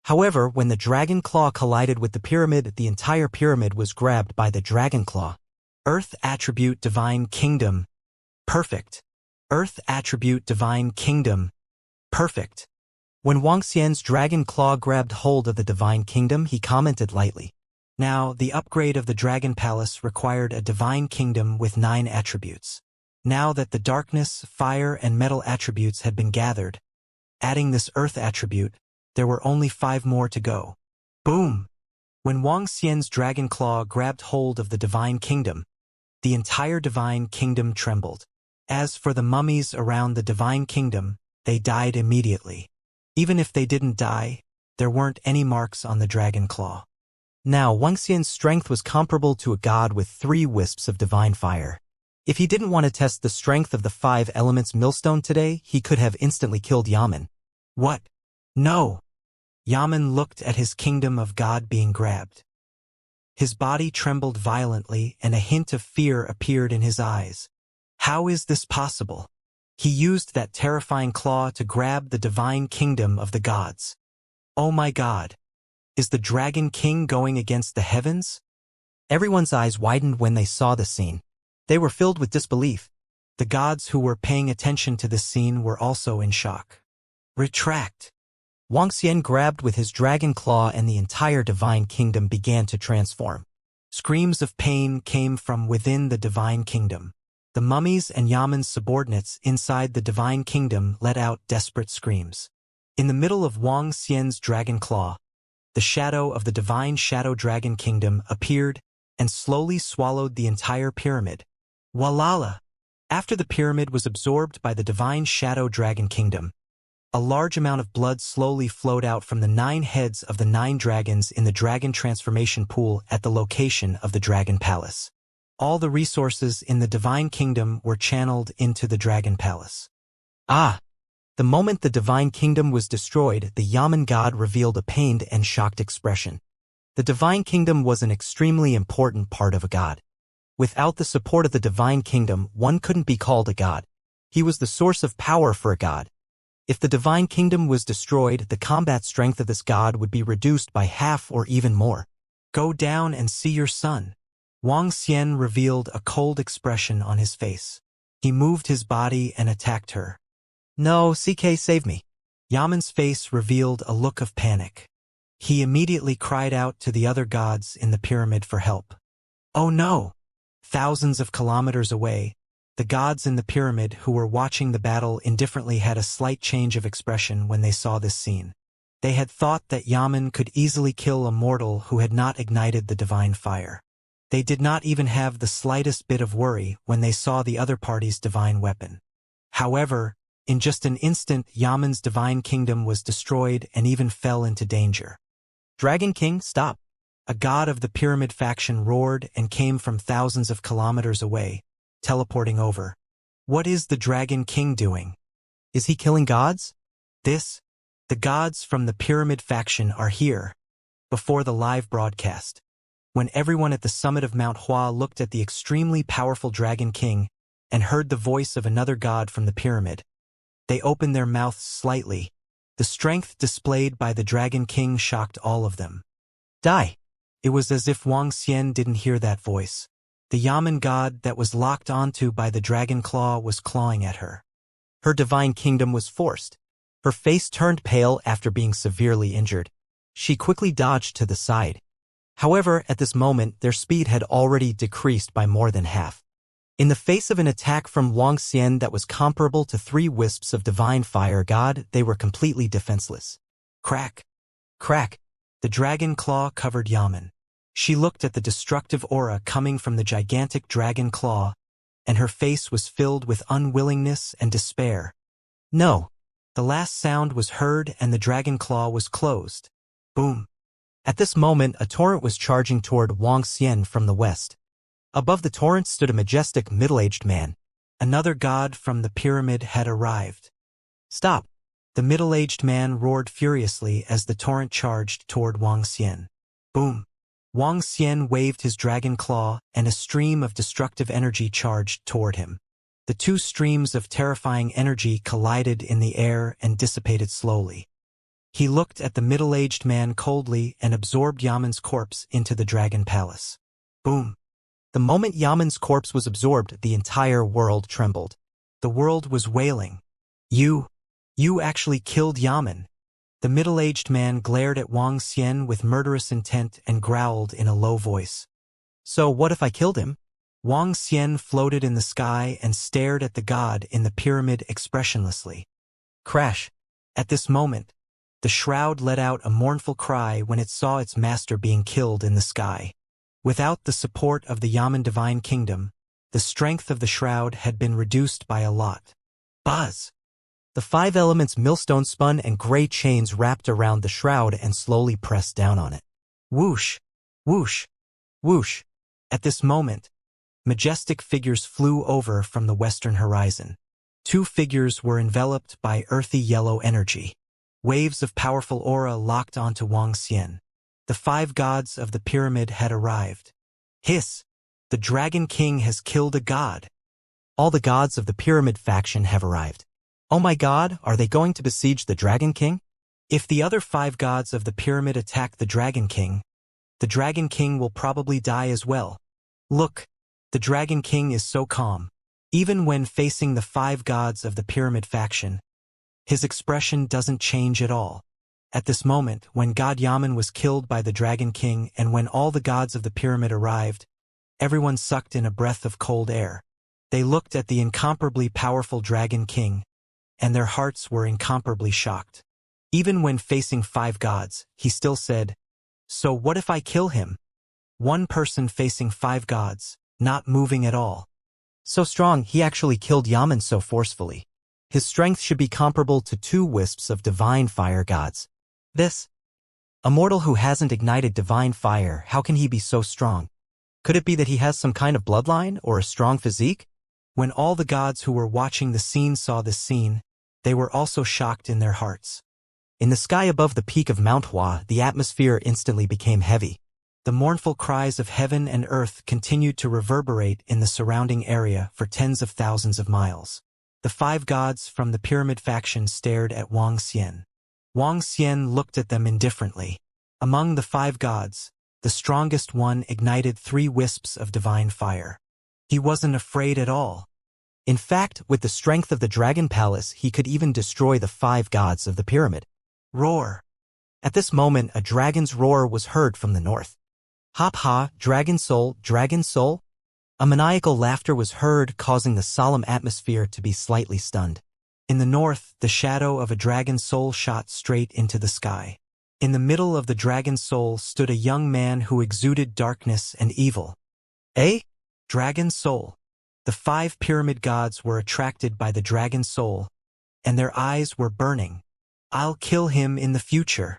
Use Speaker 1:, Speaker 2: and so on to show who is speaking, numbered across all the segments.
Speaker 1: However, when the dragon claw collided with the pyramid, the entire pyramid was grabbed by the dragon claw. Earth attribute divine kingdom. Perfect. Earth attribute divine kingdom. Perfect. When Wuxia's dragon claw grabbed hold of the divine kingdom, he commented lightly. Now, the upgrade of the dragon palace required a divine kingdom with 9 attributes. Now that the darkness, fire, and metal attributes had been gathered, adding this earth attribute, there were only 5 more to go. Boom! When Wuxia's dragon claw grabbed hold of the divine kingdom, the entire divine kingdom trembled. As for the mummies around the divine kingdom, they died immediately. Even if they didn't die, there weren't any marks on the dragon claw. Now, Wuxia's strength was comparable to a god with 3 wisps of divine fire. If he didn't want to test the strength of the 5 elements millstone today, he could have instantly killed Yaman. What? No! Yaman looked at his kingdom of God being grabbed. His body trembled violently and a hint of fear appeared in his eyes. How is this possible? He used that terrifying claw to grab the divine kingdom of the gods. Oh my God! Is the Dragon King going against the heavens? Everyone's eyes widened when they saw the scene. They were filled with disbelief. The gods who were paying attention to this scene were also in shock. Retract! Wuxia grabbed with his dragon claw and the entire divine kingdom began to transform. Screams of pain came from within the divine kingdom. The mummies and Yaman's subordinates inside the divine kingdom let out desperate screams. In the middle of Wuxia's dragon claw, the shadow of the divine shadow dragon kingdom appeared and slowly swallowed the entire pyramid. Walala! After the pyramid was absorbed by the divine shadow dragon kingdom, a large amount of blood slowly flowed out from the 9 heads of the 9 dragons in the dragon transformation pool at the location of the dragon palace. All the resources in the divine kingdom were channeled into the dragon palace. Ah! The moment the divine kingdom was destroyed, the Yaman god revealed a pained and shocked expression. The divine kingdom was an extremely important part of a god. Without the support of the divine kingdom, one couldn't be called a god. He was the source of power for a god. If the divine kingdom was destroyed, the combat strength of this god would be reduced by half or even more. Go down and see your son. Wuxia revealed a cold expression on his face. He moved his body and attacked her. No, CK, save me. Yaman's face revealed a look of panic. He immediately cried out to the other gods in the pyramid for help. Oh no! Thousands of kilometers away, the gods in the pyramid who were watching the battle indifferently had a slight change of expression when they saw this scene. They had thought that Yaman could easily kill a mortal who had not ignited the divine fire. They did not even have the slightest bit of worry when they saw the other party's divine weapon. However, in just an instant, Yaman's divine kingdom was destroyed and even fell into danger. Dragon King, stop! A god of the pyramid faction roared and came from thousands of kilometers away, teleporting over. What is the Dragon King doing? Is he killing gods? The gods from the pyramid faction are here. Before the live broadcast, when everyone at the summit of Mount Hua looked at the extremely powerful Dragon King and heard the voice of another god from the pyramid, they opened their mouths slightly. The strength displayed by the Dragon King shocked all of them. Die! It was as if Wuxia didn't hear that voice. The Yaman god that was locked onto by the dragon claw was clawing at her. Her divine kingdom was forced. Her face turned pale after being severely injured. She quickly dodged to the side. However, at this moment, their speed had already decreased by more than half. In the face of an attack from Wuxia that was comparable to 3 wisps of divine fire god, they were completely defenseless. Crack! Crack! The dragon claw covered Yaman. She looked at the destructive aura coming from the gigantic dragon claw, and her face was filled with unwillingness and despair. No! The last sound was heard and the dragon claw was closed. Boom! At this moment, a torrent was charging toward Wuxia from the west. Above the torrent stood a majestic middle-aged man. Another god from the pyramid had arrived. Stop! The middle-aged man roared furiously as the torrent charged toward Wuxia. Boom! Wuxia waved his dragon claw, and a stream of destructive energy charged toward him. The 2 streams of terrifying energy collided in the air and dissipated slowly. He looked at the middle-aged man coldly and absorbed Yaman's corpse into the dragon palace. Boom. The moment Yaman's corpse was absorbed, the entire world trembled. The world was wailing. You actually killed Yaman. The middle-aged man glared at Wang Xian with murderous intent and growled in a low voice. So what if I killed him? Wang Xian floated in the sky and stared at the god in the pyramid expressionlessly. Crash. At this moment, the shroud let out a mournful cry when it saw its master being killed in the sky. Without the support of the Yaman divine kingdom, the strength of the shroud had been reduced by a lot. Buzz! The 5 elements millstone spun and gray chains wrapped around the shroud and slowly pressed down on it. Whoosh! Whoosh! Whoosh! At this moment, majestic figures flew over from the western horizon. 2 figures were enveloped by earthy yellow energy. Waves of powerful aura locked onto Wang Xian. The 5 gods of the pyramid had arrived. Hiss! The Dragon King has killed a god. All the gods of the pyramid faction have arrived. Oh my god, are they going to besiege the Dragon King? If the other 5 gods of the pyramid attack the Dragon King will probably die as well. Look, the Dragon King is so calm. Even when facing the 5 gods of the pyramid faction, his expression doesn't change at all. At this moment, when God Yaman was killed by the Dragon King and when all the gods of the pyramid arrived, everyone sucked in a breath of cold air. They looked at the incomparably powerful Dragon King, and their hearts were incomparably shocked. Even when facing 5 gods, he still said, "So what if I kill him?" One person facing 5 gods, not moving at all. So strong, he actually killed Yaman so forcefully. His strength should be comparable to 2 wisps of divine fire gods. This, a mortal who hasn't ignited divine fire, how can he be so strong? Could it be that he has some kind of bloodline or a strong physique? When all the gods who were watching the scene saw this scene, they were also shocked in their hearts. In the sky above the peak of Mount Hua, the atmosphere instantly became heavy. The mournful cries of heaven and earth continued to reverberate in the surrounding area for tens of thousands of miles. The 5 gods from the pyramid faction stared at Wang Xian. Wang Xian looked at them indifferently. Among the 5 gods, the strongest one ignited 3 wisps of divine fire. He wasn't afraid at all. In fact, with the strength of the Dragon Palace, he could even destroy the 5 gods of the pyramid. Roar! At this moment, a dragon's roar was heard from the north. Hop ha, dragon soul, dragon soul? A maniacal laughter was heard, causing the solemn atmosphere to be slightly stunned. In the north, the shadow of a dragon soul shot straight into the sky. In the middle of the dragon soul stood a young man who exuded darkness and evil. Eh? Dragon soul. The 5 pyramid gods were attracted by the dragon soul, and their eyes were burning. I'll kill him in the future.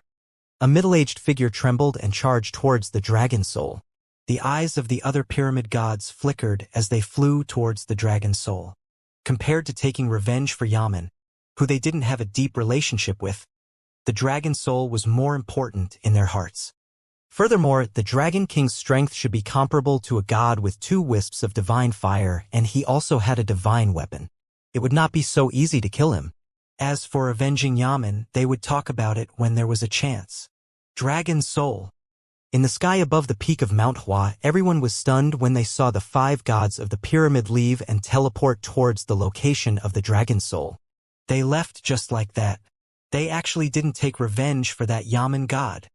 Speaker 1: A middle-aged figure trembled and charged towards the dragon soul. The eyes of the other pyramid gods flickered as they flew towards the dragon soul. Compared to taking revenge for Yaman, who they didn't have a deep relationship with, the dragon soul was more important in their hearts. Furthermore, the Dragon King's strength should be comparable to a god with 2 wisps of divine fire, and he also had a divine weapon. It would not be so easy to kill him. As for avenging Yaman, they would talk about it when there was a chance. Dragon Soul. In the sky above the peak of Mount Hua, everyone was stunned when they saw the 5 gods of the pyramid leave and teleport towards the location of the Dragon Soul. They left just like that. They actually didn't take revenge for that Yaman god.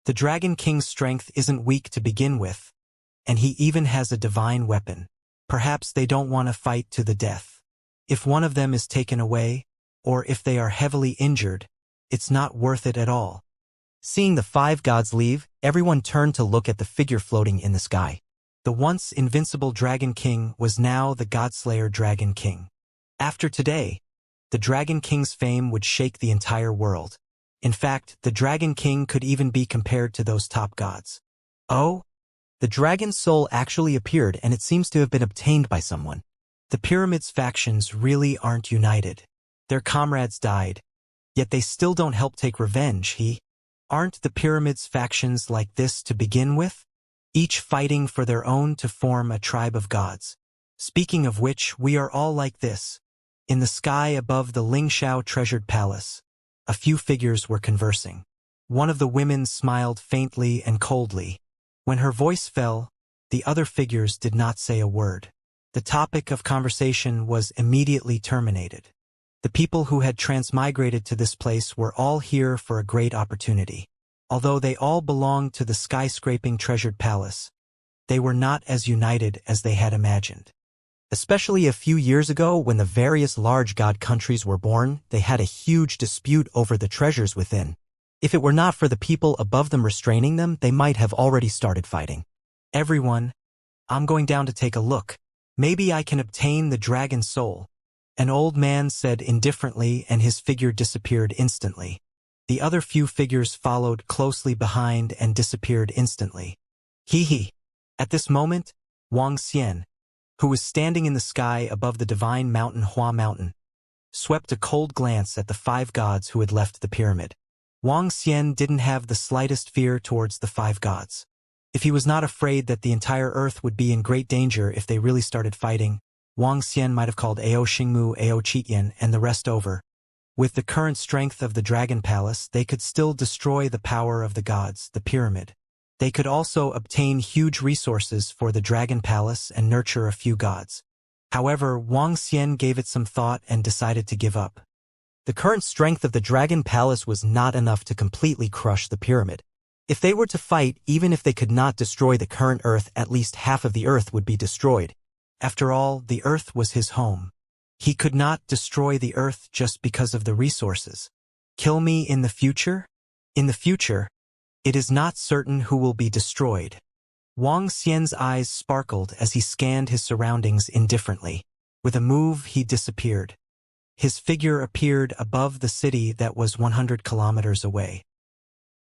Speaker 1: The Dragon King's strength isn't weak to begin with, and he even has a divine weapon. Perhaps they don't want to fight to the death. If one of them is taken away, or if they are heavily injured, it's not worth it at all. Seeing the 5 gods leave, everyone turned to look at the figure floating in the sky. The once invincible Dragon King was now the Godslayer Dragon King. After today, the Dragon King's fame would shake the entire world. In fact, the Dragon King could even be compared to those top gods. Oh? The Dragon Soul actually appeared, and it seems to have been obtained by someone. The Pyramid's factions really aren't united. Their comrades died, yet they still don't help take revenge. Aren't the Pyramid's factions like this to begin with? Each fighting for their own to form a tribe of gods. Speaking of which, we are all like this. In the sky above the Lingxiao treasured palace, A few figures were conversing. One of the women smiled faintly and coldly. When her voice fell, the other figures did not say a word. The topic of conversation was immediately terminated. The people who had transmigrated to this place were all here for a great opportunity. Although they all belonged to the skyscraping treasured palace, they were not as united as they had imagined. Especially a few years ago, when the various large god countries were born, they had a huge dispute over the treasures within. If it were not for the people above them restraining them, they might have already started fighting. Everyone, I'm going down to take a look. Maybe I can obtain the dragon soul. An old man said indifferently, and his figure disappeared instantly. The other few figures followed closely behind and disappeared instantly. Hee. At this moment, Wang Xian, who was standing in the sky above the divine mountain Hua Mountain, swept a cold glance at the 5 gods who had left the pyramid. Wang Xian didn't have the slightest fear towards the 5 gods. If he was not afraid that the entire earth would be in great danger if they really started fighting, Wang Xian might have called Ao Xingmu, Ao Qitian, and the rest over. With the current strength of the Dragon Palace, they could still destroy the power of the gods, the pyramid. They could also obtain huge resources for the Dragon Palace and nurture a few gods. However, Wang Xian gave it some thought and decided to give up. The current strength of the Dragon Palace was not enough to completely crush the pyramid. If they were to fight, even if they could not destroy the current Earth, at least half of the Earth would be destroyed. After all, the Earth was his home. He could not destroy the Earth just because of the resources. Kill me in the future? In the future, it is not certain who will be destroyed. Wang Xian's eyes sparkled as he scanned his surroundings indifferently. With a move, he disappeared. His figure appeared above the city that was 100 kilometers away.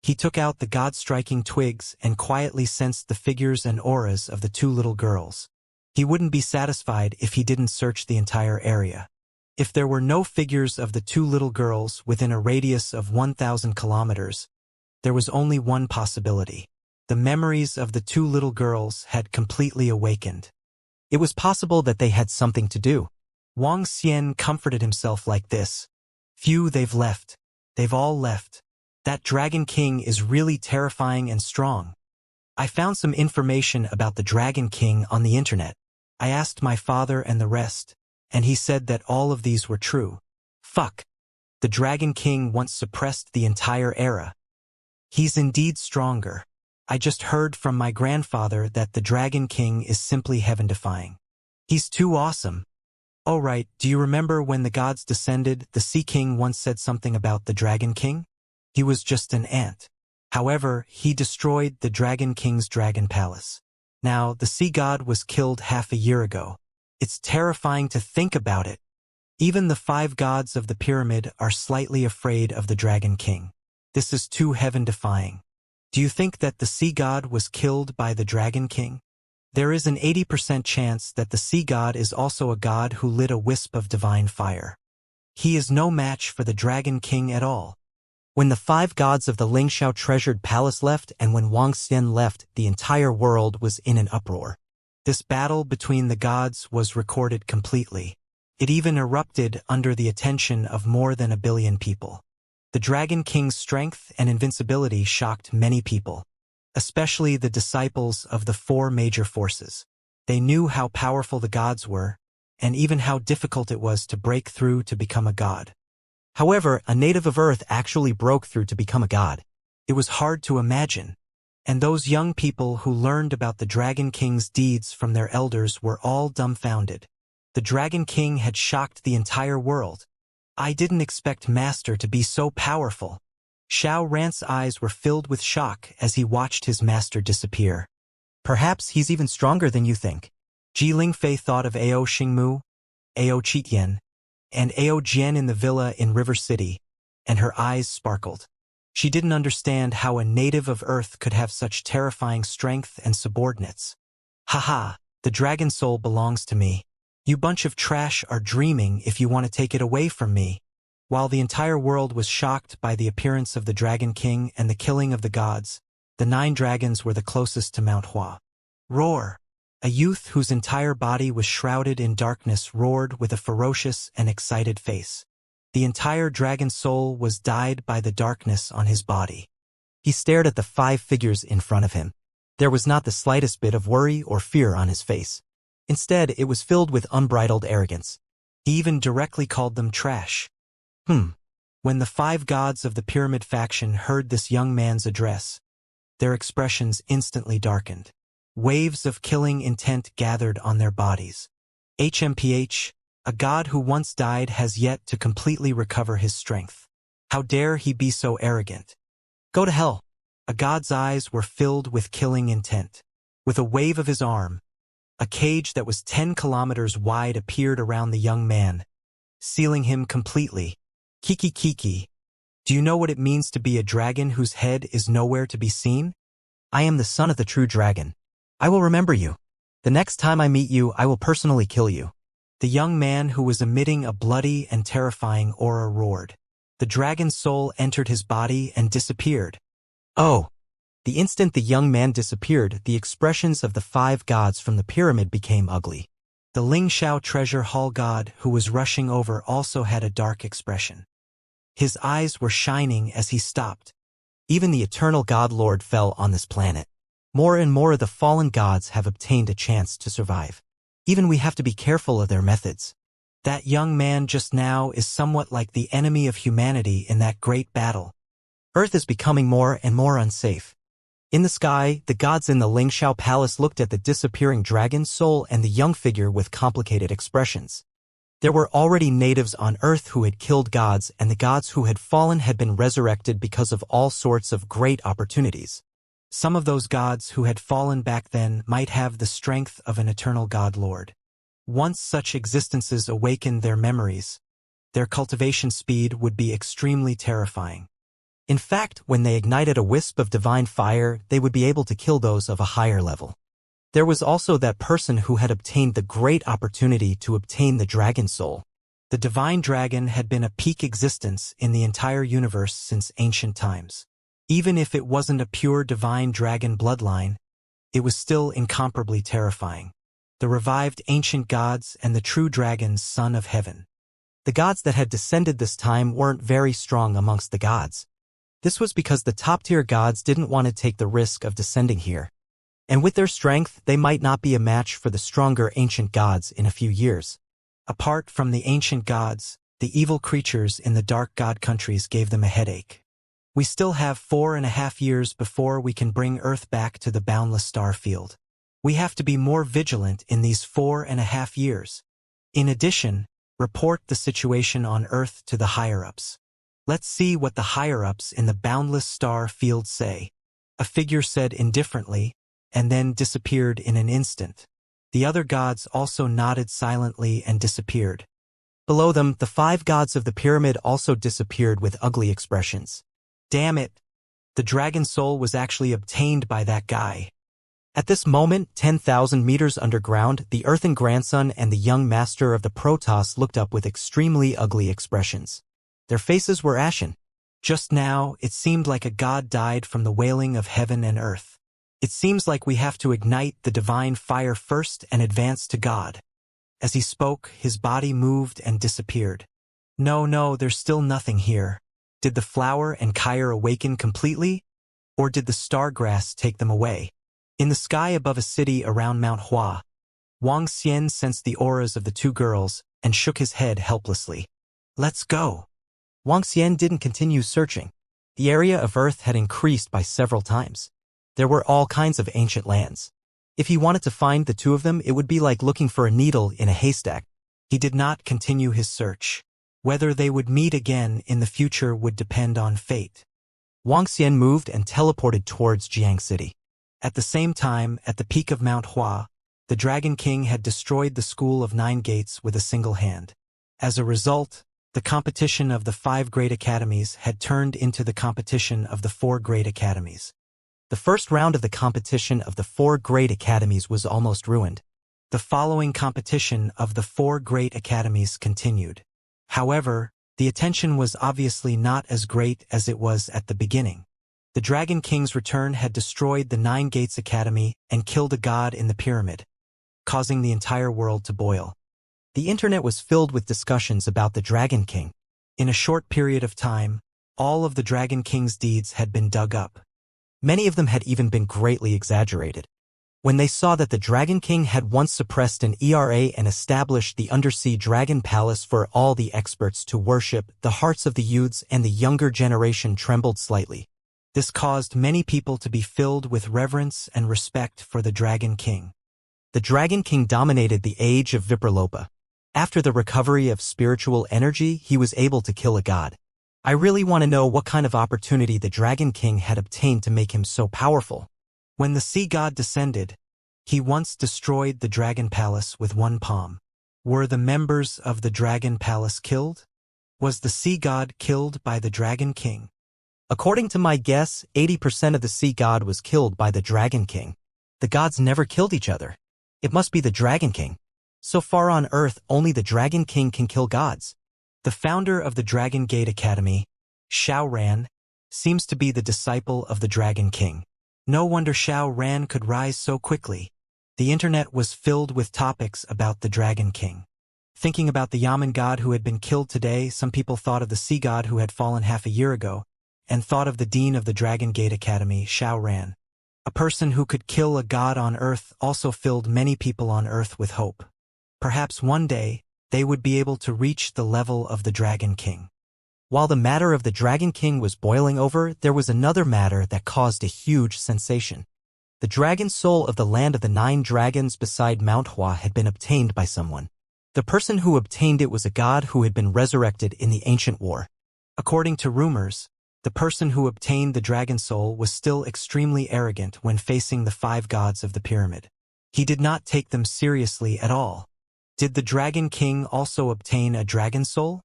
Speaker 1: He took out the god-striking twigs and quietly sensed the figures and auras of the 2 little girls. He wouldn't be satisfied if he didn't search the entire area. If there were no figures of the 2 little girls within a radius of 1,000 kilometers, there was only one possibility. The memories of the 2 little girls had completely awakened. It was possible that they had something to do. Wang Xian comforted himself like this. Phew, they've left. They've all left. That Dragon King is really terrifying and strong. I found some information about the Dragon King on the internet. I asked my father and the rest, and he said that all of these were true. Fuck. The Dragon King once suppressed the entire era. He's indeed stronger. I just heard from my grandfather that the Dragon King is simply heaven-defying. He's too awesome. Oh right, do you remember when the gods descended, the Sea King once said something about the Dragon King? He was just an ant. However, he destroyed the Dragon King's dragon palace. Now, the sea god was killed half a year ago. It's terrifying to think about it. Even the 5 gods of the pyramid are slightly afraid of the Dragon King. This is too heaven-defying. Do you think that the sea god was killed by the Dragon King? There is an 80% chance that the sea god is also a god who lit a wisp of divine fire. He is no match for the Dragon King at all. When the 5 gods of the Lingxiao treasured palace left and when Wang Xian left, the entire world was in an uproar. This battle between the gods was recorded completely. It even erupted under the attention of more than 1 billion people. The Dragon King's strength and invincibility shocked many people, especially the disciples of the 4 major forces. They knew how powerful the gods were, and even how difficult it was to break through to become a god. However, a native of Earth actually broke through to become a god. It was hard to imagine. And those young people who learned about the Dragon King's deeds from their elders were all dumbfounded. The Dragon King had shocked the entire world. I didn't expect Master to be so powerful. Xiao Rant's eyes were filled with shock as he watched his master disappear. Perhaps he's even stronger than you think. Ji Lingfei thought of Ao Xingmu, Ao Qitian, and Ao Jian in the villa in River City, and her eyes sparkled. She didn't understand how a native of Earth could have such terrifying strength and subordinates. Haha, the dragon soul belongs to me. You bunch of trash are dreaming if you want to take it away from me. While the entire world was shocked by the appearance of the Dragon King and the killing of the gods, the 9 dragons were the closest to Mount Hua. Roar! A youth whose entire body was shrouded in darkness roared with a ferocious and excited face. The entire dragon soul was dyed by the darkness on his body. He stared at the 5 figures in front of him. There was not the slightest bit of worry or fear on his face. Instead, it was filled with unbridled arrogance. He even directly called them trash. When the 5 gods of the pyramid faction heard this young man's address, their expressions instantly darkened. Waves of killing intent gathered on their bodies. HMPH, a god who once died has yet to completely recover his strength. How dare he be so arrogant? Go to hell. A god's eyes were filled with killing intent. With a wave of his arm, a cage that was 10 kilometers wide appeared around the young man, sealing him completely. Kiki, do you know what it means to be a dragon whose head is nowhere to be seen? I am the son of the true dragon. I will remember you. The next time I meet you, I will personally kill you. The young man who was emitting a bloody and terrifying aura roared. The dragon's soul entered his body and disappeared. Oh! The instant the young man disappeared, the expressions of the 5 gods from the pyramid became ugly. The Lingxiao treasure hall god who was rushing over also had a dark expression. His eyes were shining as he stopped. Even the eternal god lord fell on this planet. More and more of the fallen gods have obtained a chance to survive. Even we have to be careful of their methods. That young man just now is somewhat like the enemy of humanity in that great battle. Earth is becoming more and more unsafe. In the sky, the gods in the Lingxiao palace looked at the disappearing dragon soul and the young figure with complicated expressions. There were already natives on Earth who had killed gods, and the gods who had fallen had been resurrected because of all sorts of great opportunities. Some of those gods who had fallen back then might have the strength of an eternal god lord. Once such existences awakened their memories, their cultivation speed would be extremely terrifying. In fact, when they ignited a wisp of divine fire, they would be able to kill those of a higher level. There was also that person who had obtained the great opportunity to obtain the dragon soul. The divine dragon had been a peak existence in the entire universe since ancient times. Even if it wasn't a pure divine dragon bloodline, it was still incomparably terrifying. The revived ancient gods and the true dragon's son of heaven. The gods that had descended this time weren't very strong amongst the gods. This was because the top-tier gods didn't want to take the risk of descending here. And with their strength, they might not be a match for the stronger ancient gods in a few years. Apart from the ancient gods, the evil creatures in the dark god countries gave them a headache. We still have 4.5 years before we can bring Earth back to the boundless star field. We have to be more vigilant in these 4.5 years. In addition, report the situation on Earth to the higher-ups. Let's see what the higher-ups in the boundless star field say. A figure said indifferently, and then disappeared in an instant. The other gods also nodded silently and disappeared. Below them, the 5 gods of the pyramid also disappeared with ugly expressions. Damn it! The dragon soul was actually obtained by that guy. At this moment, 10,000 meters underground, the earthen grandson and the young master of the Protoss looked up with extremely ugly expressions. Their faces were ashen. Just now, it seemed like a god died from the wailing of heaven and earth. It seems like we have to ignite the divine fire first and advance to God. As he spoke, his body moved and disappeared. No, there's still nothing here. Did the flower and Kyre awaken completely? Or did the stargrass take them away? In the sky above a city around Mount Hua, Wang Xian sensed the auras of the 2 girls and shook his head helplessly. Let's go. Wang Xian didn't continue searching. The area of Earth had increased by several times. There were all kinds of ancient lands. If he wanted to find the 2 of them, it would be like looking for a needle in a haystack. He did not continue his search. Whether they would meet again in the future would depend on fate. Wang Xian moved and teleported towards Jiang City. At the same time, at the peak of Mount Hua, the Dragon King had destroyed the School of 9 Gates with a single hand. As a result, the competition of the 5 great academies had turned into the competition of the 4 great academies. The first round of the competition of the 4 great academies was almost ruined. The following competition of the 4 great academies continued. However, the attention was obviously not as great as it was at the beginning. The Dragon King's return had destroyed the 9 Gates Academy and killed a god in the pyramid, causing the entire world to boil. The internet was filled with discussions about the Dragon King. In a short period of time, all of the Dragon King's deeds had been dug up. Many of them had even been greatly exaggerated. When they saw that the Dragon King had once suppressed an ERA and established the undersea dragon palace for all the experts to worship, the hearts of the youths and the younger generation trembled slightly. This caused many people to be filled with reverence and respect for the Dragon King. The Dragon King dominated the age of Vipralopa. After the recovery of spiritual energy, he was able to kill a god. I really want to know what kind of opportunity the Dragon King had obtained to make him so powerful. When the sea god descended, he once destroyed the dragon palace with one palm. Were the members of the dragon palace killed? Was the sea god killed by the Dragon King? According to my guess, 80% of the sea god was killed by the Dragon King. The gods never killed each other. It must be the Dragon King. So far on Earth, only the Dragon King can kill gods. The founder of the Dragon Gate Academy, Xiao Ran, seems to be the disciple of the Dragon King. No wonder Xiao Ran could rise so quickly. The internet was filled with topics about the Dragon King. Thinking about the Yaman god who had been killed today, some people thought of the sea god who had fallen half a year ago, and thought of the dean of the Dragon Gate Academy, Xiao Ran. A person who could kill a god on Earth also filled many people on Earth with hope. Perhaps one day, they would be able to reach the level of the Dragon King. While the matter of the Dragon King was boiling over, there was another matter that caused a huge sensation. The dragon soul of the land of the 9 dragons beside Mount Hua had been obtained by someone. The person who obtained it was a god who had been resurrected in the ancient war. According to rumors, the person who obtained the dragon soul was still extremely arrogant when facing the 5 gods of the pyramid. He did not take them seriously at all. Did the Dragon King also obtain a dragon soul?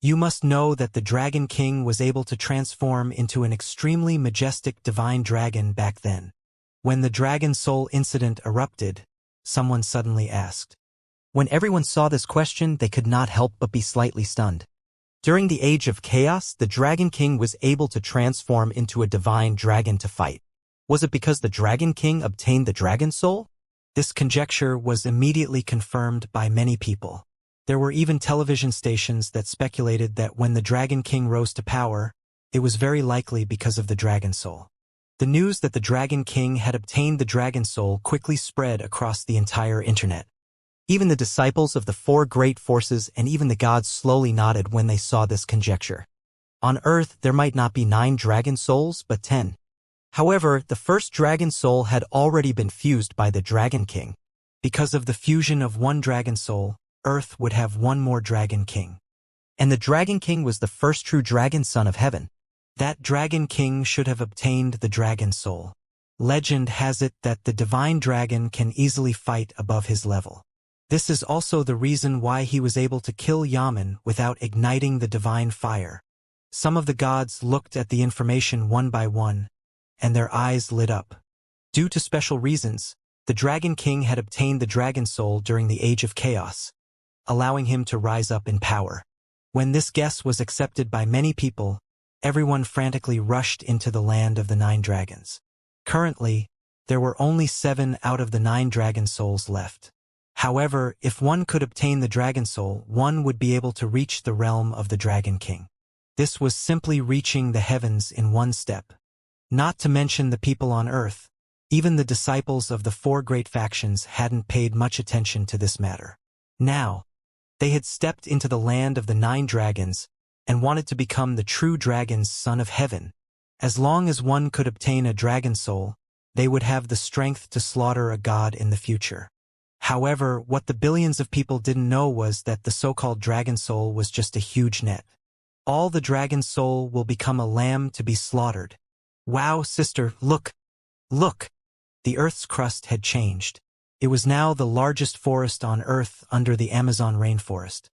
Speaker 1: You must know that the Dragon King was able to transform into an extremely majestic divine dragon back then. When the dragon soul incident erupted, someone suddenly asked. When everyone saw this question, they could not help but be slightly stunned. During the Age of Chaos, the Dragon King was able to transform into a divine dragon to fight. Was it because the Dragon King obtained the dragon soul? This conjecture was immediately confirmed by many people. There were even television stations that speculated that when the Dragon King rose to power, it was very likely because of the dragon soul. The news that the Dragon King had obtained the dragon soul quickly spread across the entire internet. Even the disciples of the 4 great forces and even the gods slowly nodded when they saw this conjecture. On Earth, there might not be 9 dragon souls, but 10. However, the first dragon soul had already been fused by the Dragon King. Because of the fusion of 1 dragon soul, Earth would have 1 more Dragon King. And the Dragon King was the first true dragon son of heaven. That Dragon King should have obtained the dragon soul. Legend has it that the divine dragon can easily fight above his level. This is also the reason why he was able to kill Yaman without igniting the divine fire. Some of the gods looked at the information one by one, and their eyes lit up. Due to special reasons, the Dragon King had obtained the dragon soul during the Age of Chaos, allowing him to rise up in power. When this guess was accepted by many people, everyone frantically rushed into the land of the 9 dragons. Currently, there were only 7 out of the 9 dragon souls left. However, if one could obtain the dragon soul, one would be able to reach the realm of the Dragon King. This was simply reaching the heavens in one step. Not to mention the people on Earth. Even the disciples of the 4 great factions hadn't paid much attention to this matter. Now, they had stepped into the land of the 9 dragons and wanted to become the true dragon's son of heaven. As long as one could obtain a dragon soul, they would have the strength to slaughter a god in the future. However, what the billions of people didn't know was that the so-called dragon soul was just a huge net. All the dragon soul will become a lamb to be slaughtered. Wow, sister, look! Look! The Earth's crust had changed. It was now the largest forest on Earth under the Amazon rainforest.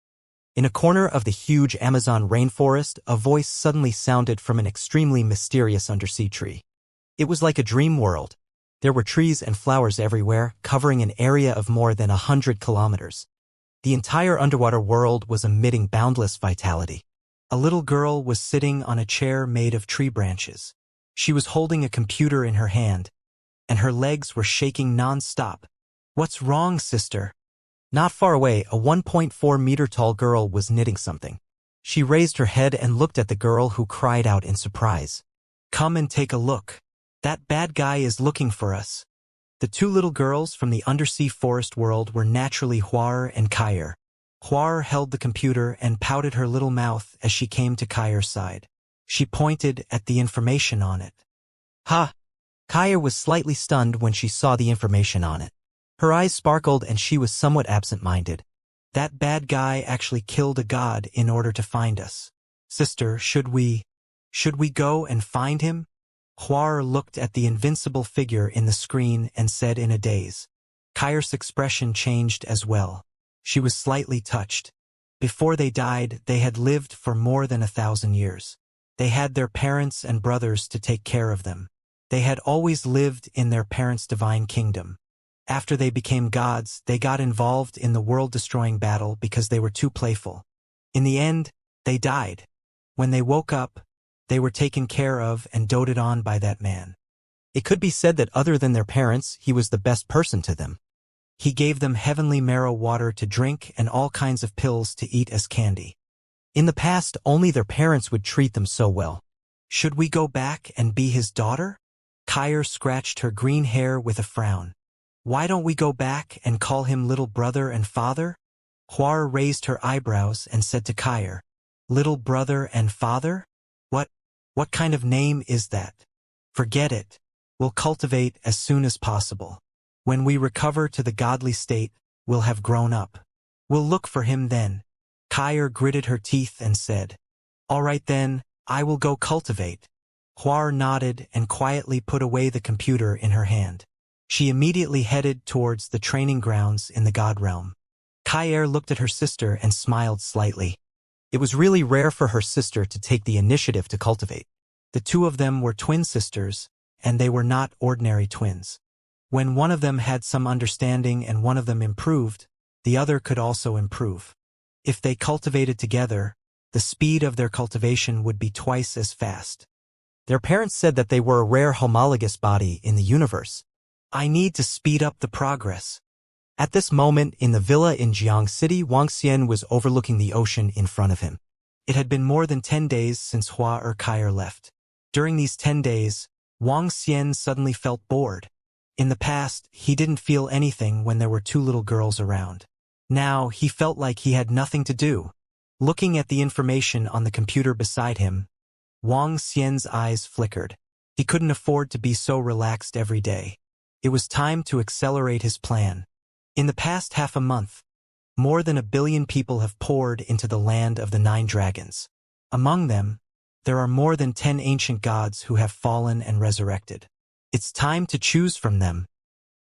Speaker 1: In a corner of the huge Amazon rainforest, a voice suddenly sounded from an extremely mysterious undersea tree. It was like a dream world. There were trees and flowers everywhere, covering an area of more than 100 kilometers. The entire underwater world was emitting boundless vitality. A little girl was sitting on a chair made of tree branches. She was holding a computer in her hand, and her legs were shaking non-stop. "What's wrong, sister?" Not far away, a 1.4-meter tall girl was knitting something. She raised her head and looked at the girl, who cried out in surprise. "Come and take a look. That bad guy is looking for us." The two little girls from the undersea forest world were naturally Huar and Kair. Huar held the computer and pouted her little mouth as she came to Kair's side. She pointed at the information on it. "Ha!" Kair was slightly stunned when she saw the information on it. Her eyes sparkled and she was somewhat absent-minded. "That bad guy actually killed a god in order to find us. Sister, should we go and find him?" Huar looked at the invincible figure in the screen and said in a daze. Kair's expression changed as well. She was slightly touched. Before they died, they had lived for more than 1,000 years. They had their parents and brothers to take care of them. They had always lived in their parents' divine kingdom. After they became gods, they got involved in the world-destroying battle because they were too playful. In the end, they died. When they woke up, they were taken care of and doted on by that man. It could be said that other than their parents, he was the best person to them. He gave them heavenly marrow water to drink and all kinds of pills to eat as candy. In the past, only their parents would treat them so well. "Should we go back and be his daughter?" Kair scratched her green hair with a frown. "Why don't we go back and call him little brother and father?" Huar raised her eyebrows and said to Kair, "Little brother and father? What kind of name is that?" "Forget it. We'll cultivate as soon as possible. When we recover to the godly state, we'll have grown up. We'll look for him then." Kair gritted her teeth and said, "All right then, I will go cultivate." Huar nodded and quietly put away the computer in her hand. She immediately headed towards the training grounds in the god realm. Kair looked at her sister and smiled slightly. It was really rare for her sister to take the initiative to cultivate. The two of them were twin sisters, and they were not ordinary twins. When one of them had some understanding and one of them improved, the other could also improve. If they cultivated together, the speed of their cultivation would be twice as fast. Their parents said that they were a rare homologous body in the universe. "I need to speed up the progress." At this moment, in the villa in Jiang City, Wuxia was overlooking the ocean in front of him. It had been more than 10 days since Huar Kair left. During these 10 days, Wuxia suddenly felt bored. In the past, he didn't feel anything when there were two little girls around. Now, he felt like he had nothing to do. Looking at the information on the computer beside him, Wuxia's eyes flickered. He couldn't afford to be so relaxed every day. It was time to accelerate his plan. In the past half a month, more than 1 billion people have poured into the land of the 9 dragons. Among them, there are more than 10 ancient gods who have fallen and resurrected. It's time to choose from them.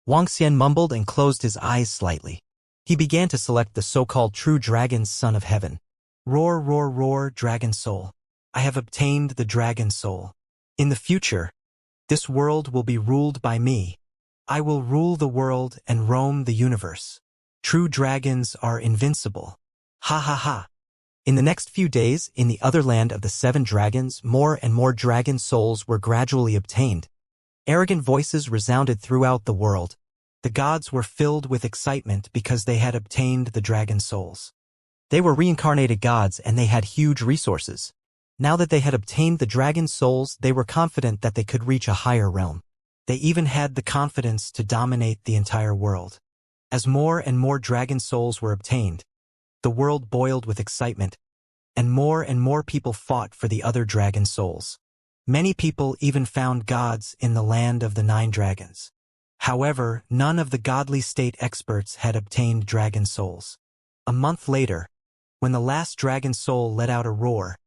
Speaker 1: Wuxia mumbled and closed his eyes slightly. He began to select the so-called true dragon's son of heaven. "Roar, roar, roar, dragon soul. I have obtained the dragon soul. In the future, this world will be ruled by me. I will rule the world and roam the universe. True dragons are invincible. Ha ha ha." In the next few days, in the other land of the 7 dragons, more and more dragon souls were gradually obtained. Arrogant voices resounded throughout the world. The gods were filled with excitement because they had obtained the dragon souls. They were reincarnated gods and they had huge resources. Now that they had obtained the dragon souls, they were confident that they could reach a higher realm. They even had the confidence to dominate the entire world. As more and more dragon souls were obtained, the world boiled with excitement, and more people fought for the other dragon souls. Many people even found gods in the land of the 9 dragons. However, none of the godly state experts had obtained dragon souls. A month later, when the last dragon soul let out a roar,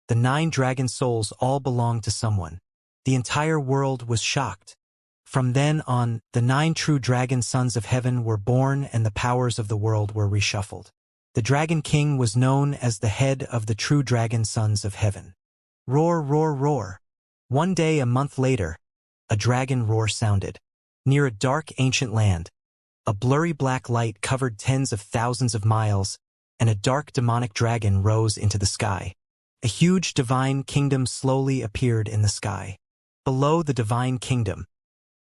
Speaker 1: the 9 dragon souls all belonged to someone. The entire world was shocked. From then on, the 9 true dragon sons of heaven were born and the powers of the world were reshuffled. The Dragon King was known as the head of the true dragon sons of heaven. Roar, roar, roar. One day a month later, a dragon roar sounded. Near a dark ancient land, a blurry black light covered tens of thousands of miles, and a dark demonic dragon rose into the sky. A huge divine kingdom slowly appeared in the sky. Below the divine kingdom,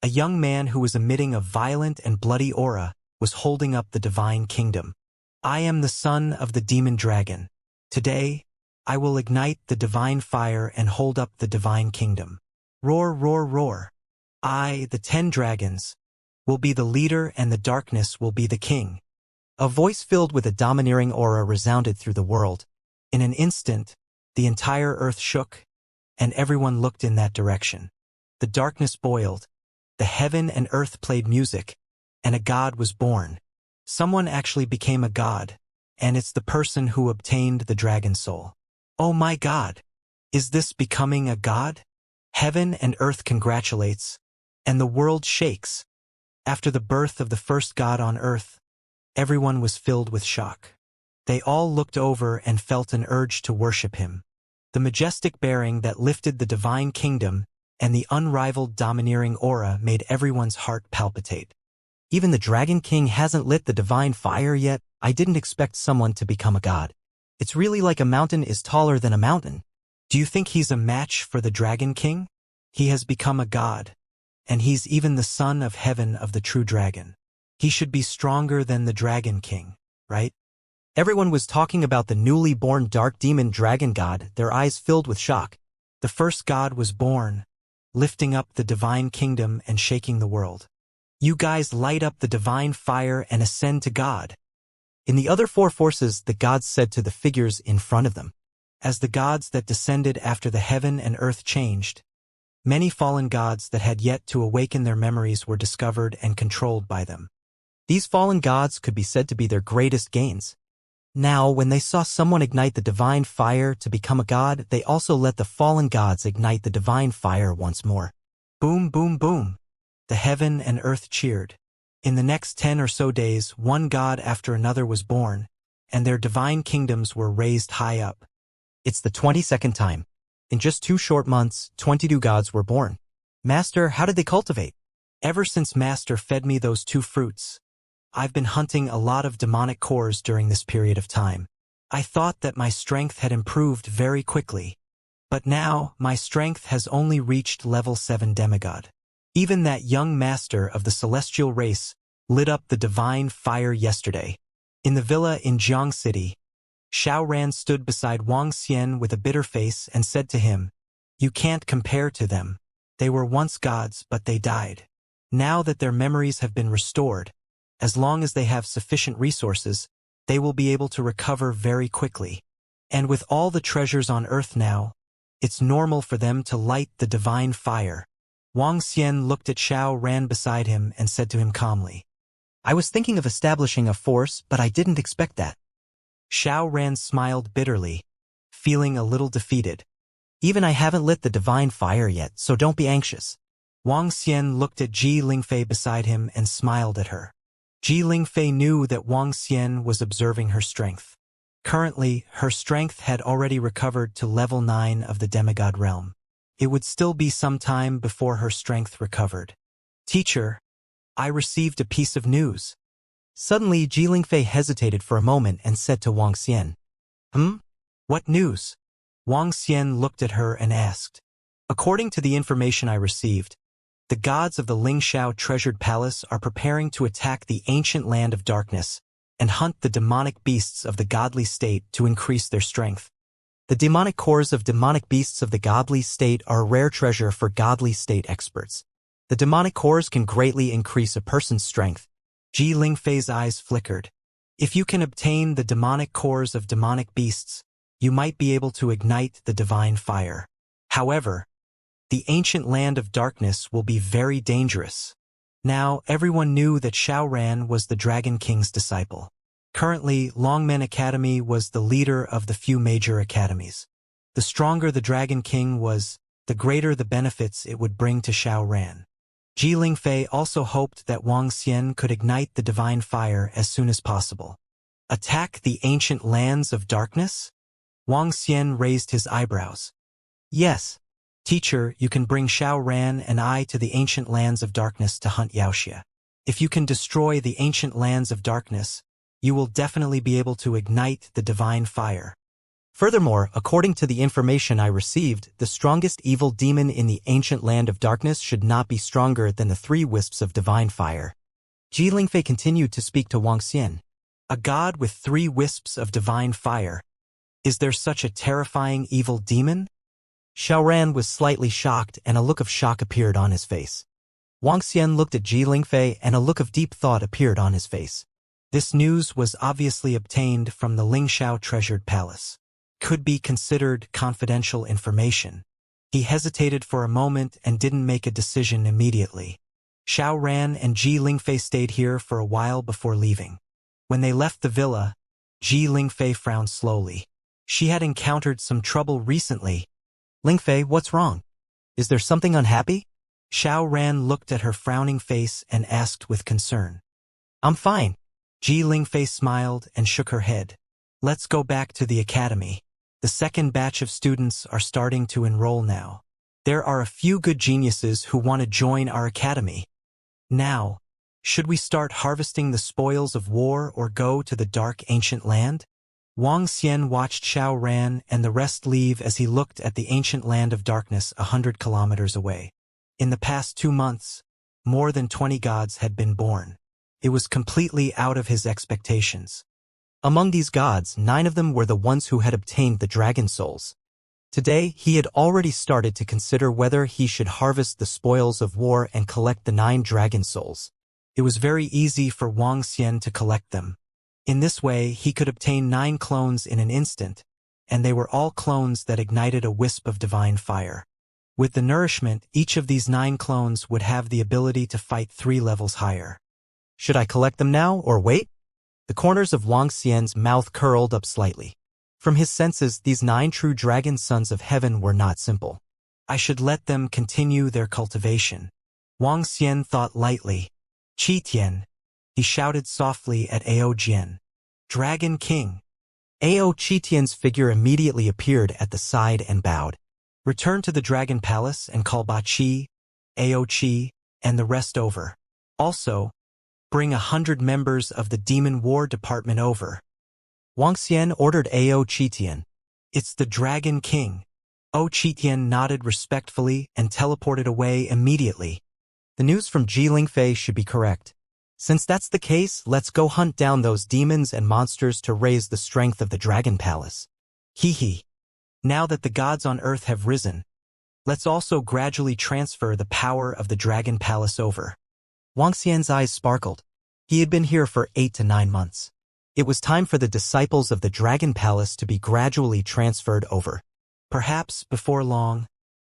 Speaker 1: a young man who was emitting a violent and bloody aura was holding up the divine kingdom. "I am the son of the demon dragon. Today, I will ignite the divine fire and hold up the divine kingdom. Roar, roar, roar. I, the 10 dragons, will be the leader and the darkness will be the king. A voice filled with a domineering aura resounded through the world. In an instant, the entire earth shook, and everyone looked in that direction. The darkness boiled, the heaven and earth played music, and a god was born. Someone actually became a god, and it's the person who obtained the dragon soul. Oh my God! Is this becoming a god? Heaven and earth congratulates, and the world shakes. After the birth of the first god on earth, everyone was filled with shock. They all looked over and felt an urge to worship him. The majestic bearing that lifted the divine kingdom and the unrivaled domineering aura made everyone's heart palpitate. Even the Dragon King hasn't lit the divine fire yet. I didn't expect someone to become a god. It's really like a mountain is taller than a mountain. Do you think he's a match for the Dragon King? He has become a god, and he's even the son of heaven of the true dragon. He should be stronger than the Dragon King, right? Everyone was talking about the newly born dark demon dragon god, their eyes filled with shock. The first god was born, lifting up the divine kingdom and shaking the world. You guys light up the divine fire and ascend to God. In the other 4 forces, the gods said to the figures in front of them. As the gods that descended after the heaven and earth changed, many fallen gods that had yet to awaken their memories were discovered and controlled by them. These fallen gods could be said to be their greatest gains. Now, when they saw someone ignite the divine fire to become a god, they also let the fallen gods ignite the divine fire once more. Boom, boom, boom. The heaven and earth cheered. In the next 10 or so days, one god after another was born, and their divine kingdoms were raised high up. It's the 22nd time. In just 2 short months, 22 gods were born. Master, how did they cultivate? Ever since Master fed me those 2 fruits, I've been hunting a lot of demonic cores during this period of time. I thought that my strength had improved very quickly. But now, my strength has only reached level 7 demigod. Even that young master of the celestial race lit up the divine fire yesterday. In the villa in Jiang City, Xiao Ran stood beside Wang Xian with a bitter face and said to him, "You can't compare to them. They were once gods, but they died. Now that their memories have been restored, as long as they have sufficient resources, they will be able to recover very quickly. And with all the treasures on earth now, it's normal for them to light the divine fire." Wang Xian looked at Xiao Ran beside him and said to him calmly, "I was thinking of establishing a force, but I didn't expect that." Xiao Ran smiled bitterly, feeling a little defeated. "Even I haven't lit the divine fire yet, so don't be anxious." Wang Xian looked at Ji Lingfei beside him and smiled at her. Ji Lingfei knew that Wang Xian was observing her strength. Currently, her strength had already recovered to level 9 of the demigod realm. It would still be some time before her strength recovered. "Teacher, I received a piece of news." Suddenly, Ji Lingfei hesitated for a moment and said to Wang Xian, What news?" Wang Xian looked at her and asked. "According to the information I received, the gods of the Lingxiao treasured palace are preparing to attack the ancient land of darkness and hunt the demonic beasts of the godly state to increase their strength. The demonic cores of demonic beasts of the godly state are a rare treasure for godly state experts. The demonic cores can greatly increase a person's strength." Ji Lingfei's eyes flickered. "If you can obtain the demonic cores of demonic beasts, you might be able to ignite the divine fire. However, the ancient land of darkness will be very dangerous." Now, everyone knew that Xiao Ran was the Dragon King's disciple. Currently, Longmen Academy was the leader of the few major academies. The stronger the Dragon King was, the greater the benefits it would bring to Xiao Ran. Ji Lingfei also hoped that Wang Xian could ignite the divine fire as soon as possible. Attack the ancient lands of darkness? Wang Xian raised his eyebrows. "Yes. Teacher, you can bring Xiao Ran and I to the ancient lands of darkness to hunt Yaoxia. If you can destroy the ancient lands of darkness, you will definitely be able to ignite the divine fire. Furthermore, according to the information I received, the strongest evil demon in the ancient land of darkness should not be stronger than the 3 wisps of divine fire." Ji Lingfei continued to speak to Wang Xian. "A god with 3 wisps of divine fire. Is there such a terrifying evil demon? Xiaoran was slightly shocked and a look of shock appeared on his face. Wang Xian looked at Ji Lingfei and a look of deep thought appeared on his face. This news was obviously obtained from the Lingxiao treasured palace. Could be considered confidential information. He hesitated for a moment and didn't make a decision immediately. Xiaoran and Ji Lingfei stayed here for a while before leaving. When they left the villa, Ji Lingfei frowned slowly. She had encountered some trouble recently. Lingfei, what's wrong? Is there something unhappy? Xiaoran looked at her frowning face and asked with concern. I'm fine. Ji Lingfei smiled and shook her head. Let's go back to the academy. The second batch of students are starting to enroll now. There are a few good geniuses who want to join our academy. Now, should we start harvesting the spoils of war or go to the dark ancient land? Wang Xian watched Xiaoran and the rest leave as he looked at the ancient land of darkness 100 kilometers away. In the past 2 months, more than 20 gods had been born. It was completely out of his expectations. Among these gods, 9 of them were the ones who had obtained the dragon souls. Today, he had already started to consider whether he should harvest the spoils of war and collect the 9 dragon souls. It was very easy for Wang Xian to collect them. In this way, he could obtain 9 clones in an instant, and they were all clones that ignited a wisp of divine fire. With the nourishment, each of these 9 clones would have the ability to fight 3 levels higher. Should I collect them now or wait? The corners of Wang Xian's mouth curled up slightly. From his senses, these 9 true dragon sons of heaven were not simple. I should let them continue their cultivation. Wang Xian thought lightly. Qi Tian. He shouted softly at Ao Jian. Dragon King. Ao Qi Tian's figure immediately appeared at the side and bowed. Return to the Dragon Palace and call Ba Qi, Ao Qi, and the rest over. Also, bring 100 members of the Demon War Department over. Wang Xian ordered Ao Qi Tian. It's the Dragon King. Ao Qi Tian nodded respectfully and teleported away immediately. The news from Ji Lingfei should be correct. Since that's the case, let's go hunt down those demons and monsters to raise the strength of the Dragon Palace. Hee. Now that the gods on earth have risen, let's also gradually transfer the power of the Dragon Palace over. Wang Xian's eyes sparkled. He had been here for 8 to 9 months. It was time for the disciples of the Dragon Palace to be gradually transferred over. Perhaps, before long,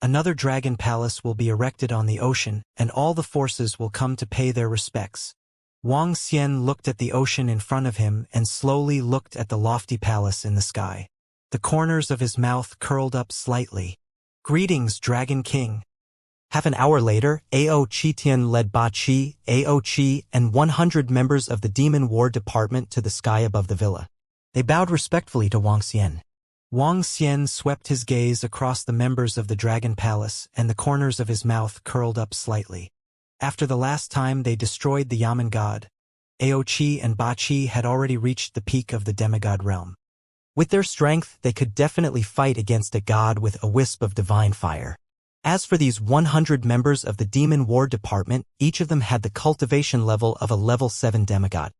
Speaker 1: another Dragon Palace will be erected on the ocean, and all the forces will come to pay their respects. Wang Xian looked at the ocean in front of him and slowly looked at the lofty palace in the sky. The corners of his mouth curled up slightly. Greetings, Dragon King. Half an hour later, Ao Qi Tian led Ba Qi, Ao Qi, and 100 members of the Demon War Department to the sky above the villa. They bowed respectfully to Wang Xian. Wang Xian swept his gaze across the members of the Dragon Palace, and the corners of his mouth curled up slightly. After the last time they destroyed the Yamen god, Ao Qi and Ba Qi had already reached the peak of the demigod realm. With their strength, they could definitely fight against a god with a wisp of divine fire. As for these 100 members of the Demon War Department, each of them had the cultivation level of a level 7 demigod.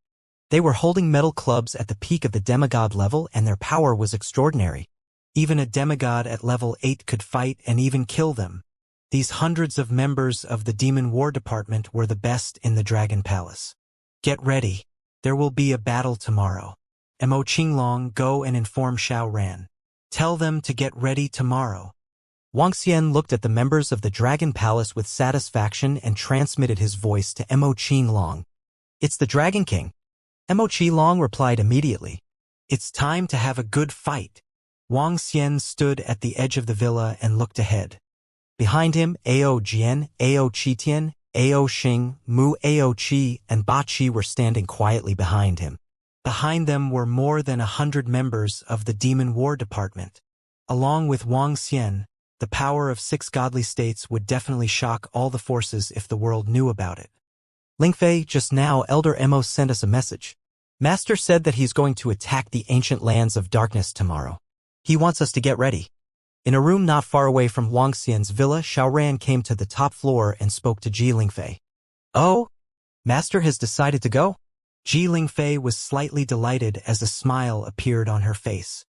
Speaker 1: They were holding metal clubs at the peak of the demigod level, and their power was extraordinary. Even a demigod at level 8 could fight and even kill them. These hundreds of members of the Demon War Department were the best in the Dragon Palace. Get ready. There will be a battle tomorrow. Mo Qinglong, go and inform Xiaoran. Tell them to get ready tomorrow. Wang Xian looked at the members of the Dragon Palace with satisfaction and transmitted his voice to Mo Qinglong. It's the Dragon King. Mo Qinglong replied immediately. It's time to have a good fight. Wang Xian stood at the edge of the villa and looked ahead. Behind him, Ao Jian, Ao Qi Tian, Ao Xing, Mu Ao Qi, and Ba Qi were standing quietly behind him. Behind them were more than 100 members of the Demon War Department. Along with Wang Xian, the power of 6 godly states would definitely shock all the forces if the world knew about it. Lingfei, just now Elder Mo sent us a message. Master said that he's going to attack the ancient lands of darkness tomorrow. He wants us to get ready. In a room not far away from Wang Xian's villa, Xiaoran came to the top floor and spoke to Ji Lingfei. Oh? Master has decided to go? Ji Lingfei was slightly delighted as a smile appeared on her face.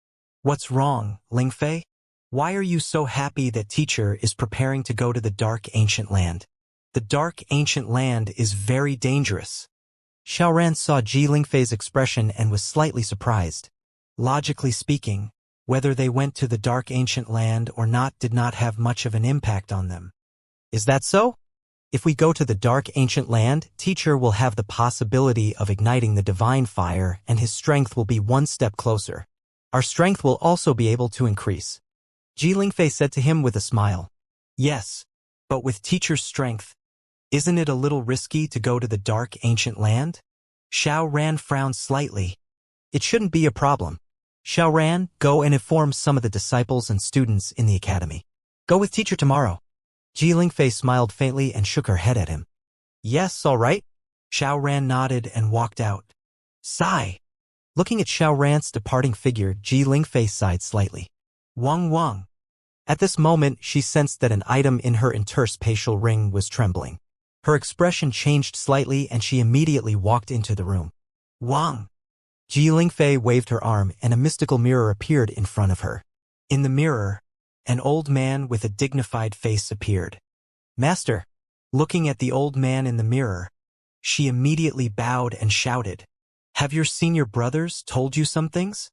Speaker 1: What's wrong, Lingfei? Why are you so happy that teacher is preparing to go to the dark ancient land? The dark ancient land is very dangerous. Xiaoran saw Ji Lingfei's expression and was slightly surprised. Logically speaking, whether they went to the dark ancient land or not did not have much of an impact on them. Is that so? If we go to the dark ancient land, teacher will have the possibility of igniting the divine fire and his strength will be one step closer. Our strength will also be able to increase. Ji Lingfei said to him with a smile. Yes, but with teacher's strength, isn't it a little risky to go to the dark ancient land? Xiaoran frowned slightly. It shouldn't be a problem. Xiaoran, go and inform some of the disciples and students in the academy. Go with teacher tomorrow. Ji Lingfei smiled faintly and shook her head at him. Yes, all right. Xiaoran nodded and walked out. Sigh. Looking at Xiaoran's departing figure, Ji Lingfei sighed slightly. Wang. At this moment, she sensed that an item in her interspatial ring was trembling. Her expression changed slightly and she immediately walked into the room. Wang. Ji Lingfei waved her arm and a mystical mirror appeared in front of her. In the mirror, an old man with a dignified face appeared. Master. Looking at the old man in the mirror, she immediately bowed and shouted, Have your senior brothers told you some things?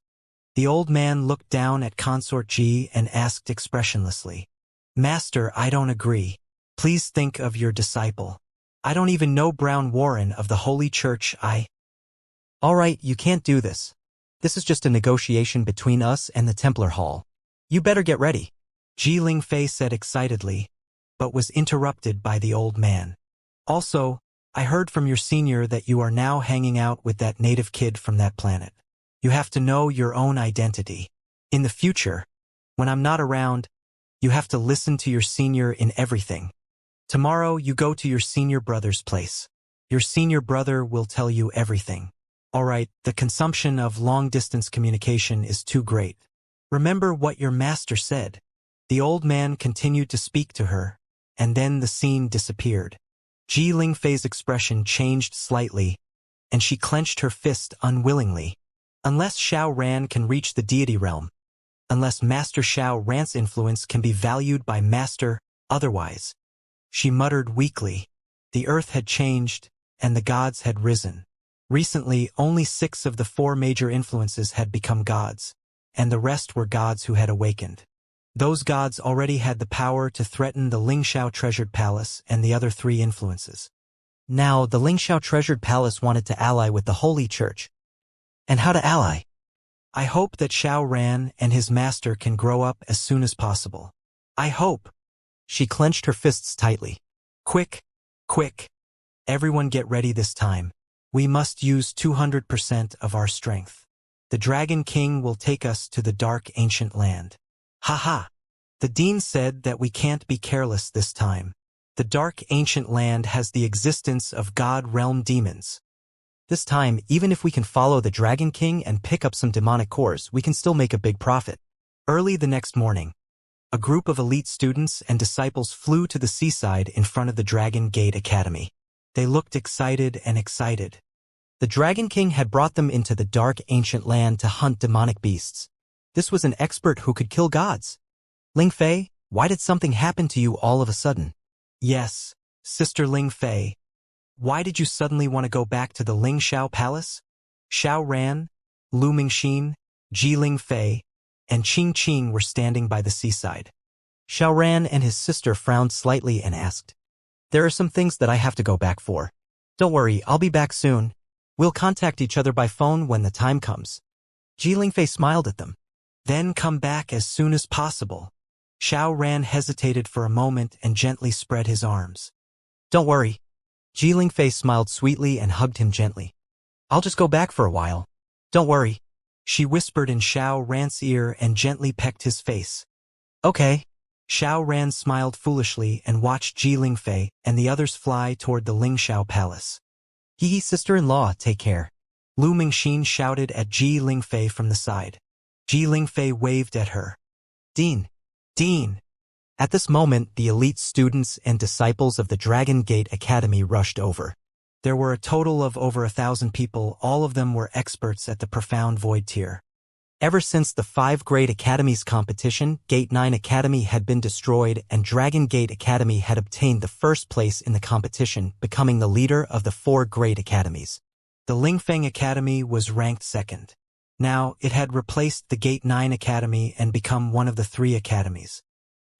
Speaker 1: The old man looked down at Consort Ji and asked expressionlessly, Master, I don't agree. Please think of your disciple. I don't even know Brown Warren of the Holy Church. All right, you can't do this. This is just a negotiation between us and the Templar Hall. You better get ready. Ji Lingfei said excitedly, but was interrupted by the old man. Also, I heard from your senior that you are now hanging out with that native kid from that planet. You have to know your own identity. In the future, when I'm not around, you have to listen to your senior in everything. Tomorrow, you go to your senior brother's place. Your senior brother will tell you everything. All right, the consumption of long-distance communication is too great. Remember what your master said. The old man continued to speak to her, and then the scene disappeared. Ji Lingfei's expression changed slightly, and she clenched her fist unwillingly. Unless Xiaoran can reach the deity realm, unless Master Xiaoran's influence can be valued by Master, otherwise. She muttered weakly. The earth had changed, and the gods had risen. Recently, only 6 of the 4 major influences had become gods, and the rest were gods who had awakened. Those gods already had the power to threaten the Lingxiao Treasured Palace and the other 3 influences. Now, the Lingxiao Treasured Palace wanted to ally with the Holy Church. And how to ally? I hope that Xiaoran and his master can grow up as soon as possible. I hope. She clenched her fists tightly. Quick. Everyone get ready this time. We must use 200% of our strength. The Dragon King will take us to the dark ancient land. Ha. The dean said that we can't be careless this time. The dark ancient land has the existence of god realm demons. This time, even if we can follow the Dragon King and pick up some demonic cores, we can still make a big profit. Early the next morning, a group of elite students and disciples flew to the seaside in front of the Dragon Gate Academy. They looked excited. The Dragon King had brought them into the dark ancient land to hunt demonic beasts. This was an expert who could kill gods. Lingfei, why did something happen to you all of a sudden? Yes, Sister Lingfei. Why did you suddenly want to go back to the Lingxiao Palace? Xiaoran, Lu Mingxin, Ji Lingfei, and Qing were standing by the seaside. Xiaoran and his sister frowned slightly and asked, There are some things that I have to go back for. Don't worry, I'll be back soon. We'll contact each other by phone when the time comes. Ji Lingfei smiled at them. Then come back as soon as possible. Xiaoran hesitated for a moment and gently spread his arms. Don't worry. Ji Lingfei smiled sweetly and hugged him gently. I'll just go back for a while. Don't worry. She whispered in Xiaoran's ear and gently pecked his face. Okay. Xiaoran smiled foolishly and watched Ji Lingfei and the others fly toward the Lingxiao Palace. Hee sister-in-law, take care. Lu Mingxin shouted at Ji Lingfei from the side. Ji Lingfei waved at her. Dean. At this moment, the elite students and disciples of the Dragon Gate Academy rushed over. There were a total of over 1,000 people, all of them were experts at the Profound Void tier. Ever since the 5 Great Academies competition, Gate 9 Academy had been destroyed and Dragon Gate Academy had obtained the first place in the competition, becoming the leader of the 4 Great Academies. The Lingfeng Academy was ranked second. Now, it had replaced the Gate 9 Academy and become one of the 3 academies.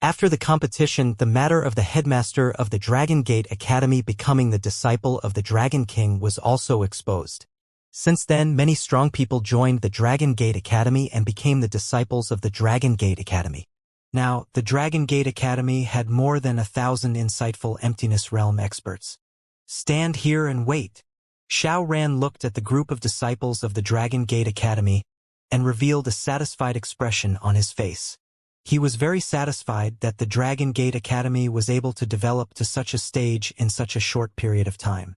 Speaker 1: After the competition, the matter of the headmaster of the Dragon Gate Academy becoming the disciple of the Dragon King was also exposed. Since then, many strong people joined the Dragon Gate Academy and became the disciples of the Dragon Gate Academy. Now, the Dragon Gate Academy had more than 1,000 insightful Emptiness Realm experts. Stand here and wait. Xiao Ran looked at the group of disciples of the Dragon Gate Academy and revealed a satisfied expression on his face. He was very satisfied that the Dragon Gate Academy was able to develop to such a stage in such a short period of time.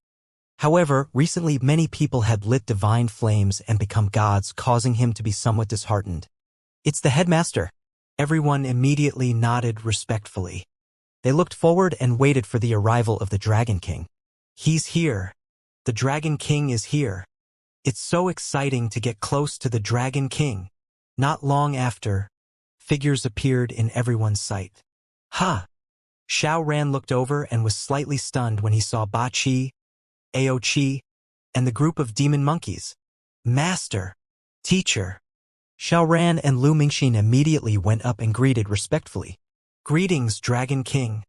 Speaker 1: However, recently many people had lit divine flames and become gods, causing him to be somewhat disheartened. It's the headmaster. Everyone immediately nodded respectfully. They looked forward and waited for the arrival of the Dragon King. He's here. The Dragon King is here. It's so exciting to get close to the Dragon King. Not long after, figures appeared in everyone's sight. Ha! Xiao Ran looked over and was slightly stunned when he saw Ba Qi, Aoqi, and the group of demon monkeys. Master! Teacher! Xiao Ran and Lu Mingxin immediately went up and greeted respectfully. Greetings, Dragon King.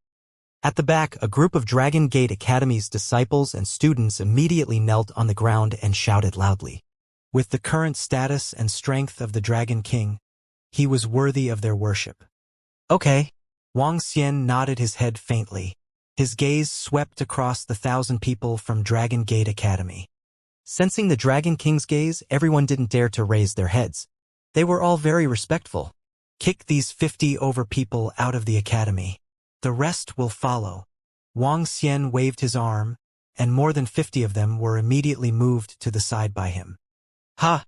Speaker 1: At the back, a group of Dragon Gate Academy's disciples and students immediately knelt on the ground and shouted loudly. With the current status and strength of the Dragon King, he was worthy of their worship. Okay. Wang Xian nodded his head faintly. His gaze swept across the 1,000 people from Dragon Gate Academy. Sensing the Dragon King's gaze, everyone didn't dare to raise their heads. They were all very respectful. Kick these 50 over people out of the academy. The rest will follow. Wang Xian waved his arm, and more than 50 of them were immediately moved to the side by him. Ha!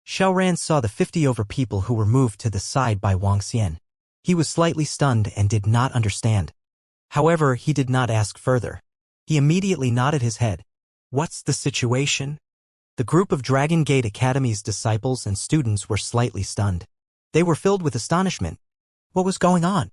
Speaker 1: Xiao Ran saw the 50 over people who were moved to the side by Wang Xian. He was slightly stunned and did not understand. However, he did not ask further. He immediately nodded his head. What's the situation? The group of Dragon Gate Academy's disciples and students were slightly stunned. They were filled with astonishment. What was going on?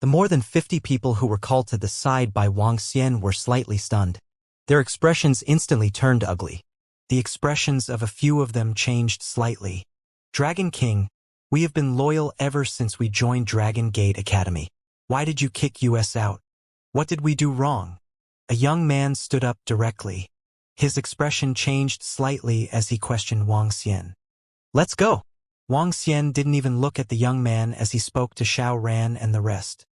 Speaker 1: The more than 50 people who were called to the side by Wang Xian were slightly stunned. Their expressions instantly turned ugly. The expressions of a few of them changed slightly. Dragon King, we have been loyal ever since we joined Dragon Gate Academy. Why did you kick us out? What did we do wrong? A young man stood up directly. His expression changed slightly as he questioned Wang Xian. Let's go. Wang Xian didn't even look at the young man as he spoke to Xiao Ran and the rest.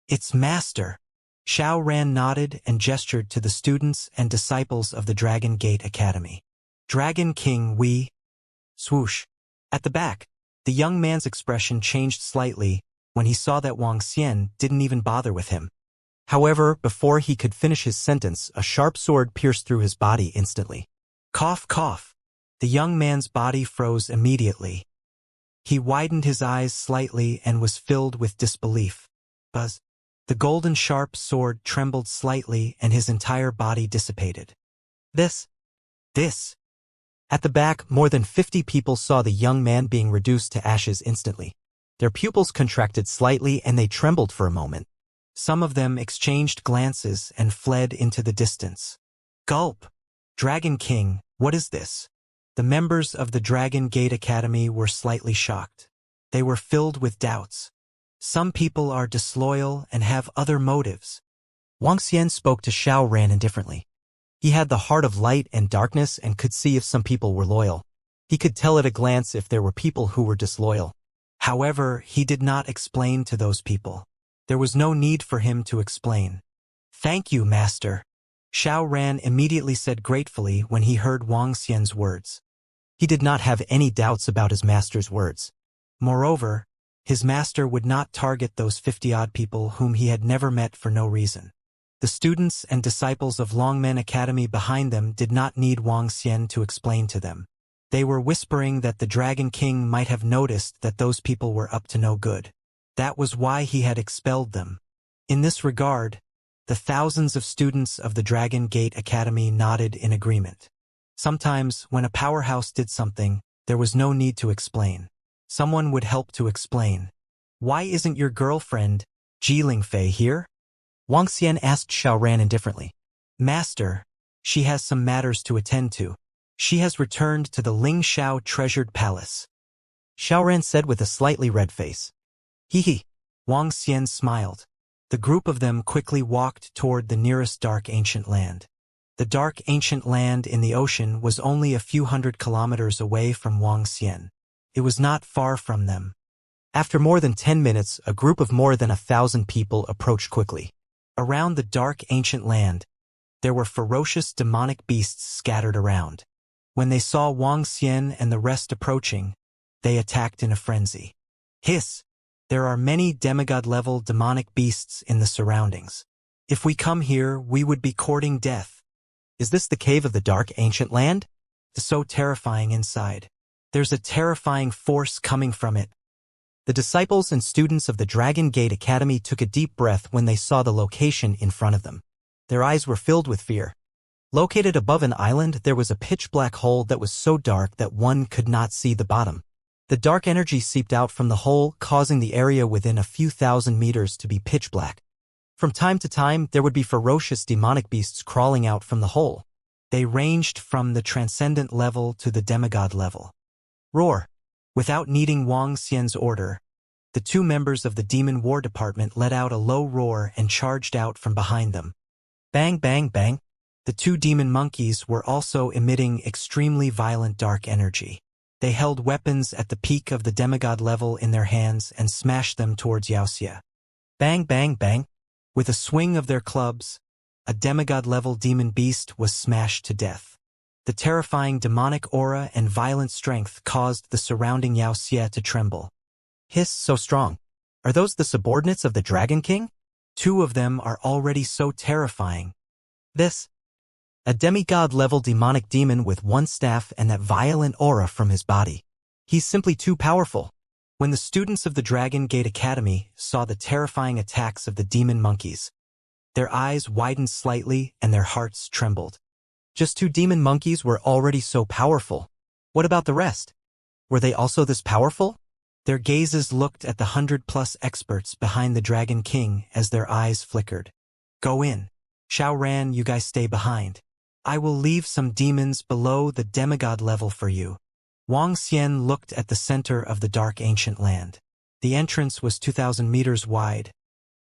Speaker 1: It's Master. Xiao Ran nodded and gestured to the students and disciples of the Dragon Gate Academy. Dragon King, we... Swoosh. At the back, the young man's expression changed slightly when he saw that Wang Xian didn't even bother with him. However, before he could finish his sentence, a sharp sword pierced through his body instantly. Cough, cough. The young man's body froze immediately. He widened his eyes slightly and was filled with disbelief. Buzz. The golden sharp sword trembled slightly and his entire body dissipated. This. At the back, more than 50 people saw the young man being reduced to ashes instantly. Their pupils contracted slightly and they trembled for a moment. Some of them exchanged glances and fled into the distance. Gulp! Dragon King, what is this? The members of the Dragon Gate Academy were slightly shocked. They were filled with doubts. Some people are disloyal and have other motives. Wang Xian spoke to Xiao Ran indifferently. He had the heart of light and darkness and could see if some people were loyal. He could tell at a glance if there were people who were disloyal. However, he did not explain to those people. There was no need for him to explain. Thank you, Master. Xiao Ran immediately said gratefully when he heard Wang Xian's words. He did not have any doubts about his master's words. Moreover, his master would not target those 50-odd people whom he had never met for no reason. The students and disciples of Longmen Academy behind them did not need Wang Xian to explain to them. They were whispering that the Dragon King might have noticed that those people were up to no good. That was why he had expelled them. In this regard, the thousands of students of the Dragon Gate Academy nodded in agreement. Sometimes, when a powerhouse did something, there was no need to explain. Someone would help to explain. Why isn't your girlfriend, Fei, here? Wang Xian asked Xiaoran indifferently. Master, she has some matters to attend to. She has returned to the Ling Shao treasured palace. Xiaoran said with a slightly red face. Hee hee. Wang Xian smiled. The group of them quickly walked toward the nearest dark ancient land. The dark ancient land in the ocean was only a few hundred kilometers away from Wang Xian. It was not far from them. After more than 10 minutes, a group of more than 1,000 people approached quickly. Around the dark ancient land, there were ferocious demonic beasts scattered around. When they saw Wang Xian and the rest approaching, they attacked in a frenzy. Hiss! There are many demigod-level demonic beasts in the surroundings. If we come here, we would be courting death. Is this the cave of the dark ancient land? It's so terrifying inside. There's a terrifying force coming from it. The disciples and students of the Dragon Gate Academy took a deep breath when they saw the location in front of them. Their eyes were filled with fear. Located above an island, there was a pitch-black hole that was so dark that one could not see the bottom. The dark energy seeped out from the hole, causing the area within a few thousand meters to be pitch black. From time to time, there would be ferocious demonic beasts crawling out from the hole. They ranged from the transcendent level to the demigod level. Roar! Without needing Wang Xian's order, the two members of the Demon War Department let out a low roar and charged out from behind them. Bang, bang, bang! The two demon monkeys were also emitting extremely violent dark energy. They held weapons at the peak of the demigod level in their hands and smashed them towards Wuxia. Bang, bang, bang! With a swing of their clubs, a demigod-level demon beast was smashed to death. The terrifying demonic aura and violent strength caused the surrounding Wuxia to tremble. Hiss, so strong. Are those the subordinates of the Dragon King? Two of them are already so terrifying. This, a demigod-level demonic demon with one staff and that violent aura from his body. He's simply too powerful. When the students of the Dragon Gate Academy saw the terrifying attacks of the demon monkeys, their eyes widened slightly and their hearts trembled. Just two demon monkeys were already so powerful. What about the rest? Were they also this powerful? Their gazes looked at the 100+ experts behind the Dragon King as their eyes flickered. Go in. Xiaoran, you guys stay behind. I will leave some demons below the demigod level for you. Wang Xian looked at the center of the dark ancient land. The entrance was 2,000 meters wide,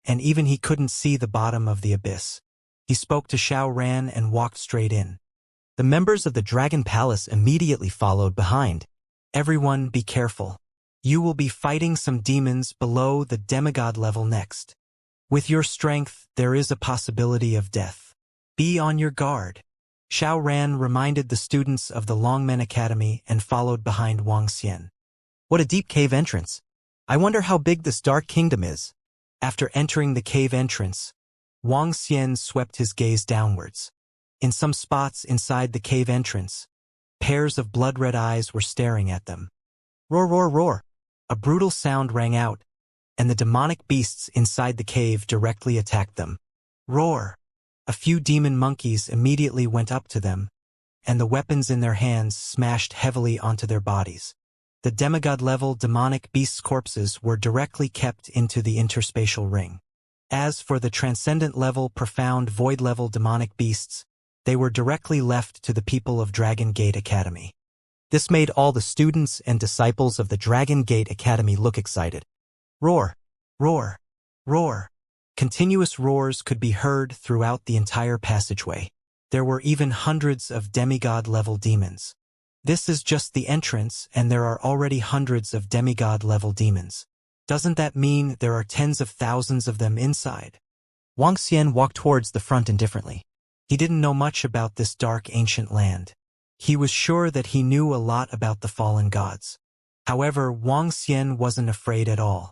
Speaker 1: and even he couldn't see the bottom of the abyss. He spoke to Xiaoran and walked straight in. The members of the Dragon Palace immediately followed behind. Everyone be careful. You will be fighting some demons below the demigod level next. With your strength, there is a possibility of death. Be on your guard. Xiaoran reminded the students of the Longmen Academy and followed behind Wang Xian. What a deep cave entrance. I wonder how big this dark kingdom is. After entering the cave entrance, Wang Xian swept his gaze downwards. In some spots inside the cave entrance, pairs of blood-red eyes were staring at them. Roar, roar, roar! A brutal sound rang out, and the demonic beasts inside the cave directly attacked them. Roar! A few demon monkeys immediately went up to them, and the weapons in their hands smashed heavily onto their bodies. The demigod-level demonic beasts' corpses were directly kept into the interspatial ring. As for the transcendent-level, profound, void-level demonic beasts, they were directly left to the people of Dragon Gate Academy. This made all the students and disciples of the Dragon Gate Academy look excited. Roar! Roar! Roar! Continuous roars could be heard throughout the entire passageway. There were even hundreds of demigod-level demons. This is just the entrance, and there are already hundreds of demigod-level demons. Doesn't that mean there are tens of thousands of them inside? Wang Xian walked towards the front indifferently. He didn't know much about this dark ancient land. He was sure that he knew a lot about the fallen gods. However, Wang Xian wasn't afraid at all.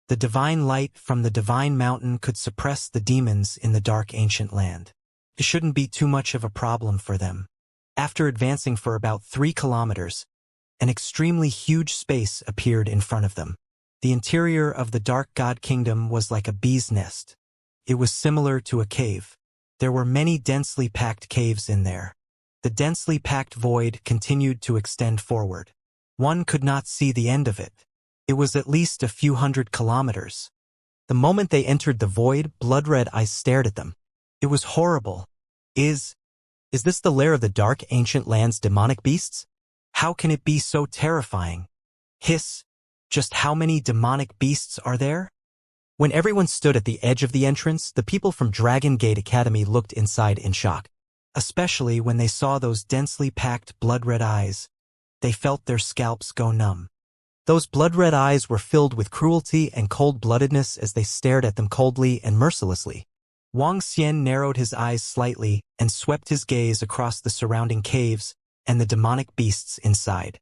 Speaker 1: The divine light from the divine mountain could suppress the demons in the dark ancient land. It shouldn't be too much of a problem for them. After advancing for about 3 kilometers, an extremely huge space appeared in front of them. The interior of the Dark God Kingdom was like a bee's nest. It was similar to a cave. There were many densely packed caves in there. The densely packed void continued to extend forward. One could not see the end of it. It was at least a few hundred kilometers. The moment they entered the void, blood-red eyes stared at them. It was horrible. Is this the lair of the dark ancient land's demonic beasts? How can it be so terrifying? Hiss. Just how many demonic beasts are there? When everyone stood at the edge of the entrance, the people from Dragon Gate Academy looked inside in shock. Especially when they saw those densely packed blood-red eyes. They felt their scalps go numb. Those blood-red eyes were filled with cruelty and cold-bloodedness as they stared at them coldly and mercilessly. Wang Xian narrowed his eyes slightly and swept his gaze across the surrounding caves and the demonic beasts inside.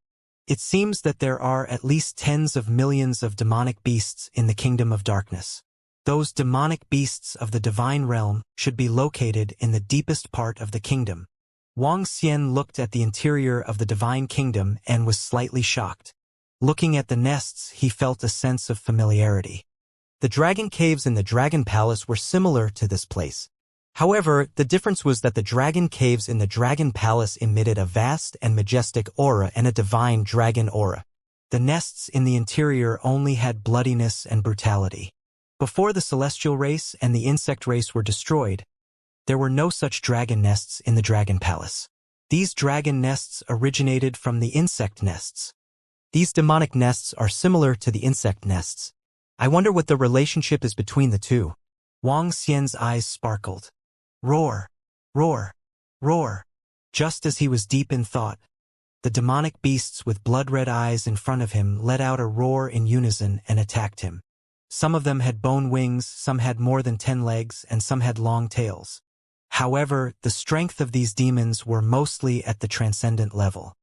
Speaker 1: It seems that there are at least tens of millions of demonic beasts in the Kingdom of Darkness. Those demonic beasts of the divine realm should be located in the deepest part of the kingdom. Wang Xian looked at the interior of the divine kingdom and was slightly shocked. Looking at the nests, he felt a sense of familiarity. The dragon caves in the Dragon Palace were similar to this place. However, the difference was that the dragon caves in the Dragon Palace emitted a vast and majestic aura and a divine dragon aura. The nests in the interior only had bloodiness and brutality. Before the celestial race and the insect race were destroyed, there were no such dragon nests in the Dragon Palace. These dragon nests originated from the insect nests. These demonic nests are similar to the insect nests. I wonder what the relationship is between the two. Wang Xian's eyes sparkled. Roar, roar, roar. Just as he was deep in thought, the demonic beasts with blood-red eyes in front of him let out a roar in unison and attacked him. Some of them had bone wings, some had more than 10 legs, and some had long tails. However, the strength of these demons were mostly at the transcendent level.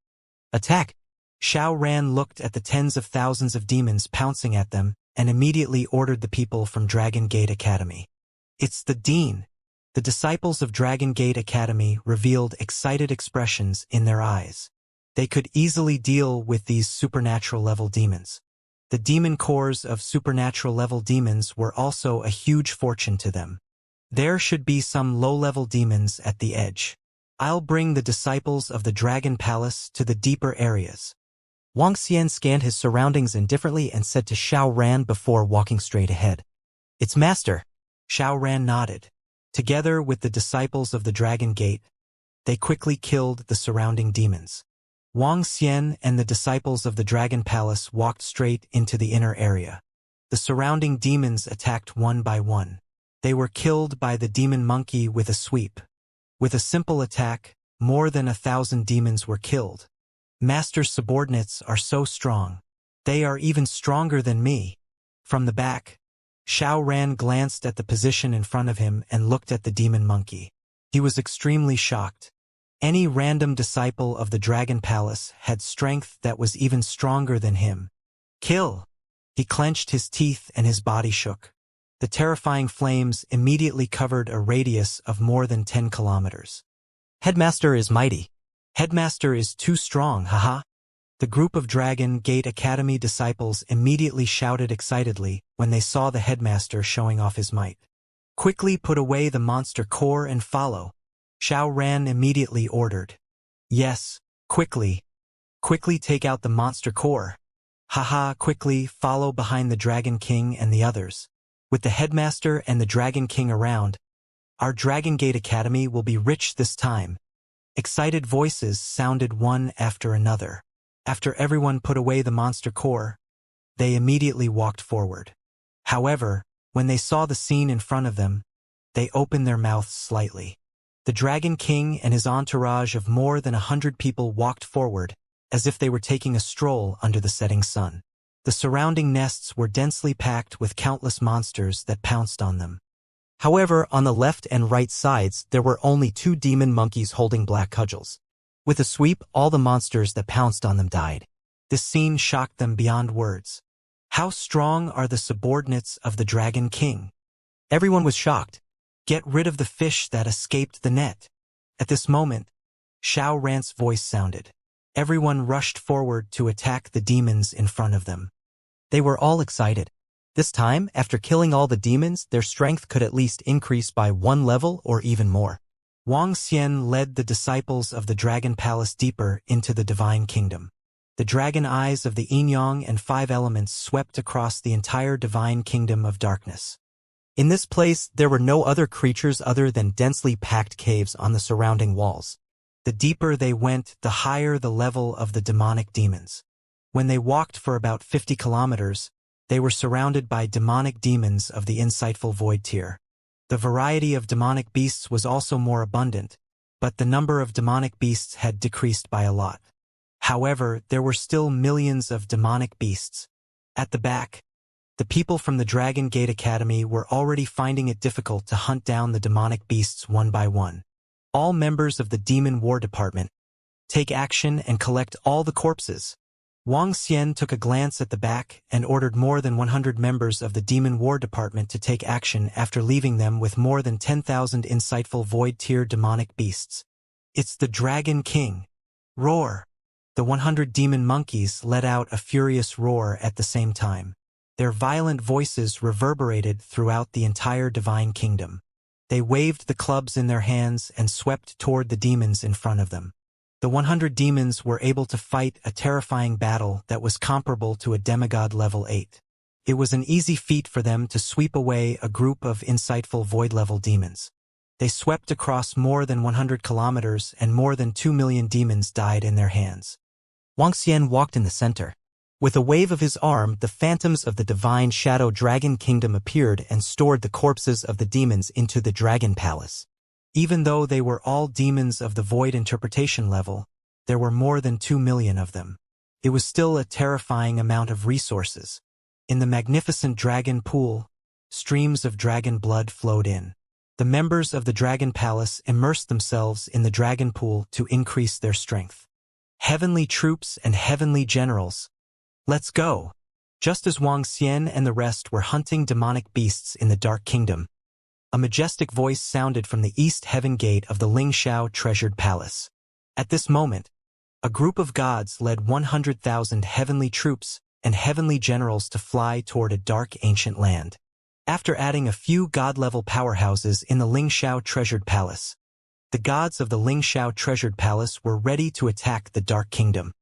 Speaker 1: Attack! Xiao Ran looked at the tens of thousands of demons pouncing at them and immediately ordered the people from Dragon Gate Academy. It's the Dean. The disciples of Dragon Gate Academy revealed excited expressions in their eyes. They could easily deal with these supernatural-level demons. The demon cores of supernatural-level demons were also a huge fortune to them. There should be some low-level demons at the edge. I'll bring the disciples of the Dragon Palace to the deeper areas. Wang Xian scanned his surroundings indifferently and said to Xiao Ran before walking straight ahead. It's Master. Xiao Ran nodded. Together with the disciples of the Dragon Gate, they quickly killed the surrounding demons. Wang Xian and the disciples of the Dragon Palace walked straight into the inner area. The surrounding demons attacked one by one. They were killed by the demon monkey with a sweep. With a simple attack, more than 1,000 demons were killed. Master's subordinates are so strong. They are even stronger than me. From the back, Xiao Ran glanced at the position in front of him and looked at the demon monkey. He was extremely shocked. Any random disciple of the Dragon Palace had strength that was even stronger than him. Kill! He clenched his teeth and his body shook. The terrifying flames immediately covered a radius of more than 10 kilometers. Headmaster is mighty. Headmaster is too strong, haha. The group of Dragon Gate Academy disciples immediately shouted excitedly when they saw the headmaster showing off his might. Quickly put away the monster core and follow. Xiao Ran immediately ordered. Yes, quickly. Quickly take out the monster core. Haha, quickly follow behind the Dragon King and the others. With the headmaster and the Dragon King around, our Dragon Gate Academy will be rich this time. Excited voices sounded one after another. After everyone put away the monster core, they immediately walked forward. However, when they saw the scene in front of them, they opened their mouths slightly. The Dragon King and his entourage of more than 100 people walked forward, as if they were taking a stroll under the setting sun. The surrounding nests were densely packed with countless monsters that pounced on them. However, on the left and right sides, there were only 2 demon monkeys holding black cudgels. With a sweep, all the monsters that pounced on them died. This scene shocked them beyond words. How strong are the subordinates of the Dragon King? Everyone was shocked. Get rid of the fish that escaped the net. At this moment, Xiao Ran's voice sounded. Everyone rushed forward to attack the demons in front of them. They were all excited. This time, after killing all the demons, their strength could at least increase by 1 level or even more. Wang Xian led the disciples of the Dragon Palace deeper into the Divine Kingdom. The dragon eyes of the yin-yang and five elements swept across the entire divine kingdom of darkness. In this place, there were no other creatures other than densely packed caves on the surrounding walls. The deeper they went, the higher the level of the demonic demons. When they walked for about 50 kilometers, they were surrounded by demonic demons of the insightful void tier. The variety of demonic beasts was also more abundant, but the number of demonic beasts had decreased by a lot. However, there were still millions of demonic beasts. At the back, the people from the Dragon Gate Academy were already finding it difficult to hunt down the demonic beasts one by one. All members of the Demon War Department, take action and collect all the corpses. Wang Xian took a glance at the back and ordered more than 100 members of the Demon War Department to take action after leaving them with more than 10,000 insightful void-tier demonic beasts. It's the Dragon King. Roar! The 100 demon monkeys let out a furious roar at the same time. Their violent voices reverberated throughout the entire divine kingdom. They waved the clubs in their hands and swept toward the demons in front of them. The 100 demons were able to fight a terrifying battle that was comparable to a demigod level 8. It was an easy feat for them to sweep away a group of insightful void-level demons. They swept across more than 100 kilometers and more than 2 million demons died in their hands. Wang Xian walked in the center. With a wave of his arm, the phantoms of the divine shadow dragon kingdom appeared and stored the corpses of the demons into the dragon palace. Even though they were all demons of the void interpretation level, there were more than 2 million of them. It was still a terrifying amount of resources. In the magnificent dragon pool, streams of dragon blood flowed in. The members of the dragon palace immersed themselves in the dragon pool to increase their strength. Heavenly troops and heavenly generals. Let's go! Just as Wang Xian and the rest were hunting demonic beasts in the Dark Kingdom, a majestic voice sounded from the East Heaven Gate of the Lingxiao Treasured Palace. At this moment, a group of gods led 100,000 heavenly troops and heavenly generals to fly toward a dark ancient land. After adding a few god-level powerhouses in the Lingxiao Treasured Palace, the gods of the Lingxiao Treasured Palace were ready to attack the Dark Kingdom.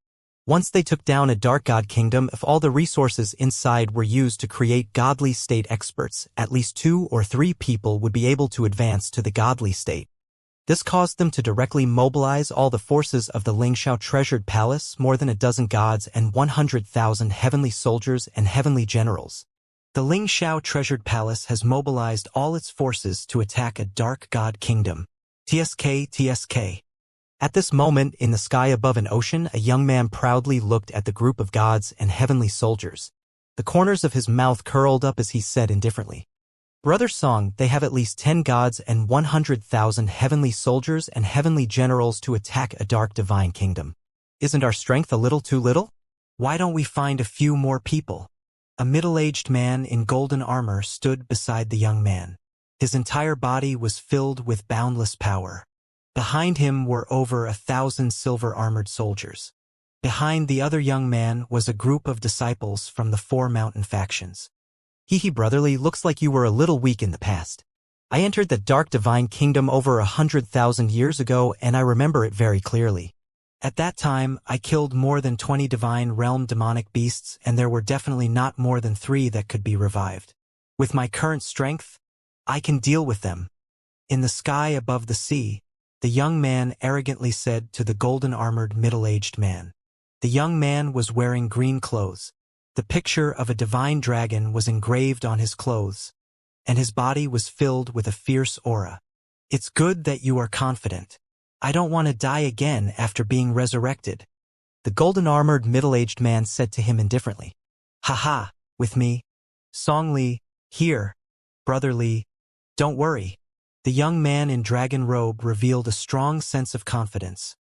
Speaker 1: Once they took down a dark god kingdom, if all the resources inside were used to create godly state experts, at least 2 or 3 people would be able to advance to the godly state. This caused them to directly mobilize all the forces of the Lingxiao Treasured Palace, more than a dozen gods and 100,000 heavenly soldiers and heavenly generals. The Lingxiao Treasured Palace has mobilized all its forces to attack a dark god kingdom. TSK. At this moment, in the sky above an ocean, a young man proudly looked at the group of gods and heavenly soldiers. The corners of his mouth curled up as he said indifferently, "Brother Song, they have at least 10 gods and 100,000 heavenly soldiers and heavenly generals to attack a dark divine kingdom. Isn't our strength a little too little? Why don't we find a few more people?" A middle-aged man in golden armor stood beside the young man. His entire body was filled with boundless power. Behind him were over 1,000 silver-armored soldiers. Behind the other young man was a group of disciples from the 4 mountain factions. "Hehe, brotherly, looks like you were a little weak in the past. I entered the Dark Divine Kingdom over 100,000 years ago, and I remember it very clearly. At that time, I killed more than 20 Divine Realm demonic beasts, and there were definitely not more than 3 that could be revived. With my current strength, I can deal with them." In the sky above the sea, the young man arrogantly said to the golden-armored middle-aged man. The young man was wearing green clothes. The picture of a divine dragon was engraved on his clothes, and his body was filled with a fierce aura. "It's good that you are confident. I don't want to die again after being resurrected," the golden-armored middle-aged man said to him indifferently. "Haha, with me? Song Li, here. Brother Li, don't worry." The young man in dragon robe revealed a strong sense of confidence,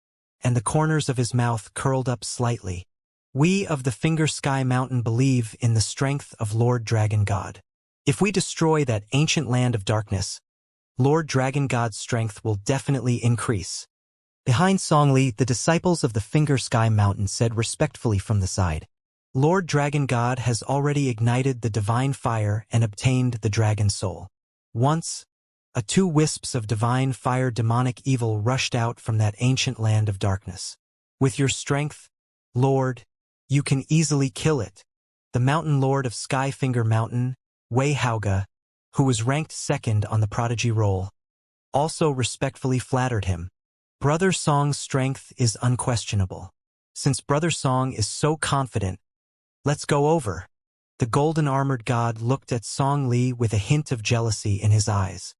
Speaker 1: and the corners of his mouth curled up slightly. "We of the Finger Sky Mountain believe in the strength of Lord Dragon God. If we destroy that ancient land of darkness, Lord Dragon God's strength will definitely increase." Behind Song Li, the disciples of the Finger Sky Mountain said respectfully from the side, "Lord Dragon God has already ignited the divine fire and obtained the dragon soul." Once, 2 wisps of divine fire demonic evil rushed out from that ancient land of darkness. "With your strength, Lord, You can easily kill it. The mountain lord of Skyfinger Mountain, Wei Haoge, who was ranked second on the prodigy roll, also respectfully flattered him. Brother Song's strength is unquestionable. Since Brother Song is so confident, let's go over. The golden-armored god looked at Song Li with a hint of jealousy in his eyes.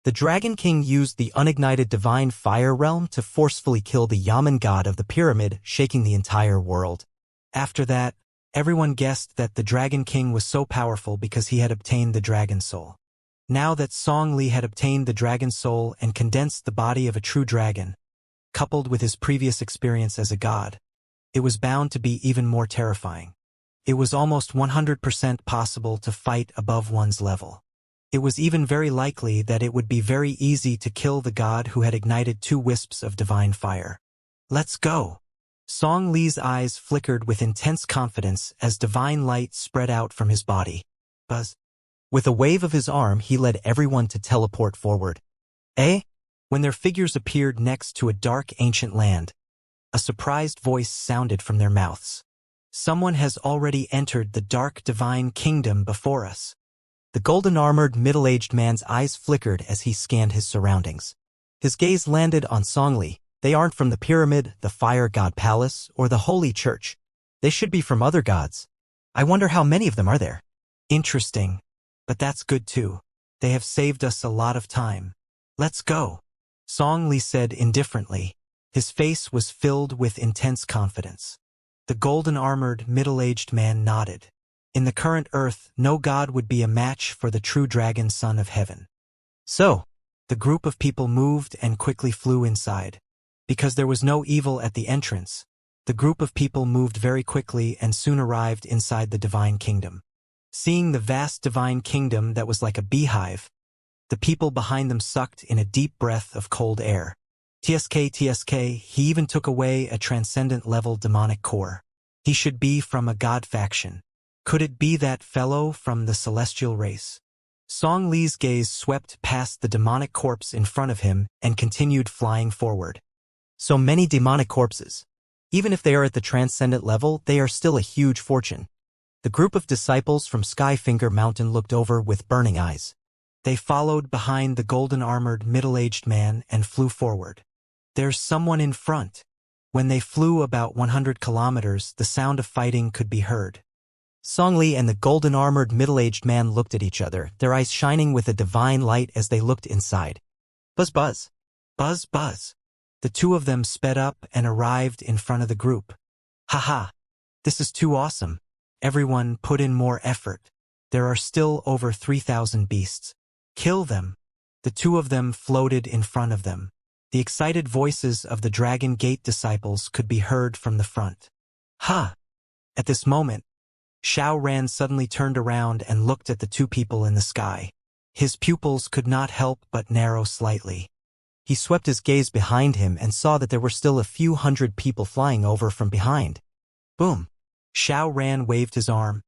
Speaker 1: The Dragon King used the unignited divine fire realm to forcefully kill the Yamen god of the pyramid, shaking the entire world. After that, everyone guessed that the Dragon King was so powerful because he had obtained the Dragon Soul. Now that Song Li had obtained the Dragon Soul and condensed the body of a true dragon, coupled with his previous experience as a god, it was bound to be even more terrifying. It was almost 100% possible to fight above one's level. It was even very likely that it would be very easy to kill the god who had ignited 2 wisps of divine fire. Let's go! Song Li's eyes flickered with intense confidence as divine light spread out from his body. Buzz. With a wave of his arm, he led everyone to teleport forward. When their figures appeared next to a dark ancient land, a surprised voice sounded from their mouths. Someone has already entered the dark divine kingdom before us. The golden-armored middle-aged man's eyes flickered as he scanned his surroundings. His gaze landed on Song Li. They aren't from the pyramid, the fire god palace, or the holy church. They should be from other gods. I wonder how many of them are there. Interesting. But that's good too. They have saved us a lot of time. Let's go. Song Li said indifferently. His face was filled with intense confidence. The golden-armored, middle-aged man nodded. In the current Earth, no god would be a match for the true dragon son of heaven. So, the group of people moved and quickly flew inside. Because there was no evil at the entrance, the group of people moved very quickly and soon arrived inside the divine kingdom. Seeing the vast divine kingdom that was like a beehive, the people behind them sucked in a deep breath of cold air. TSK, he even took away a transcendent-level demonic core. He should be from a god faction. Could it be that fellow from the celestial race? Song Li's gaze swept past the demonic corpse in front of him and continued flying forward. So many demonic corpses. Even if they are at the transcendent level, they are still a huge fortune. The group of disciples from Skyfinger Mountain looked over with burning eyes. They followed behind the golden-armored middle-aged man and flew forward. There's someone in front. When they flew about 100 kilometers, the sound of fighting could be heard. Song Li and the golden-armored middle-aged man looked at each other, their eyes shining with a divine light as they looked inside. Buzz, buzz. Buzz, buzz. The two of them sped up and arrived in front of the group. Haha. This is too awesome. Everyone put in more effort. There are still over 3,000 beasts. Kill them. The two of them floated in front of them. The excited voices of the Dragon Gate disciples could be heard from the front. Ha! At this moment, Xiao Ran suddenly turned around and looked at the two people in the sky. His pupils could not help but narrow slightly. He swept his gaze behind him and saw that there were still a few hundred people flying over from behind. Boom! Xiao Ran waved his arm,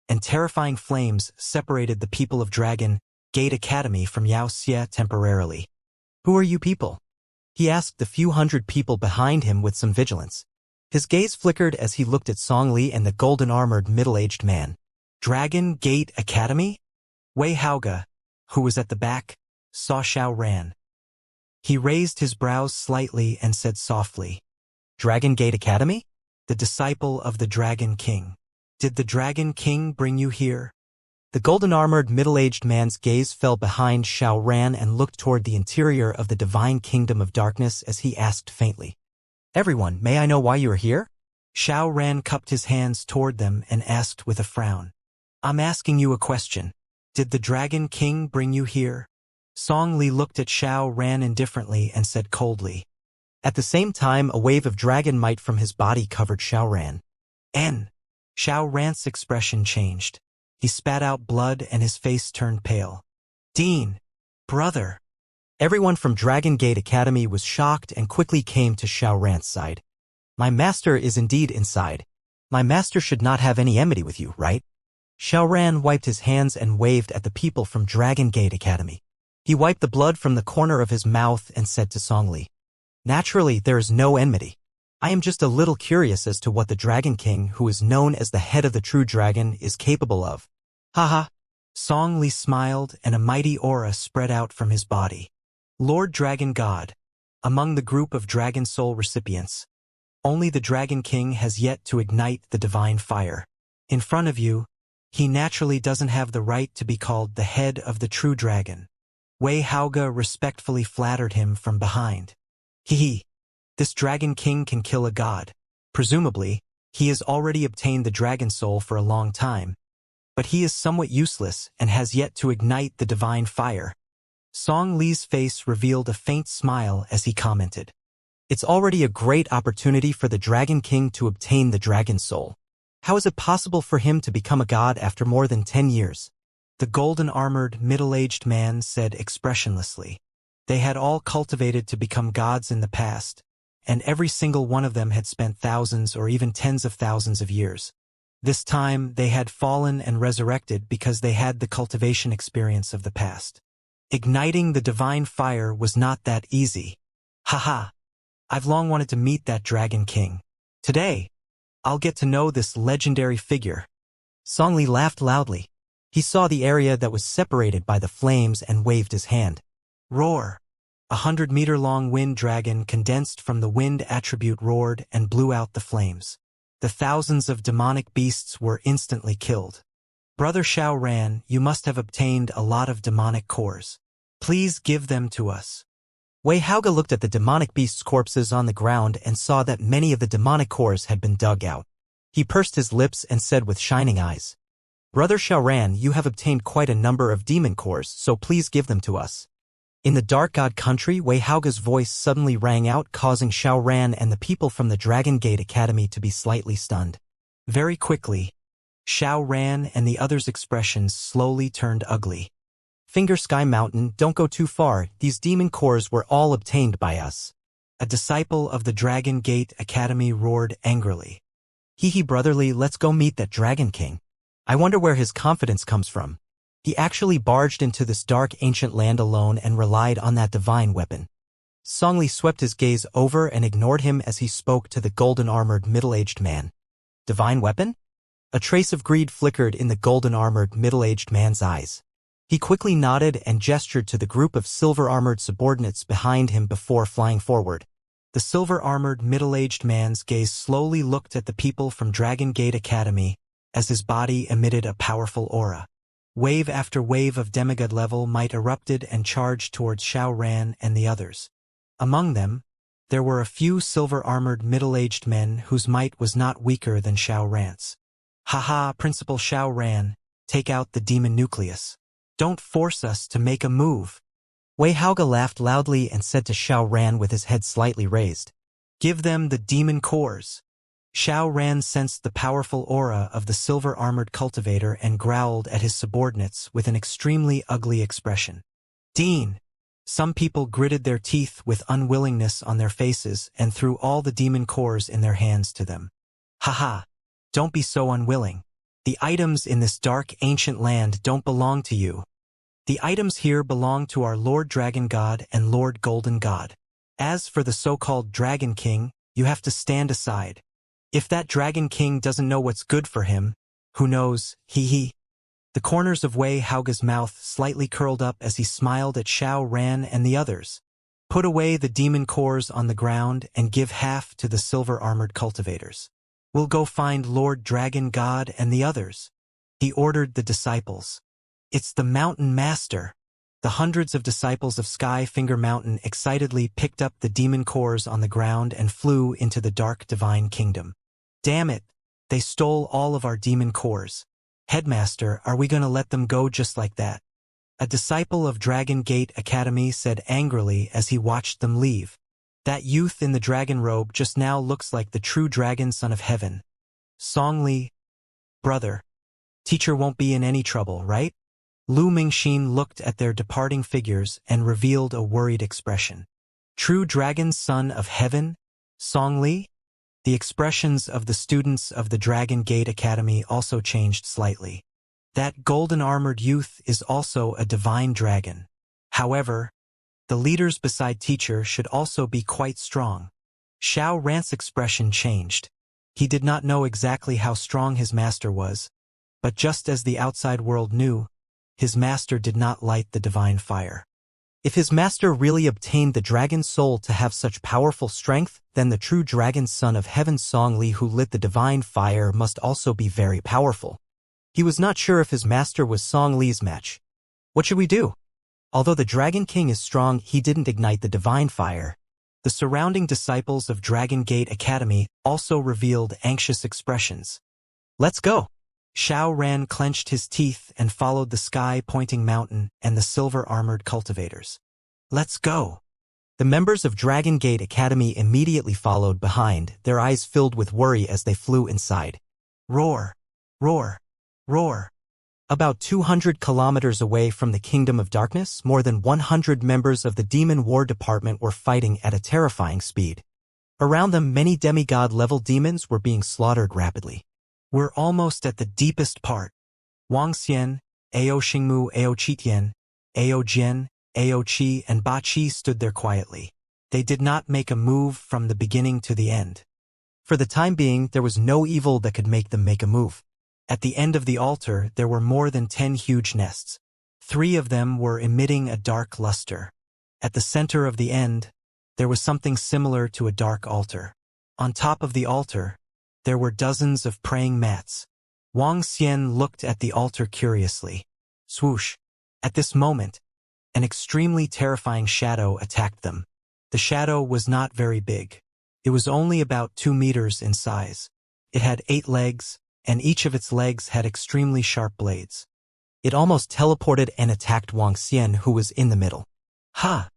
Speaker 1: and terrifying flames separated the people of Dragon Gate Academy from Yao Xie temporarily. Who are you people? He asked the few hundred people behind him with some vigilance. His gaze flickered as he looked at Song Li and the golden-armored middle-aged man. Dragon Gate Academy? Wei Haoge, who was at the back, saw Xiao Ran. He raised his brows slightly and said softly, Dragon Gate Academy? The disciple of the Dragon King. Did the Dragon King bring you here? The golden-armored middle-aged man's gaze fell behind Xiao Ran and looked toward the interior of the divine kingdom of darkness as he asked faintly, Everyone, may I know why you are here? Xiao Ran cupped his hands toward them and asked with a frown. I'm asking you a question. Did the Dragon King bring you here? Song Li looked at Xiao Ran indifferently and said coldly. At the same time, a wave of dragon might from his body covered Xiao Ran. Xiao Ran's expression changed. He spat out blood and his face turned pale. Dean! Brother! Everyone from Dragon Gate Academy was shocked and quickly came to Xiao Ran's side. My master is indeed inside. My master should not have any enmity with you, right? Xiao Ran wiped his hands and waved at the people from Dragon Gate Academy. He wiped the blood from the corner of his mouth and said to Song Li, Naturally, there is no enmity. I am just a little curious as to what the Dragon King, who is known as the head of the true dragon, is capable of. Haha. Song Li smiled and a mighty aura spread out from his body. Lord Dragon God. Among the group of Dragon Soul recipients, only the Dragon King has yet to ignite the divine fire. In front of you, he naturally doesn't have the right to be called the head of the true dragon. Wei Haoge respectfully flattered him from behind. Hee. This Dragon King can kill a god. Presumably, he has already obtained the Dragon Soul for a long time. But he is somewhat useless and has yet to ignite the divine fire. Song Li's face revealed a faint smile as he commented. It's already a great opportunity for the Dragon King to obtain the Dragon Soul. How is it possible for him to become a god after more than 10 years? The golden-armored, middle-aged man said expressionlessly. They had all cultivated to become gods in the past, and every single one of them had spent thousands or even tens of thousands of years. This time, they had fallen and resurrected because they had the cultivation experience of the past. Igniting the divine fire was not that easy. Haha. I've long wanted to meet that Dragon King. Today, I'll get to know this legendary figure. Song Li laughed loudly. He saw the area that was separated by the flames and waved his hand. Roar! 100-meter-long wind dragon condensed from the wind attribute roared and blew out the flames. The thousands of demonic beasts were instantly killed. Brother Xiao Ran, you must have obtained a lot of demonic cores. Please give them to us. Wei Haoge looked at the demonic beasts' corpses on the ground and saw that many of the demonic cores had been dug out. He pursed his lips and said with shining eyes, Brother Xiao Ran, you have obtained quite a number of demon cores, so please give them to us. In the Dark God country, Wei Haoge's voice suddenly rang out, causing Xiao Ran and the people from the Dragon Gate Academy to be slightly stunned. Very quickly, Xiao Ran and the others' expressions slowly turned ugly. Finger Sky Mountain, don't go too far, these demon cores were all obtained by us. A disciple of the Dragon Gate Academy roared angrily. Hee brotherly, let's go meet that Dragon King. I wonder where his confidence comes from. He actually barged into this dark ancient land alone and relied on that divine weapon. Song Li swept his gaze over and ignored him as he spoke to the golden-armored middle-aged man. Divine weapon? A trace of greed flickered in the golden-armored middle-aged man's eyes. He quickly nodded and gestured to the group of silver-armored subordinates behind him before flying forward. The silver-armored middle-aged man's gaze slowly looked at the people from Dragon Gate Academy as his body emitted a powerful aura. Wave after wave of demigod level might erupted and charged towards Xiao Ran and the others. Among them, there were a few silver-armored middle-aged men whose might was not weaker than Xiao Ran's. Haha, Principal Xiao Ran, take out the demon nucleus. Don't force us to make a move. Wei Haoge laughed loudly and said to Xiao Ran with his head slightly raised. Give them the demon cores. Xiao Ran sensed the powerful aura of the silver-armored cultivator and growled at his subordinates with an extremely ugly expression. Dean! Some people gritted their teeth with unwillingness on their faces and threw all the demon cores in their hands to them. Haha! Don't be so unwilling. The items in this dark ancient land don't belong to you. The items here belong to our Lord Dragon God and Lord Golden God. As for the so-called Dragon King, you have to stand aside. If that Dragon King doesn't know what's good for him, who knows, hee. The corners of Wei Haoge's mouth slightly curled up as he smiled at Xiao Ran and the others. Put away the demon cores on the ground and give half to the silver-armored cultivators. We'll go find Lord Dragon God and the others. He ordered the disciples. It's the Mountain Master. The hundreds of disciples of Sky Finger Mountain excitedly picked up the demon cores on the ground and flew into the dark divine kingdom. Damn it, they stole all of our demon cores. Headmaster, are we gonna let them go just like that? A disciple of Dragon Gate Academy said angrily as he watched them leave. That youth in the dragon robe just now looks like the true dragon son of heaven. Song Li, brother, teacher won't be in any trouble, right? Lu Mingxin looked at their departing figures and revealed a worried expression. True dragon son of heaven? Song Li? The expressions of the students of the Dragon Gate Academy also changed slightly. That golden-armored youth is also a divine dragon. However, the leaders beside teacher should also be quite strong. Xiao Ran's expression changed. He did not know exactly how strong his master was, but just as the outside world knew, his master did not light the divine fire. If his master really obtained the dragon's soul to have such powerful strength, then the true dragon son of heaven Song Li who lit the divine fire must also be very powerful. He was not sure if his master was Song Li's match. What should we do? Although the Dragon King is strong, he didn't ignite the divine fire. The surrounding disciples of Dragon Gate Academy also revealed anxious expressions. Let's go! Xiao Ran clenched his teeth and followed the sky-pointing mountain and the silver-armored cultivators. Let's go! The members of Dragon Gate Academy immediately followed behind, their eyes filled with worry as they flew inside. Roar! Roar! Roar! About 200 kilometers away from the Kingdom of Darkness, more than 100 members of the Demon War Department were fighting at a terrifying speed. Around them, many demigod-level demons were being slaughtered rapidly. We're almost at the deepest part. Wang Xian, Ao Xingmu, Ao Qitian, Ao Jian, Ao Qi, and Ba Qi stood there quietly. They did not make a move from the beginning to the end. For the time being, there was no evil that could make them make a move. At the end of the altar, there were more than 10 huge nests. 3 of them were emitting a dark luster. At the center of the end, there was something similar to a dark altar. On top of the altar, there were dozens of praying mats. Wang Xian looked at the altar curiously. Swoosh! At this moment, an extremely terrifying shadow attacked them. The shadow was not very big. It was only about 2 meters in size. It had 8 legs, and each of its legs had extremely sharp blades. It almost teleported and attacked Wang Xian, who was in the middle. Ha!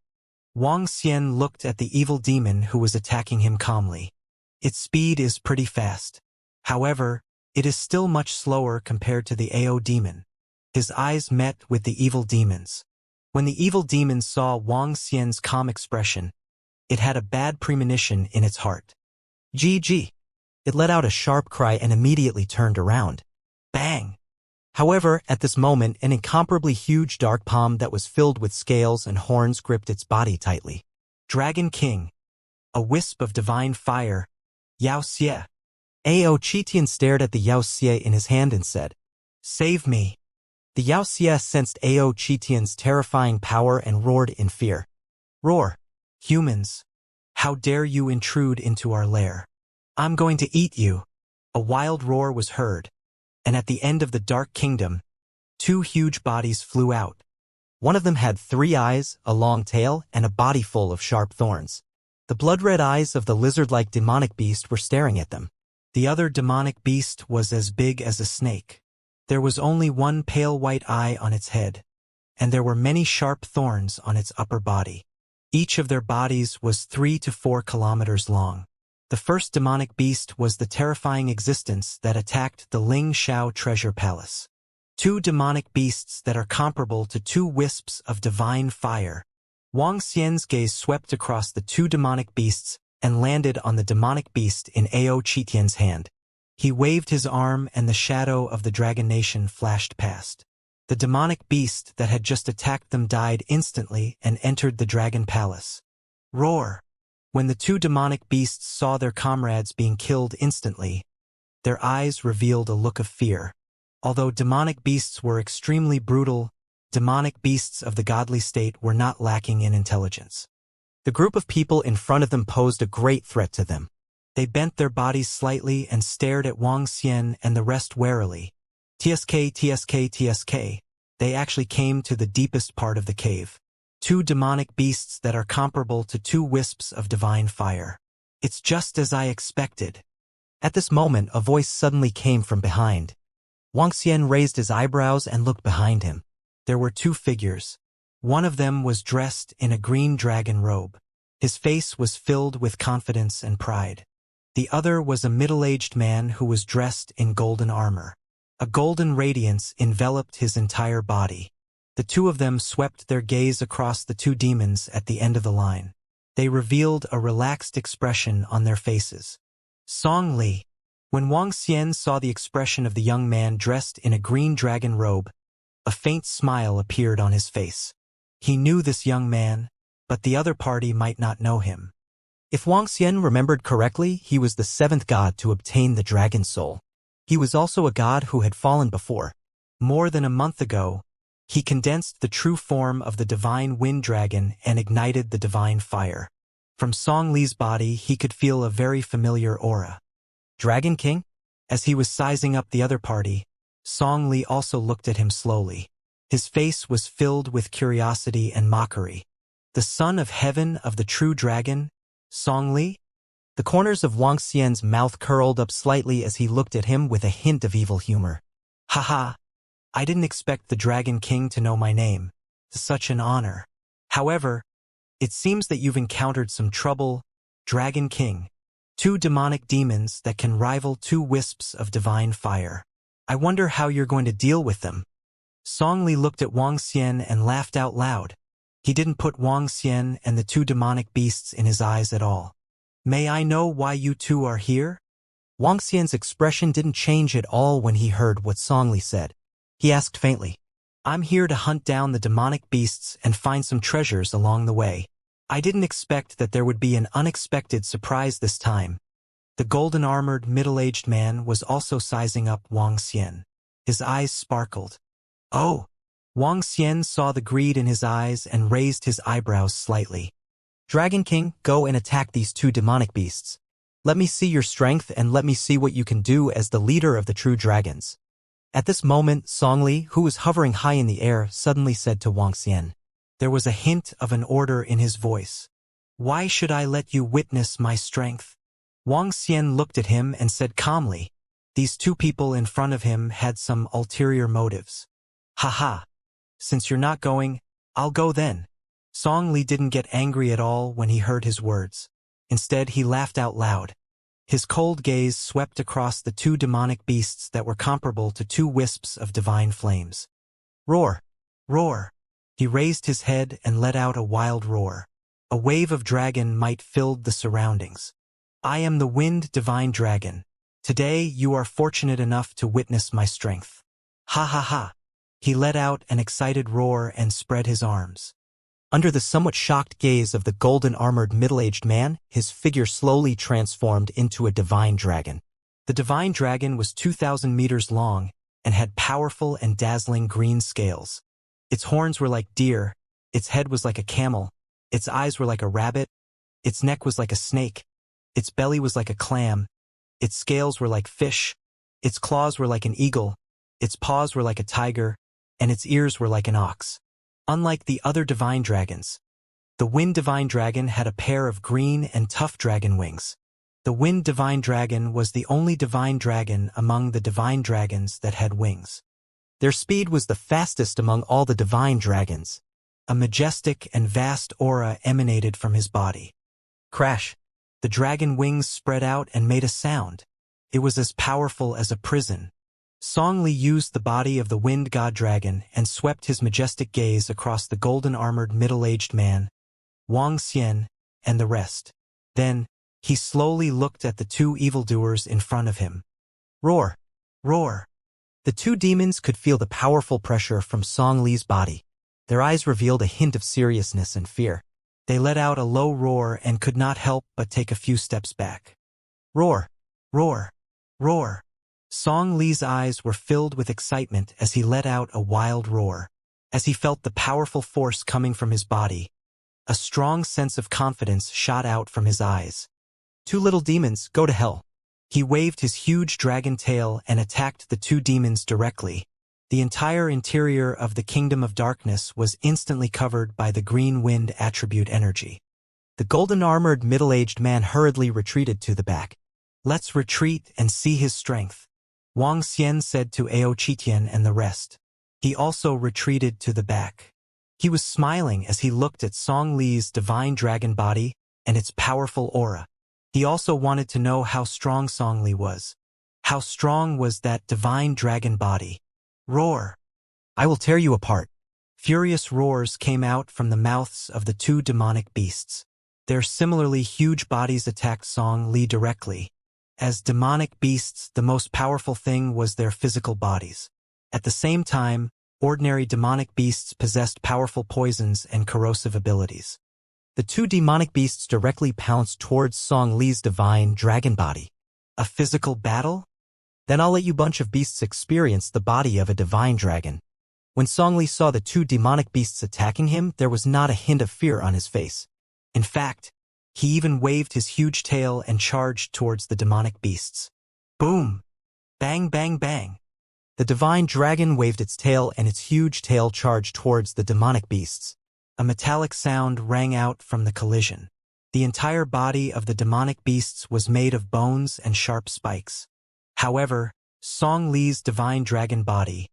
Speaker 1: Wang Xian looked at the evil demon who was attacking him calmly. Its speed is pretty fast. However, it is still much slower compared to the Ao demon. His eyes met with the evil demon's. When the evil demon saw Wang Xian's calm expression, it had a bad premonition in its heart. GG! It let out a sharp cry and immediately turned around. Bang! However, at this moment, an incomparably huge dark palm that was filled with scales and horns gripped its body tightly. Dragon King. A wisp of divine fire. Yao Xie. Ao Qitian stared at the Yao Xie in his hand and said, "Save me." The Yao Xie sensed Ao Qitian's terrifying power and roared in fear. Roar! Humans! How dare you intrude into our lair? I'm going to eat you! A wild roar was heard, and at the end of the Dark Kingdom, 2 huge bodies flew out. One of them had 3 eyes, a long tail, and a body full of sharp thorns. The blood-red eyes of the lizard-like demonic beast were staring at them. The other demonic beast was as big as a snake. There was only one pale white eye on its head, and there were many sharp thorns on its upper body. Each of their bodies was 3 to 4 kilometers long. The first demonic beast was the terrifying existence that attacked the Ling Shao treasure palace. 2 demonic beasts that are comparable to 2 wisps of divine fire. Wang Xian's gaze swept across the 2 demonic beasts and landed on the demonic beast in Ao Qitian's hand. He waved his arm and the shadow of the Dragon Nation flashed past. The demonic beast that had just attacked them died instantly and entered the Dragon Palace. Roar! When the 2 demonic beasts saw their comrades being killed instantly, their eyes revealed a look of fear. Although demonic beasts were extremely brutal, demonic beasts of the godly state were not lacking in intelligence. The group of people in front of them posed a great threat to them. They bent their bodies slightly and stared at Wang Xian and the rest warily. TSK, TSK, TSK. They actually came to the deepest part of the cave. 2 demonic beasts that are comparable to 2 wisps of divine fire. It's just as I expected. At this moment, a voice suddenly came from behind. Wang Xian raised his eyebrows and looked behind him. There were 2 figures. One of them was dressed in a green dragon robe. His face was filled with confidence and pride. The other was a middle-aged man who was dressed in golden armor. A golden radiance enveloped his entire body. The 2 of them swept their gaze across the 2 demons at the end of the line. They revealed a relaxed expression on their faces. Song Li. When Wang Xian saw the expression of the young man dressed in a green dragon robe, a faint smile appeared on his face. He knew this young man, but the other party might not know him. If Wang Xian remembered correctly, he was the seventh god to obtain the dragon soul. He was also a god who had fallen before. More than a month ago, he condensed the true form of the divine wind dragon and ignited the divine fire. From Song Li's body, he could feel a very familiar aura. Dragon King? As he was sizing up the other party, Song Li also looked at him slowly. His face was filled with curiosity and mockery. The son of heaven of the true dragon, Song Li? The corners of Wang Xian's mouth curled up slightly as he looked at him with a hint of evil humor. Haha, I didn't expect the Dragon King to know my name. Such an honor. However, it seems that you've encountered some trouble, Dragon King. 2 demonic demons that can rival 2 wisps of divine fire. I wonder how you're going to deal with them. Song Li looked at Wang Xian and laughed out loud. He didn't put Wang Xian and the 2 demonic beasts in his eyes at all. May I know why you 2 are here? Wang Xian's expression didn't change at all when he heard what Song Li said. He asked faintly, I'm here to hunt down the demonic beasts and find some treasures along the way. I didn't expect that there would be an unexpected surprise this time. The golden-armored middle-aged man was also sizing up Wang Xian. His eyes sparkled. Oh! Wang Xian saw the greed in his eyes and raised his eyebrows slightly. Dragon King, go and attack these 2 demonic beasts. Let me see your strength and let me see what you can do as the leader of the true dragons. At this moment, Song Li, who was hovering high in the air, suddenly said to Wang Xian. There was a hint of an order in his voice. Why should I let you witness my strength? Wang Xian looked at him and said calmly. These 2 people in front of him had some ulterior motives. Haha. Since you're not going, I'll go then. Song Li didn't get angry at all when he heard his words. Instead, he laughed out loud. His cold gaze swept across the 2 demonic beasts that were comparable to 2 wisps of divine flames. Roar! Roar! He raised his head and let out a wild roar. A wave of dragon might filled the surroundings. I am the wind divine dragon. Today you are fortunate enough to witness my strength. Ha ha ha! He let out an excited roar and spread his arms. Under the somewhat shocked gaze of the golden-armored middle-aged man, his figure slowly transformed into a divine dragon. The divine dragon was 2,000 meters long and had powerful and dazzling green scales. Its horns were like deer, its head was like a camel, its eyes were like a rabbit, its neck was like a snake, its belly was like a clam, its scales were like fish, its claws were like an eagle, its paws were like a tiger, and its ears were like an ox. Unlike the other divine dragons, the wind divine dragon had a pair of green and tough dragon wings. The wind divine dragon was the only divine dragon among the divine dragons that had wings. Their speed was the fastest among all the divine dragons. A majestic and vast aura emanated from his body. Crash! The dragon wings spread out and made a sound. It was as powerful as a prison. Song Li used the body of the wind god dragon and swept his majestic gaze across the golden-armored middle-aged man, Wang Xian, and the rest. Then, he slowly looked at the 2 evildoers in front of him. Roar! Roar! The 2 demons could feel the powerful pressure from Song Li's body. Their eyes revealed a hint of seriousness and fear. They let out a low roar and could not help but take a few steps back. Roar! Roar! Roar! Song Li's eyes were filled with excitement as he let out a wild roar. As he felt the powerful force coming from his body, a strong sense of confidence shot out from his eyes. 2 little demons, go to hell. He waved his huge dragon tail and attacked the 2 demons directly. The entire interior of the Kingdom of Darkness was instantly covered by the green wind attribute energy. The golden-armored middle-aged man hurriedly retreated to the back. Let's retreat and see his strength, Wang Xian said to Ao Qitian and the rest. He also retreated to the back. He was smiling as he looked at Song Li's divine dragon body and its powerful aura. He also wanted to know how strong Song Li was. How strong was that divine dragon body? Roar! I will tear you apart. Furious roars came out from the mouths of the 2 demonic beasts. Their similarly huge bodies attacked Song Li directly. As demonic beasts, the most powerful thing was their physical bodies. At the same time, ordinary demonic beasts possessed powerful poisons and corrosive abilities. The two demonic beasts directly pounced towards Song Li's divine dragon body. A physical battle? Then I'll let you bunch of beasts experience the body of a divine dragon. When Song Li saw the two demonic beasts attacking him, there was not a hint of fear on his face. In fact, he even waved his huge tail and charged towards the demonic beasts. Boom! Bang, bang, bang! The divine dragon waved its tail and its huge tail charged towards the demonic beasts. A metallic sound rang out from the collision. The entire body of the demonic beasts was made of bones and sharp spikes. However, Song Li's divine dragon body,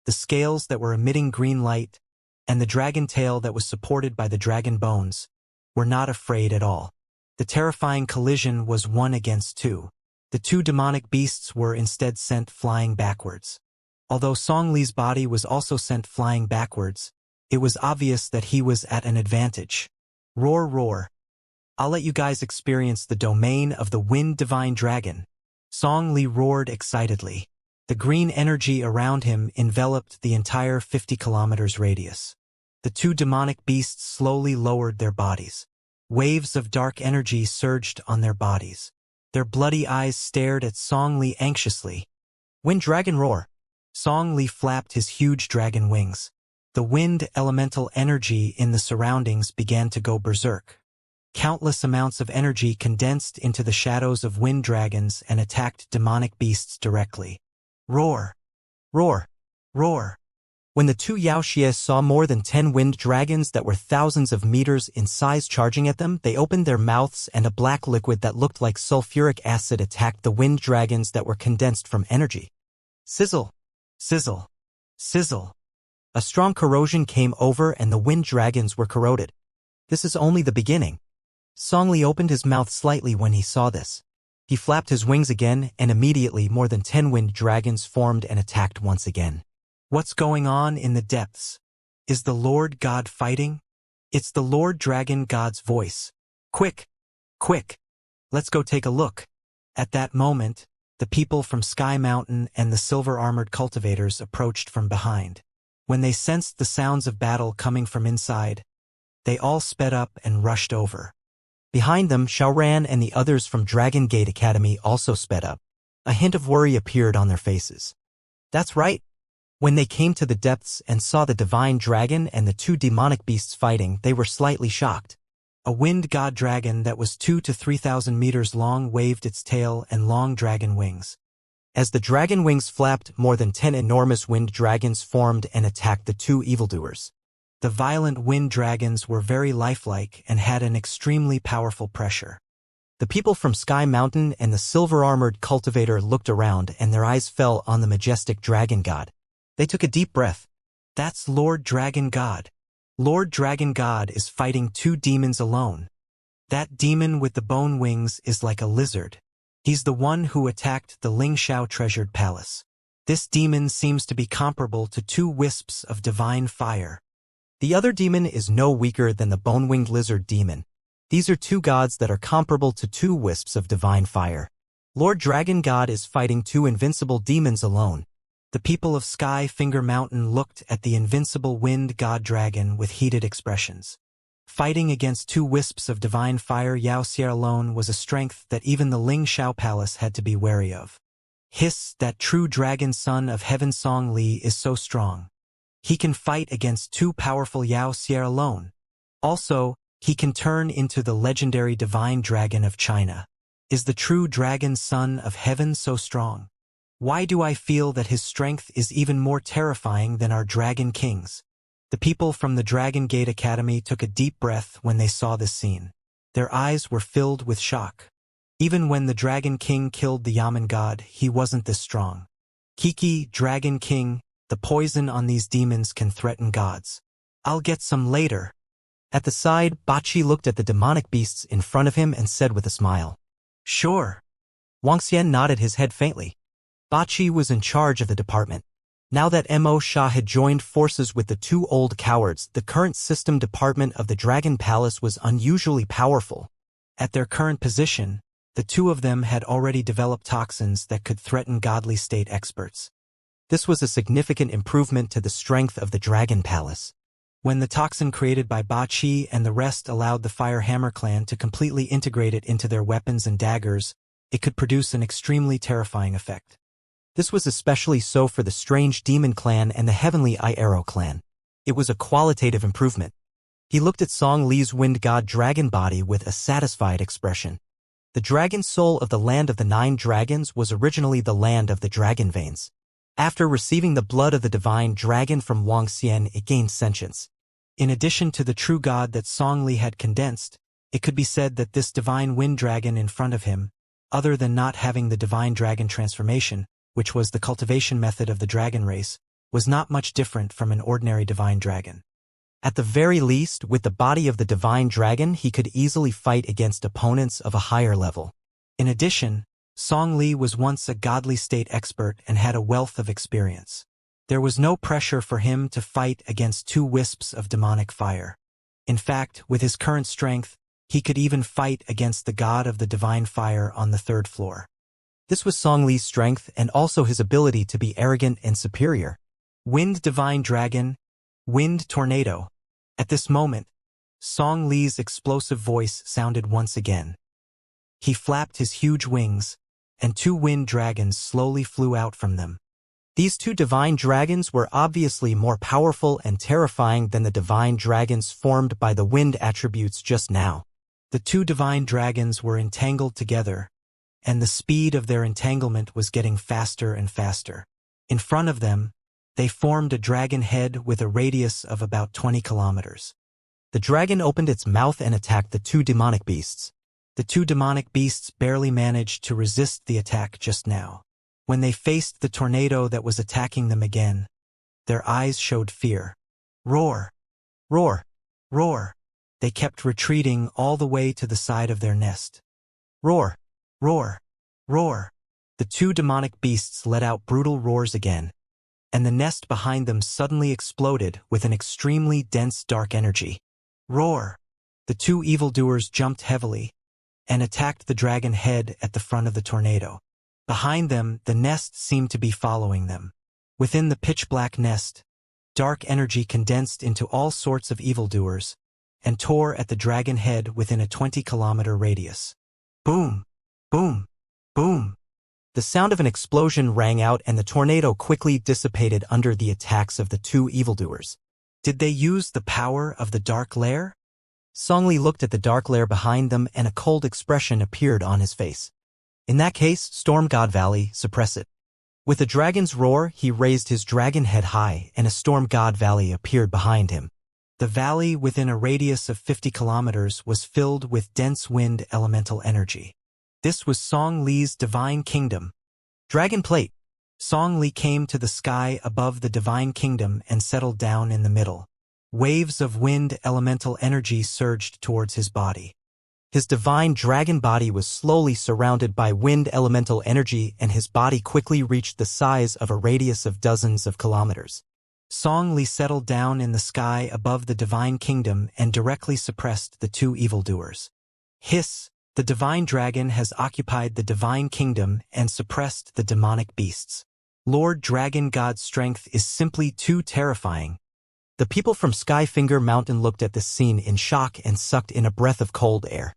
Speaker 1: the scales that were emitting green light, and the dragon tail that was supported by the dragon bones, were not afraid at all. The terrifying collision was 1 against 2. The two demonic beasts were instead sent flying backwards. Although Song Li's body was also sent flying backwards, it was obvious that he was at an advantage. Roar, roar. I'll let you guys experience the domain of the Wind Divine Dragon. Song Li roared excitedly. The green energy around him enveloped the entire 50 kilometers radius. The two demonic beasts slowly lowered their bodies. Waves of dark energy surged on their bodies. Their bloody eyes stared at Song Li anxiously. Wind Dragon Roar. Song Li flapped his huge dragon wings. The wind elemental energy in the surroundings began to go berserk. Countless amounts of energy condensed into the shadows of wind dragons and attacked demonic beasts directly. Roar! Roar! Roar! When the two Yaoxie saw more than 10 wind dragons that were thousands of meters in size charging at them, they opened their mouths and a black liquid that looked like sulfuric acid attacked the wind dragons that were condensed from energy. Sizzle! Sizzle! Sizzle! A strong corrosion came over and the wind dragons were corroded. This is only the beginning. Song Li opened his mouth slightly when he saw this. He flapped his wings again and immediately more than 10 wind dragons formed and attacked once again. What's going on in the depths? Is the Lord God fighting? It's the Lord Dragon God's voice. Quick! Quick! Let's go take a look. At that moment, the people from Sky Mountain and the silver-armored cultivators approached from behind. When they sensed the sounds of battle coming from inside, they all sped up and rushed over. Behind them, Xiaoran and the others from Dragon Gate Academy also sped up. A hint of worry appeared on their faces. That's right. When they came to the depths and saw the divine dragon and the two demonic beasts fighting, they were slightly shocked. A wind god dragon that was 2,000 to 3,000 meters long waved its tail and long dragon wings. As the dragon wings flapped, more than 10 enormous wind dragons formed and attacked the two evildoers. The violent wind dragons were very lifelike and had an extremely powerful pressure. The people from Sky Mountain and the silver-armored cultivator looked around and their eyes fell on the majestic dragon god. They took a deep breath. That's Lord Dragon God. Lord Dragon God is fighting two demons alone. That demon with the bone wings is like a lizard. He's the one who attacked the Ling Xiao treasured palace. This demon seems to be comparable to two wisps of divine fire. The other demon is no weaker than the bone-winged lizard demon. These are two gods that are comparable to two wisps of divine fire. Lord Dragon God is fighting two invincible demons alone. The people of Sky Finger Mountain looked at the invincible wind god dragon with heated expressions. Fighting against two wisps of divine fire Yao Xie alone was a strength that even the Ling Xiao Palace had to be wary of. Hiss, that true dragon son of heaven Song Li is so strong. He can fight against two powerful Yao Xie alone. Also, he can turn into the legendary divine dragon of China. Is the true dragon son of heaven so strong? Why do I feel that his strength is even more terrifying than our dragon kings? The people from the Dragon Gate Academy took a deep breath when they saw this scene. Their eyes were filled with shock. Even when the Dragon King killed the Yaman god, he wasn't this strong. Kiki, Dragon King, the poison on these demons can threaten gods. I'll get some later. At the side, Bachi looked at the demonic beasts in front of him and said with a smile, "Sure." Wang Xian nodded his head faintly. Bachi was in charge of the department. Now that Mo Sha had joined forces with the two old cowards, the current system department of the Dragon Palace was unusually powerful. At their current position, the two of them had already developed toxins that could threaten godly state experts. This was a significant improvement to the strength of the Dragon Palace. When the toxin created by Ba Qi and the rest allowed the Fire Hammer clan to completely integrate it into their weapons and daggers, it could produce an extremely terrifying effect. This was especially so for the Strange Demon clan and the Heavenly Eye Arrow clan. It was a qualitative improvement. He looked at Song Li's wind god dragon body with a satisfied expression. The dragon soul of the land of the 9 dragons was originally the land of the dragon veins. After receiving the blood of the divine dragon from Wang Xian, it gained sentience. In addition to the true god that Song Li had condensed, it could be said that this divine wind dragon in front of him, other than not having the divine dragon transformation, which was the cultivation method of the dragon race, was not much different from an ordinary divine dragon. At the very least, with the body of the divine dragon, he could easily fight against opponents of a higher level. In addition, Song Li was once a godly state expert and had a wealth of experience. There was no pressure for him to fight against 2 wisps of demonic fire. In fact, with his current strength, he could even fight against the god of the divine fire on the 3rd floor. This was Song Li's strength and also his ability to be arrogant and superior. Wind Divine Dragon, Wind Tornado. At this moment, Song Li's explosive voice sounded once again. He flapped his huge wings, and 2 wind dragons slowly flew out from them. These 2 divine dragons were obviously more powerful and terrifying than the divine dragons formed by the wind attributes just now. The 2 divine dragons were entangled together, and the speed of their entanglement was getting faster and faster. In front of them, they formed a dragon head with a radius of about 20 kilometers. The dragon opened its mouth and attacked the 2 demonic beasts. The 2 demonic beasts barely managed to resist the attack just now. When they faced the tornado that was attacking them again, their eyes showed fear. Roar! Roar! Roar! They kept retreating all the way to the side of their nest. Roar! Roar! Roar! The 2 demonic beasts let out brutal roars again, and the nest behind them suddenly exploded with an extremely dense dark energy. Roar! The 2 evildoers jumped heavily and attacked the dragon head at the front of the tornado. Behind them, the nest seemed to be following them. Within the pitch-black nest, dark energy condensed into all sorts of evildoers and tore at the dragon head within a 20-kilometer radius. Boom! Boom! Boom! The sound of an explosion rang out and the tornado quickly dissipated under the attacks of the 2 evildoers. Did they use the power of the dark lair? Song Li looked at the dark lair behind them and a cold expression appeared on his face. In that case, Storm God Valley, suppress it. With a dragon's roar, he raised his dragon head high and a Storm God Valley appeared behind him. The valley within a radius of 50 kilometers was filled with dense wind elemental energy. This was Song Li's divine kingdom. Dragon Plate. Song Li came to the sky above the divine kingdom and settled down in the middle. Waves of wind elemental energy surged towards his body. His divine dragon body was slowly surrounded by wind elemental energy and his body quickly reached the size of a radius of dozens of kilometers. Song Li settled down in the sky above the divine kingdom and directly suppressed the 2 evildoers. Hiss! The divine dragon has occupied the divine kingdom and suppressed the demonic beasts. Lord Dragon God's strength is simply too terrifying. The people from Skyfinger Mountain looked at this scene in shock and sucked in a breath of cold air.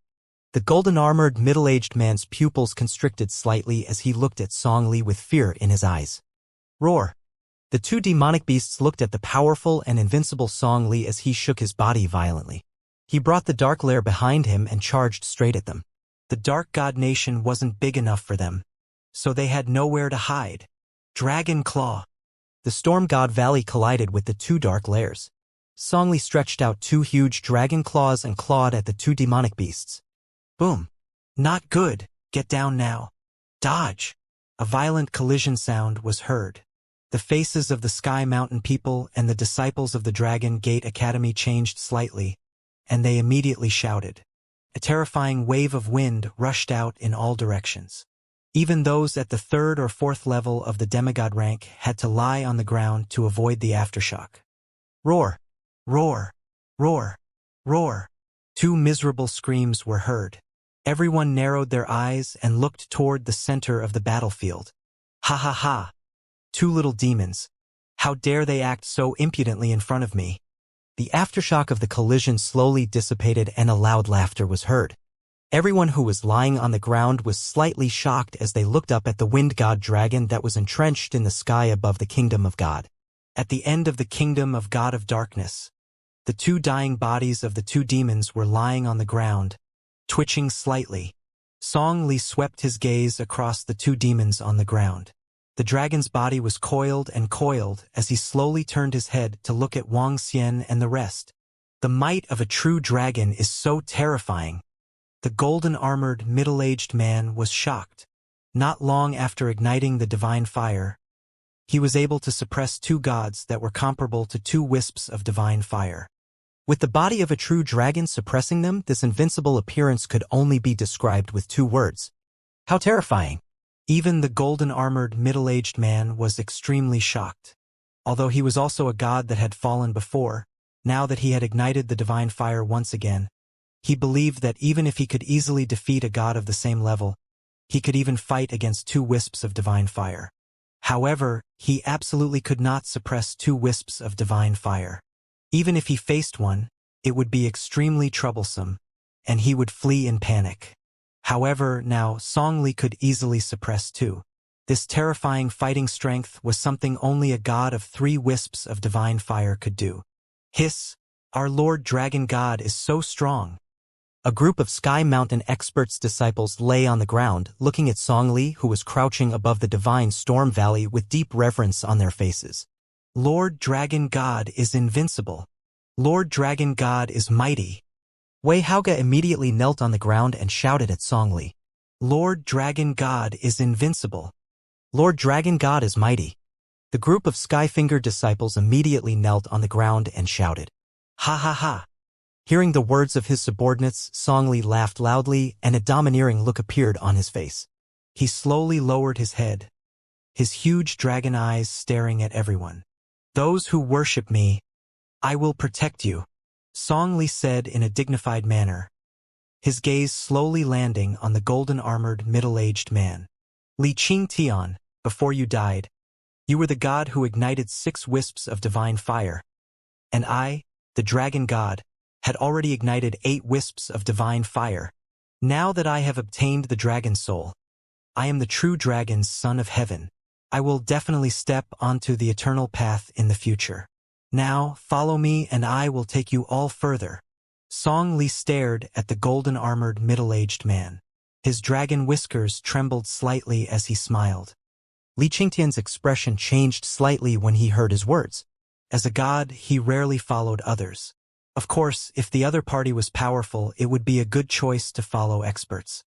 Speaker 1: The golden-armored middle-aged man's pupils constricted slightly as he looked at Song Li with fear in his eyes. Roar! The 2 demonic beasts looked at the powerful and invincible Song Li as he shook his body violently. He brought the dark lair behind him and charged straight at them. The Dark God Nation wasn't big enough for them, so they had nowhere to hide. Dragon Claw. The Storm God Valley collided with the 2 dark lairs. Song Li stretched out 2 huge dragon claws and clawed at the 2 demonic beasts. Boom. Not good. Get down now. Dodge. A violent collision sound was heard. The faces of the Sky Mountain people and the disciples of the Dragon Gate Academy changed slightly, and they immediately shouted. A terrifying wave of wind rushed out in all directions. Even those at the 3rd or 4th level of the demigod rank had to lie on the ground to avoid the aftershock. Roar! Roar! Roar! Roar! 2 miserable screams were heard. Everyone narrowed their eyes and looked toward the center of the battlefield. Ha ha ha! 2 little demons. How dare they act so impudently in front of me? The aftershock of the collision slowly dissipated and a loud laughter was heard. Everyone who was lying on the ground was slightly shocked as they looked up at the wind god dragon that was entrenched in the sky above the kingdom of God. At the end of the kingdom of God of darkness, the two dying bodies of the two demons were lying on the ground, twitching slightly. Song Li swept his gaze across the two demons on the ground. The dragon's body was coiled and coiled as he slowly turned his head to look at Wang Xian and the rest. The might of a true dragon is so terrifying. The golden-armored, middle-aged man was shocked. Not long after igniting the divine fire, he was able to suppress two gods that were comparable to two wisps of divine fire. With the body of a true dragon suppressing them, this invincible appearance could only be described with two words. How terrifying! Even the golden-armored, middle-aged man was extremely shocked. Although he was also a god that had fallen before, now that he had ignited the divine fire once again, he believed that even if he could easily defeat a god of the same level, he could even fight against two wisps of divine fire. However, he absolutely could not suppress two wisps of divine fire. Even if he faced one, it would be extremely troublesome, and he would flee in panic. However, now Song Li could easily suppress two. This terrifying fighting strength was something only a god of three wisps of divine fire could do. Hiss! Our Lord Dragon God is so strong. A group of Sky Mountain experts' disciples lay on the ground, looking at Song Li, who was crouching above the divine storm valley with deep reverence on their faces. Lord Dragon God is invincible. Lord Dragon God is mighty. Wei Haoge immediately knelt on the ground and shouted at Song Li. Lord Dragon God is invincible. Lord Dragon God is mighty. The group of Skyfinger disciples immediately knelt on the ground and shouted. Ha ha ha. Hearing the words of his subordinates, Song Li laughed loudly and a domineering look appeared on his face. He slowly lowered his head, his huge dragon eyes staring at everyone. Those who worship me, I will protect you, Song Li said in a dignified manner, his gaze slowly landing on the golden-armored, middle-aged man. Li Qingtian, before you died, you were the god who ignited 6 wisps of divine fire, and I, the dragon god, had already ignited 8 wisps of divine fire. Now that I have obtained the dragon soul, I am the true dragon's son of heaven. I will definitely step onto the eternal path in the future. Now, follow me and I will take you all further. Song Li stared at the golden-armored, middle-aged man. His dragon whiskers trembled slightly as he smiled. Li Qingtian's expression changed slightly when he heard his words. As a god, he rarely followed others. Of course, if the other party was powerful, it would be a good choice to follow experts.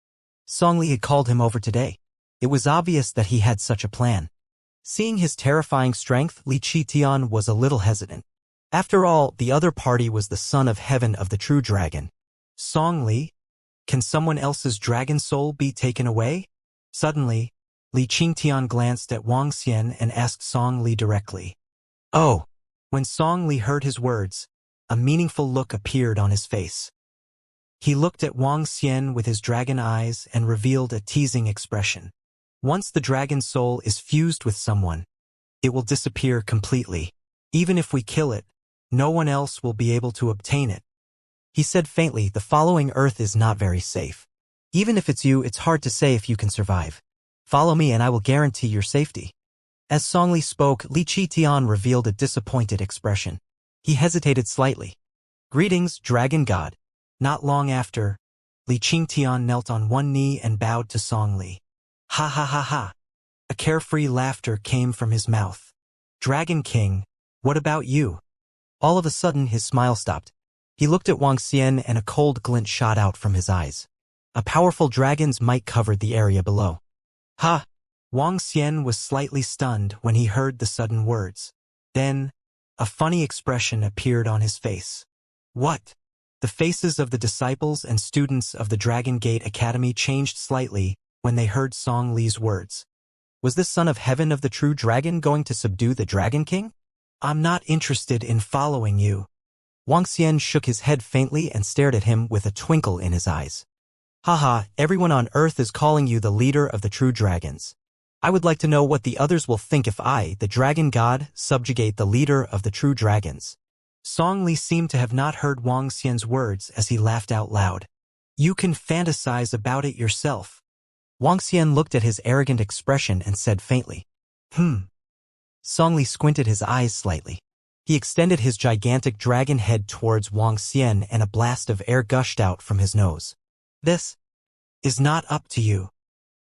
Speaker 1: Song Li had called him over today. It was obvious that he had such a plan. Seeing his terrifying strength, Li Qingtian was a little hesitant. After all, the other party was the son of heaven of the true dragon. Song Li? Can someone else's dragon soul be taken away? Suddenly, Li Qingtian glanced at Wang Xian and asked Song Li directly. Oh! When Song Li heard his words, a meaningful look appeared on his face. He looked at Wang Xian with his dragon eyes and revealed a teasing expression. Once the dragon soul is fused with someone, it will disappear completely. Even if we kill it, no one else will be able to obtain it. He said faintly, the following earth is not very safe. Even if it's you, it's hard to say if you can survive. Follow me and I will guarantee your safety. As Song Li spoke, Li Qingtian revealed a disappointed expression. He hesitated slightly. Greetings, Dragon God. Not long after, Li Qingtian knelt on one knee and bowed to Song Li. Ha ha ha ha. A carefree laughter came from his mouth. Dragon King, what about you? All of a sudden his smile stopped. He looked at Wang Xian and a cold glint shot out from his eyes. A powerful dragon's might covered the area below. Ha! Wang Xian was slightly stunned when he heard the sudden words. Then, a funny expression appeared on his face. What? The faces of the disciples and students of the Dragon Gate Academy changed slightly when they heard Song Li's words. Was this son of heaven of the true dragon going to subdue the Dragon King? I'm not interested in following you. Wang Xian shook his head faintly and stared at him with a twinkle in his eyes. Haha, everyone on Earth is calling you the leader of the true dragons. I would like to know what the others will think if I, the dragon god, subjugate the leader of the true dragons. Song Li seemed to have not heard Wang Xian's words as he laughed out loud. You can fantasize about it yourself. Wang Xian looked at his arrogant expression and said faintly, Song Li squinted his eyes slightly. He extended his gigantic dragon head towards Wang Xian and a blast of air gushed out from his nose. This is not up to you.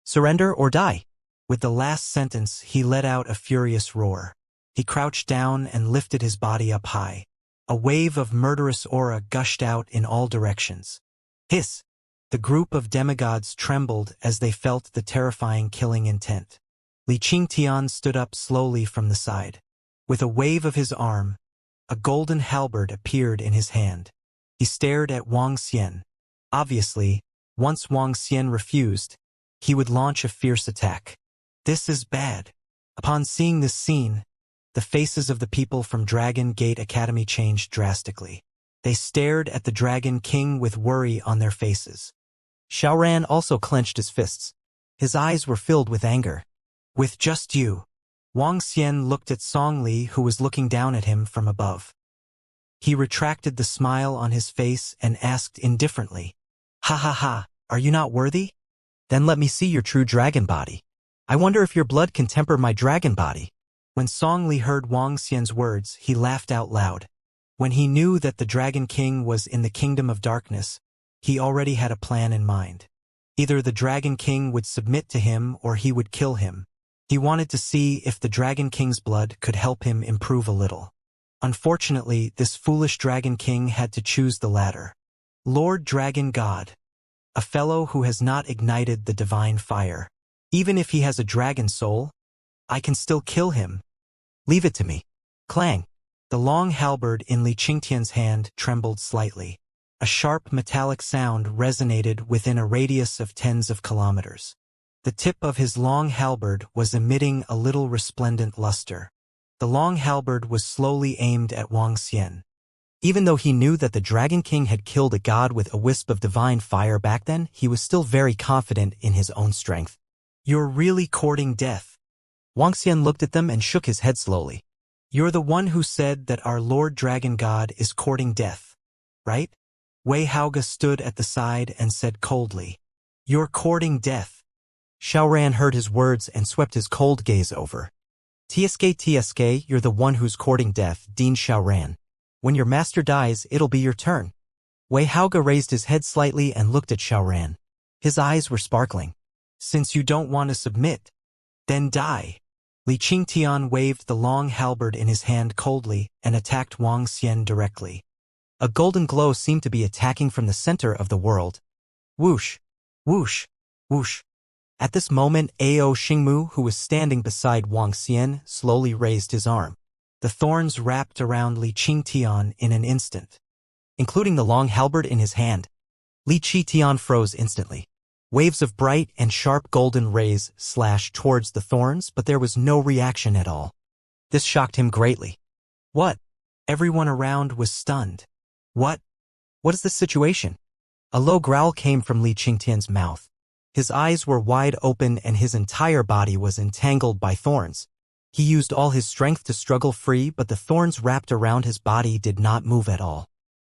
Speaker 1: Surrender or die. With the last sentence, he let out a furious roar. He crouched down and lifted his body up high. A wave of murderous aura gushed out in all directions. Hiss! The group of demigods trembled as they felt the terrifying killing intent. Li Qingtian stood up slowly from the side. With a wave of his arm, a golden halberd appeared in his hand. He stared at Wang Xian. Obviously, once Wang Xian refused, he would launch a fierce attack. This is bad. Upon seeing this scene, the faces of the people from Dragon Gate Academy changed drastically. They stared at the Dragon King with worry on their faces. Xiaoran also clenched his fists. His eyes were filled with anger. With just you. Wang Xian looked at Song Li, who was looking down at him from above. He retracted the smile on his face and asked indifferently, Ha ha ha, are you not worthy? Then let me see your true dragon body. I wonder if your blood can temper my dragon body. When Song Li heard Wang Xian's words, he laughed out loud. When he knew that the Dragon King was in the Kingdom of Darkness, he already had a plan in mind. Either the Dragon King would submit to him or he would kill him. He wanted to see if the Dragon King's blood could help him improve a little. Unfortunately, this foolish Dragon King had to choose the latter. Lord Dragon God. A fellow who has not ignited the divine fire. Even if he has a dragon soul, I can still kill him. Leave it to me. Clang. The long halberd in Li Qingtian's hand trembled slightly. A sharp metallic sound resonated within a radius of tens of kilometers. The tip of his long halberd was emitting a little resplendent luster. The long halberd was slowly aimed at Wang Xian. Even though he knew that the Dragon King had killed a god with a wisp of divine fire back then, he was still very confident in his own strength. You're really courting death. Wang Xian looked at them and shook his head slowly. You're the one who said that our Lord Dragon God is courting death, right? Wei Haoge stood at the side and said coldly, You're courting death. Xiaoran heard his words and swept his cold gaze over. TSK, you're the one who's courting death, Dean Xiaoran. When your master dies, it'll be your turn. Wei Haoge raised his head slightly and looked at Xiaoran. His eyes were sparkling. Since you don't want to submit, then die. Li Qingtian waved the long halberd in his hand coldly and attacked Wang Xian directly. A golden glow seemed to be attacking from the center of the world. Whoosh, whoosh, whoosh. At this moment, Ao Xingmu, who was standing beside Wang Xian, slowly raised his arm. The thorns wrapped around Li Qingtian in an instant, including the long halberd in his hand. Li Qingtian froze instantly. Waves of bright and sharp golden rays slashed towards the thorns, but there was no reaction at all. This shocked him greatly. What? Everyone around was stunned. What is the situation? A low growl came from Li Qingtian's mouth. His eyes were wide open and his entire body was entangled by thorns. He used all his strength to struggle free, but the thorns wrapped around his body did not move at all.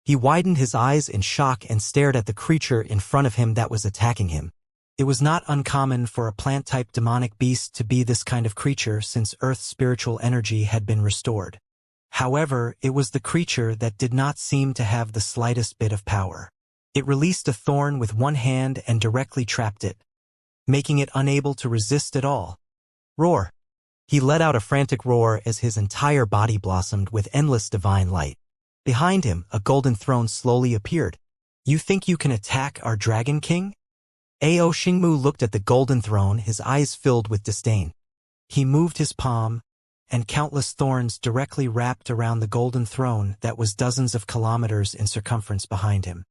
Speaker 1: He widened his eyes in shock and stared at the creature in front of him that was attacking him. It was not uncommon for a plant-type demonic beast to be this kind of creature since Earth's spiritual energy had been restored. However, it was the creature that did not seem to have the slightest bit of power. It released a thorn with one hand and directly trapped it, making it unable to resist at all. Roar! He let out a frantic roar as his entire body blossomed with endless divine light. Behind him, a golden throne slowly appeared. You think you can attack our Dragon King? Ao Xingmu looked at the golden throne, his eyes filled with disdain. He moved his palm, and countless thorns directly wrapped around the golden throne that was dozens of kilometers in circumference behind him.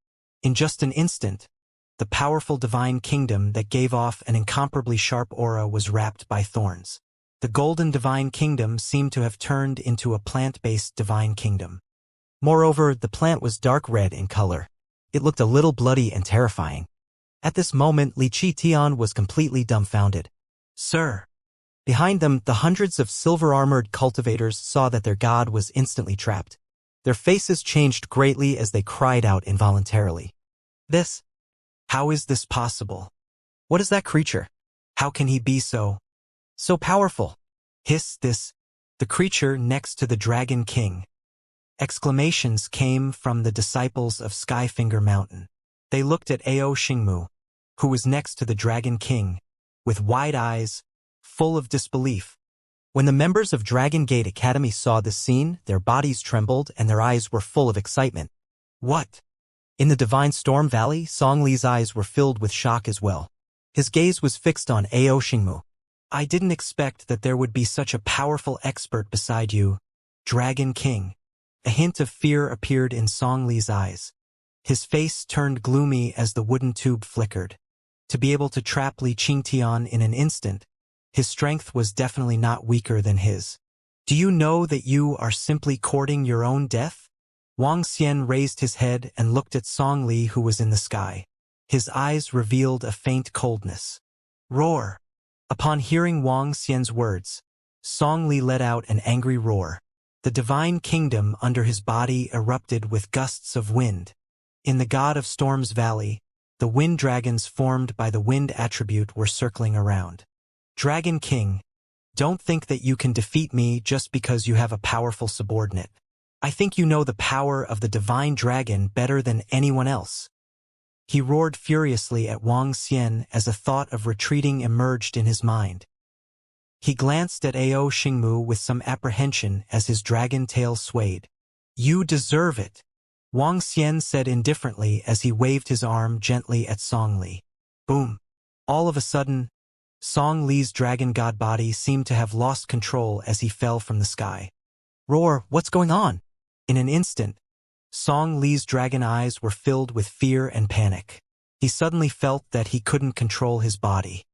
Speaker 1: In just an instant, the powerful divine kingdom that gave off an incomparably sharp aura was wrapped by thorns. The golden divine kingdom seemed to have turned into a plant-based divine kingdom. Moreover, the plant was dark red in color. It looked a little bloody and terrifying. At this moment, Li Qingtian was completely dumbfounded. Sir! Behind them, the hundreds of silver-armored cultivators saw that their god was instantly trapped. Their faces changed greatly as they cried out involuntarily. This? How is this possible? What is that creature? How can he be so powerful? Hiss this, the creature next to the Dragon King. Exclamations came from the disciples of Skyfinger Mountain. They looked at Ao Xingmu, who was next to the Dragon King, with wide eyes, full of disbelief. When the members of Dragon Gate Academy saw this scene, their bodies trembled and their eyes were full of excitement. What? In the Divine Storm Valley, Song Li's eyes were filled with shock as well. His gaze was fixed on Ao Xingmu. I didn't expect that there would be such a powerful expert beside you, Dragon King. A hint of fear appeared in Song Li's eyes. His face turned gloomy as the wooden tube flickered. To be able to trap Li Qingtian in an instant, his strength was definitely not weaker than his. Do you know that you are simply courting your own death? Wang Xian raised his head and looked at Song Li, who was in the sky. His eyes revealed a faint coldness. Roar! Upon hearing Wang Xian's words, Song Li let out an angry roar. The divine kingdom under his body erupted with gusts of wind. In the God of Storms Valley, the wind dragons formed by the wind attribute were circling around. Dragon King, don't think that you can defeat me just because you have a powerful subordinate. I think you know the power of the divine dragon better than anyone else. He roared furiously at Wang Xian as a thought of retreating emerged in his mind. He glanced at Ao Xingmu with some apprehension as his dragon tail swayed. You deserve it, Wang Xian said indifferently as he waved his arm gently at Song Li. Boom! All of a sudden, Song Li's dragon god body seemed to have lost control as he fell from the sky. Roar, what's going on? In an instant, Song Li's dragon eyes were filled with fear and panic. He suddenly felt that he couldn't control his body.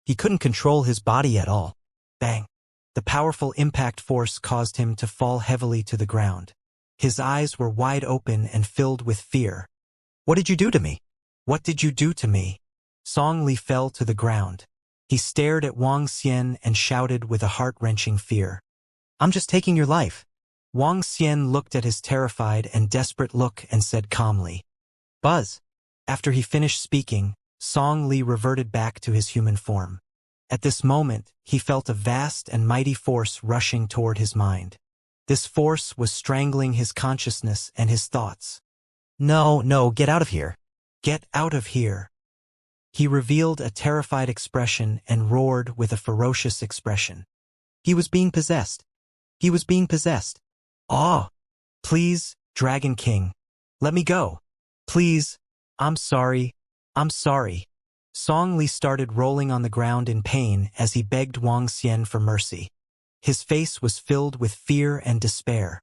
Speaker 1: He couldn't control his body at all. Bang! The powerful impact force caused him to fall heavily to the ground. His eyes were wide open and filled with fear. What did you do to me? What did you do to me? Song Li fell to the ground. He stared at Wang Xian and shouted with a heart-wrenching fear. I'm just taking your life. Wang Xian looked at his terrified and desperate look and said calmly. Buzz. After he finished speaking, Song Li reverted back to his human form. At this moment, he felt a vast and mighty force rushing toward his mind. This force was strangling his consciousness and his thoughts. No, get out of here. Get out of here. He revealed a terrified expression and roared with a ferocious expression. He was being possessed. He was being possessed. Ah! Please, Dragon King. Let me go. Please. I'm sorry. I'm sorry. Song Li started rolling on the ground in pain as he begged Wang Xian for mercy. His face was filled with fear and despair.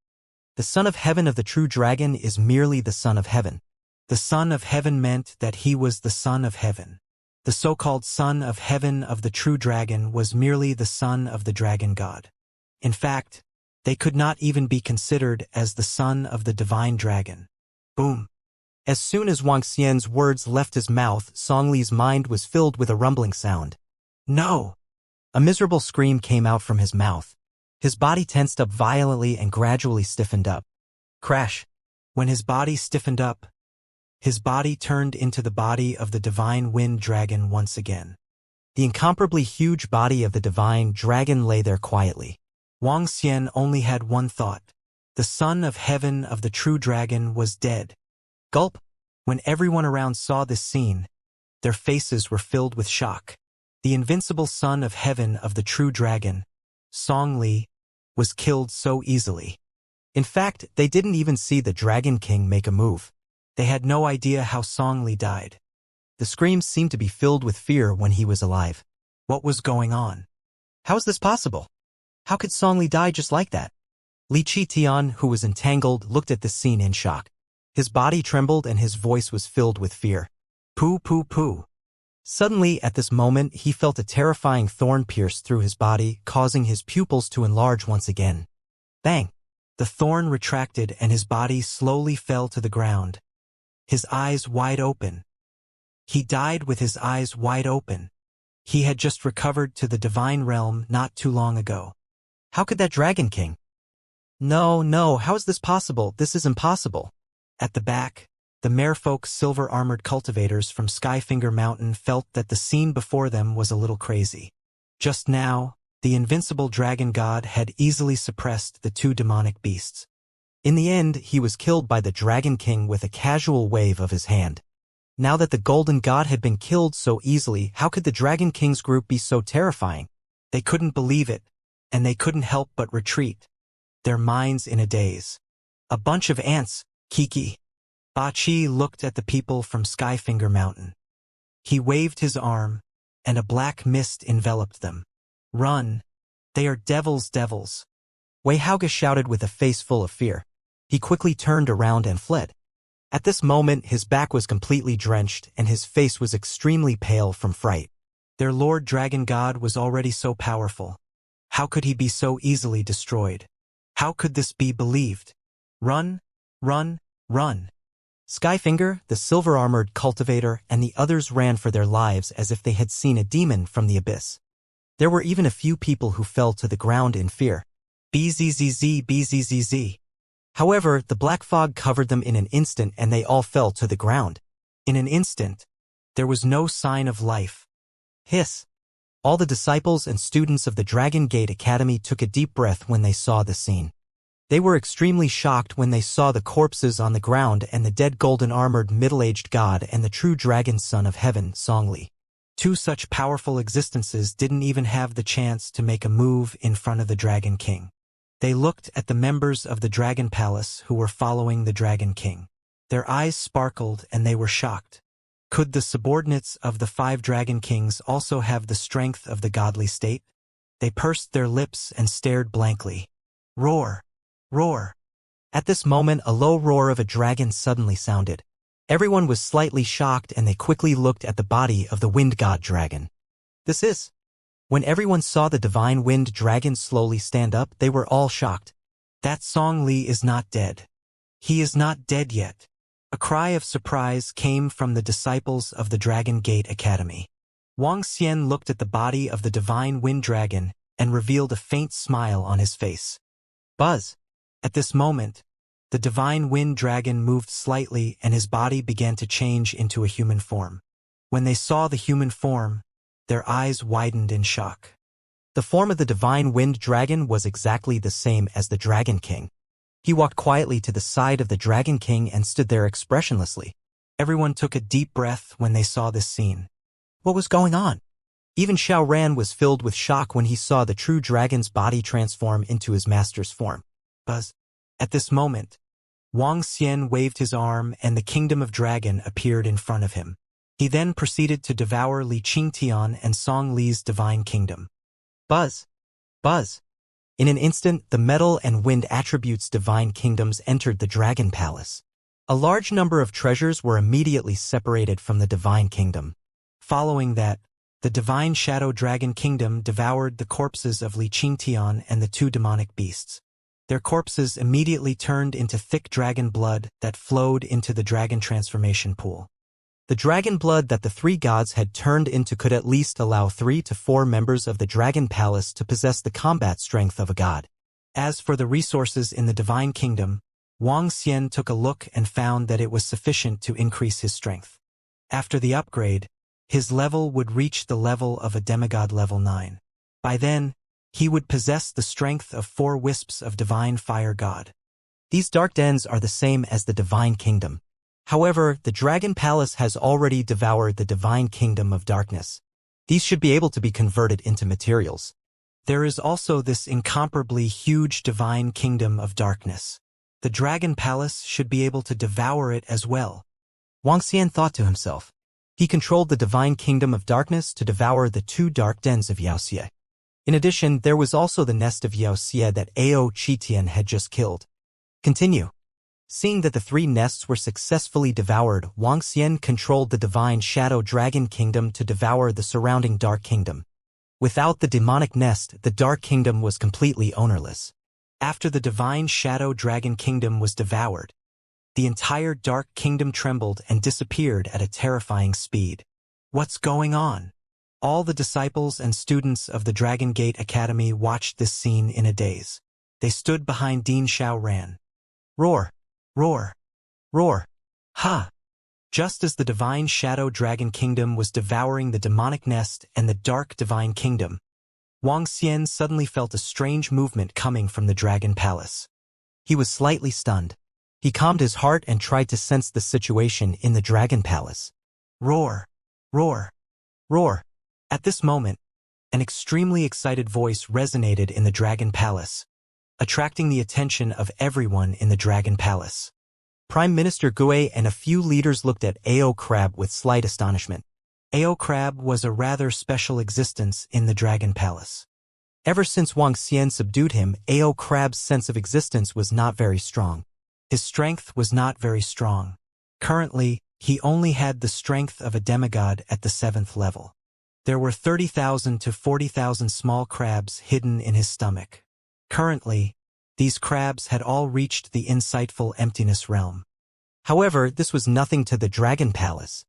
Speaker 1: The Son of Heaven of the true dragon is merely the Son of Heaven. The Son of Heaven meant that he was the Son of Heaven. The so-called Son of Heaven of the true dragon was merely the son of the dragon god. In fact, they could not even be considered as the son of the divine dragon. Boom! As soon as Wang Xian's words left his mouth, Song Li's mind was filled with a rumbling sound. No! A miserable scream came out from his mouth. His body tensed up violently and gradually stiffened up. Crash! When his body stiffened up, his body turned into the body of the divine wind dragon once again. The incomparably huge body of the divine dragon lay there quietly. Wang Xian only had one thought. The Son of Heaven of the true dragon was dead. Gulp! When everyone around saw this scene, their faces were filled with shock. The invincible Son of Heaven of the true dragon, Song Li, was killed so easily. In fact, they didn't even see the Dragon King make a move. They had no idea how Song Li died. The screams seemed to be filled with fear when he was alive. What was going on? How is this possible? How could Song Li die just like that? Li Qitian, who was entangled, looked at this scene in shock. His body trembled and his voice was filled with fear. Pooh, pooh, pooh. Suddenly, at this moment, he felt a terrifying thorn pierce through his body, causing his pupils to enlarge once again. Bang! The thorn retracted and his body slowly fell to the ground. His eyes wide open. He died with his eyes wide open. He had just recovered to the divine realm not too long ago. How could that Dragon King? No, no, how is this possible? This is impossible. At the back, the merfolk silver-armored cultivators from Skyfinger Mountain felt that the scene before them was a little crazy. Just now, the invincible dragon god had easily suppressed the two demonic beasts. In the end, he was killed by the Dragon King with a casual wave of his hand. Now that the golden god had been killed so easily, how could the Dragon King's group be so terrifying? They couldn't believe it, and they couldn't help but retreat, their minds in a daze. A bunch of ants, Kiki. Bachi looked at the people from Skyfinger Mountain. He waved his arm, and a black mist enveloped them. Run! They are devils. Wei Hauge shouted with a face full of fear. He quickly turned around and fled. At this moment his back was completely drenched and his face was extremely pale from fright. Their Lord Dragon God was already so powerful. How could he be so easily destroyed? How could this be believed? Run! Run! Run! Skyfinger, the silver-armored cultivator, and the others ran for their lives as if they had seen a demon from the abyss. There were even a few people who fell to the ground in fear. Bzzz. However, the black fog covered them in an instant and they all fell to the ground. In an instant, there was no sign of life. Hiss! All the disciples and students of the Dragon Gate Academy took a deep breath when they saw the scene. They were extremely shocked when they saw the corpses on the ground and the dead golden-armored middle-aged god and the true dragon son of heaven, Songli. Two such powerful existences didn't even have the chance to make a move in front of the Dragon King. They looked at the members of the Dragon Palace who were following the Dragon King. Their eyes sparkled and they were shocked. Could the subordinates of the 5 Dragon Kings also have the strength of the godly state? They pursed their lips and stared blankly. Roar! Roar! At this moment a low roar of a dragon suddenly sounded. Everyone was slightly shocked and they quickly looked at the body of the wind god dragon. This is... When everyone saw the divine wind dragon slowly stand up, they were all shocked. That Song Li is not dead. He is not dead yet. A cry of surprise came from the disciples of the Dragon Gate Academy. Wang Xian looked at the body of the divine wind dragon and revealed a faint smile on his face. Buzz! At this moment, the divine wind dragon moved slightly and his body began to change into a human form. When they saw the human form, their eyes widened in shock. The form of the divine wind dragon was exactly the same as the Dragon King. He walked quietly to the side of the Dragon King and stood there expressionlessly. Everyone took a deep breath when they saw this scene. What was going on? Even Xiao Ran was filled with shock when he saw the true dragon's body transform into his master's form. Buzz. At this moment, Wang Xian waved his arm and the kingdom of dragon appeared in front of him. He then proceeded to devour Li Qingtian and Song Li's divine kingdom. Buzz! Buzz! In an instant, the metal and wind attributes' divine kingdoms entered the Dragon Palace. A large number of treasures were immediately separated from the divine kingdom. Following that, the divine shadow dragon kingdom devoured the corpses of Li Qingtian and the 2 demonic beasts. Their corpses immediately turned into thick dragon blood that flowed into the dragon transformation pool. The dragon blood that the 3 gods had turned into could at least allow 3 to 4 members of the Dragon Palace to possess the combat strength of a god. As for the resources in the divine kingdom, Wang Xian took a look and found that it was sufficient to increase his strength. After the upgrade, his level would reach the level of a demigod level 9. By then, he would possess the strength of 4 wisps of divine fire god. These dark dens are the same as the divine kingdom. However, the Dragon Palace has already devoured the divine kingdom of darkness. These should be able to be converted into materials. There is also this incomparably huge divine kingdom of darkness. The Dragon Palace should be able to devour it as well. Wang Xian thought to himself. He controlled the divine kingdom of darkness to devour the 2 dark dens of Yaoxie. In addition, there was also the nest of Yaoxie that Ao Qitian had just killed. Continue. Seeing that the 3 nests were successfully devoured, Wang Xian controlled the divine shadow dragon kingdom to devour the surrounding dark kingdom. Without the demonic nest, the dark kingdom was completely ownerless. After the divine shadow dragon kingdom was devoured, the entire dark kingdom trembled and disappeared at a terrifying speed. What's going on? All the disciples and students of the Dragon Gate Academy watched this scene in a daze. They stood behind Dean Xiaoran. Roar! Roar! Roar! Ha! Just as the divine shadow dragon kingdom was devouring the demonic nest and the dark divine kingdom, Wang Xian suddenly felt a strange movement coming from the dragon palace. He was slightly stunned. He calmed his heart and tried to sense the situation in the dragon palace. Roar! Roar! Roar! At this moment, an extremely excited voice resonated in the dragon palace, attracting the attention of everyone in the dragon palace. Prime Minister Gui and a few leaders looked at Ao Crab with slight astonishment. Ao Crab was a rather special existence in the dragon palace. Ever since Wang Xian subdued him, Ao Crab's sense of existence was not very strong. His strength was not very strong. Currently, he only had the strength of a demigod at the 7th level. There were 30,000 to 40,000 small crabs hidden in his stomach. Currently, these crabs had all reached the insightful emptiness realm. However, this was nothing to the dragon palace.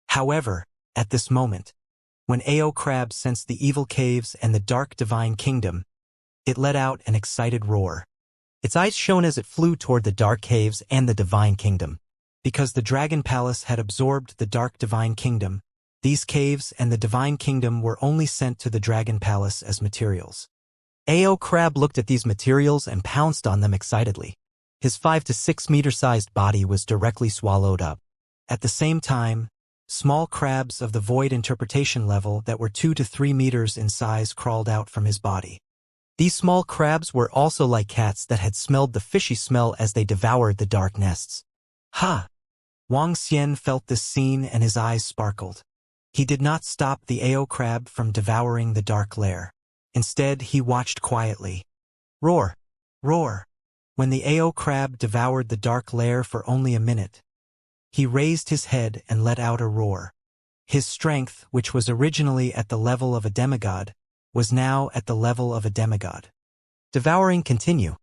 Speaker 1: However, at this moment, when Ao Crab sensed the evil caves and the dark divine kingdom, it let out an excited roar. Its eyes shone as it flew toward the dark caves and the divine kingdom. Because the dragon palace had absorbed the dark divine kingdom, these caves and the divine kingdom were only sent to the dragon palace as materials. Ao Crab looked at these materials and pounced on them excitedly. His 5 to 6 meter-sized body was directly swallowed up. At the same time, small crabs of the void interpretation level that were 2 to 3 meters in size crawled out from his body. These small crabs were also like cats that had smelled the fishy smell as they devoured the dark nests. Ha! Wang Xian felt this scene and his eyes sparkled. He did not stop the Ao Crab from devouring the dark lair. Instead, he watched quietly. Roar! Roar! When the Ao Crab devoured the dark lair for only a minute, he raised his head and let out a roar. His strength, which was originally at the level of a demigod, was now at the level of a demigod. Devouring continue.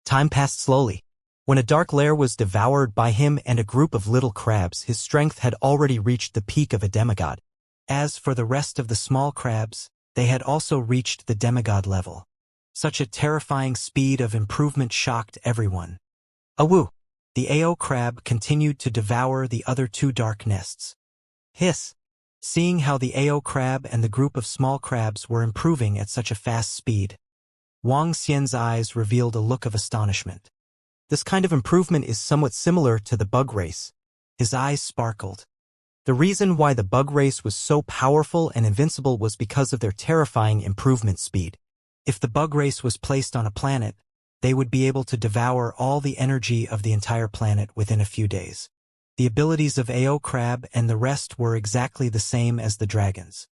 Speaker 1: Time passed slowly. When a dark lair was devoured by him and a group of little crabs, his strength had already reached the peak of a demigod. As for the rest of the small crabs, they had also reached the demigod level. Such a terrifying speed of improvement shocked everyone. Awoo! The Ao Crab continued to devour the other 2 dark nests. Hiss! Seeing how the Ao Crab and the group of small crabs were improving at such a fast speed, Wang Xian's eyes revealed a look of astonishment. This kind of improvement is somewhat similar to the bug race. His eyes sparkled. The reason why the bug race was so powerful and invincible was because of their terrifying improvement speed. If the bug race was placed on a planet, they would be able to devour all the energy of the entire planet within a few days. The abilities of Ao Crab and the rest were exactly the same as the dragons.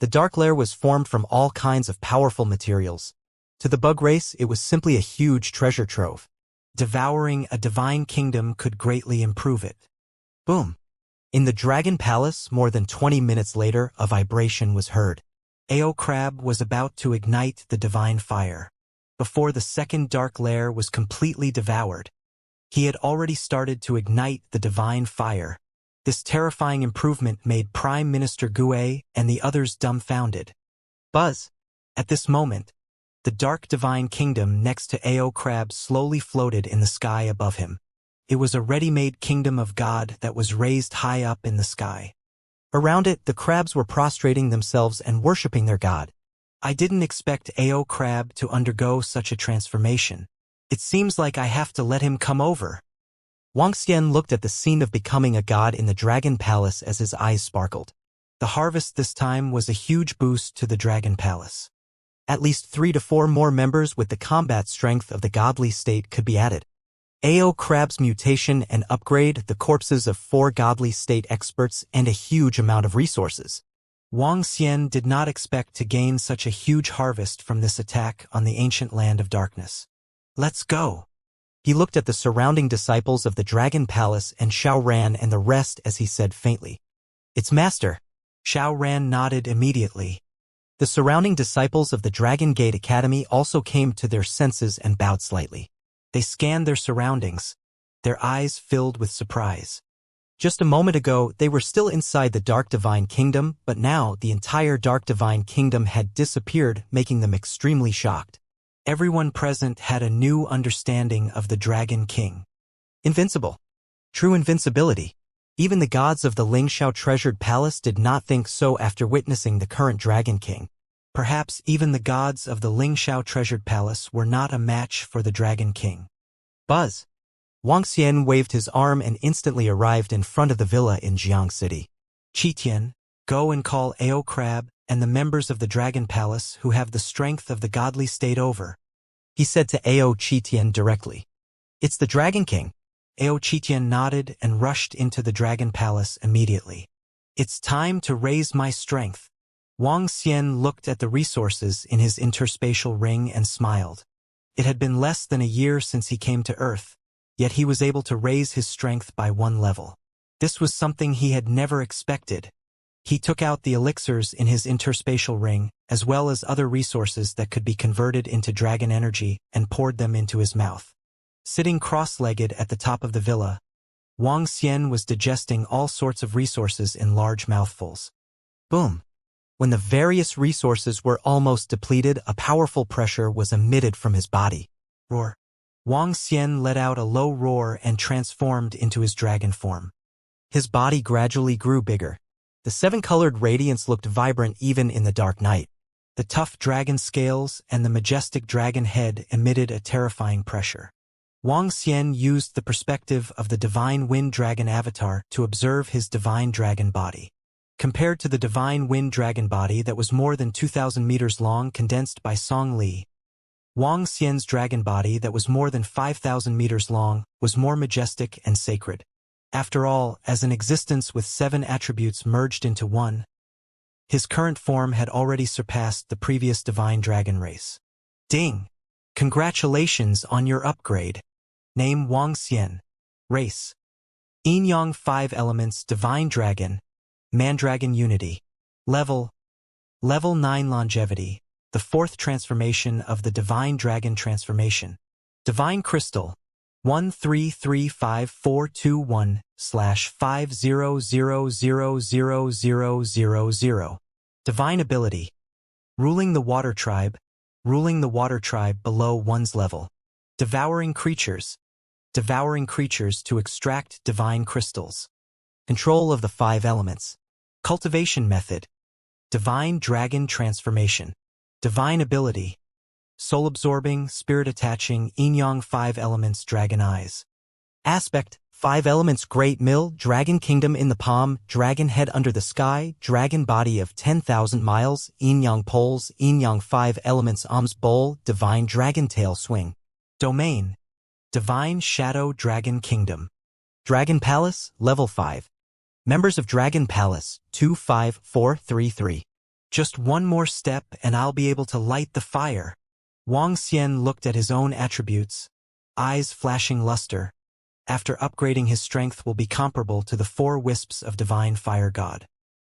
Speaker 1: The dark lair was formed from all kinds of powerful materials. To the bug race, it was simply a huge treasure trove. Devouring a divine kingdom could greatly improve it. Boom! In the dragon palace, more than 20 minutes later, a vibration was heard. Ao Crab was about to ignite the divine fire. Before the second dark lair was completely devoured, he had already started to ignite the divine fire. This terrifying improvement made Prime Minister Gui and the others dumbfounded. Buzz! At this moment, the dark divine kingdom next to Ao Crab slowly floated in the sky above him. It was a ready-made kingdom of God that was raised high up in the sky. Around it, the crabs were prostrating themselves and worshipping their god. I didn't expect Ao Crab to undergo such a transformation. It seems like I have to let him come over. Wang Xian looked at the scene of becoming a god in the dragon palace as his eyes sparkled. The harvest this time was a huge boost to the dragon palace. At least 3 to 4 more members with the combat strength of the godly state could be added. Ao Crab's mutation and upgrade, the corpses of 4 godly state experts, and a huge amount of resources. Wang Xian did not expect to gain such a huge harvest from this attack on the ancient land of darkness. Let's go! He looked at the surrounding disciples of the Dragon Palace and Xiaoran and the rest as he said faintly, "It's Master." Xiaoran nodded immediately. The surrounding disciples of the Dragon Gate Academy also came to their senses and bowed slightly. They scanned their surroundings, their eyes filled with surprise. Just a moment ago, they were still inside the Dark Divine Kingdom, but now the entire Dark Divine Kingdom had disappeared, making them extremely shocked. Everyone present had a new understanding of the Dragon King. Invincible. True invincibility. Even the gods of the Lingxiao treasured palace did not think so after witnessing the current Dragon King. Perhaps even the gods of the Lingxiao treasured palace were not a match for the Dragon King. Buzz. Wang Xian waved his arm and instantly arrived in front of the villa in Jiang City. Qitian, go and call Ao Crab and the members of the Dragon Palace who have the strength of the godly state over. He said to Ao Qitian directly. It's the Dragon King. Ao Qitian nodded and rushed into the Dragon Palace immediately. It's time to raise my strength. Wang Xian looked at the resources in his interspatial ring and smiled. It had been less than a year since he came to Earth, yet he was able to raise his strength by 1 level. This was something he had never expected. He took out the elixirs in his interspatial ring, as well as other resources that could be converted into dragon energy, and poured them into his mouth. Sitting cross-legged at the top of the villa, Wang Xian was digesting all sorts of resources in large mouthfuls. Boom! When the various resources were almost depleted, a powerful pressure was emitted from his body. Roar! Wang Xian let out a low roar and transformed into his dragon form. His body gradually grew bigger. The 7-colored radiance looked vibrant even in the dark night. The tough dragon scales and the majestic dragon head emitted a terrifying pressure. Wang Xian used the perspective of the divine wind dragon avatar to observe his divine dragon body. Compared to the divine wind dragon body that was more than 2,000 meters long condensed by Song Li, Wang Xian's dragon body that was more than 5,000 meters long was more majestic and sacred. After all, as an existence with 7 attributes merged into one, his current form had already surpassed the previous divine dragon race. Ding! Congratulations on your upgrade. Name Wang Xian. Race. Yin Yang 5 elements divine dragon. Mandragon unity. Level 9 longevity. The 4th transformation of the divine dragon transformation. Divine crystal 1335421/50000000. Divine ability. Ruling the water tribe. Ruling the water tribe below 1's level. Devouring creatures. Devouring creatures to extract divine crystals. Control of the 5 elements. Cultivation method. Divine dragon transformation. Divine ability. Soul-absorbing, spirit-attaching, yin-yang 5 elements dragon eyes. Aspect, 5 elements great mill, dragon kingdom in the palm, dragon head under the sky, dragon body of 10,000 miles, yin-yang poles, yin-yang 5 elements alms bowl, divine dragon tail swing. Domain. Divine shadow dragon kingdom. Dragon Palace, level 5. Members of Dragon Palace, 25433. Just one more step and I'll be able to light the fire. Wang Xian looked at his own attributes, eyes flashing luster. After upgrading his strength will be comparable to the 4 wisps of divine fire god.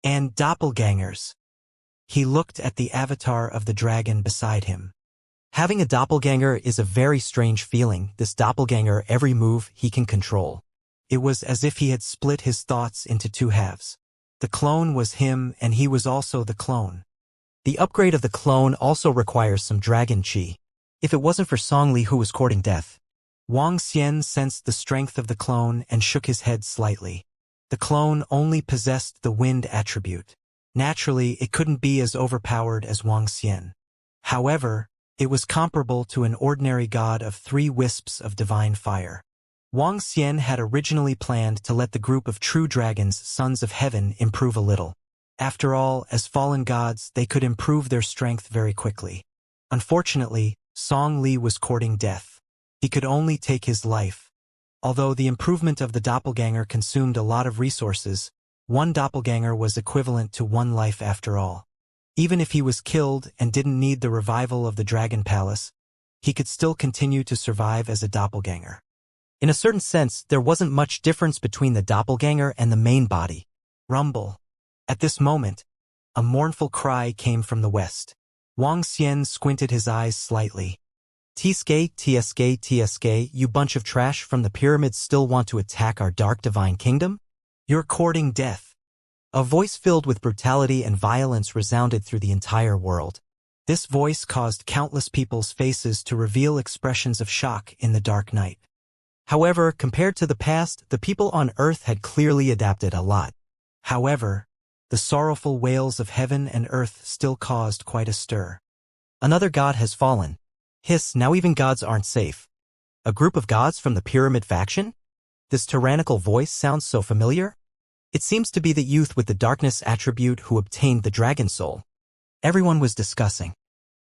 Speaker 1: And doppelgangers. He looked at the avatar of the dragon beside him. Having a doppelganger is a very strange feeling. This doppelganger, every move he can control. It was as if he had split his thoughts into 2 halves. The clone was him and he was also the clone. The upgrade of the clone also requires some dragon chi. If it wasn't for Song Li who was courting death. Wang Xian sensed the strength of the clone and shook his head slightly. The clone only possessed the wind attribute. Naturally, it couldn't be as overpowered as Wang Xian. However, it was comparable to an ordinary god of 3 wisps of divine fire. Wang Xian had originally planned to let the group of true dragons, sons of heaven, improve a little. After all, as fallen gods, they could improve their strength very quickly. Unfortunately, Song Li was courting death. He could only take his life. Although the improvement of the doppelganger consumed a lot of resources, 1 doppelganger was equivalent to 1 life after all. Even if he was killed and didn't need the revival of the Dragon Palace, he could still continue to survive as a doppelganger. In a certain sense, there wasn't much difference between the doppelganger and the main body. Rumble. At this moment, a mournful cry came from the west. Wang Xian squinted his eyes slightly. TSK, you bunch of trash from the pyramids still want to attack our dark divine kingdom? You're courting death. A voice filled with brutality and violence resounded through the entire world. This voice caused countless people's faces to reveal expressions of shock in the dark night. However, compared to the past, the people on Earth had clearly adapted a lot. However, the sorrowful wails of heaven and earth still caused quite a stir. Another god has fallen. Hiss, now even gods aren't safe. A group of gods from the Pyramid faction? This tyrannical voice sounds so familiar. It seems to be the youth with the darkness attribute who obtained the dragon soul. Everyone was discussing.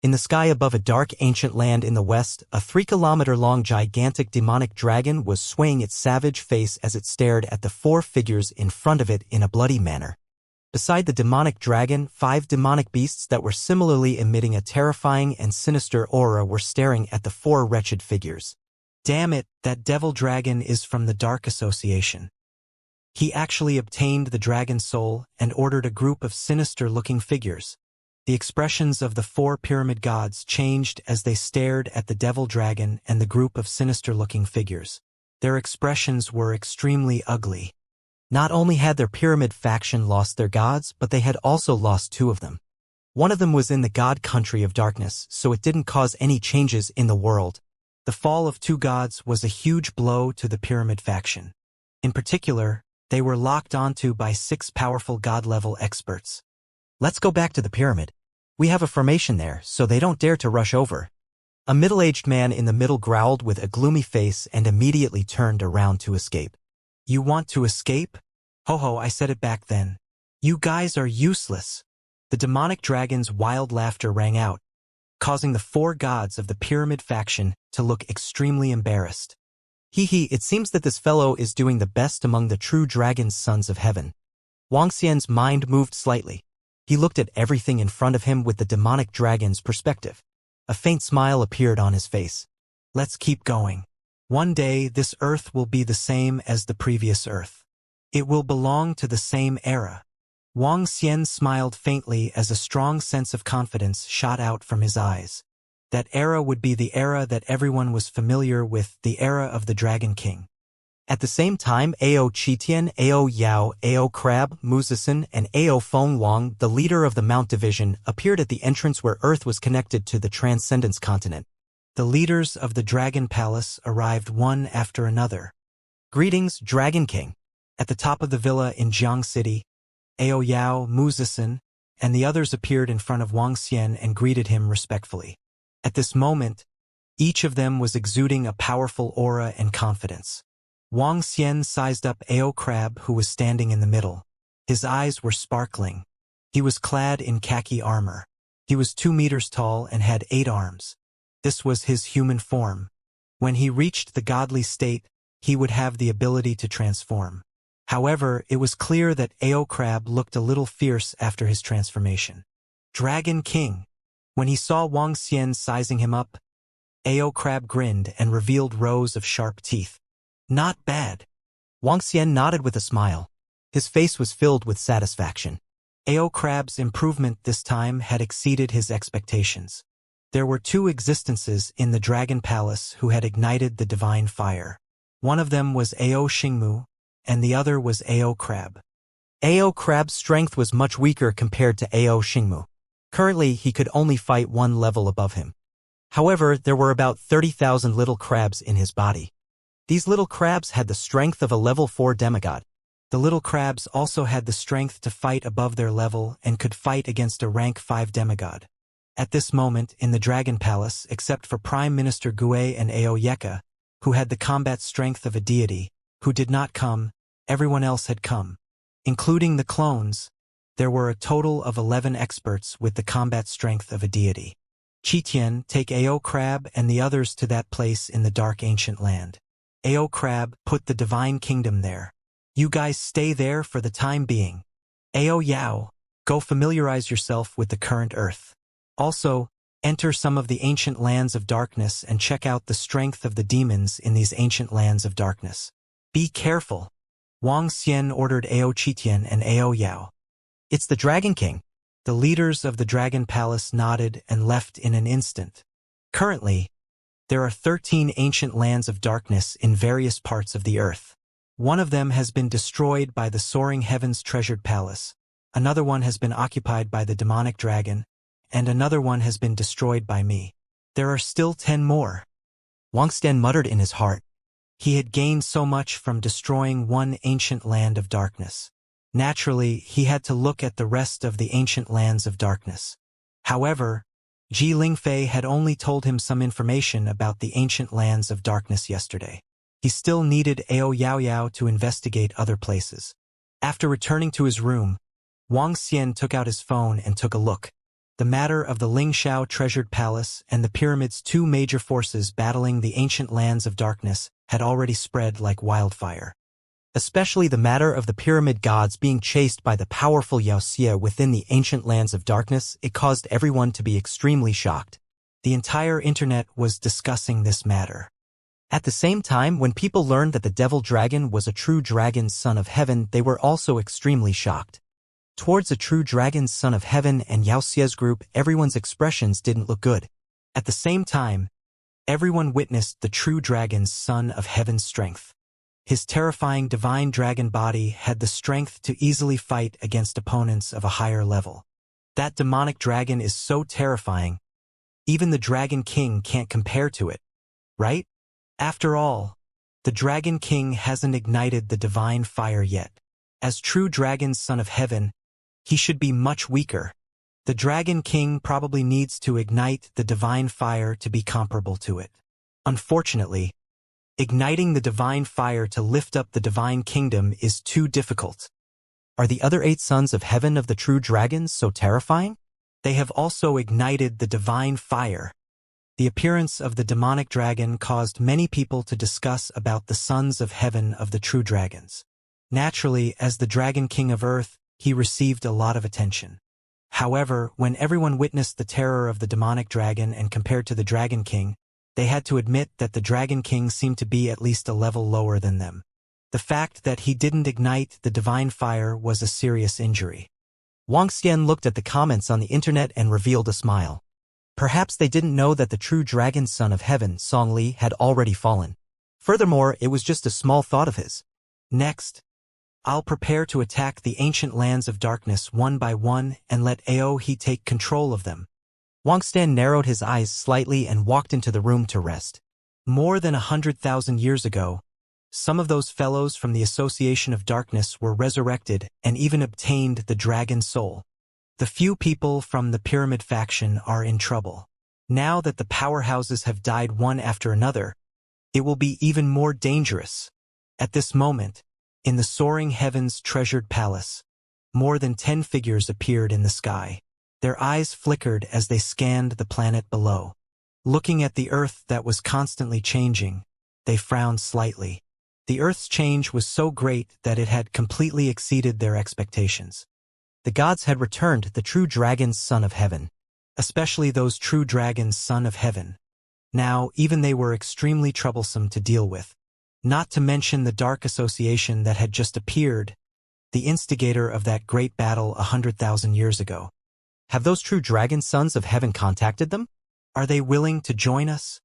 Speaker 1: In the sky above a dark ancient land in the west, a 3-kilometer-long gigantic demonic dragon was swaying its savage face as it stared at the 4 figures in front of it in a bloody manner. Beside the demonic dragon, 5 demonic beasts that were similarly emitting a terrifying and sinister aura were staring at the 4 wretched figures. Damn it, that devil dragon is from the Dark Association. He actually obtained the dragon soul and ordered a group of sinister-looking figures. The expressions of the 4 pyramid gods changed as they stared at the devil dragon and the group of sinister-looking figures. Their expressions were extremely ugly. Not only had their pyramid faction lost their gods, but they had also lost 2 of them. One of them was in the god country of darkness, so it didn't cause any changes in the world. The fall of 2 gods was a huge blow to the pyramid faction. In particular, they were locked onto by 6 powerful god-level experts. Let's go back to the pyramid. We have a formation there, so they don't dare to rush over. A middle-aged man in the middle growled with a gloomy face and immediately turned around to escape. You want to escape? Ho, I said it back then. You guys are useless. The demonic dragon's wild laughter rang out, causing the 4 gods of the pyramid faction to look extremely embarrassed. It seems that this fellow is doing the best among the true dragon's sons of heaven. Wang Xian's mind moved slightly. He looked at everything in front of him with the demonic dragon's perspective. A faint smile appeared on his face. Let's keep going. One day, this earth will be the same as the previous earth. It will belong to the same era. Wang Xian smiled faintly as a strong sense of confidence shot out from his eyes. That era would be the era that everyone was familiar with, the era of the Dragon King. At the same time, Ao Qitian, Ao Yao, Ao Crab, Muzisin, and Ao Feng Wang, the leader of the Mount Division, appeared at the entrance where Earth was connected to the Transcendence continent. The leaders of the Dragon Palace arrived one after another. Greetings, Dragon King. At the top of the villa in Jiang City, Ao Yao, Muzisin, and the others appeared in front of Wang Xian and greeted him respectfully. At this moment, each of them was exuding a powerful aura and confidence. Wang Xian sized up Ao Crab, who was standing in the middle. His eyes were sparkling. He was clad in khaki armor. He was 2 meters tall and had 8 arms. This was his human form. When he reached the godly state, he would have the ability to transform. However, it was clear that Ao Crab looked a little fierce after his transformation. Dragon King. When he saw Wang Xian sizing him up, Ao Crab grinned and revealed rows of sharp teeth. Not bad. Wang Xian nodded with a smile. His face was filled with satisfaction. Ao Crab's improvement this time had exceeded his expectations. There were 2 existences in the Dragon Palace who had ignited the divine fire. One of them was Ao Xingmu, and the other was Ao Crab. Ao Crab's strength was much weaker compared to Ao Xingmu. Currently, he could only fight 1 level above him. However, there were about 30,000 little crabs in his body. These little crabs had the strength of a level 4 demigod. The little crabs also had the strength to fight above their level and could fight against a rank 5 demigod. At this moment, in the Dragon Palace, except for Prime Minister Gue and Ao Yeka, who had the combat strength of a deity, who did not come, everyone else had come. Including the clones, there were a total of 11 experts with the combat strength of a deity. Qitian, take Ao Crab and the others to that place in the dark ancient land. Ao Crab, put the divine kingdom there. You guys stay there for the time being. Ao Yao, go familiarize yourself with the current earth. Also, enter some of the ancient lands of darkness and check out the strength of the demons in these ancient lands of darkness. Be careful. Wang Xian ordered Ao Qitian and Ao Yao. It's the Dragon King. The leaders of the Dragon Palace nodded and left in an instant. Currently, there are 13 ancient lands of darkness in various parts of the earth. One of them has been destroyed by the Soaring Heavens Treasured Palace. Another one has been occupied by the demonic dragon, and another one has been destroyed by me. There are still 10 more. Wuxia muttered in his heart. He had gained so much from destroying one ancient land of darkness. Naturally, he had to look at the rest of the ancient lands of darkness. However, Ji Lingfei had only told him some information about the ancient lands of darkness yesterday. He still needed Ao Yaoyao to investigate other places. After returning to his room, Wang Xian took out his phone and took a look. The matter of the Lingshao treasured palace and the pyramid's two major forces battling the ancient lands of darkness had already spread like wildfire. Especially the matter of the pyramid gods being chased by the powerful Wuxia within the ancient lands of darkness, it caused everyone to be extremely shocked. The entire internet was discussing this matter. At the same time, when people learned that the devil dragon was a true dragon's son of heaven, they were also extremely shocked. Towards a true dragon's son of heaven and Wuxia's group, everyone's expressions didn't look good. At the same time, everyone witnessed the true dragon's son of heaven's strength. His terrifying divine dragon body had the strength to easily fight against opponents of a higher level. That demonic dragon is so terrifying, even the Dragon King can't compare to it, right? After all, the Dragon King hasn't ignited the divine fire yet. As true dragon's son of heaven, he should be much weaker. The Dragon King probably needs to ignite the divine fire to be comparable to it. Unfortunately, igniting the divine fire to lift up the divine kingdom is too difficult. Are the other 8 sons of heaven of the true dragons so terrifying? They have also ignited the divine fire. The appearance of the demonic dragon caused many people to discuss about the sons of heaven of the true dragons. Naturally, as the Dragon King of Earth, he received a lot of attention. However, when everyone witnessed the terror of the demonic dragon and compared to the Dragon King, they had to admit that the Dragon King seemed to be at least a level lower than them. The fact that he didn't ignite the divine fire was a serious injury. Wang Xian looked at the comments on the internet and revealed a smile. Perhaps they didn't know that the true dragon son of heaven, Song Li, had already fallen. Furthermore, it was just a small thought of his. Next, I'll prepare to attack the ancient lands of darkness one by one and let Ao He take control of them. Wang Xian narrowed his eyes slightly and walked into the room to rest. More than 100,000 years ago, some of those fellows from the Association of Darkness were resurrected and even obtained the dragon soul. The few people from the Pyramid faction are in trouble. Now that the powerhouses have died one after another, it will be even more dangerous. At this moment, in the soaring heavens treasured palace, more than 10 figures appeared in the sky. Their eyes flickered as they scanned the planet below. Looking at the Earth that was constantly changing, they frowned slightly. The Earth's change was so great that it had completely exceeded their expectations. The gods had returned the true dragon's son of heaven, especially those true dragons son of heaven. Now, even they were extremely troublesome to deal with. Not to mention the Dark Association that had just appeared, the instigator of that great battle 100,000 years ago. Have those true dragon sons of heaven contacted them? Are they willing to join us?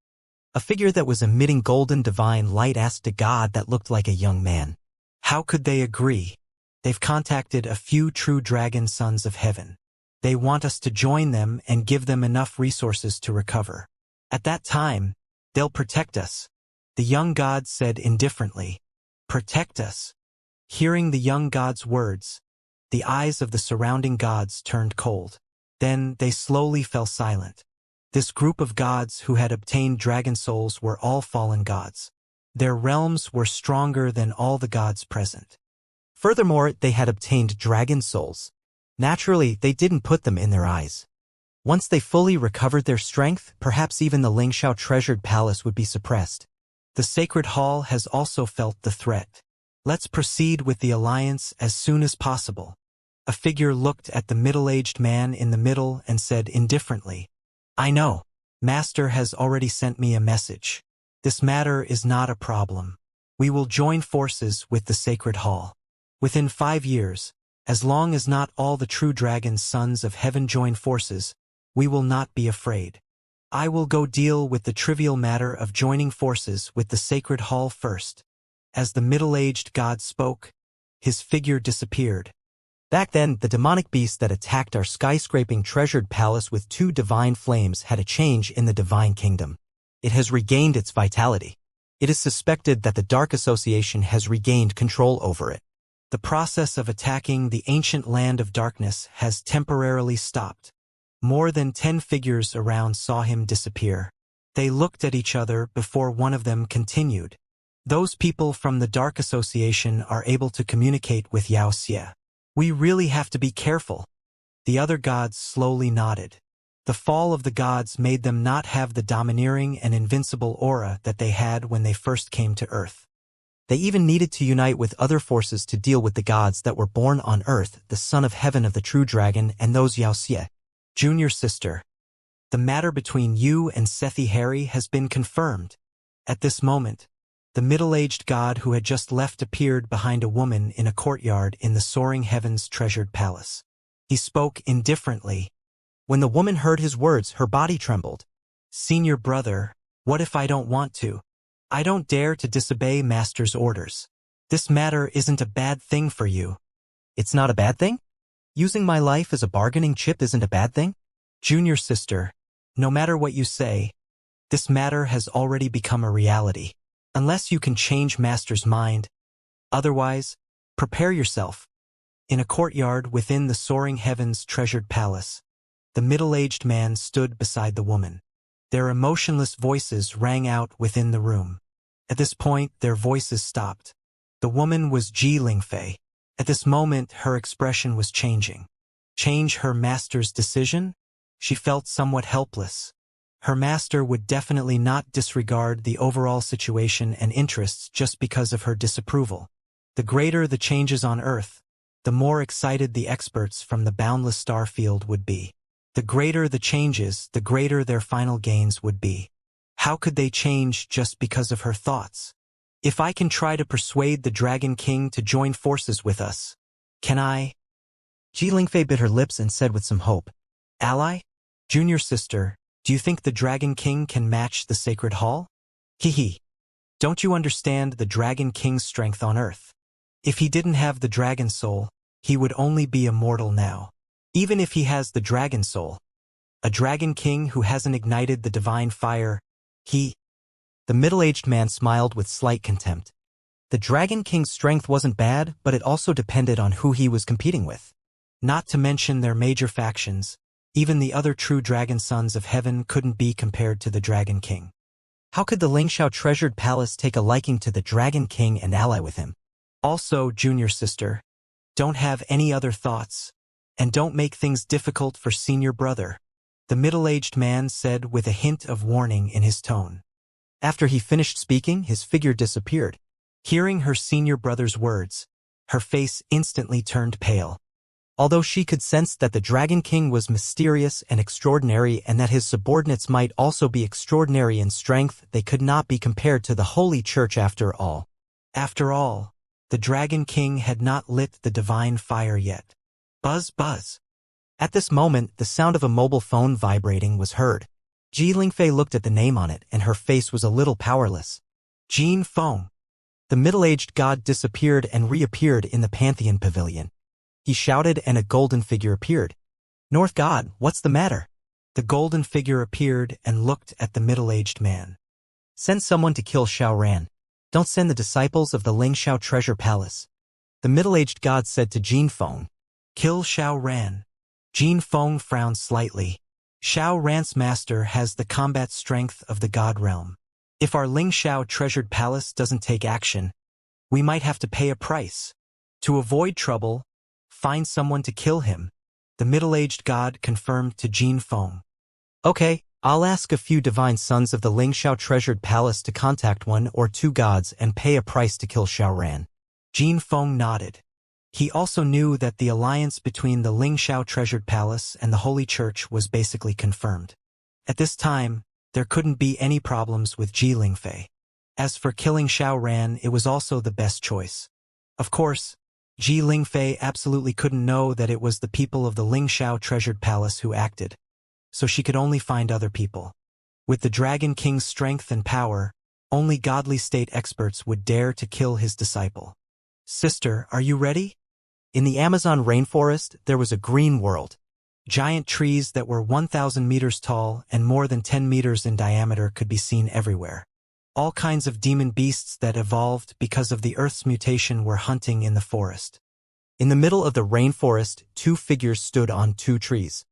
Speaker 1: A figure that was emitting golden divine light asked a god that looked like a young man. How could they agree? They've contacted a few true dragon sons of heaven. They want us to join them and give them enough resources to recover. At that time, they'll protect us. The young god said indifferently. Protect us. Hearing the young god's words, the eyes of the surrounding gods turned cold. Then they slowly fell silent. This group of gods who had obtained dragon souls were all fallen gods. Their realms were stronger than all the gods present. Furthermore, they had obtained dragon souls. Naturally, they didn't put them in their eyes. Once they fully recovered their strength, perhaps even the Lingshao treasured palace would be suppressed. The Sacred Hall has also felt the threat. Let's proceed with the alliance as soon as possible. A figure looked at the middle-aged man in the middle and said indifferently, I know. Master has already sent me a message. This matter is not a problem. We will join forces with the Sacred Hall. Within 5 years, as long as not all the true dragon sons of heaven join forces, we will not be afraid. I will go deal with the trivial matter of joining forces with the Sacred Hall first. As the middle-aged god spoke, his figure disappeared. Back then, the demonic beast that attacked our skyscraping treasured palace with 2 divine flames had a change in the divine kingdom. It has regained its vitality. It is suspected that the Dark Association has regained control over it. The process of attacking the ancient land of darkness has temporarily stopped. More than 10 figures around saw him disappear. They looked at each other before one of them continued. Those people from the Dark Association are able to communicate with Wuxia. We really have to be careful. The other gods slowly nodded. The fall of the gods made them not have the domineering and invincible aura that they had when they first came to Earth. They even needed to unite with other forces to deal with the gods that were born on Earth, the son of heaven of the true dragon, and those Wuxia. Junior sister. The matter between you and Sethi Harry has been confirmed. At this moment, the middle-aged god who had just left appeared behind a woman in a courtyard in the soaring heavens treasured palace. He spoke indifferently. When the woman heard his words, her body trembled. Senior brother, what if I don't want to? I don't dare to disobey master's orders. This matter isn't a bad thing for you. It's not a bad thing? Using my life as a bargaining chip isn't a bad thing? Junior sister, no matter what you say, this matter has already become a reality. Unless you can change master's mind. Otherwise, prepare yourself. In a courtyard within the soaring heavens treasured palace, the middle-aged man stood beside the woman. Their emotionless voices rang out within the room. At this point, their voices stopped. The woman was Ji Lingfei. At this moment, her expression was changing. Change her master's decision? She felt somewhat helpless. Her master would definitely not disregard the overall situation and interests just because of her disapproval. The greater the changes on Earth, the more excited the experts from the boundless star field would be. The greater the changes, the greater their final gains would be. How could they change just because of her thoughts? If I can try to persuade the Dragon King to join forces with us, can I? Ji Lingfei bit her lips and said with some hope, Ally? Junior sister, do you think the Dragon King can match the Sacred Hall? Hee. Don't you understand the Dragon King's strength on Earth? If he didn't have the Dragon Soul, he would only be immortal now. Even if he has the Dragon Soul, a Dragon King who hasn't ignited the divine fire, The middle-aged man smiled with slight contempt. The Dragon King's strength wasn't bad, but it also depended on who he was competing with. Not to mention their major factions, even the other true Dragon Sons of Heaven couldn't be compared to the Dragon King. How could the Lingxiao treasured palace take a liking to the Dragon King and ally with him? Also, junior sister, don't have any other thoughts, and don't make things difficult for senior brother, the middle-aged man said with a hint of warning in his tone. After he finished speaking, his figure disappeared. Hearing her senior brother's words, her face instantly turned pale. Although she could sense that the Dragon King was mysterious and extraordinary and that his subordinates might also be extraordinary in strength, they could not be compared to the Holy Church after all. After all, the Dragon King had not lit the divine fire yet. Buzz, buzz. At this moment, the sound of a mobile phone vibrating was heard. Ji Lingfei looked at the name on it and her face was a little powerless. Jean Feng. The middle-aged god disappeared and reappeared in the Pantheon Pavilion. He shouted and a golden figure appeared. North God, what's the matter? The golden figure appeared and looked at the middle-aged man. Send someone to kill Xiao Ran. Don't send the disciples of the Lingxiao treasure palace. The middle-aged god said to Jean Feng. Kill Xiao Ran. Jean Feng frowned slightly. Xiao Ran's master has the combat strength of the god realm. If our Lingxiao treasured palace doesn't take action, we might have to pay a price. To avoid trouble, find someone to kill him, the middle-aged god confirmed to Jean Feng. Okay, I'll ask a few divine sons of the Lingxiao treasured palace to contact 1 or 2 gods and pay a price to kill Xiao Ran. Jean Feng nodded. He also knew that the alliance between the Lingxiao treasured palace and the Holy Church was basically confirmed. At this time, there couldn't be any problems with Ji Lingfei. As for killing Xiao Ran, it was also the best choice. Of course, Ji Lingfei absolutely couldn't know that it was the people of the Lingxiao treasured palace who acted, so she could only find other people. With the Dragon King's strength and power, only godly state experts would dare to kill his disciple. Sister, are you ready? In the Amazon rainforest, there was a green world. Giant trees that were 1,000 meters tall and more than 10 meters in diameter could be seen everywhere. All kinds of demon beasts that evolved because of the Earth's mutation were hunting in the forest. In the middle of the rainforest, two figures stood on two trees.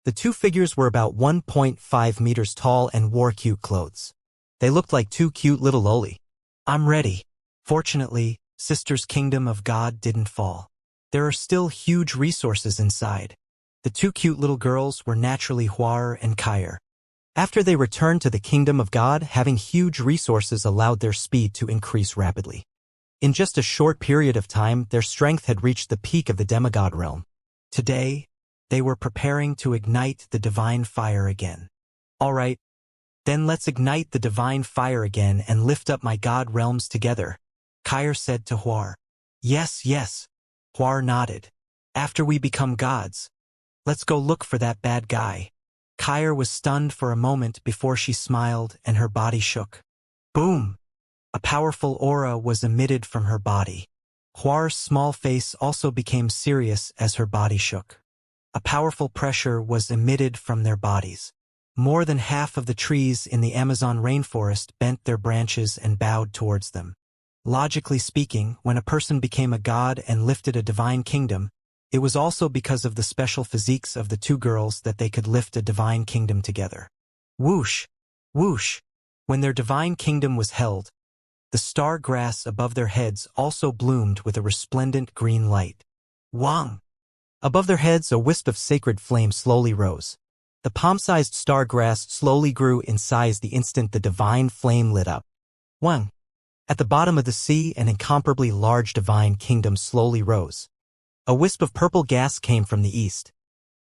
Speaker 1: The two figures were about 1.5 meters tall and wore cute clothes. They looked like two cute little loli. I'm ready. Fortunately, Sister's Kingdom of God didn't fall. There are still huge resources inside. The two cute little girls were naturally Huar and Kair. After they returned to the Kingdom of God, having huge resources allowed their speed to increase rapidly. In just a short period of time, their strength had reached the peak of the demigod realm. Today, they were preparing to ignite the divine fire again. All right, then let's ignite the divine fire again and lift up my god realms together, Kair said to Huar. Yes, yes, Huar nodded. After we become gods, let's go look for that bad guy. Kair was stunned for a moment before she smiled and her body shook. Boom! A powerful aura was emitted from her body. Huar's small face also became serious as her body shook. A powerful pressure was emitted from their bodies. More than half of the trees in the Amazon rainforest bent their branches and bowed towards them. Logically speaking, when a person became a god and lifted a divine kingdom, it was also because of the special physiques of the two girls that they could lift a divine kingdom together. Whoosh! Whoosh! When their divine kingdom was held, the star grass above their heads also bloomed with a resplendent green light. Wang! Above their heads, a wisp of sacred flame slowly rose. The palm-sized star grass slowly grew in size the instant the divine flame lit up. Wang! At the bottom of the sea, an incomparably large divine kingdom slowly rose. A wisp of purple gas came from the east.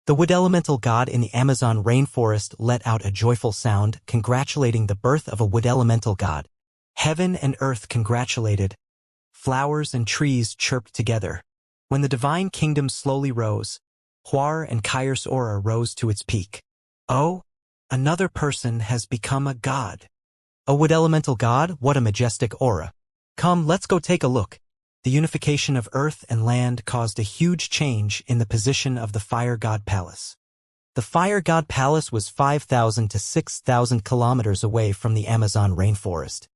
Speaker 1: The wood elemental god in the Amazon rainforest let out a joyful sound, congratulating the birth of a wood elemental god. Heaven and earth congratulated. Flowers and trees chirped together. When the divine kingdom slowly rose, Huar and Kair's aura rose to its peak. Oh, another person has become a god. A wood elemental god, what a majestic aura. Come, let's go take a look. The unification of earth and land caused a huge change in the position of the Fire God Palace. The Fire God Palace was 5,000 to 6,000 kilometers away from the Amazon rainforest.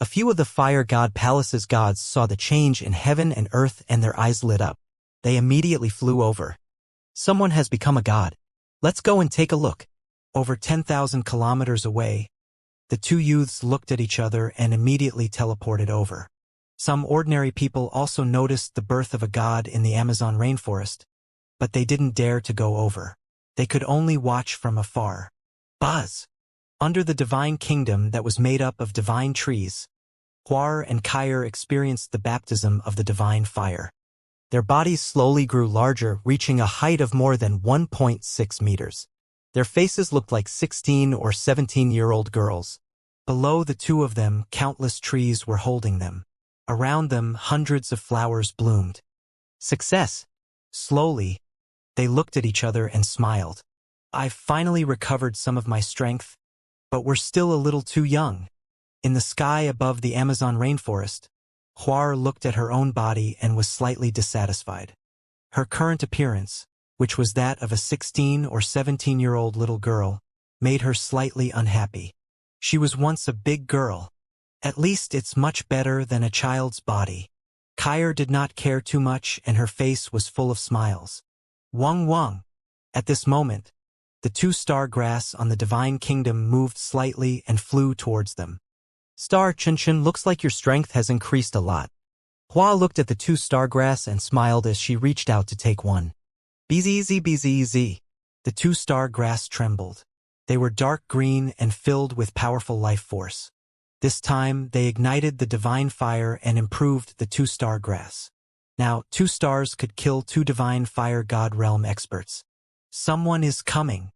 Speaker 1: A few of the Fire God Palace's gods saw the change in heaven and earth and their eyes lit up. They immediately flew over. Someone has become a god. Let's go and take a look. Over 10,000 kilometers away, the two youths looked at each other and immediately teleported over. Some ordinary people also noticed the birth of a god in the Amazon rainforest, but they didn't dare to go over. They could only watch from afar. Buzz! Under the divine kingdom that was made up of divine trees, Huar and Kair experienced the baptism of the divine fire. Their bodies slowly grew larger, reaching a height of more than 1.6 meters. Their faces looked like 16 or 17-year-old girls. Below the two of them, countless trees were holding them. Around them, hundreds of flowers bloomed. Success! Slowly, they looked at each other and smiled. I've finally recovered some of my strength, but we're still a little too young. In the sky above the Amazon rainforest, Huar looked at her own body and was slightly dissatisfied. Her current appearance, which was that of a 16 or 17-year-old little girl, made her slightly unhappy. She was once a big girl. At least it's much better than a child's body. Kair did not care too much and her face was full of smiles. Wang Wang! At this moment, the two star grass on the divine kingdom moved slightly and flew towards them. Star Chunchun, looks like your strength has increased a lot. Hua looked at the two star grass and smiled as she reached out to take one. Bzz. The two star grass trembled. They were dark green and filled with powerful life force. This time, they ignited the divine fire and improved the two star grass. Now, 2 stars could kill 2 divine fire god realm experts. Someone is coming.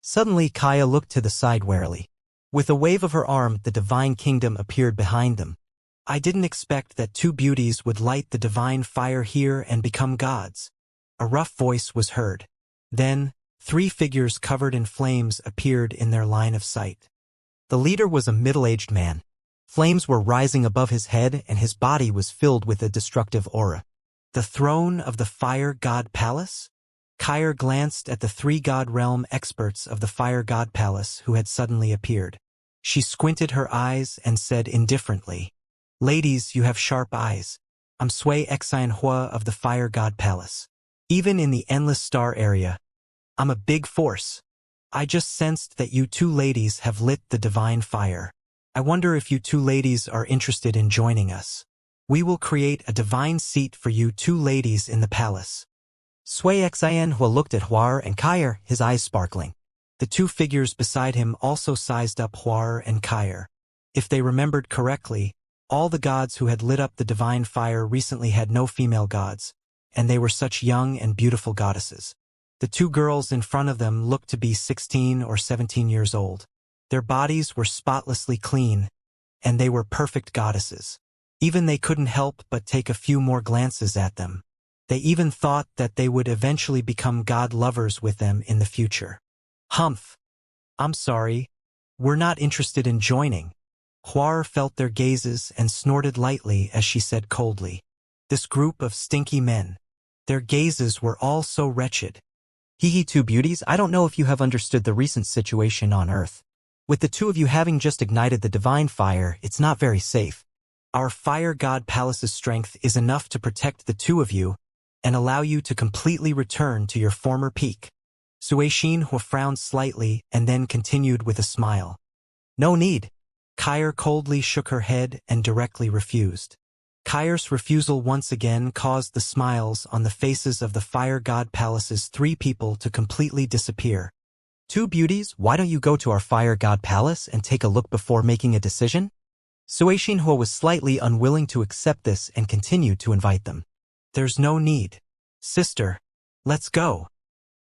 Speaker 1: Suddenly, Kaya looked to the side warily. With a wave of her arm, the divine kingdom appeared behind them. I didn't expect that 2 beauties would light the divine fire here and become gods. A rough voice was heard. Then, 3 figures covered in flames appeared in their line of sight. The leader was a middle-aged man. Flames were rising above his head and his body was filled with a destructive aura. The throne of the Fire God Palace? Kyre glanced at the three God Realm experts of the Fire God Palace who had suddenly appeared. She squinted her eyes and said indifferently, "Ladies, you have sharp eyes. I'm Sui Xianhua of the Fire God Palace. Even in the Endless Star area, I'm a big force. I just sensed that you two ladies have lit the divine fire. I wonder if you two ladies are interested in joining us. We will create a divine seat for you two ladies in the palace." Sui Xianhua looked at Huar and Kyre, his eyes sparkling. The two figures beside him also sized up Huar and Kyre. If they remembered correctly, all the gods who had lit up the divine fire recently had no female gods, and they were such young and beautiful goddesses. The two girls in front of them looked to be 16 or 17 years old. Their bodies were spotlessly clean, and they were perfect goddesses. Even they couldn't help but take a few more glances at them. They even thought that they would eventually become god lovers with them in the future. Humph. I'm sorry. We're not interested in joining. Huar felt their gazes and snorted lightly as she said coldly. This group of stinky men. Their gazes were all so wretched. Hee two beauties, I don't know if you have understood the recent situation on Earth. With the two of you having just ignited the divine fire, it's not very safe. Our Fire God Palace's strength is enough to protect the two of you and allow you to completely return to your former peak. Sui Xianhua frowned slightly and then continued with a smile. No need. Kyre coldly shook her head and directly refused. Kyre's refusal once again caused the smiles on the faces of the Fire God Palace's three people to completely disappear. Two beauties, why don't you go to our Fire God Palace and take a look before making a decision? Sui Xianhua was slightly unwilling to accept this and continued to invite them. There's no need. Sister, let's go.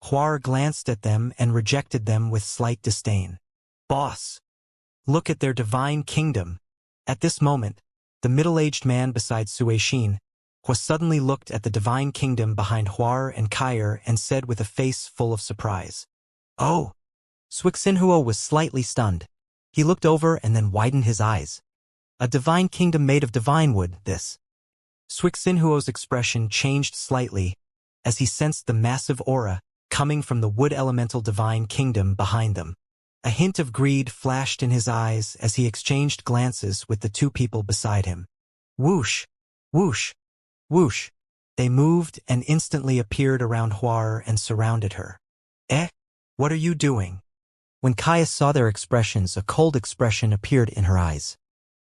Speaker 1: Huar glanced at them and rejected them with slight disdain. Boss. Look at their divine kingdom. At this moment, the middle-aged man beside Sui Xianhua suddenly looked at the divine kingdom behind Huar and Kyre and said with a face full of surprise. Oh. Sui Xianhua was slightly stunned. He looked over and then widened his eyes. A divine kingdom made of divine wood, this. Sui Xianhua's expression changed slightly as he sensed the massive aura coming from the wood elemental divine kingdom behind them. A hint of greed flashed in his eyes as he exchanged glances with the two people beside him. Whoosh, whoosh, whoosh. They moved and instantly appeared around Huar and surrounded her. Eh? What are you doing? When Kaya saw their expressions, a cold expression appeared in her eyes.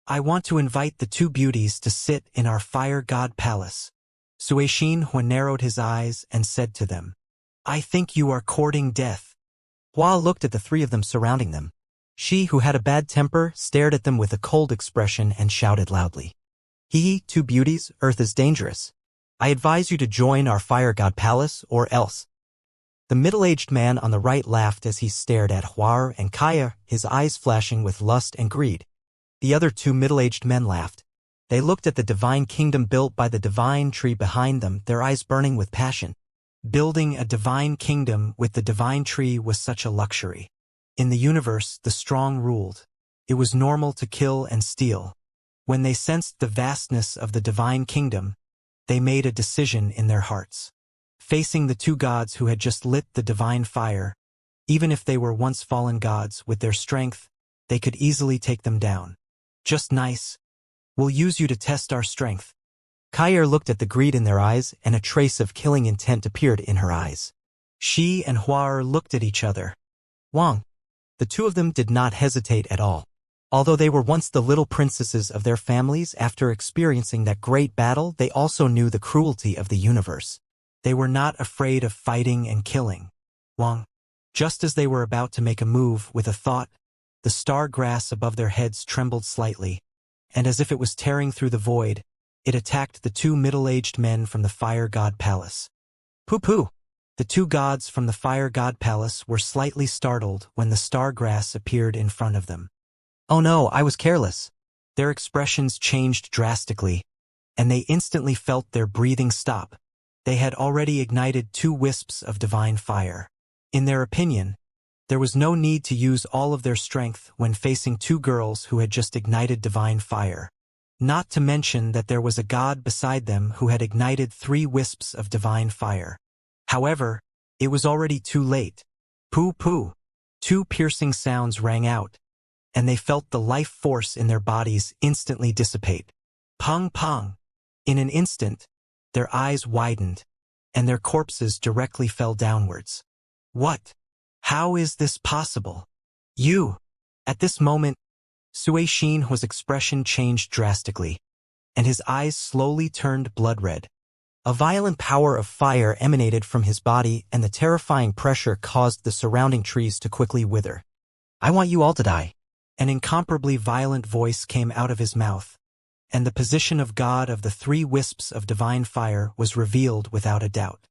Speaker 1: I want to invite the two beauties to sit in our Fire God Palace. Sui Xianhua narrowed his eyes and said to them, I think you are courting death. Hua looked at the three of them surrounding them. She, who had a bad temper, stared at them with a cold expression and shouted loudly. Hee, two beauties, Earth is dangerous. I advise you to join our Fire God Palace or else. The middle-aged man on the right laughed as he stared at Huar and Kaya, his eyes flashing with lust and greed. The other two middle-aged men laughed. They looked at the divine kingdom built by the divine tree behind them, their eyes burning with passion. Building a divine kingdom with the divine tree was such a luxury. In the universe, the strong ruled. It was normal to kill and steal. When they sensed the vastness of the divine kingdom, they made a decision in their hearts. Facing the two gods who had just lit the divine fire, even if they were once fallen gods, with their strength, they could easily take them down. Just nice. We'll use you to test our strength. Kyre looked at the greed in their eyes, and a trace of killing intent appeared in her eyes. She and Huar looked at each other. Wang. The two of them did not hesitate at all. Although they were once the little princesses of their families, after experiencing that great battle, they also knew the cruelty of the universe. They were not afraid of fighting and killing. Wang. Just as they were about to make a move with a thought, the star grass above their heads trembled slightly, and as if it was tearing through the void, it attacked the two middle-aged men from the Fire God Palace. Pooh-pooh! The two gods from the Fire God Palace were slightly startled when the star grass appeared in front of them. Oh no, I was careless. Their expressions changed drastically, and they instantly felt their breathing stop. They had already ignited two wisps of divine fire. In their opinion, there was no need to use all of their strength when facing two girls who had just ignited divine fire. Not to mention that there was a god beside them who had ignited 3 wisps of divine fire. However, it was already too late. Pooh pooh. 2 piercing sounds rang out, and they felt the life force in their bodies instantly dissipate. Pong pong. In an instant, their eyes widened, and their corpses directly fell downwards. What? How is this possible? You! At this moment, Sui Xinhua's expression changed drastically, and his eyes slowly turned blood red. A violent power of fire emanated from his body, and the terrifying pressure caused the surrounding trees to quickly wither. I want you all to die. An incomparably violent voice came out of his mouth, and the position of God of the 3 wisps of divine fire was revealed without a doubt.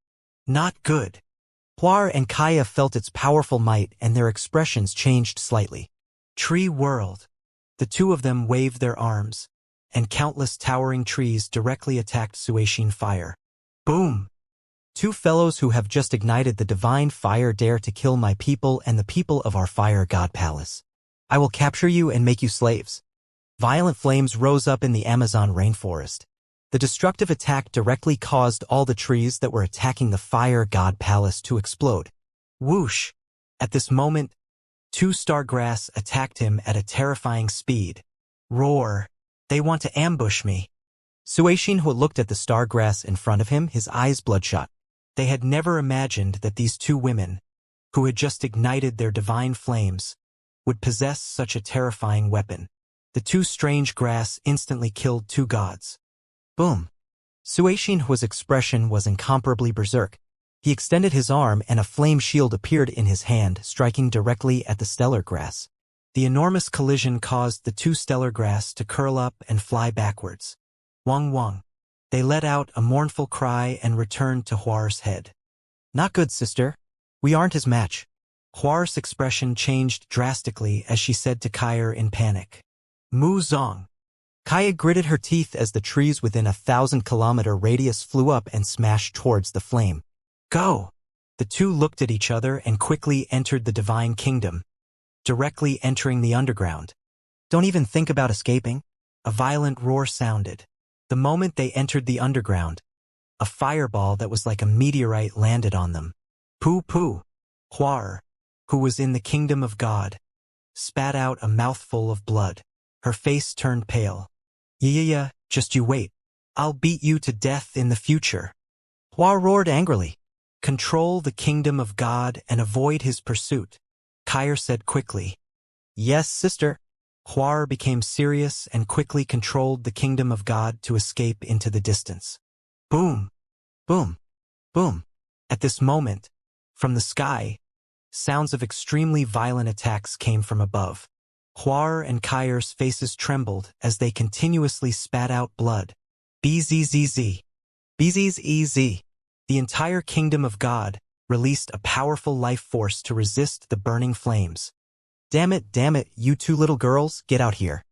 Speaker 1: Not good. Huar and Kaya felt its powerful might, and their expressions changed slightly. Tree whirled. The 2 of them waved their arms, and countless towering trees directly attacked Suixin fire. Boom! 2 fellows who have just ignited the divine fire dare to kill my people and the people of our fire god palace. I will capture you and make you slaves. Violent flames rose up in the Amazon rainforest. The destructive attack directly caused all the trees that were attacking the fire god palace to explode. Whoosh! At this moment, 2 stargrass attacked him at a terrifying speed. Roar! They want to ambush me. Suixin looked at the stargrass in front of him, his eyes bloodshot. They had never imagined that these 2 women, who had just ignited their divine flames, would possess such a terrifying weapon. The 2 strange grass instantly killed 2 gods. Boom! Suixinhua's expression was incomparably berserk. He extended his arm and a flame shield appeared in his hand, striking directly at the stellar grass. The enormous collision caused the 2 stellar grass to curl up and fly backwards. Wong wong. They let out a mournful cry and returned to Huar's head. Not good, sister. We aren't his match. Huar's expression changed drastically as she said to Kaya in panic. Mu Zong. Kaya gritted her teeth as the trees within a 1,000-kilometer radius flew up and smashed towards the flame. Go! The 2 looked at each other and quickly entered the divine kingdom, directly entering the underground. Don't even think about escaping. A violent roar sounded. The moment they entered the underground, a fireball that was like a meteorite landed on them. Pooh pooh. Huar, who was in the kingdom of God, spat out a mouthful of blood. Her face turned pale. Yeah, just you wait. I'll beat you to death in the future. Huar roared angrily. Control the kingdom of God and avoid his pursuit. Kaya said quickly. Yes, sister. Huar became serious and quickly controlled the kingdom of God to escape into the distance. Boom! Boom! Boom! At this moment, from the sky, sounds of extremely violent attacks came from above. Huar and Kaya's faces trembled as they continuously spat out blood. Bzzz. Bzzz. The entire kingdom of God released a powerful life force to resist the burning flames. Damn it, you 2 little girls, get out here.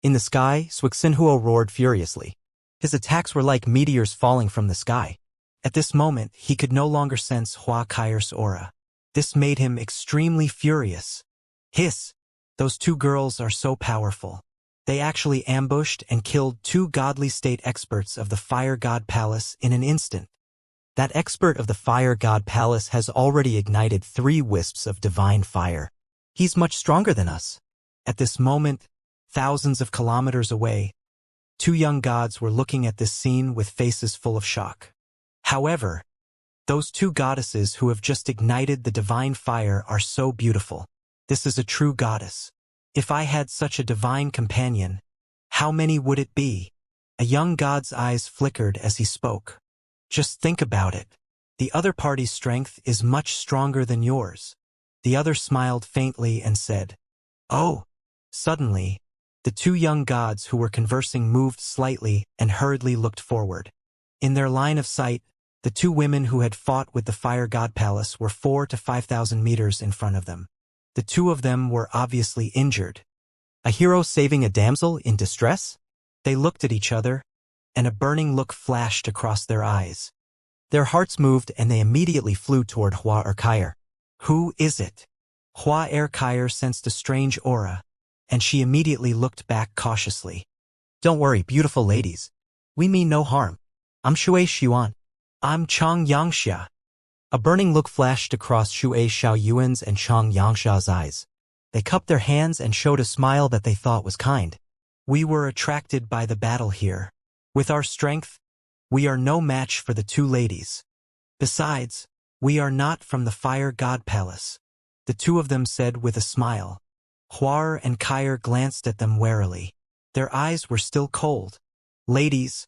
Speaker 1: In the sky, Suixinhua roared furiously. His attacks were like meteors falling from the sky. At this moment, he could no longer sense Hua Kaya's aura. This made him extremely furious. Hiss! Those 2 girls are so powerful. They actually ambushed and killed 2 godly state experts of the Fire God Palace in an instant. That expert of the Fire God Palace has already ignited 3 wisps of divine fire. He's much stronger than us. At this moment, thousands of kilometers away, 2 young gods were looking at this scene with faces full of shock. However, those 2 goddesses who have just ignited the divine fire are so beautiful. This is a true goddess. If I had such a divine companion, how many would it be? A young god's eyes flickered as he spoke. Just think about it. The other party's strength is much stronger than yours. The other smiled faintly and said, Oh! Suddenly, the 2 young gods who were conversing moved slightly and hurriedly looked forward. In their line of sight, the 2 women who had fought with the Fire God Palace were 4,000 to 5,000 meters in front of them. The 2 of them were obviously injured. A hero saving a damsel in distress? They looked at each other, and a burning look flashed across their eyes. Their hearts moved and they immediately flew toward Hua Erkire. Who is it? Hua Erkire sensed a strange aura, and she immediately looked back cautiously. Don't worry, beautiful ladies. We mean no harm. I'm Shui Xuan. I'm Chang Yangxia. A burning look flashed across Shui Xiaoyuan's and Chang Yangsha's eyes. They cupped their hands and showed a smile that they thought was kind. We were attracted by the battle here. With our strength, we are no match for the two ladies. Besides, we are not from the Fire God Palace. The two of them said with a smile. Huar and Kair glanced at them warily. Their eyes were still cold. Ladies,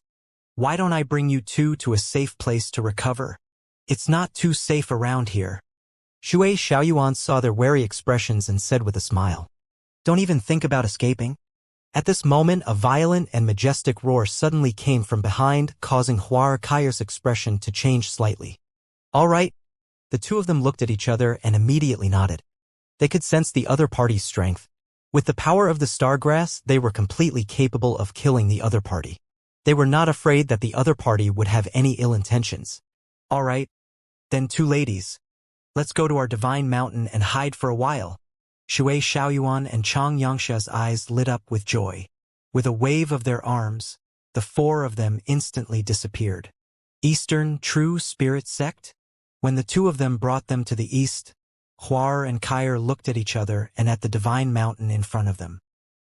Speaker 1: why don't I bring you two to a safe place to recover? It's not too safe around here. Shui Xiaoyuan saw their wary expressions and said with a smile. Don't even think about escaping. At this moment, a violent and majestic roar suddenly came from behind, causing Huar Kair's expression to change slightly. All right. The two of them looked at each other and immediately nodded. They could sense the other party's strength. With the power of the stargrass, they were completely capable of killing the other party. They were not afraid that the other party would have any ill intentions. All right. Then two ladies. Let's go to our divine mountain and hide for a while. Shui Xiaoyuan and Chang Yangsha's eyes lit up with joy. With a wave of their arms, the four of them instantly disappeared. Eastern True Spirit Sect? When the two of them brought them to the east, Huar and Kair looked at each other and at the divine mountain in front of them.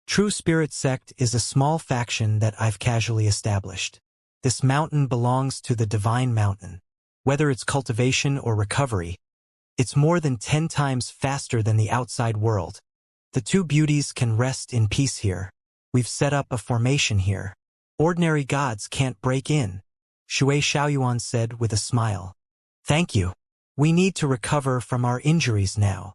Speaker 1: True Spirit Sect is a small faction that I've casually established. This mountain belongs to the divine mountain. Whether it's cultivation or recovery, it's more than 10 times faster than the outside world. The two beauties can rest in peace here. We've set up a formation here. Ordinary gods can't break in, Shui Xiaoyuan said with a smile. Thank you. We need to recover from our injuries now.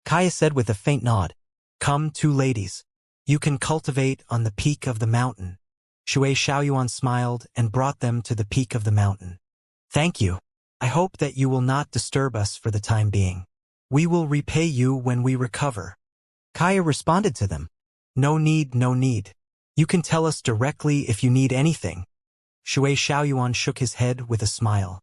Speaker 1: Kaya said with a faint nod. Come, two ladies. You can cultivate on the peak of the mountain. Shui Xiaoyuan smiled and brought them to the peak of the mountain. Thank you. I hope that you will not disturb us for the time being. We will repay you when we recover. Kaya responded to them. No need, no need. You can tell us directly if you need anything. Shui Xiaoyuan shook his head with a smile.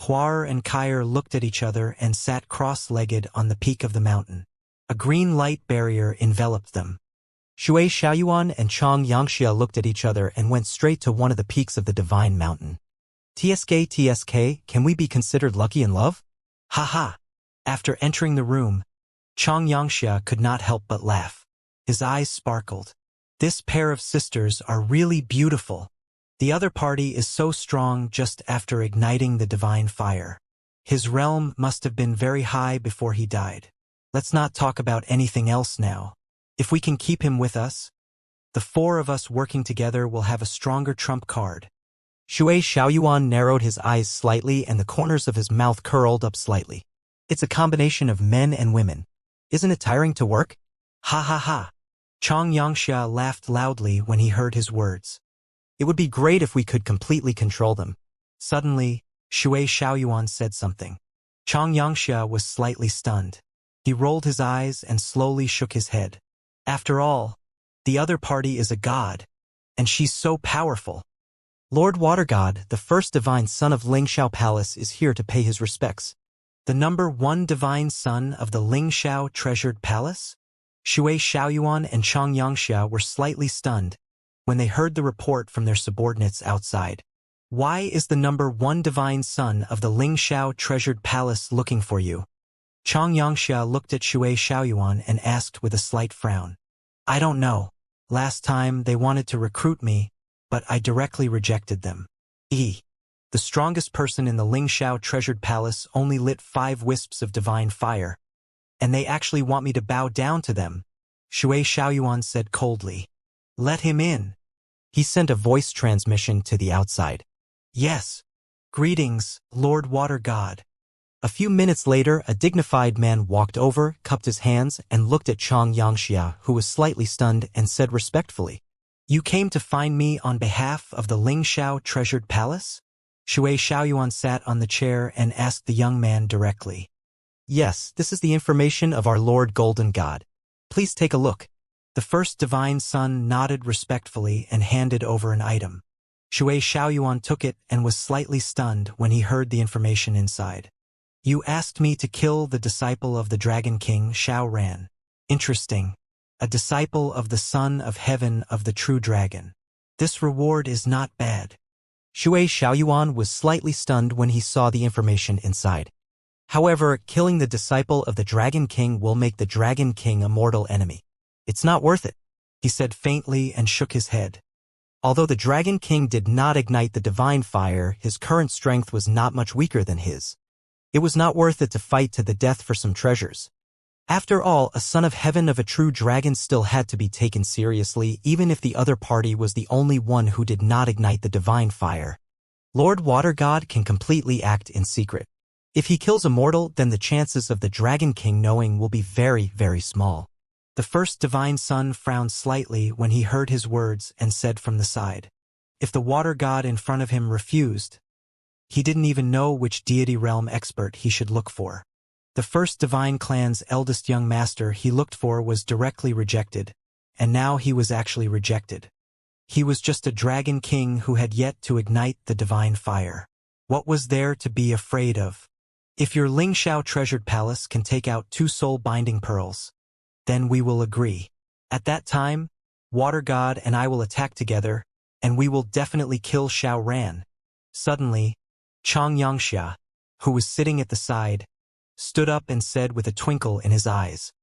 Speaker 1: Huar and Kair looked at each other and sat cross-legged on the peak of the mountain. A green light barrier enveloped them. Shui Xiaoyuan and Chang Yangxia looked at each other and went straight to one of the peaks of the divine mountain. TSK, can we be considered lucky in love? Ha ha. After entering the room, Chang Yangxia could not help but laugh. His eyes sparkled. This pair of sisters are really beautiful. The other party is so strong just after igniting the divine fire. His realm must have been very high before he died. Let's not talk about anything else now. If we can keep him with us, the four of us working together will have a stronger trump card. Shui Xiaoyuan narrowed his eyes slightly and the corners of his mouth curled up slightly. It's a combination of men and women. Isn't it tiring to work? Ha ha ha. Chang Yangxia laughed loudly when he heard his words. It would be great if we could completely control them. Suddenly, Shui Xiaoyuan said something. Chang Yangxia was slightly stunned. He rolled his eyes and slowly shook his head. After all, the other party is a god, and she's so powerful. Lord Water God, the first divine son of Lingxiao Palace, is here to pay his respects. The number one divine son of the Lingxiao Treasured Palace? Shui Xiaoyuan and Chang Yangxia were slightly stunned when they heard the report from their subordinates outside. Why is the number one divine son of the Lingxiao Treasured Palace looking for you? Chang Yangxia looked at Shui Xiaoyuan and asked with a slight frown. I don't know. Last time they wanted to recruit me, but I directly rejected them. The strongest person in the Lingxiao Treasured Palace only lit 5 wisps of divine fire, and they actually want me to bow down to them, Shui Xiaoyuan said coldly. Let him in. He sent a voice transmission to the outside. Yes. Greetings, Lord Water God. A few minutes later, a dignified man walked over, cupped his hands, and looked at Chang Yangxia, who was slightly stunned, and said respectfully, You came to find me on behalf of the Lingxiao Treasured Palace? Shui Xiaoyuan sat on the chair and asked the young man directly. Yes, this is the information of our Lord Golden God. Please take a look. The first divine son nodded respectfully and handed over an item. Shui Xiaoyuan took it and was slightly stunned when he heard the information inside. You asked me to kill the disciple of the Dragon King, Xiao Ran. Interesting. A disciple of the Son of Heaven of the True Dragon. This reward is not bad. Shui Xiaoyuan was slightly stunned when he saw the information inside. However, killing the disciple of the Dragon King will make the Dragon King a mortal enemy. It's not worth it, he said faintly and shook his head. Although the Dragon King did not ignite the divine fire, his current strength was not much weaker than his. It was not worth it to fight to the death for some treasures. After all, a son of heaven of a true dragon still had to be taken seriously, even if the other party was the only one who did not ignite the divine fire. Lord Water God can completely act in secret. If he kills a mortal, then the chances of the Dragon King knowing will be very, very small. The first divine son frowned slightly when he heard his words and said from the side, if the water god in front of him refused, he didn't even know which deity realm expert he should look for. The first divine clan's eldest young master he looked for was directly rejected, and now he was actually rejected. He was just a dragon king who had yet to ignite the divine fire. What was there to be afraid of? If your Lingxiao treasured palace can take out 2 soul-binding pearls, then we will agree. At that time, Water God and I will attack together, and we will definitely kill Xiao Ran. Suddenly, Chang Yangxia, who was sitting at the side, stood up and said with a twinkle in his eyes,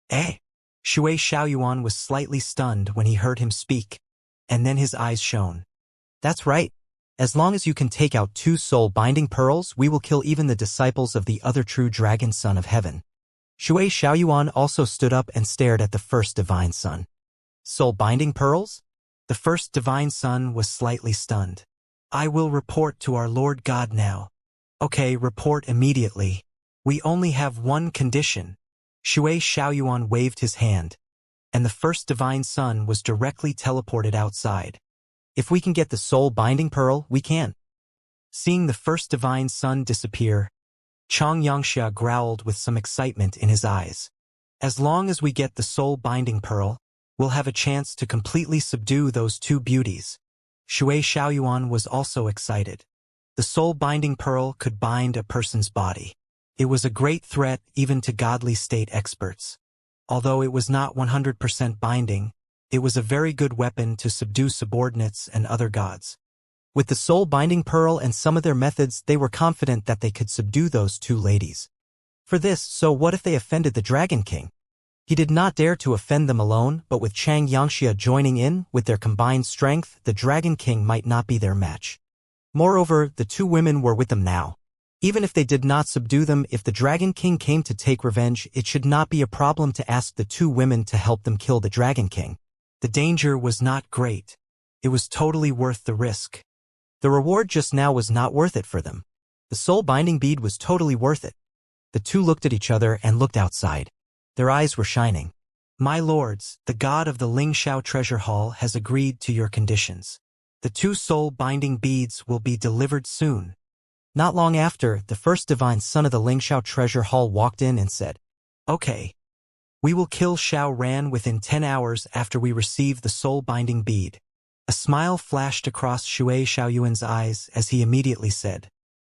Speaker 1: "Eh?" Shui Xiaoyuan was slightly stunned when he heard him speak, and then his eyes shone. That's right. As long as you can take out 2 soul-binding pearls, we will kill even the disciples of the other true dragon son of heaven. Shui Xiaoyuan also stood up and stared at the first divine son. Soul-binding pearls? The first divine son was slightly stunned. I will report to our Lord God now. Okay, report immediately. We only have one condition. Shui Xiaoyuan waved his hand, and the first divine son was directly teleported outside. If we can get the soul-binding pearl, we can. Seeing the first divine son disappear, Chang Yangxia growled with some excitement in his eyes. As long as we get the soul-binding pearl, we'll have a chance to completely subdue those 2 beauties. Shui Xiaoyuan was also excited. The soul-binding pearl could bind a person's body. It was a great threat even to godly state experts. Although it was not 100% binding, it was a very good weapon to subdue subordinates and other gods. With the soul-binding pearl and some of their methods, they were confident that they could subdue those 2 ladies. For this, so what if they offended the Dragon King? He did not dare to offend them alone, but with Chang Yangxia joining in, with their combined strength, the Dragon King might not be their match. Moreover, the 2 women were with them now. Even if they did not subdue them, if the Dragon King came to take revenge, it should not be a problem to ask the 2 women to help them kill the Dragon King. The danger was not great. It was totally worth the risk. The reward just now was not worth it for them. The soul-binding bead was totally worth it. The 2 looked at each other and looked outside. Their eyes were shining. My lords, the god of the Lingxiao treasure hall has agreed to your conditions. The 2 soul-binding beads will be delivered soon. Not long after, the first divine son of the Lingxiao treasure hall walked in and said, Okay. We will kill Xiao Ran within 10 hours after we receive the soul-binding bead. A smile flashed across Shui Xiaoyuan's eyes as he immediately said,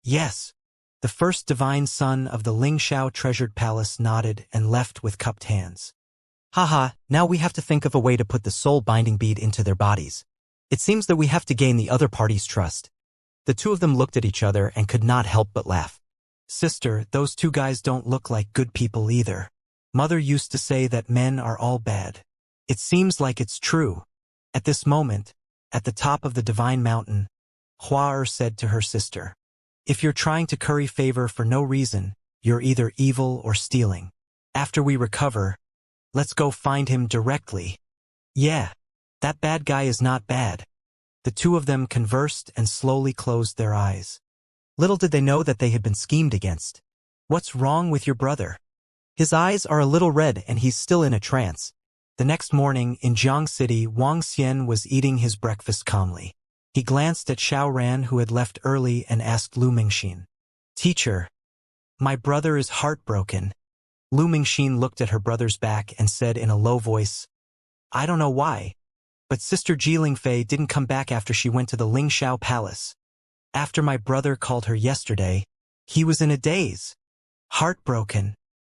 Speaker 1: Yes. The first divine son of the Lingxiao treasured palace nodded and left with cupped hands. Haha, now we have to think of a way to put the soul-binding bead into their bodies. It seems that we have to gain the other party's trust. The 2 of them looked at each other and could not help but laugh. Sister, those 2 guys don't look like good people either. Mother used to say that men are all bad. It seems like it's true. At this moment, at the top of the divine mountain, Hua said to her sister, If you're trying to curry favor for no reason, you're either evil or stealing. After we recover, let's go find him directly. Yeah, that bad guy is not bad. The 2 of them conversed and slowly closed their eyes. Little did they know that they had been schemed against. What's wrong with your brother? His eyes are a little red and he's still in a trance. The next morning, in Jiang City, Wang Xian was eating his breakfast calmly. He glanced at Xiao Ran, who had left early, and asked Lu Mingxin, Teacher, my brother is heartbroken. Lu Mingxin looked at her brother's back and said in a low voice, I don't know why, but Sister Ji Lingfei didn't come back after she went to the Lingxiao Palace. After my brother called her yesterday, he was in a daze. Heartbroken.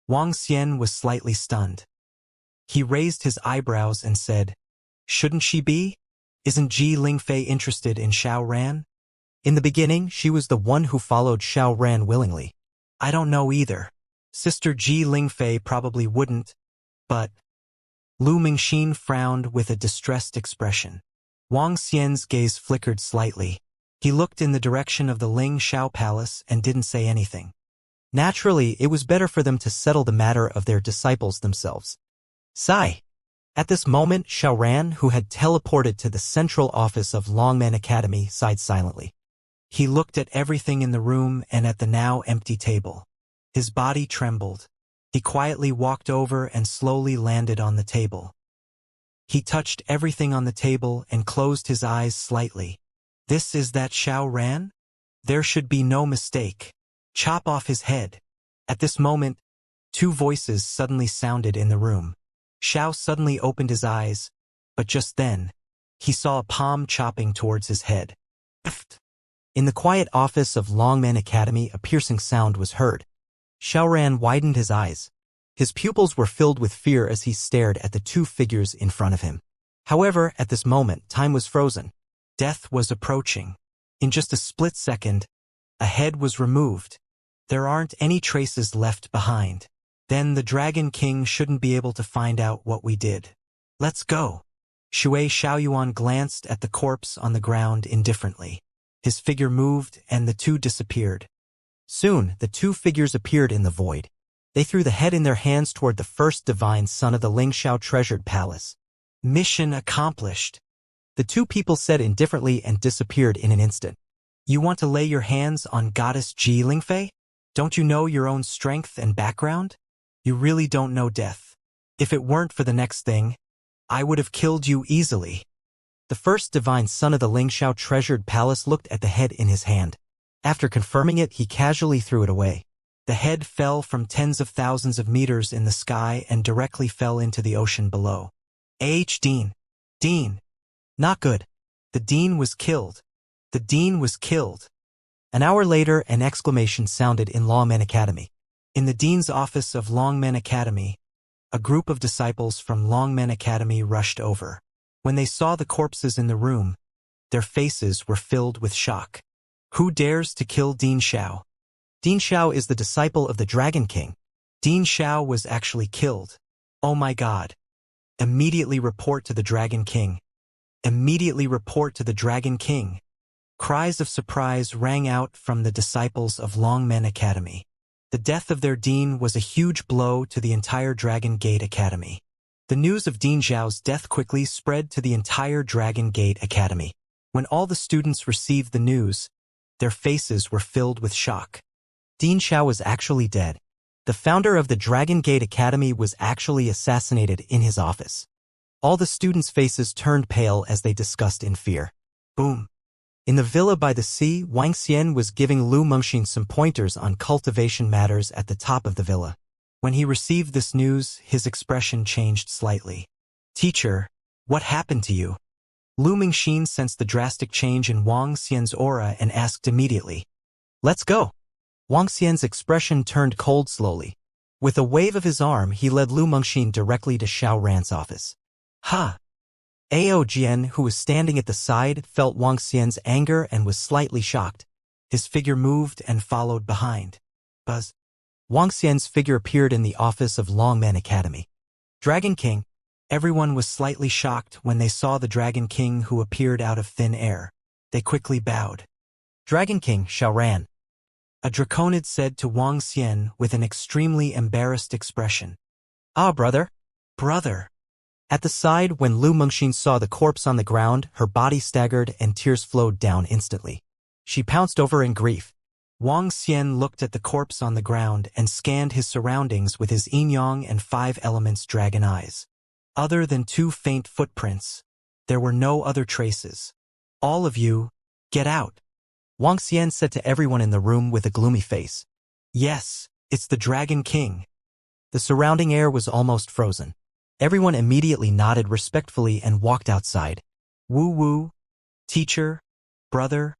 Speaker 1: Wang Xian was slightly stunned. He raised his eyebrows and said, Shouldn't she be? Isn't Ji Lingfei interested in Xiao Ran? In the beginning, she was the one who followed Xiao Ran willingly. I don't know either. Sister Ji Lingfei probably wouldn't, but... Lu Mingxin frowned with a distressed expression. Wang Xian's gaze flickered slightly. He looked in the direction of the Ling Xiao Palace and didn't say anything. Naturally, it was better for them to settle the matter of their disciples themselves. Sigh. At this moment, Xiao Ran, who had teleported to the central office of Longman Academy, sighed silently. He looked at everything in the room and at the now empty table. His body trembled. He quietly walked over and slowly landed on the table. He touched everything on the table and closed his eyes slightly. This is that Xiao Ran? There should be no mistake. Chop off his head. At this moment, two voices suddenly sounded in the room. Xiao suddenly opened his eyes, but just then, he saw a palm chopping towards his head. In the quiet office of Longman Academy, a piercing sound was heard. Xiao Ran widened his eyes. His pupils were filled with fear as he stared at the two figures in front of him. However, at this moment, time was frozen. Death was approaching. In just a split second, a head was removed. There aren't any traces left behind. Then the Dragon King shouldn't be able to find out what we did. Let's go. Shui Xiaoyuan glanced at the corpse on the ground indifferently. His figure moved and the two disappeared. Soon, the two figures appeared in the void. They threw the head in their hands toward the first divine son of the Lingxiao treasured palace. Mission accomplished. The two people said indifferently and disappeared in an instant. You want to lay your hands on Goddess Ji Lingfei? Don't you know your own strength and background? You really don't know death. If it weren't for the next thing, I would have killed you easily. The first divine son of the Lingxiao treasured palace looked at the head in his hand. After confirming it, he casually threw it away. The head fell from tens of thousands of meters in the sky and directly fell into the ocean below. Dean. Dean. Not good. The Dean was killed. The Dean was killed. An hour later, an exclamation sounded in Longman Academy. In the Dean's office of Longman Academy, a group of disciples from Longman Academy rushed over. When they saw the corpses in the room, their faces were filled with shock. Who dares to kill Dean Xiao? Dean Xiao is the disciple of the Dragon King. Dean Xiao was actually killed. Oh my God. Immediately report to the Dragon King. Immediately report to the Dragon King. Cries of surprise rang out from the disciples of Longmen Academy. The death of their dean was a huge blow to the entire Dragon Gate Academy. The news of Dean Xiao's death quickly spread to the entire Dragon Gate Academy. When all the students received the news, their faces were filled with shock. Dean Xiao was actually dead. The founder of the Dragon Gate Academy was actually assassinated in his office. All the students' faces turned pale as they discussed in fear. Boom. In the villa by the sea, Wang Xian was giving Lu Mengxin some pointers on cultivation matters at the top of the villa. When he received this news, his expression changed slightly. Teacher, what happened to you? Lu Mengxin sensed the drastic change in Wang Xian's aura and asked immediately. Let's go. Wang Xian's expression turned cold slowly. With a wave of his arm, he led Lu Mengxin directly to Xiao Ran's office. Ha! Ao Jian, who was standing at the side, felt Wang Xian's anger and was slightly shocked. His figure moved and followed behind. Buzz. Wang Xian's figure appeared in the office of Longman Academy. Dragon King. Everyone was slightly shocked when they saw the Dragon King who appeared out of thin air. They quickly bowed. Dragon King, Xiao Ran. A Draconid said to Wang Xian with an extremely embarrassed expression. Ah, brother. Brother. At the side, when Lu Mengxin saw the corpse on the ground, her body staggered and tears flowed down instantly. She pounced over in grief. Wang Xian looked at the corpse on the ground and scanned his surroundings with his yin-yang and 5 elements dragon eyes. Other than 2 faint footprints, there were no other traces. All of you, get out. Wang Xian said to everyone in the room with a gloomy face. Yes, it's the Dragon King. The surrounding air was almost frozen. Everyone immediately nodded respectfully and walked outside. Woo-woo, teacher, brother,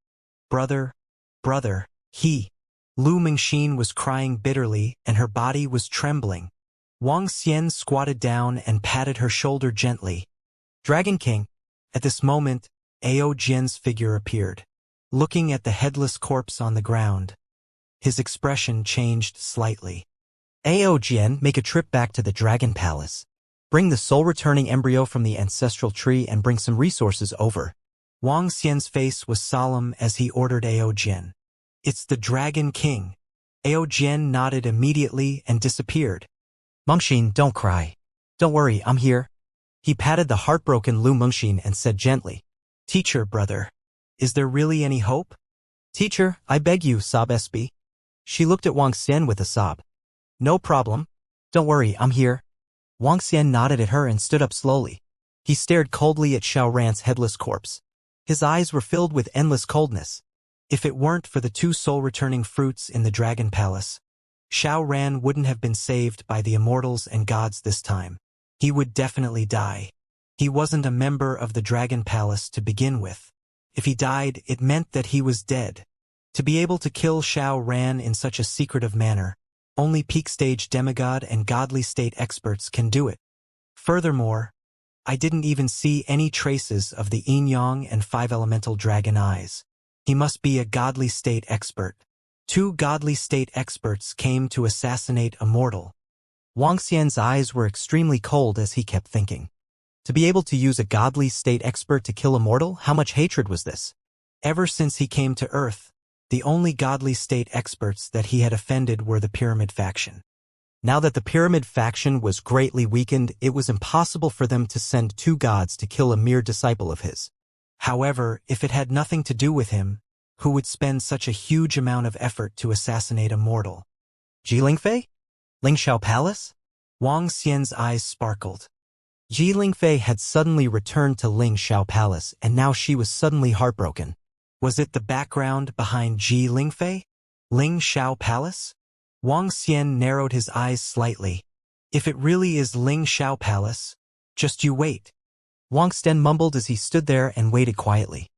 Speaker 1: brother, brother, he. Lu Mengxin was crying bitterly and her body was trembling. Wang Xian squatted down and patted her shoulder gently. Dragon King. At this moment, Ao Jian's figure appeared. Looking at the headless corpse on the ground, his expression changed slightly. Ao Jian, make a trip back to the Dragon Palace. Bring the soul-returning embryo from the ancestral tree and bring some resources over. Wang Xian's face was solemn as he ordered Ao Jian. It's the Dragon King. Ao Jian nodded immediately and disappeared. Mengxin, don't cry. Don't worry, I'm here. He patted the heartbroken Lu Mengxin and said gently, Teacher, brother, is there really any hope? Teacher, I beg you, sob SB. She looked at Wang Xian with a sob. No problem. Don't worry, I'm here. Wang Xian nodded at her and stood up slowly. He stared coldly at Xiao Ran's headless corpse. His eyes were filled with endless coldness. If it weren't for the two soul-returning fruits in the Dragon Palace, Xiao Ran wouldn't have been saved by the immortals and gods this time. He would definitely die. He wasn't a member of the Dragon Palace to begin with. If he died, it meant that he was dead. To be able to kill Xiao Ran in such a secretive manner, only peak-stage demigod and godly state experts can do it. Furthermore, I didn't even see any traces of the yin-yang and five-elemental dragon eyes. He must be a godly state expert. Two godly state experts came to assassinate Immortal. Wang Xian's eyes were extremely cold as he kept thinking. To be able to use a godly state expert to kill Immortal, how much hatred was this? Ever since he came to Earth, the only godly state experts that he had offended were the Pyramid faction. Now that the Pyramid faction was greatly weakened, it was impossible for them to send two gods to kill a mere disciple of his. However, if it had nothing to do with him, who would spend such a huge amount of effort to assassinate Immortal? Ji Lingfei? Lingxiao Palace? Wang Xian's eyes sparkled. Ji Lingfei had suddenly returned to Lingxiao Palace, and now she was suddenly heartbroken. Was it the background behind Ji Lingfei? Lingxiao Palace? Wang Xian narrowed his eyes slightly. If it really is Lingxiao Palace, just you wait. Wang Xian mumbled as he stood there and waited quietly.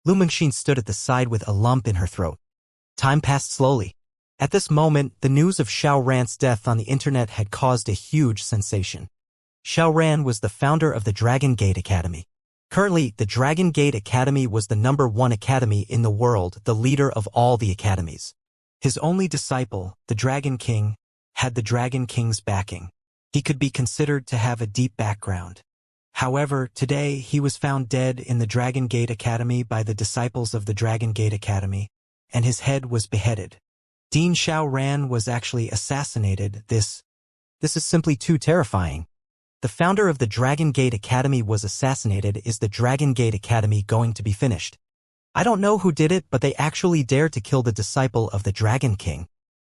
Speaker 1: Lu Mengxin stood at the side with a lump in her throat. Time passed slowly. At this moment, the news of Xiao Ran's death on the internet had caused a huge sensation. Xiao Ran was the founder of the Dragon Gate Academy. Currently, the Dragon Gate Academy was the #1 academy in the world, the leader of all the academies. His only disciple, the Dragon King, had the Dragon King's backing. He could be considered to have a deep background. However, today he was found dead in the Dragon Gate Academy by the disciples of the Dragon Gate Academy, and his head was beheaded. Dean Xiao Ran was actually assassinated. This is simply too terrifying. The founder of the Dragon Gate Academy was assassinated. Is the Dragon Gate Academy going to be finished? I don't know who did it, but they actually dared to kill the disciple of the Dragon King.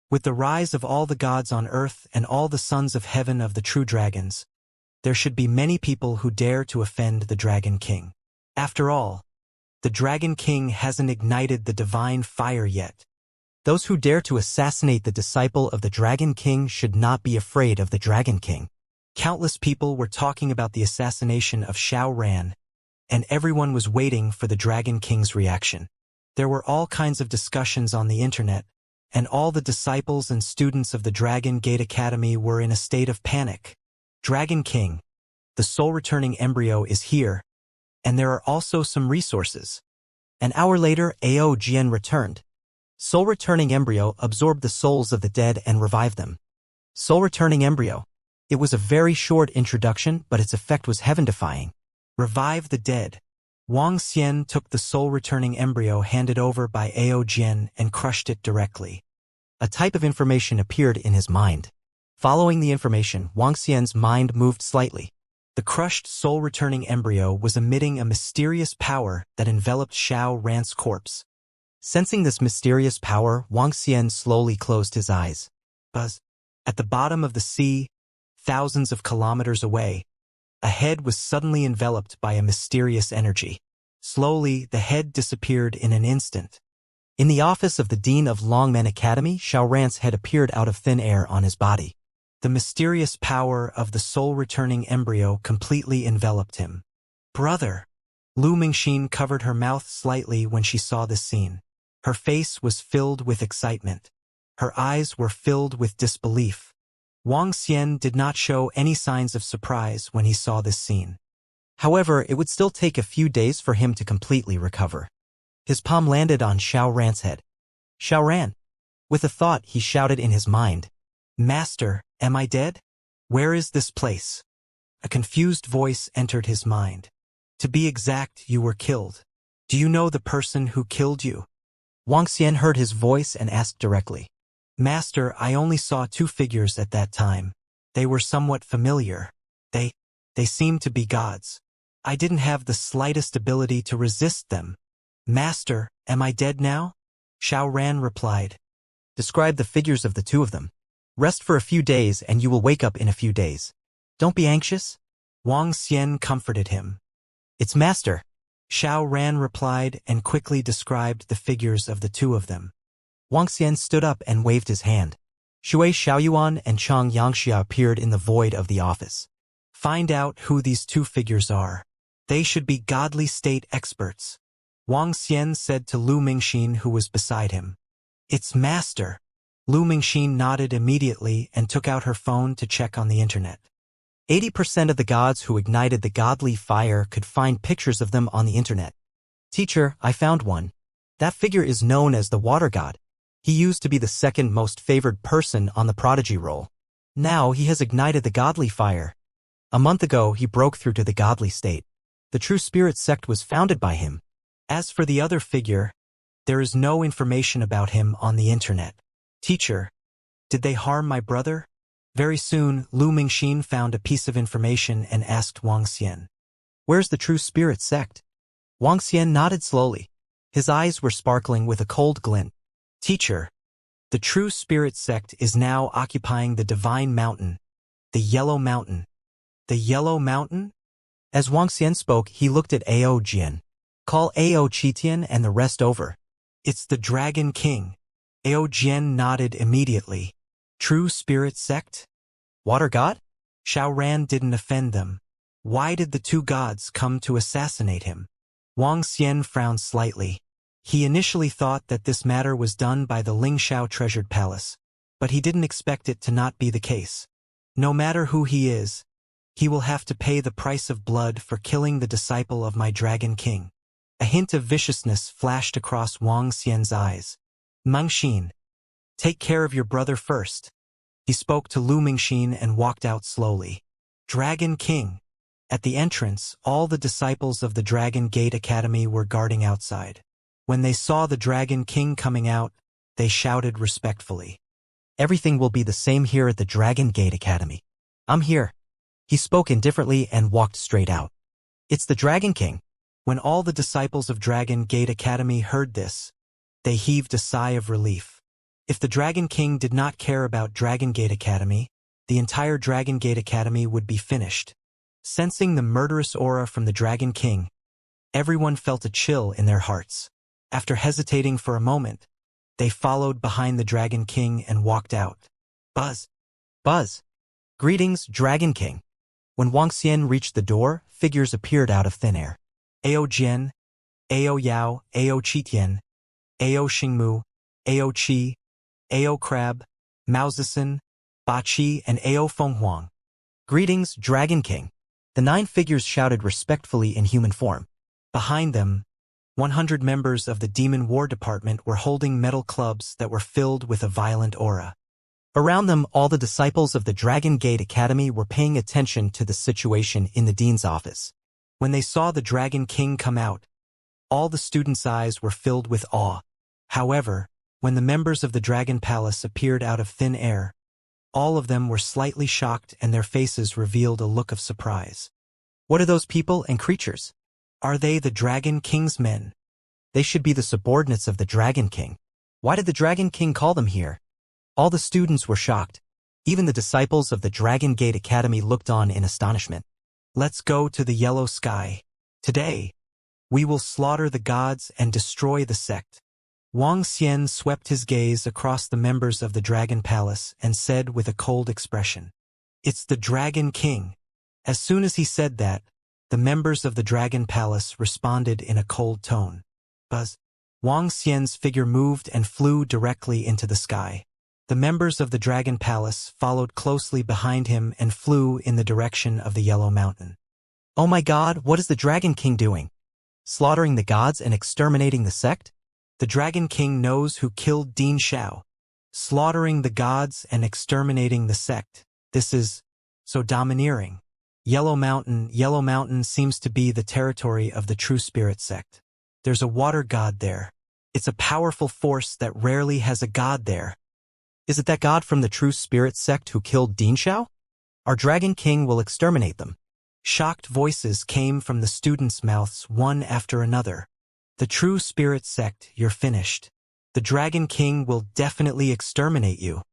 Speaker 1: With the rise of all the gods on earth and all the sons of heaven of the true dragons, there should be many people who dare to offend the Dragon King. After all, the Dragon King hasn't ignited the divine fire yet. Those who dare to assassinate the disciple of the Dragon King should not be afraid of the Dragon King. Countless people were talking about the assassination of Xiao Ran, and everyone was waiting for the Dragon King's reaction. There were all kinds of discussions on the internet, and all the disciples and students of the Dragon Gate Academy were in a state of panic. Dragon King, the soul-returning embryo is here, and there are also some resources. An hour later, Ao Jian returned. Soul-returning embryo absorbed the souls of the dead and revived them. Soul-returning embryo. It was a very short introduction, but its effect was heaven-defying. Revive the dead. Wang Xian took the soul-returning embryo handed over by Ao Jian and crushed it directly. A type of information appeared in his mind. Following the information, Wang Xian's mind moved slightly. The crushed soul-returning embryo was emitting a mysterious power that enveloped Xiao Ran's corpse. Sensing this mysterious power, Wang Xian slowly closed his eyes. Buzz. At the bottom of the sea, thousands of kilometers away, a head was suddenly enveloped by a mysterious energy. Slowly, the head disappeared in an instant. In the office of the Dean of Longmen Academy, Xiao Ran's head appeared out of thin air on his body. The mysterious power of the soul-returning embryo completely enveloped him. Brother! Lu Mengxin covered her mouth slightly when she saw this scene. Her face was filled with excitement. Her eyes were filled with disbelief. Wang Xian did not show any signs of surprise when he saw this scene. However, it would still take a few days for him to completely recover. His palm landed on Xiao Ran's head. Xiao Ran. With a thought, he shouted in his mind, "Master, am I dead? Where is this place?" A confused voice entered his mind. "To be exact, you were killed. Do you know the person who killed you?" Wang Xian heard his voice and asked directly. "Master, I only saw two figures at that time. They were somewhat familiar. They seemed to be gods. I didn't have the slightest ability to resist them. Master, am I dead now?" Xiao Ran replied. "Describe the figures of the two of them. Rest for a few days and you will wake up in a few days. Don't be anxious." Wang Xian comforted him. "It's Master," Xiao Ran replied and quickly described the figures of the two of them. Wang Xian stood up and waved his hand. Shui Xiaoyuan and Chang Yangxia appeared in the void of the office. "Find out who these two figures are. They should be godly state experts," Wang Xian said to Lu Mingxin, who was beside him. "It's Master." Lu Mingxin nodded immediately and took out her phone to check on the internet. 80% of the gods who ignited the godly fire could find pictures of them on the internet. "Teacher, I found one. That figure is known as the water god. He used to be the second most favored person on the prodigy roll. Now he has ignited the godly fire. A month ago, he broke through to the godly state. The true spirit sect was founded by him. As for the other figure, there is no information about him on the internet. Teacher, did they harm my brother?" Very soon, Lu Mingxin found a piece of information and asked Wang Xian, "Where's the true spirit sect?" Wang Xian nodded slowly. His eyes were sparkling with a cold glint. "Teacher, the true spirit sect is now occupying the divine mountain, the Yellow Mountain." "The Yellow Mountain?" As Wang Xian spoke, he looked at Ao Jian. "Call Ao Qitian and the rest over. It's the Dragon King." Ao Jian nodded immediately. "True spirit sect? Water god?" Xiao Ran didn't offend them. Why did the two gods come to assassinate him? Wang Xian frowned slightly. He initially thought that this matter was done by the Lingxiao treasured palace, but he didn't expect it to not be the case. No matter who he is, he will have to pay the price of blood for killing the disciple of my Dragon King. A hint of viciousness flashed across Wang Xian's eyes. "Mingxin, take care of your brother first." He spoke to Lu Mingxin and walked out slowly. Dragon King. At the entrance, all the disciples of the Dragon Gate Academy were guarding outside. When they saw the Dragon King coming out, they shouted respectfully, "Everything will be the same here at the Dragon Gate Academy. I'm here." He spoke indifferently and walked straight out. "It's the Dragon King." When all the disciples of Dragon Gate Academy heard this, they heaved a sigh of relief. If the Dragon King did not care about Dragon Gate Academy, the entire Dragon Gate Academy would be finished. Sensing the murderous aura from the Dragon King, everyone felt a chill in their hearts. After hesitating for a moment, they followed behind the Dragon King and walked out. "Buzz! Buzz! Greetings, Dragon King." When Wang Xian reached the door, figures appeared out of thin air. Ao Jian, Ao Yao, Ao Qitian, Ao Xingmu, Ao Qi, Ao Crab, Mao Zisen, Ba Qi, and Ao Fenghuang. "Greetings, Dragon King." The 9 figures shouted respectfully in human form. Behind them, 100 members of the Demon War Department were holding metal clubs that were filled with a violent aura. Around them, all the disciples of the Dragon Gate Academy were paying attention to the situation in the dean's office. When they saw the Dragon King come out, all the students' eyes were filled with awe. However, when the members of the Dragon Palace appeared out of thin air, all of them were slightly shocked and their faces revealed a look of surprise. What are those people and creatures? Are they the Dragon King's men? They should be the subordinates of the Dragon King. Why did the Dragon King call them here? All the students were shocked. Even the disciples of the Dragon Gate Academy looked on in astonishment. "Let's go to the yellow sky. Today, we will slaughter the gods and destroy the sect." Wang Xian swept his gaze across the members of the Dragon Palace and said with a cold expression, "It's the Dragon King." As soon as he said that, the members of the Dragon Palace responded in a cold tone. "Buzz!" Wang Xian's figure moved and flew directly into the sky. The members of the Dragon Palace followed closely behind him and flew in the direction of the Yellow Mountain. Oh my god, what is the Dragon King doing? Slaughtering the gods and exterminating the sect? The Dragon King knows who killed Dean Xiao. Slaughtering the gods and exterminating the sect. This is so domineering. Yellow Mountain seems to be the territory of the True Spirit sect. There's a water god there. It's a powerful force that rarely has a god there. Is it that god from the True Spirit sect who killed Dean Xiao? Our Dragon King will exterminate them. Shocked voices came from the students' mouths one after another. The True Spirit sect, you're finished. The Dragon King will definitely exterminate you.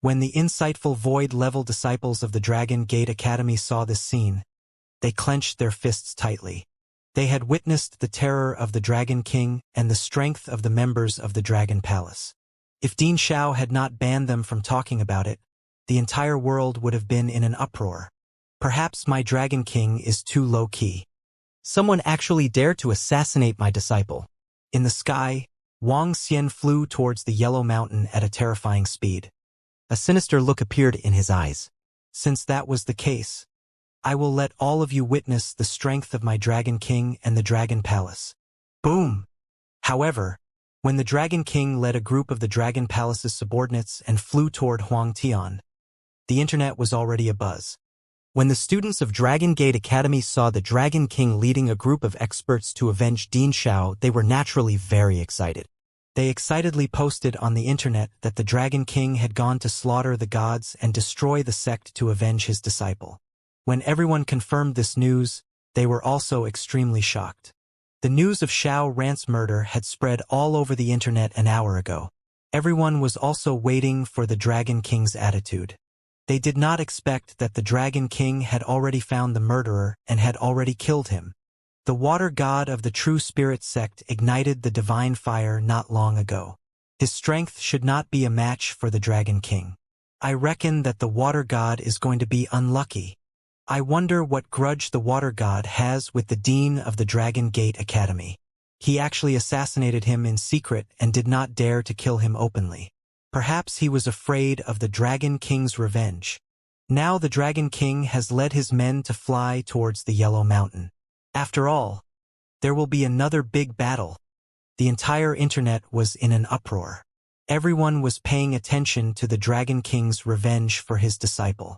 Speaker 1: When the insightful void-level disciples of the Dragon Gate Academy saw this scene, they clenched their fists tightly. They had witnessed the terror of the Dragon King and the strength of the members of the Dragon Palace. If Dean Xiao had not banned them from talking about it, the entire world would have been in an uproar. Perhaps my Dragon King is too low-key. Someone actually dared to assassinate my disciple. In the sky, Wang Xian flew towards the Yellow Mountain at a terrifying speed. A sinister look appeared in his eyes. Since that was the case, I will let all of you witness the strength of my Dragon King and the Dragon Palace. Boom! However, when the Dragon King led a group of the Dragon Palace's subordinates and flew toward Huang Tian, the internet was already abuzz. When the students of Dragon Gate Academy saw the Dragon King leading a group of experts to avenge Dean Xiao, they were naturally very excited. They excitedly posted on the internet that the Dragon King had gone to slaughter the gods and destroy the sect to avenge his disciple. When everyone confirmed this news, they were also extremely shocked. The news of Xiao Rant's murder had spread all over the internet an hour ago. Everyone was also waiting for the Dragon King's attitude. They did not expect that the Dragon King had already found the murderer and had already killed him. The water god of the True Spirit sect ignited the divine fire not long ago. His strength should not be a match for the Dragon King. I reckon that the water god is going to be unlucky. I wonder what grudge the water god has with the dean of the Dragon Gate Academy. He actually assassinated him in secret and did not dare to kill him openly. Perhaps he was afraid of the Dragon King's revenge. Now the Dragon King has led his men to fly towards the Yellow Mountain. After all, there will be another big battle. The entire internet was in an uproar. Everyone was paying attention to the Dragon King's revenge for his disciple.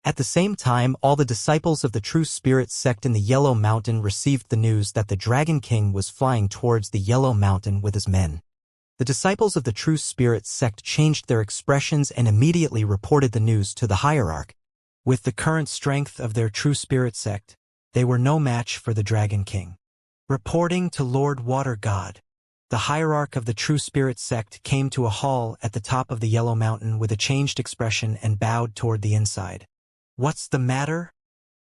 Speaker 1: At the same time, all the disciples of the True Spirit sect in the Yellow Mountain received the news that the Dragon King was flying towards the Yellow Mountain with his men. The disciples of the True Spirit sect changed their expressions and immediately reported the news to the hierarch. With the current strength of their True Spirit sect, they were no match for the Dragon King. Reporting to Lord Water God, the hierarch of the True Spirit sect came to a hall at the top of the Yellow Mountain with a changed expression and bowed toward the inside. What's the matter?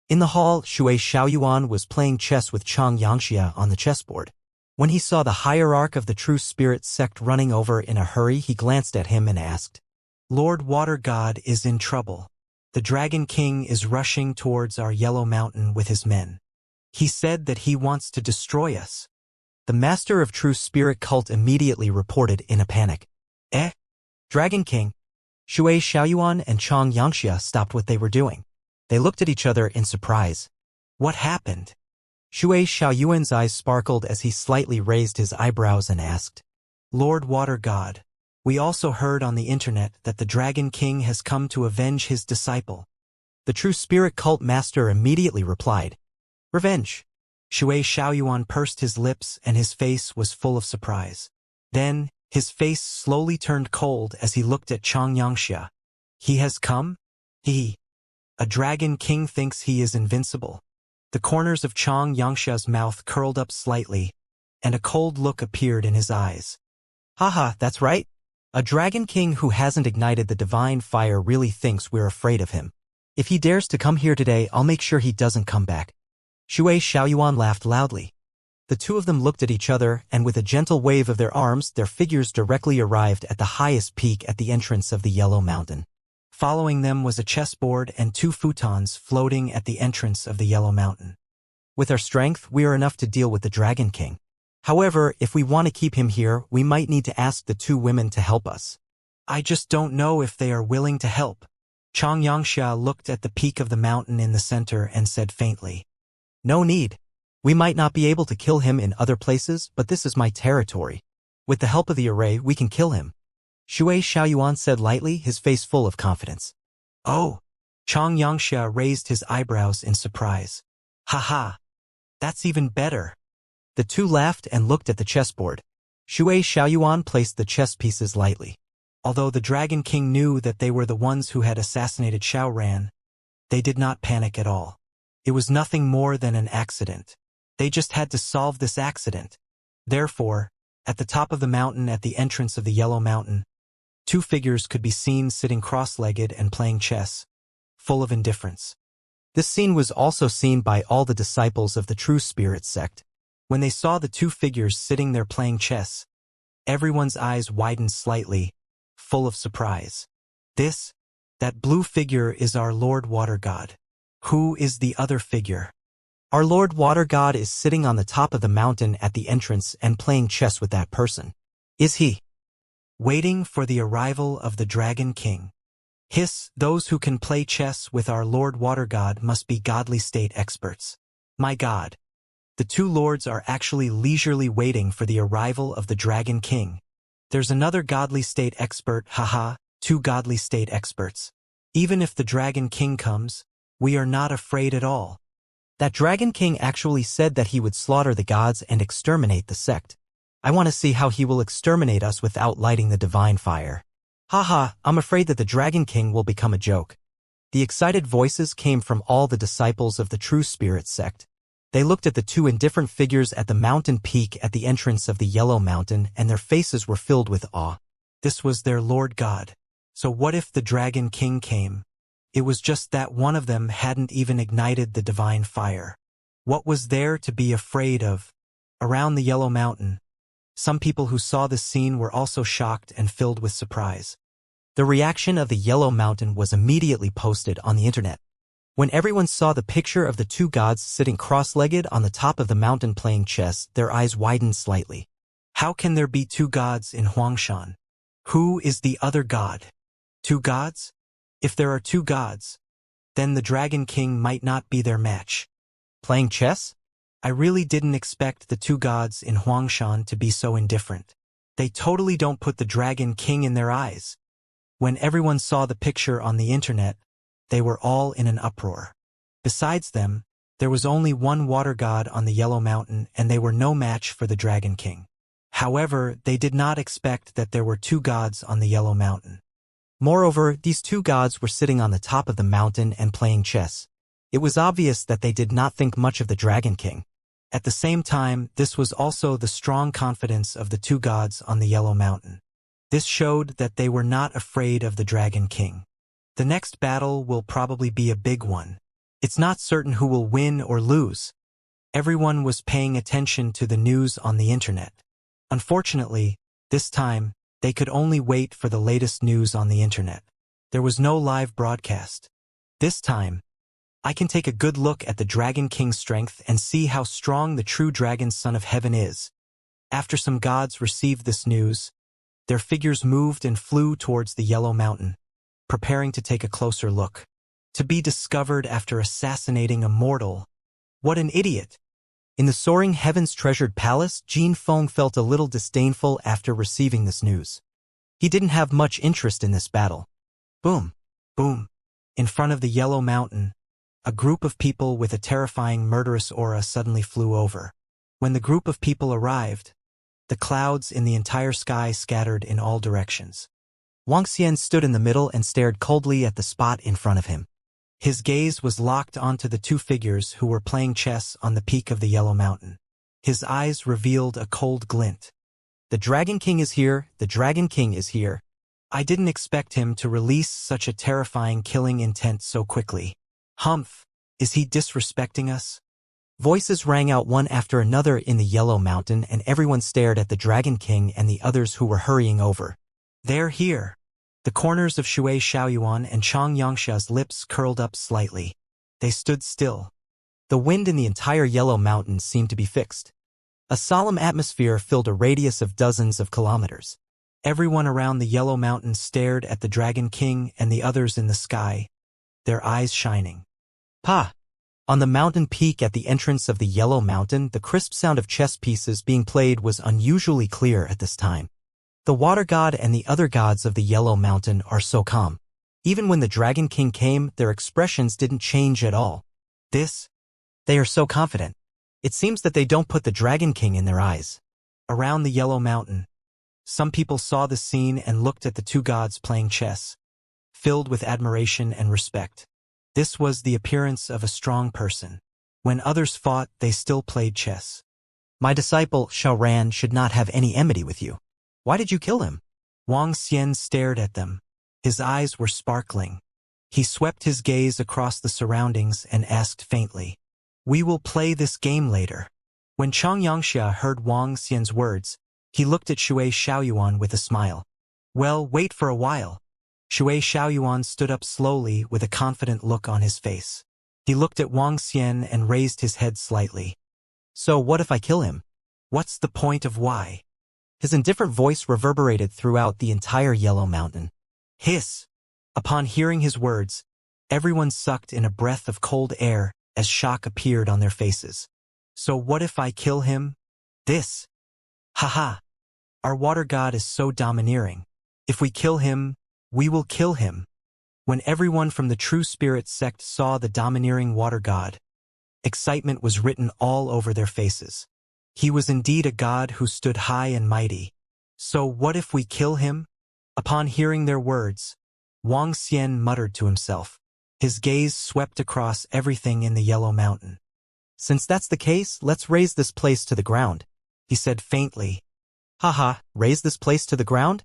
Speaker 1: In the hall, Shui Xiaoyuan was playing chess with Chang Yangxia on the chessboard. When he saw the hierarch of the True Spirit sect running over in a hurry, he glanced at him and asked, Lord Water God is in trouble. The Dragon King is rushing towards our Yellow Mountain with his men. He said that he wants to destroy us. The master of True Spirit cult immediately reported in a panic. Dragon King? Shui Xiaoyuan and Chang Yangxia stopped what they were doing. They looked at each other in surprise. What happened? Shui Xiaoyuan's eyes sparkled as he slightly raised his eyebrows and asked, Lord Water God, we also heard on the internet that the Dragon King has come to avenge his disciple. The True Spirit cult master immediately replied, Revenge. Shui Xiaoyuan pursed his lips and his face was full of surprise. Then, his face slowly turned cold as he looked at Chang Yangxia. He has come? A Dragon King thinks he is invincible. The corners of Chang Yangxia's mouth curled up slightly, and a cold look appeared in his eyes. Haha, that's right. A Dragon King who hasn't ignited the divine fire really thinks we're afraid of him. If he dares to come here today, I'll make sure he doesn't come back. Shui Xiaoyuan laughed loudly. The two of them looked at each other, and with a gentle wave of their arms, their figures directly arrived at the highest peak at the entrance of the Yellow Mountain. Following them was a chessboard and 2 futons floating at the entrance of the Yellow Mountain. With our strength, we are enough to deal with the Dragon King. However, if we want to keep him here, we might need to ask the 2 women to help us. I just don't know if they are willing to help. Chang Yangxia looked at the peak of the mountain in the center and said faintly, No need. We might not be able to kill him in other places, but this is my territory. With the help of the array, we can kill him. Shui Xiaoyuan said lightly, his face full of confidence. Oh! Chang Yangxia raised his eyebrows in surprise. Haha! That's even better. The two laughed and looked at the chessboard. Shui Xiaoyuan placed the chess pieces lightly. Although the Dragon King knew that they were the ones who had assassinated Xiao Ran, they did not panic at all. It was nothing more than an accident. They just had to solve this accident. Therefore, at the top of the mountain at the entrance of the Yellow Mountain, two figures could be seen sitting cross-legged and playing chess, full of indifference. This scene was also seen by all the disciples of the True Spirit sect. When they saw the two figures sitting there playing chess, everyone's eyes widened slightly, full of surprise. That blue figure is our Lord Water God. Who is the other figure? Our Lord Water God is sitting on the top of the mountain at the entrance and playing chess with that person. Is he waiting for the arrival of the Dragon King? Hiss, those who can play chess with our Lord Water God must be godly state experts. My God. The two lords are actually leisurely waiting for the arrival of the Dragon King. There's another godly state expert, haha, two godly state experts. Even if the Dragon King comes, we are not afraid at all. That Dragon King actually said that he would slaughter the gods and exterminate the sect. I want to see how he will exterminate us without lighting the divine fire. Haha, I'm afraid that the Dragon King will become a joke. The excited voices came from all the disciples of the True Spirit sect. They looked at the two indifferent figures at the mountain peak at the entrance of the Yellow Mountain, and their faces were filled with awe. This was their Lord God. So what if the Dragon King came? It was just that one of them hadn't even ignited the divine fire. What was there to be afraid of? Around the Yellow Mountain, some people who saw this scene were also shocked and filled with surprise. The reaction of the Yellow Mountain was immediately posted on the internet. When everyone saw the picture of the two gods sitting cross-legged on the top of the mountain playing chess, their eyes widened slightly. How can there be two gods in Huangshan? Who is the other god? Two gods? If there are two gods, then the Dragon King might not be their match. Playing chess? I really didn't expect the two gods in Huangshan to be so indifferent. They totally don't put the Dragon King in their eyes. When everyone saw the picture on the internet, they were all in an uproar. Besides them, there was only one water god on the Yellow Mountain, and they were no match for the Dragon King. However, they did not expect that there were two gods on the Yellow Mountain. Moreover, these two gods were sitting on the top of the mountain and playing chess. It was obvious that they did not think much of the Dragon King. At the same time, this was also the strong confidence of the two gods on the Yellow Mountain. This showed that they were not afraid of the Dragon King. The next battle will probably be a big one. It's not certain who will win or lose. Everyone was paying attention to the news on the internet. Unfortunately, this time, they could only wait for the latest news on the internet. There was no live broadcast. This time, I can take a good look at the Dragon King's strength and see how strong the true Dragon Son of Heaven is. After some gods received this news, their figures moved and flew towards the Yellow Mountain, preparing to take a closer look. To be discovered after assassinating Immortal. What an idiot! In the soaring heavens treasured palace, Jin Feng felt a little disdainful after receiving this news. He didn't have much interest in this battle. Boom! Boom! In front of the Yellow Mountain, a group of people with a terrifying murderous aura suddenly flew over. When the group of people arrived, the clouds in the entire sky scattered in all directions. Wang Xian stood in the middle and stared coldly at the spot in front of him. His gaze was locked onto the two figures who were playing chess on the peak of the Yellow Mountain. His eyes revealed a cold glint. The Dragon King is here, the Dragon King is here. I didn't expect him to release such a terrifying killing intent so quickly. Humph, is he disrespecting us? Voices rang out one after another in the Yellow Mountain, and everyone stared at the Dragon King and the others who were hurrying over. They're here. The corners of Shui Xiaoyuan and Chang Yangxia's lips curled up slightly. They stood still. The wind in the entire Yellow Mountain seemed to be fixed. A solemn atmosphere filled a radius of dozens of kilometers. Everyone around the Yellow Mountain stared at the Dragon King and the others in the sky, their eyes shining. Pa! On the mountain peak at the entrance of the Yellow Mountain, the crisp sound of chess pieces being played was unusually clear at this time. The water god and the other gods of the Yellow Mountain are so calm. Even when the Dragon King came, their expressions didn't change at all. They are so confident. It seems that they don't put the Dragon King in their eyes. Around the Yellow Mountain, some people saw the scene and looked at the two gods playing chess, filled with admiration and respect. This was the appearance of a strong person. When others fought, they still played chess. My disciple, Xiaoran, should not have any enmity with you. Why did you kill him? Wang Xian stared at them. His eyes were sparkling. He swept his gaze across the surroundings and asked faintly, "We will play this game later." When Chang Yangxia heard Wang Xian's words, he looked at Shui Xiaoyuan with a smile. "Well, wait for a while." Shui Xiaoyuan stood up slowly with a confident look on his face. He looked at Wang Xian and raised his head slightly. "So what if I kill him? What's the point of why?" His indifferent voice reverberated throughout the entire Yellow Mountain. Hiss! Upon hearing his words, everyone sucked in a breath of cold air as shock appeared on their faces. "So what if I kill him? Haha! Our water god is so domineering. If we kill him, we will kill him." When everyone from the True Spirit sect saw the domineering water god, excitement was written all over their faces. He was indeed a god who stood high and mighty. "So what if we kill him?" Upon hearing their words, Wang Xian muttered to himself. His gaze swept across everything in the Yellow Mountain. "Since that's the case, let's raise this place to the ground," he said faintly. "Haha, raise this place to the ground?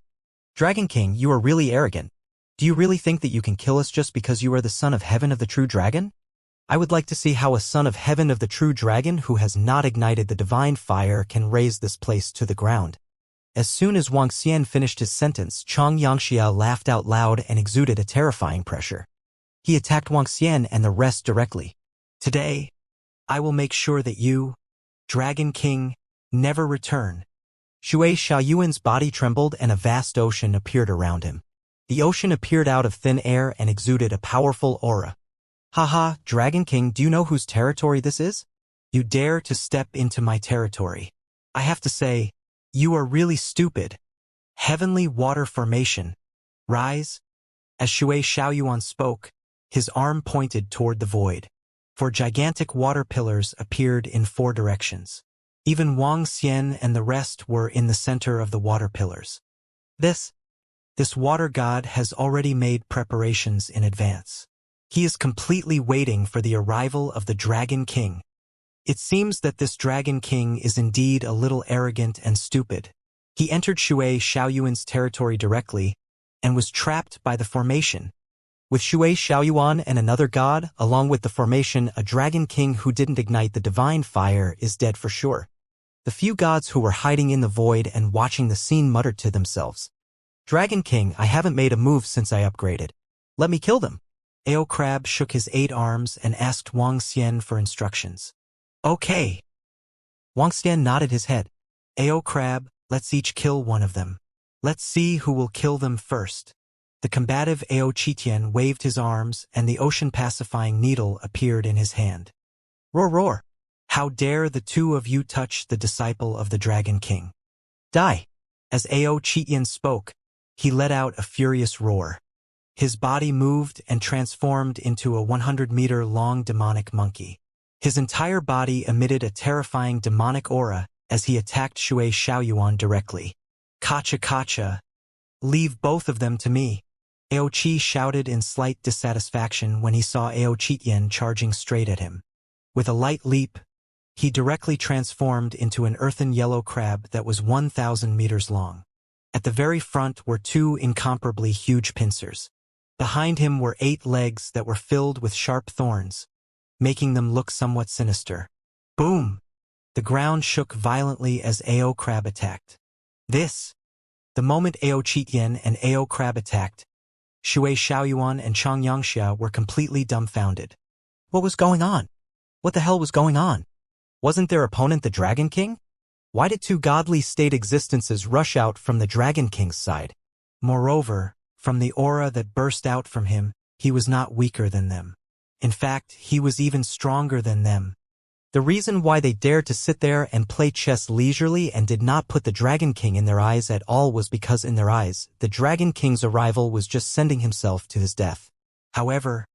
Speaker 1: Dragon King, you are really arrogant. Do you really think that you can kill us just because you are the son of heaven of the true dragon? I would like to see how a son of heaven of the true dragon who has not ignited the divine fire can raise this place to the ground." As soon as Wang Xian finished his sentence, Chang Yangxia laughed out loud and exuded a terrifying pressure. He attacked Wang Xian and the rest directly. "Today, I will make sure that you, Dragon King, never return." Shui Xiaoyuan's body trembled and a vast ocean appeared around him. The ocean appeared out of thin air and exuded a powerful aura. "Haha, Dragon King, do you know whose territory this is? You dare to step into my territory. I have to say, you are really stupid. Heavenly water formation. Rise." As Shui Xiaoyuan spoke, his arm pointed toward the void. 4 gigantic water pillars appeared in 4 directions. Even Wang Xian and the rest were in the center of the water pillars. This water god has already made preparations in advance. He is completely waiting for the arrival of the Dragon King. It seems that this Dragon King is indeed a little arrogant and stupid. He entered Shui Xiaoyuan's territory directly and was trapped by the formation. With Shui Xiaoyuan and another god, along with the formation, a Dragon King who didn't ignite the divine fire is dead for sure. The few gods who were hiding in the void and watching the scene muttered to themselves, "Dragon King, I haven't made a move since I upgraded. Let me kill them." Ao Crab shook his 8 arms and asked Wang Xian for instructions. "Okay." Wang Xian nodded his head. "Ao Crab, let's each kill one of them. Let's see who will kill them first." The combative Ao Qitian waved his arms and the ocean-pacifying needle appeared in his hand. "Roar, roar! How dare the 2 of you touch the disciple of the Dragon King? Die!" As Ao Qitian spoke, he let out a furious roar. His body moved and transformed into a 100-meter-long demonic monkey. His entire body emitted a terrifying demonic aura as he attacked Shui Xiaoyuan directly. "Kacha kacha! Leave both of them to me!" Ao Qi shouted in slight dissatisfaction when he saw Ao Qitian charging straight at him. With a light leap, he directly transformed into an earthen yellow crab that was 1,000 meters long. At the very front were 2 incomparably huge pincers. Behind him were 8 legs that were filled with sharp thorns, making them look somewhat sinister. Boom! The ground shook violently as Ao Crab attacked. The moment Ao Qitian and Ao Crab attacked, Shui Xiaoyuan and Chang Yangxia were completely dumbfounded. What was going on? What the hell was going on? Wasn't their opponent the Dragon King? Why did 2 godly state existences rush out from the Dragon King's side? Moreover, from the aura that burst out from him, he was not weaker than them. In fact, he was even stronger than them. The reason why they dared to sit there and play chess leisurely and did not put the Dragon King in their eyes at all was because in their eyes, the Dragon King's arrival was just sending himself to his death. However,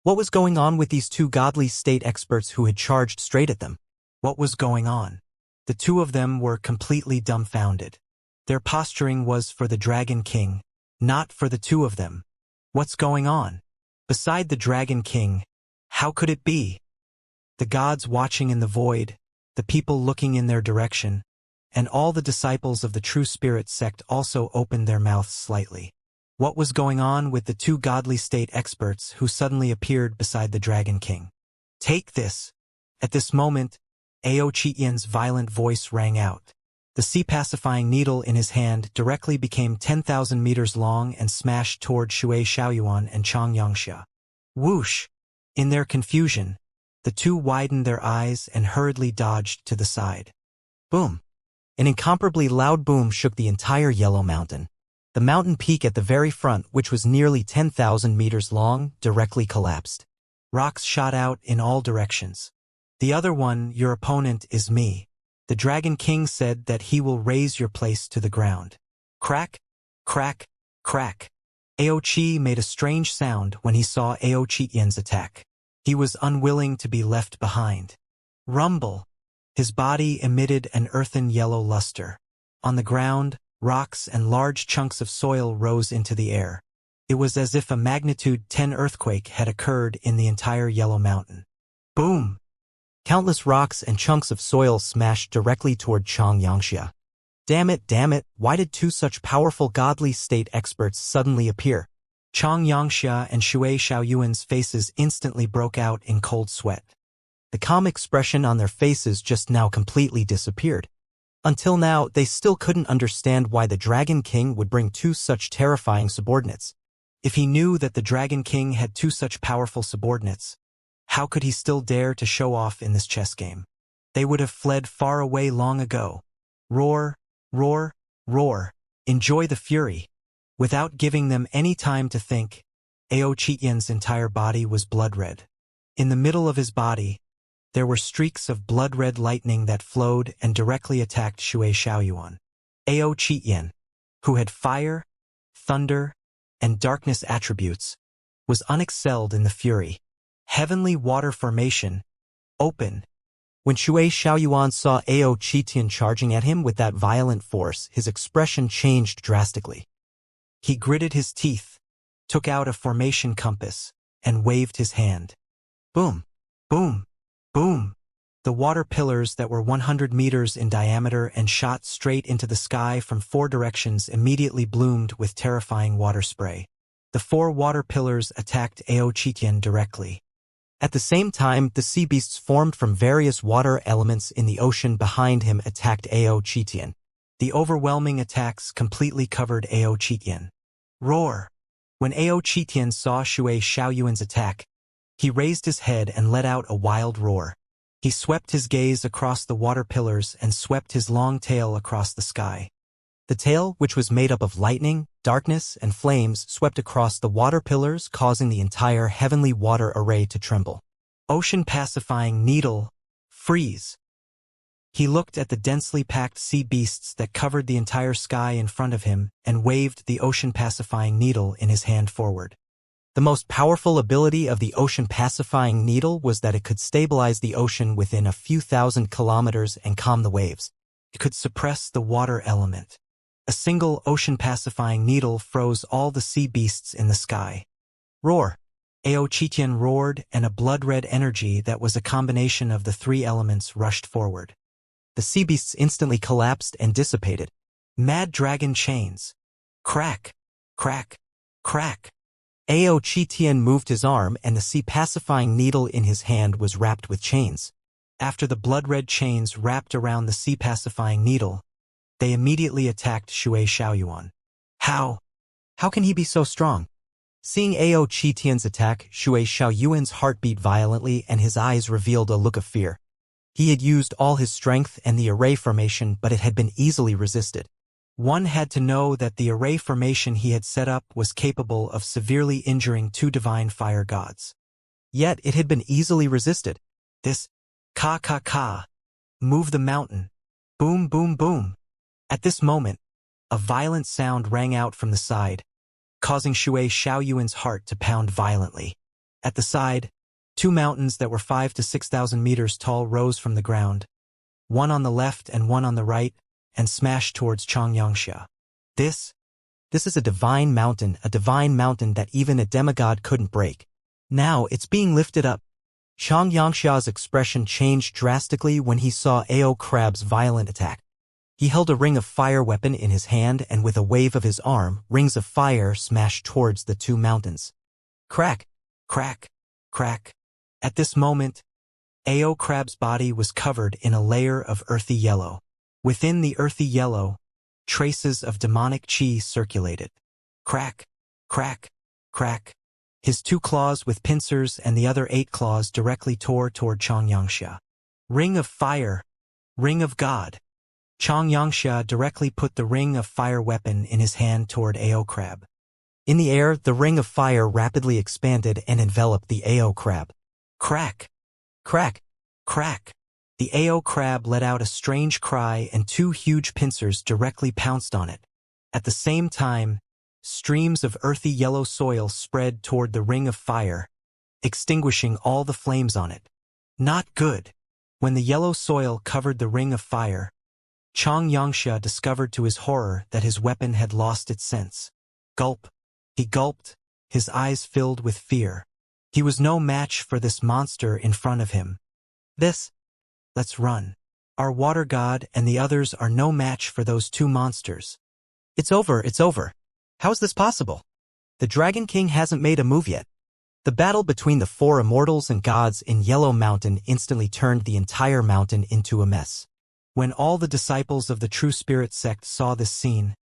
Speaker 1: what was going on with these two godly state experts who had charged straight at them? What was going on? The two of them were completely dumbfounded. Their posturing was for the Dragon King, not for the two of them. What's going on? Beside the Dragon King, how could it be? The gods watching in the void, the people looking in their direction, and all the disciples of the true spirit sect also opened their mouths slightly. What was going on with the two godly state experts who suddenly appeared beside the Dragon King? Take this! At this moment, Ao Chitian's violent voice rang out. The sea-pacifying needle in his hand directly became 10,000 meters long and smashed toward Shui Xiaoyuan and Chang Yangxia. Whoosh! In their confusion, the two widened their eyes and hurriedly dodged to the side. Boom! An incomparably loud boom shook the entire Yellow Mountain. The mountain peak at the very front, which was nearly 10,000 meters long, directly collapsed. Rocks shot out in all directions. The other one, your opponent, is me. The Dragon King said that he will raise your place to the ground. Crack, crack, crack. Ao Chi made a strange sound when he saw Ao Chitian's attack. He was unwilling to be left behind. Rumble. His body emitted an earthen yellow luster. On the ground, rocks and large chunks of soil rose into the air. It was as if a magnitude 10 earthquake had occurred in the entire Yellow Mountain. Boom! Countless rocks and chunks of soil smashed directly toward Chang Yangxia. Damn it, why did two such powerful godly state experts suddenly appear? Chang Yangxia and Shui Xiaoyuan's faces instantly broke out in cold sweat. The calm expression on their faces just now completely disappeared. Until now, they still couldn't understand why the Dragon King would bring two such terrifying subordinates. If he knew that the Dragon King had two such powerful subordinates, how could he still dare to show off in this chess game? They would have fled far away long ago. Roar, roar, roar. Enjoy the fury. Without giving them any time to think, Ao Chitian's entire body was blood-red. In the middle of his body, there were streaks of blood-red lightning that flowed and directly attacked Shui Xiaoyuan. Ao Chitian, who had fire, thunder, and darkness attributes, was unexcelled in the fury. Heavenly water formation, open. When Shui Xiaoyuan saw Ao Chitian charging at him with that violent force, his expression changed drastically. He gritted his teeth, took out a formation compass, and waved his hand. Boom, boom, boom. The water pillars that were 100 meters in diameter and shot straight into the sky from 4 directions immediately bloomed with terrifying water spray. The 4 water pillars attacked Ao Chitian directly. At the same time, the sea beasts formed from various water elements in the ocean behind him attacked Ao Chitian. The overwhelming attacks completely covered Ao Chitian. Roar! When Ao Chitian saw Shui Xiaoyuan's attack, he raised his head and let out a wild roar. He swept his gaze across the water pillars and swept his long tail across the sky. The tail, which was made up of lightning, darkness, and flames, swept across the water pillars, causing the entire heavenly water array to tremble. Ocean-pacifying needle, freeze. He looked at the densely packed sea beasts that covered the entire sky in front of him and waved the ocean-pacifying needle in his hand forward. The most powerful ability of the ocean-pacifying needle was that it could stabilize the ocean within a few thousand kilometers and calm the waves. It could suppress the water element. A single ocean-pacifying needle froze all the sea beasts in the sky. Roar! Ao Chitian roared, and a blood-red energy that was a combination of the 3 elements rushed forward. The sea beasts instantly collapsed and dissipated. Mad dragon chains. Crack, crack, crack. Ao Chitian moved his arm and the sea-pacifying needle in his hand was wrapped with chains. After the blood-red chains wrapped around the sea-pacifying needle, they immediately attacked Shui Xiaoyuan. How can he be so strong? Seeing Ao Chitian's attack, Shui Xiaoyuan's heart beat violently and his eyes revealed a look of fear. He had used all his strength and the array formation, but it had been easily resisted. One had to know that the array formation he had set up was capable of severely injuring 2 divine fire gods. Yet it had been easily resisted. This ka, move the mountain. Boom, boom, boom. At this moment, a violent sound rang out from the side, causing Shui Xiaoyuan's heart to pound violently. At the side, two mountains that were 5 to 6,000 meters tall rose from the ground, one on the left and one on the right, and smashed towards Changyangsha. This is a divine mountain that even a demigod couldn't break. Now it's being lifted up. Changyangsha's expression changed drastically when he saw Ao Crab's violent attack. He held a ring of fire weapon in his hand, and with a wave of his arm, rings of fire smashed towards the two mountains. Crack, crack, crack. At this moment, Ao Crab's body was covered in a layer of earthy yellow. Within the earthy yellow, traces of demonic chi circulated. Crack, crack, crack. His two claws with pincers and the other 8 claws directly tore toward Changyangsha. Ring of fire, ring of God. Changyangsha directly put the ring of fire weapon in his hand toward Ao Crab. In the air, the ring of fire rapidly expanded and enveloped the Ao Crab. Crack, crack, crack. The Ao Crab let out a strange cry, and 2 huge pincers directly pounced on it. At the same time, streams of earthy yellow soil spread toward the ring of fire, extinguishing all the flames on it. Not good. When the yellow soil covered the ring of fire, Changyangsha discovered to his horror that his weapon had lost its sense. Gulp. He gulped, his eyes filled with fear. He was no match for this monster in front of him. Let's run. Our water god and the others are no match for those 2 monsters. It's over. How is this possible? The Dragon King hasn't made a move yet. The battle between the 4 immortals and gods in Yellow Mountain instantly turned the entire mountain into a mess. When all the disciples of the True Spirit sect saw this scene,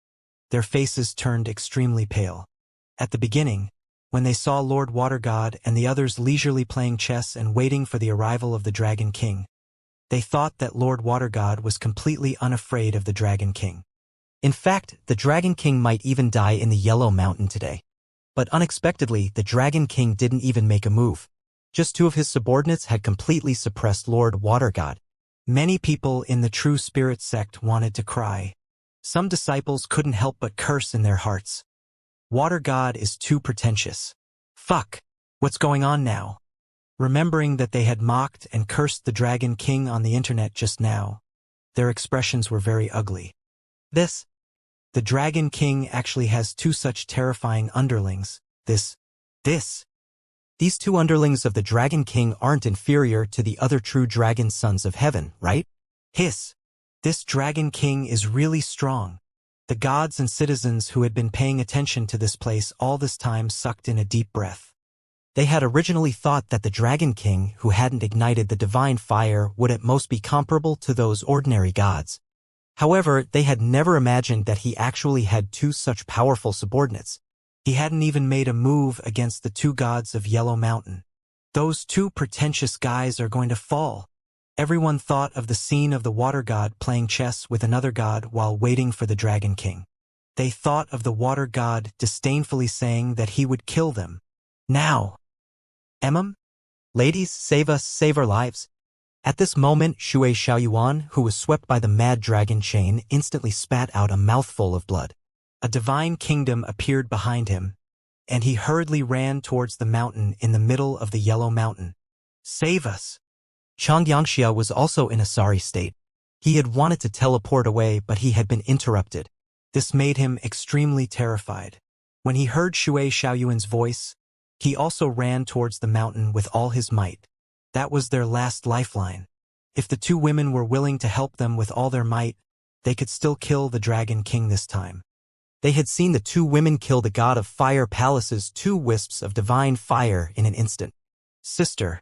Speaker 1: their faces turned extremely pale. At the beginning, when they saw Lord Water God and the others leisurely playing chess and waiting for the arrival of the Dragon King, they thought that Lord Water God was completely unafraid of the Dragon King. In fact, the Dragon King might even die in the Yellow Mountain today. But unexpectedly, the Dragon King didn't even make a move. Just 2 of his subordinates had completely suppressed Lord Water God. Many people in the True Spirit sect wanted to cry. Some disciples couldn't help but curse in their hearts. Water God is too pretentious. Fuck! What's going on now? Remembering that they had mocked and cursed the Dragon King on the internet just now, their expressions were very ugly. The Dragon King actually has 2 such terrifying underlings. These 2 underlings of the Dragon King aren't inferior to the other true dragon sons of heaven, right? This Dragon King is really strong. The gods and citizens who had been paying attention to this place all this time sucked in a deep breath. They had originally thought that the Dragon King, who hadn't ignited the divine fire, would at most be comparable to those ordinary gods. However, they had never imagined that he actually had 2 such powerful subordinates. He hadn't even made a move against the 2 gods of Yellow Mountain. Those 2 pretentious guys are going to fall. Everyone thought of the scene of the water god playing chess with another god while waiting for the Dragon King. They thought of the water god disdainfully saying that he would kill them. Now. Ladies, save us, save our lives. At this moment, Shui Xiaoyuan, who was swept by the mad dragon chain, instantly spat out a mouthful of blood. A divine kingdom appeared behind him, and he hurriedly ran towards the mountain in the middle of the Yellow Mountain. Save us! Changyangsha was also in a sorry state. He had wanted to teleport away, but he had been interrupted. This made him extremely terrified. When he heard Shui Xiaoyuan's voice, he also ran towards the mountain with all his might. That was their last lifeline. If the 2 women were willing to help them with all their might, they could still kill the Dragon King this time. They had seen the 2 women kill the god of fire palace's 2 wisps of divine fire in an instant. Sister,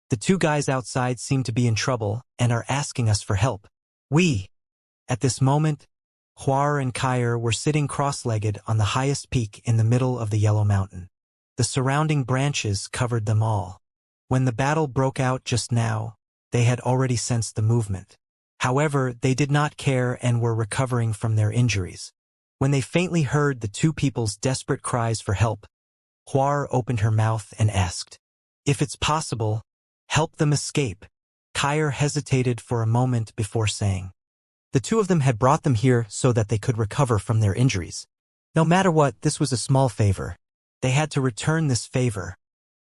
Speaker 1: the 2 guys outside seem to be in trouble and are asking us for help. At this moment, Huar and Kair were sitting cross-legged on the highest peak in the middle of the Yellow Mountain. The surrounding branches covered them all. When the battle broke out just now, they had already sensed the movement. However, they did not care and were recovering from their injuries. When they faintly heard the 2 people's desperate cries for help, Huar opened her mouth and asked, If it's possible, help them escape. Kaya hesitated for a moment before saying. The two of them had brought them here so that they could recover from their injuries. No matter what, this was a small favor. They had to return this favor.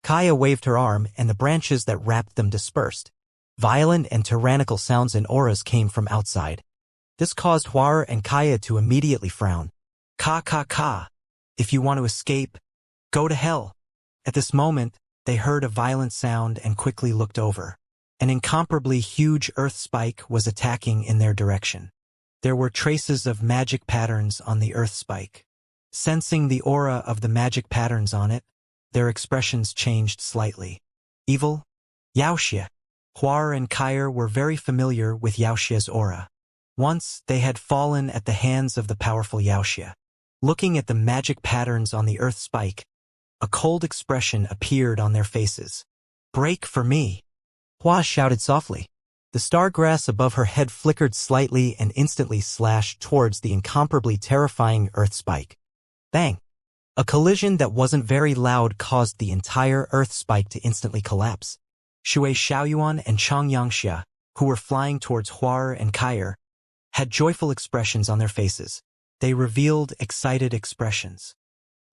Speaker 1: Kaya waved her arm, and the branches that wrapped them dispersed. Violent and tyrannical sounds and auras came from outside. This caused Huar and Kaya to immediately frown. Ka. If you want to escape, go to hell. At this moment, they heard a violent sound and quickly looked over. An incomparably huge earth spike was attacking in their direction. There were traces of magic patterns on the earth spike. Sensing the aura of the magic patterns on it, their expressions changed slightly. Evil? Wuxia. Huar and Kaya were very familiar with Wuxia's aura. Once, they had fallen at the hands of the powerful Wuxia. Looking at the magic patterns on the earth spike, a cold expression appeared on their faces. Break for me! Hua shouted softly. The star grass above her head flickered slightly and instantly slashed towards the incomparably terrifying earth spike. Bang! A collision that wasn't very loud caused the entire earth spike to instantly collapse. Shui Xiaoyuan and Chang Yangxia, who were flying towards Huar and Kaya, had joyful expressions on their faces. They revealed excited expressions.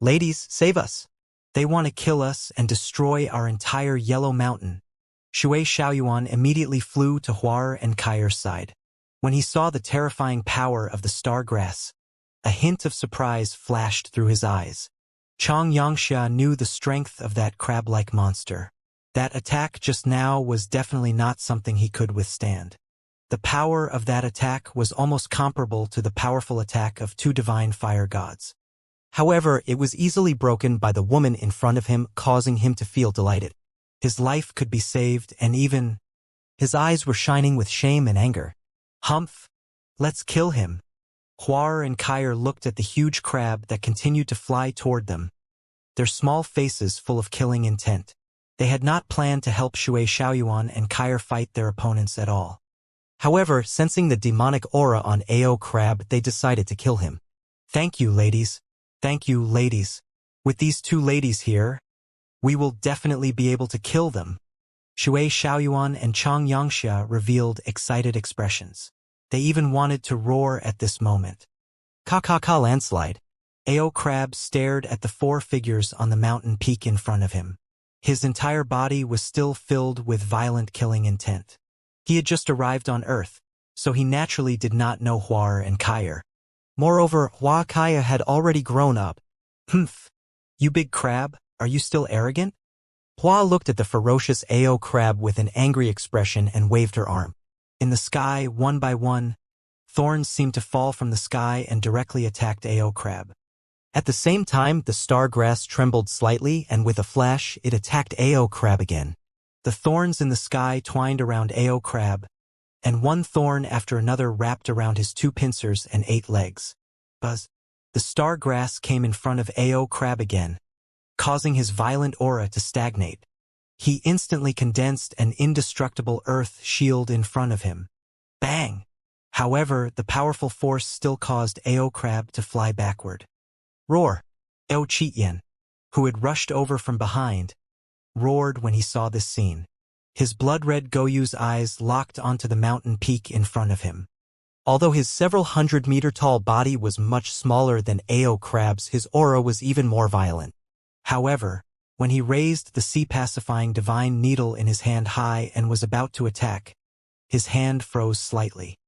Speaker 1: Ladies, save us! They want to kill us and destroy our entire Yellow Mountain. Shui Xiaoyuan immediately flew to Huar and Kaya's side. When he saw the terrifying power of the star grass, a hint of surprise flashed through his eyes. Chang Yangxia knew the strength of that crab-like monster. That attack just now was definitely not something he could withstand. The power of that attack was almost comparable to the powerful attack of two divine fire gods. However, it was easily broken by the woman in front of him, causing him to feel delighted. His life could be saved, and even his eyes were shining with shame and anger. Humph! Let's kill him. Huar and Kaya looked at the huge crab that continued to fly toward them, their small faces full of killing intent. They had not planned to help Shui Xiaoyuan and Kaya fight their opponents at all. However, sensing the demonic aura on AO Crab, they decided to kill him. Thank you, ladies. Thank you, ladies. With these two ladies here, we will definitely be able to kill them. Shui Xiaoyuan and Chang Yangxia revealed excited expressions. They even wanted to roar at this moment. Ka landslide. AO Crab stared at the four figures on the mountain peak in front of him. His entire body was still filled with violent killing intent. He had just arrived on Earth, so he naturally did not know Huar and Kaya. Moreover, Kaya had already grown up. Humph! You big crab, are you still arrogant? Hua looked at the ferocious AO Crab with an angry expression and waved her arm. In the sky, one by one, thorns seemed to fall from the sky and directly attacked AO Crab. At the same time, the star grass trembled slightly, and with a flash, it attacked AO Crab again. The thorns in the sky twined around AO Crab, and one thorn after another wrapped around his two pincers and 8 legs. Buzz! The star grass came in front of AO Crab again, causing his violent aura to stagnate. He instantly condensed an indestructible earth shield in front of him. Bang! However, the powerful force still caused AO Crab to fly backward. Roar! Ao Chityan, who had rushed over from behind, roared when he saw this scene. His blood-red Goyu's eyes locked onto the mountain peak in front of him. Although his several hundred-meter-tall body was much smaller than AO Crab's, his aura was even more violent. However, when he raised the sea-pacifying divine needle in his hand high and was about to attack, his hand froze slightly.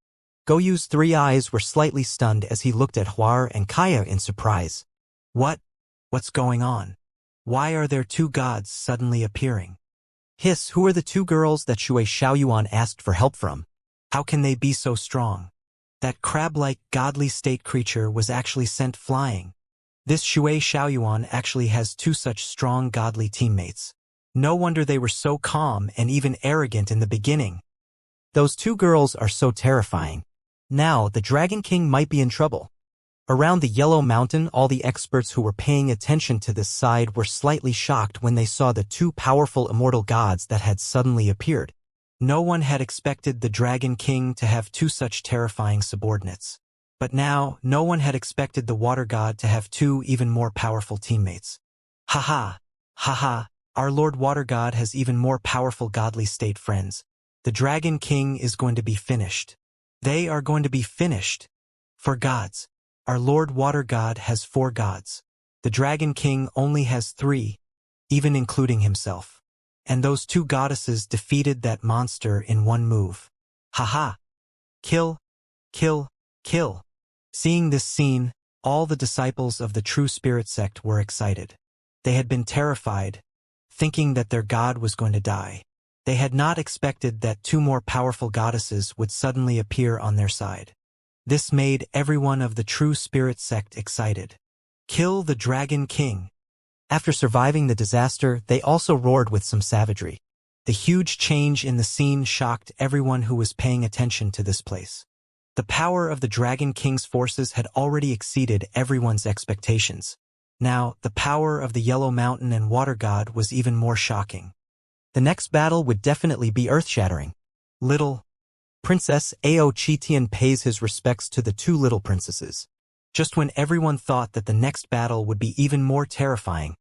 Speaker 1: Goyu's 3 eyes were slightly stunned as he looked at Huar and Kaya in surprise. What's going on? Why are there 2 gods suddenly appearing? Hiss, who are the 2 girls that Shui Xiaoyuan asked for help from? How can they be so strong? That crab-like godly state creature was actually sent flying. This Shui Xiaoyuan actually has 2 such strong godly teammates. No wonder they were so calm and even arrogant in the beginning. Those 2 girls are so terrifying. Now, the Dragon King might be in trouble. Around the Yellow Mountain, all the experts who were paying attention to this side were slightly shocked when they saw the 2 powerful immortal gods that had suddenly appeared. No one had expected the Dragon King to have 2 such terrifying subordinates. But now, no one had expected the Water God to have 2 even more powerful teammates. Ha ha! Our Lord Water God has even more powerful godly state friends. The Dragon King is going to be finished. They are going to be finished. 4 gods. Our Lord Water God has 4 gods. The Dragon King only has 3, even including himself. And those 2 goddesses defeated that monster in one move. Haha. Kill, kill, kill. Seeing this scene, all the disciples of the True Spirit sect were excited. They had been terrified, thinking that their god was going to die. They had not expected that 2 more powerful goddesses would suddenly appear on their side. This made everyone of the True Spirit sect excited. Kill the Dragon King. After surviving the disaster, they also roared with some savagery. The huge change in the scene shocked everyone who was paying attention to this place. The power of the Dragon King's forces had already exceeded everyone's expectations. Now, the power of the Yellow Mountain and Water God was even more shocking. The next battle would definitely be earth-shattering. Little Princess Ao Chitian pays his respects to the 2 little princesses. Just when everyone thought that the next battle would be even more terrifying,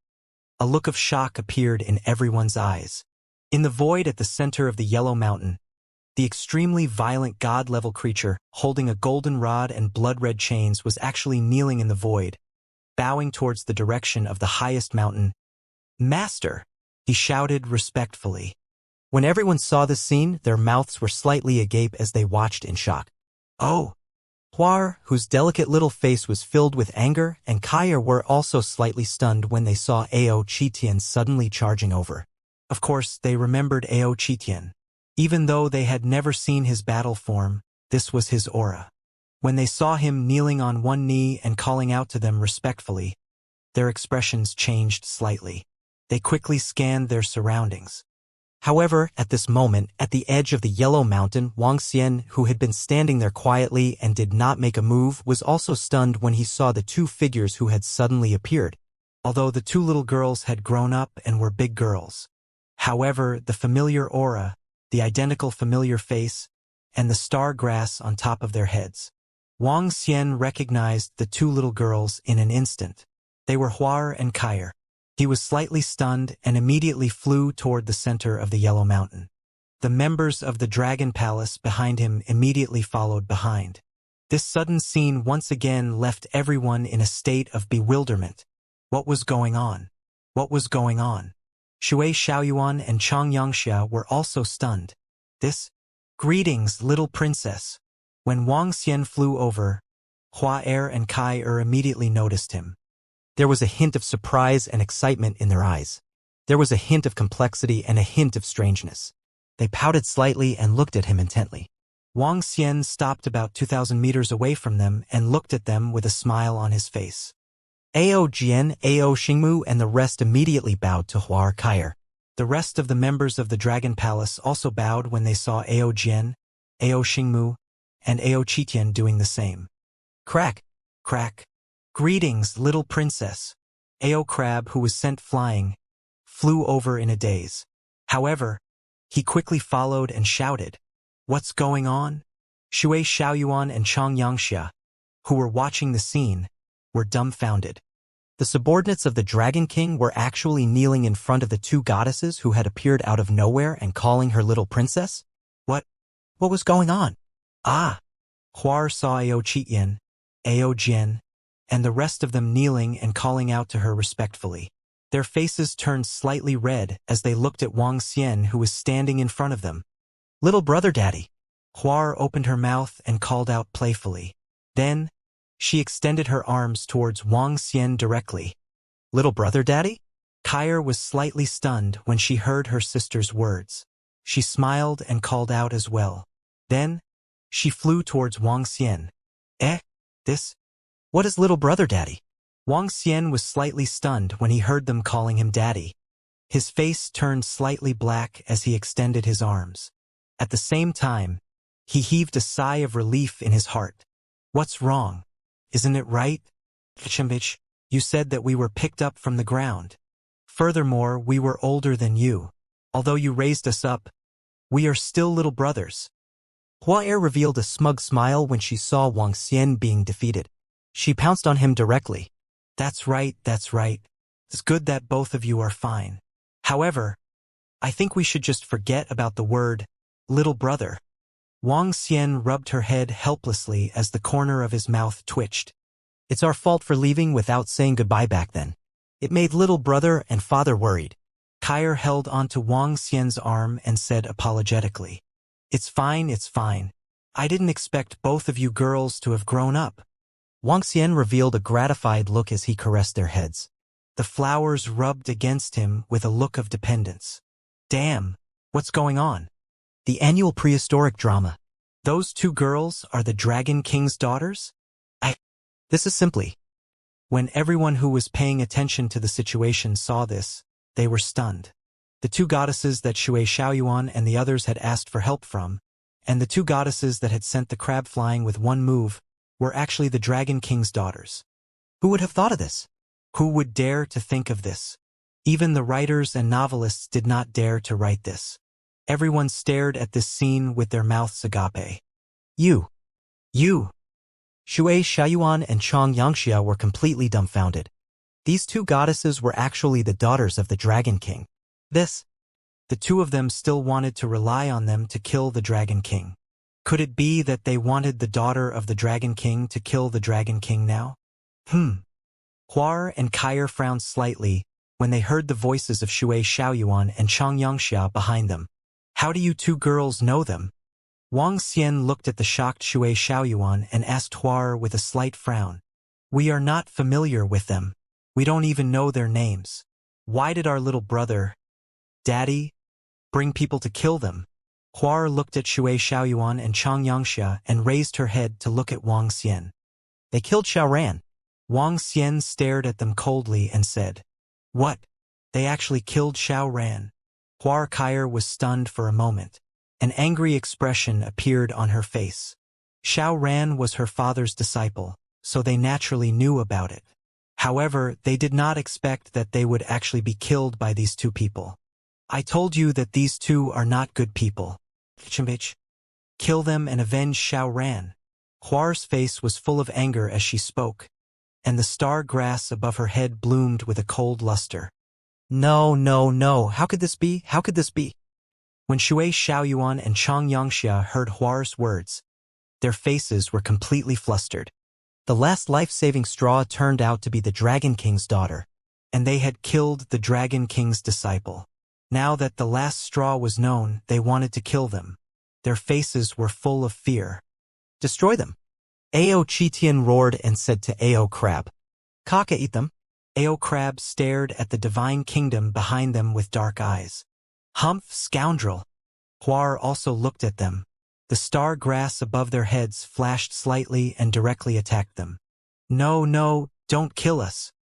Speaker 1: a look of shock appeared in everyone's eyes. In the void at the center of the Yellow Mountain, the extremely violent god-level creature, holding a golden rod and blood-red chains, was actually kneeling in the void, bowing towards the direction of the highest mountain. "Master!" he shouted respectfully. When everyone saw this scene, their mouths were slightly agape as they watched in shock. Oh! Huar, whose delicate little face was filled with anger, and Kair were also slightly stunned when they saw Ao Chitian suddenly charging over. Of course, they remembered Ao Chitian. Even though they had never seen his battle form, this was his aura. When they saw him kneeling on one knee and calling out to them respectfully, their expressions changed slightly. They quickly scanned their surroundings. However, at this moment, at the edge of the Yellow Mountain, Wang Xian, who had been standing there quietly and did not make a move, was also stunned when he saw the 2 figures who had suddenly appeared, although the 2 little girls had grown up and were big girls. However, the familiar aura, the identical familiar face, and the star grass on top of their heads. Wang Xian recognized the 2 little girls in an instant. They were Huar and Kair. He was slightly stunned and immediately flew toward the center of the Yellow Mountain. The members of the Dragon Palace behind him immediately followed behind. This sudden scene once again left everyone in a state of bewilderment. What was going on? What was going on? Shui Xiaoyuan and Chang Yangxia were also stunned. This? Greetings, little princess. When Wang Xian flew over, Hua Er and Kai Er immediately noticed him. There was a hint of surprise and excitement in their eyes. There was a hint of complexity and a hint of strangeness. They pouted slightly and looked at him intently. Wang Xian stopped about 2,000 meters away from them and looked at them with a smile on his face. Ao Jian, Ao Xingmu, and the rest immediately bowed to Huar Kair. The rest of the members of the Dragon Palace also bowed when they saw Ao Jian, Ao Xingmu, and Ao Chitian doing the same. Crack, crack. Greetings, little princess. Ao Crab, who was sent flying, flew over in a daze. However, he quickly followed and shouted, "What's going on?" Shui Xiaoyuan and Chang Yangxia, who were watching the scene, were dumbfounded. The subordinates of the Dragon King were actually kneeling in front of the 2 goddesses who had appeared out of nowhere and calling her little princess? What was going on? Ah! Huar saw Ao Chitian, Ao Jian, and the rest of them kneeling and calling out to her respectfully. Their faces turned slightly red as they looked at Wang Xian, who was standing in front of them. "Little brother daddy." Huar opened her mouth and called out playfully. Then, she extended her arms towards Wang Xian directly. "Little brother daddy?" Kair was slightly stunned when she heard her sister's words. She smiled and called out as well. Then, she flew towards Wang Xian. This? What is little brother daddy? Wang Xian was slightly stunned when he heard them calling him daddy. His face turned slightly black as he extended his arms. At the same time, he heaved a sigh of relief in his heart. "What's wrong? Isn't it right? Chimbich, you said that we were picked up from the ground. Furthermore, we were older than you. Although you raised us up, we are still little brothers." Hua Er revealed a smug smile when she saw Wang Xian being defeated. She pounced on him directly. That's right, that's right. It's good that both of you are fine. However, I think we should just forget about the word, little brother. Wang Xian rubbed her head helplessly as the corner of his mouth twitched. It's our fault for leaving without saying goodbye back then. It made little brother and father worried. Kyer held onto Wang Xian's arm and said apologetically, It's fine, it's fine. I didn't expect both of you girls to have grown up. Wang Xian revealed a gratified look as he caressed their heads. The flowers rubbed against him with a look of dependence. Damn, what's going on? The annual prehistoric drama. Those two girls are the Dragon King's daughters? This is simply. When everyone who was paying attention to the situation saw this, they were stunned. The two goddesses that Shui Xiaoyuan and the others had asked for help from, and the two goddesses that had sent the crab flying with one move, were actually the Dragon King's daughters. Who would have thought of this? Who would dare to think of this? Even the writers and novelists did not dare to write this. Everyone stared at this scene with their mouths agape. You. Shui Xiaoyuan and Chang Yangxia were completely dumbfounded. These two goddesses were actually the daughters of the Dragon King. The two of them still wanted to rely on them to kill the Dragon King. Could it be that they wanted the daughter of the Dragon King to kill the Dragon King now? Huar and Kyer frowned slightly when they heard the voices of Shui Xiaoyuan and Chang Yangxia behind them. How do you two girls know them? Wang Xian looked at the shocked Shui Xiaoyuan and asked Huar with a slight frown. We are not familiar with them. We don't even know their names. Why did our little brother, Daddy, bring people to kill them? Huar looked at Shui Xiaoyuan and Chang Yangxia and raised her head to look at Wang Xian. They killed Xiaoran. Wang Xian stared at them coldly and said, What? They actually killed Xiaoran? Huar Kyer was stunned for a moment. An angry expression appeared on her face. Xiaoran was her father's disciple, so they naturally knew about it. However, they did not expect that they would actually be killed by these two people. I told you that these two are not good people. Kill them and avenge Xiaoran. Huar's face was full of anger as she spoke, and the star grass above her head bloomed with a cold luster. No, how could this be? How could this be? When Shui Xiaoyuan and Chang Yangxia heard Huar's words, their faces were completely flustered. The last life-saving straw turned out to be the Dragon King's daughter, and they had killed the Dragon King's disciple. Now that the last straw was known, they wanted to kill them. Their faces were full of fear. Destroy them. Ao Chitian roared and said to Ao Crab, Kaka eat them. Ao Crab stared at the divine kingdom behind them with dark eyes. Humph, scoundrel. Huar also looked at them. The star grass above their heads flashed slightly and directly attacked them. No, don't kill us.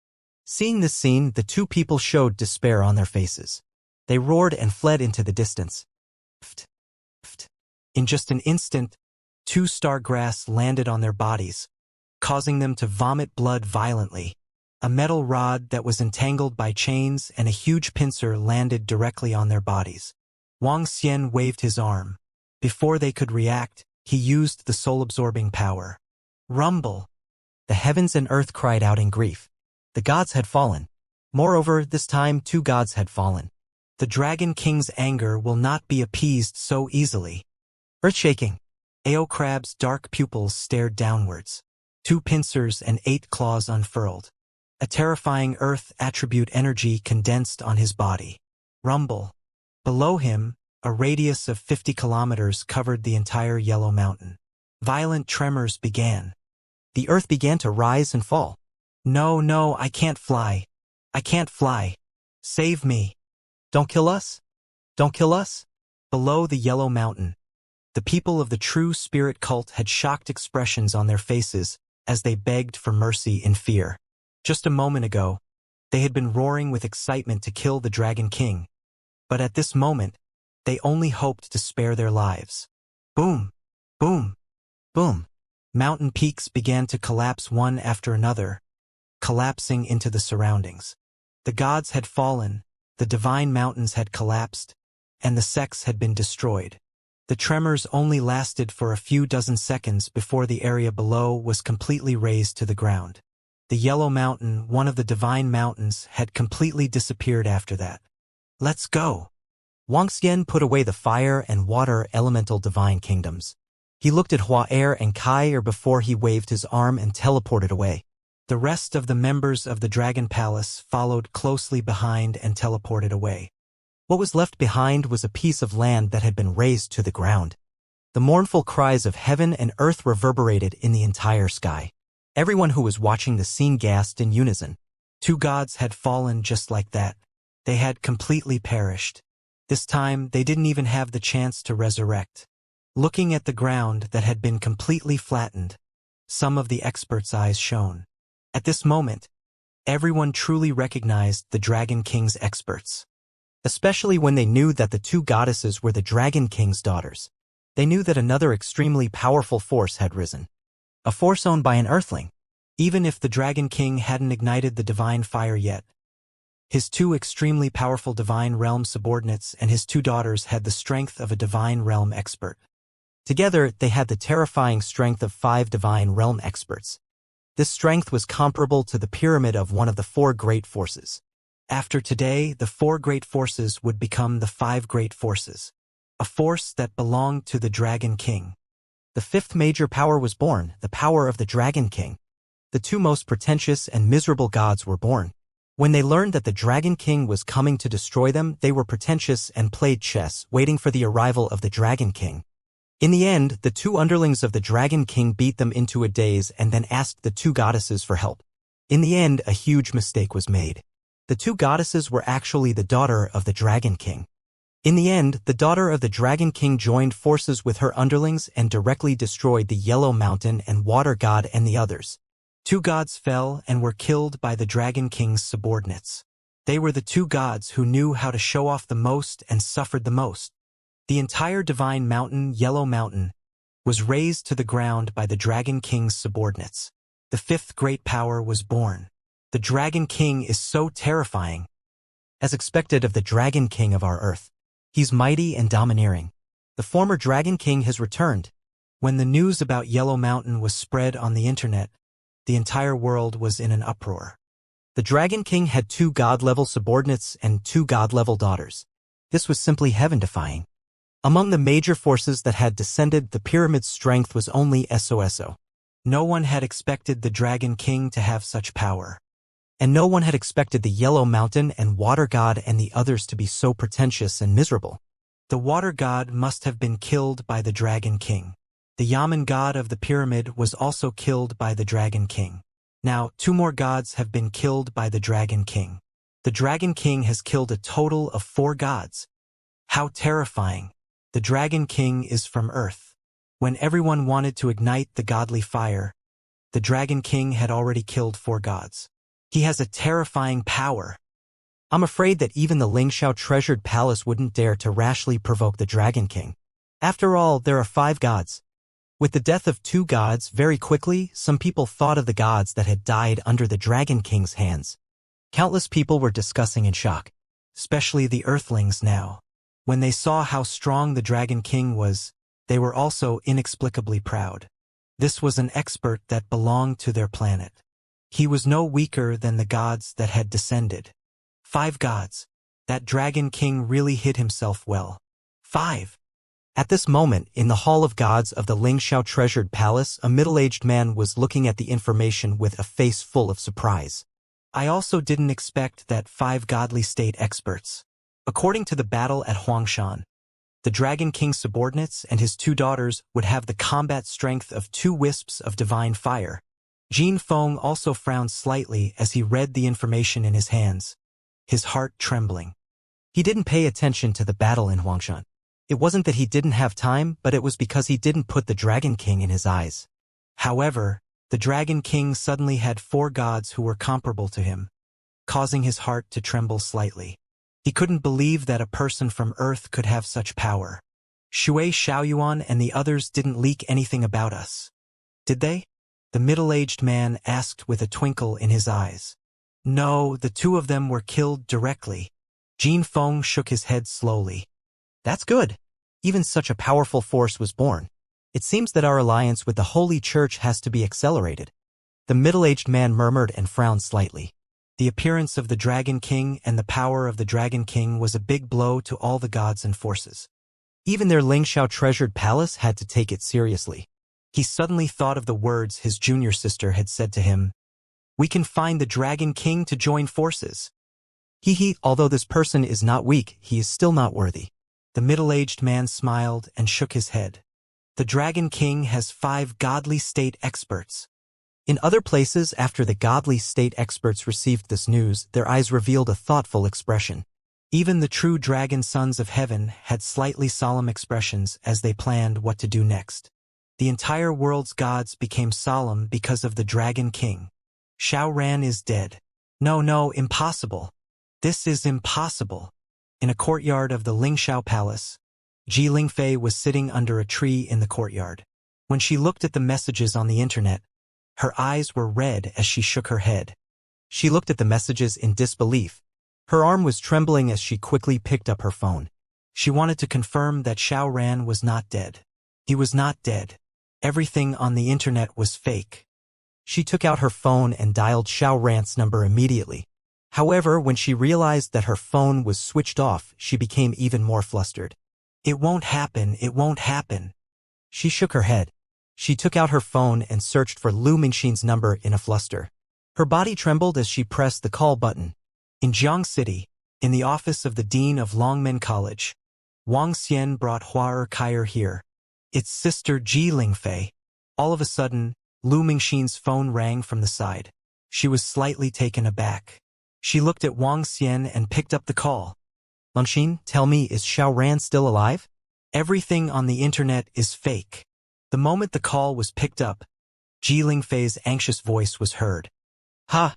Speaker 1: Seeing this scene, the two people showed despair on their faces. They roared and fled into the distance. In just an instant, two star grass landed on their bodies, causing them to vomit blood violently. A metal rod that was entangled by chains and a huge pincer landed directly on their bodies. Wang Xian waved his arm. Before they could react, he used the soul-absorbing power. Rumble! The heavens and earth cried out in grief. The gods had fallen. Moreover, this time 2 gods had fallen. The Dragon King's anger will not be appeased so easily. Earth-shaking. Ao Crab's dark pupils stared downwards. 2 pincers and 8 claws unfurled. A terrifying earth attribute energy condensed on his body. Rumble. Below him, a radius of 50 kilometers covered the entire Yellow Mountain. Violent tremors began. The earth began to rise and fall. No, I can't fly. I can't fly. Save me. Don't kill us. Don't kill us. Below the Yellow Mountain, the people of the True Spirit cult had shocked expressions on their faces as they begged for mercy in fear. Just a moment ago, they had been roaring with excitement to kill the Dragon King, but at this moment, they only hoped to spare their lives. Boom! Boom! Boom! Mountain peaks began to collapse one after another, collapsing into the surroundings. The gods had fallen, the divine mountains had collapsed, and the sects had been destroyed. The tremors only lasted for a few dozen seconds before the area below was completely razed to the ground. The Yellow Mountain, one of the divine mountains, had completely disappeared after that. Let's go. Wuxia put away the fire and water elemental divine kingdoms. He looked at Hua Er and Kai Er before he waved his arm and teleported away. The rest of the members of the Dragon Palace followed closely behind and teleported away. What was left behind was a piece of land that had been razed to the ground. The mournful cries of heaven and earth reverberated in the entire sky. Everyone who was watching the scene gasped in unison. 2 gods had fallen just like that. They had completely perished. This time, they didn't even have the chance to resurrect. Looking at the ground that had been completely flattened, some of the experts' eyes shone. At this moment, everyone truly recognized the Dragon King's experts. Especially when they knew that the 2 goddesses were the Dragon King's daughters. They knew that another extremely powerful force had risen. A force owned by an earthling. Even if the Dragon King hadn't ignited the divine fire yet, his 2 extremely powerful divine realm subordinates and his 2 daughters had the strength of a divine realm expert. Together, they had the terrifying strength of 5 divine realm experts. This strength was comparable to the pyramid of one of the 4 great forces. After today, the 4 great forces would become the 5 great forces. A force that belonged to the Dragon King. The 5th major power was born, the power of the Dragon King. The 2 most pretentious and miserable gods were born. When they learned that the Dragon King was coming to destroy them, they were pretentious and played chess, waiting for the arrival of the Dragon King. In the end, the 2 underlings of the Dragon King beat them into a daze and then asked the 2 goddesses for help. In the end, a huge mistake was made. The 2 goddesses were actually the daughter of the Dragon King. In the end, the daughter of the Dragon King joined forces with her underlings and directly destroyed the Yellow Mountain and Water God and the others. 2 gods fell and were killed by the Dragon King's subordinates. They were the 2 gods who knew how to show off the most and suffered the most. The entire divine mountain, Yellow Mountain, was razed to the ground by the Dragon King's subordinates. The 5th great power was born. The Dragon King is so terrifying. As expected of the Dragon King of our Earth. He's mighty and domineering. The former Dragon King has returned. When the news about Yellow Mountain was spread on the internet, the entire world was in an uproar. The Dragon King had 2 god-level subordinates and 2 god-level daughters. This was simply heaven-defying. Among the major forces that had descended, the pyramid's strength was only SOSO. No one had expected the Dragon King to have such power. And no one had expected the Yellow Mountain and Water God and the others to be so pretentious and miserable. The Water God must have been killed by the Dragon King. The Yaman God of the pyramid was also killed by the Dragon King. Now, 2 more gods have been killed by the Dragon King. The Dragon King has killed a total of 4 gods. How terrifying. The Dragon King is from Earth. When everyone wanted to ignite the godly fire, the Dragon King had already killed 4 gods. He has a terrifying power. I'm afraid that even the Lingxiao treasured palace wouldn't dare to rashly provoke the Dragon King. After all, there are 5 gods. With the death of 2 gods, very quickly, some people thought of the gods that had died under the Dragon King's hands. Countless people were discussing in shock, especially the Earthlings now. When they saw how strong the Dragon King was, they were also inexplicably proud. This was an expert that belonged to their planet. He was no weaker than the gods that had descended. 5 gods. That Dragon King really hid himself well. 5. At this moment, in the Hall of Gods of the Lingxiao Treasured Palace, a middle-aged man was looking at the information with a face full of surprise. I also didn't expect that 5 godly state experts. According to the battle at Huangshan, the Dragon King's subordinates and his 2 daughters would have the combat strength of 2 wisps of divine fire. Jin Feng also frowned slightly as he read the information in his hands, his heart trembling. He didn't pay attention to the battle in Huangshan. It wasn't that he didn't have time, but it was because he didn't put the Dragon King in his eyes. However, the Dragon King suddenly had 4 gods who were comparable to him, causing his heart to tremble slightly. He couldn't believe that a person from Earth could have such power. Shui Xiaoyuan and the others didn't leak anything about us. Did they? The middle-aged man asked with a twinkle in his eyes. No, the 2 of them were killed directly. Jin Feng shook his head slowly. That's good. Even such a powerful force was born. It seems that our alliance with the Holy Church has to be accelerated. The middle-aged man murmured and frowned slightly. The appearance of the Dragon King and the power of the Dragon King was a big blow to all the gods and forces. Even their Lingxiao treasured palace had to take it seriously. He suddenly thought of the words his junior sister had said to him. We can find the Dragon King to join forces. Although this person is not weak, he is still not worthy. The middle-aged man smiled and shook his head. The Dragon King has 5 godly state experts. In other places, after the godly state experts received this news, their eyes revealed a thoughtful expression. Even the true dragon sons of heaven had slightly solemn expressions as they planned what to do next. The entire world's gods became solemn because of the Dragon King. Xiao Ran is dead. No, impossible. This is impossible. In a courtyard of the Lingxiao Palace, Ji Lingfei was sitting under a tree in the courtyard. When she looked at the messages on the internet, her eyes were red as she shook her head. She looked at the messages in disbelief. Her arm was trembling as she quickly picked up her phone. She wanted to confirm that Xiao Ran was not dead. He was not dead. Everything on the internet was fake. She took out her phone and dialed Xiao Ran's number immediately. However, when she realized that her phone was switched off, she became even more flustered. It won't happen. She shook her head. She took out her phone and searched for Lu Mingxin's number in a fluster. Her body trembled as she pressed the call button. In Jiang City, in the office of the Dean of Longmen College, Wang Xian brought Hua Erkai here. Its sister Ji Lingfei. All of a sudden, Lu Mingxin's phone rang from the side. She was slightly taken aback. She looked at Wang Xian and picked up the call. Lingxin, tell me, is Xiao Ran still alive? Everything on the internet is fake. The moment the call was picked up, Ji Lingfei's anxious voice was heard. Ha!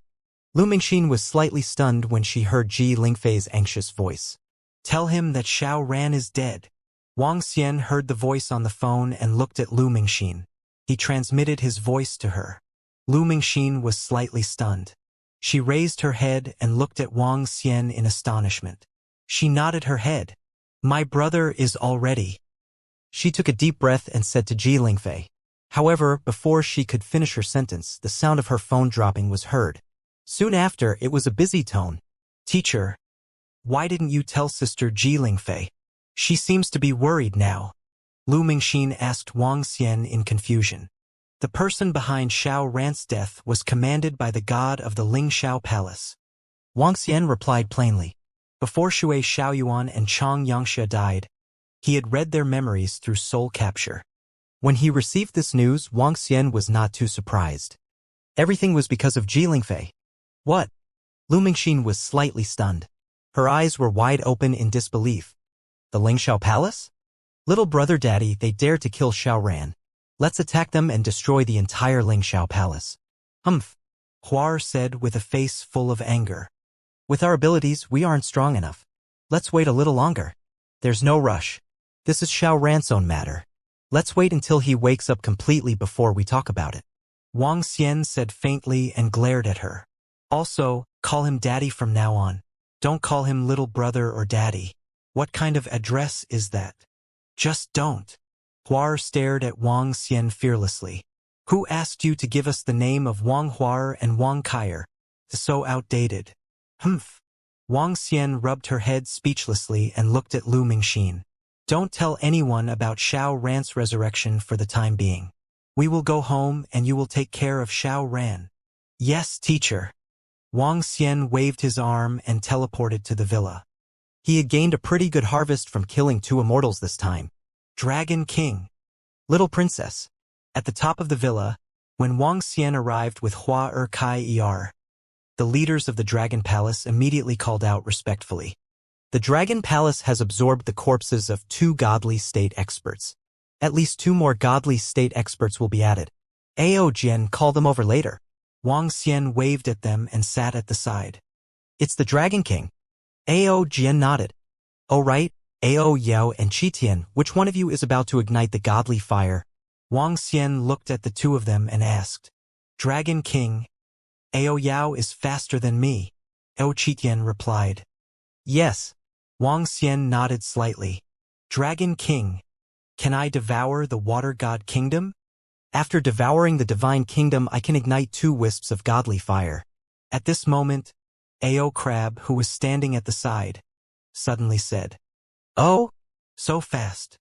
Speaker 1: Lu Mingxin was slightly stunned when she heard Ji Lingfei's anxious voice. Tell him that Xiao Ran is dead. Wang Xian heard the voice on the phone and looked at Lu Mingxin. He transmitted his voice to her. Lu Mingxin was slightly stunned. She raised her head and looked at Wang Xian in astonishment. She nodded her head. My brother is already. She took a deep breath and said to Ji Lingfei. However, before she could finish her sentence, the sound of her phone dropping was heard. Soon after, it was a busy tone. Teacher, why didn't you tell Sister Ji Lingfei? She seems to be worried now. Lu Mingxin asked Wang Xian in confusion. The person behind Xiao Ran's death was commanded by the god of the Lingxiao Palace. Wang Xian replied plainly. Before Shui Xiaoyuan and Chang Yangxia died, he had read their memories through soul capture. When he received this news, Wang Xian was not too surprised. Everything was because of Ji Lingfei. What? Lu Mingxin was slightly stunned. Her eyes were wide open in disbelief. The Lingxiao Palace? Little brother daddy, they dared to kill Xiao Ran. Let's attack them and destroy the entire Lingxiao Palace. Humph, Hua said with a face full of anger. With our abilities, we aren't strong enough. Let's wait a little longer. There's no rush. This is Xiao Ran's own matter. Let's wait until he wakes up completely before we talk about it. Wang Xian said faintly and glared at her. Also, call him daddy from now on. Don't call him little brother or daddy. What kind of address is that? Just don't. Hua stared at Wang Xian fearlessly. Who asked you to give us the name of Wang Hua and Wang Kaier? So outdated. Humph. Wang Xian rubbed her head speechlessly and looked at Lu Mingxin. Don't tell anyone about Xiao Ran's resurrection for the time being. We will go home and you will take care of Xiao Ran. Yes, teacher. Wang Xian waved his arm and teleported to the villa. He had gained a pretty good harvest from killing 2 immortals this time. Dragon King. Little princess. At the top of the villa, when Wang Xian arrived with Hua Erkai, the leaders of the Dragon Palace immediately called out respectfully. The Dragon Palace has absorbed the corpses of 2 godly state experts. At least 2 more godly state experts will be added. Ao Jian, call them over later. Wang Xian waved at them and sat at the side. It's the Dragon King. Ao Jian nodded. Oh right, Ao Yao and Qitian, which one of you is about to ignite the godly fire? Wang Xian looked at the 2 of them and asked. Dragon King. Ao Yao is faster than me. Ao Qitian replied. Yes. Wang Xian nodded slightly. Dragon King. Can I devour the water god kingdom? After devouring the divine kingdom, I can ignite 2 wisps of godly fire. At this moment, Ao Crab, who was standing at the side, suddenly said, "Oh, so fast."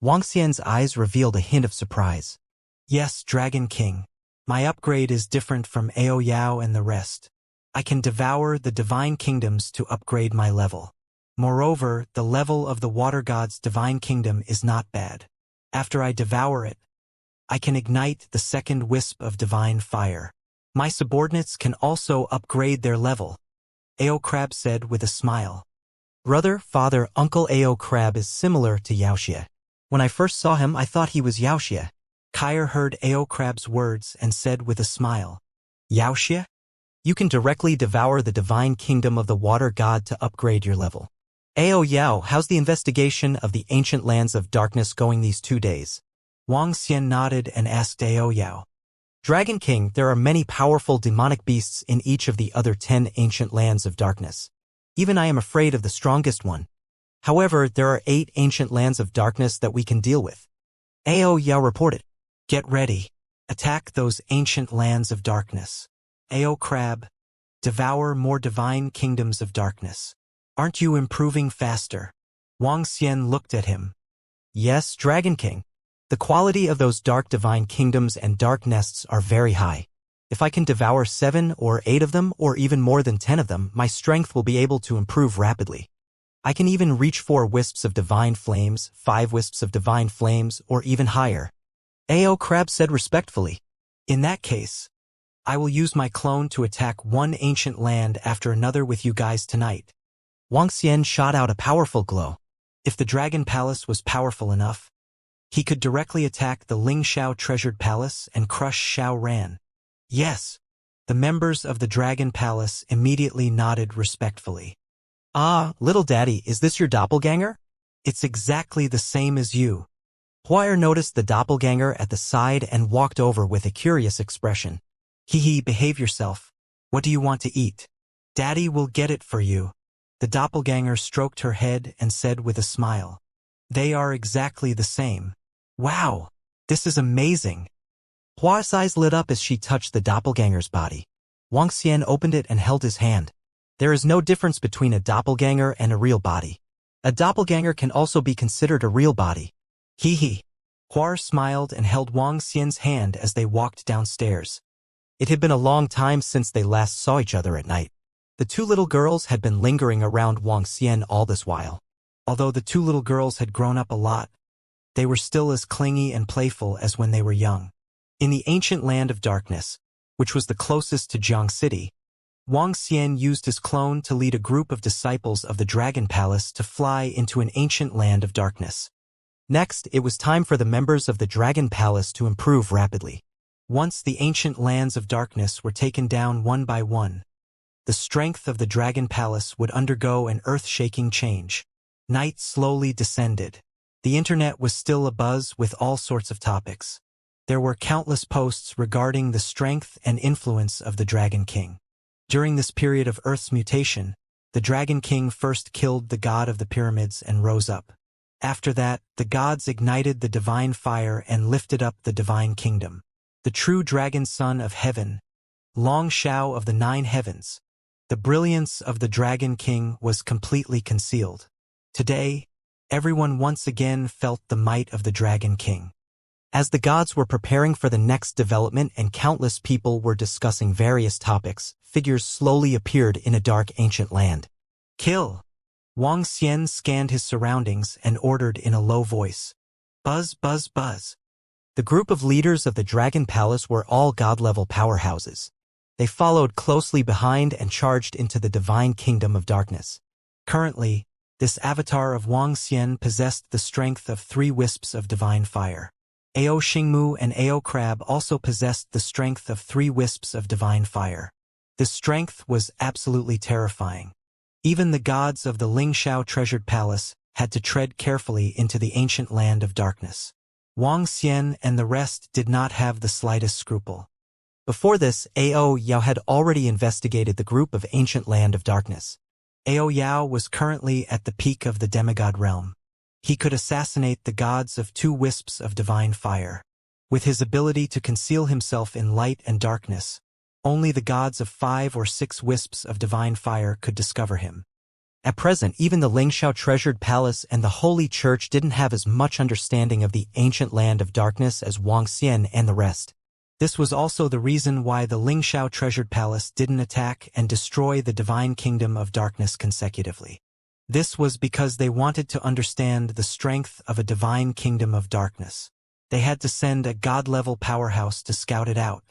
Speaker 1: Wang Xian's eyes revealed a hint of surprise. "Yes, Dragon King. My upgrade is different from Ao Yao and the rest. I can devour the divine kingdoms to upgrade my level. Moreover, the level of the water god's divine kingdom is not bad. After I devour it, I can ignite the second wisp of divine fire. My subordinates can also upgrade their level," Ao Crab said with a smile. Brother, father, Uncle Ao Crab is similar to Yaoxia. When I first saw him, I thought he was Yaoxia. Kyer heard Ao Crab's words and said with a smile, "Yaoxia? You can directly devour the divine kingdom of the water god to upgrade your level. Ao Yao, how's the investigation of the ancient lands of darkness going these 2 days?" Wang Xian nodded and asked Ao Yao. "Dragon King, there are many powerful demonic beasts in each of the other 10 ancient lands of darkness. Even I am afraid of the strongest one. However, there are 8 ancient lands of darkness that we can deal with." Ao Yao reported. "Get ready. Attack those ancient lands of darkness. Ao Crab, devour more divine kingdoms of darkness. Aren't you improving faster?" Wang Xian looked at him. "Yes, Dragon King. The quality of those dark divine kingdoms and dark nests are very high. If I can devour 7 or 8 of them, or even more than 10 of them, my strength will be able to improve rapidly. I can even reach 4 wisps of divine flames, 5 wisps of divine flames, or even higher." Ao Crab said respectfully. "In that case, I will use my clone to attack one ancient land after another with you guys tonight." Wang Xian shot out a powerful glow. If the Dragon Palace was powerful enough, he could directly attack the Ling Shao Treasured Palace and crush Shao Ran. Yes, the members of the Dragon Palace immediately nodded respectfully. "Ah, little daddy, is this your doppelganger? It's exactly the same as you." Huayr noticed the doppelganger at the side and walked over with a curious expression. "Hee, behave yourself. What do you want to eat? Daddy will get it for you." The doppelganger stroked her head and said with a smile, "They are exactly the same." "Wow, this is amazing." Hua's eyes lit up as she touched the doppelganger's body. Wang Xian opened it and held his hand. There is no difference between a doppelganger and a real body. A doppelganger can also be considered a real body. Hee. Hua smiled and held Wang Xian's hand as they walked downstairs. It had been a long time since they last saw each other at night. The 2 little girls had been lingering around Wang Xian all this while. Although the 2 little girls had grown up a lot, they were still as clingy and playful as when they were young. In the ancient land of darkness, which was the closest to Jiang City, Wang Xian used his clone to lead a group of disciples of the Dragon Palace to fly into an ancient land of darkness. Next, it was time for the members of the Dragon Palace to improve rapidly. Once the ancient lands of darkness were taken down one by one, the strength of the Dragon Palace would undergo an earth-shaking change. Night slowly descended. The internet was still abuzz with all sorts of topics. There were countless posts regarding the strength and influence of the Dragon King. During this period of Earth's mutation, the Dragon King first killed the god of the pyramids and rose up. After that, the gods ignited the divine fire and lifted up the divine kingdom. The true dragon son of heaven, Long Shao of the 9 heavens. The brilliance of the Dragon King was completely concealed. Today, everyone once again felt the might of the Dragon King. As the gods were preparing for the next development and countless people were discussing various topics, figures slowly appeared in a dark ancient land. "Kill!" Wang Xian scanned his surroundings and ordered in a low voice. "Buzz, buzz, buzz." The group of leaders of the Dragon Palace were all god-level powerhouses. They followed closely behind and charged into the divine kingdom of darkness. Currently, this avatar of Wang Xian possessed the strength of 3 wisps of divine fire. Ao Xingmu and Ao Crab also possessed the strength of 3 wisps of divine fire. This strength was absolutely terrifying. Even the gods of the Ling Shao Treasured Palace had to tread carefully into the ancient land of darkness. Wang Xian and the rest did not have the slightest scruple. Before this, Ao Yao had already investigated the group of ancient land of darkness. Ao Yao was currently at the peak of the demigod realm. He could assassinate the gods of 2 wisps of divine fire. With his ability to conceal himself in light and darkness, Only the gods of 5 or 6 wisps of divine fire could discover him. At present, even the Lingxiao treasured palace and the Holy Church didn't have as much understanding of the ancient land of darkness as Wang Xian and the rest. This was also the reason why the Lingxiao treasured palace didn't attack and destroy the divine kingdom of darkness consecutively. This was because they wanted to understand the strength of a divine kingdom of darkness. They had to send a god-level powerhouse to scout it out.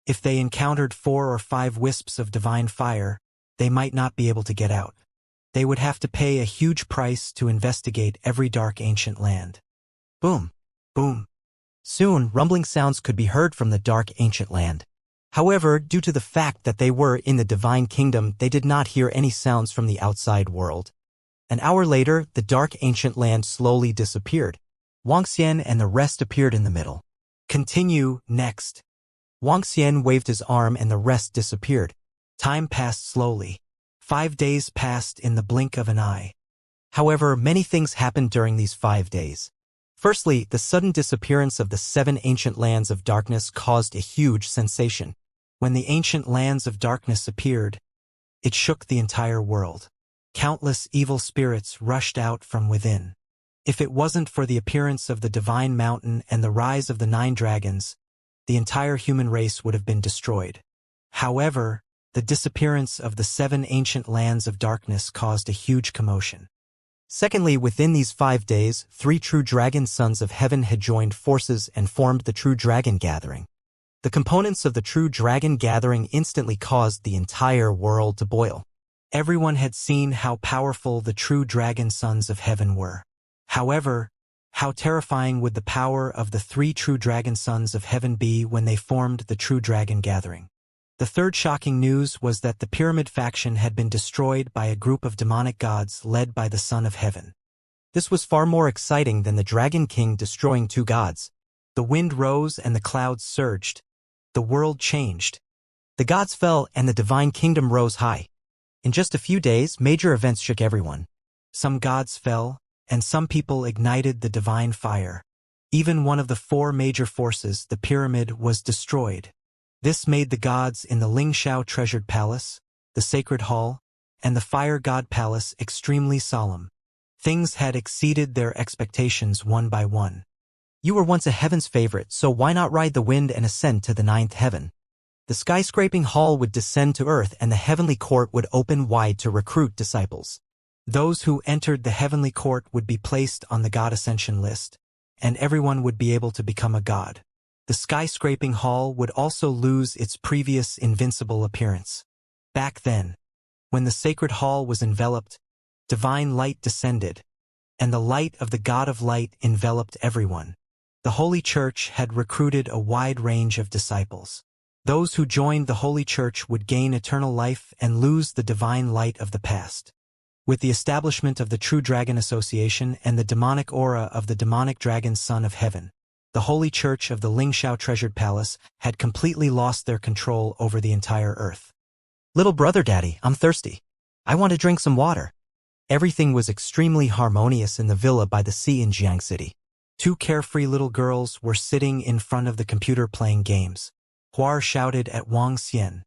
Speaker 1: If they encountered 4 or 5 wisps of divine fire, they might not be able to get out. They would have to pay a huge price to investigate every dark ancient land. Boom! Boom! Soon, rumbling sounds could be heard from the dark ancient land. However, due to the fact that they were in the divine kingdom, they did not hear any sounds from the outside world. An hour later, the dark ancient land slowly disappeared. Wang Xian and the rest appeared in the middle. Continue, next. Wang Xian waved his arm and the rest disappeared. Time passed slowly. 5 days passed in the blink of an eye. However, many things happened during these 5 days. Firstly, the sudden disappearance of the 7 ancient lands of darkness caused a huge sensation. When the ancient lands of darkness appeared, it shook the entire world. Countless evil spirits rushed out from within. If it wasn't for the appearance of the divine mountain and the rise of the 9 dragons, the entire human race would have been destroyed. However, the disappearance of the 7 ancient lands of darkness caused a huge commotion. Secondly, within these 5 days, 3 true dragon sons of heaven had joined forces and formed the True Dragon Gathering. The components of the True Dragon Gathering instantly caused the entire world to boil. Everyone had seen how powerful the true dragon sons of heaven were. However, how terrifying would the power of the 3 true dragon sons of heaven be when they formed the True Dragon Gathering? The third shocking news was that the pyramid faction had been destroyed by a group of demonic gods led by the Son of Heaven. This was far more exciting than the Dragon King destroying 2 gods. The wind rose and the clouds surged. The world changed. The gods fell and the divine kingdom rose high. In just a few days, major events shook everyone. Some gods fell, and some people ignited the divine fire. Even one of the 4 major forces, the pyramid, was destroyed. This made the gods in the Lingxiao treasured palace, the sacred hall, and the fire god palace extremely solemn. Things had exceeded their expectations one by one. You were once a heaven's favorite, so why not ride the wind and ascend to the 9th heaven? The skyscraping hall would descend to earth and the heavenly court would open wide to recruit disciples. Those who entered the heavenly court would be placed on the God Ascension list, and everyone would be able to become a god. The skyscraping hall would also lose its previous invincible appearance. Back then, when the sacred hall was enveloped, divine light descended, and the light of the God of Light enveloped everyone. The Holy Church had recruited a wide range of disciples. Those who joined the Holy Church would gain eternal life and lose the divine light of the past. With the establishment of the True Dragon Association and the demonic aura of the demonic dragon Son of Heaven, the Holy Church of the Lingxiao Treasured Palace had completely lost their control over the entire earth. Little brother daddy, I'm thirsty. I want to drink some water. Everything was extremely harmonious in the villa by the sea in Jiang City. 2 carefree little girls were sitting in front of the computer playing games. Huar shouted at Wang Xian.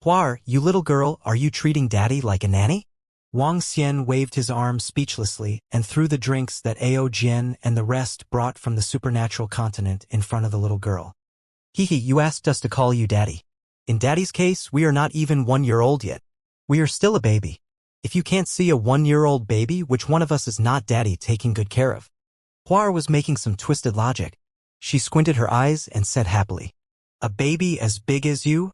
Speaker 1: Huar, you little girl, are you treating daddy like a nanny? Wang Xian waved his arm speechlessly and threw the drinks that Ao Jian and the rest brought from the supernatural continent in front of the little girl. Hee, you asked us to call you daddy. In daddy's case, we are not even 1 year old yet. We are still a baby. If you can't see a 1-year-old baby, which one of us is not daddy taking good care of? Huar was making some twisted logic. She squinted her eyes and said happily, a baby as big as you?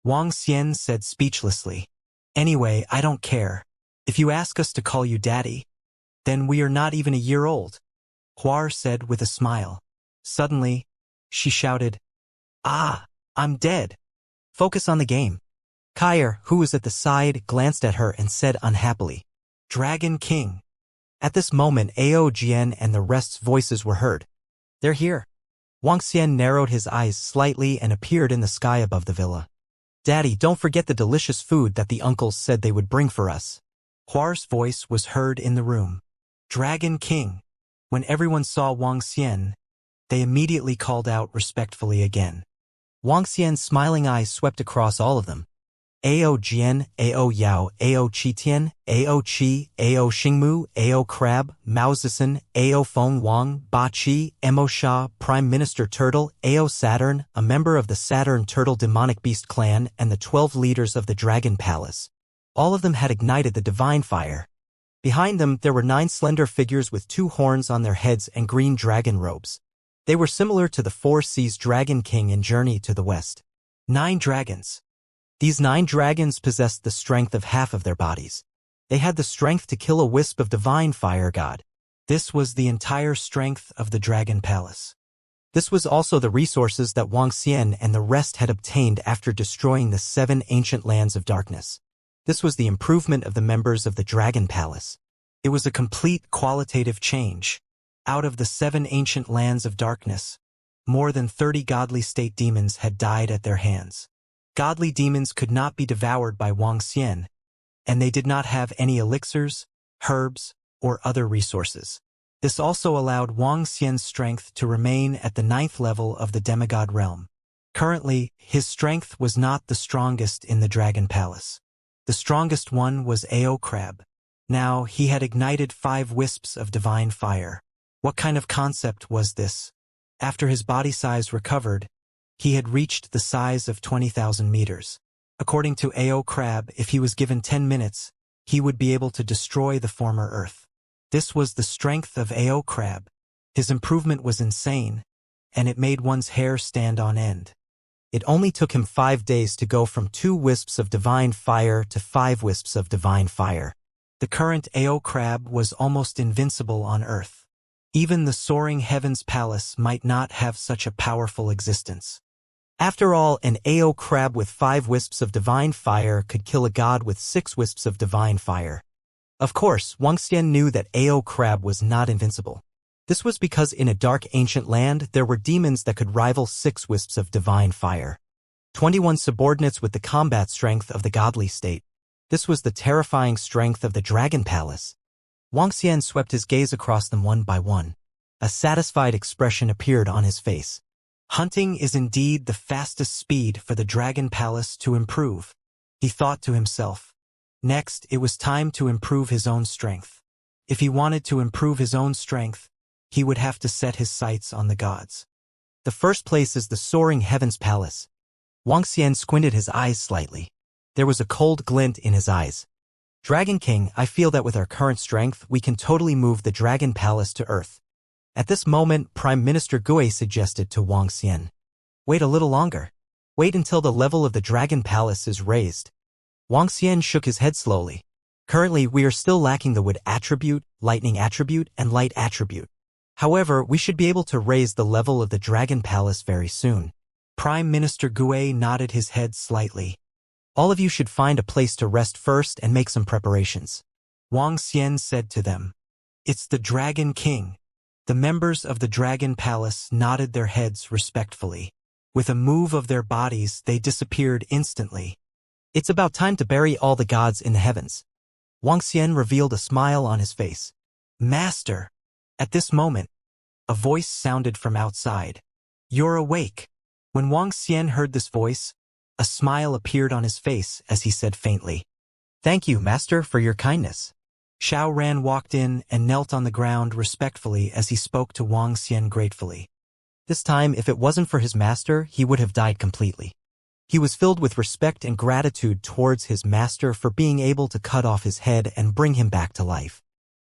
Speaker 1: Wang Xian said speechlessly. Anyway, I don't care. If you ask us to call you daddy, then we are not even a year old, Huar said with a smile. Suddenly, she shouted, Ah, I'm dead. Focus on the game. Kair, who was at the side, glanced at her and said unhappily, Dragon King. At this moment, Ao Jian and the rest's voices were heard. They're here. Wang Xian narrowed his eyes slightly and appeared in the sky above the villa. Daddy, don't forget the delicious food that the uncles said they would bring for us. Huar's voice was heard in the room. Dragon King. When everyone saw Wang Xian, they immediately called out respectfully again. Wang Xian's smiling eyes swept across all of them. Ao Jian, Ao Yao, Ao Qitian, Ao Qi, Ao Xingmu, Ao Crab, Mao Zisen, Ao Feng Wang, Ba Qi, Mo Sha, Prime Minister Turtle, Ao Saturn, a member of the Saturn Turtle Demonic Beast clan, and the 12 leaders of the Dragon Palace. All of them had ignited the divine fire. Behind them, there were 9 slender figures with 2 horns on their heads and green dragon robes. They were similar to the 4 Seas Dragon King in Journey to the West. 9 dragons. These 9 dragons possessed the strength of half of their bodies. They had the strength to kill a wisp of divine fire god. This was the entire strength of the Dragon Palace. This was also the resources that Wang Xian and the rest had obtained after destroying the 7 ancient lands of darkness. This was the improvement of the members of the Dragon Palace. It was a complete qualitative change. Out of the 7 ancient lands of darkness, more than 30 godly state demons had died at their hands. Godly demons could not be devoured by Wang Xian, and they did not have any elixirs, herbs, or other resources. This also allowed Wang Xian's strength to remain at the 9th level of the demigod realm. Currently, his strength was not the strongest in the Dragon Palace. The strongest one was Ao Crab. Now, he had ignited 5 wisps of divine fire. What kind of concept was this? After his body size recovered, he had reached the size of 20,000 meters. According to Ao Crab, if he was given 10 minutes, he would be able to destroy the former Earth. This was the strength of Ao Crab. His improvement was insane, and it made one's hair stand on end. It only took him 5 days to go from 2 wisps of divine fire to 5 wisps of divine fire. The current Ao Crab was almost invincible on Earth. Even the soaring heavens palace might not have such a powerful existence. After all, an Ao Crab with 5 wisps of divine fire could kill a god with 6 wisps of divine fire. Of course, Wang Xian knew that Ao Crab was not invincible. This was because in a dark ancient land, there were demons that could rival 6 wisps of divine fire. 21 subordinates with the combat strength of the godly state. This was the terrifying strength of the Dragon Palace. Wang Xian swept his gaze across them one by one. A satisfied expression appeared on his face. Hunting is indeed the fastest speed for the Dragon Palace to improve, he thought to himself. Next, it was time to improve his own strength. If he wanted to improve his own strength, he would have to set his sights on the gods. The first place is the soaring heavens palace. Wang Xian squinted his eyes slightly. There was a cold glint in his eyes. Dragon King, I feel that with our current strength, we can totally move the Dragon Palace to Earth. At this moment, Prime Minister Gui suggested to Wang Xian. Wait a little longer. Wait until the level of the Dragon Palace is raised. Wang Xian shook his head slowly. Currently, we are still lacking the wood attribute, lightning attribute, and light attribute. However, we should be able to raise the level of the Dragon Palace very soon. Prime Minister Gui nodded his head slightly. All of you should find a place to rest first and make some preparations. Wang Xian said to them. It's the Dragon King. The members of the Dragon Palace nodded their heads respectfully. With a move of their bodies, they disappeared instantly. It's about time to bury all the gods in the heavens. Wang Xian revealed a smile on his face. Master! At this moment, a voice sounded from outside. You're awake. When Wang Xian heard this voice, a smile appeared on his face as he said faintly. Thank you, Master, for your kindness. Xiao Ran walked in and knelt on the ground respectfully as he spoke to Wang Xian gratefully. This time, if it wasn't for his master, he would have died completely. He was filled with respect and gratitude towards his master for being able to cut off his head and bring him back to life.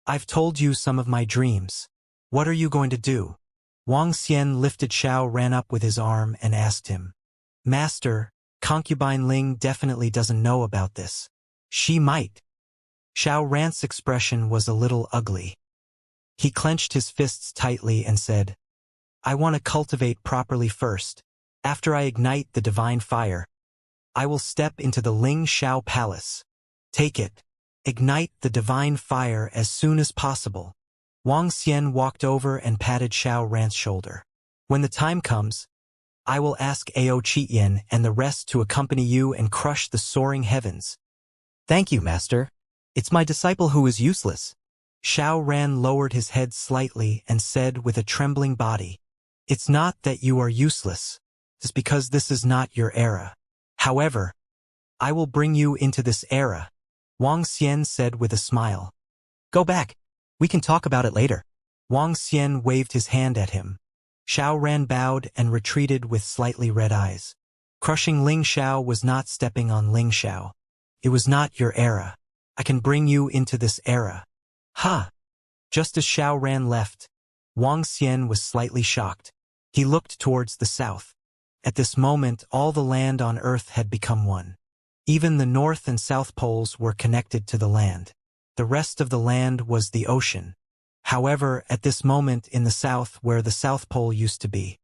Speaker 1: I've told you some of my dreams. What are you going to do? Wang Xian lifted Xiao Ran up with his arm and asked him. Master, Concubine Ling definitely doesn't know about this. She might. Xiao Ran's expression was a little ugly. He clenched his fists tightly and said, I want to cultivate properly first. After I ignite the divine fire, I will step into the Ling Xiao Palace. Take it. Ignite the divine fire as soon as possible. Wang Xian walked over and patted Xiao Ran's shoulder. When the time comes, I will ask Ao Qiyan and the rest to accompany you and crush the soaring heavens. Thank you, Master. It's my disciple who is useless. Xiao Ran lowered his head slightly and said with a trembling body, It's not that you are useless. It's because this is not your era. However, I will bring you into this era, Wang Xian said with a smile. Go back. We can talk about it later. Wang Xian waved his hand at him. Xiao Ran bowed and retreated with slightly red eyes. Crushing Ling Xiao was not stepping on Ling Xiao. It was not your era. I can bring you into this era. Ha! Just as Xiao Ran left, Wang Xian was slightly shocked. He looked towards the south. At this moment, all the land on Earth had become one. Even the North and South poles were connected to the land. The rest of the land was the ocean. However, at this moment in the south where the South Pole used to be.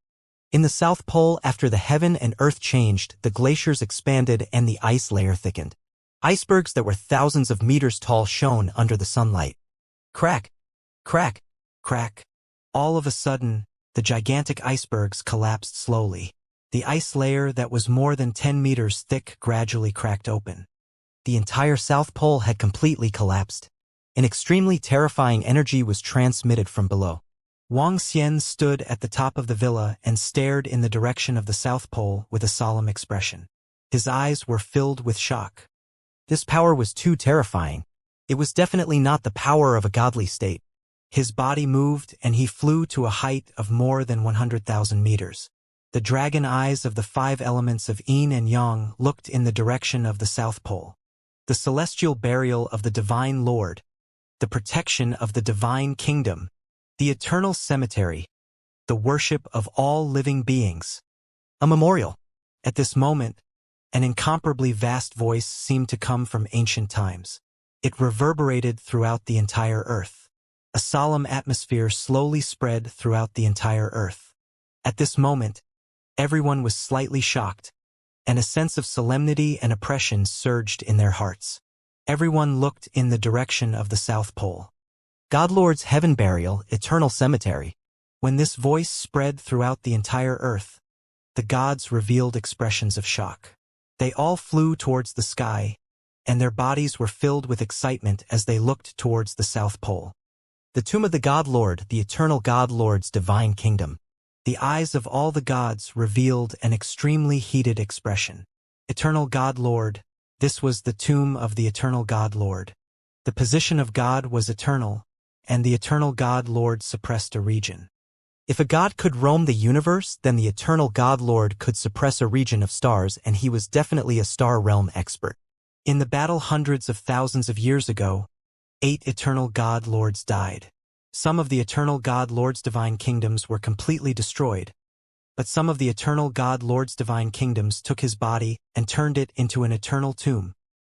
Speaker 1: In the South Pole, after the heaven and earth changed, the glaciers expanded and the ice layer thickened. Icebergs that were thousands of meters tall shone under the sunlight. Crack, crack, crack. All of a sudden, the gigantic icebergs collapsed slowly. The ice layer that was more than 10 meters thick gradually cracked open. The entire South Pole had completely collapsed. An extremely terrifying energy was transmitted from below. Wang Xian stood at the top of the villa and stared in the direction of the South Pole with a solemn expression. His eyes were filled with shock. This power was too terrifying. It was definitely not the power of a godly state. His body moved and he flew to a height of more than 100,000 meters. The dragon eyes of the 5 elements of Yin and Yang looked in the direction of the South Pole. The celestial burial of the Divine Lord, the protection of the Divine Kingdom, the eternal cemetery, the worship of all living beings. A memorial. At this moment, an incomparably vast voice seemed to come from ancient times. It reverberated throughout the entire earth. A solemn atmosphere slowly spread throughout the entire earth. At this moment, everyone was slightly shocked, and a sense of solemnity and oppression surged in their hearts. Everyone looked in the direction of the South Pole. Godlord's heaven burial, eternal cemetery. When this voice spread throughout the entire earth, the gods revealed expressions of shock. They all flew towards the sky, and their bodies were filled with excitement as they looked towards the South Pole. The tomb of the God Lord, the eternal God Lord's divine kingdom. The eyes of all the gods revealed an extremely heated expression. Eternal God Lord, this was the tomb of the eternal God Lord. The position of God was eternal, and the eternal God Lord suppressed a region. If a god could roam the universe, then the eternal God Lord could suppress a region of stars, and he was definitely a star realm expert. In the battle hundreds of thousands of years ago, 8 eternal God Lords died. Some of the eternal God Lord's divine kingdoms were completely destroyed, but some of the eternal God Lord's divine kingdoms took his body and turned it into an eternal tomb.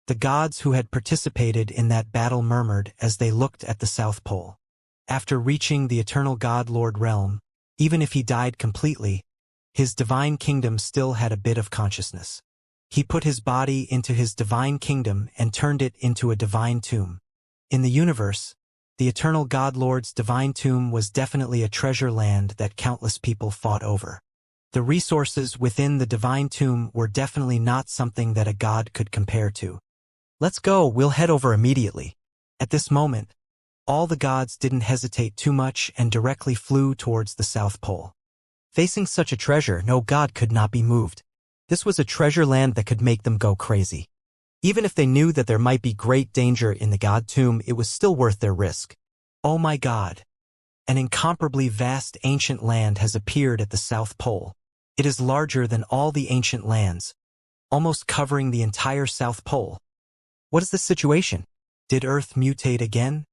Speaker 1: The gods who had participated in that battle murmured as they looked at the South Pole. After reaching the eternal God Lord realm, even if he died completely, his divine kingdom still had a bit of consciousness. He put his body into his divine kingdom and turned it into a divine tomb. In the universe, the eternal God Lord's divine tomb was definitely a treasure land that countless people fought over. The resources within the divine tomb were definitely not something that a god could compare to. Let's go, we'll head over immediately. At this moment, all the gods didn't hesitate too much and directly flew towards the South Pole. Facing such a treasure, no god could not be moved. This was a treasure land that could make them go crazy. Even if they knew that there might be great danger in the god tomb, it was still worth their risk. Oh my God! An incomparably vast ancient land has appeared at the South Pole. It is larger than all the ancient lands, almost covering the entire South Pole. What is the situation? Did Earth mutate again?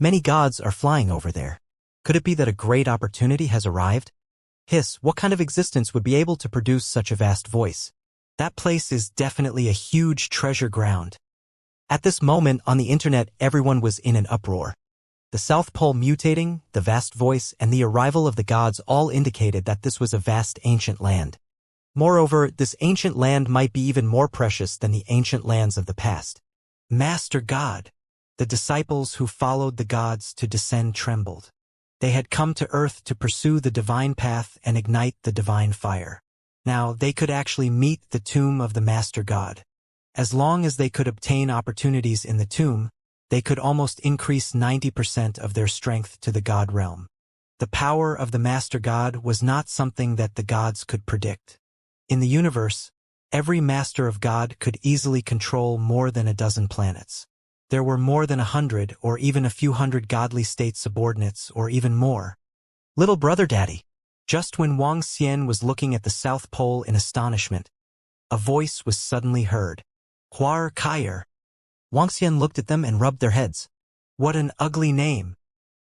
Speaker 1: Many gods are flying over there. Could it be that a great opportunity has arrived? Hiss, what kind of existence would be able to produce such a vast voice? That place is definitely a huge treasure ground. At this moment on the internet, everyone was in an uproar. The South Pole mutating, the vast voice, and the arrival of the gods all indicated that this was a vast ancient land. Moreover, this ancient land might be even more precious than the ancient lands of the past. Master God! The disciples who followed the gods to descend trembled. They had come to Earth to pursue the divine path and ignite the divine fire. Now they could actually meet the tomb of the Master God. As long as they could obtain opportunities in the tomb, they could almost increase 90% of their strength to the God realm. The power of the Master God was not something that the gods could predict. In the universe, every master of God could easily control more than a dozen planets. There were more than 100 or even a few hundred godly state subordinates or even more. Little brother daddy. Just when Wang Xian was looking at the South Pole in astonishment, a voice was suddenly heard. Huar Kaier. Wang Xian looked at them and rubbed their heads. What an ugly name.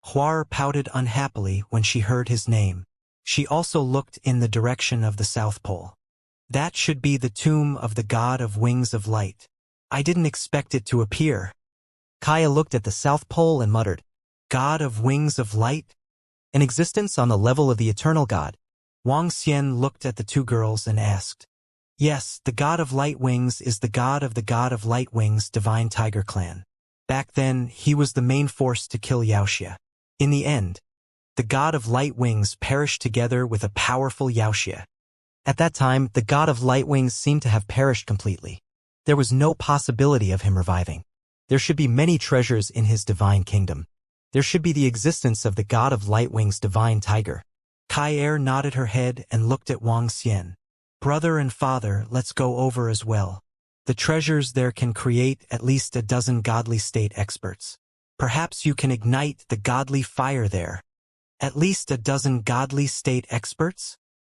Speaker 1: Huar pouted unhappily when she heard his name. She also looked in the direction of the South Pole. That should be the tomb of the god of wings of light. I didn't expect it to appear. Kaya looked at the South Pole and muttered, God of wings of light? An existence on the level of the eternal god. Wang Xian looked at the two girls and asked, Yes, the god of light wings is the god of light wings divine tiger clan. Back then, he was the main force to kill Wuxia. In the end, the god of light wings perished together with a powerful Wuxia. At that time, the god of light wings seemed to have perished completely. There was no possibility of him reviving. There should be many treasures in his divine kingdom. There should be the existence of the god of light wings divine tiger. Kai nodded her head and looked at Wang Xian. Brother and father, let's go over as well. The treasures there can create at least a dozen godly state experts. Perhaps you can ignite the godly fire there. At least a dozen godly state experts?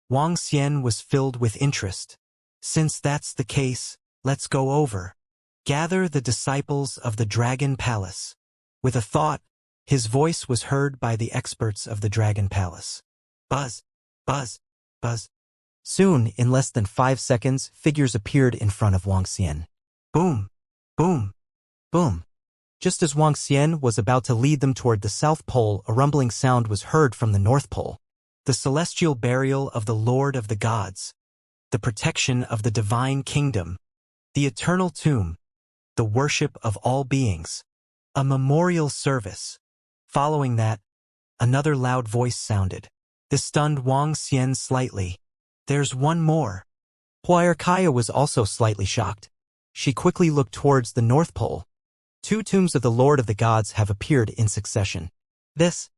Speaker 1: Wang Xian was filled with interest. Since that's the case, let's go over. Gather the disciples of the Dragon Palace. With a thought, his voice was heard by the experts of the Dragon Palace. Buzz, buzz, buzz. Soon, in less than 5 seconds, figures appeared in front of Wang Xian. Boom, boom, boom. Just as Wang Xian was about to lead them toward the South Pole, a rumbling sound was heard from the North Pole. The celestial burial of the Lord of the Gods. The protection of the divine kingdom. The eternal tomb. The worship of all beings. A memorial service. Following that, another loud voice sounded. This stunned Wang Xian slightly. There's one more. Huayr Kaya was also slightly shocked. She quickly looked towards the North Pole. 2 tombs of the Lord of the Gods have appeared in succession. This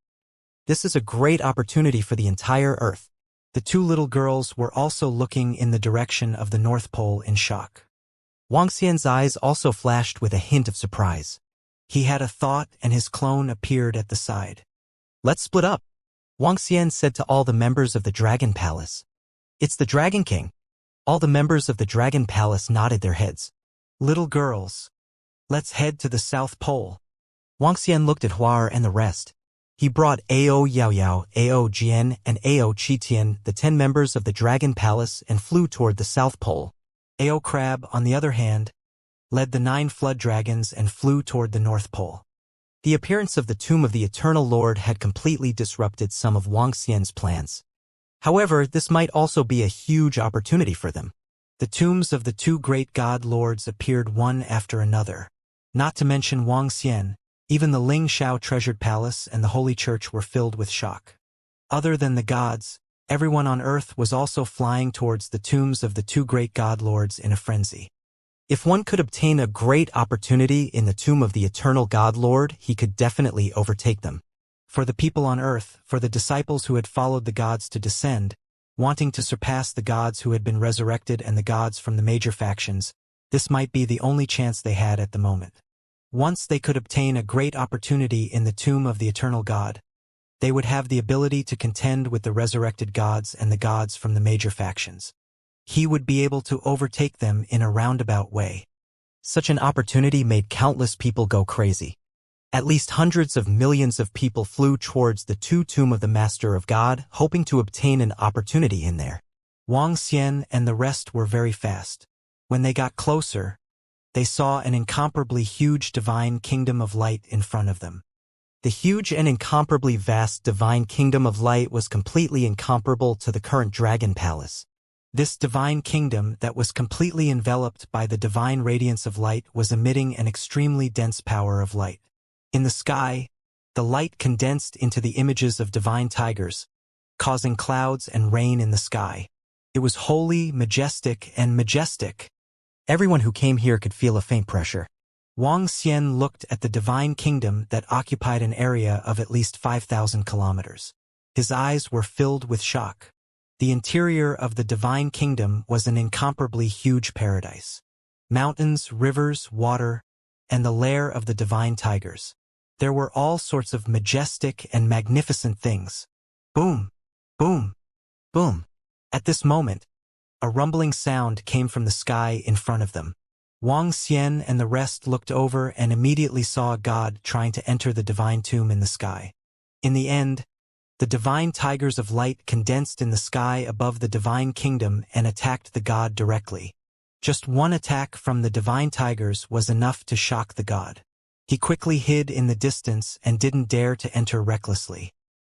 Speaker 1: is a great opportunity for the entire Earth. The 2 little girls were also looking in the direction of the North Pole in shock. Wang Xian's eyes also flashed with a hint of surprise. He had a thought and his clone appeared at the side. Let's split up, Wang Xian said to all the members of the Dragon Palace. It's the Dragon King. All the members of the Dragon Palace nodded their heads. Little girls, let's head to the South Pole. Wang Xian looked at Huar and the rest. He brought Ao Yaoyao, Ao Jian, and Ao Qitian, the 10 members of the Dragon Palace, and flew toward the South Pole. Ao Crab, on the other hand, led the 9 flood dragons and flew toward the North Pole. The appearance of the tomb of the Eternal Lord had completely disrupted some of Wang Xian's plans. However, this might also be a huge opportunity for them. The tombs of the 2 great god lords appeared one after another. Not to mention Wang Xian, even the Ling Shao treasured palace and the holy church were filled with shock. Other than the gods, everyone on earth was also flying towards the tombs of the 2 great god lords in a frenzy. If one could obtain a great opportunity in the tomb of the eternal god lord, he could definitely overtake them. For the people on earth, for the disciples who had followed the gods to descend, wanting to surpass the gods who had been resurrected and the gods from the major factions, this might be the only chance they had at the moment. Once they could obtain a great opportunity in the tomb of the eternal god, they would have the ability to contend with the resurrected gods and the gods from the major factions. He would be able to overtake them in a roundabout way. Such an opportunity made countless people go crazy. At least hundreds of millions of people flew towards the tomb of the Master of God, hoping to obtain an opportunity in there. Wang Xian and the rest were very fast. When they got closer, they saw an incomparably huge divine kingdom of light in front of them. The huge and incomparably vast divine kingdom of light was completely incomparable to the current Dragon Palace. This divine kingdom that was completely enveloped by the divine radiance of light was emitting an extremely dense power of light. In the sky, the light condensed into the images of divine tigers, causing clouds and rain in the sky. It was holy, majestic, and majestic. Everyone who came here could feel a faint pressure. Wang Xian looked at the divine kingdom that occupied an area of at least 5,000 kilometers. His eyes were filled with shock. The interior of the divine kingdom was an incomparably huge paradise. Mountains, rivers, water, and the lair of the divine tigers. There were all sorts of majestic and magnificent things. Boom! Boom! Boom! At this moment, a rumbling sound came from the sky in front of them. Wang Xian and the rest looked over and immediately saw a god trying to enter the divine tomb in the sky. In the end, the divine tigers of light condensed in the sky above the divine kingdom and attacked the god directly. Just one attack from the divine tigers was enough to shock the god. He quickly hid in the distance and didn't dare to enter recklessly.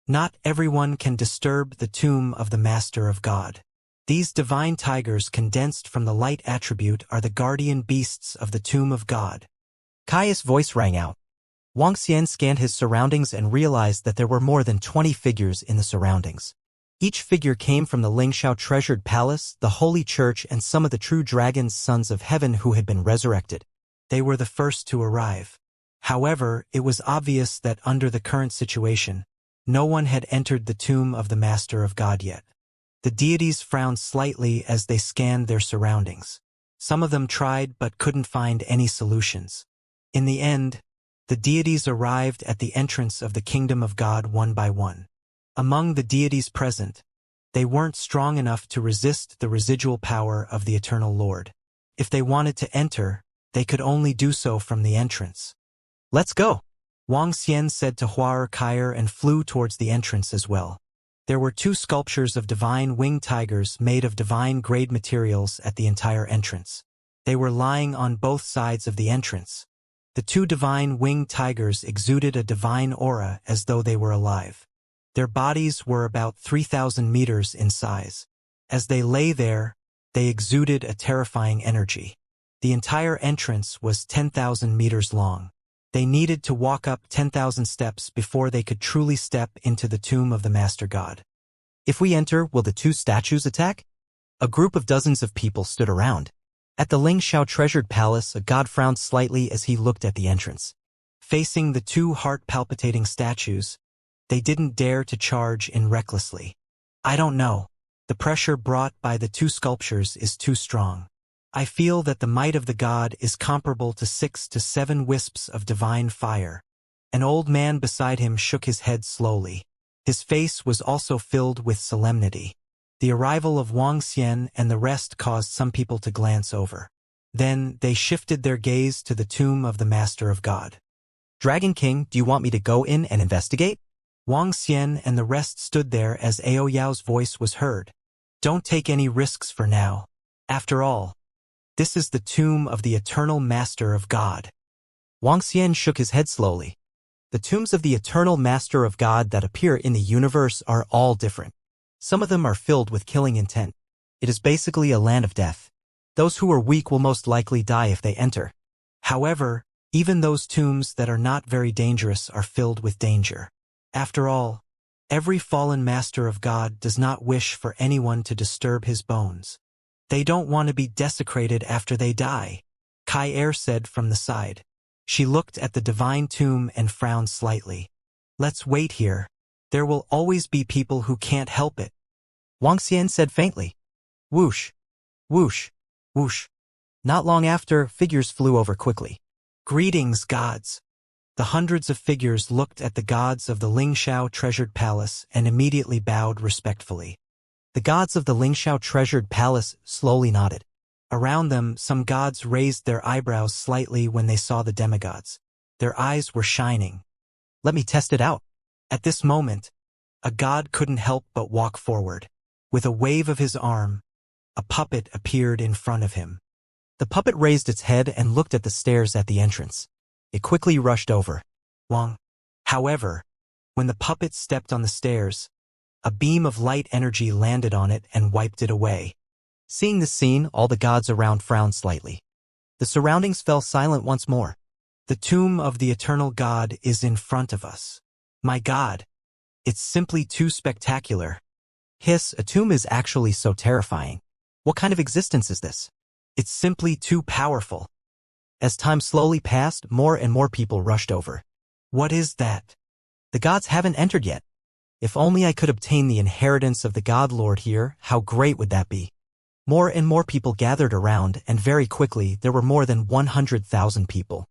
Speaker 1: Not everyone can disturb the tomb of the Master of God. These divine tigers condensed from the light attribute are the guardian beasts of the tomb of God. Kai's voice rang out. Wang Xian scanned his surroundings and realized that there were more than 20 figures in the surroundings. Each figure came from the Lingxiao treasured palace, the holy church, and some of the true dragons, sons of heaven who had been resurrected. They were the first to arrive. However, it was obvious that under the current situation, no one had entered the tomb of the Master of God yet. The deities frowned slightly as they scanned their surroundings. Some of them tried but couldn't find any solutions. In the end, the deities arrived at the entrance of the kingdom of God one by one. Among the deities present, they weren't strong enough to resist the residual power of the Eternal Lord. If they wanted to enter, they could only do so from the entrance. "Let's go," Wang Xian said to Huar Kair and flew towards the entrance as well. There were 2 sculptures of divine winged tigers made of divine-grade materials at the entire entrance. They were lying on both sides of the entrance. The 2 divine winged tigers exuded a divine aura as though they were alive. Their bodies were about 3,000 meters in size. As they lay there, they exuded a terrifying energy. The entire entrance was 10,000 meters long. They needed to walk up 10,000 steps before they could truly step into the tomb of the Master God. "If we enter, will the 2 statues attack?" A group of dozens of people stood around. At the Lingxiao treasured palace, a god frowned slightly as he looked at the entrance. Facing the 2 heart-palpitating statues, they didn't dare to charge in recklessly. "I don't know. The pressure brought by the 2 sculptures is too strong. I feel that the might of the god is comparable to 6 to 7 wisps of divine fire." An old man beside him shook his head slowly. His face was also filled with solemnity. The arrival of Wang Xian and the rest caused some people to glance over. Then they shifted their gaze to the tomb of the Master of God. "Dragon King, do you want me to go in and investigate?" Wang Xian and the rest stood there as Ao Yao's voice was heard. "Don't take any risks for now. After all, this is the tomb of the eternal Master of God." Wang Xian shook his head slowly. The tombs of the eternal Master of God that appear in the universe are all different. Some of them are filled with killing intent. It is basically a land of death. Those who are weak will most likely die if they enter. However, even those tombs that are not very dangerous are filled with danger. After all, every fallen Master of God does not wish for anyone to disturb his bones. They don't want to be desecrated after they die, Kai Er said from the side. She looked at the divine tomb and frowned slightly. "Let's wait here. There will always be people who can't help it," Wang Xian said faintly. Whoosh, whoosh, whoosh. Not long after, figures flew over quickly. "Greetings, gods." The hundreds of figures looked at the gods of the Lingxiao treasured palace and immediately bowed respectfully. The gods of the Lingxiao treasured palace slowly nodded. Around them, some gods raised their eyebrows slightly when they saw the demigods. Their eyes were shining. "Let me test it out." At this moment, a god couldn't help but walk forward. With a wave of his arm, a puppet appeared in front of him. The puppet raised its head and looked at the stairs at the entrance. It quickly rushed over. Wang. However, when the puppet stepped on the stairs, a beam of light energy landed on it and wiped it away. Seeing this scene, all the gods around frowned slightly. The surroundings fell silent once more. "The tomb of the eternal God is in front of us. My God, it's simply too spectacular." Hiss, a tomb is actually so terrifying. What kind of existence is this? It's simply too powerful. As time slowly passed, more and more people rushed over. "What is that?" "The gods haven't entered yet." If only I could obtain the inheritance of the God Lord here, how great would that be? More and more people gathered around, and very quickly there were more than 100,000 people.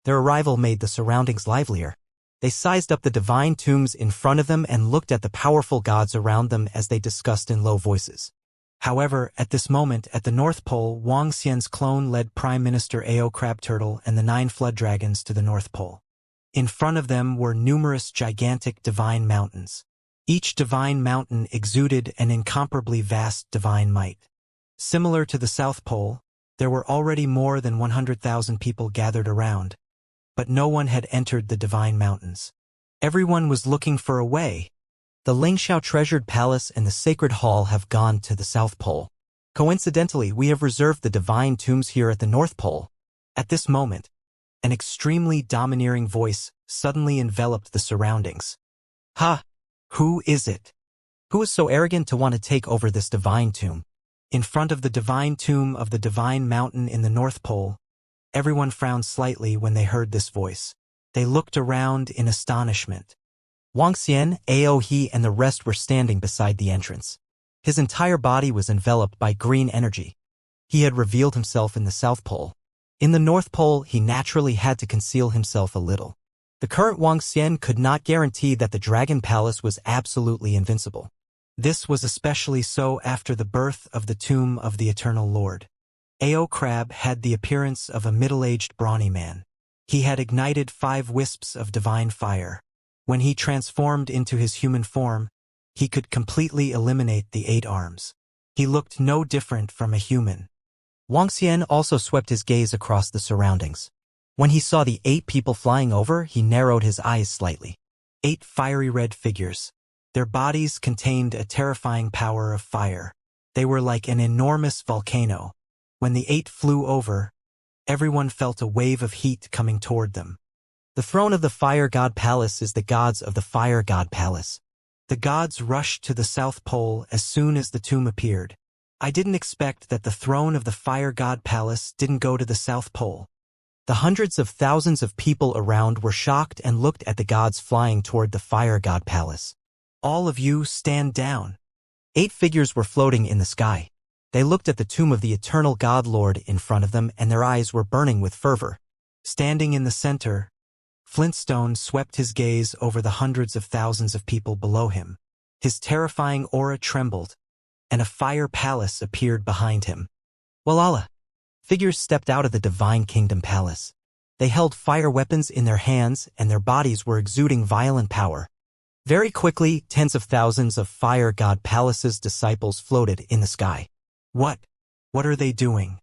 Speaker 1: Their arrival made the surroundings livelier. They sized up the divine tombs in front of them and looked at the powerful gods around them as they discussed in low voices. However, at this moment, at the North Pole, Wang Xian's clone led Prime Minister Ao Crab Turtle and the 9 flood dragons to the North Pole. In front of them were numerous gigantic divine mountains. Each divine mountain exuded an incomparably vast divine might. Similar to the South Pole, there were already more than 100,000 people gathered around, but no one had entered the divine mountains. Everyone was looking for a way. The Lingxiao Treasured Palace and the Sacred Hall have gone to the South Pole. Coincidentally, we have reserved the divine tombs here at the North Pole. At this moment, an extremely domineering voice suddenly enveloped the surroundings. Ha! Who is it? Who is so arrogant to want to take over this divine tomb? In front of the divine tomb of the divine mountain in the North Pole, everyone frowned slightly when they heard this voice. They looked around in astonishment. Wang Xian, Ao He, and the rest were standing beside the entrance. His entire body was enveloped by green energy. He had revealed himself in the South Pole. In the North Pole, he naturally had to conceal himself a little. The current Wang Xian could not guarantee that the Dragon Palace was absolutely invincible. This was especially so after the birth of the tomb of the Eternal Lord. Ao Crab had the appearance of a middle-aged brawny man. He had ignited 5 wisps of divine fire. When he transformed into his human form, he could completely eliminate the 8 arms. He looked no different from a human. Wang Xian also swept his gaze across the surroundings. When he saw the 8 people flying over, he narrowed his eyes slightly. 8 fiery red figures. Their bodies contained a terrifying power of fire. They were like an enormous volcano. When the 8 flew over, everyone felt a wave of heat coming toward them. The throne of the Fire God Palace is the gods of the Fire God Palace. The gods rushed to the South Pole as soon as the tomb appeared. I didn't expect that the throne of the Fire God Palace didn't go to the South Pole. The hundreds of thousands of people around were shocked and looked at the gods flying toward the Fire God Palace. All of you stand down. 8 figures were floating in the sky. They looked at the tomb of the Eternal God Lord in front of them, and their eyes were burning with fervor. Standing in the center, Flintstone swept his gaze over the hundreds of thousands of people below him. His terrifying aura trembled, and a fire palace appeared behind him. Walala! Figures stepped out of the Divine Kingdom Palace. They held fire weapons in their hands, and their bodies were exuding violent power. Very quickly, tens of thousands of Fire God Palace's disciples floated in the sky. What? What are they doing?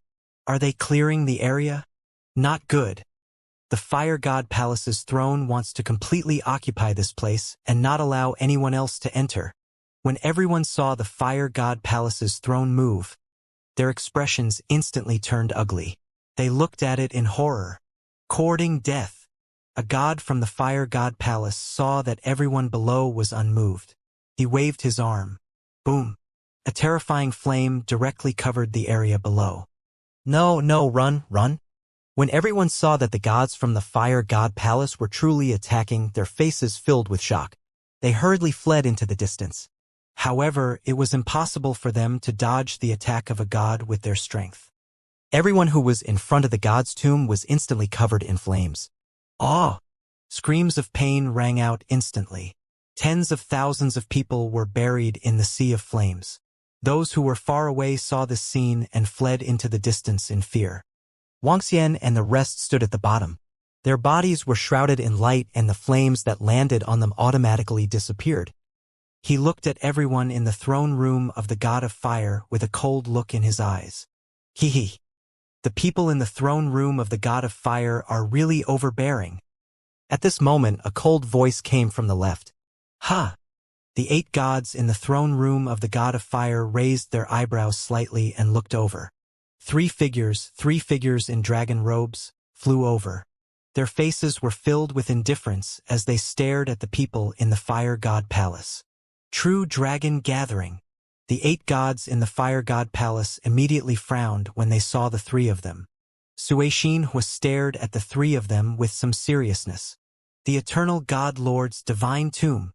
Speaker 1: Are they clearing the area? Not good. The Fire God Palace's throne wants to completely occupy this place and not allow anyone else to enter. When everyone saw the Fire God Palace's throne move, their expressions instantly turned ugly. They looked at it in horror. Courting death. A god from the Fire God Palace saw that everyone below was unmoved. He waved his arm. Boom. A terrifying flame directly covered the area below. No, run. When everyone saw that the gods from the Fire God Palace were truly attacking, their faces filled with shock. They hurriedly fled into the distance. However, it was impossible for them to dodge the attack of a god with their strength. Everyone who was in front of the god's tomb was instantly covered in flames. Awe! Screams of pain rang out instantly. Tens of thousands of people were buried in the sea of flames. Those who were far away saw this scene and fled into the distance in fear. Wang Xian and the rest stood at the bottom. Their bodies were shrouded in light, and the flames that landed on them automatically disappeared. He looked at everyone in the throne room of the God of Fire with a cold look in his eyes. Hee. The people in the throne room of the God of Fire are really overbearing. At this moment, a cold voice came from the left. Ha! The 8 gods in the throne room of the God of Fire raised their eyebrows slightly and looked over. 3 figures in dragon robes, flew over. Their faces were filled with indifference as they stared at the people in the Fire God Palace. True dragon gathering. The 8 gods in the Fire God Palace immediately frowned when they saw the 3 of them. Suixin was stared at the 3 of them with some seriousness. The Eternal God Lord's divine tomb.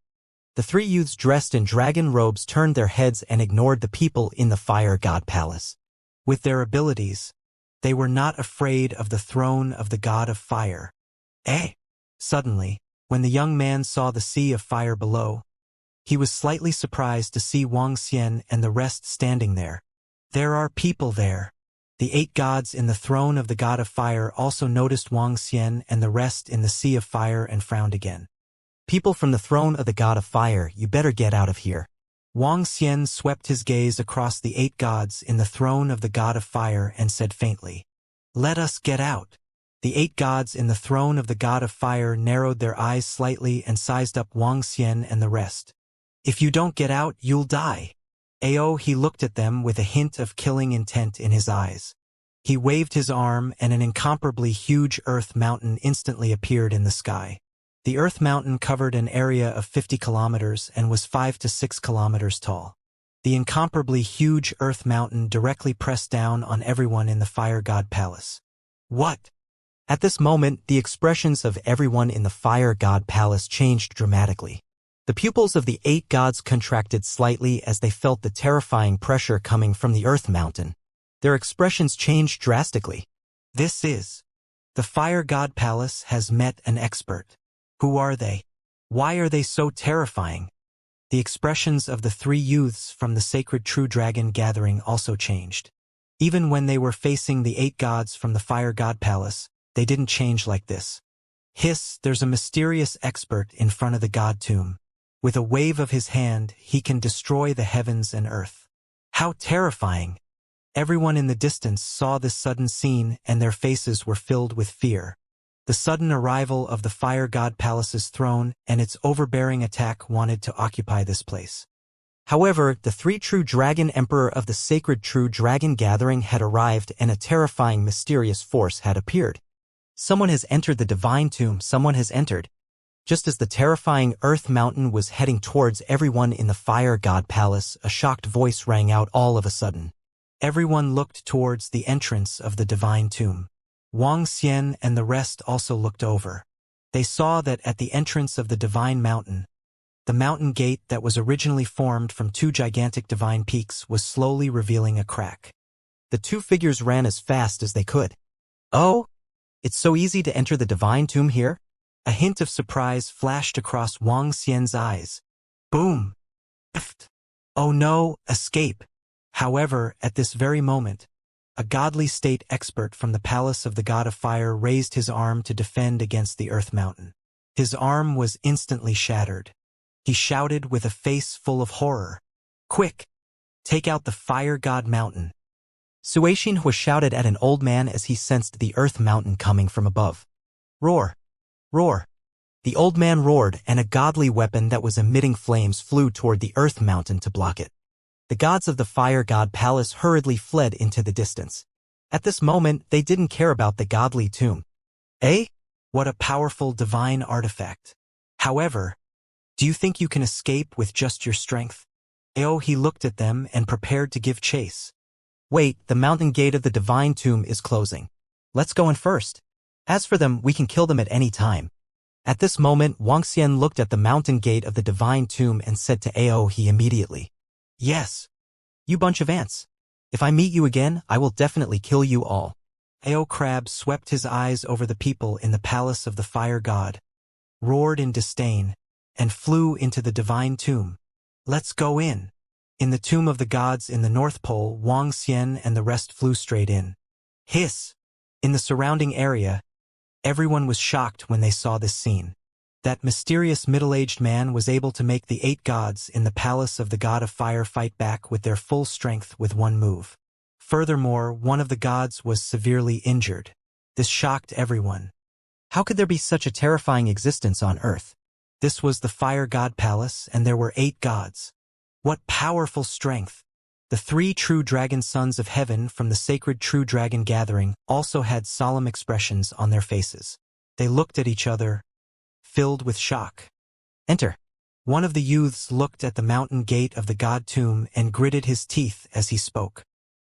Speaker 1: The three youths dressed in dragon robes turned their heads and ignored the people in the fire god palace. With their abilities, they were not afraid of the throne of the god of fire. Suddenly, when the young man saw the sea of fire below, he was slightly surprised to see Wang Xian and the rest standing there. There are people there. The 8 gods in the throne of the god of fire also noticed Wang Xian and the rest in the sea of fire and frowned again. People from the throne of the god of fire, you better get out of here. Wang Xian swept his gaze across the 8 gods in the throne of the god of fire and said faintly, "Let us get out." The 8 gods in the throne of the god of fire narrowed their eyes slightly and sized up Wang Xian and the rest. "If you don't get out, you'll die." He looked at them with a hint of killing intent in his eyes. He waved his arm and an incomparably huge earth mountain instantly appeared in the sky. The earth mountain covered an area of 50 kilometers and was 5 to 6 kilometers tall. The incomparably huge earth mountain directly pressed down on everyone in the fire god palace. What? At this moment, the expressions of everyone in the fire god palace changed dramatically. The pupils of the 8 gods contracted slightly as they felt the terrifying pressure coming from the earth mountain. Their expressions changed drastically. This is. The fire god palace has met an expert. Who are they? Why are they so terrifying? The expressions of the 3 youths from the sacred true dragon gathering also changed. Even when they were facing the 8 gods from the fire god palace, they didn't change like this. Hiss, there's a mysterious expert in front of the god tomb. With a wave of his hand, he can destroy the heavens and earth. How terrifying! Everyone in the distance saw this sudden scene and their faces were filled with fear. The sudden arrival of the fire god palace's throne and its overbearing attack wanted to occupy this place. However, the 3 true dragon emperor of the sacred true dragon gathering had arrived and a terrifying mysterious force had appeared. Someone has entered the divine tomb, someone has entered. Just as the terrifying earth mountain was heading towards everyone in the fire god palace, a shocked voice rang out all of a sudden. Everyone looked towards the entrance of the divine tomb. Wang Xian and the rest also looked over. They saw that at the entrance of the divine mountain, the mountain gate that was originally formed from 2 gigantic divine peaks was slowly revealing a crack. The 2 figures ran as fast as they could. "Oh, it's so easy to enter the divine tomb here?" A hint of surprise flashed across Wang Xian's eyes. Boom! Oh no, escape! However, at this very moment, a godly state expert from the palace of the god of fire raised his arm to defend against the earth mountain. His arm was instantly shattered. He shouted with a face full of horror. "Quick! Take out the fire god mountain!" Suixin was shouted at an old man as he sensed the earth mountain coming from above. Roar! Roar! The old man roared, and a godly weapon that was emitting flames flew toward the earth mountain to block it. The gods of the fire god palace hurriedly fled into the distance. At this moment, they didn't care about the godly tomb. What a powerful divine artifact. However, do you think you can escape with just your strength? He looked at them and prepared to give chase. Wait, the mountain gate of the divine tomb is closing. Let's go in first. As for them, we can kill them at any time. At this moment, Wang Xian looked at the mountain gate of the divine tomb and said to He immediately, "Yes, you bunch of ants. If I meet you again, I will definitely kill you all." Crab swept his eyes over the people in the palace of the fire god, roared in disdain, and flew into the divine tomb. "Let's go in." In the tomb of the gods in the North Pole, Wang Xian and the rest flew straight in. Hiss! In the surrounding area, everyone was shocked when they saw this scene. That mysterious middle-aged man was able to make the 8 gods in the palace of the god of fire fight back with their full strength with one move. Furthermore, one of the gods was severely injured. This shocked everyone. How could there be such a terrifying existence on Earth? This was the fire god palace, and there were 8 gods. What powerful strength! The 3 true dragon sons of heaven from the sacred true dragon gathering also had solemn expressions on their faces. They looked at each other, filled with shock. "Enter." One of the youths looked at the mountain gate of the god tomb and gritted his teeth as he spoke.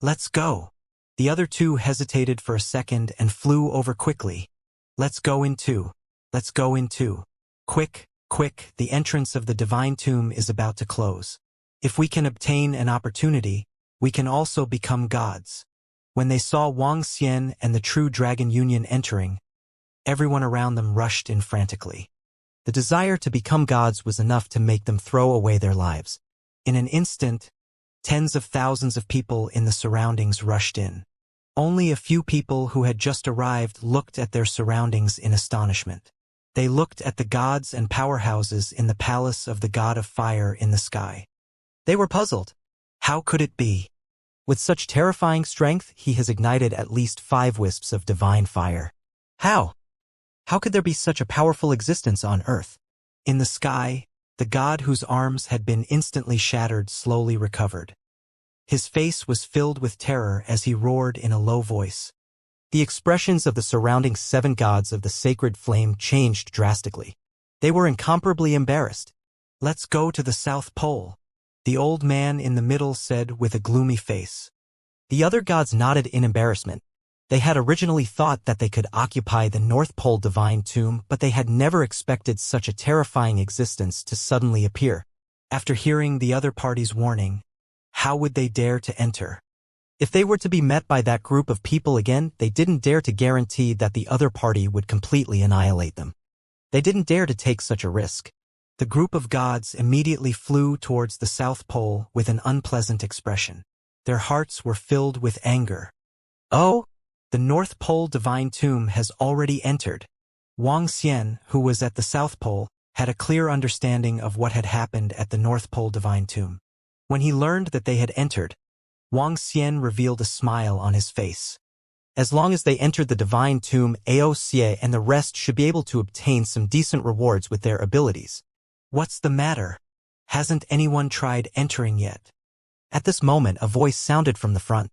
Speaker 1: "Let's go." The other 2 hesitated for a second and flew over quickly. "Let's go in too. Let's go in too. Quick, Quick, the entrance of the divine tomb is about to close. If we can obtain an opportunity, we can also become gods. When they saw Wang Xian and the true dragon union entering, everyone around them rushed in frantically. The desire to become gods was enough to make them throw away their lives. In an instant, tens of thousands of people in the surroundings rushed in. Only a few people who had just arrived looked at their surroundings in astonishment. They looked at the gods and powerhouses in the palace of the god of fire in the sky. They were puzzled. How could it be? With such terrifying strength, he has ignited at least 5 wisps of divine fire. How? How could there be such a powerful existence on Earth? In the sky, the god whose arms had been instantly shattered slowly recovered. His face was filled with terror as he roared in a low voice. The expressions of the surrounding 7 gods of the sacred flame changed drastically. They were incomparably embarrassed. "Let's go to the South Pole," the old man in the middle said with a gloomy face. The other gods nodded in embarrassment. They had originally thought that they could occupy the North Pole divine tomb, but they had never expected such a terrifying existence to suddenly appear. After hearing the other party's warning, how would they dare to enter? If they were to be met by that group of people again, they didn't dare to guarantee that the other party would completely annihilate them. They didn't dare to take such a risk. The group of gods immediately flew towards the South Pole with an unpleasant expression. Their hearts were filled with anger. "Oh, the North Pole divine tomb has already entered." Wang Xian, who was at the South Pole, had a clear understanding of what had happened at the North Pole divine tomb. When he learned that they had entered, Wang Xian revealed a smile on his face. As long as they entered the divine tomb, Aoxie and the rest should be able to obtain some decent rewards with their abilities. "What's the matter? Hasn't anyone tried entering yet?" At this moment, a voice sounded from the front.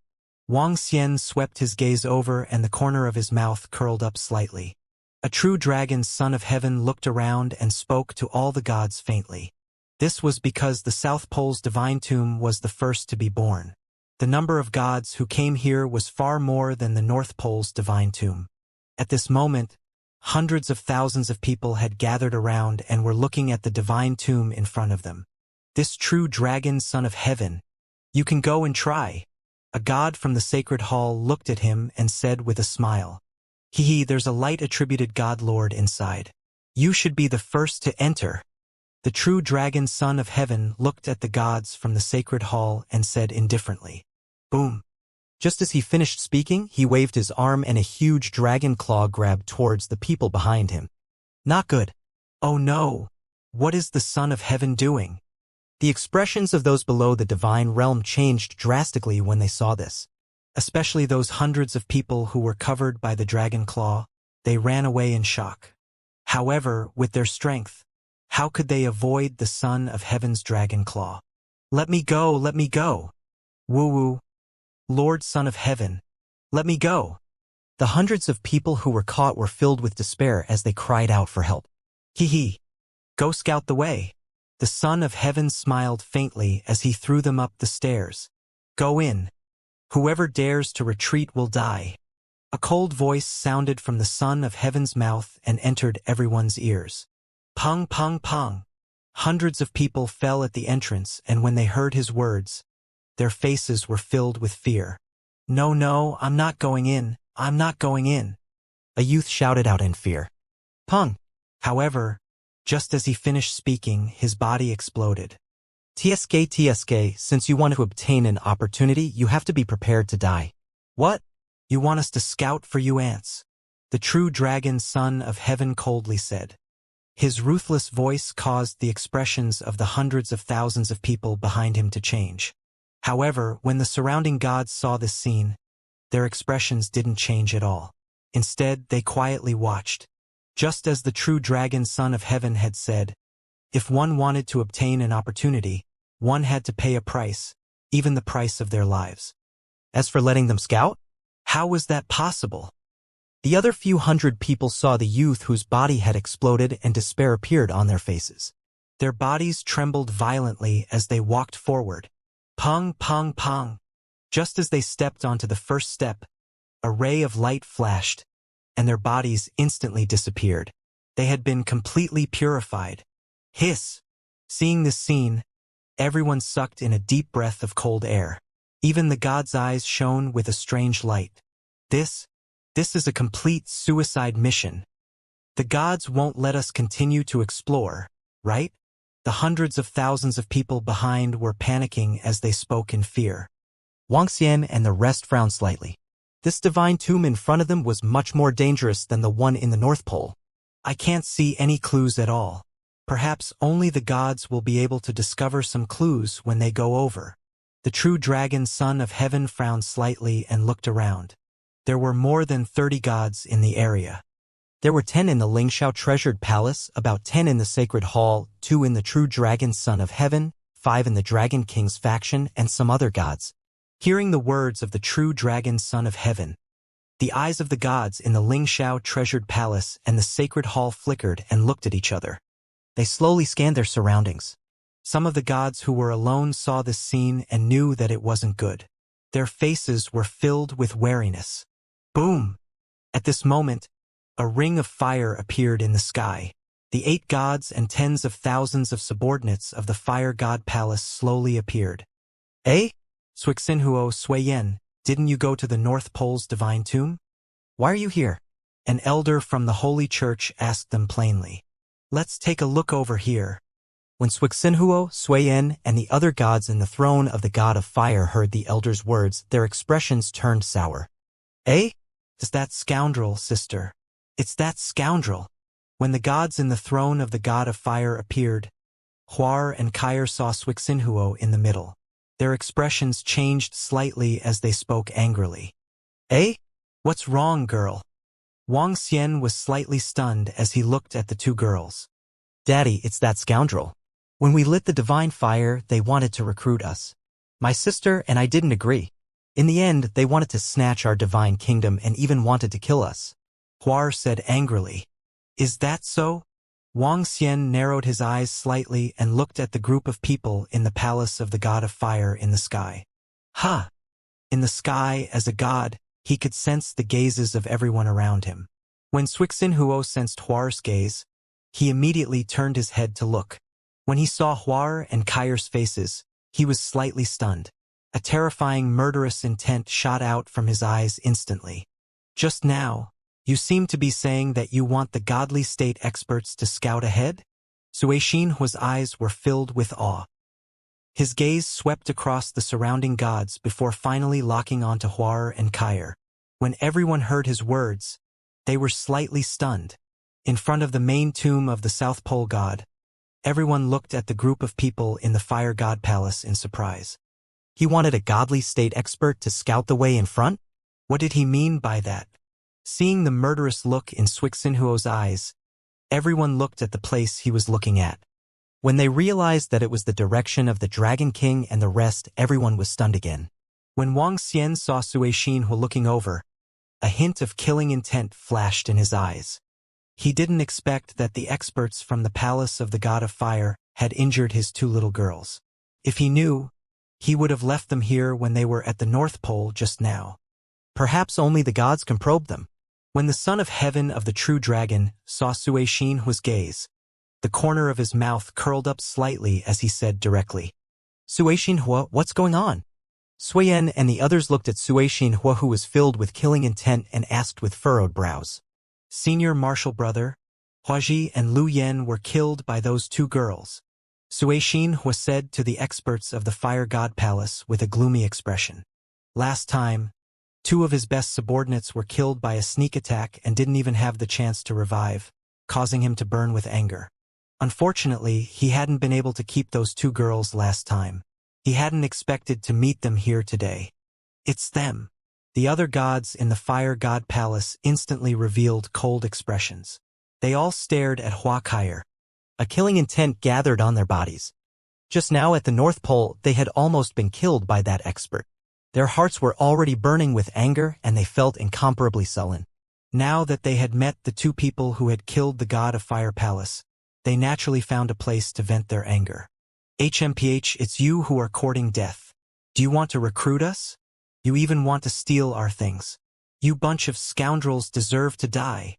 Speaker 1: Wang Xian swept his gaze over and the corner of his mouth curled up slightly. A true dragon son of heaven looked around and spoke to all the gods faintly. This was because the South Pole's divine tomb was the first to be born. The number of gods who came here was far more than the North Pole's divine tomb. At this moment, hundreds of thousands of people had gathered around and were looking at the divine tomb in front of them. "This true dragon son of heaven, you can go and try." A god from the sacred hall looked at him and said with a smile, "Hee, there's a light attributed god lord inside. You should be the first to enter." The true dragon son of heaven looked at the gods from the sacred hall and said indifferently, "Boom." Just as he finished speaking, he waved his arm and a huge dragon claw grabbed towards the people behind him. Not good. Oh no. What is the son of heaven doing? The expressions of those below the divine realm changed drastically when they saw this. Especially those hundreds of people who were covered by the dragon claw. They ran away in shock. However, with their strength, how could they avoid the son of heaven's dragon claw? "Let me go, let me go. Woo-woo. Lord son of heaven, let me go." The hundreds of people who were caught were filled with despair as they cried out for help. "Hee. Go scout the way." The son of heaven smiled faintly as he threw them up the stairs. "Go in. Whoever dares to retreat will die." A cold voice sounded from the son of heaven's mouth and entered everyone's ears. Pong, pong, pong. Hundreds of people fell at the entrance, and when they heard his words, their faces were filled with fear. "No, no, I'm not going in. I'm not going in." A youth shouted out in fear. Pong. However, just as he finished speaking, his body exploded. TSK, since you want to obtain an opportunity, you have to be prepared to die." "What? You want us to scout for you ants?" the true dragon son of heaven coldly said. His ruthless voice caused the expressions of the hundreds of thousands of people behind him to change. However, when the surrounding gods saw this scene, their expressions didn't change at all. Instead, they quietly watched. Just as the true dragon son of heaven had said, if one wanted to obtain an opportunity, one had to pay a price, even the price of their lives. As for letting them scout, how was that possible? The other few hundred people saw the youth whose body had exploded and despair appeared on their faces. Their bodies trembled violently as they walked forward. Pong, pong, pong. Just as they stepped onto the first step, a ray of light flashed, and their bodies instantly disappeared. They had been completely purified. Hiss! Seeing this scene, everyone sucked in a deep breath of cold air. Even the god's eyes shone with a strange light. This is a complete suicide mission. The gods won't let us continue to explore, right? The hundreds of thousands of people behind were panicking as they spoke in fear. Wuxia and the rest frowned slightly. This divine tomb in front of them was much more dangerous than the one in the North Pole. I can't see any clues at all. Perhaps only the gods will be able to discover some clues when they go over. The true dragon son of heaven frowned slightly and looked around. There were more than 30 gods in the area. There were 10 in the Lingxiao treasured palace, about 10 in the sacred hall, 2 in the true dragon son of heaven, 5 in the dragon king's faction, and some other gods. Hearing the words of the true dragon son of heaven, the eyes of the gods in the Lingxiao treasured palace and the sacred hall flickered and looked at each other. They slowly scanned their surroundings. Some of the gods who were alone saw this scene and knew that it wasn't good. Their faces were filled with wariness. Boom! At this moment, a ring of fire appeared in the sky. The 8 gods and tens of thousands of subordinates of the fire god palace slowly appeared. Eh? Suixinhuo Suiyen, didn't you go to the North Pole's divine tomb? Why are you here? An elder from the Holy Church asked them plainly. Let's take a look over here. When Suixinhuo, Suiyen, and the other gods in the throne of the god of fire heard the elder's words, their expressions turned sour. Eh? It's that scoundrel, sister. It's that scoundrel. When the gods in the throne of the god of fire appeared, Huar and Kair saw Suixinhuo in the middle. Their expressions changed slightly as they spoke angrily. Eh? What's wrong, girl? Wang Xian was slightly stunned as he looked at the 2 girls. Daddy, it's that scoundrel. When we lit the divine fire, they wanted to recruit us. My sister and I didn't agree. In the end, they wanted to snatch our divine kingdom and even wanted to kill us. Huar said angrily. Is that so? Wang Xian narrowed his eyes slightly and looked at the group of people in the palace of the god of fire in the sky. Ha! In the sky, as a god, he could sense the gazes of everyone around him. When Suixinhuo sensed Huar's gaze, he immediately turned his head to look. When he saw Huar and Kair's faces, he was slightly stunned. A terrifying murderous intent shot out from his eyes instantly. Just now, you seem to be saying that you want the godly state experts to scout ahead? Suixinhuo's eyes were filled with awe. His gaze swept across the surrounding gods before finally locking onto Huar and Kair. When everyone heard his words, they were slightly stunned. In front of the main tomb of the South Pole god, everyone looked at the group of people in the Fire God Palace in surprise. He wanted a godly state expert to scout the way in front? What did he mean by that? Seeing the murderous look in Suixinhuo's eyes, everyone looked at the place he was looking at. When they realized that it was the direction of the Dragon King and the rest, everyone was stunned again. When Wang Xian saw Suixinhuo looking over, a hint of killing intent flashed in his eyes. He didn't expect that the experts from the palace of the god of fire had injured his 2 little girls. If he knew, he would have left them here when they were at the North Pole just now. Perhaps only the gods can probe them. When the son of heaven of the true dragon saw Suixinhuo's gaze, the corner of his mouth curled up slightly as he said directly, Suixinhuo, what's going on? Suiyen and the others looked at Suixinhuo, who was filled with killing intent, and asked with furrowed brows. Senior martial brother, Huaji and Lu Yen were killed by those 2 girls. Suixinhuo said to the experts of the Fire God Palace with a gloomy expression. Last time, 2 of his best subordinates were killed by a sneak attack and didn't even have the chance to revive, causing him to burn with anger. Unfortunately, he hadn't been able to keep those 2 girls last time. He hadn't expected to meet them here today. It's them. The other gods in the Fire God Palace instantly revealed cold expressions. They all stared at Huakair. A killing intent gathered on their bodies. Just now at the North Pole, they had almost been killed by that expert. Their hearts were already burning with anger, and they felt incomparably sullen. Now that they had met the 2 people who had killed the god of Fire Palace, they naturally found a place to vent their anger. HMPH, it's you who are courting death. Do you want to recruit us? You even want to steal our things. You bunch of scoundrels deserve to die.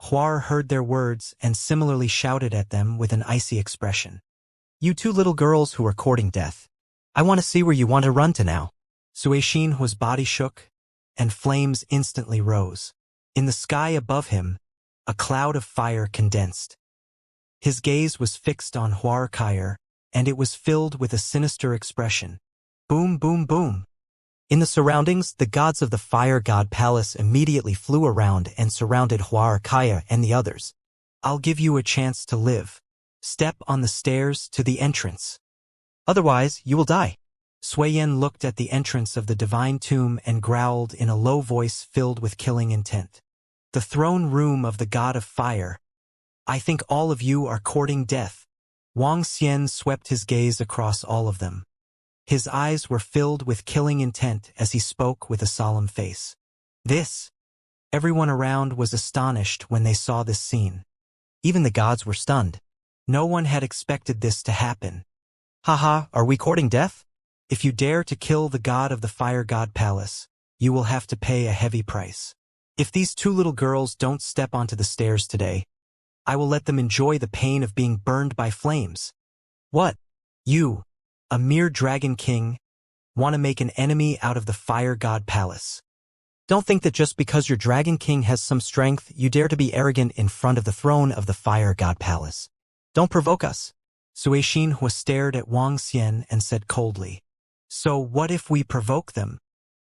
Speaker 1: Huar heard their words and similarly shouted at them with an icy expression. You two little girls who are courting death. I want to see where you want to run to now. Suixin's body shook, and flames instantly rose. In the sky above him, a cloud of fire condensed. His gaze was fixed on Huar Kaier, and it was filled with a sinister expression. Boom, boom, boom. In the surroundings, the gods of the Fire God Palace immediately flew around and surrounded Huar Kaier and the others. I'll give you a chance to live. Step on the stairs to the entrance. Otherwise, you will die. Suiyen looked at the entrance of the divine tomb and growled in a low voice filled with killing intent. The throne room of the god of fire. I think all of you are courting death. Wang Xian swept his gaze across all of them. His eyes were filled with killing intent as he spoke with a solemn face. Everyone around was astonished when they saw this scene. Even the gods were stunned. No one had expected this to happen. Haha, are we courting death? If you dare to kill the god of the Fire God Palace, you will have to pay a heavy price. If these two little girls don't step onto the stairs today, I will let them enjoy the pain of being burned by flames. What? You, a mere dragon king, want to make an enemy out of the Fire God Palace? Don't think that just because your dragon king has some strength, you dare to be arrogant in front of the throne of the Fire God Palace. Don't provoke us. Suixin stared at Wang Xian and said coldly. So what if we provoke them?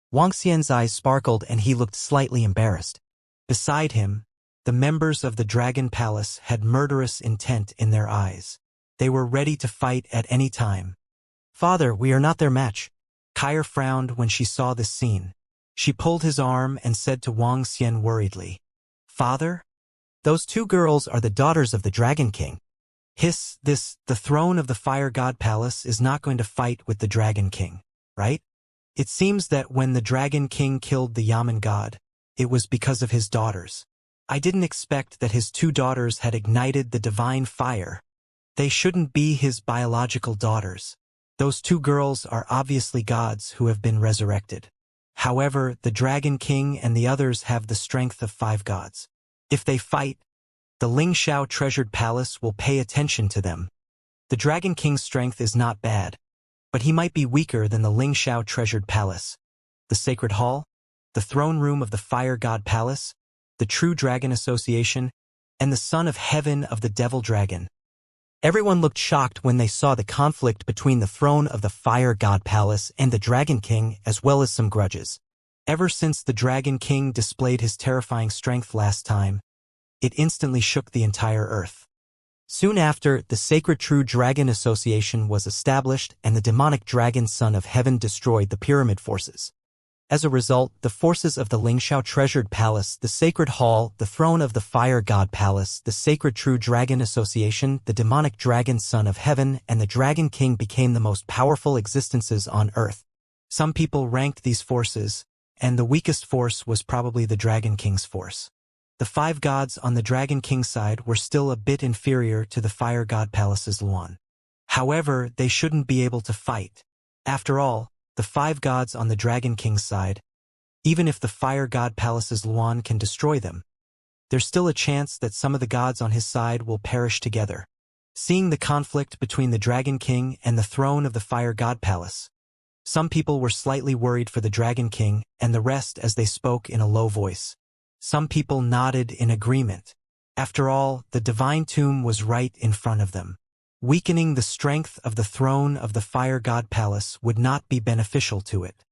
Speaker 1: Wang Xian's eyes sparkled and he looked slightly embarrassed. Beside him, the members of the Dragon Palace had murderous intent in their eyes. They were ready to fight at any time. Father, we are not their match. Kaier frowned when she saw this scene. She pulled his arm and said to Wang Xian worriedly, Father? Those two girls are the daughters of the Dragon King. The throne of the Fire God Palace is not going to fight with the Dragon King, right? It seems that when the Dragon King killed the Yaman god, it was because of his daughters. I didn't expect that his two daughters had ignited the divine fire. They shouldn't be his biological daughters. Those two girls are obviously gods who have been resurrected. However, the Dragon King and the others have the strength of 5 gods. If they fight, the Lingxiao treasured palace will pay attention to them. The Dragon King's strength is not bad, but he might be weaker than the Lingxiao treasured palace, the Sacred Hall, the throne room of the Fire God Palace, the True Dragon Association, and the Son of Heaven of the Devil Dragon. Everyone looked shocked when they saw the conflict between the throne of the Fire God Palace and the Dragon King, as well as some grudges. Ever since the Dragon King displayed his terrifying strength last time, it instantly shook the entire earth. Soon after, the Sacred True Dragon Association was established and the demonic dragon Son of Heaven destroyed the pyramid forces. As a result, the forces of the Lingxiao Treasured Palace, the Sacred Hall, the Throne of the Fire God Palace, the Sacred True Dragon Association, the demonic dragon Son of Heaven, and the Dragon King became the most powerful existences on Earth. Some people ranked these forces, and the weakest force was probably the Dragon King's force. The 5 gods on the Dragon King's side were still a bit inferior to the Fire God Palace's Luan. However, they shouldn't be able to fight. After all, the 5 gods on the Dragon King's side, even if the Fire God Palace's Luan can destroy them, there's still a chance that some of the gods on his side will perish together. Seeing the conflict between the Dragon King and the throne of the Fire God Palace, some people were slightly worried for the Dragon King and the rest as they spoke in a low voice. Some people nodded in agreement. After all, the divine tomb was right in front of them. Weakening the strength of the throne of the Fire God Palace would not be beneficial to it.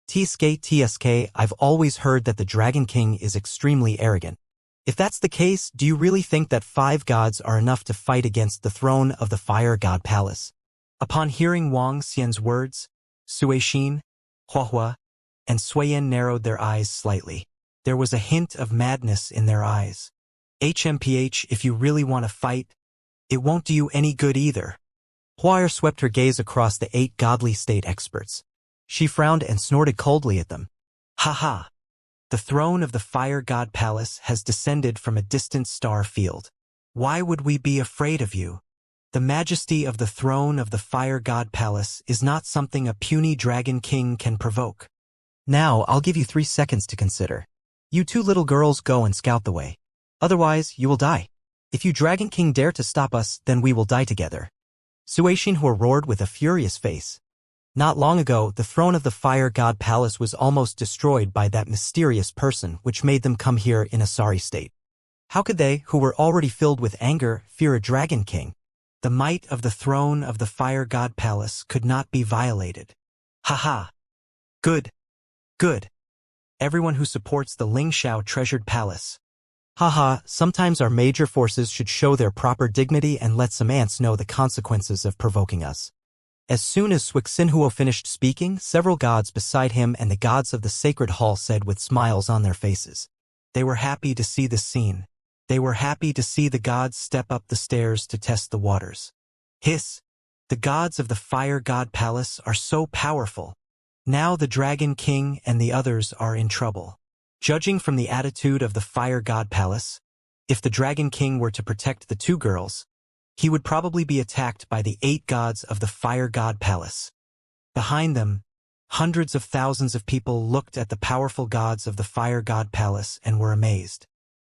Speaker 1: TSK, I've always heard that the Dragon King is extremely arrogant. If that's the case, do you really think that 5 gods are enough to fight against the throne of the Fire God Palace? Upon hearing Wang Xian's words, Suixin, Huahua, and Suiyen narrowed their eyes slightly. There was a hint of madness in their eyes. HMPH, if you really want to fight, it won't do you any good either. Huaer swept her gaze across the 8 godly state experts. She frowned and snorted coldly at them. Ha! The throne of the Fire God Palace has descended from a distant star field. Why would we be afraid of you? The majesty of the throne of the Fire God Palace is not something a puny Dragon King can provoke. Now, I'll give you 3 seconds to consider. You 2 little girls go and scout the way. Otherwise, you will die. If you Dragon King dare to stop us, then we will die together. Suishinhua roared with a furious face. Not long ago, the throne of the Fire God Palace was almost destroyed by that mysterious person, which made them come here in a sorry state. How could they, who were already filled with anger, fear a Dragon King? The might of the throne of the Fire God Palace could not be violated. Ha. Good. Everyone who supports the Lingxiao treasured palace. Sometimes our major forces should show their proper dignity and let some ants know the consequences of provoking us. As soon as Wuxia finished speaking, several gods beside him and the gods of the sacred hall said with smiles on their faces. They were happy to see this scene. They were happy to see the gods step up the stairs to test the waters. Hiss! The gods of the Fire God Palace are so powerful. Now the Dragon King and the others are in trouble. Judging from the attitude of the Fire God Palace, if the Dragon King were to protect the two girls, he would probably be attacked by the 8 gods of the Fire God Palace. Behind them, hundreds of thousands of people looked at the powerful gods of the Fire God Palace and were amazed.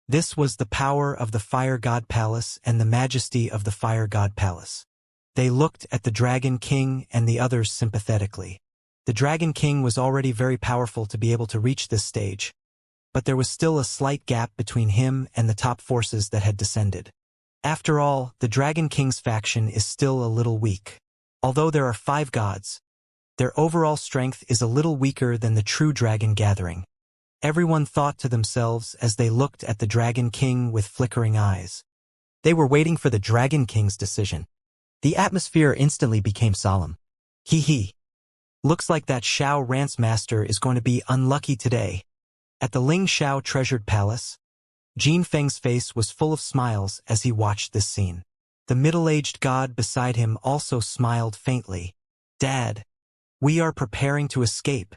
Speaker 1: This was the power of the Fire God Palace and the majesty of the Fire God Palace. They looked at the Dragon King and the others sympathetically. The Dragon King was already very powerful to be able to reach this stage, but there was still a slight gap between him and the top forces that had descended. After all, the Dragon King's faction is still a little weak. Although there are 5 gods, their overall strength is a little weaker than the true Dragon Gathering. Everyone thought to themselves as they looked at the Dragon King with flickering eyes. They were waiting for the Dragon King's decision. The atmosphere instantly became solemn. Hee. Looks like that Xiao Rance Master is going to be unlucky today. At the Lingxiao treasured palace, Jin Feng's face was full of smiles as he watched this scene. The middle-aged god beside him also smiled faintly. Dad, we are preparing to escape.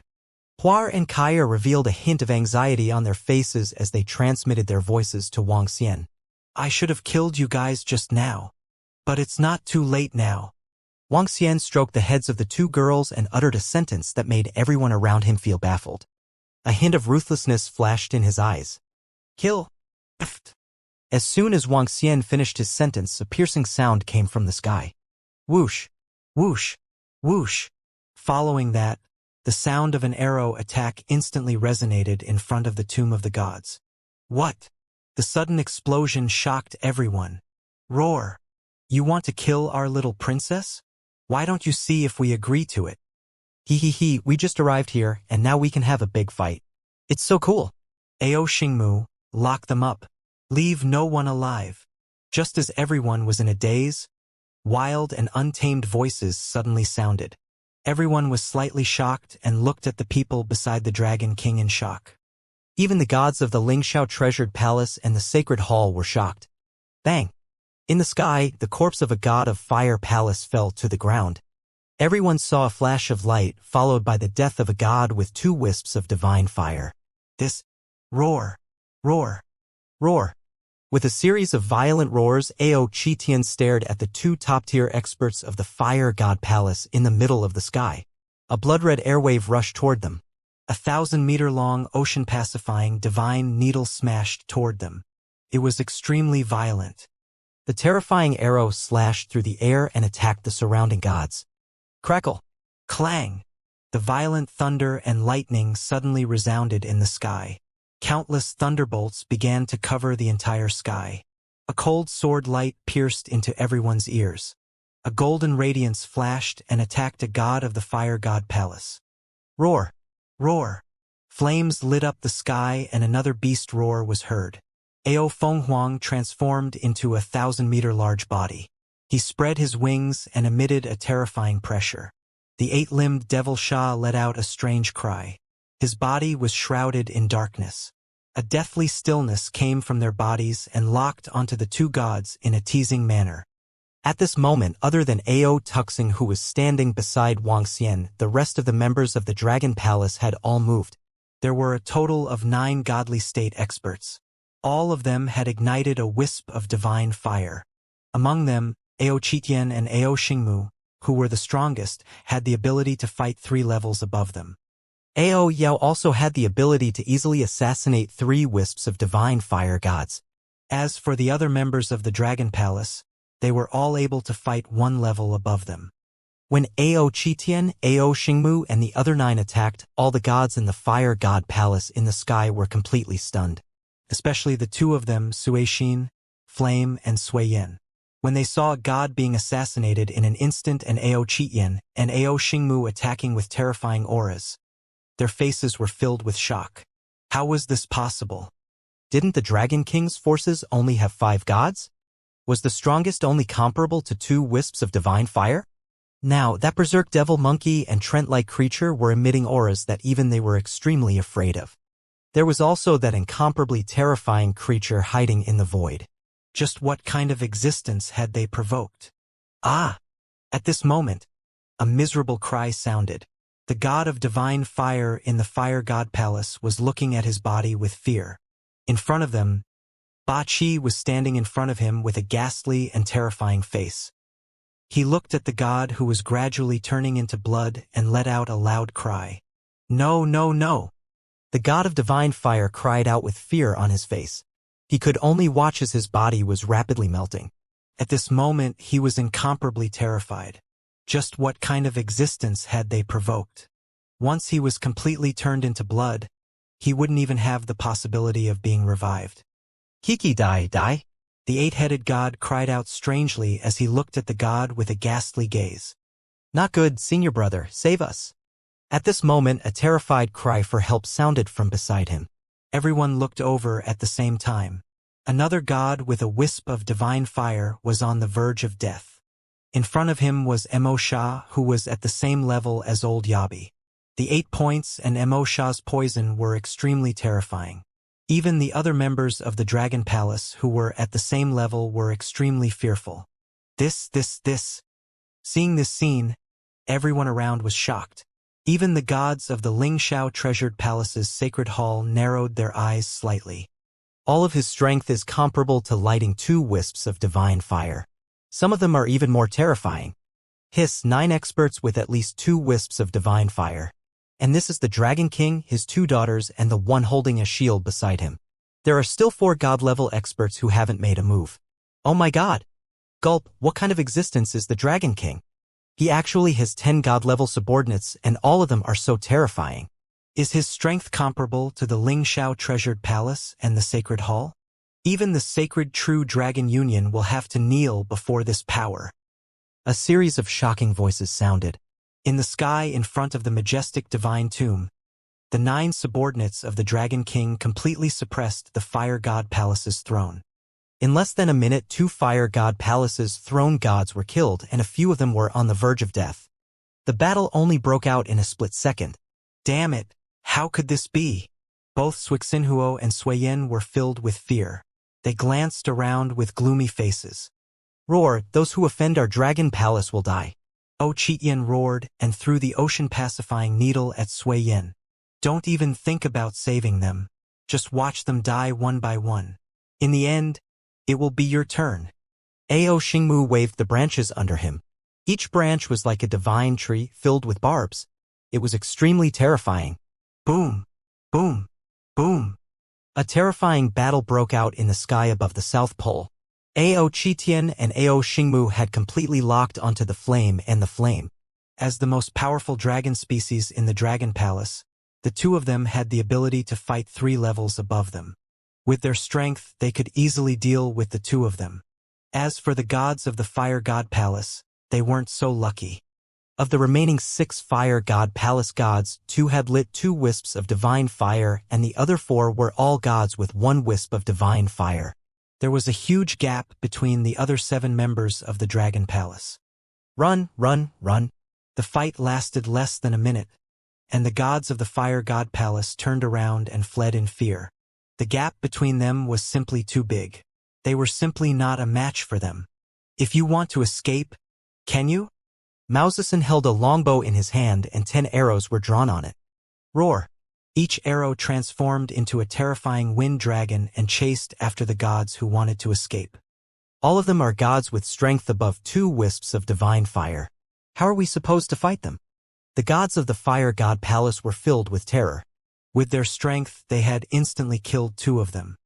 Speaker 1: Huar and Kaya revealed a hint of anxiety on their faces as they transmitted their voices to Wang Xian. I should have killed you guys just now. But it's not too late now. Wang Xian stroked the heads of the 2 girls and uttered a sentence that made everyone around him feel baffled. A hint of ruthlessness flashed in his eyes. Kill. As soon as Wang Xian finished his sentence, a piercing sound came from the sky. Whoosh, whoosh, whoosh. Following that, the sound of an arrow attack instantly resonated in front of the Tomb of the Gods. What? The sudden explosion shocked everyone. Roar. You want to kill our little princess? Why don't you see if we agree to it? He, we just arrived here, and now we can have a big fight. It's so cool. Ao Xingmu, lock them up. Leave no one alive. Just as everyone was in a daze, wild and untamed voices suddenly sounded. Everyone was slightly shocked and looked at the people beside the Dragon King in shock. Even the gods of the Lingxiao treasured palace and the sacred hall were shocked. Bang! In the sky, the corpse of a god of Fire Palace fell to the ground. Everyone saw a flash of light, followed by the death of a god with 2 wisps of divine fire. This roar. With a series of violent roars, Ao Qitian stared at the 2 top-tier experts of the Fire God Palace in the middle of the sky. A blood-red airwave rushed toward them. 1,000-meter-long, ocean-pacifying, divine needle smashed toward them. It was extremely violent. The terrifying arrow slashed through the air and attacked the surrounding gods. Crackle! Clang! The violent thunder and lightning suddenly resounded in the sky. Countless thunderbolts began to cover the entire sky. A cold sword light pierced into everyone's ears. A golden radiance flashed and attacked a god of the Fire God Palace. Roar! Flames lit up the sky and another beast roar was heard. Ao Fenghuang transformed into a 1,000-meter large body. He spread his wings and emitted a terrifying pressure. The 8-limbed Devil Sha let out a strange cry. His body was shrouded in darkness. A deathly stillness came from their bodies and locked onto the 2 gods in a teasing manner. At this moment, other than Ao Tuxing, who was standing beside Wang Xian, the rest of the members of the Dragon Palace had all moved. There were a total of 9 godly state experts. All of them had ignited a wisp of divine fire. Among them, Ao Qitian and Ao Xingmu, who were the strongest, had the ability to fight 3 levels above them. Ao Yao also had the ability to easily assassinate 3 wisps of divine fire gods. As for the other members of the Dragon Palace, they were all able to fight one level above them. When Ao Qitian, Ao Xingmu, and the other 9 attacked, all the gods in the Fire God Palace in the sky were completely stunned. Especially the 2 of them, Suixin, Flame, and Suiyin. When they saw a god being assassinated in an instant and Ao Qitian and Ao Xingmu attacking with terrifying auras, their faces were filled with shock. How was this possible? Didn't the Dragon King's forces only have 5 gods? Was the strongest only comparable to 2 wisps of divine fire? Now, that berserk devil monkey and Trent-like creature were emitting auras that even they were extremely afraid of. There was also that incomparably terrifying creature hiding in the void. Just what kind of existence had they provoked? Ah! At this moment, a miserable cry sounded. The god of divine fire in the Fire God Palace was looking at his body with fear. In front of them, Ba Qi was standing in front of him with a ghastly and terrifying face. He looked at the god who was gradually turning into blood and let out a loud cry. No, no, no! The god of divine fire cried out with fear on his face. He could only watch as his body was rapidly melting. At this moment, he was incomparably terrified. Just what kind of existence had they provoked? Once he was completely turned into blood, he wouldn't even have the possibility of being revived. Kiki die die? The 8-headed god cried out strangely as he looked at the god with a ghastly gaze. Not good, senior brother, save us. At this moment, a terrified cry for help sounded from beside him. Everyone looked over at the same time. Another god with a wisp of divine fire was on the verge of death. In front of him was Mo Sha, who was at the same level as old Yabi. The 8 points and Mo Sha's poison were extremely terrifying. Even the other members of the Dragon Palace who were at the same level were extremely fearful. This. Seeing this scene, everyone around was shocked. Even the gods of the Lingshao Treasured Palace's sacred hall narrowed their eyes slightly. All of his strength is comparable to lighting 2 wisps of divine fire. Some of them are even more terrifying. Hiss, 9 experts with at least 2 wisps of divine fire. And this is the Dragon King, his 2 daughters, and the one holding a shield beside him. There are still 4 god-level experts who haven't made a move. Oh my god! Gulp, what kind of existence is the Dragon King? He actually has 10 god-level subordinates, and all of them are so terrifying. Is his strength comparable to the Lingshao Treasured Palace and the Sacred Hall? Even the sacred true Dragon Union will have to kneel before this power. A series of shocking voices sounded. In the sky in front of the majestic divine tomb, the 9 subordinates of the Dragon King completely suppressed the Fire God Palace's throne. In less than a minute, 2 Fire God Palace's throne gods were killed and a few of them were on the verge of death. The battle only broke out in a split second. Damn it, how could this be? Both Suixinhuo and Suiyin were filled with fear. They glanced around with gloomy faces. Roar, those who offend our Dragon Palace will die. O Qitian roared and threw the ocean-pacifying needle at Suiyin. Don't even think about saving them. Just watch them die one by one. In the end, it will be your turn. Ao Xingmu waved the branches under him. Each branch was like a divine tree filled with barbs. It was extremely terrifying. Boom! Boom! Boom! A terrifying battle broke out in the sky above the South Pole. Ao Qitian and Ao Xingmu had completely locked onto the flame and the flame. As the most powerful dragon species in the Dragon Palace, the 2 of them had the ability to fight 3 levels above them. With their strength, they could easily deal with the 2 of them. As for the gods of the Fire God Palace, they weren't so lucky. Of the remaining 6 Fire God Palace gods, 2 had lit 2 wisps of divine fire and the other 4 were all gods with 1 wisp of divine fire. There was a huge gap between the other 7 members of the Dragon Palace. Run, run, run. The fight lasted less than a minute, and the gods of the Fire God Palace turned around and fled in fear. The gap between them was simply too big. They were simply not a match for them. If you want to escape, can you? Mao Zedong held a longbow in his hand and 10 arrows were drawn on it. Roar! Each arrow transformed into a terrifying wind dragon and chased after the gods who wanted to escape. All of them are gods with strength above 2 wisps of divine fire. How are we supposed to fight them? The gods of the Fire God Palace were filled with terror. With their strength, they had instantly killed 2 of them.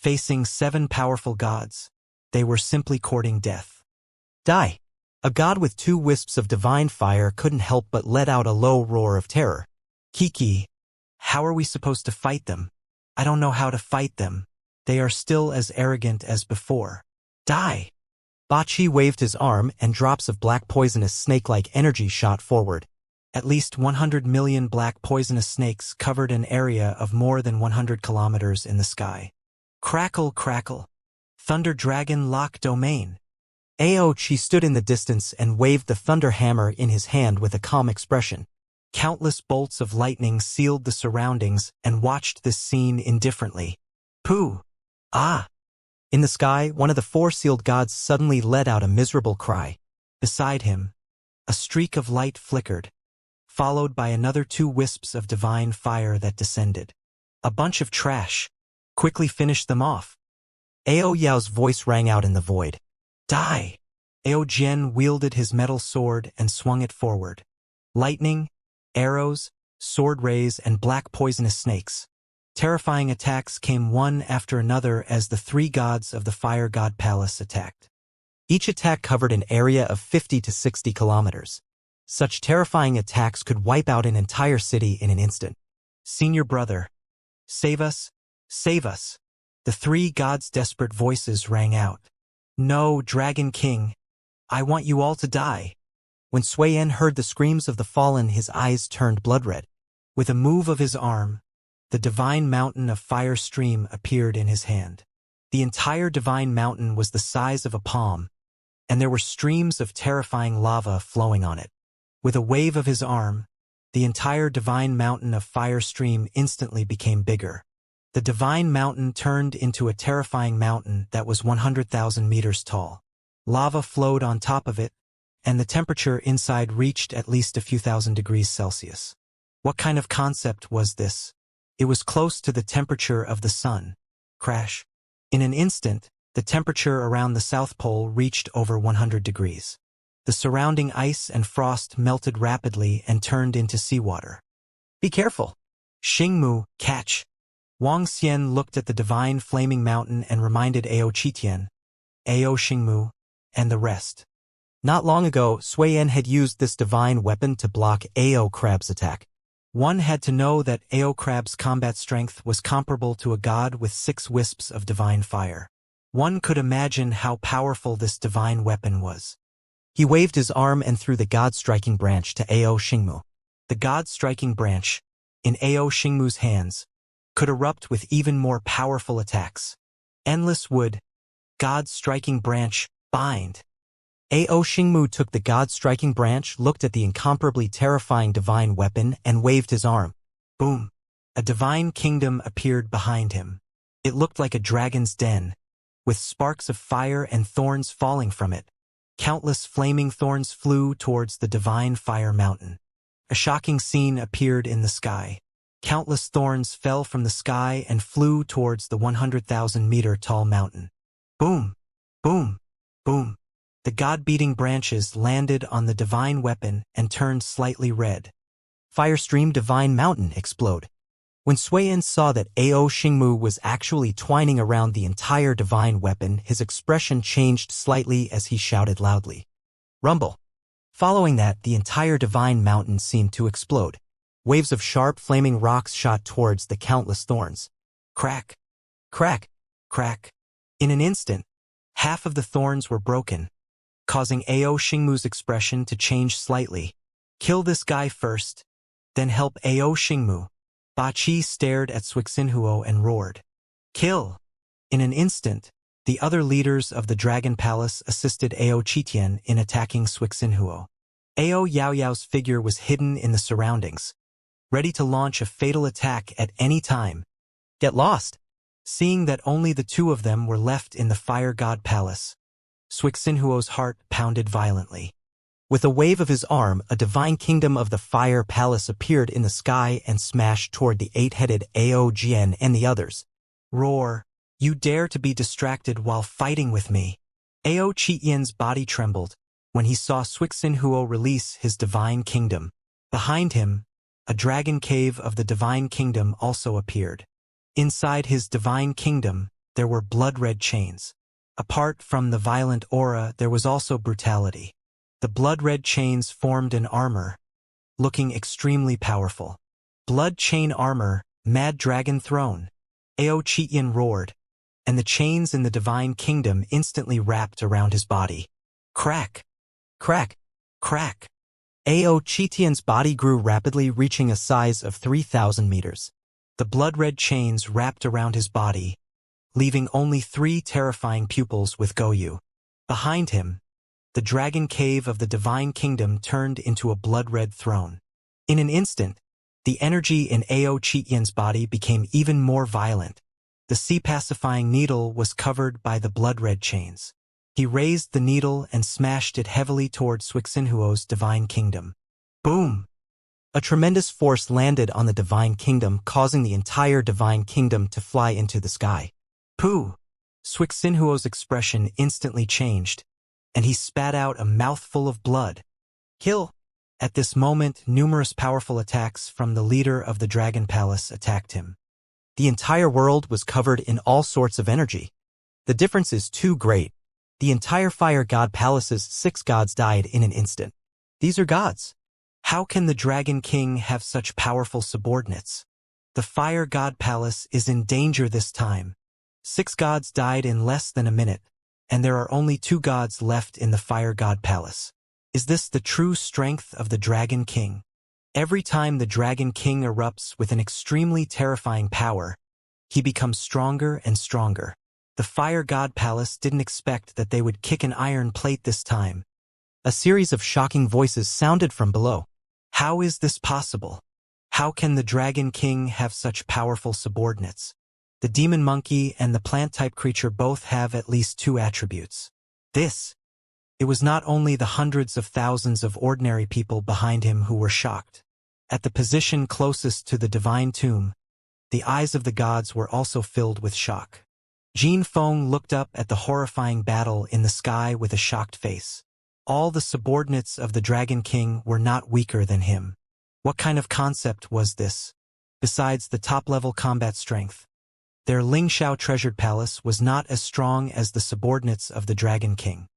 Speaker 1: facing 7 powerful gods. They were simply courting death. Die! A god with 2 wisps of divine fire couldn't help but let out a low roar of terror. Kiki, how are we supposed to fight them? I don't know how to fight them. They are still as arrogant as before. Die! Bachi waved his arm and drops of black poisonous snake-like energy shot forward. At least 100 million black poisonous snakes covered an area of more than 100 kilometers in the sky. Crackle, crackle. Thunder Dragon lock domain. Aochi stood in the distance and waved the thunder hammer in his hand with a calm expression. Countless bolts of lightning sealed the surroundings and watched this scene indifferently. Pooh! Ah! In the sky, one of the 4 sealed gods suddenly let out a miserable cry. Beside him, a streak of light flickered, followed by another 2 wisps of divine fire that descended. A bunch of trash. Quickly finish them off. Ao Yao's voice rang out in the void. Die! Ao Jian wielded his metal sword and swung it forward. Lightning, arrows, sword rays, and black poisonous snakes. Terrifying attacks came one after another as the 3 gods of the Fire God Palace attacked. Each attack covered an area of 50 to 60 kilometers. Such terrifying attacks could wipe out an entire city in an instant. Senior brother, save us, save us. The 3 gods' desperate voices rang out. No, Dragon King, I want you all to die. When Suiyan heard the screams of the fallen, his eyes turned blood-red. With a move of his arm, the divine mountain of fire stream appeared in his hand. The entire divine mountain was the size of a palm, and there were streams of terrifying lava flowing on it. With a wave of his arm, the entire divine mountain of fire stream instantly became bigger. The divine mountain turned into a terrifying mountain that was 100,000 meters tall. Lava flowed on top of it, and the temperature inside reached at least a few thousand degrees Celsius. What kind of concept was this? It was close to the temperature of the sun. Crash. In an instant, the temperature around the South Pole reached over 100 degrees. The surrounding ice and frost melted rapidly and turned into seawater. Be careful. Xingmu, catch. Wang Xian looked at the divine flaming mountain and reminded Ao Qitian, Ao Xingmu, and the rest. Not long ago, Suiyan had used this divine weapon to block Ao Crab's attack. One had to know that Ao Crab's combat strength was comparable to a god with 6 wisps of divine fire. One could imagine how powerful this divine weapon was. He waved his arm and threw the god-striking branch to Ao Xingmu. The god-striking branch, in Ao Xingmu's hands, could erupt with even more powerful attacks. Endless wood, god-striking branch, bind. Ao Xingmu took the god-striking branch, looked at the incomparably terrifying divine weapon, and waved his arm. Boom! A divine kingdom appeared behind him. It looked like a dragon's den, with sparks of fire and thorns falling from it. Countless flaming thorns flew towards the divine fire mountain. A shocking scene appeared in the sky. Countless thorns fell from the sky and flew towards the 100,000-meter tall mountain. Boom! Boom! Boom! The god-beating branches landed on the divine weapon and turned slightly red. Firestream divine mountain explode. When Suiyan saw that Ao Xingmu was actually twining around the entire divine weapon, his expression changed slightly as he shouted loudly. Rumble! Following that, the entire divine mountain seemed to explode. Waves of sharp flaming rocks shot towards the countless thorns. Crack! Crack! Crack! In an instant, half of the thorns were broken, causing Ao Xingmu's expression to change slightly. Kill this guy first, then help Ao Xingmu. Ba Qi stared at Cixinhuo and roared. Kill! In an instant, the other leaders of the Dragon Palace assisted Ao Qitian in attacking Cixinhuo. Ao Yaoyao's figure was hidden in the surroundings, ready to launch a fatal attack at any time. Get lost! Seeing that only the 2 of them were left in the Fire God Palace, Cixinhuo's heart pounded violently. With a wave of his arm, a divine kingdom of the Fire Palace appeared in the sky and smashed toward the 8-headed Ao Jian and the others. Roar! You dare to be distracted while fighting with me! Ao Qitian's body trembled when he saw Cixinhuo release his divine kingdom. Behind him, a dragon cave of the divine kingdom also appeared. Inside his divine kingdom, there were blood-red chains. Apart from the violent aura, there was also brutality. The blood-red chains formed an armor, looking extremely powerful. Blood chain armor, Mad Dragon Throne. Aochitian roared, and the chains in the divine kingdom instantly wrapped around his body. Crack! Crack! Crack! Aochitian's body grew rapidly, reaching a size of 3,000 meters. The blood-red chains wrapped around his body, leaving only 3 terrifying pupils with Goyu. Behind him, the dragon cave of the divine kingdom turned into a blood-red throne. In an instant, the energy in Aochitian's body became even more violent. The sea-pacifying needle was covered by the blood-red chains. He raised the needle and smashed it heavily toward Cixinhuo's divine kingdom. Boom! A tremendous force landed on the divine kingdom, causing the entire divine kingdom to fly into the sky. Pooh! Cixinhuo's expression instantly changed, and he spat out a mouthful of blood. Kill! At this moment, numerous powerful attacks from the leader of the Dragon Palace attacked him. The entire world was covered in all sorts of energy. The difference is too great. The entire Fire God Palace's 6 gods died in an instant. These are gods. How can the Dragon King have such powerful subordinates? The Fire God Palace is in danger this time. 6 gods died in less than a minute, and there are only 2 gods left in the Fire God Palace. Is this the true strength of the Dragon King? Every time the Dragon King erupts with an extremely terrifying power, he becomes stronger and stronger. The Fire God Palace didn't expect that they would kick an iron plate this time. A series of shocking voices sounded from below. How is this possible? How can the Dragon King have such powerful subordinates? The demon monkey and the plant-type creature both have at least 2 attributes. It was not only the hundreds of thousands of ordinary people behind him who were shocked. At the position closest to the divine tomb, the eyes of the gods were also filled with shock. Jin Feng looked up at the horrifying battle in the sky with a shocked face. All the subordinates of the Dragon King were not weaker than him. What kind of concept was this? Besides the top-level combat strength, their Lingxiao treasured palace was not as strong as the subordinates of the Dragon King.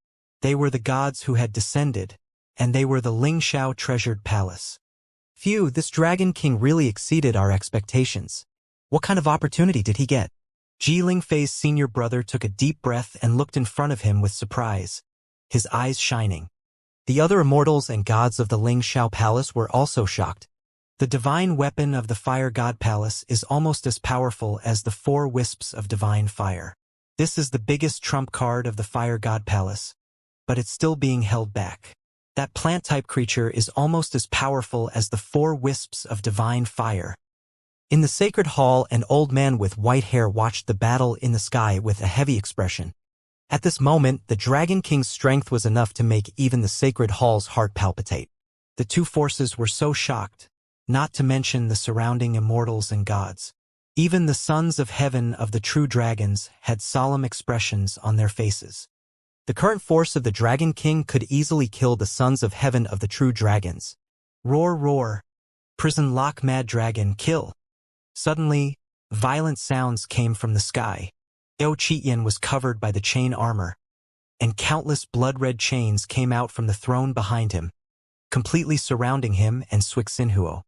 Speaker 1: They were the gods who had descended, and they were the Lingxiao treasured palace. Phew, this Dragon King really exceeded our expectations. What kind of opportunity did he get? Ji Lingfei's senior brother took a deep breath and looked in front of him with surprise, his eyes shining. The other immortals and gods of the Lingxiao Palace were also shocked. The divine weapon of the Fire God Palace is almost as powerful as the 4 wisps of divine fire. This is the biggest trump card of the Fire God Palace, but it's still being held back. That plant-type creature is almost as powerful as the 4 wisps of divine fire. In the sacred hall, an old man with white hair watched the battle in the sky with a heavy expression. At this moment, the Dragon King's strength was enough to make even the sacred hall's heart palpitate. The 2 forces were so shocked, not to mention the surrounding immortals and gods. Even the sons of heaven of the true dragons had solemn expressions on their faces. The current force of the Dragon King could easily kill the sons of heaven of the true dragons. Roar, roar. Prison lock, mad dragon, kill. Suddenly, violent sounds came from the sky. Aochitian was covered by the chain armor, and countless blood-red chains came out from the throne behind him, completely surrounding him and Cixinhuo.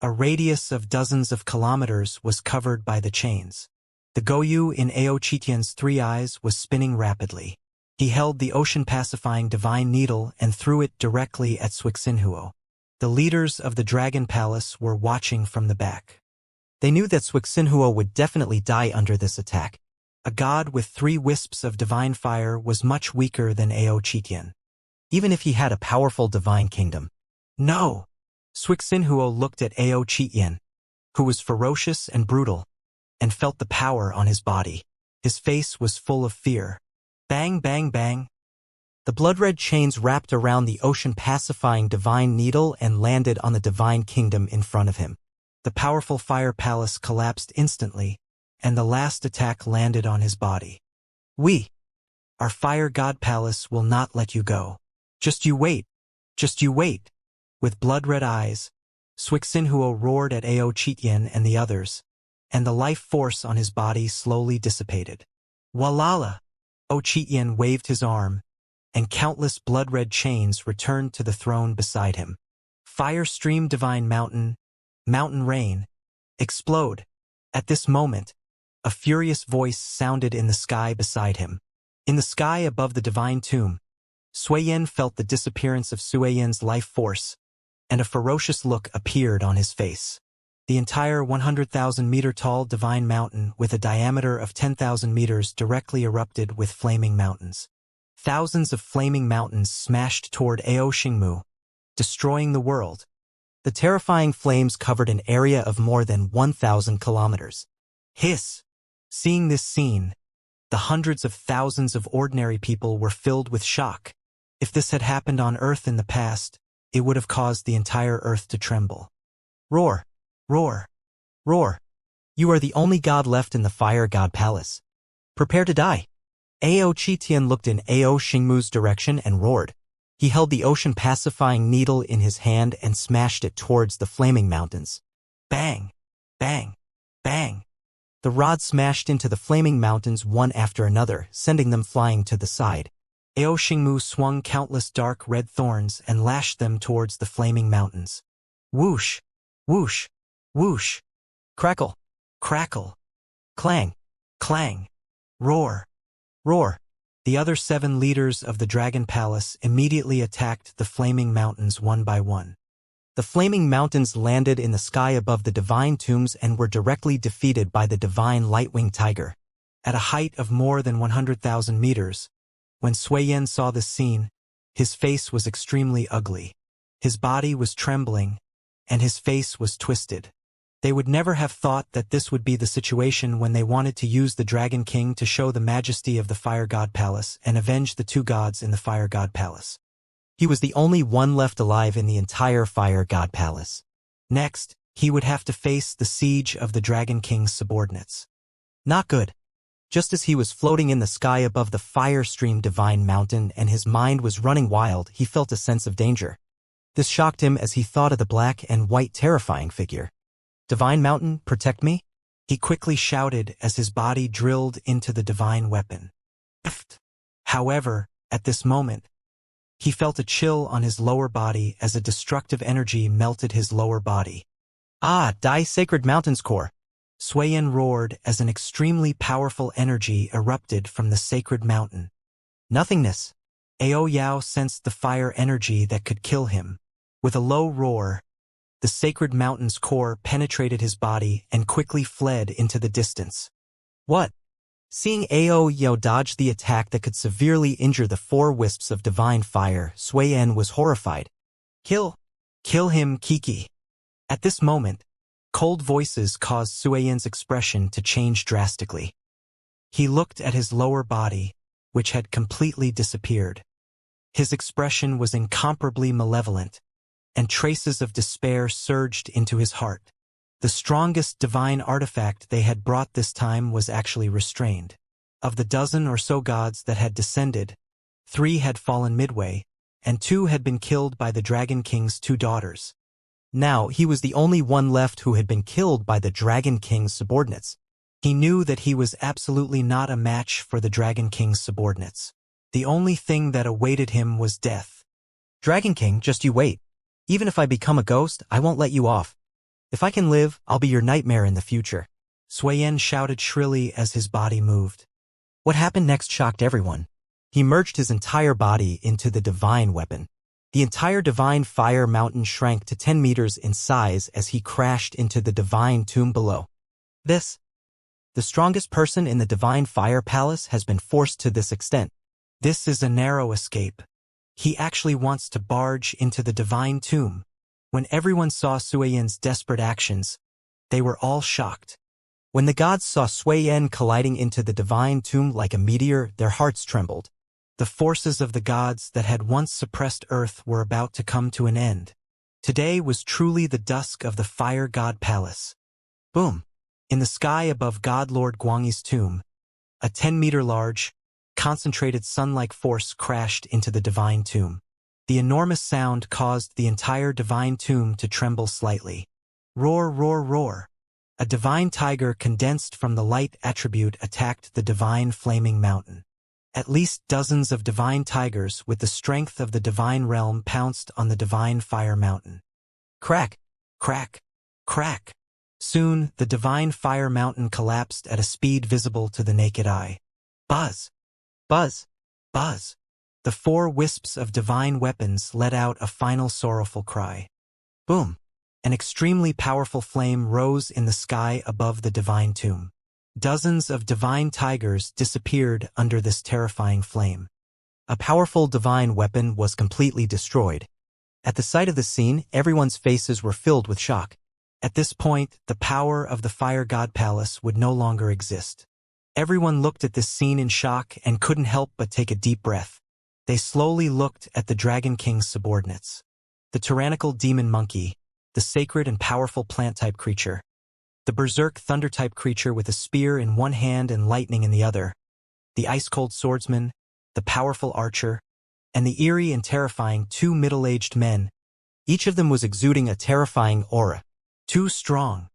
Speaker 1: A radius of dozens of kilometers was covered by the chains. The Goyu in Aochitian's 3 eyes was spinning rapidly. He held the ocean-pacifying divine needle and threw it directly at Cixinhuo. The leaders of the Dragon Palace were watching from the back. They knew that Cixinhuo would definitely die under this attack. A god with 3 wisps of divine fire was much weaker than Aochitian, even if he had a powerful divine kingdom. No! Cixinhuo looked at Aochitian, who was ferocious and brutal, and felt the power on his body. His face was full of fear. Bang, bang, bang. The blood-red chains wrapped around the ocean-pacifying divine needle and landed on the divine kingdom in front of him. The powerful fire palace collapsed instantly, and the last attack landed on his body. Our Fire God Palace will not let you go. Just you wait. Just you wait. With blood-red eyes, Cixinhuo roared at Aochitian and the others, and the life force on his body slowly dissipated. Walala! Ochiyen waved his arm, and countless blood-red chains returned to the throne beside him. Fire stream divine mountain, mountain rain, explode. At this moment, a furious voice sounded in the sky beside him. In the sky above the divine tomb, Suiyen felt the disappearance of Suiyen's life force, and a ferocious look appeared on his face. The entire 100,000-meter-tall divine mountain with a diameter of 10,000 meters directly erupted with flaming mountains. Thousands of flaming mountains smashed toward Ao Xingmu, destroying the world. The terrifying flames covered an area of more than 1,000 kilometers. Hiss! Seeing this scene, the hundreds of thousands of ordinary people were filled with shock. If this had happened on Earth in the past, it would have caused the entire Earth to tremble. Roar! Roar! Roar! You are the only god left in the Fire God Palace. Prepare to die. Ao Qitian looked in Ao Xingmu's direction and roared. He held the ocean-pacifying needle in his hand and smashed it towards the flaming mountains. Bang! Bang! Bang! The rod smashed into the flaming mountains one after another, sending them flying to the side. Ao Xingmu swung countless dark red thorns and lashed them towards the flaming mountains. Whoosh! Whoosh! Whoosh! Crackle! Crackle! Clang! Clang! Roar! Roar! The other 7 leaders of the Dragon Palace immediately attacked the flaming mountains one by one. The flaming mountains landed in the sky above the divine tombs and were directly defeated by the divine Lightwing Tiger. At a height of more than 100,000 meters, when Suiyen saw this scene, his face was extremely ugly. His body was trembling, and his face was twisted. They would never have thought that this would be the situation when they wanted to use the Dragon King to show the majesty of the Fire God Palace and avenge the 2 gods in the Fire God Palace. He was the only one left alive in the entire Fire God Palace. Next, he would have to face the siege of the Dragon King's subordinates. Not good. Just as he was floating in the sky above the fire stream divine mountain and his mind was running wild, he felt a sense of danger. This shocked him as he thought of the black and white terrifying figure. Divine Mountain, protect me? He quickly shouted as his body drilled into the divine weapon. However, at this moment, he felt a chill on his lower body as a destructive energy melted his lower body. Ah, die Sacred Mountain's core! Suiyen roared as an extremely powerful energy erupted from the sacred mountain. Nothingness! Ao Yao sensed the fire energy that could kill him. With a low roar, the sacred mountain's core penetrated his body and quickly fled into the distance. What? Seeing Ao Yao dodge the attack that could severely injure the 4 wisps of divine fire, Suiyen was horrified. Kill him, Kiki. At this moment, cold voices caused Suiyen's expression to change drastically. He looked at his lower body, which had completely disappeared. His expression was incomparably malevolent, and traces of despair surged into his heart. The strongest divine artifact they had brought this time was actually restrained. Of the dozen or so gods that had descended, 3 had fallen midway, and 2 had been killed by the Dragon King's 2 daughters. Now he was the only one left who had been killed by the Dragon King's subordinates. He knew that he was absolutely not a match for the Dragon King's subordinates. The only thing that awaited him was death. Dragon King, just you wait. Even if I become a ghost, I won't let you off. If I can live, I'll be your nightmare in the future. Suiyen shouted shrilly as his body moved. What happened next shocked everyone. He merged his entire body into the divine weapon. The entire divine fire mountain shrank to 10 meters in size as he crashed into the divine tomb below. The strongest person in the divine fire palace has been forced to this extent. This is a narrow escape. He actually wants to barge into the divine tomb. When everyone saw Suiyen's desperate actions, they were all shocked. When the gods saw Suiyen colliding into the divine tomb like a meteor, their hearts trembled. The forces of the gods that had once suppressed Earth were about to come to an end. Today was truly the dusk of the Fire God Palace. Boom! In the sky above God Lord Guangyi's tomb, a 10-meter-large, concentrated sun-like force crashed into the divine tomb. The enormous sound caused the entire divine tomb to tremble slightly. Roar, roar, roar! A divine tiger condensed from the light attribute attacked the divine flaming mountain. At least dozens of divine tigers with the strength of the divine realm pounced on the divine fire mountain. Crack, crack, crack. Soon, the divine fire mountain collapsed at a speed visible to the naked eye. Buzz, buzz, buzz. The 4 wisps of divine weapons let out a final sorrowful cry. Boom! An extremely powerful flame rose in the sky above the divine tomb. Dozens of divine tigers disappeared under this terrifying flame. A powerful divine weapon was completely destroyed. At the sight of the scene, everyone's faces were filled with shock. At this point, the power of the Fire God Palace would no longer exist. Everyone looked at this scene in shock and couldn't help but take a deep breath. They slowly looked at the Dragon King's subordinates. The tyrannical demon monkey, the sacred and powerful plant-type creature, the berserk thunder-type creature with a spear in one hand and lightning in the other, the ice-cold swordsman, the powerful archer, and the eerie and terrifying 2 middle-aged men. Each of them was exuding a terrifying aura. Too strong.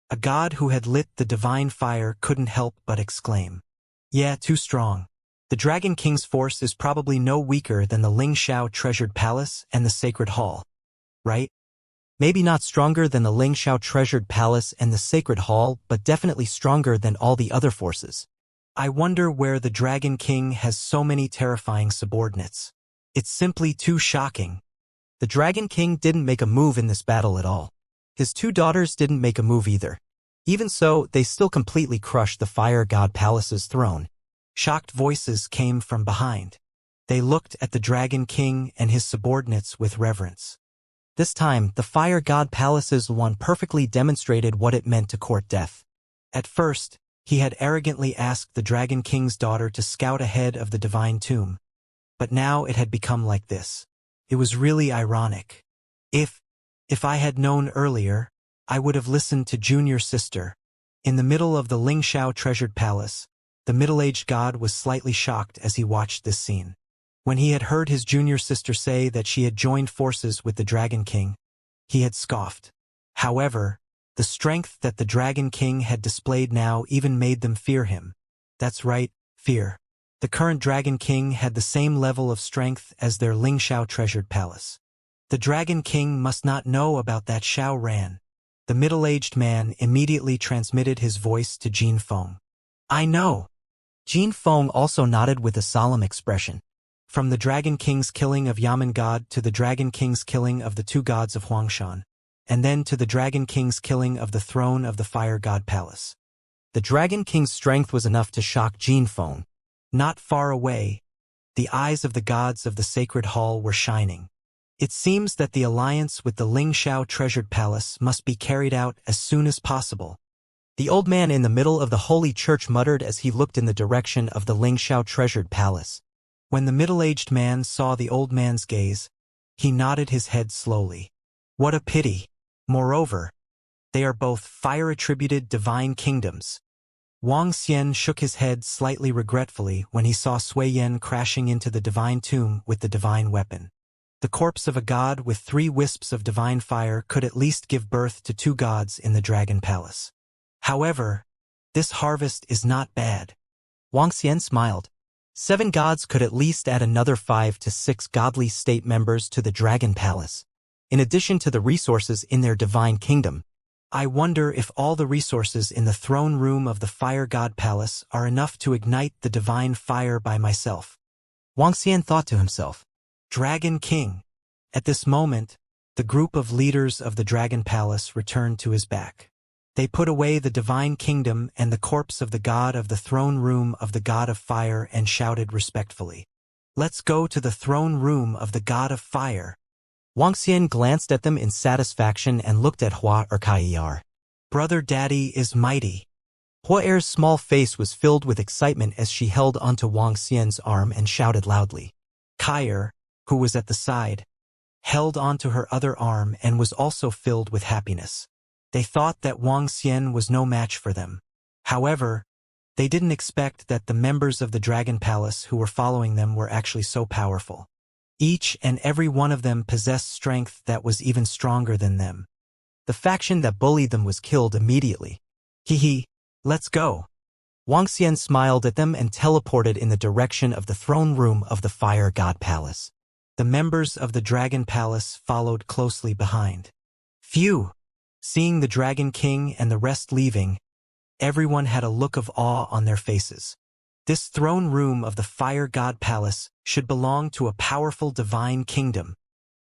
Speaker 1: A god who had lit the divine fire couldn't help but exclaim. Yeah, too strong. The Dragon King's force is probably no weaker than the Ling Xiao treasured palace and the sacred hall. Right? Maybe not stronger than the Ling Xiao treasured palace and the sacred hall, but definitely stronger than all the other forces. I wonder where the Dragon King has so many terrifying subordinates. It's simply too shocking. The Dragon King didn't make a move in this battle at all. His 2 daughters didn't make a move either. Even so, they still completely crushed the Fire God Palace's throne. Shocked voices came from behind. They looked at the Dragon King and his subordinates with reverence. This time, the Fire God Palace's one perfectly demonstrated what it meant to court death. At first, he had arrogantly asked the Dragon King's daughter to scout ahead of the divine tomb. But now it had become like this. It was really ironic. If I had known earlier, I would have listened to junior sister. In the middle of the Ling Xiao treasured palace, the middle-aged god was slightly shocked as he watched this scene. When he had heard his junior sister say that she had joined forces with the Dragon King, he had scoffed. However, the strength that the Dragon King had displayed now even made them fear him. That's right, fear. The current Dragon King had the same level of strength as their Ling Xiao treasured palace. The Dragon King must not know about that Xiao Ran. The middle-aged man immediately transmitted his voice to Jin Feng. I know. Jin Feng also nodded with a solemn expression. From the Dragon King's killing of Yamen God to the Dragon King's killing of the 2 gods of Huangshan, and then to the Dragon King's killing of the throne of the Fire God Palace. The Dragon King's strength was enough to shock Jin Feng. Not far away, the eyes of the gods of the sacred hall were shining. It seems that the alliance with the Ling Xiao treasured palace must be carried out as soon as possible. The old man in the middle of the holy church muttered as he looked in the direction of the Ling Xiao treasured palace. When the middle-aged man saw the old man's gaze, he nodded his head slowly. What a pity. Moreover, they are both fire-attributed divine kingdoms. Wang Xian shook his head slightly regretfully when he saw Sui Yan crashing into the divine tomb with the divine weapon. The corpse of a god with 3 wisps of divine fire could at least give birth to 2 gods in the Dragon Palace. However, this harvest is not bad. Wang Xian smiled. 7 gods could at least add another 5 to 6 godly state members to the Dragon Palace, in addition to the resources in their divine kingdom. I wonder if all the resources in the throne room of the Fire God Palace are enough to ignite the divine fire by myself. Wang Xian thought to himself. Dragon King. At this moment, the group of leaders of the Dragon Palace returned to his back. They put away the divine kingdom and the corpse of the god of the throne room of the god of fire and shouted respectfully. Let's go to the throne room of the god of fire. Wang Xian glanced at them in satisfaction and looked at Hua Er. Brother Daddy is mighty. Hua Er's small face was filled with excitement as she held onto Wang Xian's arm and shouted loudly. Kai, who was at the side, held onto her other arm and was also filled with happiness. They thought that Wang Xian was no match for them. However, they didn't expect that the members of the Dragon Palace who were following them were actually so powerful. Each and every one of them possessed strength that was even stronger than them. The faction that bullied them was killed immediately. Hee, let's go. Wang Xian smiled at them and teleported in the direction of the throne room of the Fire God Palace. The members of the Dragon Palace followed closely behind. Phew! Seeing the Dragon King and the rest leaving, everyone had a look of awe on their faces. This throne room of the Fire God Palace should belong to a powerful divine kingdom.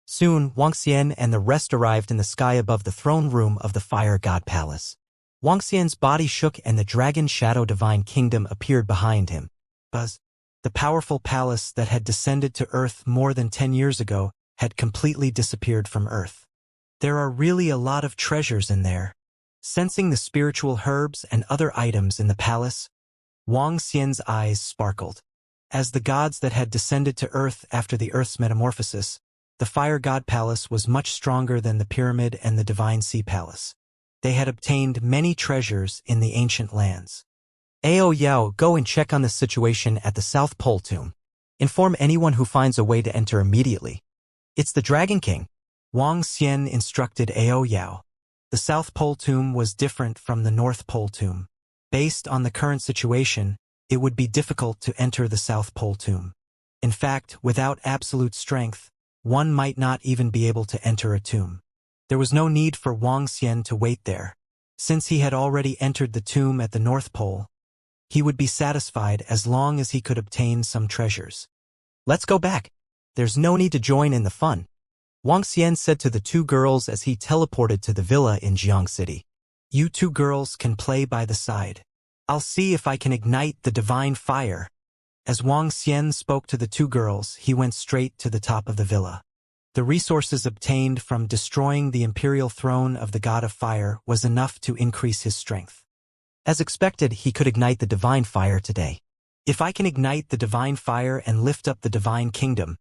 Speaker 1: Soon, Wang Xian and the rest arrived in the sky above the throne room of the Fire God Palace. Wang Xian's body shook and the Dragon Shadow Divine Kingdom appeared behind him. Buzz, the powerful palace that had descended to Earth more than 10 years ago, had completely disappeared from Earth. There are really a lot of treasures in there. Sensing the spiritual herbs and other items in the palace, Wang Xian's eyes sparkled. As the gods that had descended to Earth after the Earth's metamorphosis, the Fire God Palace was much stronger than the Pyramid and the Divine Sea Palace. They had obtained many treasures in the ancient lands. Ao Yao, go and check on the situation at the South Pole tomb. Inform anyone who finds a way to enter immediately. It's the Dragon King. Wang Xian instructed Ao Yao. The South Pole tomb was different from the North Pole tomb. Based on the current situation, it would be difficult to enter the South Pole tomb. In fact, without absolute strength, one might not even be able to enter a tomb. There was no need for Wang Xian to wait there. Since he had already entered the tomb at the North Pole, he would be satisfied as long as he could obtain some treasures. Let's go back. There's no need to join in the fun, Wang Xian said to the two girls as he teleported to the villa in Jiang City. You two girls can play by the side. I'll see if I can ignite the divine fire. As Wang Xian spoke to the two girls, he went straight to the top of the villa. The resources obtained from destroying the imperial throne of the god of fire was enough to increase his strength. As expected, he could ignite the divine fire today. If I can ignite the divine fire and lift up the divine kingdom,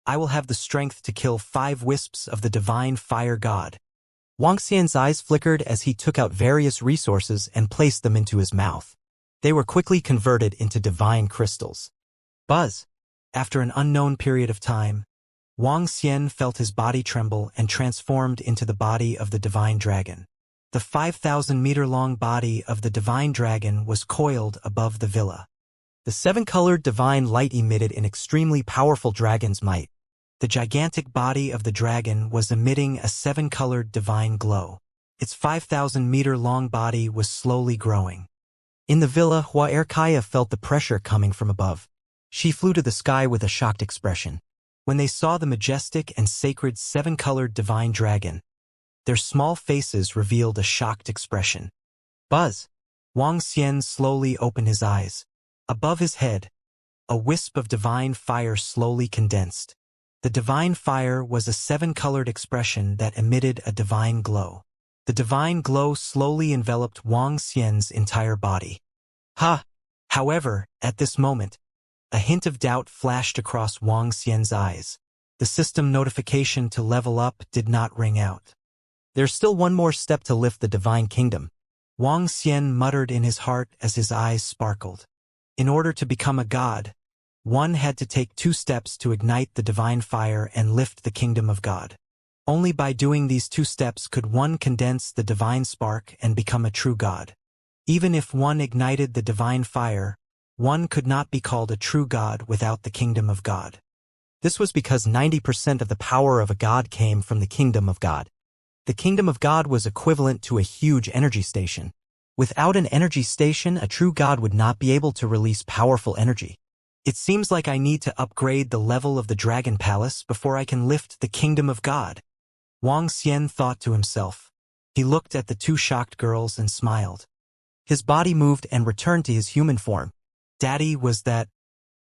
Speaker 1: I will have the strength to kill 5 wisps of the divine fire god. Wang Xian's eyes flickered as he took out various resources and placed them into his mouth. They were quickly converted into divine crystals. Buzz! After an unknown period of time, Wang Xian felt his body tremble and transformed into the body of the divine dragon. The 5,000-meter-long body of the divine dragon was coiled above the villa. The 7-colored divine light emitted an extremely powerful dragon's might. The gigantic body of the dragon was emitting a 7-colored divine glow. Its 5,000-meter-long body was slowly growing. In the villa, Hua Erkaya felt the pressure coming from above. She flew to the sky with a shocked expression. When they saw the majestic and sacred 7-colored divine dragon, their small faces revealed a shocked expression. Buzz! Wang Xian slowly opened his eyes. Above his head, a wisp of divine fire slowly condensed. The divine fire was a 7-colored expression that emitted a divine glow. The divine glow slowly enveloped Wang Xian's entire body. Ha! However, at this moment, a hint of doubt flashed across Wang Xian's eyes. The system notification to level up did not ring out. There's still one more step to lift the divine kingdom, Wang Xian muttered in his heart as his eyes sparkled. In order to become a god, one had to take 2 steps to ignite the divine fire and lift the kingdom of God. Only by doing these 2 steps could one condense the divine spark and become a true god. Even if one ignited the divine fire, one could not be called a true god without the kingdom of God. This was because 90% of the power of a god came from the kingdom of God. The kingdom of God was equivalent to a huge energy station. Without an energy station, a true god would not be able to release powerful energy. It seems like I need to upgrade the level of the Dragon Palace before I can lift the kingdom of God, Wang Xian thought to himself. He looked at the 2 shocked girls and smiled. His body moved and returned to his human form. Daddy, was that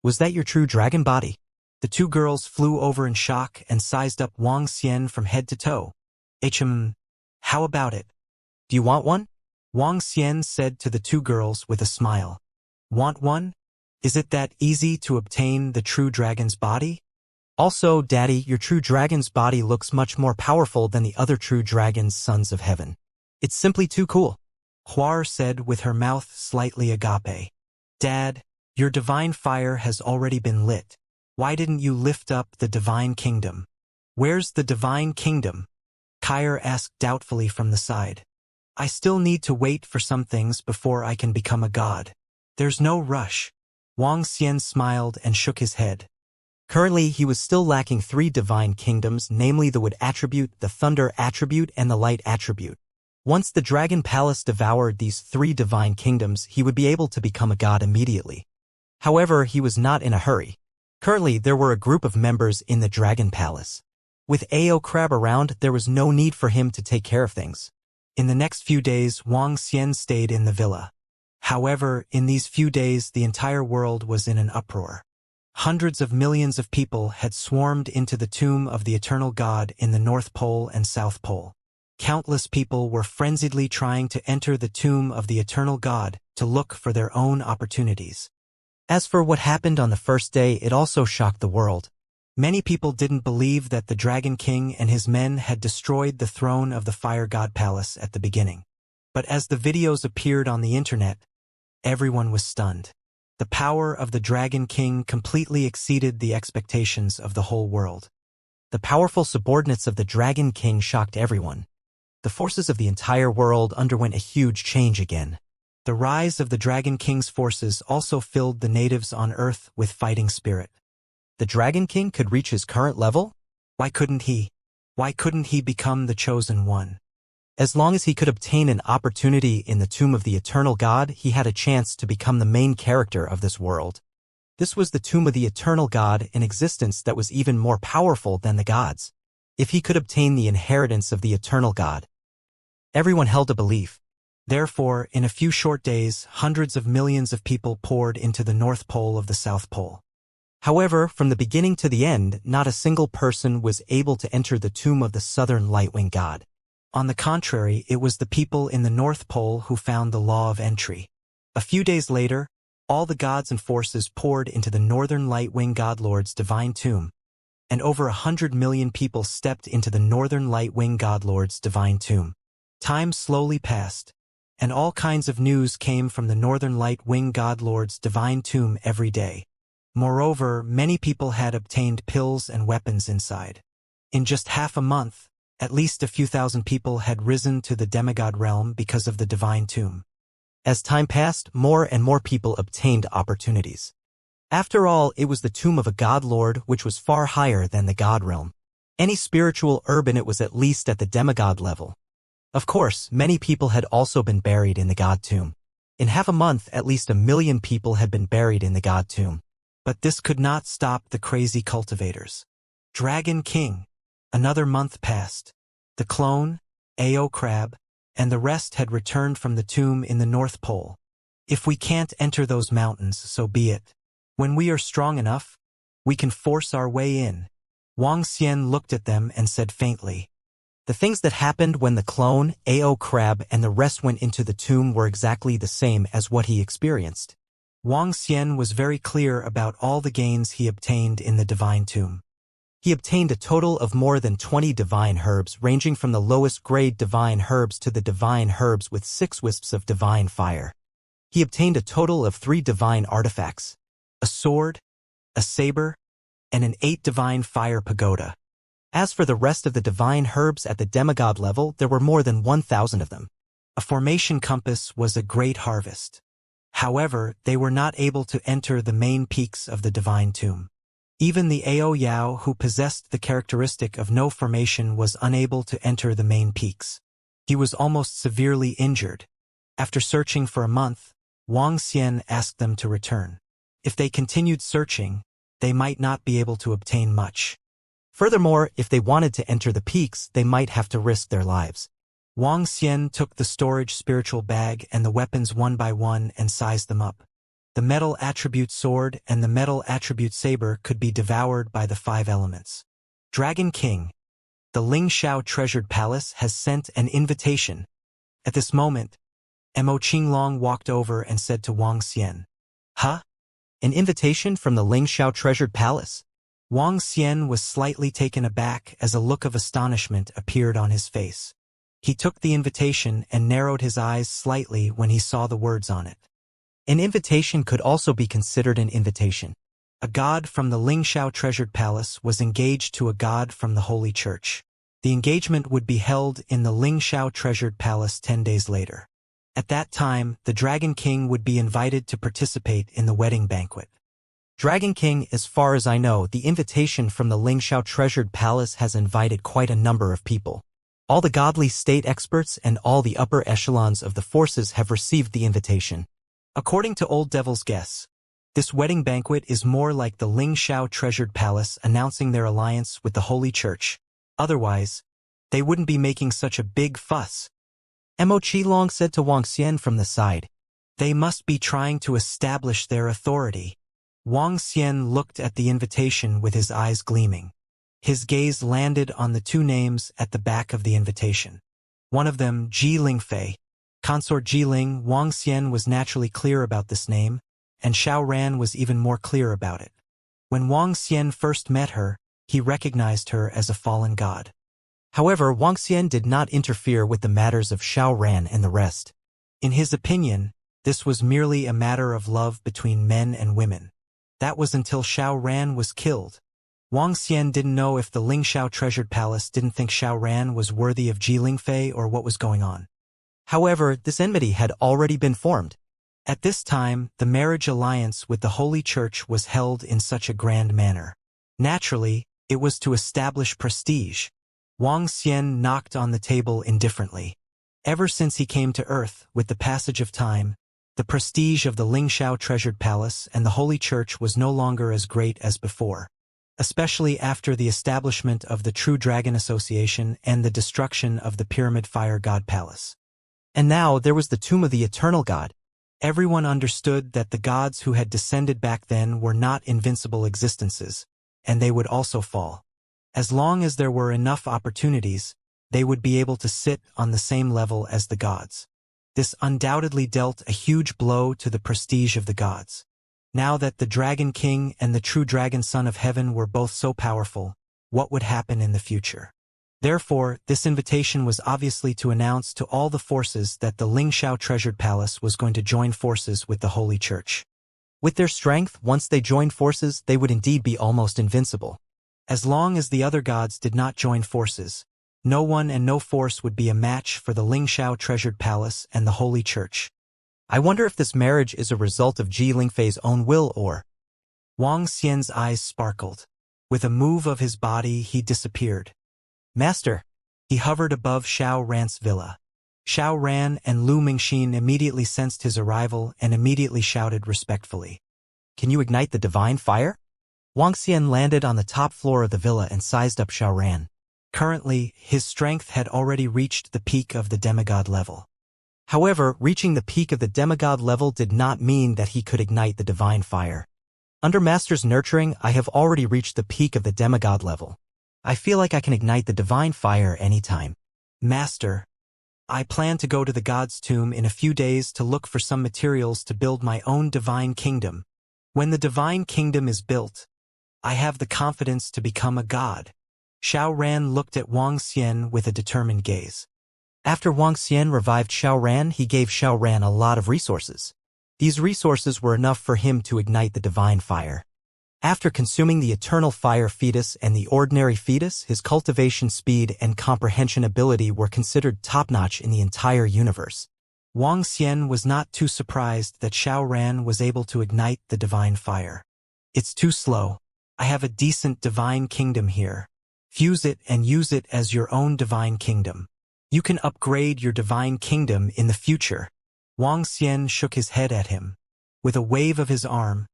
Speaker 1: your true dragon body? The 2 girls flew over in shock and sized up Wang Xian from head to toe. How about it? Do you want one? Wang Xian said to the 2 girls with a smile. Want one? Is it that easy to obtain the true dragon's body? Also, Daddy, your true dragon's body looks much more powerful than the other true dragon's sons of heaven. It's simply too cool, Huar said with her mouth slightly agape. Dad, your divine fire has already been lit. Why didn't you lift up the divine kingdom? Where's the divine kingdom? Kair asked doubtfully from the side. I still need to wait for some things before I can become a god. There's no rush. Wang Xian smiled and shook his head. Currently, he was still lacking 3 divine kingdoms, namely the wood attribute, the thunder attribute, and the light attribute. Once the dragon palace devoured these 3 divine kingdoms, he would be able to become a god immediately. However, he was not in a hurry. Currently, there were a group of members in the dragon palace. With Ao Crab around, there was no need for him to take care of things. In the next few days, Wang Xian stayed in the villa. However, in these few days, the entire world was in an uproar. Hundreds of millions of people had swarmed into the tomb of the eternal god in the North Pole and South Pole. Countless people were frenziedly trying to enter the tomb of the eternal god to look for their own opportunities. As for what happened on the first day, it also shocked the world. Many people didn't believe that the Dragon King and his men had destroyed the throne of the Fire God Palace at the beginning. But as the videos appeared on the internet, everyone was stunned. The power of the Dragon King completely exceeded the expectations of the whole world. The powerful subordinates of the Dragon King shocked everyone. The forces of the entire world underwent a huge change again. The rise of the Dragon King's forces also filled the natives on Earth with fighting spirit. The Dragon King could reach his current level? Why couldn't he? Why couldn't he become the chosen one? As long as he could obtain an opportunity in the tomb of the eternal god, he had a chance to become the main character of this world. This was the tomb of the eternal god, an existence that was even more powerful than the gods. If he could obtain the inheritance of the eternal god, everyone held a belief. Therefore, in a few short days, hundreds of millions of people poured into the North Pole of the South Pole. However, from the beginning to the end, not a single person was able to enter the tomb of the Southern Lightwing God. On the contrary, it was the people in the North Pole who found the law of entry. A few days later, all the gods and forces poured into the Northern Lightwing Godlord's divine tomb, and over 100 million people stepped into the Northern Lightwing Godlord's divine tomb. Time slowly passed, and all kinds of news came from the Northern Lightwing Godlord's divine tomb every day. Moreover, many people had obtained pills and weapons inside. In just half a month, at least a few thousand people had risen to the demigod realm because of the divine tomb. As time passed, more and more people obtained opportunities. After all, it was the tomb of a god lord which was far higher than the god realm. Any spiritual herb in it was at least at the demigod level. Of course, many people had also been buried in the god tomb. In half a month, at least 1 million people had been buried in the god tomb. But this could not stop the crazy cultivators. Dragon King. Another month passed. The clone, Ao Crab, and the rest had returned from the tomb in the North Pole. If we can't enter those mountains, so be it. When we are strong enough, we can force our way in. Wang Xian looked at them and said faintly. The things that happened when the clone, Ao Crab, and the rest went into the tomb were exactly the same as what he experienced. Wang Xian was very clear about all the gains he obtained in the divine tomb. He obtained a total of more than 20 divine herbs, ranging from the lowest grade divine herbs to the divine herbs with 6 wisps of divine fire. He obtained a total of 3 divine artifacts, a sword, a saber, and an 8 divine fire pagoda. As for the rest of the divine herbs at the demigod level, there were more than 1,000 of them. A formation compass was a great harvest. However, they were not able to enter the main peaks of the divine tomb. Even the Ao Yao, who possessed the characteristic of no formation, was unable to enter the main peaks. He was almost severely injured. After searching for a month, Wang Xian asked them to return. If they continued searching, they might not be able to obtain much. Furthermore, if they wanted to enter the peaks, they might have to risk their lives. Wang Xian took the storage spiritual bag and the weapons one by one and sized them up. The metal attribute sword and the metal attribute saber could be devoured by the 5 elements. Dragon King. The Ling Shao Treasured Palace has sent an invitation. At this moment, Mo Qinglong walked over and said to Wang Xian, "Huh? An invitation from the Ling Shao Treasured Palace?" Wang Xian was slightly taken aback as a look of astonishment appeared on his face. He took the invitation and narrowed his eyes slightly when he saw the words on it. An invitation could also be considered an invitation. A god from the Ling Shao Treasured Palace was engaged to a god from the Holy Church. The engagement would be held in the Lingxiao treasured palace 10 days later. At that time, the Dragon King would be invited to participate in the wedding banquet. Dragon King, as far as I know, the invitation from the Lingxiao treasured palace has invited quite a number of people. All the godly state experts and all the upper echelons of the forces have received the invitation. According to Old Devil's guess, this wedding banquet is more like the Lingxiao treasured palace announcing their alliance with the Holy Church. Otherwise, they wouldn't be making such a big fuss. Mo Qilong said to Wang Xian from the side. They must be trying to establish their authority. Wang Xian looked at the invitation with his eyes gleaming. His gaze landed on the two names at the back of the invitation. One of them, Ji Lingfei. Consort Ji Ling. Wang Xian was naturally clear about this name, and Xiao Ran was even more clear about it. When Wang Xian first met her, he recognized her as a fallen god. However, Wang Xian did not interfere with the matters of Xiao Ran and the rest. In his opinion, this was merely a matter of love between men and women. That was until Xiao Ran was killed. Wang Xian didn't know if the Lingxiao treasured palace didn't think Xiao Ran was worthy of Ji Lingfei or what was going on. However, this enmity had already been formed. At this time, the marriage alliance with the Holy Church was held in such a grand manner. Naturally, it was to establish prestige. Wang Xian knocked on the table indifferently. Ever since he came to Earth, with the passage of time, the prestige of the Lingxiao treasured palace and the Holy Church was no longer as great as before, especially after the establishment of the True Dragon Association and the destruction of the Pyramid Fire God Palace. And now there was the Tomb of the Eternal God. Everyone understood that the gods who had descended back then were not invincible existences, and they would also fall. As long as there were enough opportunities, they would be able to sit on the same level as the gods. This undoubtedly dealt a huge blow to the prestige of the gods. Now that the Dragon King and the true Dragon Son of Heaven were both so powerful, what would happen in the future? Therefore, this invitation was obviously to announce to all the forces that the Lingxiao treasured palace was going to join forces with the Holy Church. With their strength, once they joined forces, they would indeed be almost invincible. As long as the other gods did not join forces, no one and no force would be a match for the Lingxiao treasured palace and the Holy Church. I wonder if this marriage is a result of Ji Lingfei's own will or... Wang Xian's eyes sparkled. With a move of his body, he disappeared. Master! He hovered above Xiao Ran's villa. Xiao Ran and Lu Mingxin immediately sensed his arrival and immediately shouted respectfully. Can you ignite the divine fire? Wang Xian landed on the top floor of the villa and sized up Xiao Ran. Currently, his strength had already reached the peak of the demigod level. However, reaching the peak of the demigod level did not mean that he could ignite the divine fire. Under Master's nurturing, I have already reached the peak of the demigod level. I feel like I can ignite the divine fire anytime. Master, I plan to go to the god's tomb in a few days to look for some materials to build my own divine kingdom. When the divine kingdom is built, I have the confidence to become a god. Xiao Ran looked at Wang Xian with a determined gaze. After Wang Xian revived Xiao Ran, he gave Xiao Ran a lot of resources. These resources were enough for him to ignite the divine fire. After consuming the eternal fire fetus and the ordinary fetus, his cultivation speed and comprehension ability were considered top-notch in the entire universe. Wang Xian was not too surprised that Xiao Ran was able to ignite the divine fire. It's too slow. I have a decent divine kingdom here. Fuse it and use it as your own divine kingdom. You can upgrade your divine kingdom in the future. Wang Xian shook his head at him. With a wave of his arm,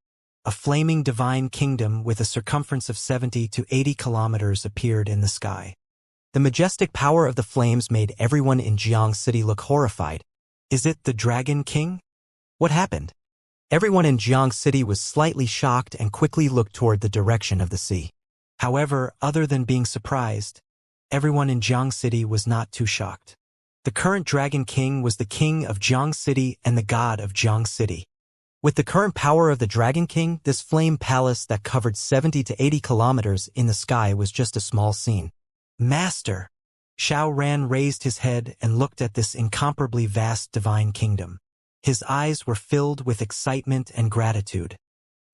Speaker 1: a flaming divine kingdom with a circumference of 70 to 80 kilometers appeared in the sky. The majestic power of the flames made everyone in Jiang City look horrified. Is it the Dragon King? What happened? Everyone in Jiang City was slightly shocked and quickly looked toward the direction of the sea. However, other than being surprised, everyone in Jiang City was not too shocked. The current Dragon King was the king of Jiang City and the god of Jiang City. With the current power of the Dragon King, this flame palace that covered 70 to 80 kilometers in the sky was just a small scene. Master! Xiao Ran raised his head and looked at this incomparably vast divine kingdom. His eyes were filled with excitement and gratitude.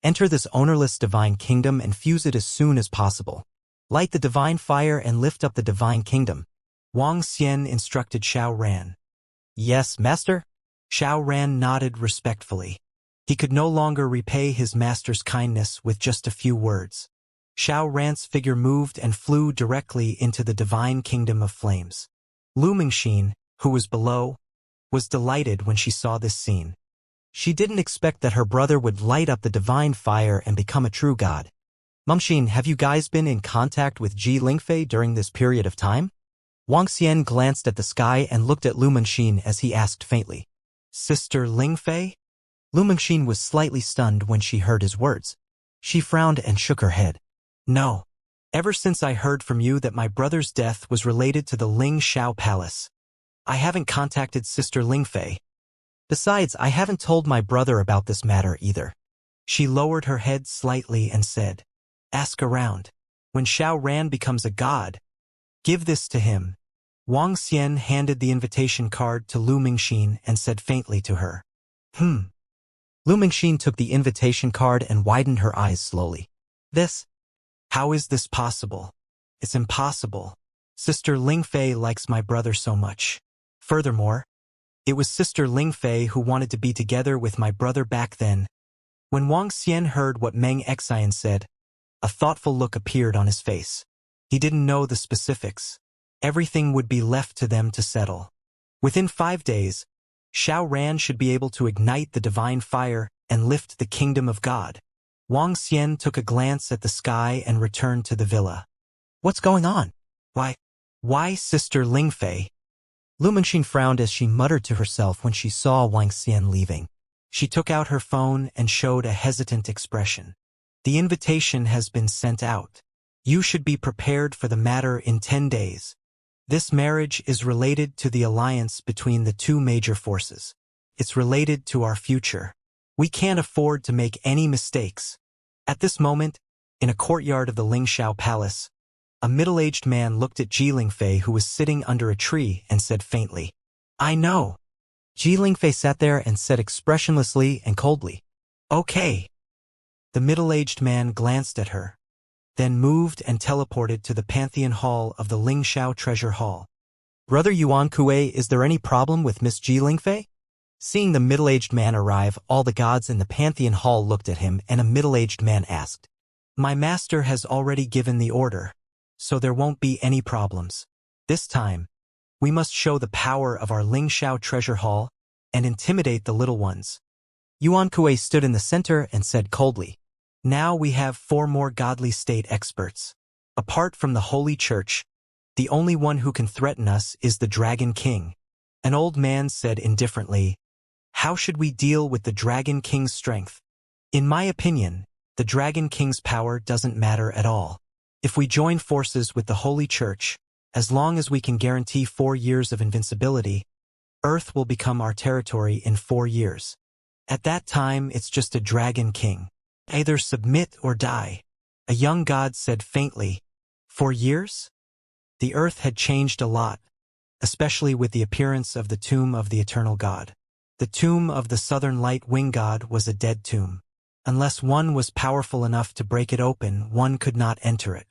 Speaker 1: Enter this ownerless divine kingdom and fuse it as soon as possible. Light the divine fire and lift up the divine kingdom. Wang Xian instructed Xiao Ran. Yes, master? Xiao Ran nodded respectfully. He could no longer repay his master's kindness with just a few words. Xiao Ran's figure moved and flew directly into the divine kingdom of flames. Lu Mingxin, who was below, was delighted when she saw this scene. She didn't expect that her brother would light up the divine fire and become a true god. Mengxin, have you guys been in contact with Ji Lingfei during this period of time? Wang Xian glanced at the sky and looked at Lu Mengxin as he asked faintly. Sister Lingfei? Lu Mengxin was slightly stunned when she heard his words. She frowned and shook her head. No. Ever since I heard from you that my brother's death was related to the Ling Shao Palace, I haven't contacted Sister Lingfei. Besides, I haven't told my brother about this matter either. She lowered her head slightly and said, Ask around. When Xiao Ran becomes a god, give this to him. Wang Xian handed the invitation card to Lu Mingxin and said faintly to her. Lu Mingxin took the invitation card and widened her eyes slowly. This? How is this possible? It's impossible. Sister Lingfei likes my brother so much. Furthermore, it was Sister Lingfei who wanted to be together with my brother back then. When Wang Xian heard what Meng Xian said, a thoughtful look appeared on his face. He didn't know the specifics. Everything would be left to them to settle. Within 5 days, Xiao Ran should be able to ignite the divine fire and lift the kingdom of God. Wang Xian took a glance at the sky and returned to the villa. What's going on? Why Sister Lingfei? Lu Mengxin frowned as she muttered to herself when she saw Wang Xian leaving. She took out her phone and showed a hesitant expression. The invitation has been sent out. You should be prepared for the matter in 10 days. This marriage is related to the alliance between the two major forces. It's related to our future. We can't afford to make any mistakes. At this moment, in a courtyard of the Lingshao Palace, a middle-aged man looked at Ji Lingfei, who was sitting under a tree, and said faintly, I know. Ji Lingfei sat there and said expressionlessly and coldly, Okay. The middle-aged man glanced at her, then moved and teleported to the Pantheon Hall of the Lingshao Treasure Hall. Brother Yuan Kuei, is there any problem with Miss Ji Lingfei? Seeing the middle-aged man arrive, all the gods in the Pantheon Hall looked at him, and a middle-aged man asked, My master has already given the order, so there won't be any problems. This time, we must show the power of our Lingshao Treasure Hall and intimidate the little ones. Yuan Kuei stood in the center and said coldly, Now we have 4 more godly state experts. Apart from the Holy Church, the only one who can threaten us is the Dragon King. An old man said indifferently, How should we deal with the Dragon King's strength? In my opinion, the Dragon King's power doesn't matter at all. If we join forces with the Holy Church, as long as we can guarantee 4 years of invincibility, Earth will become our territory in 4 years. At that time, it's just a Dragon King. Either submit or die. A young god said faintly, 4 years? The Earth had changed a lot, especially with the appearance of the tomb of the Eternal God. The tomb of the Southern Light Wing God was a dead tomb. Unless one was powerful enough to break it open, one could not enter it.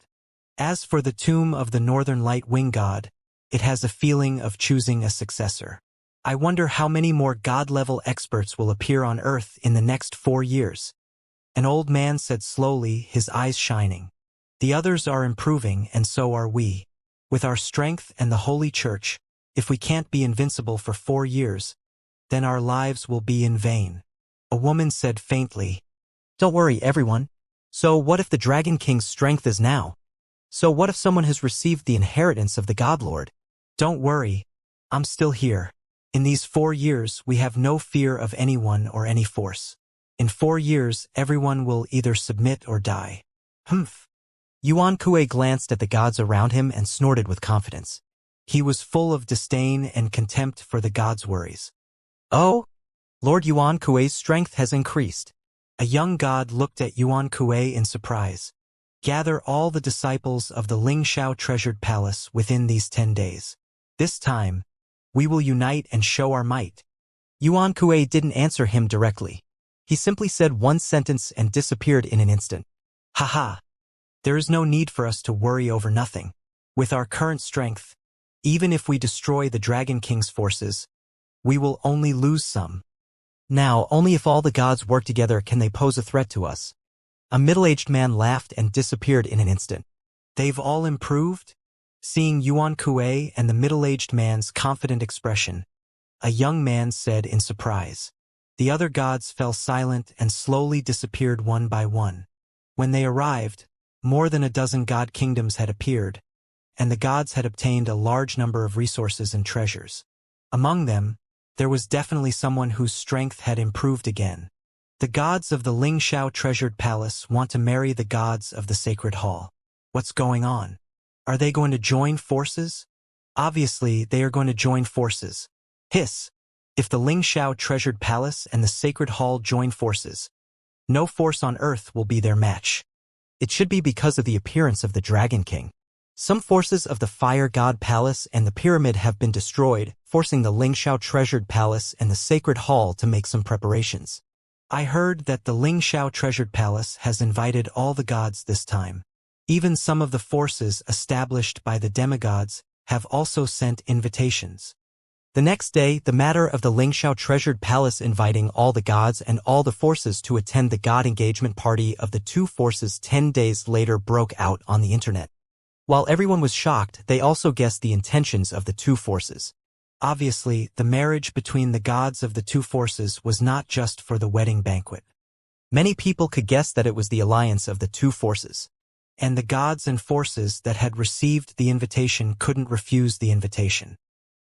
Speaker 1: As for the tomb of the Northern Light Wing God, it has a feeling of choosing a successor. I wonder how many more god-level experts will appear on Earth in the next 4 years. An old man said slowly, his eyes shining. The others are improving, and so are we. With our strength and the Holy Church, if we can't be invincible for 4 years, then our lives will be in vain. A woman said faintly, Don't worry, everyone. So what if the Dragon King's strength is now? So what if someone has received the inheritance of the Godlord? Don't worry, I'm still here. In these 4 years, we have no fear of anyone or any force. In 4 years, everyone will either submit or die. Humph. Yuan Kuei glanced at the gods around him and snorted with confidence. He was full of disdain and contempt for the gods' worries. Oh? Lord Yuan Kuei's strength has increased. A young god looked at Yuan Kuei in surprise. Gather all the disciples of the Lingshao Treasured Palace within these 10 days. This time, we will unite and show our might. Yuan Kuei didn't answer him directly. He simply said one sentence and disappeared in an instant. Haha. There is no need for us to worry over nothing. With our current strength, even if we destroy the Dragon King's forces, we will only lose some. Now, only if all the gods work together can they pose a threat to us. A middle-aged man laughed and disappeared in an instant. They've all improved? Seeing Yuan Kuei and the middle-aged man's confident expression, a young man said in surprise. The other gods fell silent and slowly disappeared one by one. When they arrived, more than a dozen god kingdoms had appeared, and the gods had obtained a large number of resources and treasures. Among them, there was definitely someone whose strength had improved again. The gods of the Lingxiao treasured palace want to marry the gods of the sacred hall. What's going on? Are they going to join forces? Obviously, they are going to join forces. Hiss! If the Lingxiao treasured palace and the sacred hall join forces, no force on earth will be their match. It should be because of the appearance of the Dragon King. Some forces of the Fire God Palace and the Pyramid have been destroyed, forcing the Lingxiao treasured palace and the sacred hall to make some preparations. I heard that the Lingxiao treasured palace has invited all the gods this time. Even some of the forces established by the demigods have also sent invitations. The next day, the matter of the Lingxiao treasured palace inviting all the gods and all the forces to attend the god engagement party of the two forces 10 days later broke out on the internet. While everyone was shocked, they also guessed the intentions of the two forces. Obviously, the marriage between the gods of the two forces was not just for the wedding banquet. Many people could guess that it was the alliance of the two forces. And the gods and forces that had received the invitation couldn't refuse the invitation.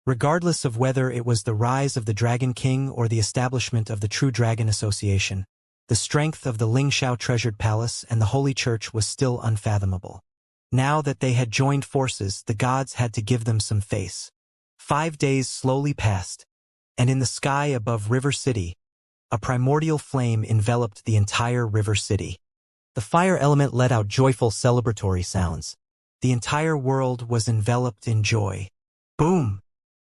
Speaker 1: Regardless of whether it was the rise of the Dragon King or the establishment of the True Dragon Association, the strength of the Lingxiao treasured palace and the Holy Church was still unfathomable. Now that they had joined forces, the gods had to give them some face. 5 days slowly passed, and in the sky above River City, a primordial flame enveloped the entire River City. The fire element let out joyful celebratory sounds. The entire world was enveloped in joy. Boom!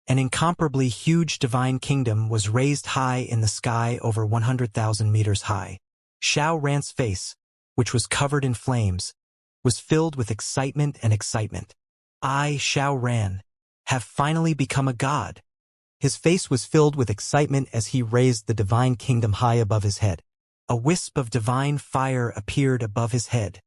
Speaker 1: An incomparably huge divine kingdom was raised high in the sky over 100,000 meters high. Xiao Ran's face, which was covered in flames, was filled with excitement and excitement. I, Xiao Ran, have finally become a god. His face was filled with excitement as he raised the divine kingdom high above his head. A wisp of divine fire appeared above his head.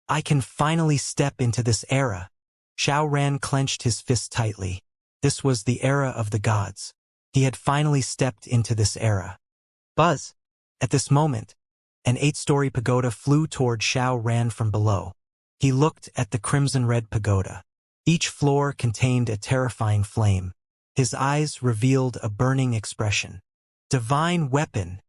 Speaker 1: I can finally step into this era. Xiao Ran clenched his fist tightly. This was the era of the gods. He had finally stepped into this era. Buzz! At this moment, an 8-story pagoda flew toward Xiao Ran from below. He looked at the crimson-red pagoda. Each floor contained a terrifying flame. His eyes revealed a burning expression. Divine weapon!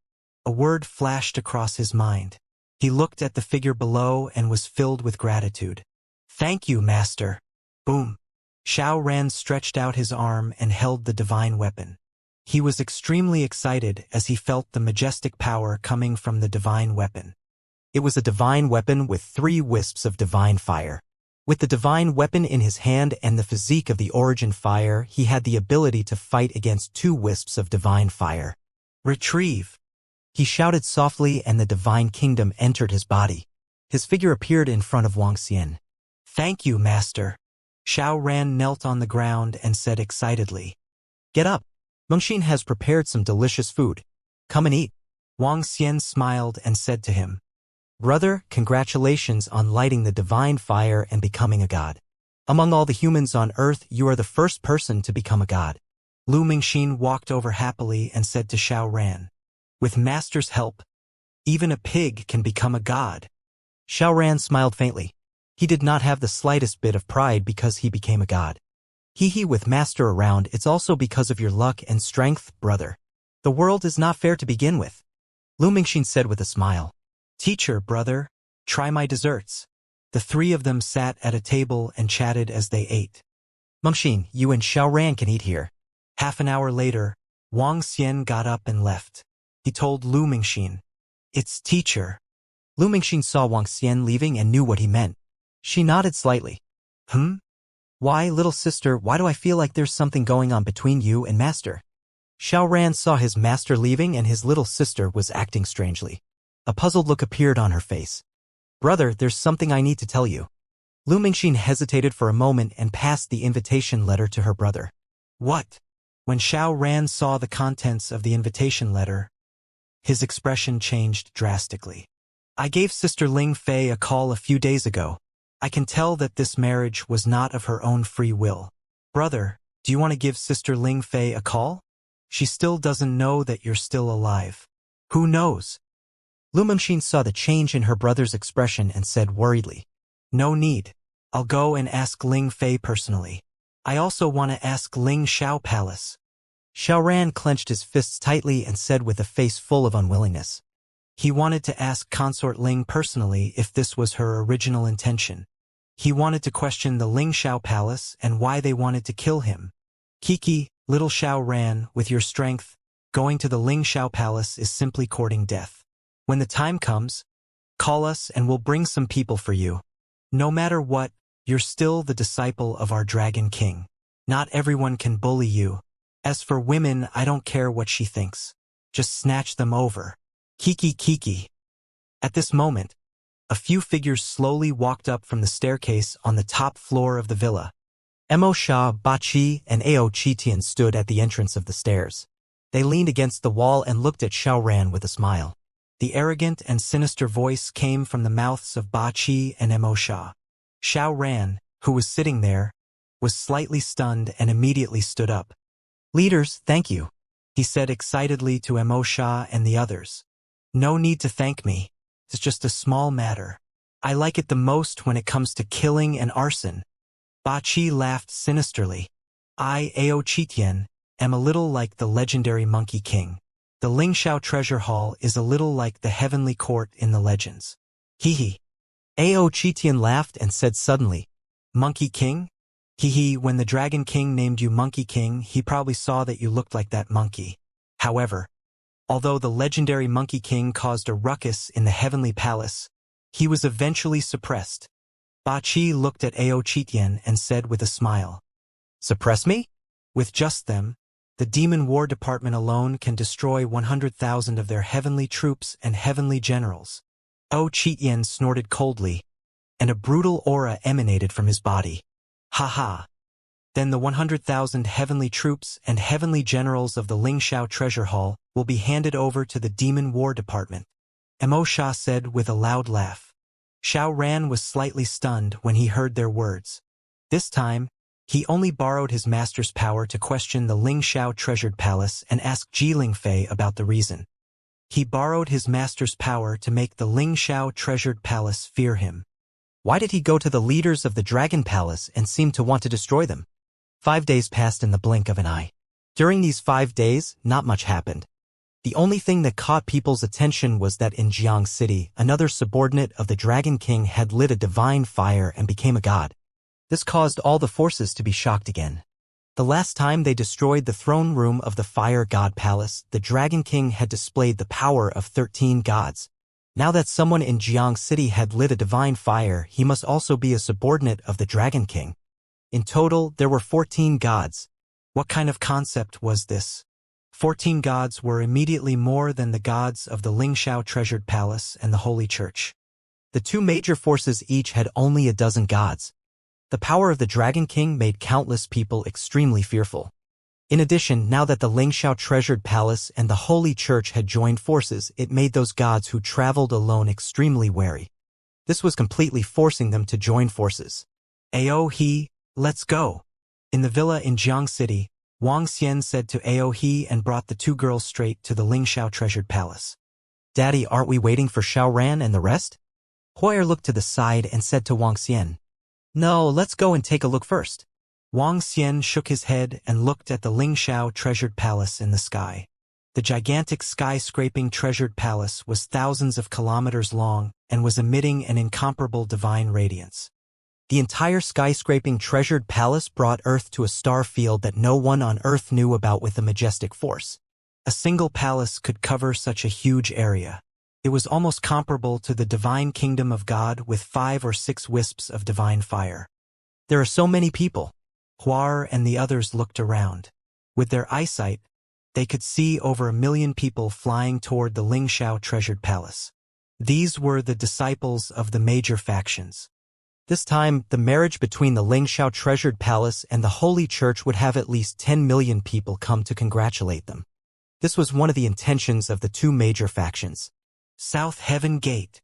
Speaker 1: A word flashed across his mind. He looked at the figure below and was filled with gratitude. Thank you, Master. Boom! Xiao Ran stretched out his arm and held the divine weapon. He was extremely excited as he felt the majestic power coming from the divine weapon. It was a divine weapon with 3 wisps of divine fire. With the divine weapon in his hand and the physique of the origin fire, he had the ability to fight against 2 wisps of divine fire. Retrieve! He shouted softly and the divine kingdom entered his body. His figure appeared in front of Wang Xian. Thank you, Master. Xiao Ran knelt on the ground and said excitedly. Get up. Mengxin has prepared some delicious food. Come and eat. Wang Xian smiled and said to him, Brother, congratulations on lighting the divine fire and becoming a god. Among all the humans on earth, you are the first person to become a god. Lu Mengxin walked over happily and said to Xiao Ran, With Master's help, even a pig can become a god. Xiao Ran smiled faintly. He did not have the slightest bit of pride because he became a god. Hee with Master around, it's also because of your luck and strength, brother. The world is not fair to begin with. Lu Mengxin said with a smile. Teacher, brother, try my desserts. The 3 of them sat at a table and chatted as they ate. Mengxin, you and Xiao Ran can eat here. Half an hour later, Wang Xian got up and left. He told Lu Mengxin, It's teacher. Lu Mengxin saw Wang Xian leaving and knew what he meant. She nodded slightly. Why, little sister, why do I feel like there's something going on between you and Master? Xiao Ran saw his master leaving and his little sister was acting strangely. A puzzled look appeared on her face. Brother, there's something I need to tell you. Lu Mingxin hesitated for a moment and passed the invitation letter to her brother. What? When Xiao Ran saw the contents of the invitation letter, his expression changed drastically. I gave Sister Ling Fei a call a few days ago. I can tell that this marriage was not of her own free will. Brother, do you want to give Sister Ling Fei a call? She still doesn't know that you're still alive. Who knows? Lu Mingxin saw the change in her brother's expression and said worriedly, No need. I'll go and ask Ling Fei personally. I also want to ask Ling Xiao Palace. Xiao Ran clenched his fists tightly and said with a face full of unwillingness. He wanted to ask Consort Ling personally if this was her original intention. He wanted to question the Ling Xiao Palace and why they wanted to kill him. Kiki, little Xiao Ran, with your strength, going to the Ling Xiao Palace is simply courting death. When the time comes, call us and we'll bring some people for you. No matter what, you're still the disciple of our Dragon King. Not everyone can bully you. As for women, I don't care what she thinks. Just snatch them over. Kiki. At this moment, a few figures slowly walked up from the staircase on the top floor of the villa. Mo Sha, Ba Qi, and Ao Qitian stood at the entrance of the stairs. They leaned against the wall and looked at Xiao Ran with a smile. The arrogant and sinister voice came from the mouths of Ba Qi and Mo Sha. Xiao Ran, who was sitting there, was slightly stunned and immediately stood up. Leaders, thank you, he said excitedly to Mo Sha and the others. No need to thank me. It's just a small matter. I like it the most when it comes to killing and arson. Ba Qi laughed sinisterly. I, Ao Qitian, am a little like the legendary Monkey King. The Lingxiao Treasure Hall is a little like the Heavenly Court in the legends. Hee. Ao Qitian laughed and said suddenly, Monkey King? When the Dragon King named you Monkey King, he probably saw that you looked like that monkey. However, although the legendary Monkey King caused a ruckus in the Heavenly Palace, he was eventually suppressed. Ba Qi looked at Ao Qitian and said with a smile, Suppress me? With just them, the Demon War Department alone can destroy 100,000 of their heavenly troops and heavenly generals. Ao Qitian snorted coldly, and a brutal aura emanated from his body. Ha. Then the 100,000 heavenly troops and heavenly generals of the Lingxiao Treasure Hall will be handed over to the Demon War Department, Mo Sha said with a loud laugh. Xiao Ran was slightly stunned when he heard their words. This time, he only borrowed his master's power to question the Lingxiao Treasured Palace and ask Ji Lingfei about the reason. He borrowed his master's power to make the Lingxiao Treasured Palace fear him. Why did he go to the leaders of the Dragon Palace and seem to want to destroy them? 5 days passed in the blink of an eye. During these 5 days, not much happened. The only thing that caught people's attention was that in Jiang City, another subordinate of the Dragon King had lit a divine fire and became a god. This caused all the forces to be shocked again. The last time they destroyed the throne room of the Fire God Palace, the Dragon King had displayed the power of 13 gods. Now that someone in Jiang City had lit a divine fire, he must also be a subordinate of the Dragon King. In total, there were 14 gods. What kind of concept was this? 14 gods were immediately more than the gods of the Lingxiao Treasured Palace and the Holy Church. The two major forces each had only a dozen gods. The power of the Dragon King made countless people extremely fearful. In addition, now that the Lingxiao Treasured Palace and the Holy Church had joined forces, it made those gods who traveled alone extremely wary. This was completely forcing them to join forces. Ao He, let's go. In the villa in Jiang City, Wang Xian said to Ao He and brought the two girls straight to the Lingxiao Treasured Palace. Daddy, aren't we waiting for Xiao Ran and the rest? Huier looked to the side and said to Wang Xian, No, let's go and take a look first. Wang Xian shook his head and looked at the Lingxiao Treasured Palace in the sky. The gigantic skyscraping treasured palace was thousands of kilometers long and was emitting an incomparable divine radiance. The entire skyscraping treasured palace brought Earth to a star field that no one on Earth knew about with a majestic force. A single palace could cover such a huge area. It was almost comparable to the divine kingdom of God with 5 or 6 wisps of divine fire. There are so many people. Huar and the others looked around. With their eyesight, they could see over 1 million people flying toward the Lingxiao Treasured Palace. These were the disciples of the major factions. This time, the marriage between the Lingxiao treasured palace and the Holy Church would have at least 10 million people come to congratulate them. This was one of the intentions of the two major factions. South Heaven Gate.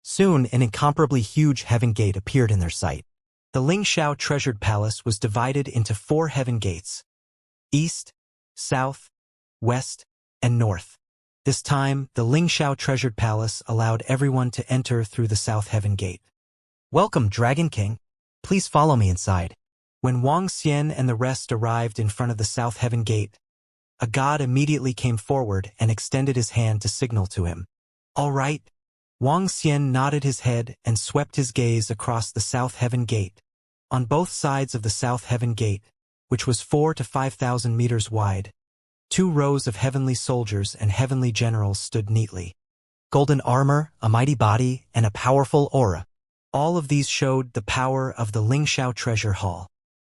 Speaker 1: Soon, an incomparably huge heaven gate appeared in their sight. The Lingxiao treasured palace was divided into 4 heaven gates: east, south, west, and north. This time, the Lingxiao treasured palace allowed everyone to enter through the South Heaven Gate. "Welcome, Dragon King. Please follow me inside." When Wang Xian and the rest arrived in front of the South Heaven Gate, a god immediately came forward and extended his hand to signal to him. "All right." Wang Xian nodded his head and swept his gaze across the South Heaven Gate. On both sides of the South Heaven Gate, which was 4,000 to 5,000 meters wide, 2 rows of heavenly soldiers and heavenly generals stood neatly. Golden armor, a mighty body, and a powerful aura. All of these showed the power of the Lingxiao Treasure Hall.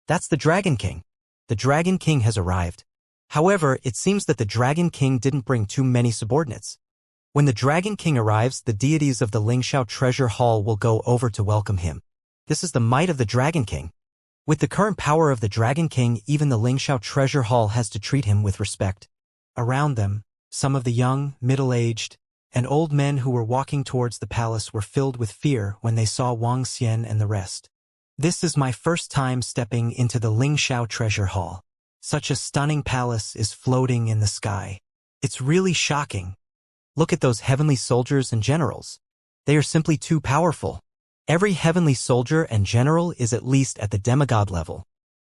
Speaker 1: "That's the Dragon King. The Dragon King has arrived." However, it seems that the Dragon King didn't bring too many subordinates. When the Dragon King arrives, the deities of the Lingxiao Treasure Hall will go over to welcome him. This is the might of the Dragon King. With the current power of the Dragon King, even the Lingxiao Treasure Hall has to treat him with respect. Around them, some of the young, middle-aged, and old men who were walking towards the palace were filled with fear when they saw Wang Xian and the rest. "This is my first time stepping into the Lingxiao Treasure Hall. Such a stunning palace is floating in the sky. It's really shocking. Look at those heavenly soldiers and generals. They are simply too powerful. Every heavenly soldier and general is at least at the demigod level.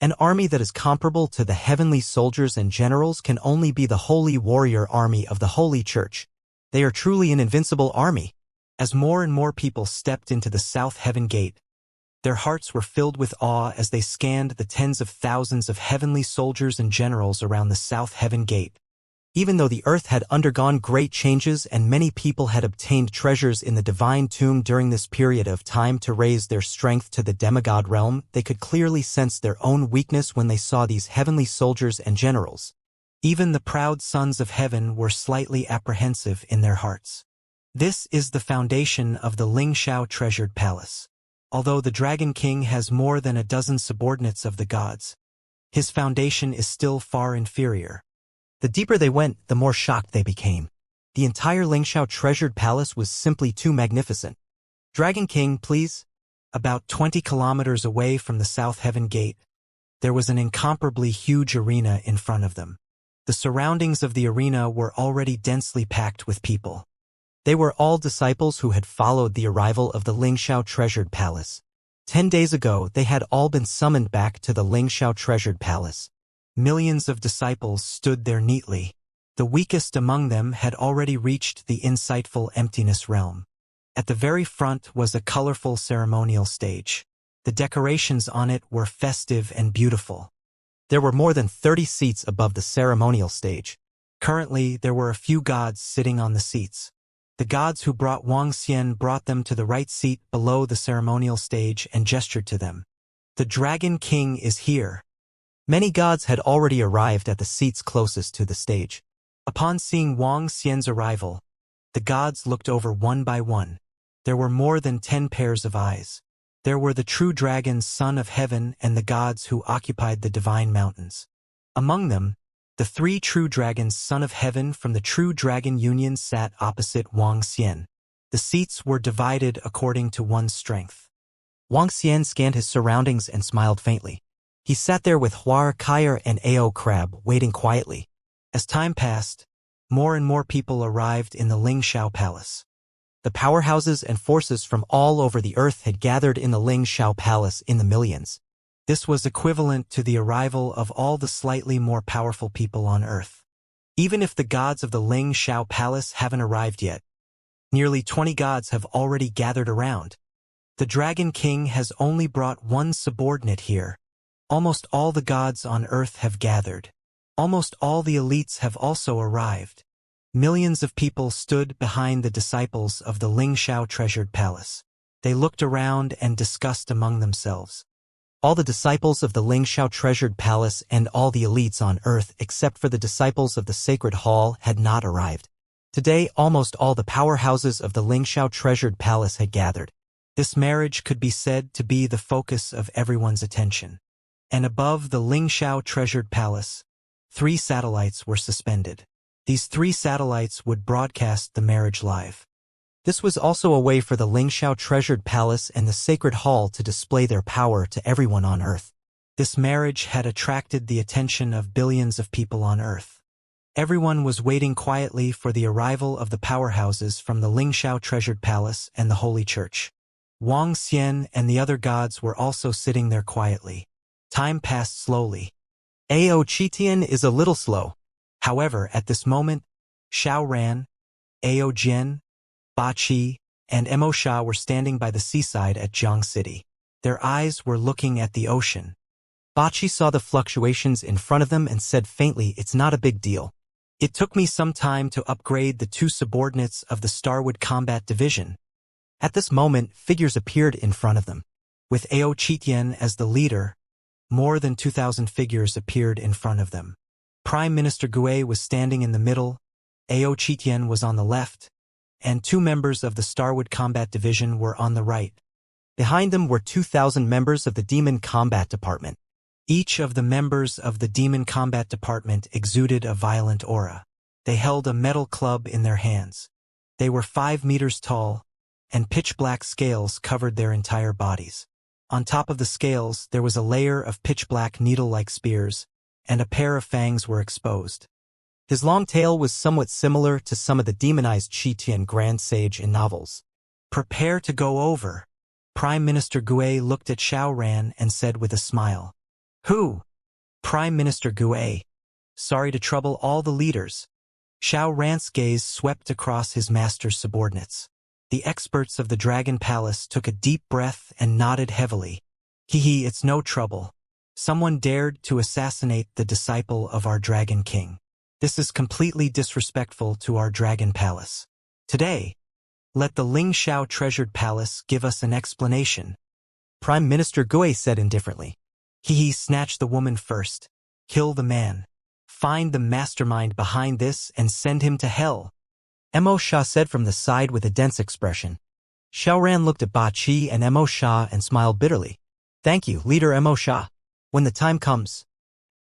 Speaker 1: An army that is comparable to the heavenly soldiers and generals can only be the holy warrior army of the Holy Church. They are truly an invincible army." As more and more people stepped into the South Heaven Gate, their hearts were filled with awe as they scanned the tens of thousands of heavenly soldiers and generals around the South Heaven Gate. Even though the earth had undergone great changes and many people had obtained treasures in the divine tomb during this period of time to raise their strength to the demigod realm, they could clearly sense their own weakness when they saw these heavenly soldiers and generals. Even the proud sons of heaven were slightly apprehensive in their hearts. This is the foundation of the Lingxiao treasured palace. Although the Dragon King has more than a dozen subordinates of the gods, his foundation is still far inferior. The deeper they went, the more shocked they became. The entire Lingxiao treasured palace was simply too magnificent. "Dragon King, please." About 20 kilometers away from the South Heaven Gate, there was an incomparably huge arena in front of them. The surroundings of the arena were already densely packed with people. They were all disciples who had followed the arrival of the Lingxiao treasured palace. 10 days ago, they had all been summoned back to the Lingxiao treasured palace. Millions of disciples stood there neatly. The weakest among them had already reached the insightful emptiness realm. At the very front was a colorful ceremonial stage. The decorations on it were festive and beautiful. There were more than 30 seats above the ceremonial stage. Currently, there were a few gods sitting on the seats. The gods who brought Wang Xian brought them to the right seat below the ceremonial stage and gestured to them. "The Dragon King is here." Many gods had already arrived at the seats closest to the stage. Upon seeing Wang Xian's arrival, the gods looked over one by one. There were more than 10 pairs of eyes. There were the true dragon Son of Heaven and the gods who occupied the divine mountains. Among them, the 3 true dragons Son of Heaven from the True Dragon Union sat opposite Wang Xian. The seats were divided according to one's strength. Wang Xian scanned his surroundings and smiled faintly. He sat there with Huar Kyer and Ao Crab waiting quietly. As time passed, more and more people arrived in the Lingxiao Palace. The powerhouses and forces from all over the earth had gathered in the Lingxiao Palace in the millions. This was equivalent to the arrival of all the slightly more powerful people on earth. Even if the gods of the Lingxiao Palace haven't arrived yet, nearly 20 gods have already gathered around. The Dragon King has only brought one subordinate here. Almost all the gods on earth have gathered. Almost all the elites have also arrived. Millions of people stood behind the disciples of the Lingxiao treasured palace. They looked around and discussed among themselves. All the disciples of the Lingxiao treasured palace and all the elites on earth except for the disciples of the sacred hall had not arrived. Today, almost all the powerhouses of the Lingxiao treasured palace had gathered. This marriage could be said to be the focus of everyone's attention. And above the Lingxiao treasured palace, 3 satellites were suspended. These 3 satellites would broadcast the marriage live. This was also a way for the Lingxiao treasured palace and the sacred hall to display their power to everyone on Earth. This marriage had attracted the attention of billions of people on Earth. Everyone was waiting quietly for the arrival of the powerhouses from the Lingxiao treasured palace and the Holy Church. Wang Xian and the other gods were also sitting there quietly. Time passed slowly. Ao Qitian is a little slow. However, at this moment, Xiao Ran, Ao Jian, Ba Qi, and Mo Sha were standing by the seaside at Jiang City. Their eyes were looking at the ocean. Ba Qi saw the fluctuations in front of them and said faintly, "It's not a big deal. It took me some time to upgrade the 2 subordinates of the Starwood Combat Division." At this moment, figures appeared in front of them. With Ao Qitian as the leader, more than 2,000 figures appeared in front of them. Prime Minister Gui was standing in the middle, Ao Qitian was on the left, and 2 members of the Starwood Combat Division were on the right. Behind them were 2,000 members of the Demon Combat Department. Each of the members of the Demon Combat Department exuded a violent aura. They held a metal club in their hands. They were 5 meters tall, and pitch-black scales covered their entire bodies. On top of the scales, there was a layer of pitch-black needle-like spears, and a pair of fangs were exposed. His long tail was somewhat similar to some of the demonized Qitian Grand Sage in novels. "Prepare to go over." Prime Minister Gui looked at Xiao Ran and said with a smile. "Who?" "Prime Minister Gui. Sorry to trouble all the leaders." Xiao Ran's gaze swept across his master's subordinates. The experts of the Dragon Palace took a deep breath and nodded heavily. "Hee, it's no trouble. Someone dared to assassinate the disciple of our Dragon King. This is completely disrespectful to our Dragon Palace. Today, let the Lingxiao treasured palace give us an explanation." Prime Minister Gui said indifferently. "Hee, snatch the woman first. Kill the man. Find the mastermind behind this and send him to hell." Mo Sha said from the side with a dense expression. Xiao Ran looked at Ba Qi and Mo Sha and smiled bitterly. "Thank you, Leader Mo Sha. When the time comes,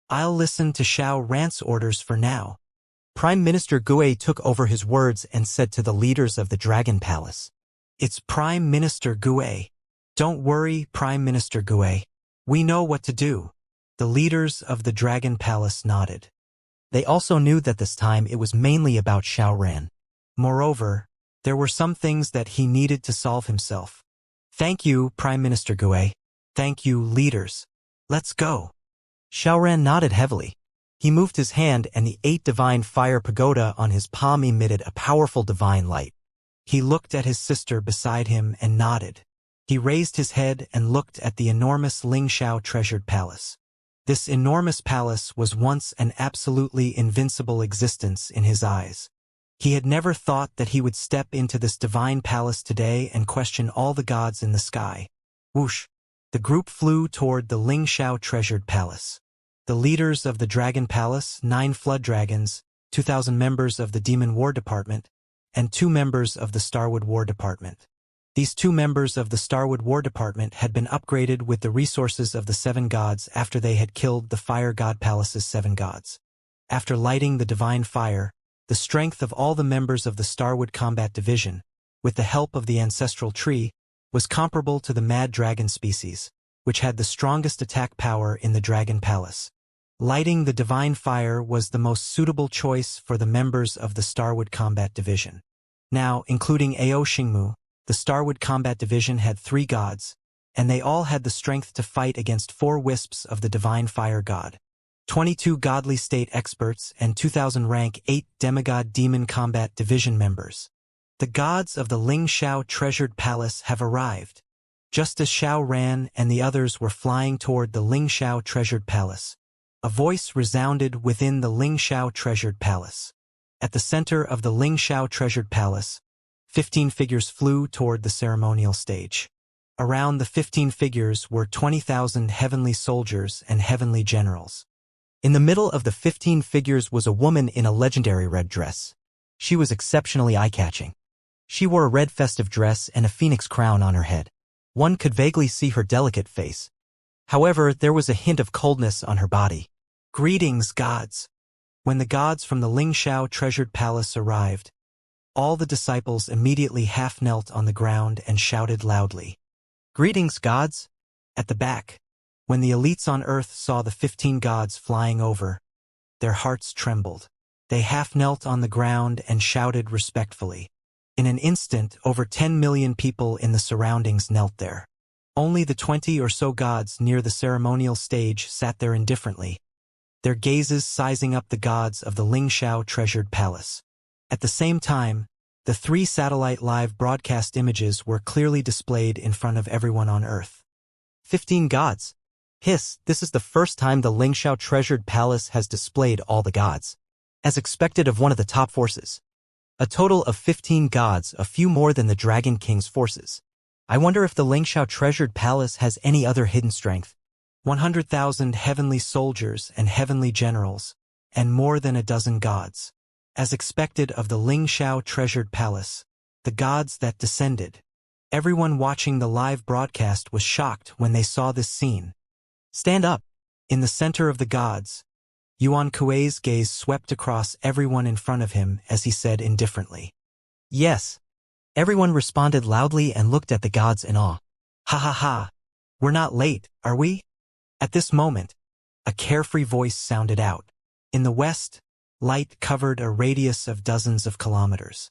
Speaker 1: I'll listen to Xiao Ran's orders for now." Prime Minister Gui took over his words and said to the leaders of the Dragon Palace, "It's Prime Minister Gui. Don't worry, Prime Minister Gui. We know what to do." The leaders of the Dragon Palace nodded. They also knew that this time it was mainly about Xiao Ran. Moreover, there were some things that he needed to solve himself. "Thank you, Prime Minister Gui. Thank you, leaders. Let's go." Xiao Ran nodded heavily. He moved his hand and the 8 divine fire pagoda on his palm emitted a powerful divine light. He looked at his sister beside him and nodded. He raised his head and looked at the enormous Lingxiao treasured palace. This enormous palace was once an absolutely invincible existence in his eyes. He had never thought that he would step into this divine palace today and question all the gods in the sky. Whoosh! The group flew toward the Lingxiao treasured palace. The leaders of the Dragon Palace, 9 flood dragons, 2,000 members of the Demon War Department, and 2 members of the Starwood War Department. These 2 members of the Starwood War Department had been upgraded with the resources of the 7 gods after they had killed the Fire God Palace's 7 gods. After lighting the divine fire, the strength of all the members of the Starwood Combat Division, with the help of the ancestral tree, was comparable to the Mad Dragon species, which had the strongest attack power in the Dragon Palace. Lighting the divine fire was the most suitable choice for the members of the Starwood Combat Division. Now, including Ao Xingmu, the Starwood Combat Division had 3 gods, and they all had the strength to fight against 4 wisps of the divine fire god. 22 godly state experts and 2,000 rank 8 demigod demon combat division members. The gods of the Lingxiao treasured palace have arrived. Just as Xiao Ran and the others were flying toward the Lingxiao treasured palace, a voice resounded within the Lingxiao treasured palace. At the center of the Lingxiao treasured palace, 15 figures flew toward the ceremonial stage. Around the 15 figures were 20,000 heavenly soldiers and heavenly generals. In the middle of the 15 figures was a woman in a legendary red dress. She was exceptionally eye-catching. She wore a red festive dress and a phoenix crown on her head. One could vaguely see her delicate face. However, there was a hint of coldness on her body. Greetings, gods. When the gods from the Lingxiao treasured palace arrived, all the disciples immediately half-knelt on the ground and shouted loudly, "Greetings, gods!" At the back, when the elites on Earth saw the 15 gods flying over, their hearts trembled. They half-knelt on the ground and shouted respectfully. In an instant, over 10 million people in the surroundings knelt there. Only the 20 or so gods near the ceremonial stage sat there indifferently, their gazes sizing up the gods of the Lingxiao treasured palace. At the same time, the 3 satellite live broadcast images were clearly displayed in front of everyone on Earth. 15 gods. Hiss, this is the first time the Lingxiao treasured palace has displayed all the gods. As expected of one of the top forces. A total of 15 gods, a few more than the Dragon King's forces. I wonder if the Lingxiao treasured palace has any other hidden strength. 100,000 heavenly soldiers and heavenly generals, and more than a dozen gods. As expected of the Lingxiao treasured palace, the gods that descended. Everyone watching the live broadcast was shocked when they saw this scene. Stand up. In the center of the gods, Yuan Kuei's gaze swept across everyone in front of him as he said indifferently, "Yes." Everyone responded loudly and looked at the gods in awe. "Ha ha ha. We're not late, are we?" At this moment, a carefree voice sounded out. In the west, light covered a radius of dozens of kilometers.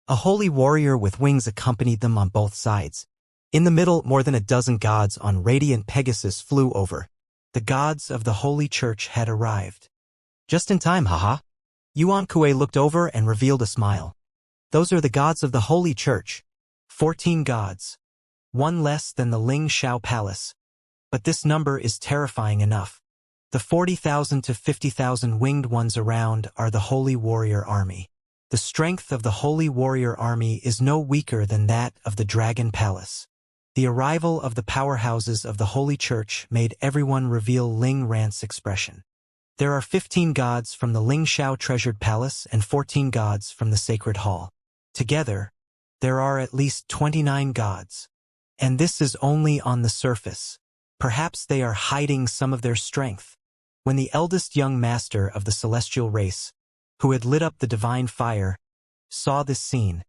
Speaker 1: A holy warrior with wings accompanied them on both sides. In the middle, more than a dozen gods on radiant Pegasus flew over. The gods of the Holy Church had arrived. Just in time, haha. Yuan Kuei looked over and revealed a smile. Those are the gods of the Holy Church. 14 gods. One less than the Lingxiao Palace. But this number is terrifying enough. The 40,000 to 50,000 winged ones around are the Holy Warrior Army. The strength of the Holy Warrior Army is no weaker than that of the Dragon Palace. The arrival of the powerhouses of the Holy Church made everyone reveal Ling Rant's expression. There are 15 gods from the Lingxiao treasured palace and 14 gods from the Sacred Hall. Together, there are at least 29 gods. And this is only on the surface. Perhaps they are hiding some of their strength. When the eldest young master of the celestial race, who had lit up the divine fire, saw this scene,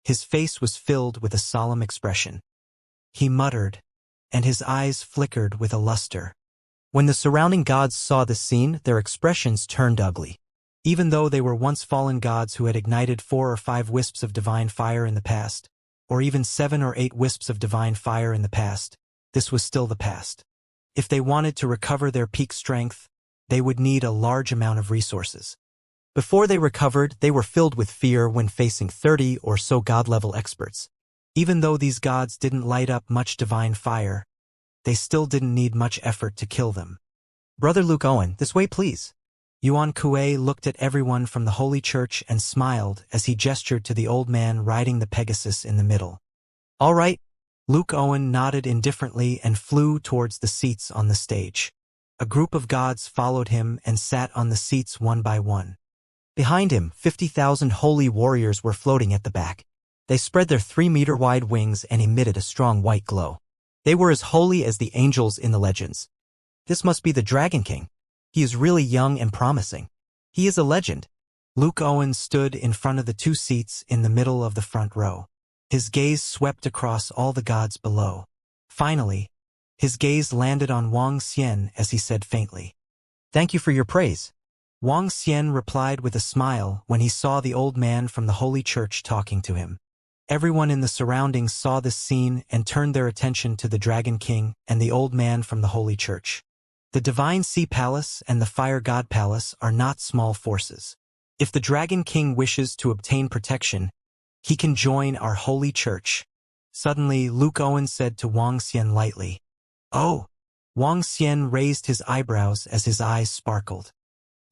Speaker 1: his face was filled with a solemn expression. He muttered, and his eyes flickered with a luster. When the surrounding gods saw this scene, their expressions turned ugly. Even though they were once fallen gods who had ignited 4 or 5 wisps of divine fire in the past, or even 7 or 8 wisps of divine fire in the past, this was still the past. If they wanted to recover their peak strength, they would need a large amount of resources. Before they recovered, they were filled with fear when facing 30 or so god-level experts. Even though these gods didn't light up much divine fire, they still didn't need much effort to kill them. "Brother Luke Owen, this way please." Yuan Kuei looked at everyone from the Holy Church and smiled as he gestured to the old man riding the Pegasus in the middle. "All right." Luke Owen nodded indifferently and flew towards the seats on the stage. A group of gods followed him and sat on the seats one by one. Behind him, 50,000 holy warriors were floating at the back. They spread their 3-meter-wide wings and emitted a strong white glow. They were as holy as the angels in the legends. This must be the Dragon King. He is really young and promising. He is a legend. Luke Owen stood in front of the 2 seats in the middle of the front row. His gaze swept across all the gods below. Finally, his gaze landed on Wang Xian as he said faintly, "Thank you for your praise." Wang Xian replied with a smile when he saw the old man from the Holy Church talking to him. Everyone in the surroundings saw this scene and turned their attention to the Dragon King and the old man from the Holy Church. The Divine Sea Palace and the Fire God Palace are not small forces. If the Dragon King wishes to obtain protection, he can join our Holy Church. Suddenly, Luke Owen said to Wang Xian lightly, "Oh." Wang Xian raised his eyebrows as his eyes sparkled.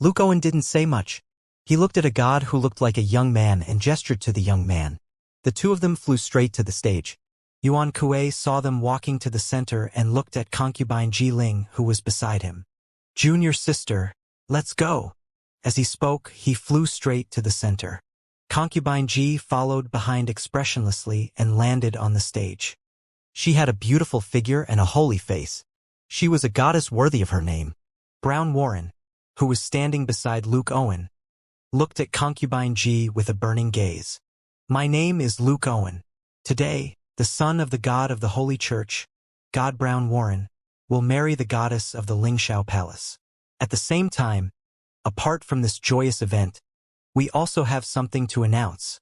Speaker 1: Luke Owen didn't say much. He looked at a god who looked like a young man and gestured to the young man. The 2 of them flew straight to the stage. Yuan Kuei saw them walking to the center and looked at concubine Ji Ling, who was beside him. "Junior sister, let's go." As he spoke, he flew straight to the center. Concubine Ji followed behind expressionlessly and landed on the stage. She had a beautiful figure and a holy face. She was a goddess worthy of her name. Brown Warren, who was standing beside Luke Owen, looked at Concubine Ji with a burning gaze. My name is Luke Owen. Today, the son of the god of the Holy Church, God Brown Warren, will marry the goddess of the Lingxiao Palace. At the same time, apart from this joyous event, we also have something to announce.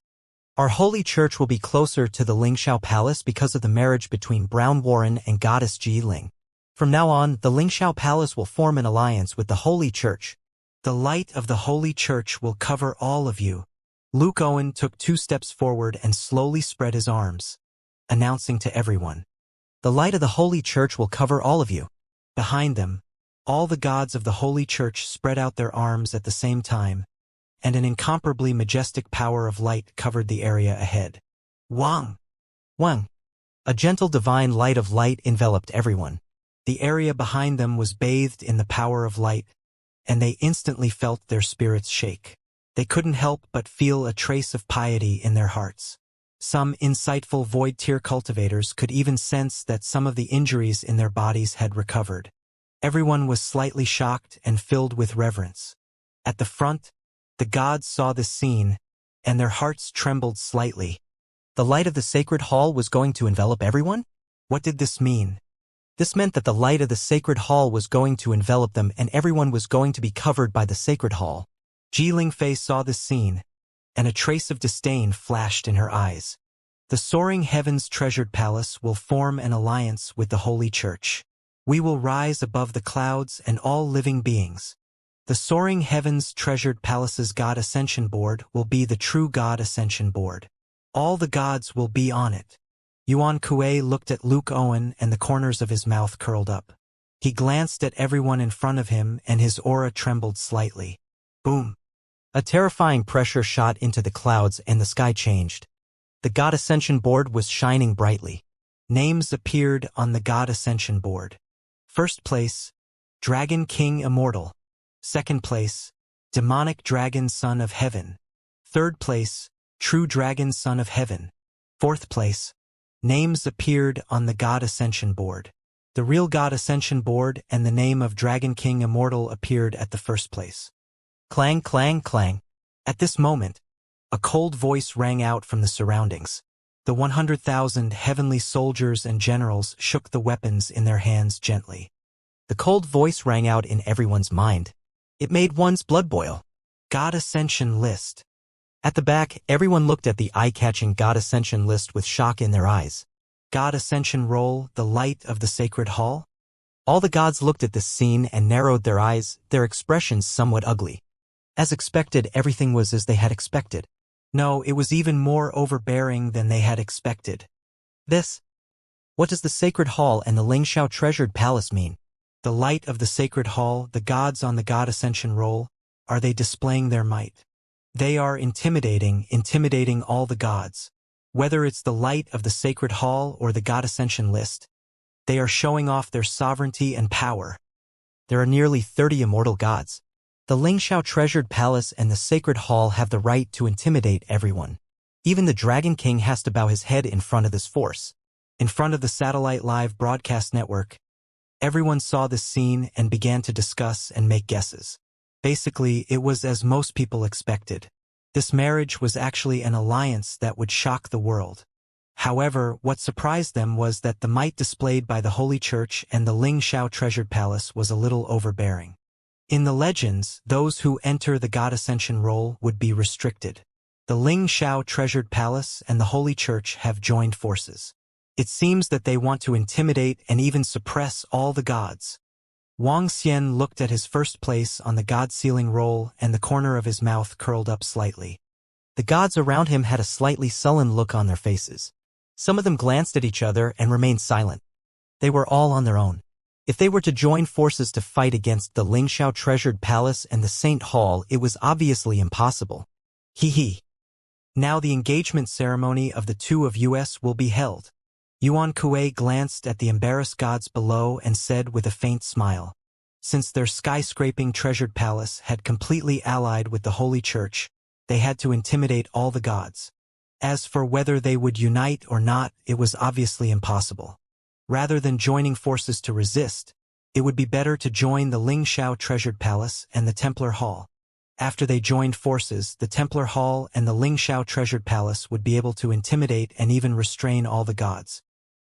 Speaker 1: Our Holy Church will be closer to the Lingxiao Palace because of the marriage between Brown Warren and Goddess Ji Ling. From now on, the Lingxiao Palace will form an alliance with the Holy Church. The light of the Holy Church will cover all of you. Luke Owen took 2 steps forward and slowly spread his arms, announcing to everyone, the light of the Holy Church will cover all of you. Behind them, all the gods of the Holy Church spread out their arms at the same time, and an incomparably majestic power of light covered the area ahead. Wang! Wang! A gentle divine light of light enveloped everyone. The area behind them was bathed in the power of light, and they instantly felt their spirits shake. They couldn't help but feel a trace of piety in their hearts. Some insightful void tier cultivators could even sense that some of the injuries in their bodies had recovered. Everyone was slightly shocked and filled with reverence. At the front, the gods saw this scene, and their hearts trembled slightly. The light of the sacred hall was going to envelop everyone? What did this mean? This meant that the light of the sacred hall was going to envelop them and everyone was going to be covered by the sacred hall. Ji Lingfei saw this scene, and a trace of disdain flashed in her eyes. The soaring heavens treasured palace will form an alliance with the Holy Church. We will rise above the clouds and all living beings. The soaring heavens treasured palace's God Ascension Board will be the true God Ascension Board. All the gods will be on it. Yuan Kuei looked at Luke Owen and the corners of his mouth curled up. He glanced at everyone in front of him and his aura trembled slightly. Boom! A terrifying pressure shot into the clouds and the sky changed. The God Ascension Board was shining brightly. Names appeared on the God Ascension Board. First place, Dragon King Immortal. Second place, Demonic Dragon Son of Heaven. Third place, True Dragon Son of Heaven. Fourth place, names appeared on the God Ascension Board. The real God Ascension Board and the name of Dragon King Immortal appeared at the first place. Clang, clang, clang. At this moment, a cold voice rang out from the surroundings. The 100,000 heavenly soldiers and generals shook the weapons in their hands gently. The cold voice rang out in everyone's mind. It made one's blood boil. God Ascension List. At the back, everyone looked at the eye-catching God Ascension list with shock in their eyes. God Ascension Roll, the light of the sacred hall? All the gods looked at this scene and narrowed their eyes, their expressions somewhat ugly. As expected, everything was as they had expected. No, it was even more overbearing than they had expected. This? What does the sacred hall and the Lingxiao treasured palace mean? The light of the sacred hall, the gods on the God Ascension Roll, are they displaying their might? They are intimidating all the gods. Whether it's the light of the sacred hall or the God Ascension list, they are showing off their sovereignty and power. There are nearly 30 immortal gods. The Lingxiao treasured palace and the sacred hall have the right to intimidate everyone. Even the Dragon King has to bow his head in front of this force. In front of the satellite live broadcast network, everyone saw this scene and began to discuss and make guesses. Basically, it was as most people expected. This marriage was actually an alliance that would shock the world. However, what surprised them was that the might displayed by the Holy Church and the Lingxiao treasured palace was a little overbearing. In the legends, those who enter the God Ascension Roll would be restricted. The Lingxiao treasured palace and the Holy Church have joined forces. It seems that they want to intimidate and even suppress all the gods. Wang Xian looked at his first place on the God Sealing Roll and the corner of his mouth curled up slightly. The gods around him had a slightly sullen look on their faces. Some of them glanced at each other and remained silent. They were all on their own. If they were to join forces to fight against the Lingxiao treasured palace and the Saint Hall, it was obviously impossible. Hee. Now the engagement ceremony of the two of us will be held. Yuan Kuei glanced at the embarrassed gods below and said with a faint smile, since their skyscraping treasured palace had completely allied with the Holy Church, They had to intimidate all the gods. As for whether they would unite or not, it was obviously impossible. Rather than joining forces to resist, it would be better to join the Ling Shao Treasured Palace and the Templar Hall. After they joined forces, the Templar Hall and the Ling Shao Treasured Palace would be able to intimidate and even restrain all the gods.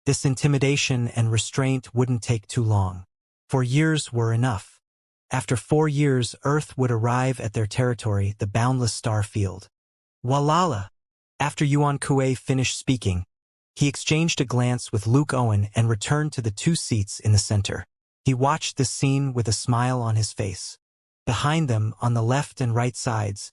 Speaker 1: This intimidation and restraint wouldn't take too long. 4 years were enough. After 4 years, Earth would arrive at their territory, the boundless star field. Walala! After Yuan Kuei finished speaking, he exchanged a glance with Luke Owen and returned to the 2 seats in the center. He watched this scene with a smile on his face. Behind them, on the left and right sides,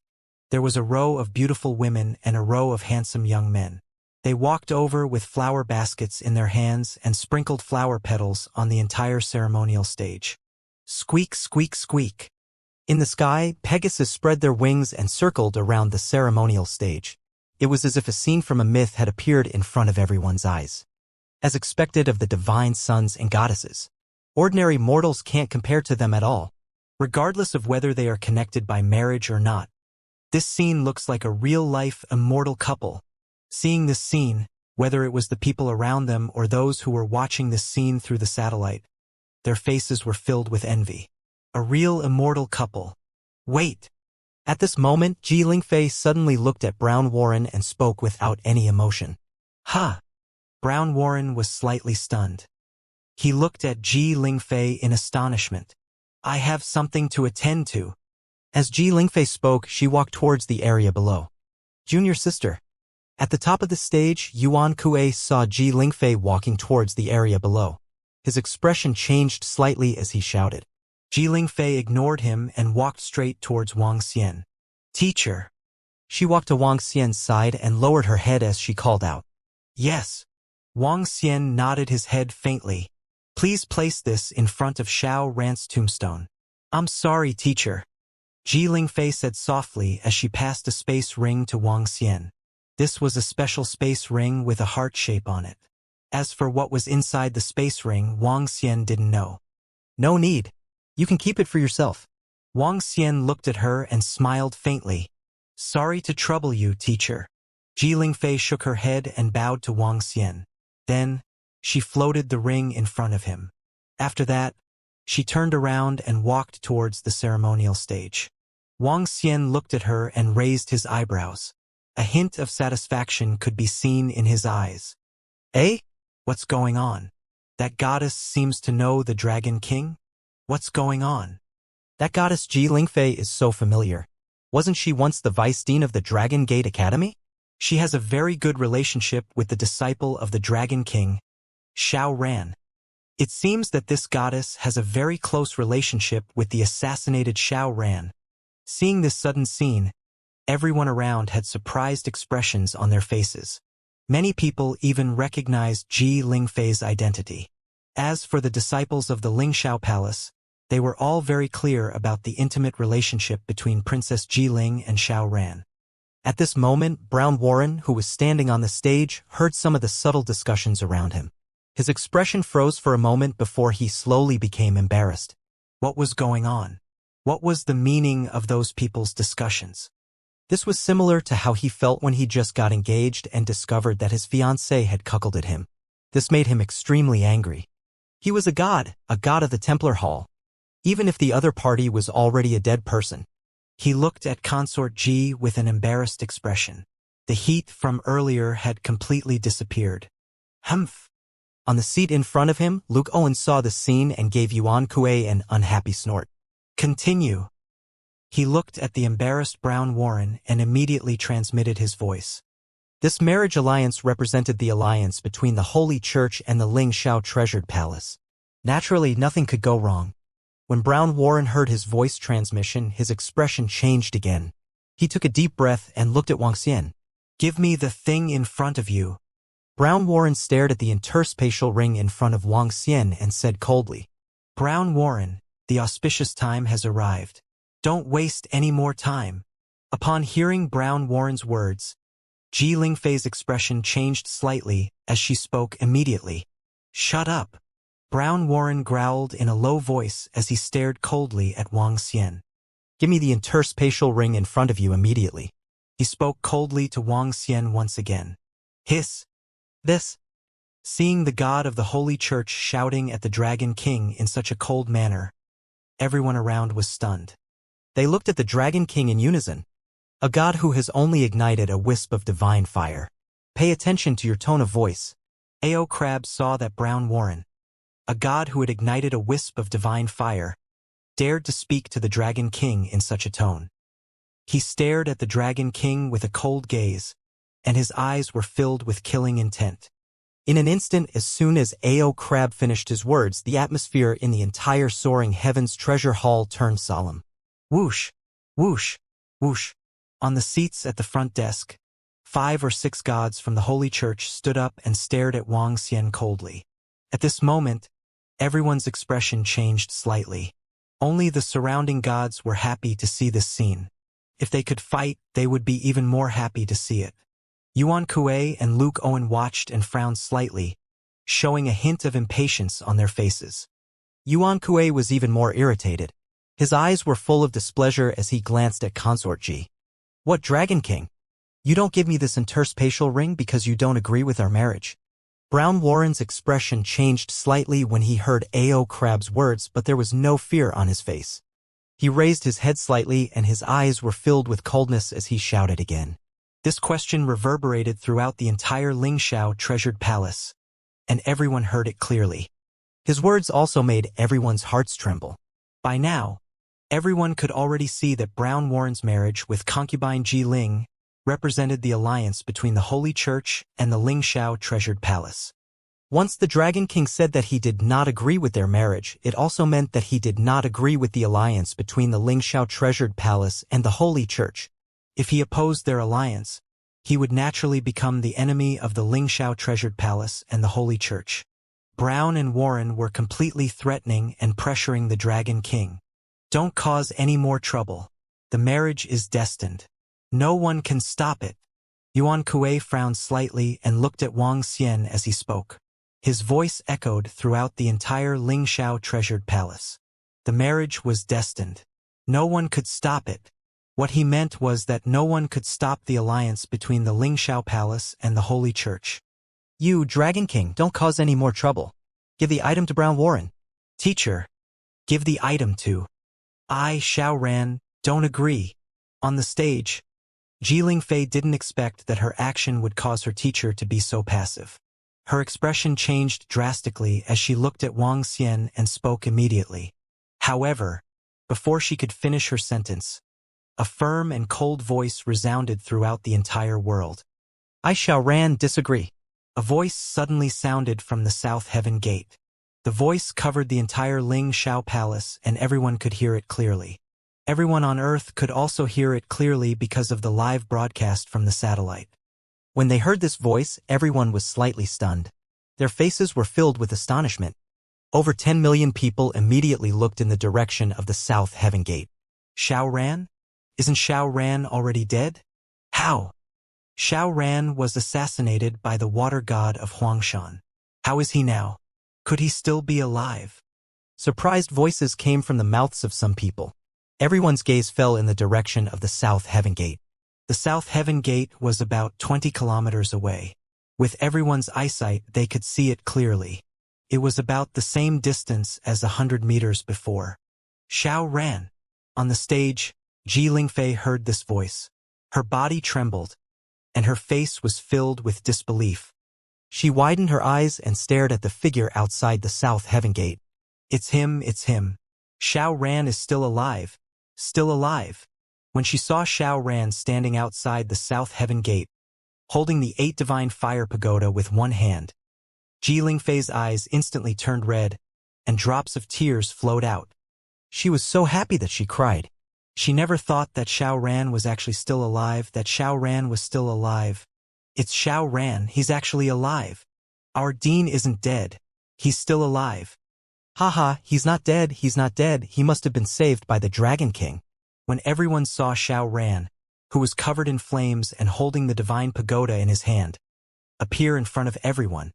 Speaker 1: there was a row of beautiful women and a row of handsome young men. They walked over with flower baskets in their hands and sprinkled flower petals on the entire ceremonial stage. Squeak, squeak, squeak. In the sky, Pegasus spread their wings and circled around the ceremonial stage. It was as if a scene from a myth had appeared in front of everyone's eyes. As expected of the divine sons and goddesses, ordinary mortals can't compare to them at all, regardless of whether they are connected by marriage or not. This scene looks like a real-life immortal couple. Seeing this scene, whether it was the people around them or those who were watching this scene through the satellite, their faces were filled with envy. A real immortal couple. Wait! At this moment, Ji Lingfei suddenly looked at Brown Warren and spoke without any emotion. Ha! Brown Warren was slightly stunned. He looked at Ji Lingfei in astonishment. I have something to attend to. As Ji Lingfei spoke, she walked towards the area below. Junior sister. At the top of the stage, Yuan Kuei saw Ji Lingfei walking towards the area below. His expression changed slightly as he shouted. Ji Lingfei ignored him and walked straight towards Wang Xian. Teacher. She walked to Wang Xian's side and lowered her head as she called out. Yes. Wang Xian nodded his head faintly. Please place this in front of Xiao Ran's tombstone. I'm sorry, teacher. Ji Lingfei said softly as she passed a space ring to Wang Xian. This was a special space ring with a heart shape on it. As for what was inside the space ring, Wang Xian didn't know. No need. You can keep it for yourself. Wang Xian looked at her and smiled faintly. Sorry to trouble you, teacher. Ji Lingfei shook her head and bowed to Wang Xian. Then, she floated the ring in front of him. After that, she turned around and walked towards the ceremonial stage. Wang Xian looked at her and raised his eyebrows. A hint of satisfaction could be seen in his eyes. Eh? What's going on? That goddess seems to know the Dragon King? What's going on? That goddess Ji Lingfei is so familiar. Wasn't she once the vice dean of the Dragon Gate Academy? She has a very good relationship with the disciple of the Dragon King, Xiao Ran. It seems that this goddess has a very close relationship with the assassinated Xiao Ran. Seeing this sudden scene, everyone around had surprised expressions on their faces. Many people even recognized Ji Lingfei's identity. As for the disciples of the Ling Shao Palace, they were all very clear about the intimate relationship between Princess Ji Ling and Xiao Ran. At this moment, Brown Warren, who was standing on the stage, heard some of the subtle discussions around him. His expression froze for a moment before he slowly became embarrassed. What was going on? What was the meaning of those people's discussions? This was similar to how he felt when he just got engaged and discovered that his fiancée had cuckolded him. This made him extremely angry. He was a god of the Templar Hall. Even if the other party was already a dead person. He looked at Consort Ji with an embarrassed expression. The heat from earlier had completely disappeared. Humph! On the seat in front of him, Luke Owen saw the scene and gave Yuan Kuei an unhappy snort. Continue. He looked at the embarrassed Brown Warren and immediately transmitted his voice. This marriage alliance represented the alliance between the Holy Church and the Ling Shao Treasured Palace. Naturally, nothing could go wrong. When Brown Warren heard his voice transmission, his expression changed again. He took a deep breath and looked at Wang Xian. Give me the thing in front of you. Brown Warren stared at the interspatial ring in front of Wang Xian and said coldly, Brown Warren, the auspicious time has arrived. Don't waste any more time. Upon hearing Brown Warren's words, Ji Lingfei's expression changed slightly as she spoke immediately. Shut up. Brown Warren growled in a low voice as he stared coldly at Wang Xian. Give me the interspatial ring in front of you immediately. He spoke coldly to Wang Xian once again. Hiss. This. Seeing the god of the Holy Church shouting at the Dragon King in such a cold manner, everyone around was stunned. They looked at the Dragon King in unison. A god who has only ignited a wisp of divine fire. Pay attention to your tone of voice. A.O. Crab saw that Brown Warren, a god who had ignited a wisp of divine fire, dared to speak to the Dragon King in such a tone. He stared at the Dragon King with a cold gaze, and his eyes were filled with killing intent. In an instant, as soon as A.O. Crab finished his words, the atmosphere in the entire soaring heavens treasure hall turned solemn. Whoosh, whoosh, whoosh. On the seats at the front desk, 5 or 6 gods from the Holy Church stood up and stared at Wang Xian coldly. At this moment, everyone's expression changed slightly. Only the surrounding gods were happy to see this scene. If they could fight, they would be even more happy to see it. Yuan Kuei and Luke Owen watched and frowned slightly, showing a hint of impatience on their faces. Yuan Kuei was even more irritated. His eyes were full of displeasure as he glanced at Consort G. What, Dragon King? You don't give me this interspatial ring because you don't agree with our marriage? Brown Warren's expression changed slightly when he heard A.O. Crab's words, but there was no fear on his face. He raised his head slightly and his eyes were filled with coldness as he shouted again. This question reverberated throughout the entire Lingxiao treasured palace, and everyone heard it clearly. His words also made everyone's hearts tremble. By now, everyone could already see that Brown Warren's marriage with concubine Ji Ling represented the alliance between the Holy Church and the Lingxiao treasured palace. Once the Dragon King said that he did not agree with their marriage, it also meant that he did not agree with the alliance between the Lingxiao treasured palace and the Holy Church. If he opposed their alliance, he would naturally become the enemy of the Lingxiao treasured palace and the Holy Church. Brown and Warren were completely threatening and pressuring the Dragon King. Don't cause any more trouble. The marriage is destined. No one can stop it. Yuan Kuei frowned slightly and looked at Wang Xian as he spoke. His voice echoed throughout the entire Lingxiao treasured palace. The marriage was destined. No one could stop it. What he meant was that no one could stop the alliance between the Lingxiao Palace and the Holy Church. You, Dragon King, don't cause any more trouble. Give the item to Brown Warren. Teacher, give the item to. I, Xiao Ran, don't agree. On the stage, Ji Lingfei didn't expect that her action would cause her teacher to be so passive. Her expression changed drastically as she looked at Wang Xian and spoke immediately. However, before she could finish her sentence, a firm and cold voice resounded throughout the entire world. I, Xiao Ran, disagree. A voice suddenly sounded from the South Heaven Gate. The voice covered the entire Lingxiao Palace and everyone could hear it clearly. Everyone on Earth could also hear it clearly because of the live broadcast from the satellite. When they heard this voice, everyone was slightly stunned. Their faces were filled with astonishment. Over 10 million people immediately looked in the direction of the South Heaven Gate. Xiao Ran? Isn't Xiao Ran already dead? How? Xiao Ran was assassinated by the water god of Huangshan. How is he now? Could he still be alive? Surprised voices came from the mouths of some people. Everyone's gaze fell in the direction of the South Heaven Gate. The South Heaven Gate was about 20 kilometers away. With everyone's eyesight, they could see it clearly. It was about the same distance as 100 meters before. Xiao Ran. On the stage, Ji Lingfei heard this voice. Her body trembled, and her face was filled with disbelief. She widened her eyes and stared at the figure outside the South Heaven Gate. It's him, it's him. Xiao Ran is still alive. Still alive. When she saw Xiao Ran standing outside the South Heaven Gate, holding the 8 divine fire pagoda with one hand, Ji Lingfei's eyes instantly turned red, and drops of tears flowed out. She was so happy that she cried. She never thought that Xiao Ran was actually still alive, that Xiao Ran was still alive. It's Xiao Ran, he's actually alive. Our Dean isn't dead. He's still alive. Haha, he's not dead, he must have been saved by the Dragon King. When everyone saw Xiao Ran, who was covered in flames and holding the divine pagoda in his hand, appear in front of everyone,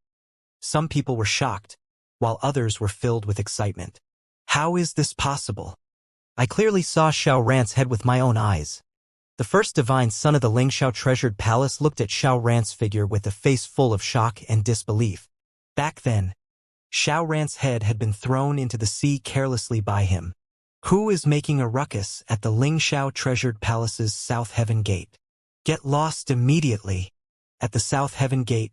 Speaker 1: some people were shocked, while others were filled with excitement. How is this possible? I clearly saw Xiao Ran's head with my own eyes. The first divine son of the Lingxiao treasured palace looked at Xiao Ran's figure with a face full of shock and disbelief. Back then, Xiao Ran's head had been thrown into the sea carelessly by him. Who is making a ruckus at the Lingxiao treasured palace's South Heaven Gate? Get lost immediately. At the South Heaven Gate,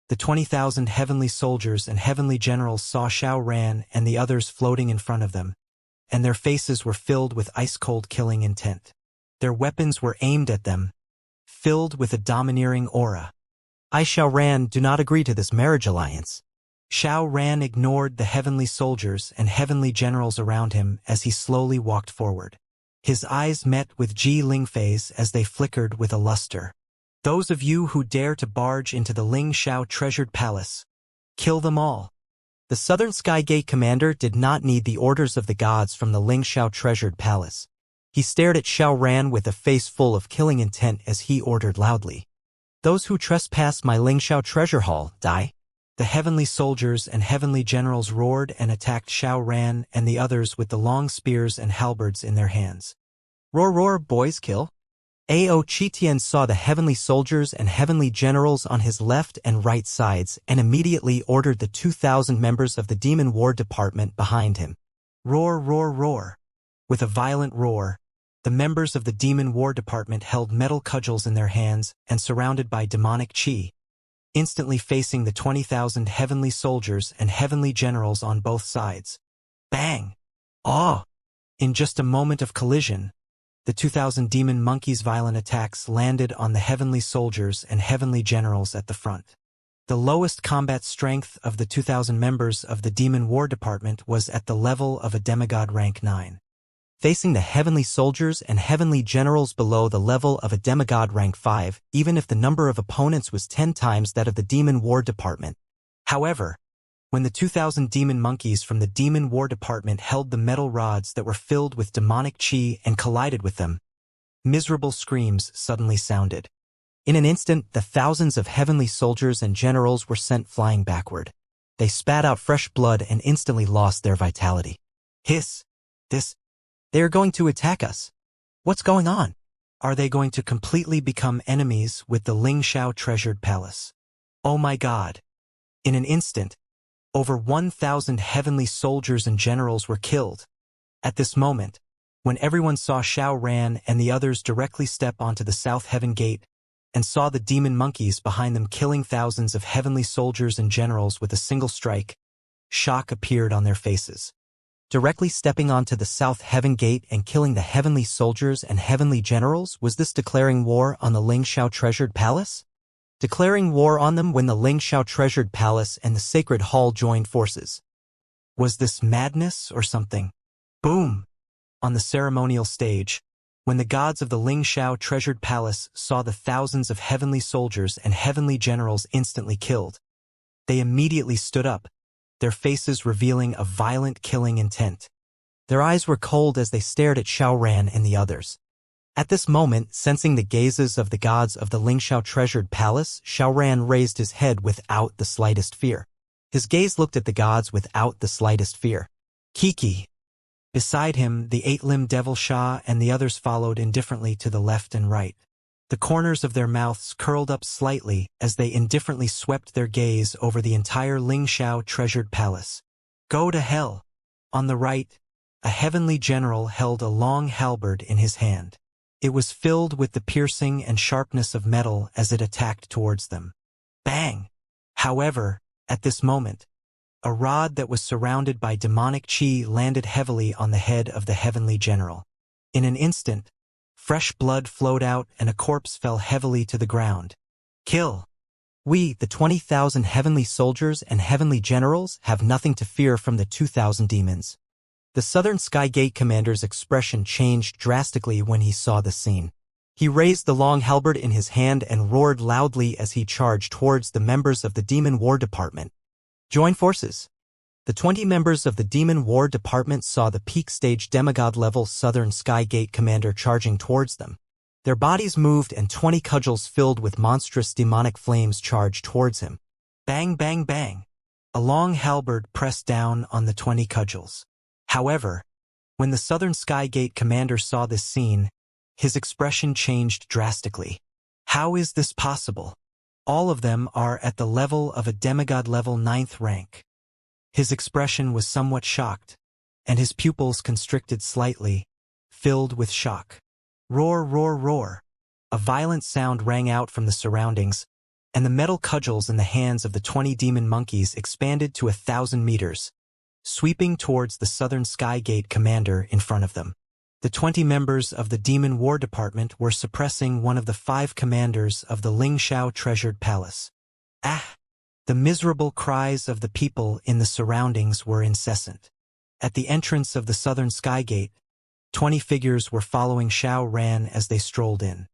Speaker 1: the 20,000 heavenly soldiers and heavenly generals saw Xiao Ran and the others floating in front of them, and their faces were filled with ice-cold killing intent. Their weapons were aimed at them, filled with a domineering aura. I, Xiao Ran, do not agree to this marriage alliance. Xiao Ran ignored the heavenly soldiers and heavenly generals around him as he slowly walked forward. His eyes met with Ji Lingfei's as they flickered with a luster. Those of you who dare to barge into the Lingxiao treasured palace, kill them all. The Southern Sky Gate commander did not need the orders of the gods from the Lingxiao treasured palace. He stared at Xiao Ran with a face full of killing intent as he ordered loudly. Those who trespass my Lingxiao treasure hall, die. The heavenly soldiers and heavenly generals roared and attacked Xiao Ran and the others with the long spears and halberds in their hands. Roar, roar, boys, kill. Ao Qitian saw the heavenly soldiers and heavenly generals on his left and right sides and immediately ordered the 2,000 members of the Demon War Department behind him. Roar, roar, roar. With a violent roar, the members of the Demon War Department held metal cudgels in their hands and surrounded by demonic chi, instantly facing the 20,000 heavenly soldiers and heavenly generals on both sides. Bang! Awe! In just a moment of collision, the 2,000 demon monkeys' violent attacks landed on the heavenly soldiers and heavenly generals at the front. The lowest combat strength of the 2,000 members of the Demon War Department was at the level of a demigod rank 9. Facing the heavenly soldiers and heavenly generals below the level of a demigod rank 5, even if the number of opponents was 10 times that of the Demon War Department. However, when the 2,000 demon monkeys from the Demon War Department held the metal rods that were filled with demonic chi and collided with them, miserable screams suddenly sounded. In an instant, the thousands of heavenly soldiers and generals were sent flying backward. They spat out fresh blood and instantly lost their vitality. Hiss! They are going to attack us. What's going on? Are they going to completely become enemies with the Lingxiao treasured palace? Oh my God! In an instant, over 1,000 heavenly soldiers and generals were killed. At this moment, when everyone saw Xiao Ran and the others directly step onto the South Heaven Gate and saw the demon monkeys behind them killing thousands of heavenly soldiers and generals with a single strike, shock appeared on their faces. Directly stepping onto the South Heaven Gate and killing the heavenly soldiers and heavenly generals, was this declaring war on the Lingxiao treasured palace? Declaring war on them when the Lingxiao treasured palace and the sacred hall joined forces. Was this madness or something? Boom! On the ceremonial stage, when the gods of the Lingxiao treasured palace saw the thousands of heavenly soldiers and heavenly generals instantly killed, they immediately stood up, their faces revealing a violent killing intent. Their eyes were cold as they stared at Xiao Ran and the others. At this moment, sensing the gazes of the gods of the Lingxiao treasured palace, Xiao Ran raised his head without the slightest fear. His gaze looked at the gods without the slightest fear. Kiki. Beside him, the eight-limbed devil Sha and the others followed indifferently to the left and right. The corners of their mouths curled up slightly as they indifferently swept their gaze over the entire Lingxiao treasured palace. Go to hell! On the right, a heavenly general held a long halberd in his hand. It was filled with the piercing and sharpness of metal as it attacked towards them. Bang! However, at this moment, a rod that was surrounded by demonic chi landed heavily on the head of the heavenly general. In an instant, fresh blood flowed out and a corpse fell heavily to the ground. Kill! We, the 20,000 heavenly soldiers and heavenly generals, have nothing to fear from the 2,000 demons. The Southern Sky Gate commander's expression changed drastically when he saw the scene. He raised the long halberd in his hand and roared loudly as he charged towards the members of the Demon War Department. Join forces. The 20 members of the Demon War Department saw the peak stage demigod-level Southern Sky Gate commander charging towards them. Their bodies moved and 20 cudgels filled with monstrous demonic flames charged towards him. Bang, bang, bang. A long halberd pressed down on the 20 cudgels. However, when the Southern Sky Gate commander saw this scene, His expression changed drastically. How is this possible? All of them are at the level of a demigod level 9th rank. His expression was somewhat shocked, and his pupils constricted slightly, filled with shock. Roar, roar, roar. A violent sound rang out from the surroundings, and the metal cudgels in the hands of the 20 demon monkeys expanded to 1,000 meters, sweeping towards the southern Sky Gate commander in front of them. The 20 members of the Demon War Department were suppressing one of the 5 commanders of the Lingxiao Treasured Palace. Ah! The miserable cries of the people in the surroundings were incessant. At the entrance of the southern Sky Gate, 20 figures were following Xiao Ran as they strolled in.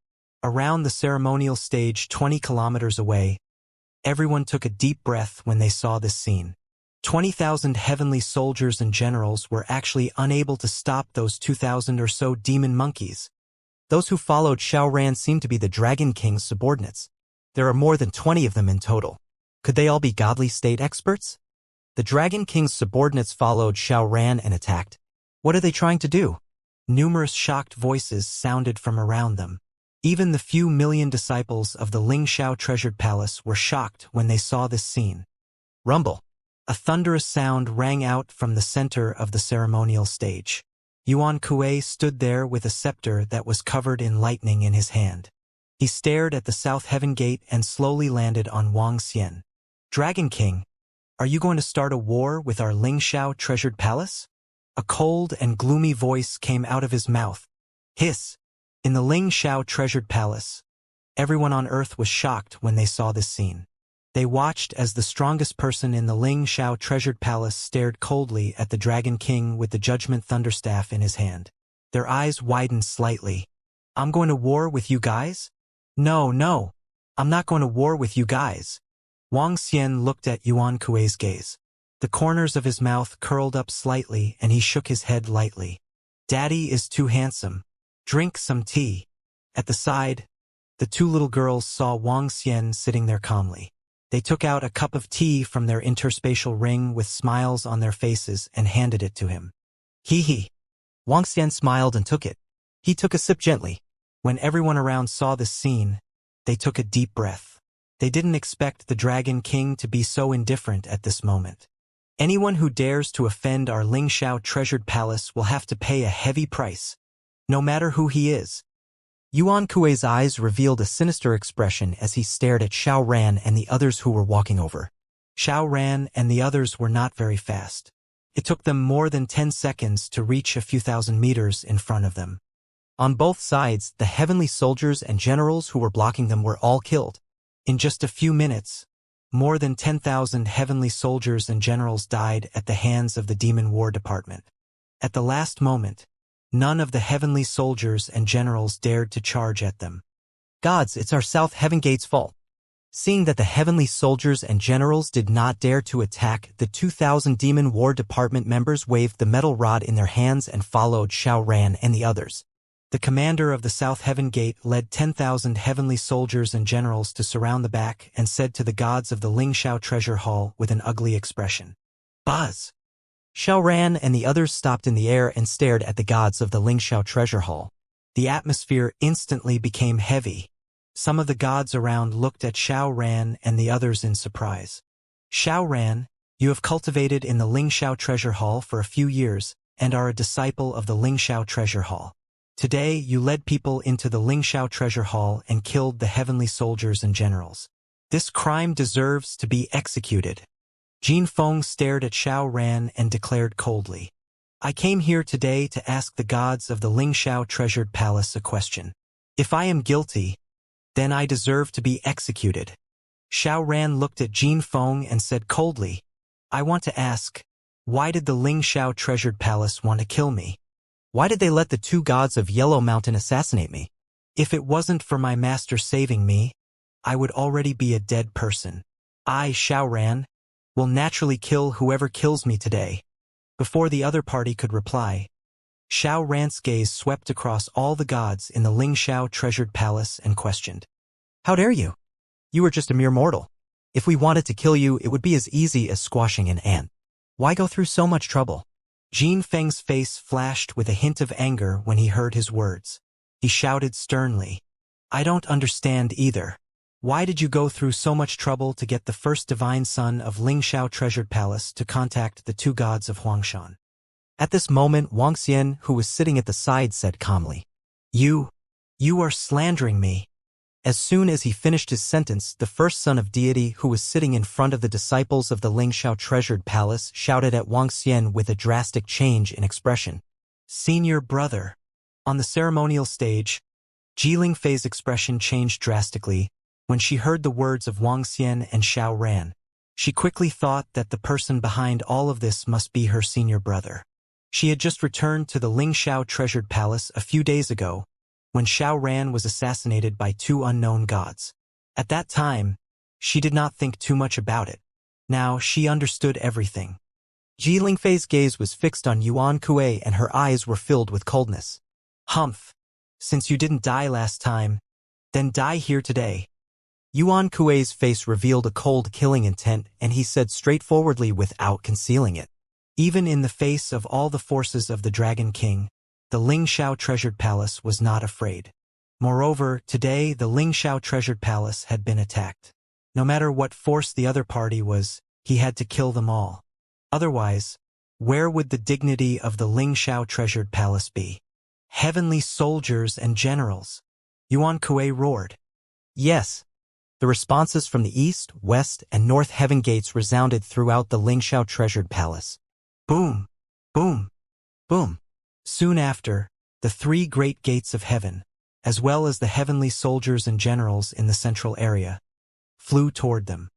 Speaker 1: Around the ceremonial stage 20 kilometers away, everyone took a deep breath when they saw this scene. 20,000 heavenly soldiers and generals were actually unable to stop those 2,000 or so demon monkeys. Those who followed Xiao Ran seemed to be the Dragon King's subordinates. There are more than 20 of them in total. Could they all be godly state experts? The Dragon King's subordinates followed Xiao Ran and attacked. What are they trying to do? Numerous shocked voices sounded from around them. Even the few million disciples of the Lingxiao Treasured Palace were shocked when they saw this scene. Rumble. A thunderous sound rang out from the center of the ceremonial stage. Yuan Kuei stood there with a scepter that was covered in lightning in his hand. He stared at the South Heaven Gate and slowly landed on Wang Xian. Dragon King, are you going to start a war with our Lingxiao Treasured Palace? A cold and gloomy voice came out of his mouth. Hiss! In the Lingxiao Treasured Palace, everyone on Earth was shocked when they saw this scene. They watched as the strongest person in the Lingxiao Treasured Palace stared coldly at the Dragon King with the Judgment Thunderstaff in his hand. Their eyes widened slightly. I'm going to war with you guys? No, I'm not going to war with you guys. Wang Xian looked at Yuan Kuei's gaze. The corners of his mouth curled up slightly and he shook his head lightly. Daddy is too handsome. Drink some tea. At the side, the 2 little girls saw Wang Xian sitting there calmly. They took out a cup of tea from their interspatial ring with smiles on their faces and handed it to him. Hee. Wang Xian smiled and took it. He took a sip gently. When everyone around saw this scene, they took a deep breath. They didn't expect the Dragon King to be so indifferent at this moment. Anyone who dares to offend our Lingxiao Treasured Palace will have to pay a heavy price, no matter who he is. Yuan Kuei's eyes revealed a sinister expression as he stared at Xiao Ran and the others who were walking over. Xiao Ran and the others were not very fast. It took them more than 10 seconds to reach a few thousand meters in front of them. On both sides, the heavenly soldiers and generals who were blocking them were all killed. In just a few minutes, more than 10,000 heavenly soldiers and generals died at the hands of the Demon War Department. At the last moment, none of the heavenly soldiers and generals dared to charge at them. Gods, it's our South Heaven Gate's fault. Seeing that the heavenly soldiers and generals did not dare to attack, the 2,000 Demon War Department members waved the metal rod in their hands and followed Xiao Ran and the others. The commander of the South Heaven Gate led 10,000 heavenly soldiers and generals to surround the back and said to the gods of the Lingxiao Treasure Hall with an ugly expression, Buzz! Xiao Ran and the others stopped in the air and stared at the gods of the Lingxiao Treasure Hall. The atmosphere instantly became heavy. Some of the gods around looked at Xiao Ran and the others in surprise. Xiao Ran, you have cultivated in the Lingxiao Treasure Hall for a few years and are a disciple of the Lingxiao Treasure Hall. Today you led people into the Lingxiao Treasure Hall and killed the heavenly soldiers and generals. This crime deserves to be executed. Jin Feng stared at Xiao Ran and declared coldly, I came here today to ask the gods of the Lingxiao Treasured Palace a question. If I am guilty, then I deserve to be executed. Xiao Ran looked at Jin Feng and said coldly, I want to ask, why did the Lingxiao Treasured Palace want to kill me? Why did they let the 2 gods of Yellow Mountain assassinate me? If it wasn't for my master saving me, I would already be a dead person. I, Xiao Ran, will naturally kill whoever kills me today. Before the other party could reply, Xiao Ran's gaze swept across all the gods in the Lingxiao Treasured Palace and questioned, How dare you? You are just a mere mortal. If we wanted to kill you, it would be as easy as squashing an ant. Why go through so much trouble? Jin Feng's face flashed with a hint of anger when he heard his words. He shouted sternly. I don't understand either. Why did you go through so much trouble to get the first divine son of Lingxiao Treasured Palace to contact the two gods of Huangshan? At this moment, Wang Xian, who was sitting at the side, said calmly, You are slandering me. As soon as he finished his sentence, the first son of deity who was sitting in front of the disciples of the Lingxiao Treasured Palace shouted at Wang Xian with a drastic change in expression. Senior brother. On the ceremonial stage, Ji Lingfei's expression changed drastically when she heard the words of Wang Xian and Xiao Ran. She quickly thought that the person behind all of this must be her senior brother. She had just returned to the Lingxiao Treasured Palace a few days ago, when Xiao Ran was assassinated by two unknown gods. At that time, she did not think too much about it. Now she understood everything. Ji Lingfei's gaze was fixed on Yuan Kuei and her eyes were filled with coldness. Humph! Since you didn't die last time, then die here today. Yuan Kuei's face revealed a cold killing intent, and he said straightforwardly without concealing it. Even in the face of all the forces of the Dragon King, the Lingxiao Treasured Palace was not afraid. Moreover, today the Lingxiao Treasured Palace had been attacked. No matter what force the other party was, he had to kill them all. Otherwise, where would the dignity of the Lingxiao Treasured Palace be? Heavenly soldiers and generals. Yuan Kuei roared. Yes. The responses from the east, west, and north heaven gates resounded throughout the Lingxiao Treasured Palace. Boom! Boom! Boom! Soon after, the three great gates of heaven, as well as the heavenly soldiers and generals in the central area, flew toward them.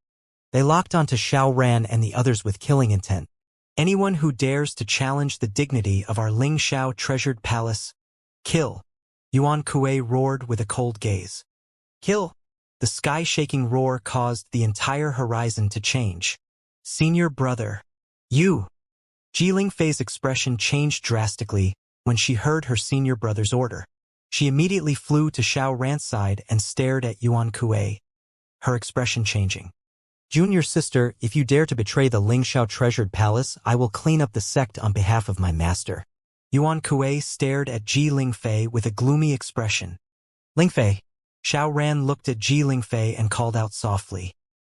Speaker 1: They locked onto Xiao Ran and the others with killing intent. Anyone who dares to challenge the dignity of our Lingxiao Treasured Palace, kill! Yuan Kuei roared with a cold gaze. Kill! The sky-shaking roar caused the entire horizon to change. Senior brother. You! Ji Lingfei's expression changed drastically when she heard her senior brother's order. She immediately flew to Xiao Ran's side and stared at Yuan Kuei, her expression changing. Junior sister, if you dare to betray the Lingxiao Treasured Palace, I will clean up the sect on behalf of my master. Yuan Kuei stared at Ji Lingfei with a gloomy expression. Lingfei. Xiao Ran looked at Ji Lingfei and called out softly.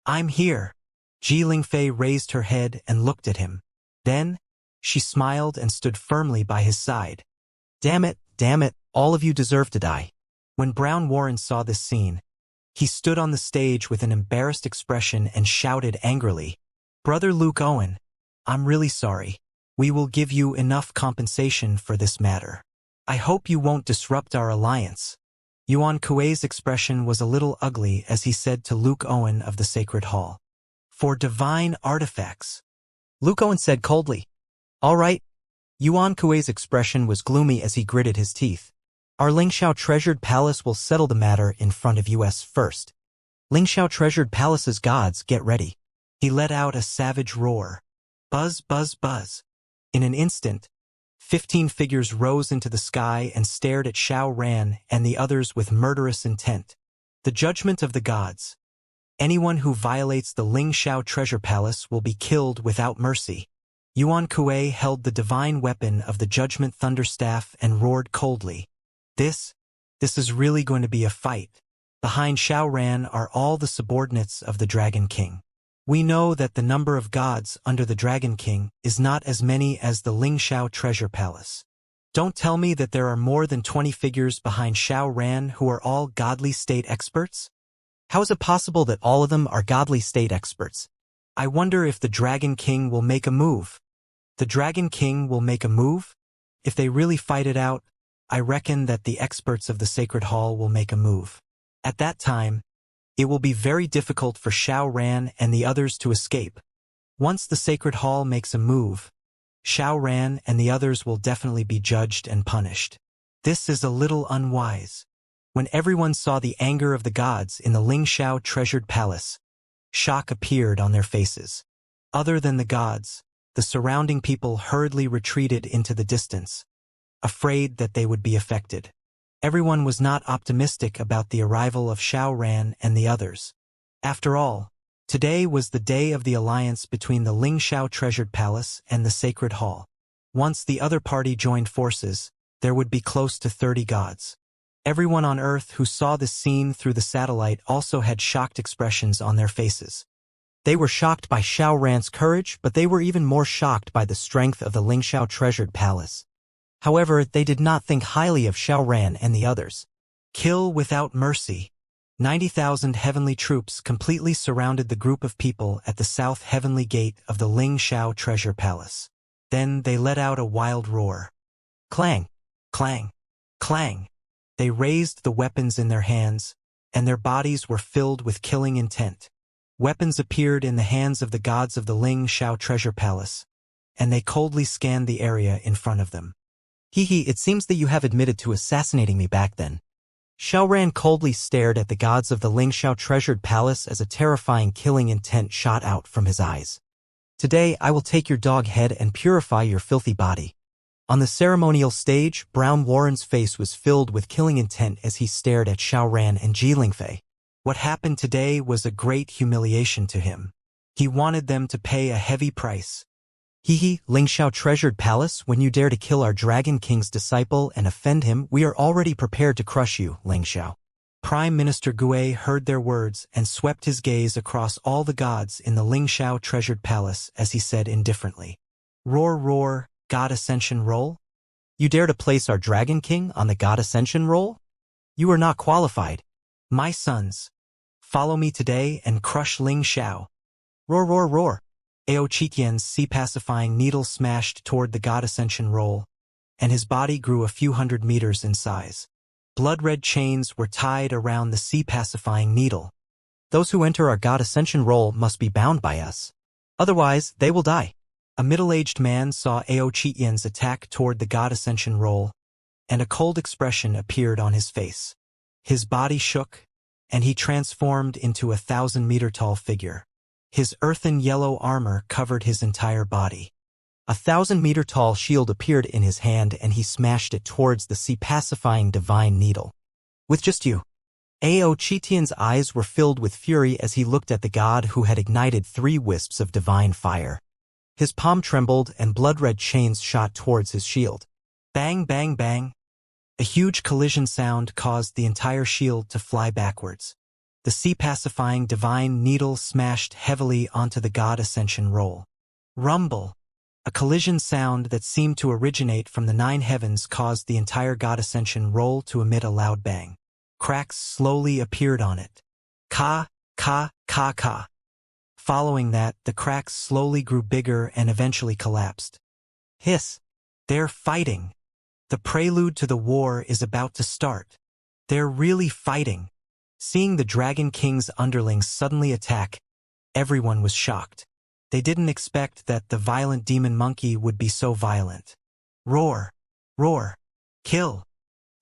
Speaker 1: I'm here. Ji Lingfei raised her head and looked at him. Then, she smiled and stood firmly by his side. Damn it, all of you deserve to die. When Brown Warren saw this scene, he stood on the stage with an embarrassed expression and shouted angrily, Brother Luke Owen, I'm really sorry. We will give you enough compensation for this matter. I hope you won't disrupt our alliance. Yuan Kuei's expression was a little ugly as he said to Luke Owen of the Sacred Hall. For divine artifacts. Luke Owen said coldly. All right. Yuan Kuei's expression was gloomy as he gritted his teeth. Our Lingxiao Treasured Palace will settle the matter in front of us first. Lingxiao Treasured Palace's gods, get ready. He let out a savage roar. Buzz, buzz, buzz. In an instant, 15 figures rose into the sky and stared at Xiao Ran and the others with murderous intent. The judgment of the gods. Anyone who violates the Lingxiao Treasure Palace will be killed without mercy. Yuan Kuei held the divine weapon of the Judgment Thunderstaff and roared coldly. This is really going to be a fight. Behind Xiao Ran are all the subordinates of the Dragon King. We know that the number of gods under the Dragon King is not as many as the Lingxiao Treasure Palace. Don't tell me that there are more than 20 figures behind Xiao Ran who are all godly state experts? How is it possible that all of them are godly state experts? I wonder if the Dragon King will make a move. The Dragon King will make a move? If they really fight it out, I reckon that the experts of the Sacred Hall will make a move. At that time, it will be very difficult for Xiao Ran and the others to escape. Once the Sacred Hall makes a move, Xiao Ran and the others will definitely be judged and punished. This is a little unwise. When everyone saw the anger of the gods in the Lingxiao Treasured Palace, shock appeared on their faces. Other than the gods, the surrounding people hurriedly retreated into the distance, afraid that they would be affected. Everyone was not optimistic about the arrival of Xiao Ran and the others. After all, today was the day of the alliance between the Lingxiao Treasured Palace and the Sacred Hall. Once the other party joined forces, there would be close to 30 gods. Everyone on Earth who saw this scene through the satellite also had shocked expressions on their faces. They were shocked by Xiao Ran's courage, but they were even more shocked by the strength of the Lingxiao treasured palace. However, they did not think highly of Xiao Ran and the others. Kill without mercy. 90,000 heavenly troops completely surrounded the group of people at the south heavenly gate of the Lingxiao treasure palace. Then they let out a wild roar. Clang! Clang! Clang! They raised the weapons in their hands, and their bodies were filled with killing intent. Weapons appeared in the hands of the gods of the Lingxiao treasure palace, and they coldly scanned the area in front of them. It seems that you have admitted to assassinating me back then. Xiao Ran coldly stared at the gods of the Lingxiao treasured palace as a terrifying killing intent shot out from his eyes. Today I will take your dog head and purify your filthy body. On the ceremonial stage, Brown Warren's face was filled with killing intent as he stared at Xiao Ran and Ji Lingfei. What happened today was a great humiliation to him. He wanted them to pay a heavy price. Lingxiao treasured palace, when you dare to kill our Dragon King's disciple and offend him, we are already prepared to crush you, Lingxiao. Prime Minister Gui heard their words and swept his gaze across all the gods in the Lingxiao treasured palace as he said indifferently. Roar, roar, God Ascension roll? You dare to place our Dragon King on the God Ascension roll? You are not qualified. My sons, follow me today and crush Lingxiao. Roar, roar, roar. Ao Qitian's sea-pacifying needle smashed toward the God Ascension roll, and his body grew a few hundred meters in size. Blood-red chains were tied around the sea-pacifying needle. Those who enter our God Ascension roll must be bound by us. Otherwise, they will die. A middle-aged man saw Ao Qitian's attack toward the God Ascension roll, and a cold expression appeared on his face. His body shook, and he transformed into a 1,000-meter-tall figure. His earthen yellow armor covered his entire body. A 1,000-meter-tall shield appeared in his hand and he smashed it towards the sea-pacifying divine needle. With just you. Ao Qitian's eyes were filled with fury as he looked at the god who had ignited 3 wisps of divine fire. His palm trembled and blood-red chains shot towards his shield. Bang, bang, bang. A huge collision sound caused the entire shield to fly backwards. The sea-pacifying divine needle smashed heavily onto the God Ascension roll. Rumble! A collision sound that seemed to originate from the 9 heavens caused the entire God Ascension roll to emit a loud bang. Cracks slowly appeared on it. Ka, ka, ka, ka. Following that, the cracks slowly grew bigger and eventually collapsed. Hiss! They're fighting! The prelude to the war is about to start. They're really fighting. Seeing the Dragon King's underlings suddenly attack, everyone was shocked. They didn't expect that the violent demon monkey would be so violent. Roar! Roar! Kill!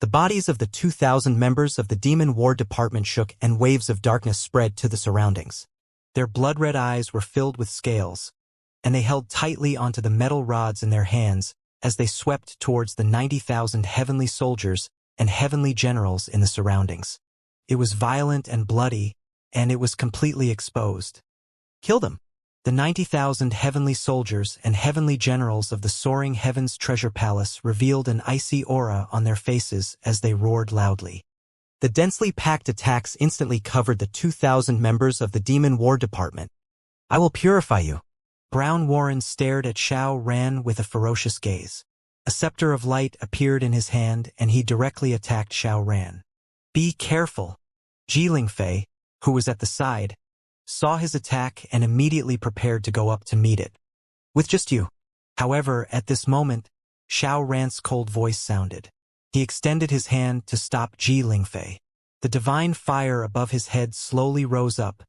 Speaker 1: The bodies of the 2,000 members of the Demon War Department shook and waves of darkness spread to the surroundings. Their blood-red eyes were filled with scales, and they held tightly onto the metal rods in their hands as they swept towards the 90,000 heavenly soldiers and heavenly generals in the surroundings. It was violent and bloody, and it was completely exposed. Kill them! The 90,000 heavenly soldiers and heavenly generals of the soaring heavens treasure palace revealed an icy aura on their faces as they roared loudly. The densely packed attacks instantly covered the 2,000 members of the Demon War Department. I will purify you. Brown Warren stared at Xiao Ran with a ferocious gaze. A scepter of light appeared in his hand and he directly attacked Xiao Ran. Be careful! Ji Lingfei, who was at the side, saw his attack and immediately prepared to go up to meet it. With just you. However, at this moment, Xiao Ran's cold voice sounded. He extended his hand to stop Ji Lingfei. The divine fire above his head slowly rose up,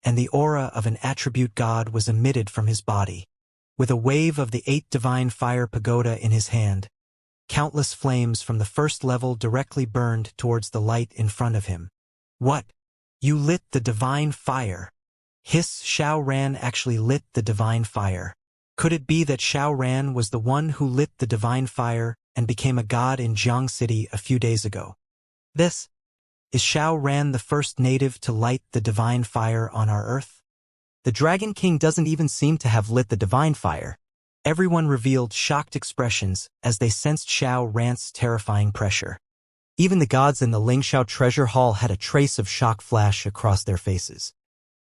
Speaker 1: and the aura of an attribute god was emitted from his body. With a wave of the 8 divine fire pagoda in his hand, countless flames from the first level directly burned towards the light in front of him. What? You lit the divine fire. Hiss! Xiao Ran actually lit the divine fire. Could it be that Xiao Ran was the one who lit the divine fire and became a god in Jiang City a few days ago? This is Xiao Ran the first native to light the divine fire on our earth? The Dragon King doesn't even seem to have lit the divine fire. Everyone revealed shocked expressions as they sensed Xiao Ran's terrifying pressure. Even the gods in the Lingxiao treasure hall had a trace of shock flash across their faces.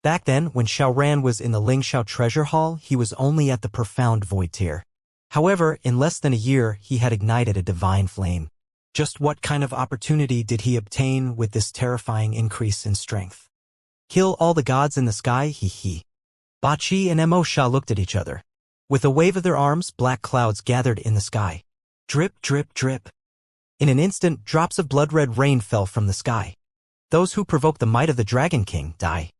Speaker 1: Back then, when Xiaoran was in the Lingxiao treasure hall, he was only at the profound void tier. However, in less than a year, he had ignited a divine flame. Just what kind of opportunity did he obtain with this terrifying increase in strength? Kill all the gods in the sky, he. Bachi and Mo Sha looked at each other. With a wave of their arms, black clouds gathered in the sky. Drip, drip, drip. In an instant, drops of blood-red rain fell from the sky. Those who provoke the might of the Dragon King die.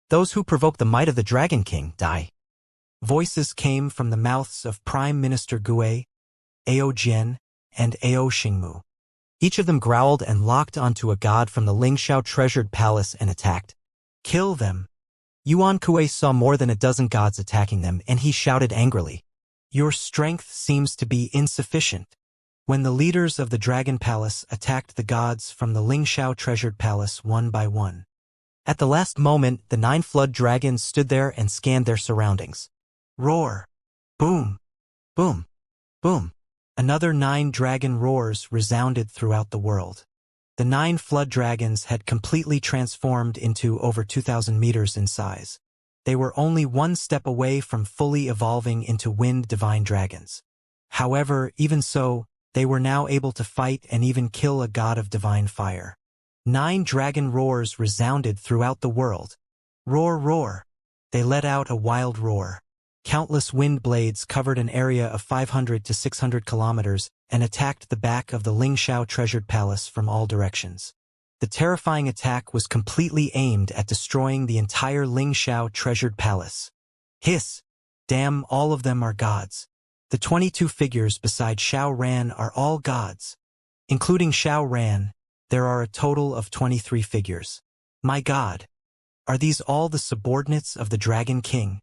Speaker 1: Those who provoke the might of the Dragon King die. Voices came from the mouths of Prime Minister Gue, Ao Jian, and Ao Xingmu. Each of them growled and locked onto a god from the Lingxiao treasured palace and attacked. Kill them. Yuan Kue saw more than a dozen gods attacking them, and he shouted angrily. Your strength seems to be insufficient. When the leaders of the Dragon Palace attacked the gods from the Lingxiao treasured palace one by one. At the last moment, the 9 flood dragons stood there and scanned their surroundings. Roar! Boom! Boom! Boom! Another 9 dragon roars resounded throughout the world. The 9 flood dragons had completely transformed into over 2,000 meters in size. They were only one step away from fully evolving into wind divine dragons. However, even so, they were now able to fight and even kill a god of divine fire. 9 dragon roars resounded throughout the world. Roar, roar! They let out a wild roar. Countless wind blades covered an area of 500 to 600 kilometers and attacked the back of the Lingxiao treasured palace from all directions. The terrifying attack was completely aimed at destroying the entire Lingxiao treasured palace. Hiss! Damn, all of them are gods. The 22 figures beside Xiao Ran are all gods. Including Xiao Ran, there are a total of 23 figures. My god! Are these all the subordinates of the Dragon King?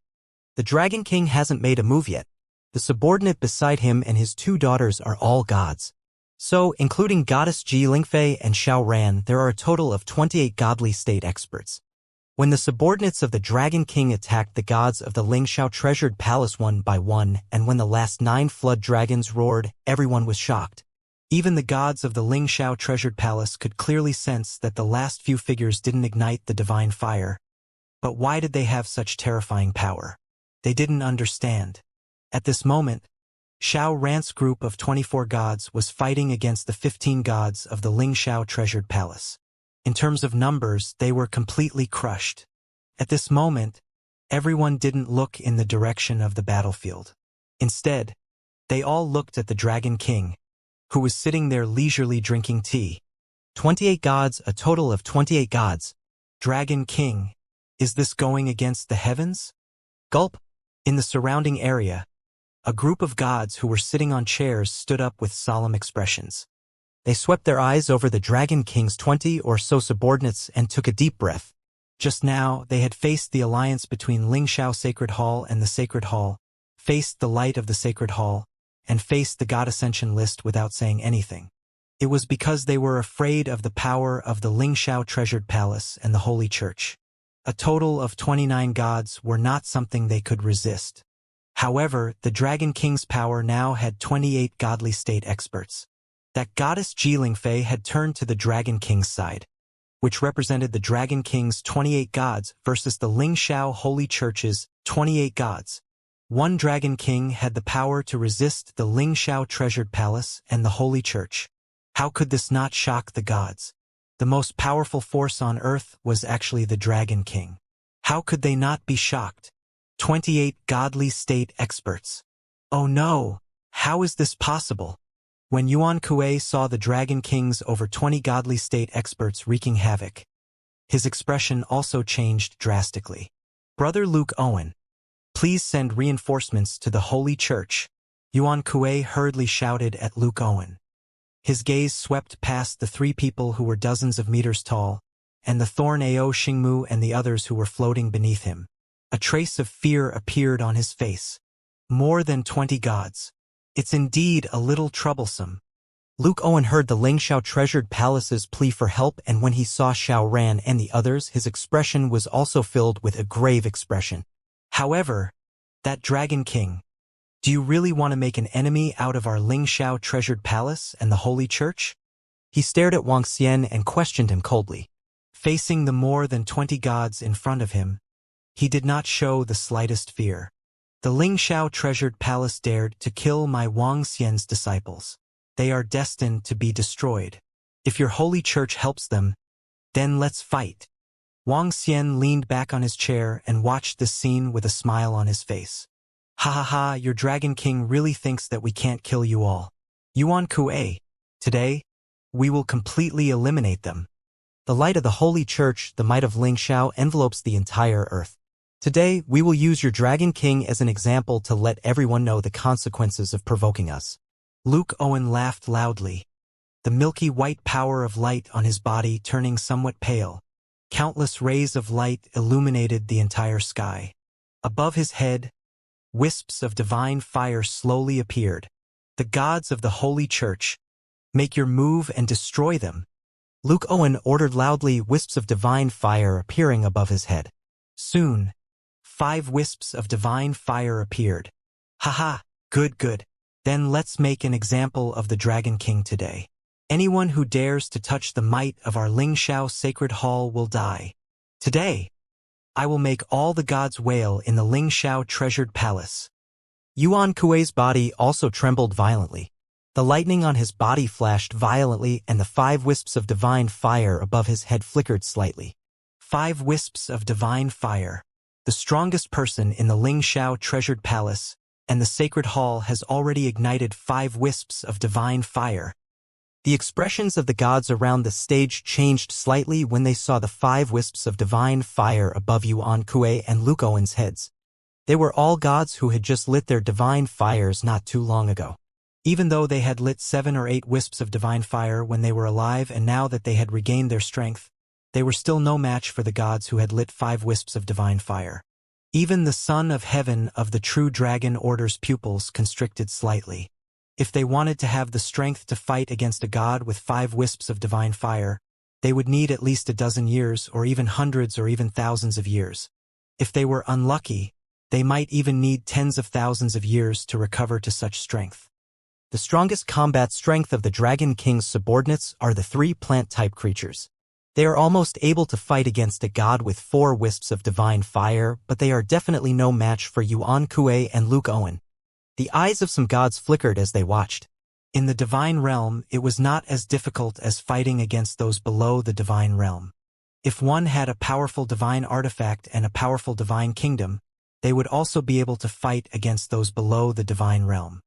Speaker 1: The Dragon King hasn't made a move yet. The subordinate beside him and his 2 daughters are all gods. So, including Goddess Ji Lingfei and Xiao Ran, there are a total of 28 godly state experts. When the subordinates of the Dragon King attacked the gods of the Lingxiao treasured palace one by one, and when the last 9 flood dragons roared, everyone was shocked. Even the gods of the Lingxiao treasured palace could clearly sense that the last few figures didn't ignite the divine fire. But why did they have such terrifying power? They didn't understand. At this moment, Xiao Ran's group of 24 gods was fighting against the 15 gods of the Lingxiao treasured palace. In terms of numbers, they were completely crushed. At this moment, everyone didn't look in the direction of the battlefield. Instead, they all looked at the Dragon King, who was sitting there leisurely drinking tea. 28 gods, a total of 28 gods. Dragon King, is this going against the heavens? Gulp! In the surrounding area, a group of gods who were sitting on chairs stood up with solemn expressions. They swept their eyes over the Dragon King's 20 or so subordinates and took a deep breath. Just now, they had faced the alliance between Lingxiao Sacred Hall and the Sacred Hall, faced the light of the Sacred Hall, and faced the God Ascension list without saying anything. It was because they were afraid of the power of the Lingxiao Treasured Palace and the Holy Church. A total of 29 gods were not something they could resist. However, the Dragon King's power now had 28 godly state experts. That goddess Ji Lingfei had turned to the Dragon King's side, which represented the Dragon King's 28 gods versus the Lingxiao Holy Church's 28 gods. One Dragon King had the power to resist the Lingxiao Treasured Palace and the Holy Church. How could this not shock the gods? The most powerful force on earth was actually the Dragon King. How could they not be shocked? 28 godly state experts. Oh no! How is this possible? When Yuan Kue saw the Dragon King's over 20 godly state experts wreaking havoc, his expression also changed drastically. Brother Luke Owen, please send reinforcements to the Holy Church, Yuan Kue hurriedly shouted at Luke Owen. His gaze swept past the 3 people who were dozens of meters tall, and the Thorn Ao Xingmu and the others who were floating beneath him. A trace of fear appeared on his face. More than 20 gods. It's indeed a little troublesome. Luke Owen heard the Lingxiao Treasured Palace's plea for help, and when he saw Xiao Ran and the others, his expression was also filled with a grave expression. However, that Dragon King, do you really want to make an enemy out of our Lingxiao Treasured Palace and the Holy Church? He stared at Wang Xian and questioned him coldly. Facing the more than 20 gods in front of him, he did not show the slightest fear. The Ling Xiao treasured palace dared to kill my Wang Xian's disciples. They are destined to be destroyed. If your holy church helps them, then let's fight. Wang Xian leaned back on his chair and watched this scene with a smile on his face. Ha ha ha, your Dragon King really thinks that we can't kill you all. Yuan Kuei, today, we will completely eliminate them. The light of the holy church, the might of Ling Xiao, envelopes the entire earth. Today, we will use your Dragon King as an example to let everyone know the consequences of provoking us. Luke Owen laughed loudly, the milky white power of light on his body turning somewhat pale. Countless rays of light illuminated the entire sky. Above his head, wisps of divine fire slowly appeared. The gods of the Holy Church, make your move and destroy them. Luke Owen ordered loudly, wisps of divine fire appearing above his head. Soon, 5 wisps of divine fire appeared. Haha, good. Then let's make an example of the Dragon King today. Anyone who dares to touch the might of our Ling Xiao sacred hall will die. Today, I will make all the gods wail in the Ling Xiao treasured palace. Yuan Kuei's body also trembled violently. The lightning on his body flashed violently and the 5 wisps of divine fire above his head flickered slightly. 5 wisps of divine fire. The strongest person in the Ling Xiao treasured palace and the sacred hall has already ignited 5 wisps of divine fire. The expressions of the gods around the stage changed slightly when they saw the 5 wisps of divine fire above Yuan Kuei and Luke Owen's heads. They were all gods who had just lit their divine fires not too long ago. Even though they had lit 7 or 8 wisps of divine fire when they were alive, and now that they had regained their strength, they were still no match for the gods who had lit 5 wisps of divine fire. Even the Son of Heaven of the True Dragon Order's pupils constricted slightly. If they wanted to have the strength to fight against a god with 5 wisps of divine fire, they would need at least a dozen years or even hundreds or even thousands of years. If they were unlucky, they might even need tens of thousands of years to recover to such strength. The strongest combat strength of the Dragon King's subordinates are the 3 plant-type creatures. They are almost able to fight against a god with 4 wisps of divine fire, but they are definitely no match for Yuan Kuei and Luke Owen. The eyes of some gods flickered as they watched. In the divine realm, it was not as difficult as fighting against those below the divine realm. If one had a powerful divine artifact and a powerful divine kingdom, they would also be able to fight against those below the divine realm.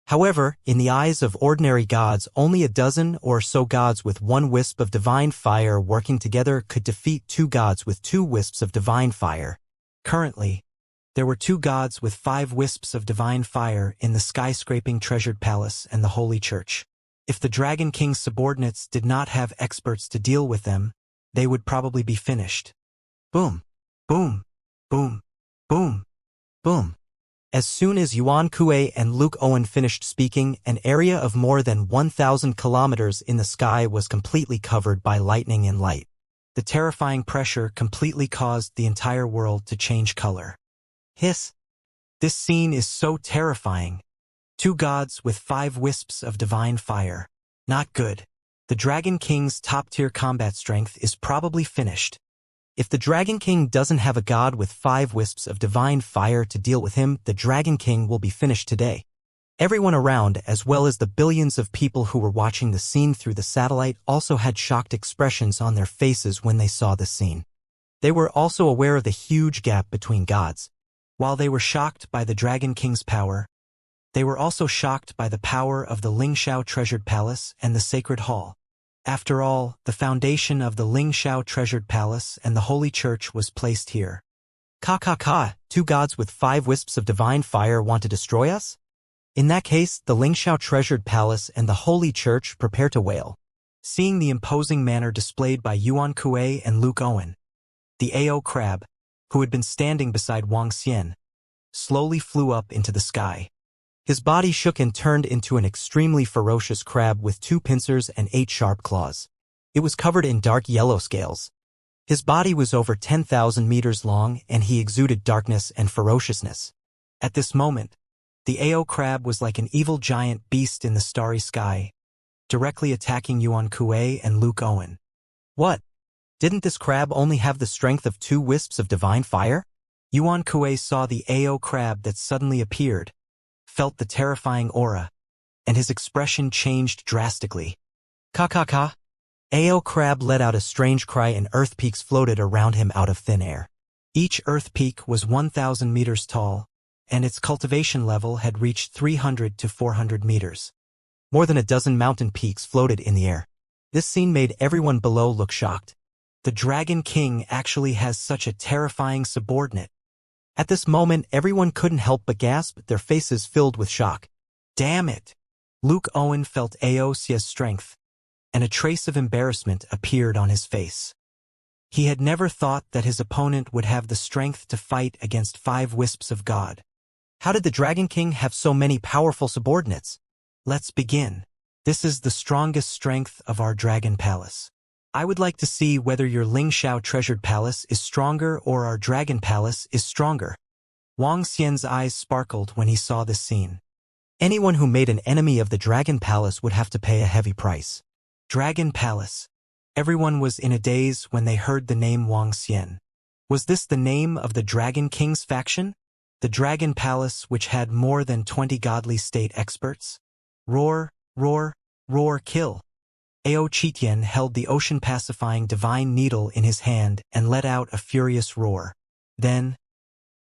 Speaker 1: However, in the eyes of ordinary gods, only a dozen or so gods with 1 wisp of divine fire working together could defeat 2 gods with 2 wisps of divine fire. Currently, there were 2 gods with 5 wisps of divine fire in the skyscraping treasured palace and the holy church. If the Dragon King's subordinates did not have experts to deal with them, they would probably be finished. Boom, boom, boom, boom, boom. As soon as Yuan Kuei and Luke Owen finished speaking, an area of more than 1,000 kilometers in the sky was completely covered by lightning and light. The terrifying pressure completely caused the entire world to change color. Hiss! This scene is so terrifying. 2 gods with 5 wisps of divine fire. Not good. The Dragon King's top-tier combat strength is probably finished. If the Dragon King doesn't have a god with 5 wisps of divine fire to deal with him, the Dragon King will be finished today. Everyone around, as well as the billions of people who were watching the scene through the satellite, also had shocked expressions on their faces when they saw the scene. They were also aware of the huge gap between gods. While they were shocked by the Dragon King's power, they were also shocked by the power of the Ling Xiao treasured palace and the sacred hall. After all, the foundation of the Ling Xiao treasured palace and the holy church was placed here. Ka, 2 gods with 5 wisps of divine fire want to destroy us? In that case, the Ling Xiao treasured palace and the holy church prepare to wail. Seeing the imposing manner displayed by Yuan Kuei and Luke Owen, the AO crab, who had been standing beside Wang Xian, slowly flew up into the sky. His body shook and turned into an extremely ferocious crab with 2 pincers and 8 sharp claws. It was covered in dark yellow scales. His body was over 10,000 meters long and he exuded darkness and ferociousness. At this moment, the AO crab was like an evil giant beast in the starry sky, directly attacking Yuan Kuei and Luke Owen. What? Didn't this crab only have the strength of 2 wisps of divine fire? Yuan Kuei saw the AO crab that suddenly appeared, felt the terrifying aura, and his expression changed drastically. Ka. AO crab let out a strange cry and earth peaks floated around him out of thin air. Each earth peak was 1,000 meters tall, and its cultivation level had reached 300 to 400 meters. More than a dozen mountain peaks floated in the air. This scene made everyone below look shocked. The Dragon King actually has such a terrifying subordinate. At this moment, everyone couldn't help but gasp, their faces filled with shock. Damn it! Luke Owen felt Aosia's strength, and a trace of embarrassment appeared on his face. He had never thought that his opponent would have the strength to fight against 5 wisps of God. How did the Dragon King have so many powerful subordinates? Let's begin. This is the strongest strength of our Dragon Palace. I would like to see whether your Ling Xiao treasured palace is stronger or our Dragon Palace is stronger. Wang Xian's eyes sparkled when he saw this scene. Anyone who made an enemy of the Dragon Palace would have to pay a heavy price. Dragon Palace. Everyone was in a daze when they heard the name Wang Xian. Was this the name of the Dragon King's faction? The Dragon Palace, which had more than 20 godly state experts? Roar, roar, roar, kill. Ao Qitian held the ocean-pacifying divine needle in his hand and let out a furious roar. Then,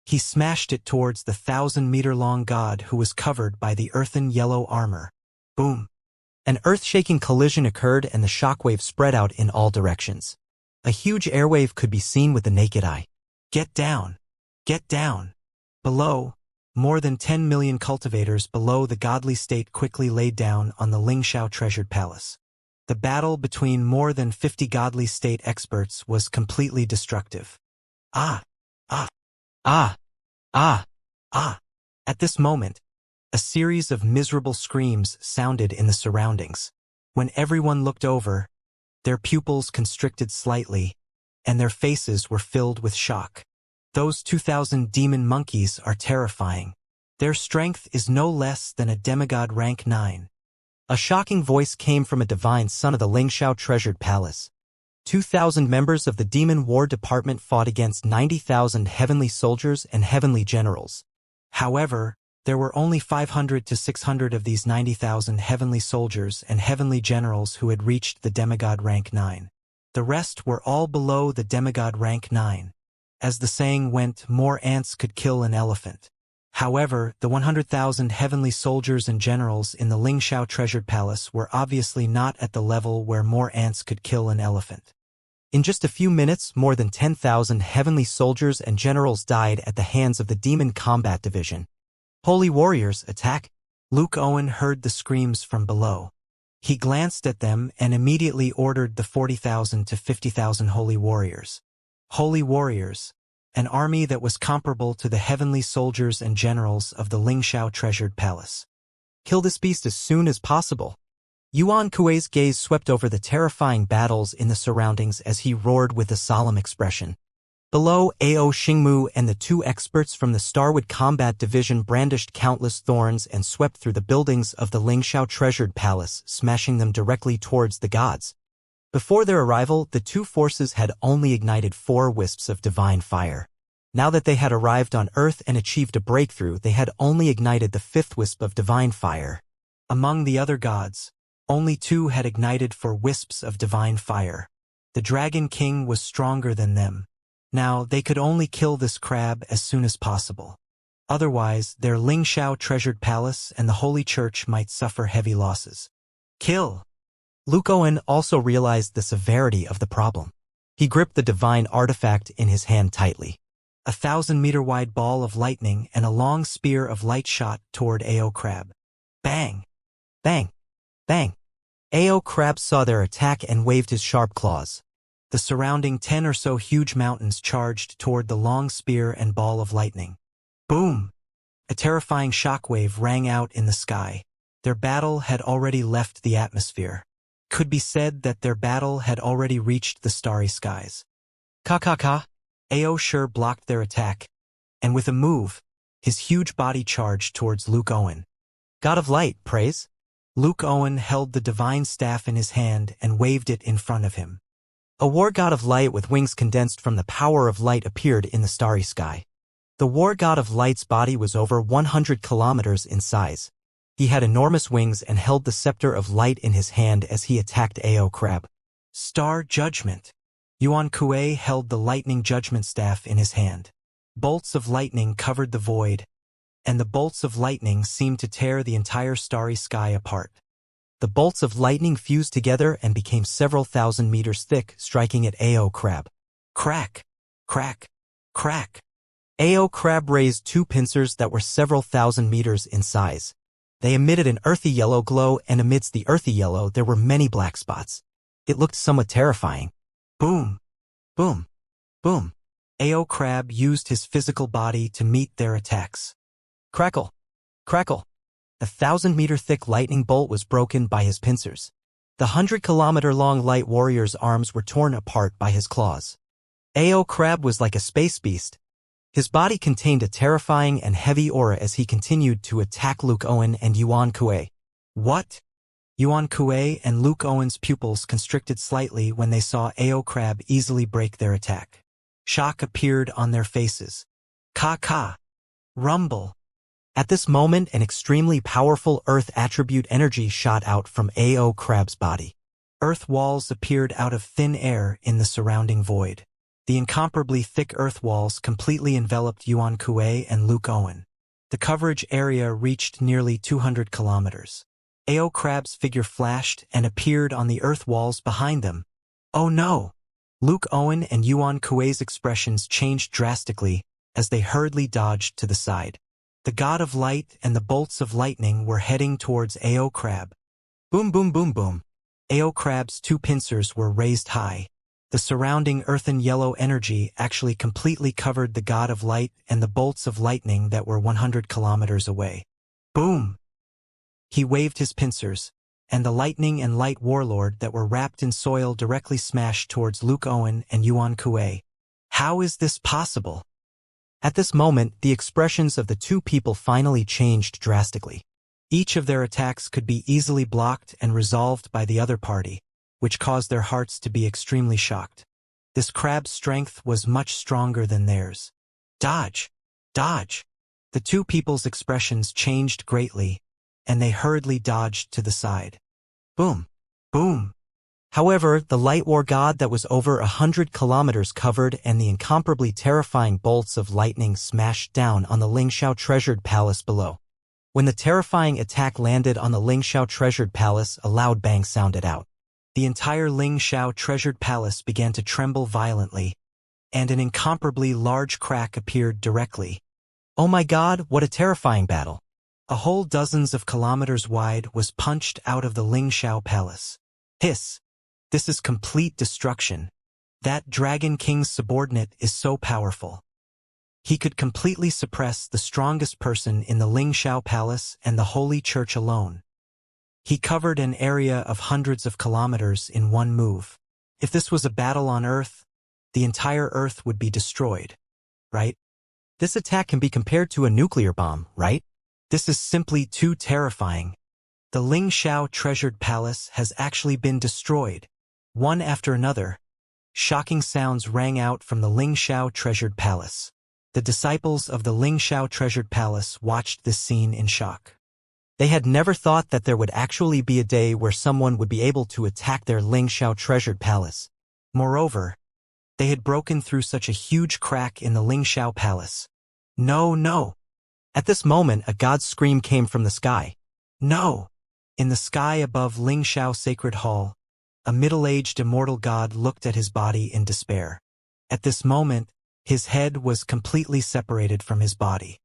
Speaker 1: he smashed it towards the 1,000-meter-long god who was covered by the earthen yellow armor. Boom! An earth-shaking collision occurred and the shockwave spread out in all directions. A huge airwave could be seen with the naked eye. Get down! Get down! Below, more than 10 million cultivators below the godly state quickly laid down on the Ling Xiao treasured palace. The battle between more than 50 godly state experts was completely destructive. Ah! Ah! Ah! Ah! Ah! At this moment, a series of miserable screams sounded in the surroundings. When everyone looked over, their pupils constricted slightly, and their faces were filled with shock. Those 2,000 demon monkeys are terrifying. Their strength is no less than a demigod rank 9. A shocking voice came from a divine son of the Ling Xiao treasured palace. 2,000 members of the Demon War Department fought against 90,000 heavenly soldiers and heavenly generals. However, there were only 500 to 600 of these 90,000 heavenly soldiers and heavenly generals who had reached the demigod rank 9. The rest were all below the demigod rank 9. As the saying went, more ants could kill an elephant. However, the 100,000 heavenly soldiers and generals in the Ling Xiao treasured palace were obviously not at the level where more ants could kill an elephant. In just a few minutes, more than 10,000 heavenly soldiers and generals died at the hands of the Demon Combat Division. Holy warriors, attack! Luke Owen heard the screams from below. He glanced at them and immediately ordered the 40,000 to 50,000 holy warriors. Holy warriors, an army that was comparable to the heavenly soldiers and generals of the Ling Xiao treasured palace. Kill this beast as soon as possible. Yuan Kuei's gaze swept over the terrifying battles in the surroundings as he roared with a solemn expression. Below, Ao Xingmu and the 2 experts from the Starwood Combat Division brandished countless thorns and swept through the buildings of the Ling Xiao treasured palace, smashing them directly towards the gods. Before their arrival, the 2 forces had only ignited 4 wisps of divine fire. Now that they had arrived on Earth and achieved a breakthrough, they had only ignited the 5th wisp of divine fire. Among the other gods, only 2 had ignited 4 wisps of divine fire. The Dragon King was stronger than them. Now, they could only kill this crab as soon as possible. Otherwise, their Ling Xiao treasured palace and the Holy Church might suffer heavy losses. Kill! Luke Owen also realized the severity of the problem. He gripped the divine artifact in his hand tightly. A 1,000-meter-wide ball of lightning and a long spear of light shot toward Ao Crab. Bang! Bang! Bang! Ao Crab saw their attack and waved his sharp claws. The surrounding 10 or so huge mountains charged toward the long spear and ball of lightning. Boom! A terrifying shockwave rang out in the sky. Their battle had already left the atmosphere. Could be said that their battle had already reached the starry skies. Ka. Ao sure blocked their attack, and with a move, his huge body charged towards Luke Owen. God of Light, praise? Luke Owen held the divine staff in his hand and waved it in front of him. A war god of light with wings condensed from the power of light appeared in the starry sky. The war god of light's body was over 100 kilometers in size. He had enormous wings and held the scepter of light in his hand as he attacked Ao Crab. Star Judgment. Yuan Kuei held the lightning judgment staff in his hand. Bolts of lightning covered the void, and the bolts of lightning seemed to tear the entire starry sky apart. The bolts of lightning fused together and became several thousand meters thick, striking at Ao Crab. Crack! Crack! Crack! Ao Crab raised two pincers that were several thousand meters in size. They emitted an earthy yellow glow, and amidst the earthy yellow there were many black spots. It looked somewhat terrifying. Boom! Boom! Boom! Ao Crab used his physical body to meet their attacks. Crackle! Crackle! A 1,000-meter-thick lightning bolt was broken by his pincers. The 100-kilometer-long light warrior's arms were torn apart by his claws. Ao Crab was like a space beast. His body contained a terrifying and heavy aura as he continued to attack Luke Owen and Yuan Kuei. What? Yuan Kuei and Luke Owen's pupils constricted slightly when they saw Ao Crab easily break their attack. Shock appeared on their faces. Ka-ka! Rumble! At this moment, an extremely powerful Earth attribute energy shot out from Ao Crab's body. Earth walls appeared out of thin air in the surrounding void. The incomparably thick earth walls completely enveloped Yuan Kuei and Luke Owen. The coverage area reached nearly 200 kilometers. Ao Crab's figure flashed and appeared on the earth walls behind them. Oh no! Luke Owen and Yuan Kuei's expressions changed drastically as they hurriedly dodged to the side. The god of light and the bolts of lightning were heading towards Ao Crab. Boom boom boom boom. Ao Crab's two pincers were raised high. The surrounding earthen yellow energy actually completely covered the god of light and the bolts of lightning that were 100 kilometers away. Boom! He waved his pincers, and the lightning and light warlord that were wrapped in soil directly smashed towards Luke Owen and Yuan Kuei. How is this possible? At this moment, the expressions of the two people finally changed drastically. Each of their attacks could be easily blocked and resolved by the other party, which caused their hearts to be extremely shocked. This crab's strength was much stronger than theirs. Dodge! Dodge! The two people's expressions changed greatly, and they hurriedly dodged to the side. Boom! Boom! However, the light war god that was over 100 kilometers covered and the incomparably terrifying bolts of lightning smashed down on the Lingxiao treasured palace below. When the terrifying attack landed on the Lingxiao treasured palace, a loud bang sounded out. The entire Lingxiao treasured palace began to tremble violently, and an incomparably large crack appeared directly. Oh my god, what a terrifying battle! A hole dozens of kilometers wide was punched out of the Lingxiao palace. Hiss! This is complete destruction. That Dragon King's subordinate is so powerful. He could completely suppress the strongest person in the Lingxiao palace and the Holy Church alone. He covered an area of hundreds of kilometers in one move. If this was a battle on Earth, the entire Earth would be destroyed, right? This attack can be compared to a nuclear bomb, right? This is simply too terrifying. The Lingxiao treasured palace has actually been destroyed. One after another, shocking sounds rang out from the Lingxiao treasured palace. The disciples of the Lingxiao treasured palace watched this scene in shock. They had never thought that there would actually be a day where someone would be able to attack their Lingxiao treasured palace. Moreover, they had broken through such a huge crack in the Lingxiao palace. No, no! At this moment, a god's scream came from the sky. No! In the sky above Lingxiao Sacred Hall, a middle-aged immortal god looked at his body in despair. At this moment, his head was completely separated from his body.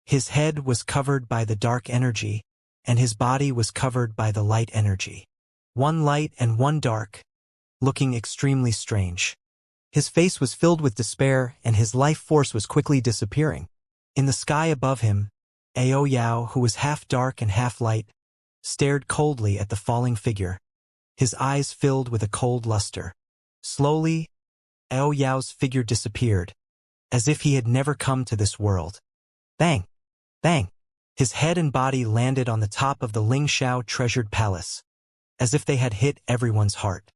Speaker 1: His head was covered by the dark energy, and his body was covered by the light energy. One light and one dark, looking extremely strange. His face was filled with despair, and his life force was quickly disappearing. In the sky above him, Ao Yao, who was half dark and half light, stared coldly at the falling figure, his eyes filled with a cold luster. Slowly, Ao Yao's figure disappeared, as if he had never come to this world. Bang! Bang! His head and body landed on the top of the Lingxiao treasured palace, as if they had hit everyone's heart.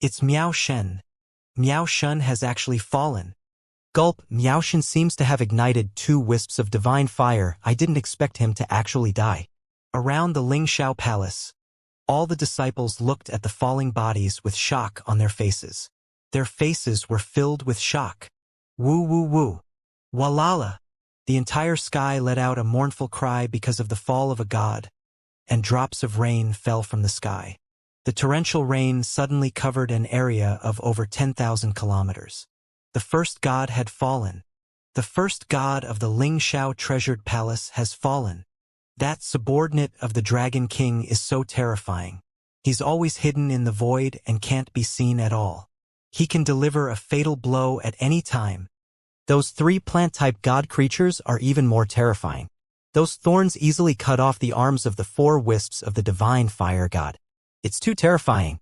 Speaker 1: It's Miao Shen. Miao Shen has actually fallen. Gulp, Miao Shen seems to have ignited 2 wisps of divine fire. I didn't expect him to actually die. Around the Lingxiao palace, all the disciples looked at the falling bodies with shock on their faces. Their faces were filled with shock. Woo woo woo. Walala. The entire sky let out a mournful cry because of the fall of a god, and drops of rain fell from the sky. The torrential rain suddenly covered an area of over 10,000 kilometers. The first god had fallen. The first god of the Lingxiao treasured palace has fallen. That subordinate of the Dragon King is so terrifying. He's always hidden in the void and can't be seen at all. He can deliver a fatal blow at any time. Those 3 plant-type god creatures are even more terrifying. Those thorns easily cut off the arms of the 4 wisps of the divine fire god. It's too terrifying.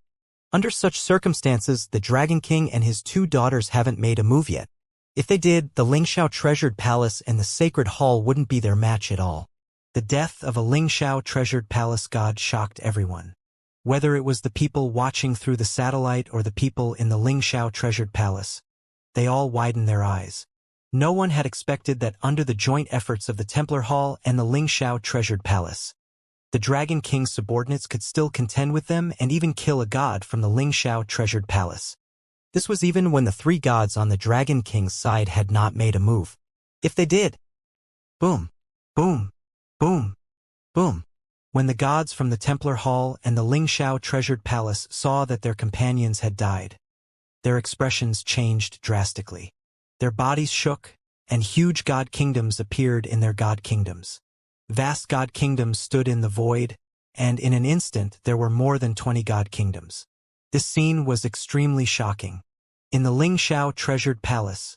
Speaker 1: Under such circumstances, the Dragon King and his 2 daughters haven't made a move yet. If they did, the Lingxiao treasured palace and the sacred hall wouldn't be their match at all. The death of a Lingxiao treasured palace god shocked everyone. Whether it was the people watching through the satellite or the people in the Lingxiao treasured palace, they all widened their eyes. No one had expected that under the joint efforts of the Templar Hall and the Lingxiao treasured palace, the Dragon King's subordinates could still contend with them and even kill a god from the Lingxiao treasured palace. This was even when the 3 gods on the Dragon King's side had not made a move. If they did, boom, boom, boom, boom. When the gods from the Templar Hall and the Lingxiao treasured palace saw that their companions had died, their expressions changed drastically. Their bodies shook, and huge god kingdoms appeared in their god kingdoms. Vast god kingdoms stood in the void, and in an instant there were more than 20 god kingdoms. This scene was extremely shocking. In the Lingxiao treasured palace,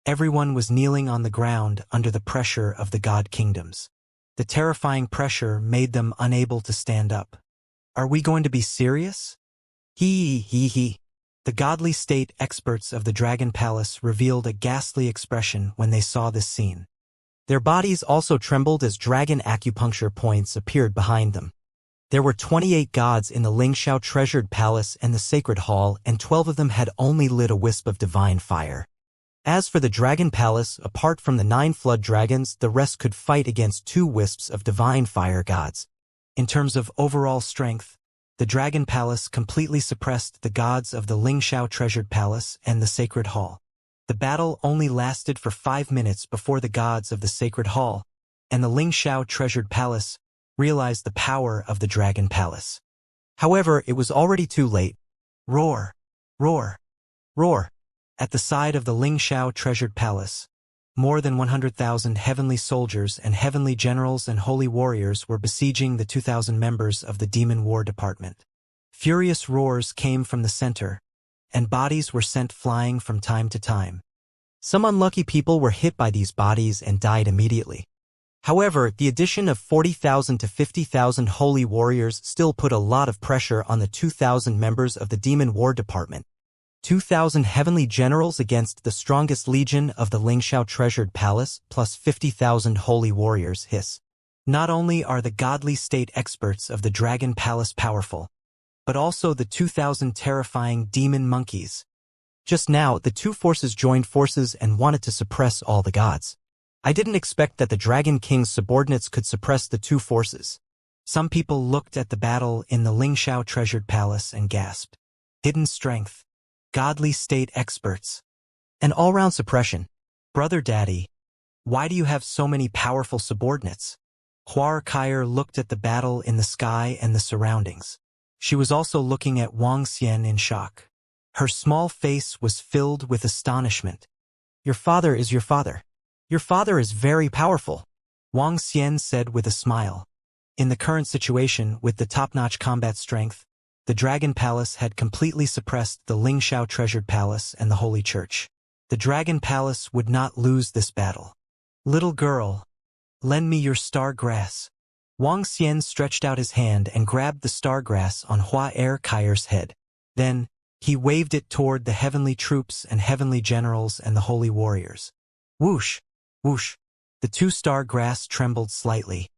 Speaker 1: everyone was kneeling on the ground under the pressure of the god kingdoms. The terrifying pressure made them unable to stand up. Are we going to be serious? He. The godly state experts of the Dragon Palace revealed a ghastly expression when they saw this scene. Their bodies also trembled as dragon acupuncture points appeared behind them. There were 28 gods in the Lingxiao treasured palace and the sacred hall, and 12 of them had only lit a wisp of divine fire. As for the Dragon Palace, apart from the 9 flood dragons, the rest could fight against 2 wisps of divine fire gods. In terms of overall strength, the Dragon Palace completely suppressed the gods of the Lingxiao treasured palace and the sacred hall. The battle only lasted for 5 minutes before the gods of the sacred hall and the Lingxiao treasured palace realized the power of the Dragon Palace. However, it was already too late. Roar! Roar! Roar! At the side of the Lingxiao treasured palace, more than 100,000 heavenly soldiers and heavenly generals and holy warriors were besieging the 2,000 members of the Demon War Department. Furious roars came from the center, and bodies were sent flying from time to time. Some unlucky people were hit by these bodies and died immediately. However, the addition of 40,000 to 50,000 holy warriors still put a lot of pressure on the 2,000 members of the Demon War Department. 2,000 heavenly generals against the strongest legion of the Lingxiao treasured palace, plus 50,000 holy warriors. Hiss. Not only are the godly state experts of the Dragon Palace powerful, but also the 2,000 terrifying demon monkeys. Just now, the 2 forces joined forces and wanted to suppress all the gods. I didn't expect that the Dragon King's subordinates could suppress the 2 forces. Some people looked at the battle in the Lingxiao treasured palace and gasped. Hidden strength. Godly state experts. An all-round suppression. Brother Daddy, why do you have so many powerful subordinates? Huar Kaier looked at the battle in the sky and the surroundings. She was also looking at Wang Xian in shock. Her small face was filled with astonishment. Your father is your father. Your father is very powerful, Wang Xian said with a smile. In the current situation, with the top-notch combat strength, the Dragon Palace had completely suppressed the Lingxiao treasured palace and the Holy Church. The Dragon Palace would not lose this battle. Little girl, lend me your star grass. Wang Xian stretched out his hand and grabbed the star grass on Huar Kaier's head. Then, he waved it toward the heavenly troops and heavenly generals and the holy warriors. Whoosh! Whoosh! The 2 star grass trembled slightly.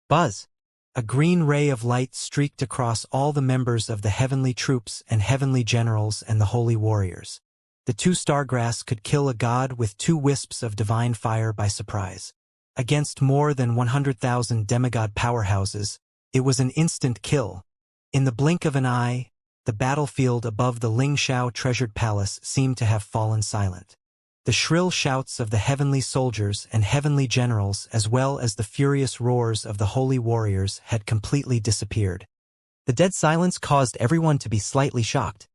Speaker 1: Buzz! A green ray of light streaked across all the members of the heavenly troops and heavenly generals and the holy warriors. The two stargrass could kill a god with 2 wisps of divine fire by surprise. Against more than 100,000 demigod powerhouses, it was an instant kill. In the blink of an eye, the battlefield above the Ling Shao treasured palace seemed to have fallen silent. The shrill shouts of the heavenly soldiers and heavenly generals as well as the furious roars of the holy warriors had completely disappeared. The dead silence caused everyone to be slightly shocked.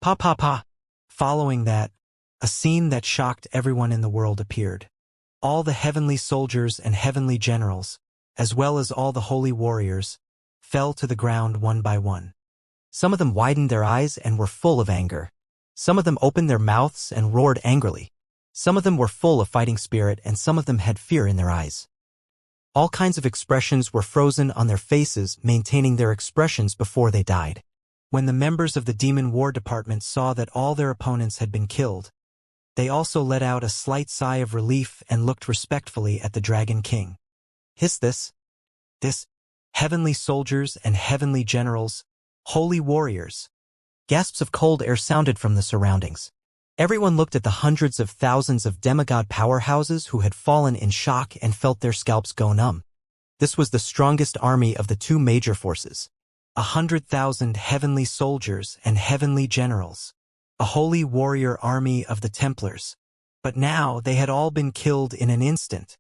Speaker 1: Pa pa pa! Following that, a scene that shocked everyone in the world appeared. All the heavenly soldiers and heavenly generals, as well as all the holy warriors, fell to the ground one by one. Some of them widened their eyes and were full of anger. Some of them opened their mouths and roared angrily. Some of them were full of fighting spirit and some of them had fear in their eyes. All kinds of expressions were frozen on their faces, maintaining their expressions before they died. When the members of the Demon War Department saw that all their opponents had been killed, they also let out a slight sigh of relief and looked respectfully at the Dragon King. Hiss this, heavenly soldiers and heavenly generals, holy warriors. Gasps of cold air sounded from the surroundings. Everyone looked at the hundreds of thousands of demigod powerhouses who had fallen in shock and felt their scalps go numb. This was the strongest army of the 2 major forces. 100,000 heavenly soldiers and heavenly generals. A holy warrior army of the Templars. But now they had all been killed in an instant.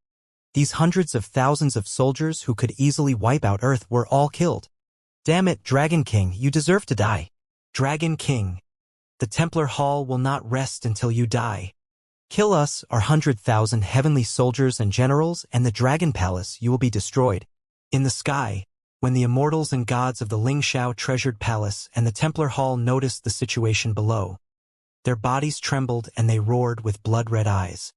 Speaker 1: These hundreds of thousands of soldiers who could easily wipe out Earth were all killed. Damn it, Dragon King, you deserve to die. Dragon King. The Templar Hall will not rest until you die. Kill us, our 100,000 heavenly soldiers and generals, and the Dragon Palace, you will be destroyed. In the sky, when the immortals and gods of the Ling Shao treasured palace and the Templar Hall noticed the situation below, their bodies trembled and they roared with blood-red eyes.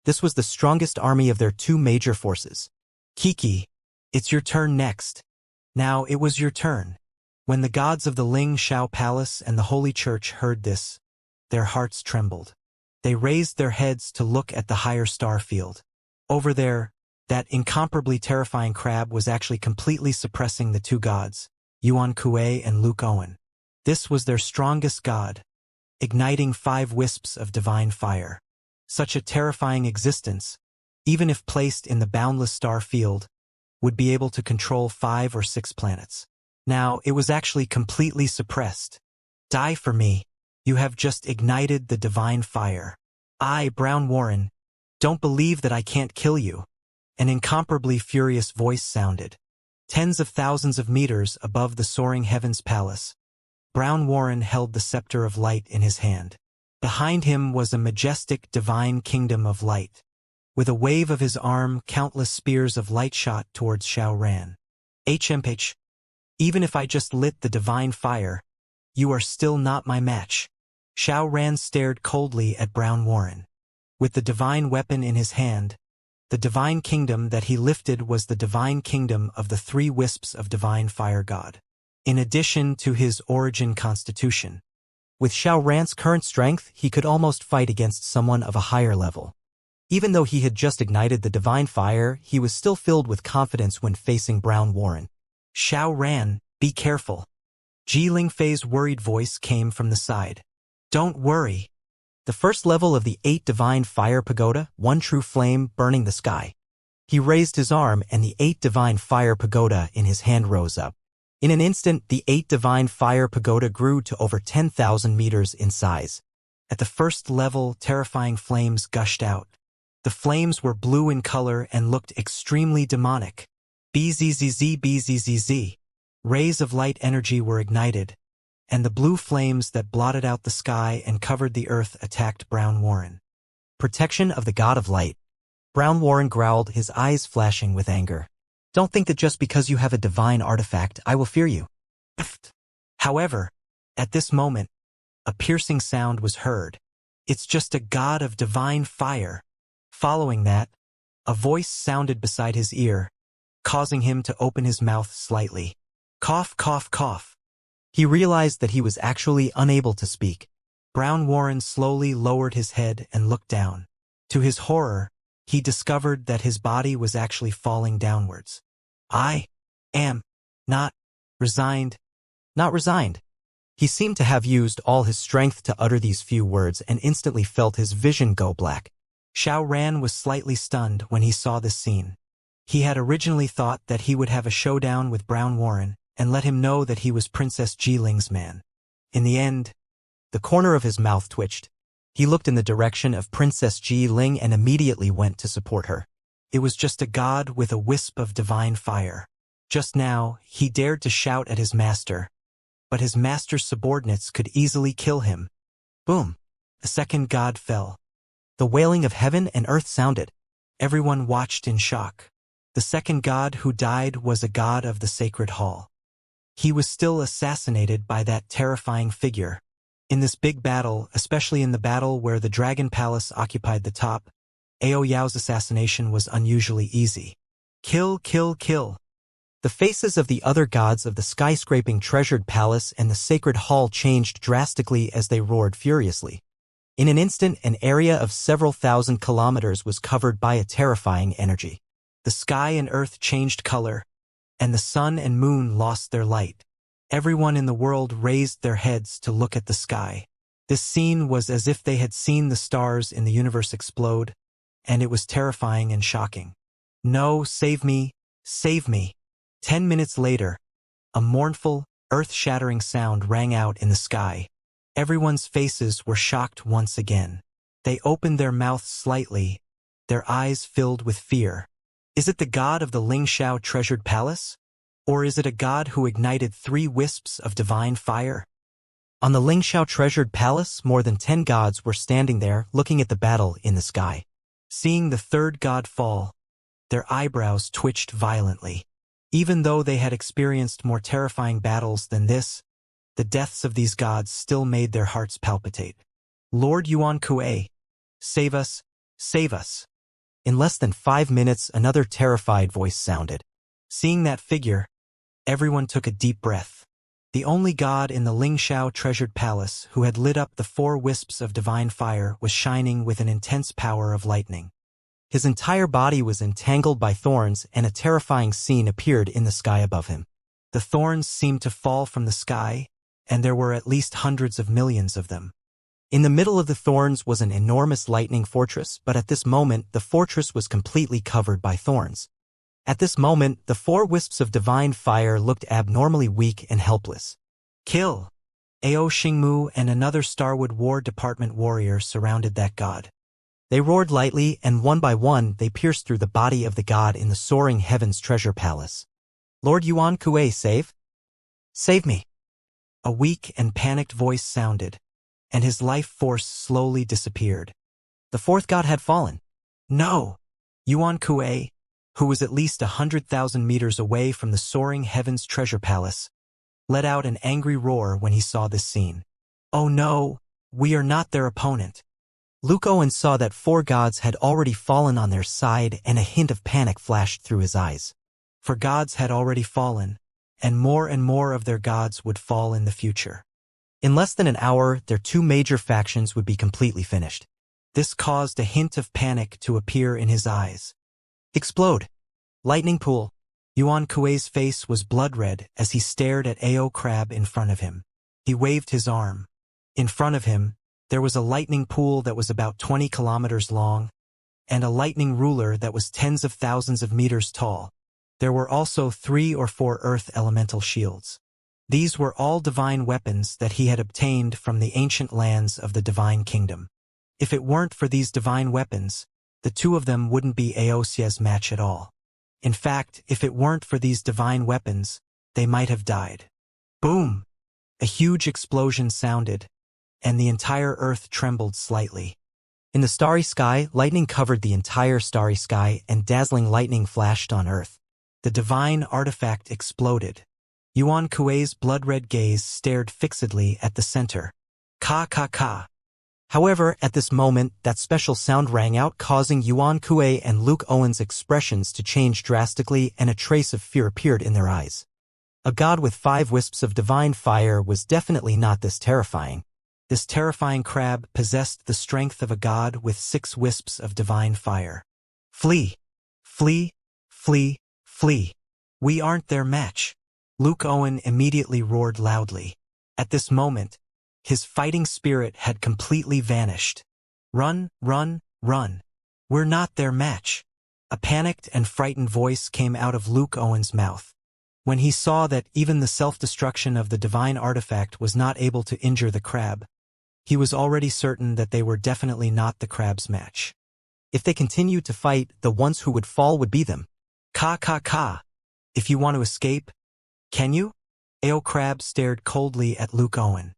Speaker 1: This was the strongest army of their 2 major forces. Kiki, it's your turn next. Now it was your turn. When the gods of the Ling Shao Palace and the Holy Church heard this, their hearts trembled. They raised their heads to look at the higher star field. Over there, that incomparably terrifying crab was actually completely suppressing the 2 gods, Yuan Kuei and Luke Owen. This was their strongest god, igniting 5 wisps of divine fire. Such a terrifying existence, even if placed in the boundless star field, would be able to control 5 or 6 planets. Now, it was actually completely suppressed. Die for me. You have just ignited the divine fire. I, Brown Warren, don't believe that I can't kill you. An incomparably furious voice sounded. Tens of thousands of meters above the soaring heavens palace, Brown Warren held the scepter of light in his hand. Behind him was a majestic divine kingdom of light. With a wave of his arm, countless spears of light shot towards Xiao Ran. HMH. Even if I just lit the divine fire, you are still not my match. Xiao Ran stared coldly at Brown Warren. With the divine weapon in his hand, the divine kingdom that he lifted was the divine kingdom of the 3 wisps of divine fire god. In addition to his origin constitution. With Xiao Ran's current strength, he could almost fight against someone of a higher level. Even though he had just ignited the divine fire, he was still filled with confidence when facing Brown Warren. Xiao Ran, be careful. Ji Lingfei's worried voice came from the side. Don't worry. The first level of the 8 divine fire pagoda, 1 true flame burning the sky. He raised his arm and the 8 divine fire pagoda in his hand rose up. In an instant, the 8 divine fire pagoda grew to over 10,000 meters in size. At the first level, terrifying flames gushed out. The flames were blue in color and looked extremely demonic. BZZZ. Rays of light energy were ignited, and the blue flames that blotted out the sky and covered the earth attacked Brown Warren. Protection of the God of Light. Brown Warren growled, his eyes flashing with anger. Don't think that just because you have a divine artifact, I will fear you. However, at this moment, a piercing sound was heard. It's just a god of divine fire. Following that, a voice sounded beside his ear, causing him to open his mouth slightly. Cough, cough, cough. He realized that he was actually unable to speak. Brown Warren slowly lowered his head and looked down. To his horror, he discovered that his body was actually falling downwards. I am not resigned, not resigned. He seemed to have used all his strength to utter these few words and instantly felt his vision go black. Xiao Ran was slightly stunned when he saw this scene. He had originally thought that he would have a showdown with Brown Warren and let him know that he was Princess Jiling's man. In the end, the corner of his mouth twitched. He looked in the direction of Princess Jiling and immediately went to support her. It was just a god with a wisp of divine fire. Just now, he dared to shout at his master, but his master's subordinates could easily kill him. Boom! A second god fell. The wailing of heaven and earth sounded. Everyone watched in shock. The second god who died was a god of the sacred hall. He was still assassinated by that terrifying figure. In this big battle, especially in the battle where the Dragon Palace occupied the top, Ao Yao's assassination was unusually easy. Kill, kill, kill. The faces of the other gods of the skyscraping treasured palace and the sacred hall changed drastically as they roared furiously. In an instant, an area of several thousand kilometers was covered by a terrifying energy. The sky and earth changed color, and the sun and moon lost their light. Everyone in the world raised their heads to look at the sky. This scene was as if they had seen the stars in the universe explode, and it was terrifying and shocking. No, save me, save me. 10 minutes later, a mournful, earth-shattering sound rang out in the sky. Everyone's faces were shocked once again. They opened their mouths slightly, their eyes filled with fear. Is it the god of the Lingxiao treasured palace? Or is it a god who ignited 3 wisps of divine fire? On the Lingxiao treasured palace, more than 10 gods were standing there looking at the battle in the sky. Seeing the third god fall, their eyebrows twitched violently. Even though they had experienced more terrifying battles than this, the deaths of these gods still made their hearts palpitate. Lord Yuan Kuei, save us, save us. In less than 5 minutes, another terrified voice sounded. Seeing that figure, everyone took a deep breath. The only god in the Lingxiao treasured palace who had lit up the 4 wisps of divine fire was shining with an intense power of lightning. His entire body was entangled by thorns, and a terrifying scene appeared in the sky above him. The thorns seemed to fall from the sky, and there were at least hundreds of millions of them. In the middle of the thorns was an enormous lightning fortress, but at this moment the fortress was completely covered by thorns. At this moment, the 4 wisps of divine fire looked abnormally weak and helpless. Kill! Ao Xingmu and another Starwood War Department warrior surrounded that god. They roared lightly, and one by one they pierced through the body of the god in the soaring heavens treasure palace. Lord Yuan Kuei, save! Save me! A weak and panicked voice sounded, and his life force slowly disappeared. The 4th god had fallen. No! Yuan Kuei, who was at least 100,000 meters away from the soaring heavens treasure palace, let out an angry roar when he saw this scene. Oh no, we are not their opponent. Luke Owen saw that 4 gods had already fallen on their side, and a hint of panic flashed through his eyes. For gods had already fallen, and more of their gods would fall in the future. In less than an hour, their 2 major factions would be completely finished. This caused a hint of panic to appear in his eyes. Explode! Lightning pool! Yuan Kuei's face was blood-red as he stared at Ao Crab in front of him. He waved his arm. In front of him, there was a lightning pool that was about 20 kilometers long, and a lightning ruler that was tens of thousands of meters tall. There were also 3 or 4 earth elemental shields. These were all divine weapons that he had obtained from the ancient lands of the Divine Kingdom. If it weren't for these divine weapons, the 2 of them wouldn't be Aosia's match at all. In fact, if it weren't for these divine weapons, they might have died. Boom! A huge explosion sounded, and the entire earth trembled slightly. In the starry sky, lightning covered the entire starry sky, and dazzling lightning flashed on earth. The divine artifact exploded. Yuan Kuei's blood-red gaze stared fixedly at the center. Ka ka ka. However, at this moment, that special sound rang out, causing Yuan Kuei and Luke Owen's expressions to change drastically, and a trace of fear appeared in their eyes. A god with 5 wisps of divine fire was definitely not this terrifying. This terrifying crab possessed the strength of a god with 6 wisps of divine fire. Flee! Flee! Flee! Flee! We aren't their match. Luke Owen immediately roared loudly. At this moment, his fighting spirit had completely vanished. Run, run, run. We're not their match. A panicked and frightened voice came out of Luke Owen's mouth. When he saw that even the self-destruction of the divine artifact was not able to injure the crab, he was already certain that they were definitely not the crab's match. If they continued to fight, the ones who would fall would be them. Ka. If you want to escape, can you? Ao Crab stared coldly at Luke Owen.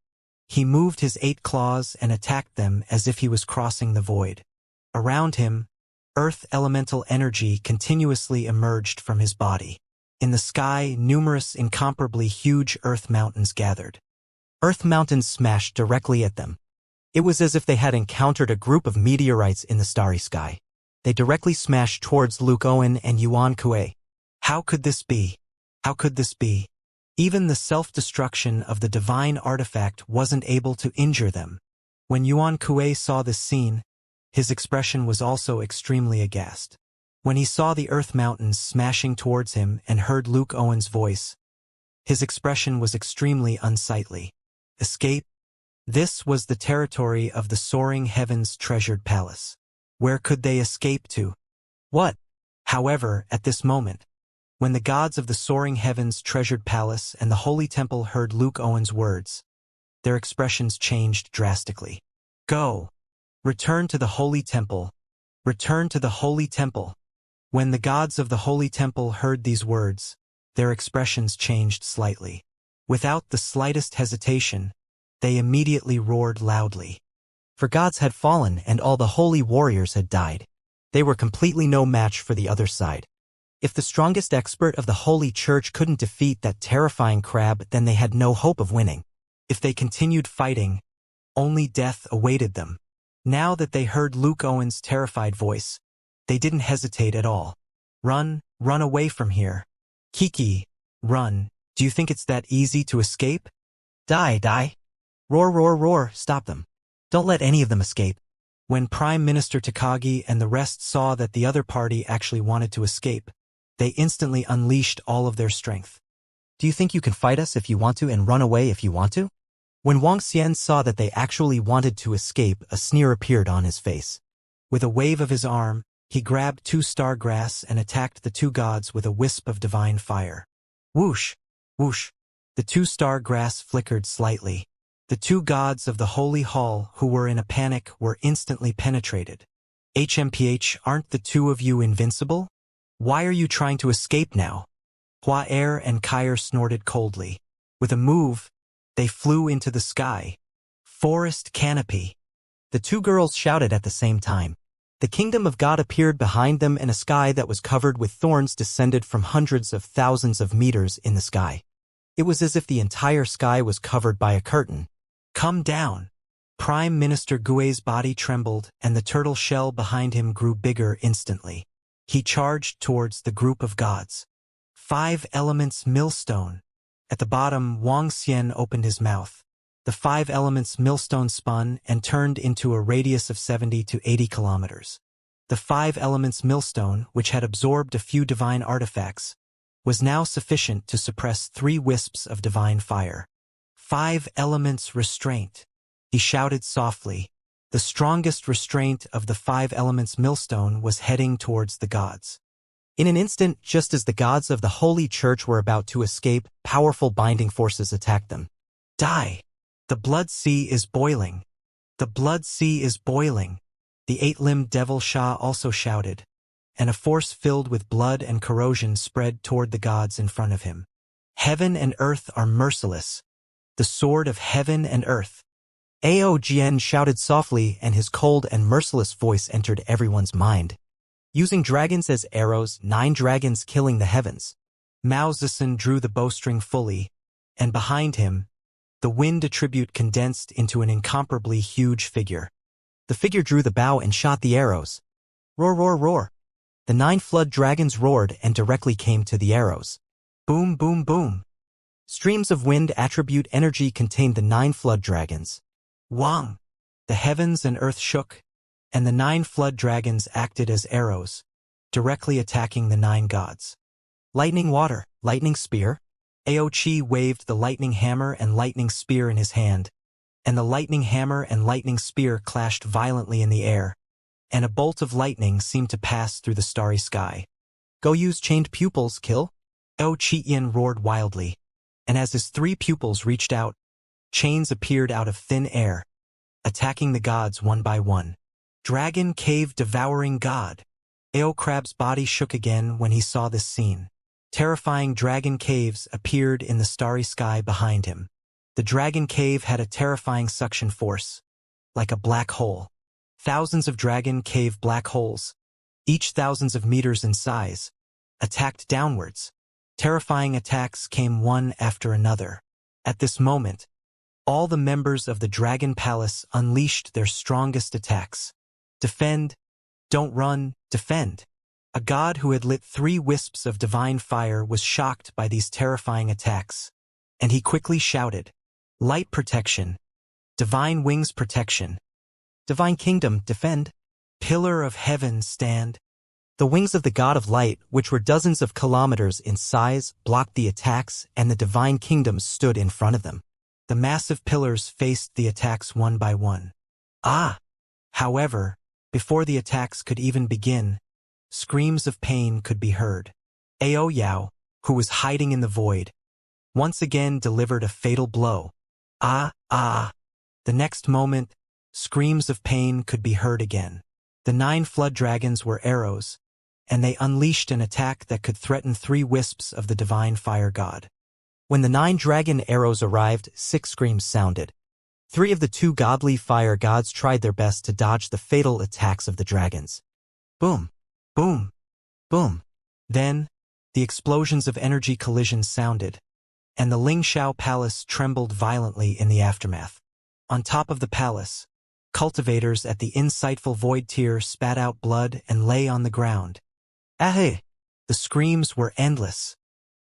Speaker 1: He moved his 8 claws and attacked them as if he was crossing the void. Around him, earth elemental energy continuously emerged from his body. In the sky, numerous incomparably huge earth mountains gathered. Earth mountains smashed directly at them. It was as if they had encountered a group of meteorites in the starry sky. They directly smashed towards Luke Owen and Yuan Kuei. How could this be? How could this be? Even the self-destruction of the divine artifact wasn't able to injure them. When Yuan Kuei saw this scene, his expression was also extremely aghast. When he saw the earth mountains smashing towards him and heard Luke Owen's voice, his expression was extremely unsightly. Escape? This was the territory of the soaring heavens' treasured palace. Where could they escape to? What? However, at this moment, when the gods of the soaring heavens' treasured palace and the holy temple heard Luke Owen's words, their expressions changed drastically. Go! Return to the holy temple. Return to the holy temple. When the gods of the holy temple heard these words, their expressions changed slightly. Without the slightest hesitation, they immediately roared loudly. For gods had fallen and all the holy warriors had died. They were completely no match for the other side. If the strongest expert of the Holy Church couldn't defeat that terrifying crab, then they had no hope of winning. If they continued fighting, only death awaited them. Now that they heard Luke Owen's terrified voice, they didn't hesitate at all. Run away from here. Kiki, run. Do you think it's that easy to escape? Die. Roar, stop them. Don't let any of them escape. When Prime Minister Takagi and the rest saw that the other party actually wanted to escape, they instantly unleashed all of their strength. Do you think you can fight us if you want to and run away if you want to? When Wang Xian saw that they actually wanted to escape, a sneer appeared on his face. With a wave of his arm, he grabbed 2 star grass and attacked the 2 gods with a wisp of divine fire. Whoosh! Whoosh! The 2 star grass flickered slightly. The 2 gods of the Holy Hall, who were in a panic, were instantly penetrated. HMPH, aren't the 2 of you invincible? Why are you trying to escape now? Hua Er and Kair snorted coldly. With a move, they flew into the sky. Forest canopy. The 2 girls shouted at the same time. The kingdom of God appeared behind them and a sky that was covered with thorns descended from hundreds of thousands of meters in the sky. It was as if the entire sky was covered by a curtain. Come down. Prime Minister Gui's body trembled and the turtle shell behind him grew bigger instantly. He charged towards the group of gods. 5 elements millstone. At the bottom, Wang Xian opened his mouth. The 5 elements millstone spun and turned into a radius of 70 to 80 kilometers. The 5 elements millstone, which had absorbed a few divine artifacts, was now sufficient to suppress 3 wisps of divine fire. 5 elements restraint. He shouted softly. The strongest restraint of the 5 elements millstone was heading towards the gods. In an instant, just as the gods of the Holy Church were about to escape, powerful binding forces attacked them. Die! The blood sea is boiling. The blood sea is boiling. The 8-limbed devil Sha also shouted, and a force filled with blood and corrosion spread toward the gods in front of him. Heaven and earth are merciless. The sword of heaven and earth. Ao Jian shouted softly, and his cold and merciless voice entered everyone's mind. Using dragons as arrows, 9 dragons killing the heavens. Mao Zedong drew the bowstring fully, and behind him, the wind attribute condensed into an incomparably huge figure. The figure drew the bow and shot the arrows. Roar. The 9 flood dragons roared and directly came to the arrows. Boom. Streams of wind attribute energy contained the 9 flood dragons. Wang! The heavens and earth shook, and the 9 flood dragons acted as arrows, directly attacking the 9 gods. Lightning water, lightning spear. Aochi waved the lightning hammer and lightning spear in his hand, and the lightning hammer and lightning spear clashed violently in the air, and a bolt of lightning seemed to pass through the starry sky. Go use chained pupils, kill? Aochi roared wildly, and as his 3 pupils reached out, chains appeared out of thin air, attacking the gods one by one. Dragon cave devouring god. Ao Crab's body shook again when he saw this scene. Terrifying dragon caves appeared in the starry sky behind him. The dragon cave had a terrifying suction force, like a black hole. Thousands of dragon cave black holes, each thousands of meters in size, attacked downwards. Terrifying attacks came one after another. At this moment, all the members of the Dragon Palace unleashed their strongest attacks. Defend, don't run, defend. A god who had lit 3 wisps of divine fire was shocked by these terrifying attacks, and he quickly shouted, Light protection, divine wings protection, divine kingdom defend, pillar of heaven stand. The wings of the god of light, which were dozens of kilometers in size, blocked the attacks, and the divine kingdom stood in front of them. The massive pillars faced the attacks one by one. However, before the attacks could even begin, screams of pain could be heard. Ao Yao, who was hiding in the void, once again delivered a fatal blow. The next moment, screams of pain could be heard again. The 9 flood dragons were arrows, and they unleashed an attack that could threaten 3 wisps of the divine fire god. When the 9 dragon arrows arrived, 6 screams sounded. 3 of the 2 godly fire gods tried their best to dodge the fatal attacks of the dragons. Boom, boom, boom. Then, the explosions of energy collisions sounded, and the Lingxiao Palace trembled violently in the aftermath. On top of the palace, cultivators at the insightful void tier spat out blood and lay on the ground. The screams were endless.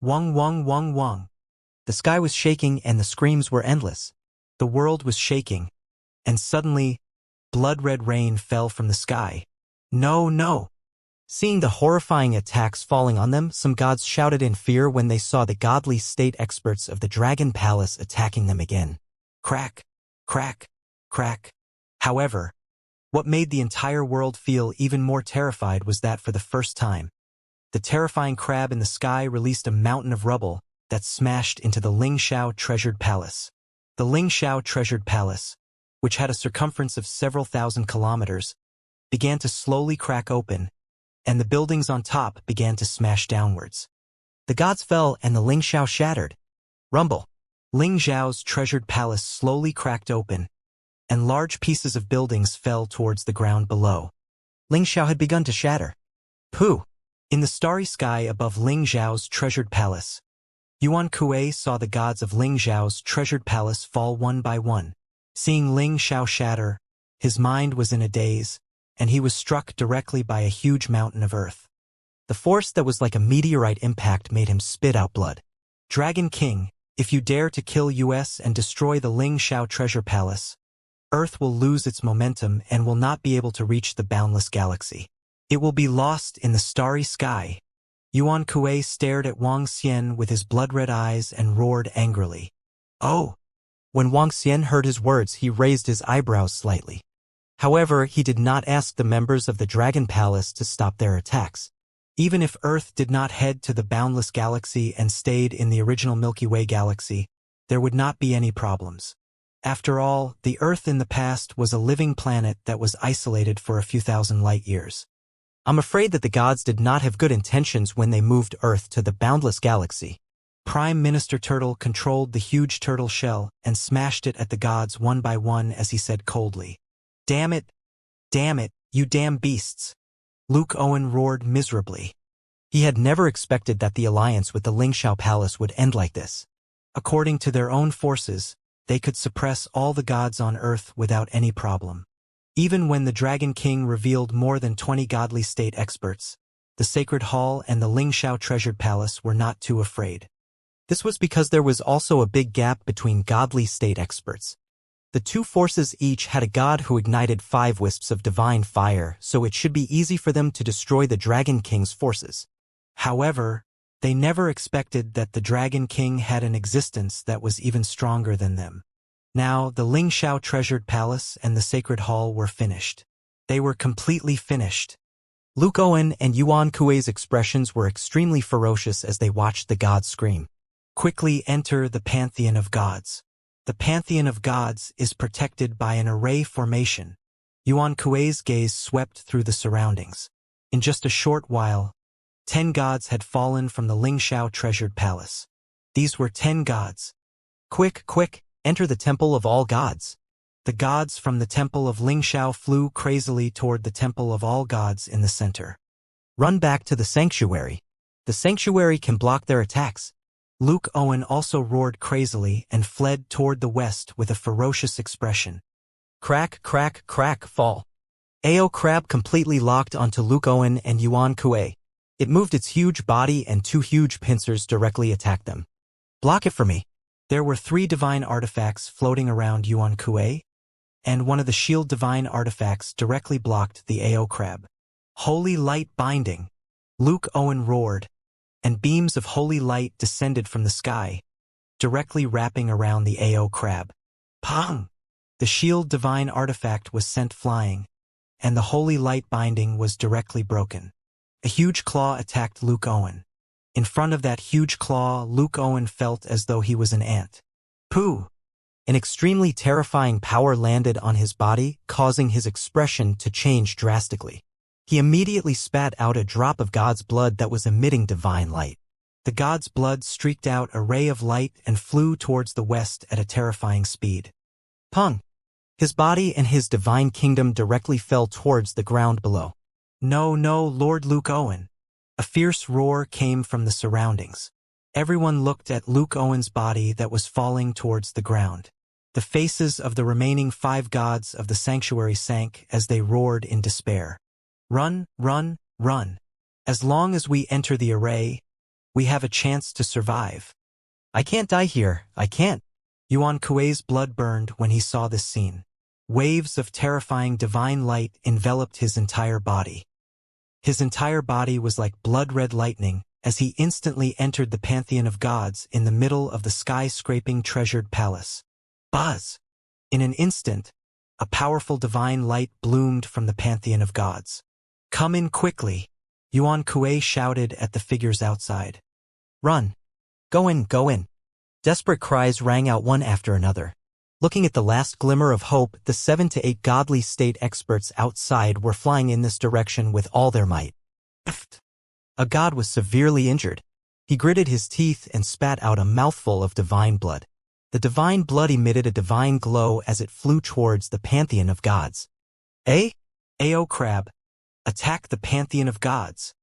Speaker 1: Wong wong wong wong. The sky was shaking and the screams were endless. The world was shaking, and suddenly, blood-red rain fell from the sky. No, no! Seeing the horrifying attacks falling on them, some gods shouted in fear when they saw the godly state experts of the Dragon Palace attacking them again. Crack, crack, crack. However, what made the entire world feel even more terrified was that for the first time, the terrifying crab in the sky released a mountain of rubble that smashed into the Lingxiao Treasured Palace. The Lingxiao Treasured Palace, which had a circumference of several thousand kilometers, began to slowly crack open, and the buildings on top began to smash downwards. The gods fell and the Lingxiao shattered. Rumble. Lingxiao's treasured palace slowly cracked open, and large pieces of buildings fell towards the ground below. Lingxiao had begun to shatter. Pooh! In the starry sky above Lingxiao's treasured palace, Yuan Kuei saw the gods of Lingxiao's treasured palace fall one by one. Seeing Lingxiao shatter, his mind was in a daze, and he was struck directly by a huge mountain of earth. The force that was like a meteorite impact made him spit out blood. Dragon King, if you dare to kill us and destroy the Lingxiao treasure palace, Earth will lose its momentum and will not be able to reach the boundless galaxy. It will be lost in the starry sky. Yuan Kuei stared at Wang Xian with his blood-red eyes and roared angrily. Oh! When Wang Xian heard his words, he raised his eyebrows slightly. However, he did not ask the members of the Dragon Palace to stop their attacks. Even if Earth did not head to the boundless galaxy and stayed in the original Milky Way galaxy, there would not be any problems. After all, the Earth in the past was a living planet that was isolated for a few thousand light years. I'm afraid that the gods did not have good intentions when they moved Earth to the boundless galaxy. Prime Minister Turtle controlled the huge turtle shell and smashed it at the gods one by one as he said coldly, damn it, you damn beasts. Luke Owen roared miserably. He had never expected that the alliance with the Lingxiao Palace would end like this. According to their own forces, they could suppress all the gods on Earth without any problem. Even when the Dragon King revealed more than 20 godly state experts, the Sacred Hall and the Lingxiao Treasured Palace were not too afraid. This was because there was also a big gap between godly state experts. The two forces each had a god who ignited 5 wisps of divine fire, so it should be easy for them to destroy the Dragon King's forces. However, They never expected that the Dragon King had an existence that was even stronger than them. Now, the Ling Xiao treasured palace and the sacred hall were finished. They were completely finished. Luke Owen and Yuan Kuei's expressions were extremely ferocious as they watched the gods scream. Quickly enter the Pantheon of Gods. The Pantheon of Gods is protected by an array formation. Yuan Kuei's gaze swept through the surroundings. In just a short while, 10 gods had fallen from the Ling Xiao treasured palace. These were 10 gods. Quick, quick, enter the temple of all gods. The gods from the temple of Ling Xiao flew crazily toward the temple of all gods in the center. Run back to the sanctuary. The sanctuary can block their attacks. Luke Owen also roared crazily and fled toward the west with a ferocious expression. Crack, crack, crack, fall. Ao Crab completely locked onto Luke Owen and Yuan Kuei. It moved its huge body and 2 huge pincers directly attacked them. Block it for me. There were 3 divine artifacts floating around Yuan Kuei, and one of the shield divine artifacts directly blocked the Ao Crab. Holy light binding. Luke Owen roared, and beams of holy light descended from the sky, directly wrapping around the Ao Crab. Pong! The shield divine artifact was sent flying, and the holy light binding was directly broken. A huge claw attacked Luke Owen. In front of that huge claw, Luke Owen felt as though he was an ant. Pooh! An extremely terrifying power landed on his body, causing his expression to change drastically. He immediately spat out a drop of God's blood that was emitting divine light. The God's blood streaked out a ray of light and flew towards the west at a terrifying speed. Pung! His body and his divine kingdom directly fell towards the ground below. No, no, Lord Luke Owen. A fierce roar came from the surroundings. Everyone looked at Luke Owen's body that was falling towards the ground. The faces of the remaining 5 gods of the sanctuary sank as they roared in despair. Run, run, run. As long as we enter the array, we have a chance to survive. I can't die here, I can't. Yuan Kuei's blood burned when he saw this scene. Waves of terrifying divine light enveloped his entire body. His entire body was like blood-red lightning as he instantly entered the Pantheon of Gods in the middle of the sky-scraping treasured palace. Buzz! In an instant, a powerful divine light bloomed from the Pantheon of Gods. Come in quickly, Yuan Kuei shouted at the figures outside. Run! Go in, go in! Desperate cries rang out one after another. Looking at the last glimmer of hope, the 7 to 8 godly state experts outside were flying in this direction with all their might. A god was severely injured. He gritted his teeth and spat out a mouthful of divine blood. The divine blood emitted a divine glow as it flew towards the Pantheon of Gods. Ao Crab, attack the Pantheon of Gods.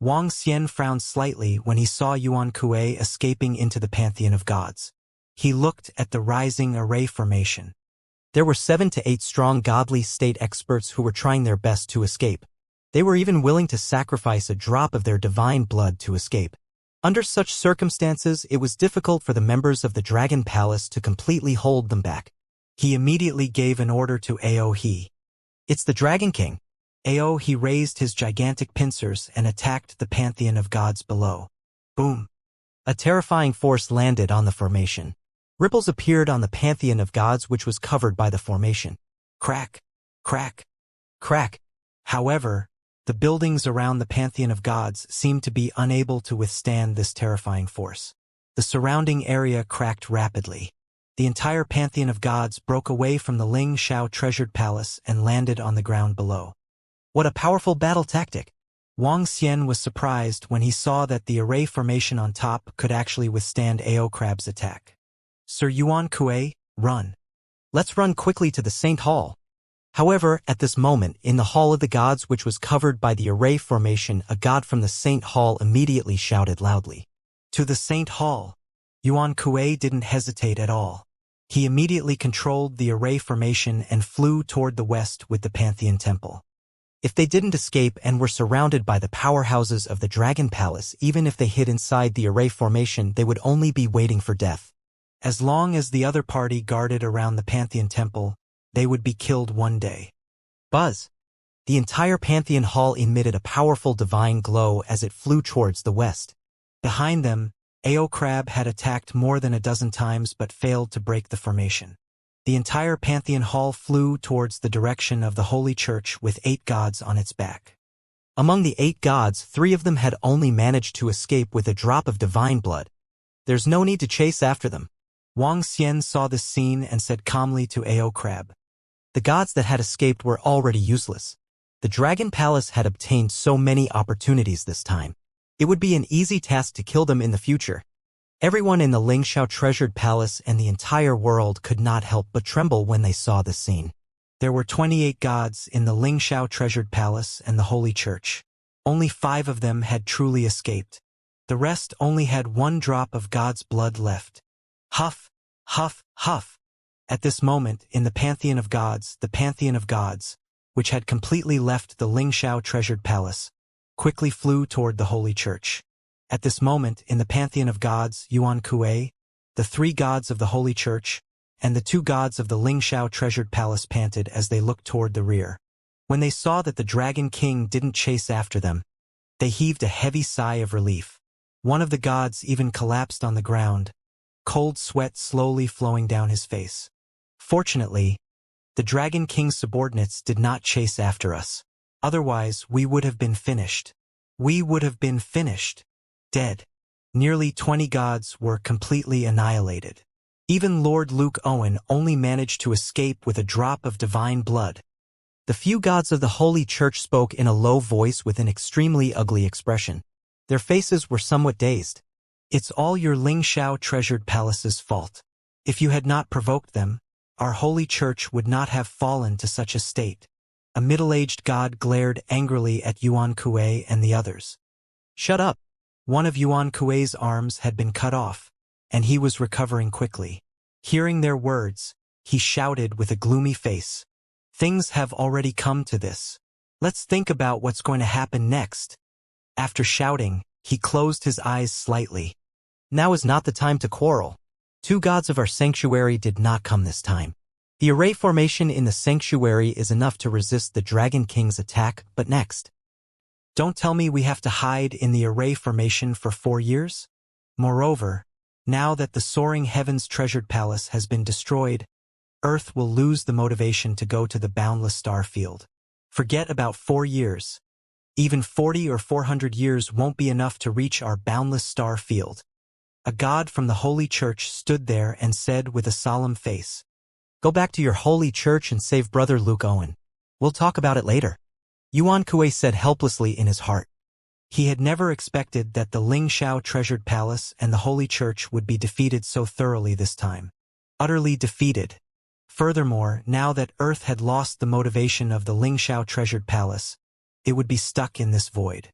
Speaker 1: Wang Xian frowned slightly when he saw Yuan Kuei escaping into the Pantheon of Gods. He looked at the rising array formation. There were 7 to 8 strong godly state experts who were trying their best to escape. They were even willing to sacrifice a drop of their divine blood to escape. Under such circumstances, it was difficult for the members of the Dragon Palace to completely hold them back. He immediately gave an order to Ao He. It's the Dragon King. Ao He raised his gigantic pincers and attacked the Pantheon of Gods below. Boom! A terrifying force landed on the formation. Ripples appeared on the Pantheon of Gods which was covered by the formation. Crack! Crack! Crack! However, the buildings around the Pantheon of Gods seemed to be unable to withstand this terrifying force. The surrounding area cracked rapidly. The entire Pantheon of Gods broke away from the Ling Xiao treasured palace and landed on the ground below. What a powerful battle tactic! Wang Xian was surprised when he saw that the array formation on top could actually withstand Ao Crab's attack. Sir Yuan Kuei, run. Let's run quickly to the Saint Hall. However, at this moment, in the Hall of the Gods which was covered by the array formation, a god from the Saint Hall immediately shouted loudly. To the Saint Hall. Yuan Kuei didn't hesitate at all. He immediately controlled the array formation and flew toward the west with the Pantheon Temple. If they didn't escape and were surrounded by the powerhouses of the Dragon Palace, even if they hid inside the array formation, they would only be waiting for death. As long as the other party guarded around the Pantheon Temple, they would be killed one day. Buzz! The entire Pantheon Hall emitted a powerful divine glow as it flew towards the west. Behind them, Ao Crab had attacked more than a dozen times but failed to break the formation. The entire Pantheon Hall flew towards the direction of the Holy Church with 8 gods on its back. Among the 8 gods, 3 of them had only managed to escape with a drop of divine blood. There's no need to chase after them. Wang Xian saw this scene and said calmly to Ao Crab. The gods that had escaped were already useless. The Dragon Palace had obtained so many opportunities this time. It would be an easy task to kill them in the future. Everyone in the Lingxiao Treasured Palace and the entire world could not help but tremble when they saw this scene. There were 28 gods in the Lingxiao Treasured Palace and the Holy Church. Only 5 of them had truly escaped. The rest only had 1 drop of God's blood left. Huff, huff, huff. At this moment, in the Pantheon of Gods, which had completely left the Lingxiao Treasured Palace, quickly flew toward the Holy Church. At this moment, in the Pantheon of Gods, Yuan Kuei, the 3 gods of the Holy Church, and the 2 gods of the Lingxiao Treasured Palace panted as they looked toward the rear. When they saw that the Dragon King didn't chase after them, they heaved a heavy sigh of relief. One of the gods even collapsed on the ground, cold sweat slowly flowing down his face. Fortunately, the Dragon King's subordinates did not chase after us. Otherwise, we would have been finished. We would have been finished. Dead. Nearly 20 gods were completely annihilated. Even Lord Luke Owen only managed to escape with a drop of divine blood. The few gods of the Holy Church spoke in a low voice with an extremely ugly expression. Their faces were somewhat dazed. It's all your Lingxiao Treasured Palace's fault. If you had not provoked them, our Holy Church would not have fallen to such a state. A middle-aged god glared angrily at Yuan Kuei and the others. Shut up! One of Yuan Kuei's arms had been cut off, and he was recovering quickly. Hearing their words, he shouted with a gloomy face. Things have already come to this. Let's think about what's going to happen next. After shouting, he closed his eyes slightly. Now is not the time to quarrel. 2 gods of our sanctuary did not come this time. The array formation in the sanctuary is enough to resist the Dragon King's attack, but next. Don't tell me we have to hide in the array formation for 4 years? Moreover, now that the Soaring Heavens Treasured Palace has been destroyed, Earth will lose the motivation to go to the boundless star field. Forget about 4 years. Even 40 or 400 years won't be enough to reach our boundless star field. A god from the Holy Church stood there and said with a solemn face, Go back to your Holy Church and save Brother Luke Owen. We'll talk about it later. Yuan Kuei said helplessly in his heart. He had never expected that the Lingxiao Treasured Palace and the Holy Church would be defeated so thoroughly this time. Utterly defeated. Furthermore, now that Earth had lost the motivation of the Lingxiao Treasured Palace, it would be stuck in this void.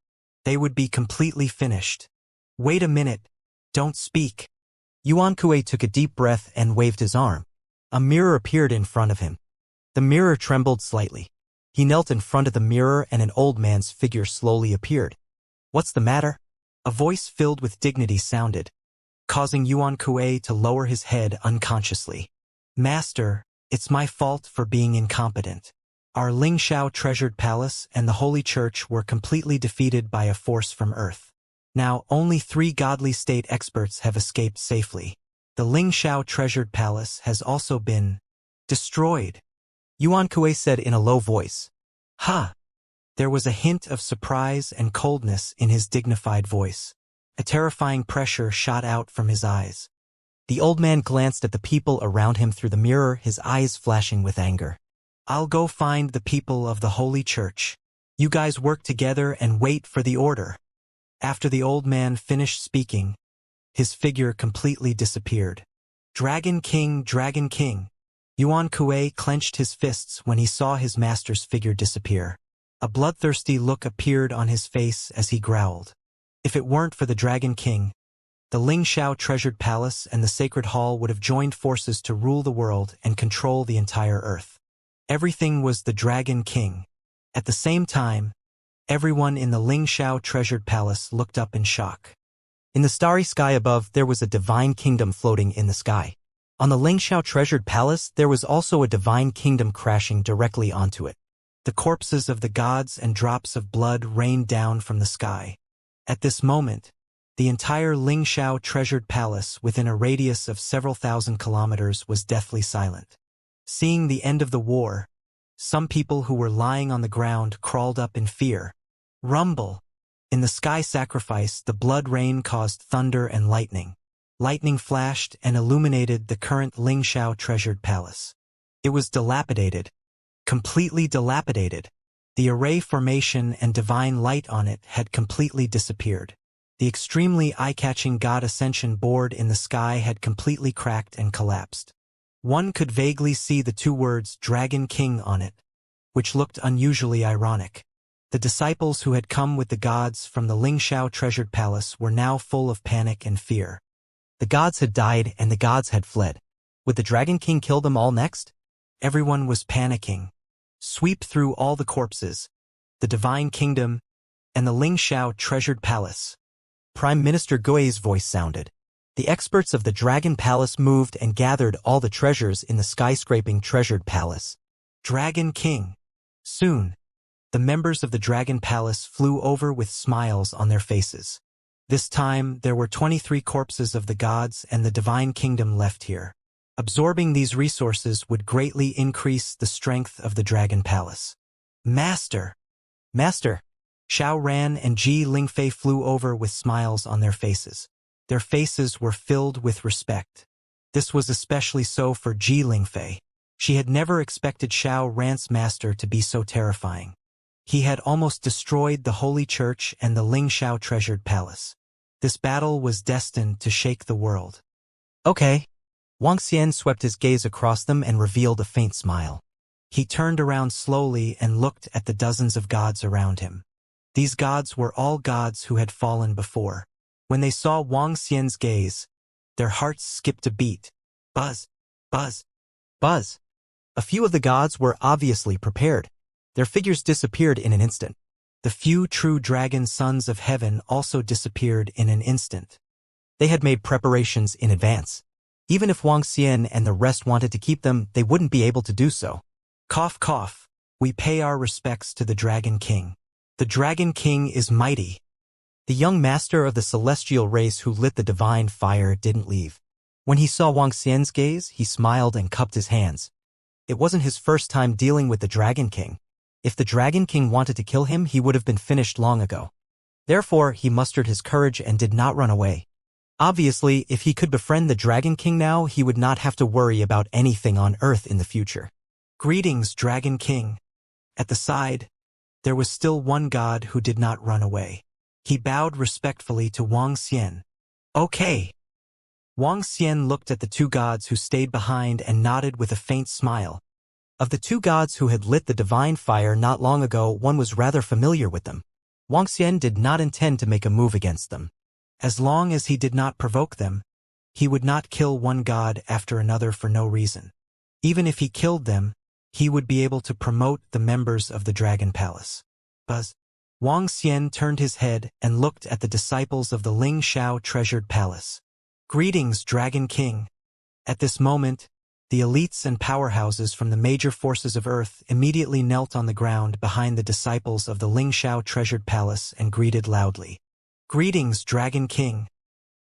Speaker 1: They would be completely finished. Wait a minute. Don't speak. Yuan Kuei took a deep breath and waved his arm. A mirror appeared in front of him. The mirror trembled slightly. He knelt in front of the mirror and an old man's figure slowly appeared. What's the matter? A voice filled with dignity sounded, causing Yuan Kuei to lower his head unconsciously. Master, it's my fault for being incompetent. Our Lingxiao Treasured Palace and the Holy Church were completely defeated by a force from Earth. Now only 3 godly state experts have escaped safely. The Lingxiao Treasured Palace has also been destroyed. Yuan Kuei said in a low voice. Ha! There was a hint of surprise and coldness in his dignified voice. A terrifying pressure shot out from his eyes. The old man glanced at the people around him through the mirror, his eyes flashing with anger. I'll go find the people of the Holy Church. You guys work together and wait for the order. After the old man finished speaking, his figure completely disappeared. Dragon King, Dragon King. Yuan Kuei clenched his fists when he saw his master's figure disappear. A bloodthirsty look appeared on his face as he growled. If it weren't for the Dragon King, the Lingxiao Treasured Palace and the Sacred Hall would have joined forces to rule the world and control the entire Earth. Everything was the Dragon King. At the same time, everyone in the Lingxiao Treasured Palace looked up in shock. In the starry sky above, there was a divine kingdom floating in the sky. On the Lingxiao Treasured Palace, there was also a divine kingdom crashing directly onto it. The corpses of the gods and drops of blood rained down from the sky. At this moment, The entire Lingxiao treasured palace within a radius of several thousand kilometers was deathly silent. Seeing the end of the war, some people who were lying on the ground crawled up in fear. Rumble! In the sky sacrifice, the blood rain caused thunder and lightning. Lightning flashed and illuminated the current Lingxiao treasured palace. It was dilapidated. Completely dilapidated. The array formation and divine light on it had completely disappeared. The extremely eye-catching God Ascension board in the sky had completely cracked and collapsed. One could vaguely see the two words Dragon King on it, which looked unusually ironic. The disciples who had come with the gods from the Lingxiao treasured palace were now full of panic and fear. The gods had died and the gods had fled. Would the Dragon King kill them all next? Everyone was panicking. Sweep through all the corpses, the divine kingdom, and the Lingxiao treasured palace. Prime Minister Gui's voice sounded. The experts of the Dragon Palace moved and gathered all the treasures in the skyscraping treasured palace. Dragon King. Soon, the members of the Dragon Palace flew over with smiles on their faces. This time, there were 23 corpses of the gods and the divine kingdom left here. Absorbing these resources would greatly increase the strength of the Dragon Palace. Master! Master! Xiao Ran and Ji Lingfei flew over with smiles on their faces. Their faces were filled with respect. This was especially so for Ji Lingfei. She had never expected Xiao Ran's master to be so terrifying. He had almost destroyed the Holy Church and the Lingxiao treasured palace. This battle was destined to shake the world. Okay. Wang Xian swept his gaze across them and revealed a faint smile. He turned around slowly and looked at the dozens of gods around him. These gods were all gods who had fallen before. When they saw Wang Xian's gaze, their hearts skipped a beat. Buzz, buzz, buzz. A few of the gods were obviously prepared. Their figures disappeared in an instant. The few true dragon sons of heaven also disappeared in an instant. They had made preparations in advance. Even if Wang Xian and the rest wanted to keep them, they wouldn't be able to do so. Cough, cough. We pay our respects to the Dragon King. The Dragon King is mighty. The young master of the celestial race who lit the divine fire didn't leave. When he saw Wang Xian's gaze, he smiled and cupped his hands. It wasn't his first time dealing with the Dragon King. If the Dragon King wanted to kill him, he would have been finished long ago. Therefore, he mustered his courage and did not run away. Obviously, if he could befriend the Dragon King now, he would not have to worry about anything on Earth in the future. Greetings, Dragon King. At the side, there was still one god who did not run away. He bowed respectfully to Wang Xian. Okay. Wang Xian looked at the two gods who stayed behind and nodded with a faint smile. Of the two gods who had lit the divine fire not long ago, one was rather familiar with them. Wang Xian did not intend to make a move against them. As long as he did not provoke them, he would not kill one god after another for no reason. Even if he killed them, he would be able to promote the members of the Dragon Palace. Buzz. Wang Xian turned his head and looked at the disciples of the Lingxiao treasured palace. Greetings, Dragon King. At this moment, the elites and powerhouses from the major forces of Earth immediately knelt on the ground behind the disciples of the Lingxiao treasured palace and greeted loudly. Greetings, Dragon King.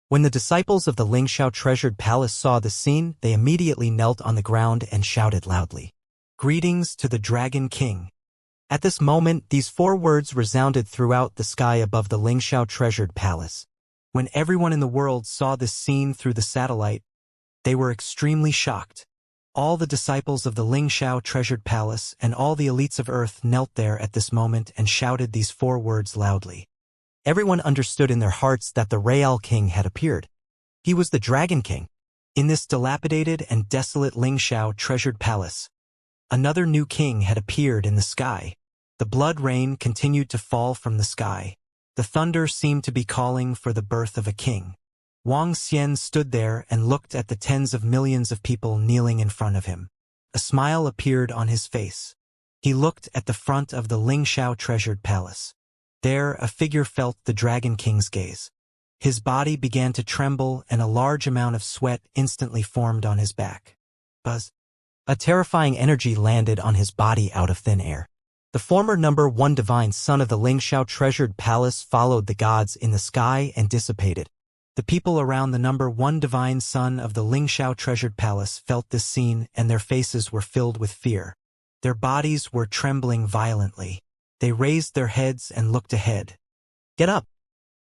Speaker 1: When the disciples of the Lingxiao treasured palace saw the scene, they immediately knelt on the ground and shouted loudly. Greetings to the Dragon King. At this moment, these four words resounded throughout the sky above the Lingxiao treasured palace. When everyone in the world saw this scene through the satellite, they were extremely shocked. All the disciples of the Lingxiao treasured palace and all the elites of Earth knelt there at this moment and shouted these four words loudly. Everyone understood in their hearts that the Real King had appeared. He was the Dragon King. In this dilapidated and desolate Lingxiao treasured palace, another new king had appeared in the sky. The blood rain continued to fall from the sky. The thunder seemed to be calling for the birth of a king. Wang Xian stood there and looked at the tens of millions of people kneeling in front of him. A smile appeared on his face. He looked at the front of the Lingxiao treasured palace. There, a figure felt the Dragon King's gaze. His body began to tremble and a large amount of sweat instantly formed on his back. Buzz. A terrifying energy landed on his body out of thin air. The former number one divine son of the Lingxiao treasured palace followed the gods in the sky and dissipated. The people around the number one divine son of the Lingxiao treasured palace felt this scene and their faces were filled with fear. Their bodies were trembling violently. They raised their heads and looked ahead. Get up!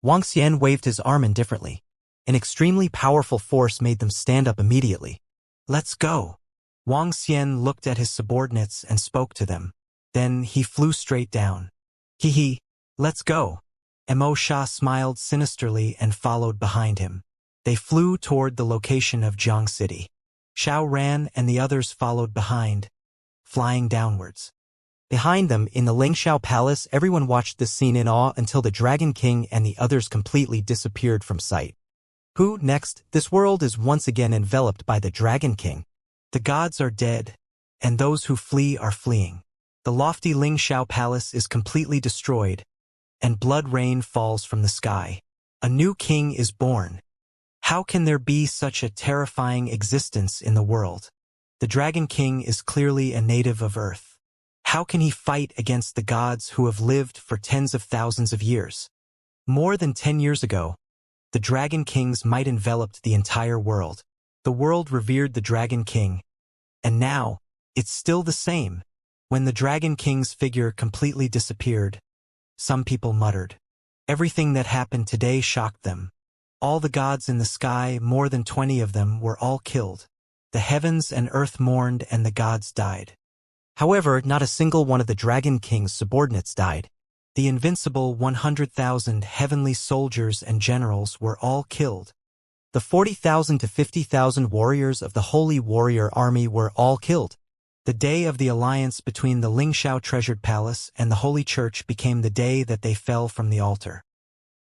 Speaker 1: Wang Xian waved his arm indifferently. An extremely powerful force made them stand up immediately. Let's go! Wang Xian looked at his subordinates and spoke to them. Then he flew straight down. Hee, let's go. Mo Sha smiled sinisterly and followed behind him. They flew toward the location of Jiang City. Xiao Ran and the others followed behind, flying downwards. Behind them, in the Lingxiao Palace, everyone watched this scene in awe until the Dragon King and the others completely disappeared from sight. Who next? This world is once again enveloped by the Dragon King. The gods are dead, and those who flee are fleeing. The lofty Lingxiao Palace is completely destroyed, and blood rain falls from the sky. A new king is born. How can there be such a terrifying existence in the world? The Dragon King is clearly a native of Earth. How can he fight against the gods who have lived for tens of thousands of years? More than 10 years ago, the Dragon King's might enveloped the entire world. The world revered the Dragon King, and now, it's still the same. When the Dragon King's figure completely disappeared, some people muttered. Everything that happened today shocked them. All the gods in the sky, more than 20 of them, were all killed. The heavens and earth mourned and the gods died. However, not a single one of the Dragon King's subordinates died. The invincible 100,000 heavenly soldiers and generals were all killed. The 40,000 to 50,000 warriors of the Holy Warrior Army were all killed. The day of the alliance between the Lingxiao treasured palace and the Holy Church became the day that they fell from the altar.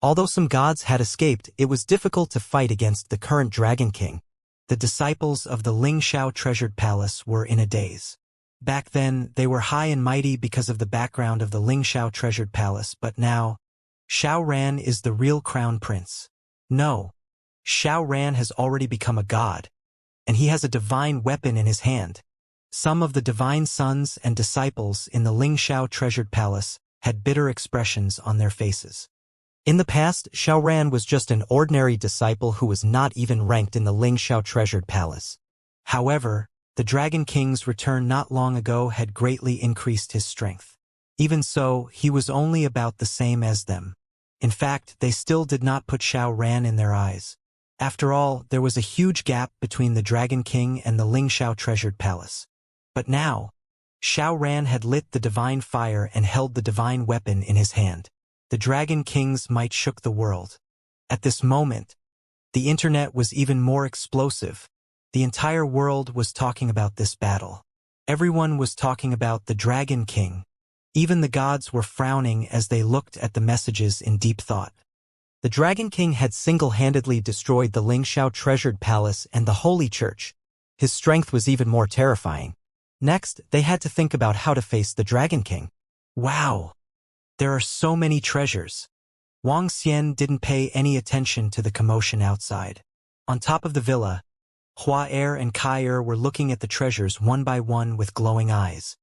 Speaker 1: Although some gods had escaped, it was difficult to fight against the current Dragon King. The disciples of the Lingxiao treasured palace were in a daze. Back then, they were high and mighty because of the background of the Lingxiao treasured palace, but now, Xiao Ran is the real crown prince. No, Xiao Ran has already become a god, and he has a divine weapon in his hand. Some of the divine sons and disciples in the Lingxiao treasured palace had bitter expressions on their faces. In the past, Xiao Ran was just an ordinary disciple who was not even ranked in the Lingxiao treasured palace. However, the Dragon King's return not long ago had greatly increased his strength. Even so, he was only about the same as them. In fact, they still did not put Xiao Ran in their eyes. After all, there was a huge gap between the Dragon King and the Lingxiao treasured palace. But now, Xiao Ran had lit the divine fire and held the divine weapon in his hand. The Dragon King's might shook the world. At this moment, the internet was even more explosive. The entire world was talking about this battle. Everyone was talking about the Dragon King. Even the gods were frowning as they looked at the messages in deep thought. The Dragon King had single-handedly destroyed the Lingxiao treasured palace and the Holy Church. His strength was even more terrifying. Next, they had to think about how to face the Dragon King. Wow! There are so many treasures. Wang Xian didn't pay any attention to the commotion outside. On top of the villa, Hua Er and Kai Er were looking at the treasures one by one with glowing eyes.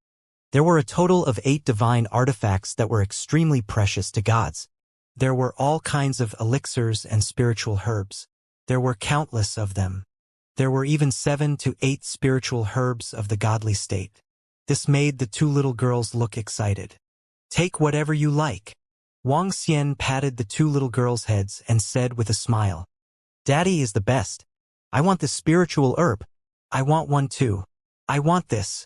Speaker 1: There were a total of 8 divine artifacts that were extremely precious to gods. There were all kinds of elixirs and spiritual herbs. There were countless of them. There were even 7 to 8 spiritual herbs of the godly state. This made the 2 little girls look excited. Take whatever you like. Wang Xian patted the 2 little girls' heads and said with a smile, Daddy is the best. I want this spiritual herb. I want one too. I want this.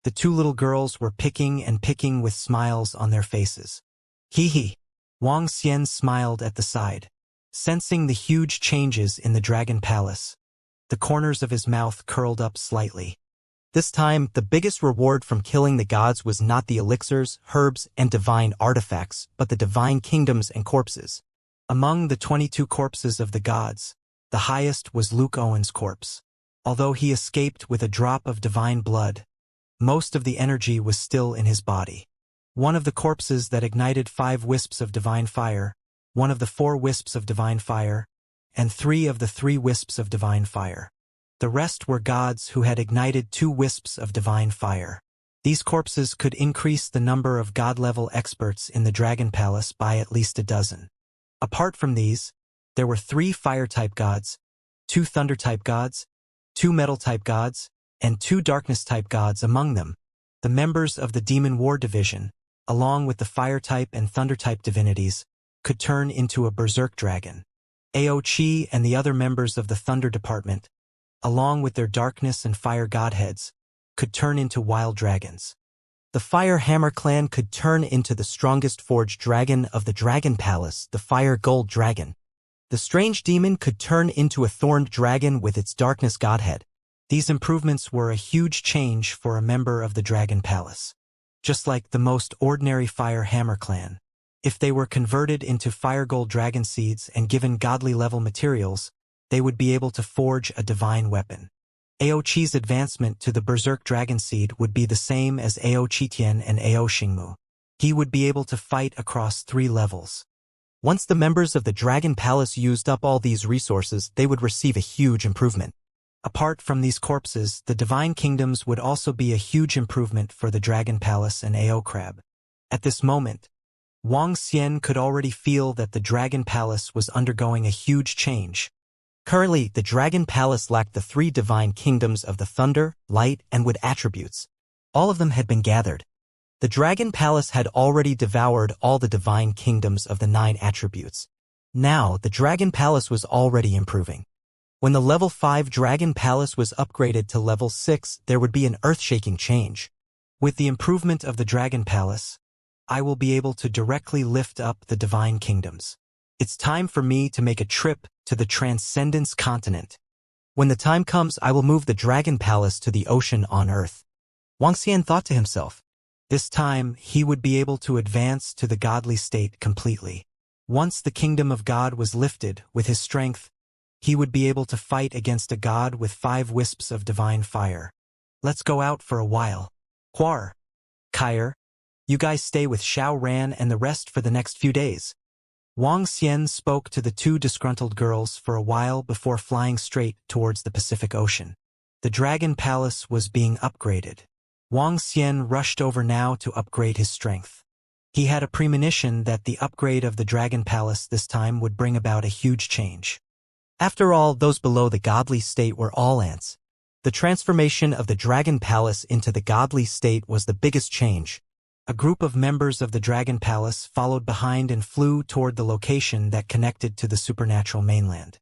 Speaker 1: The 2 little girls were picking and picking with smiles on their faces. Hee. Wang Xian smiled at the side. Sensing the huge changes in the Dragon Palace, the corners of his mouth curled up slightly. This time, the biggest reward from killing the gods was not the elixirs, herbs, and divine artifacts, but the divine kingdoms and corpses. Among the 22 corpses of the gods, the highest was Luke Owen's corpse. Although he escaped with a drop of divine blood, most of the energy was still in his body. One of the corpses that ignited 5 wisps of divine fire, one of the 4 wisps of divine fire, and 3 of the 3 wisps of divine fire. The rest were gods who had ignited 2 wisps of divine fire. These corpses could increase the number of god-level experts in the Dragon Palace by at least a dozen. Apart from these, there were 3 fire-type gods, 2 thunder-type gods, 2 metal-type gods, and 2 darkness-type gods among them. The members of the Demon War Division, along with the fire-type and thunder-type divinities, could turn into a berserk dragon. Aochi and the other members of the Thunder Department, along with their darkness and fire godheads, could turn into wild dragons. The Fire Hammer clan could turn into the strongest forged dragon of the Dragon Palace, the Fire Gold Dragon. The strange demon could turn into a thorned dragon with its darkness godhead. These improvements were a huge change for a member of the Dragon Palace. Just like the most ordinary Fire Hammer clan, if they were converted into Fire Gold Dragon seeds and given godly level materials, they would be able to forge a divine weapon. Aochi's advancement to the Berserk Dragon Seed would be the same as Ao Qitian and Ao Xingmu. He would be able to fight across 3 levels. Once the members of the Dragon Palace used up all these resources, they would receive a huge improvement. Apart from these corpses, the Divine Kingdoms would also be a huge improvement for the Dragon Palace and Ao Crab. At this moment, Wang Xian could already feel that the Dragon Palace was undergoing a huge change. Currently, the Dragon Palace lacked the 3 divine kingdoms of the thunder, light, and wood attributes. All of them had been gathered. The Dragon Palace had already devoured all the divine kingdoms of the 9 attributes. Now, the Dragon Palace was already improving. When the level 5 Dragon Palace was upgraded to level 6, there would be an earth-shaking change. With the improvement of the Dragon Palace, I will be able to directly lift up the divine kingdoms. It's time for me to make a trip to the Transcendence continent. When the time comes, I will move the Dragon Palace to the ocean on Earth. Wang Xian thought to himself. This time, he would be able to advance to the godly state completely. Once the kingdom of God was lifted, with his strength, he would be able to fight against a god with 5 wisps of divine fire. Let's go out for a while. Huar, Kair, you guys stay with Xiao Ran and the rest for the next few days. Wang Xian spoke to the 2 disgruntled girls for a while before flying straight towards the Pacific Ocean. The Dragon Palace was being upgraded. Wang Xian rushed over now to upgrade his strength. He had a premonition that the upgrade of the Dragon Palace this time would bring about a huge change. After all, those below the godly state were all ants. The transformation of the Dragon Palace into the godly state was the biggest change. A group of members of the Dragon Palace followed behind and flew toward the location that connected to the supernatural mainland.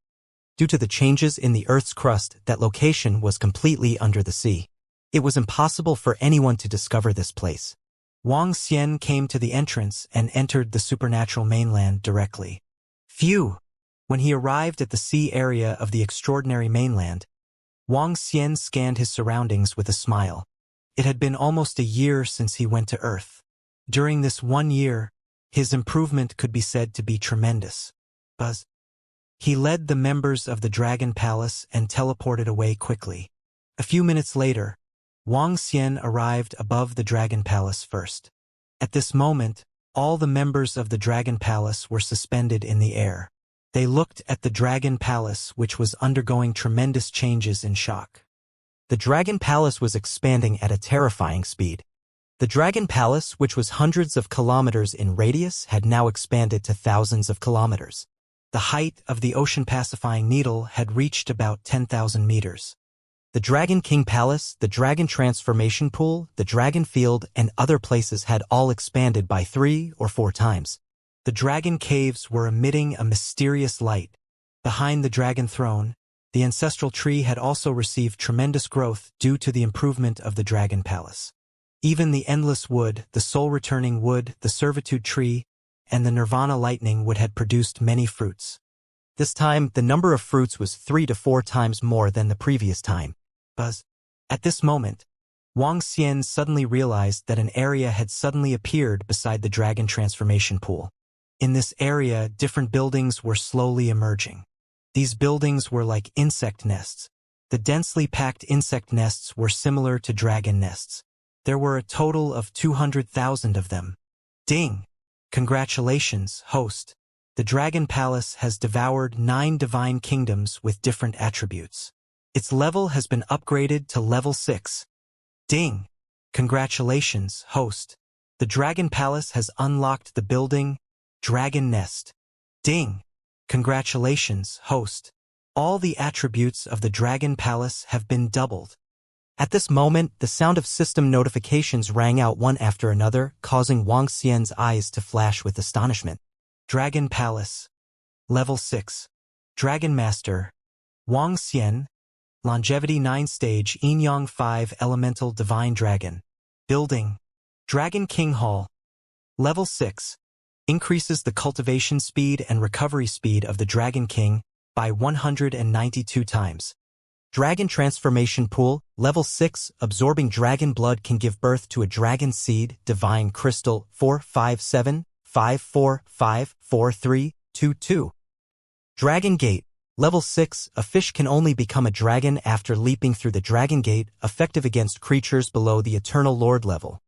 Speaker 1: Due to the changes in the Earth's crust, that location was completely under the sea. It was impossible for anyone to discover this place. Wang Xian came to the entrance and entered the supernatural mainland directly. Phew! When he arrived at the sea area of the extraordinary mainland, Wang Xian scanned his surroundings with a smile. It had been almost a year since he went to Earth. During this 1 year, his improvement could be said to be tremendous. Buzz. He led the members of the Dragon Palace and teleported away quickly. A few minutes later, Wang Xian arrived above the Dragon Palace first. At this moment, all the members of the Dragon Palace were suspended in the air. They looked at the Dragon Palace, which was undergoing tremendous changes in shock. The Dragon Palace was expanding at a terrifying speed. The Dragon Palace, which was hundreds of kilometers in radius, had now expanded to thousands of kilometers. The height of the ocean-pacifying needle had reached about 10,000 meters. The Dragon King Palace, the Dragon Transformation Pool, the Dragon Field, and other places had all expanded by 3 or 4 times. The Dragon Caves were emitting a mysterious light. Behind the Dragon Throne, the ancestral tree had also received tremendous growth due to the improvement of the Dragon Palace. Even the Endless Wood, the Soul-Returning Wood, the Servitude Tree, and the Nirvana Lightning Wood had produced many fruits. This time, the number of fruits was 3 to 4 times more than the previous time. Buzz. At this moment, Wang Xian suddenly realized that an area had suddenly appeared beside the Dragon Transformation Pool. In this area, different buildings were slowly emerging. These buildings were like insect nests. The densely packed insect nests were similar to dragon nests. There were a total of 200,000 of them. Ding! Congratulations, host. The Dragon Palace has devoured 9 divine kingdoms with different attributes. Its level has been upgraded to level 6. Ding! Congratulations, host. The Dragon Palace has unlocked the building, Dragon Nest. Ding! Congratulations, host. All the attributes of the Dragon Palace have been doubled. At this moment, the sound of system notifications rang out one after another, causing Wang Xian's eyes to flash with astonishment. Dragon Palace. Level 6. Dragon Master. Wang Xian. Longevity 9 stage Yin Yang 5 Elemental Divine Dragon. Building. Dragon King Hall. Level 6. Increases the cultivation speed and recovery speed of the Dragon King by 192 times. Dragon Transformation Pool. Level 6. Absorbing dragon blood can give birth to a dragon seed. Divine Crystal 45754554322. Dragon Gate. Level 6. A fish can only become a dragon after leaping through the Dragon Gate, effective against creatures below the Eternal Lord level.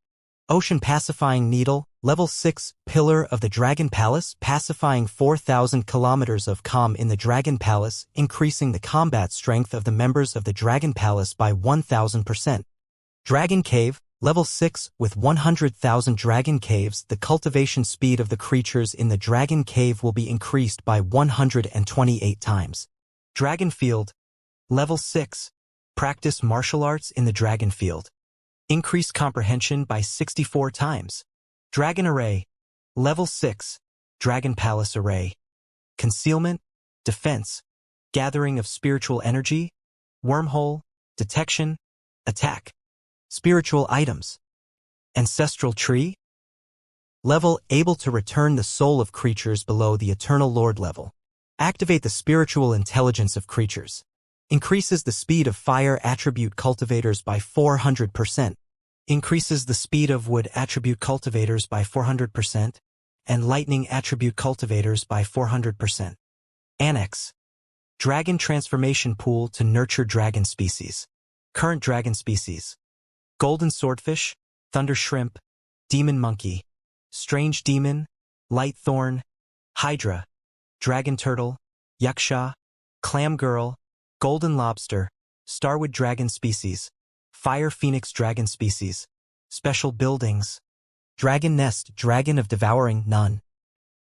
Speaker 1: Ocean Pacifying Needle. Level 6. Pillar of the Dragon Palace, pacifying 4,000 kilometers of calm in the Dragon Palace, increasing the combat strength of the members of the Dragon Palace by 1,000%. Dragon Cave. Level 6. With 100,000 Dragon Caves, the cultivation speed of the creatures in the Dragon Cave will be increased by 128 times. Dragon Field. Level 6. Practice martial arts in the Dragon Field. Increase comprehension by 64 times. Dragon Array. Level 6. Dragon Palace Array. Concealment, defense, gathering of spiritual energy, wormhole, detection, attack. Spiritual items. Ancestral tree. Level able to return the soul of creatures below the Eternal Lord level. Activate the spiritual intelligence of creatures. Increases the speed of fire attribute cultivators by 400%. Increases the speed of wood attribute cultivators by 400%, and lightning attribute cultivators by 400%. Annex. Dragon Transformation Pool to nurture dragon species. Current dragon species. Golden Swordfish, Thunder Shrimp, Demon Monkey, Strange Demon, Light Thorn, Hydra, Dragon Turtle, Yuksha, Clam Girl, Golden Lobster, Starwood Dragon Species, Fire Phoenix Dragon Species, Special Buildings, Dragon Nest, Dragon of Devouring, none.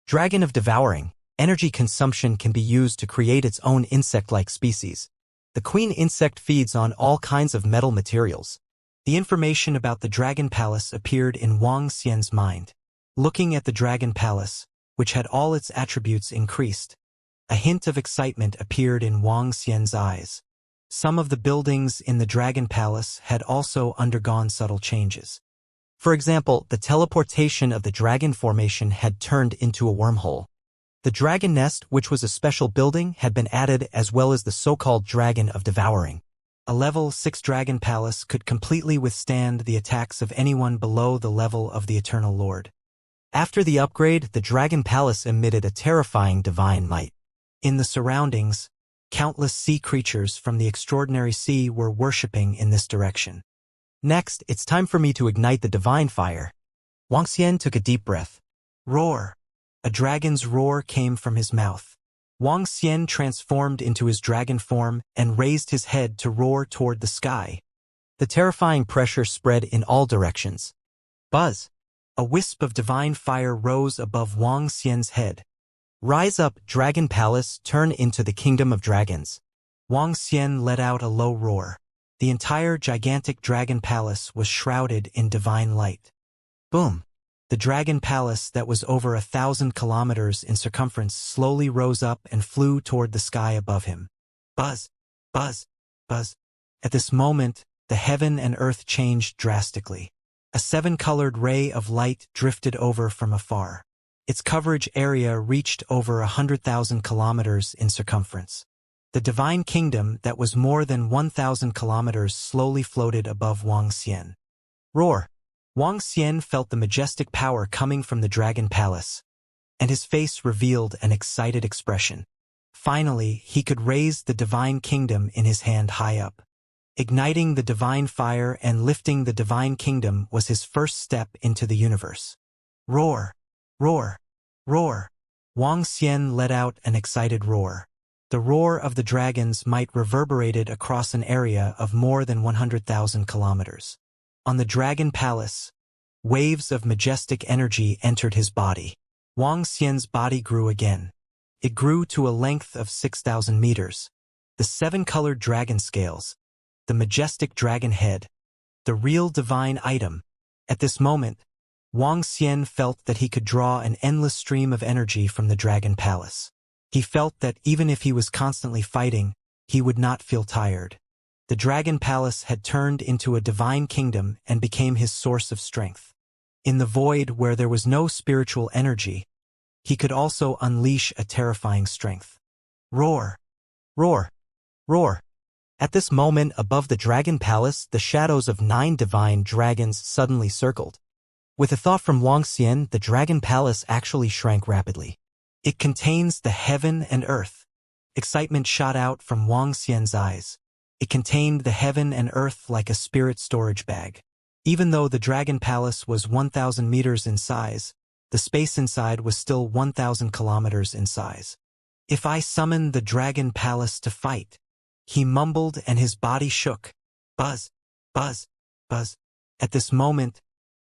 Speaker 1: Dragon of Devouring, energy consumption can be used to create its own insect-like species. The queen insect feeds on all kinds of metal materials. The information about the Dragon Palace appeared in Wang Xian's mind. Looking at the Dragon Palace, which had all its attributes increased, a hint of excitement appeared in Wang Xian's eyes. Some of the buildings in the Dragon Palace had also undergone subtle changes. For example, the teleportation of the Dragon Formation had turned into a wormhole. The Dragon Nest, which was a special building, had been added, as well as the so-called Dragon of Devouring. A level 6 Dragon Palace could completely withstand the attacks of anyone below the level of the Eternal Lord. After the upgrade, the Dragon Palace emitted a terrifying divine light. In the surroundings, countless sea creatures from the extraordinary sea were worshipping in this direction. Next, it's time for me to ignite the divine fire. Wang Xian took a deep breath. Roar! A dragon's roar came from his mouth. Wang Xian transformed into his dragon form and raised his head to roar toward the sky. The terrifying pressure spread in all directions. Buzz! A wisp of divine fire rose above Wang Xian's head. Rise up, Dragon Palace, turn into the Kingdom of Dragons. Wang Xian let out a low roar. The entire gigantic Dragon Palace was shrouded in divine light. Boom! The Dragon Palace, that was over 1,000 kilometers in circumference, slowly rose up and flew toward the sky above him. Buzz! Buzz! Buzz! At this moment, the heaven and earth changed drastically. A 7-colored ray of light drifted over from afar. Its coverage area reached over 100,000 kilometers in circumference. The Divine Kingdom, that was more than 1,000 kilometers, slowly floated above Wang Xian. Roar! Wang Xian felt the majestic power coming from the Dragon Palace, and his face revealed an excited expression. Finally, he could raise the Divine Kingdom in his hand high up. Igniting the divine fire and lifting the Divine Kingdom was his first step into the universe. Roar! Roar! Roar! Wang Xian let out an excited roar. The roar of the dragons might reverberated across an area of more than 100,000 kilometers. On the Dragon Palace, waves of majestic energy entered his body. Wang Xian's body grew again. It grew to a length of 6,000 meters. The 7-colored dragon scales, the majestic dragon head, the real divine item. At this moment, Wang Xian felt that he could draw an endless stream of energy from the Dragon Palace. He felt that even if he was constantly fighting, he would not feel tired. The Dragon Palace had turned into a divine kingdom and became his source of strength. In the void where there was no spiritual energy, he could also unleash a terrifying strength. Roar! Roar! Roar! At this moment above the Dragon Palace, the shadows of 9 divine dragons suddenly circled. With a thought from Wang Xian, the Dragon Palace actually shrank rapidly. It contains the heaven and earth. Excitement shot out from Wang Xian's eyes. It contained the heaven and earth like a spirit storage bag. Even though the Dragon Palace was 1,000 meters in size, the space inside was still 1,000 kilometers in size. If I summon the Dragon Palace to fight, he mumbled and his body shook. Buzz, buzz, buzz. At this moment,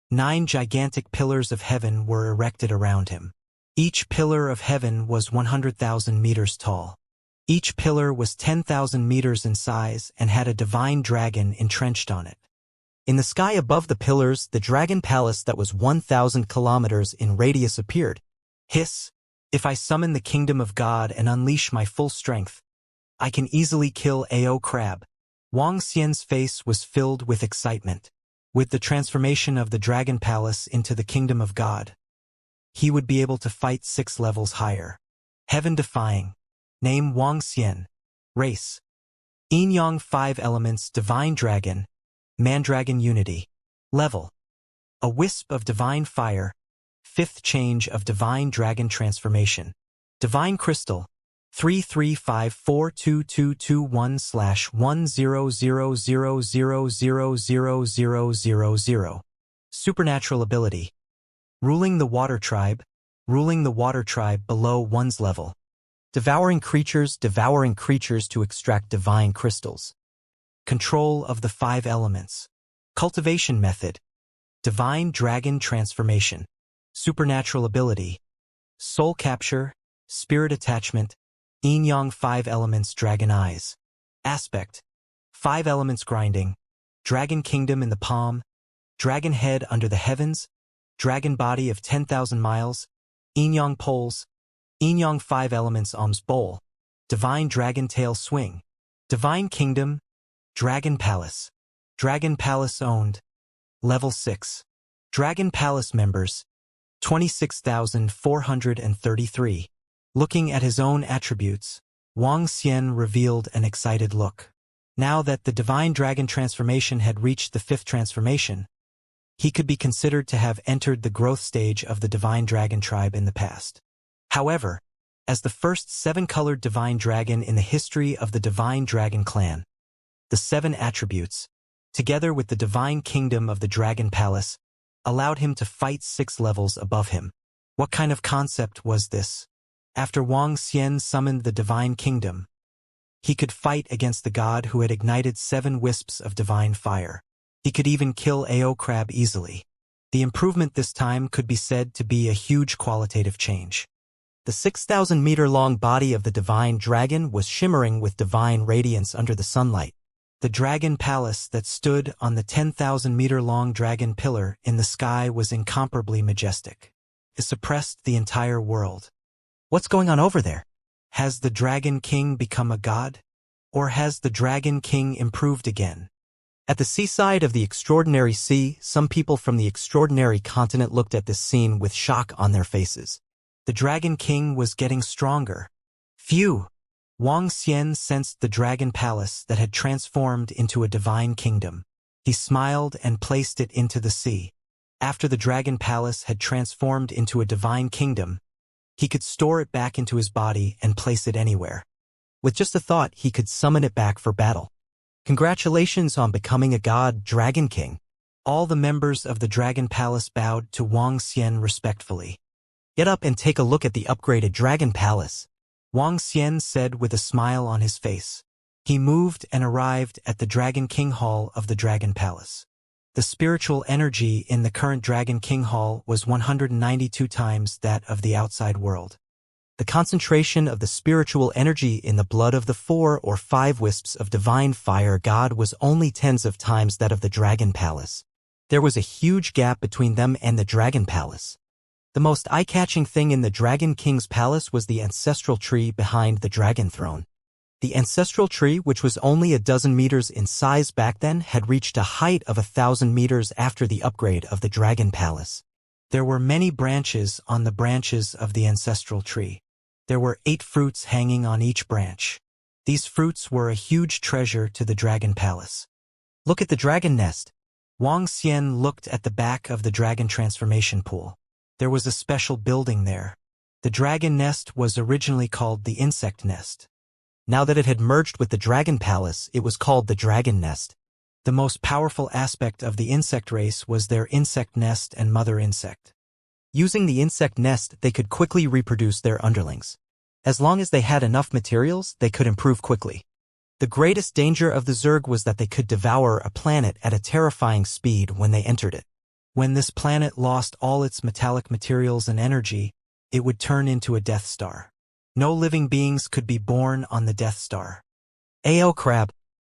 Speaker 1: 9 gigantic pillars of heaven were erected around him. Each pillar of heaven was 100,000 meters tall. Each pillar was 10,000 meters in size and had a divine dragon entrenched on it. In the sky above the pillars, the Dragon Palace that was 1,000 kilometers in radius appeared. Hiss! If I summon the kingdom of God and unleash my full strength, I can easily kill AO Crab. Wang Xian's face was filled with excitement. With the transformation of the Dragon Palace into the Kingdom of God, he would be able to fight 6 levels higher. Heaven-defying. Name Wang Xian. Race: Yin-Yang 5 elements Divine Dragon, Mandragon Unity. Level: a wisp of divine fire, 5th change of Divine Dragon Transformation. Divine Crystal: 335422221/10000000000. Supernatural ability: ruling the water tribe below one's level. Devouring creatures to extract divine crystals. Control of the 5 elements. Cultivation method: Divine Dragon Transformation. Supernatural ability: soul capture, spirit attachment, Yin-Yang 5 elements Dragon Eyes. Aspect: 5 elements grinding, Dragon Kingdom in the palm, Dragon Head under the heavens, Dragon Body of 10,000 miles, Yin-Yang poles, Yin-Yang 5 elements Alms Bowl, Divine Dragon Tail Swing. Divine Kingdom, Dragon Palace. Dragon Palace owned. Level 6. Dragon Palace members, 26,433. Looking at his own attributes, Wang Xian revealed an excited look. Now that the Divine Dragon Transformation had reached the 5th transformation, he could be considered to have entered the growth stage of the Divine Dragon tribe in the past. However, as the first 7-colored Divine Dragon in the history of the Divine Dragon clan, the 7 attributes, together with the Divine Kingdom of the Dragon Palace, allowed him to fight 6 levels above him. What kind of concept was this? After Wang Xian summoned the Divine Kingdom, he could fight against the god who had ignited 7 wisps of divine fire. He could even kill AO Crab easily. The improvement this time could be said to be a huge qualitative change. The 6,000-meter-long body of the Divine Dragon was shimmering with divine radiance under the sunlight. The Dragon Palace that stood on the 10,000-meter-long dragon pillar in the sky was incomparably majestic. It suppressed the entire world. What's going on over there? Has the Dragon King become a god? Or has the Dragon King improved again? At the seaside of the extraordinary sea, some people from the extraordinary continent looked at this scene with shock on their faces. The Dragon King was getting stronger. Phew! Wang Xian sensed the Dragon Palace that had transformed into a divine kingdom. He smiled and placed it into the sea. After the Dragon Palace had transformed into a divine kingdom, he could store it back into his body and place it anywhere. With just a thought, he could summon it back for battle. Congratulations on becoming a god, Dragon King. All the members of the Dragon Palace bowed to Wang Xian respectfully. Get up and take a look at the upgraded Dragon Palace, Wang Xian said with a smile on his face. He moved and arrived at the Dragon King Hall of the Dragon Palace. The spiritual energy in the current Dragon King Hall was 192 times that of the outside world. The concentration of the spiritual energy in the blood of the 4 or 5 wisps of divine fire god was only tens of times that of the Dragon Palace. There was a huge gap between them and the Dragon Palace. The most eye-catching thing in the Dragon King's palace was the ancestral tree behind the dragon throne. The ancestral tree, which was only a dozen meters in size back then, had reached a height of 1,000 meters after the upgrade of the Dragon Palace. There were many branches on the branches of the ancestral tree. There were 8 fruits hanging on each branch. These fruits were a huge treasure to the Dragon Palace. Look at the dragon nest. Wang Xian looked at the back of the dragon transformation pool. There was a special building there. The dragon nest was originally called the insect nest. Now that it had merged with the Dragon Palace, it was called the dragon nest. The most powerful aspect of the insect race was their insect nest and mother insect. Using the insect nest, they could quickly reproduce their underlings. As long as they had enough materials, they could improve quickly. The greatest danger of the Zerg was that they could devour a planet at a terrifying speed when they entered it. When this planet lost all its metallic materials and energy, it would turn into a Death Star. No living beings could be born on the Death Star. Ao crab.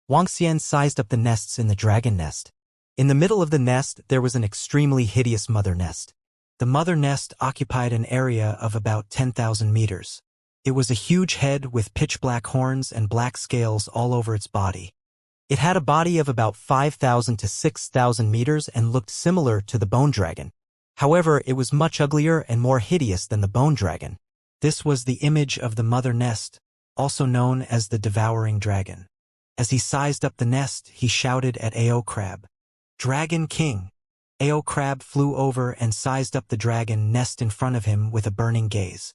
Speaker 1: Wang Xian sized up the nests in the dragon nest. In the middle of the nest, there was an extremely hideous mother nest. The mother nest occupied an area of about 10,000 meters. It was a huge head with pitch-black horns and black scales all over its body. It had a body of about 5,000 to 6,000 meters and looked similar to the bone dragon. However, it was much uglier and more hideous than the bone dragon. This was the image of the mother nest, also known as the devouring dragon. As he sized up the nest, he shouted at Ao crab, "Dragon King!" Ao crab flew over and sized up the dragon nest in front of him with a burning gaze.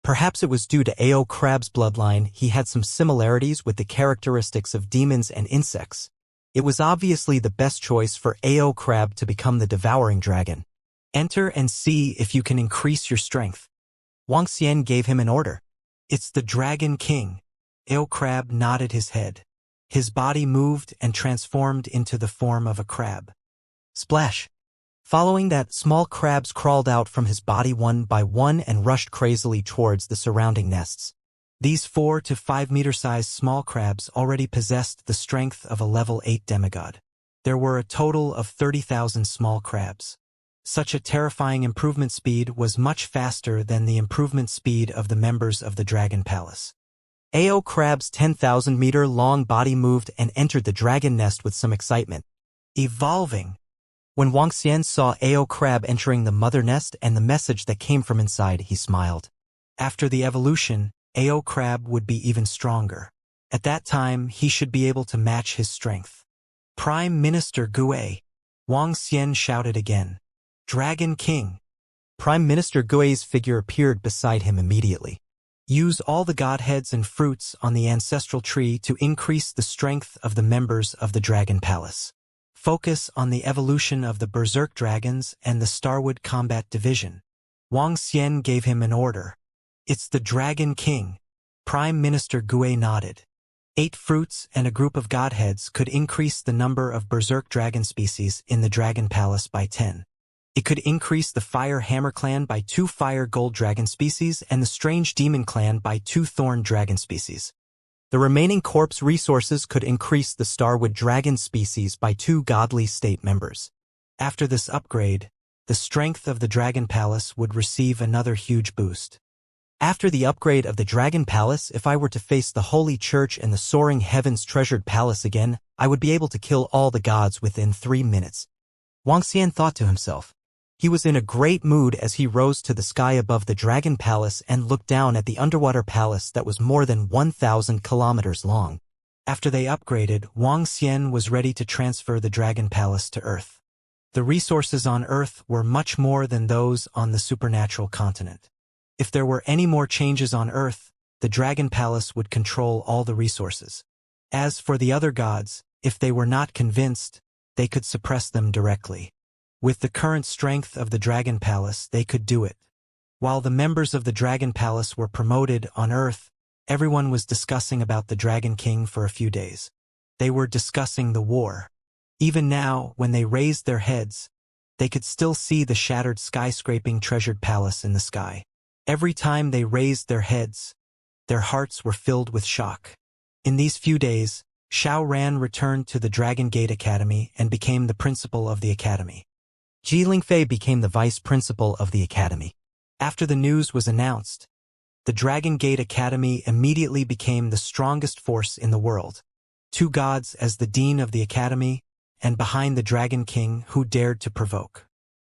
Speaker 1: Perhaps it was due to Ao crab's bloodline. He had some similarities with the characteristics of demons and insects. It was obviously the best choice for Ao crab to become the devouring dragon. Enter and see if you can increase your strength. Wang Xian gave him an order. It's the Dragon King. Ao crab nodded his head. His body moved and transformed into the form of a crab. Splash! Following that, small crabs crawled out from his body one by one and rushed crazily towards the surrounding nests. These 4 to 5 meter-sized small crabs already possessed the strength of a level 8 demigod. There were a total of 30,000 small crabs. Such a terrifying improvement speed was much faster than the improvement speed of the members of the Dragon Palace. Ao crab's 10,000-meter-long body moved and entered the dragon nest with some excitement. Evolving! When Wang Xian saw Ao crab entering the mother nest and the message that came from inside, he smiled. After the evolution, Ao crab would be even stronger. At that time, he should be able to match his strength. Prime Minister Gue! Wang Xian shouted again. Dragon King! Prime Minister Gui's figure appeared beside him immediately. Use all the godheads and fruits on the ancestral tree to increase the strength of the members of the Dragon Palace. Focus on the evolution of the Berserk Dragons and the Starwood Combat Division. Wang Xian gave him an order. It's the Dragon King. Prime Minister Gue nodded. 8 fruits and a group of godheads could increase the number of Berserk Dragon species in the Dragon Palace by 10. It could increase the Fire Hammer Clan by 2 Fire Gold Dragon species and the Strange Demon Clan by 2 Thorn Dragon species. The remaining corpse resources could increase the Starwood Dragon species by 2 Godly State members. After this upgrade, the strength of the Dragon Palace would receive another huge boost. After the upgrade of the Dragon Palace, if I were to face the Holy Church and the Soaring Heavens Treasured Palace again, I would be able to kill all the gods within 3 minutes. Wang Xian thought to himself. He was in a great mood as he rose to the sky above the Dragon Palace and looked down at the underwater palace that was more than 1,000 kilometers long. After they upgraded, Wang Xian was ready to transfer the Dragon Palace to Earth. The resources on Earth were much more than those on the supernatural continent. If there were any more changes on Earth, the Dragon Palace would control all the resources. As for the other gods, if they were not convinced, they could suppress them directly. With the current strength of the Dragon Palace, they could do it. While the members of the Dragon Palace were promoted on Earth, everyone was discussing about the Dragon King for a few days. They were discussing the war. Even now, when they raised their heads, they could still see the shattered skyscraping treasured palace in the sky. Every time they raised their heads, their hearts were filled with shock. In these few days, Xiao Ran returned to the Dragon Gate Academy and became the principal of the academy. Ji Lingfei became the vice principal of the academy. After the news was announced, the Dragon Gate Academy immediately became the strongest force in the world. 2 gods as the dean of the academy, and behind the Dragon King who dared to provoke.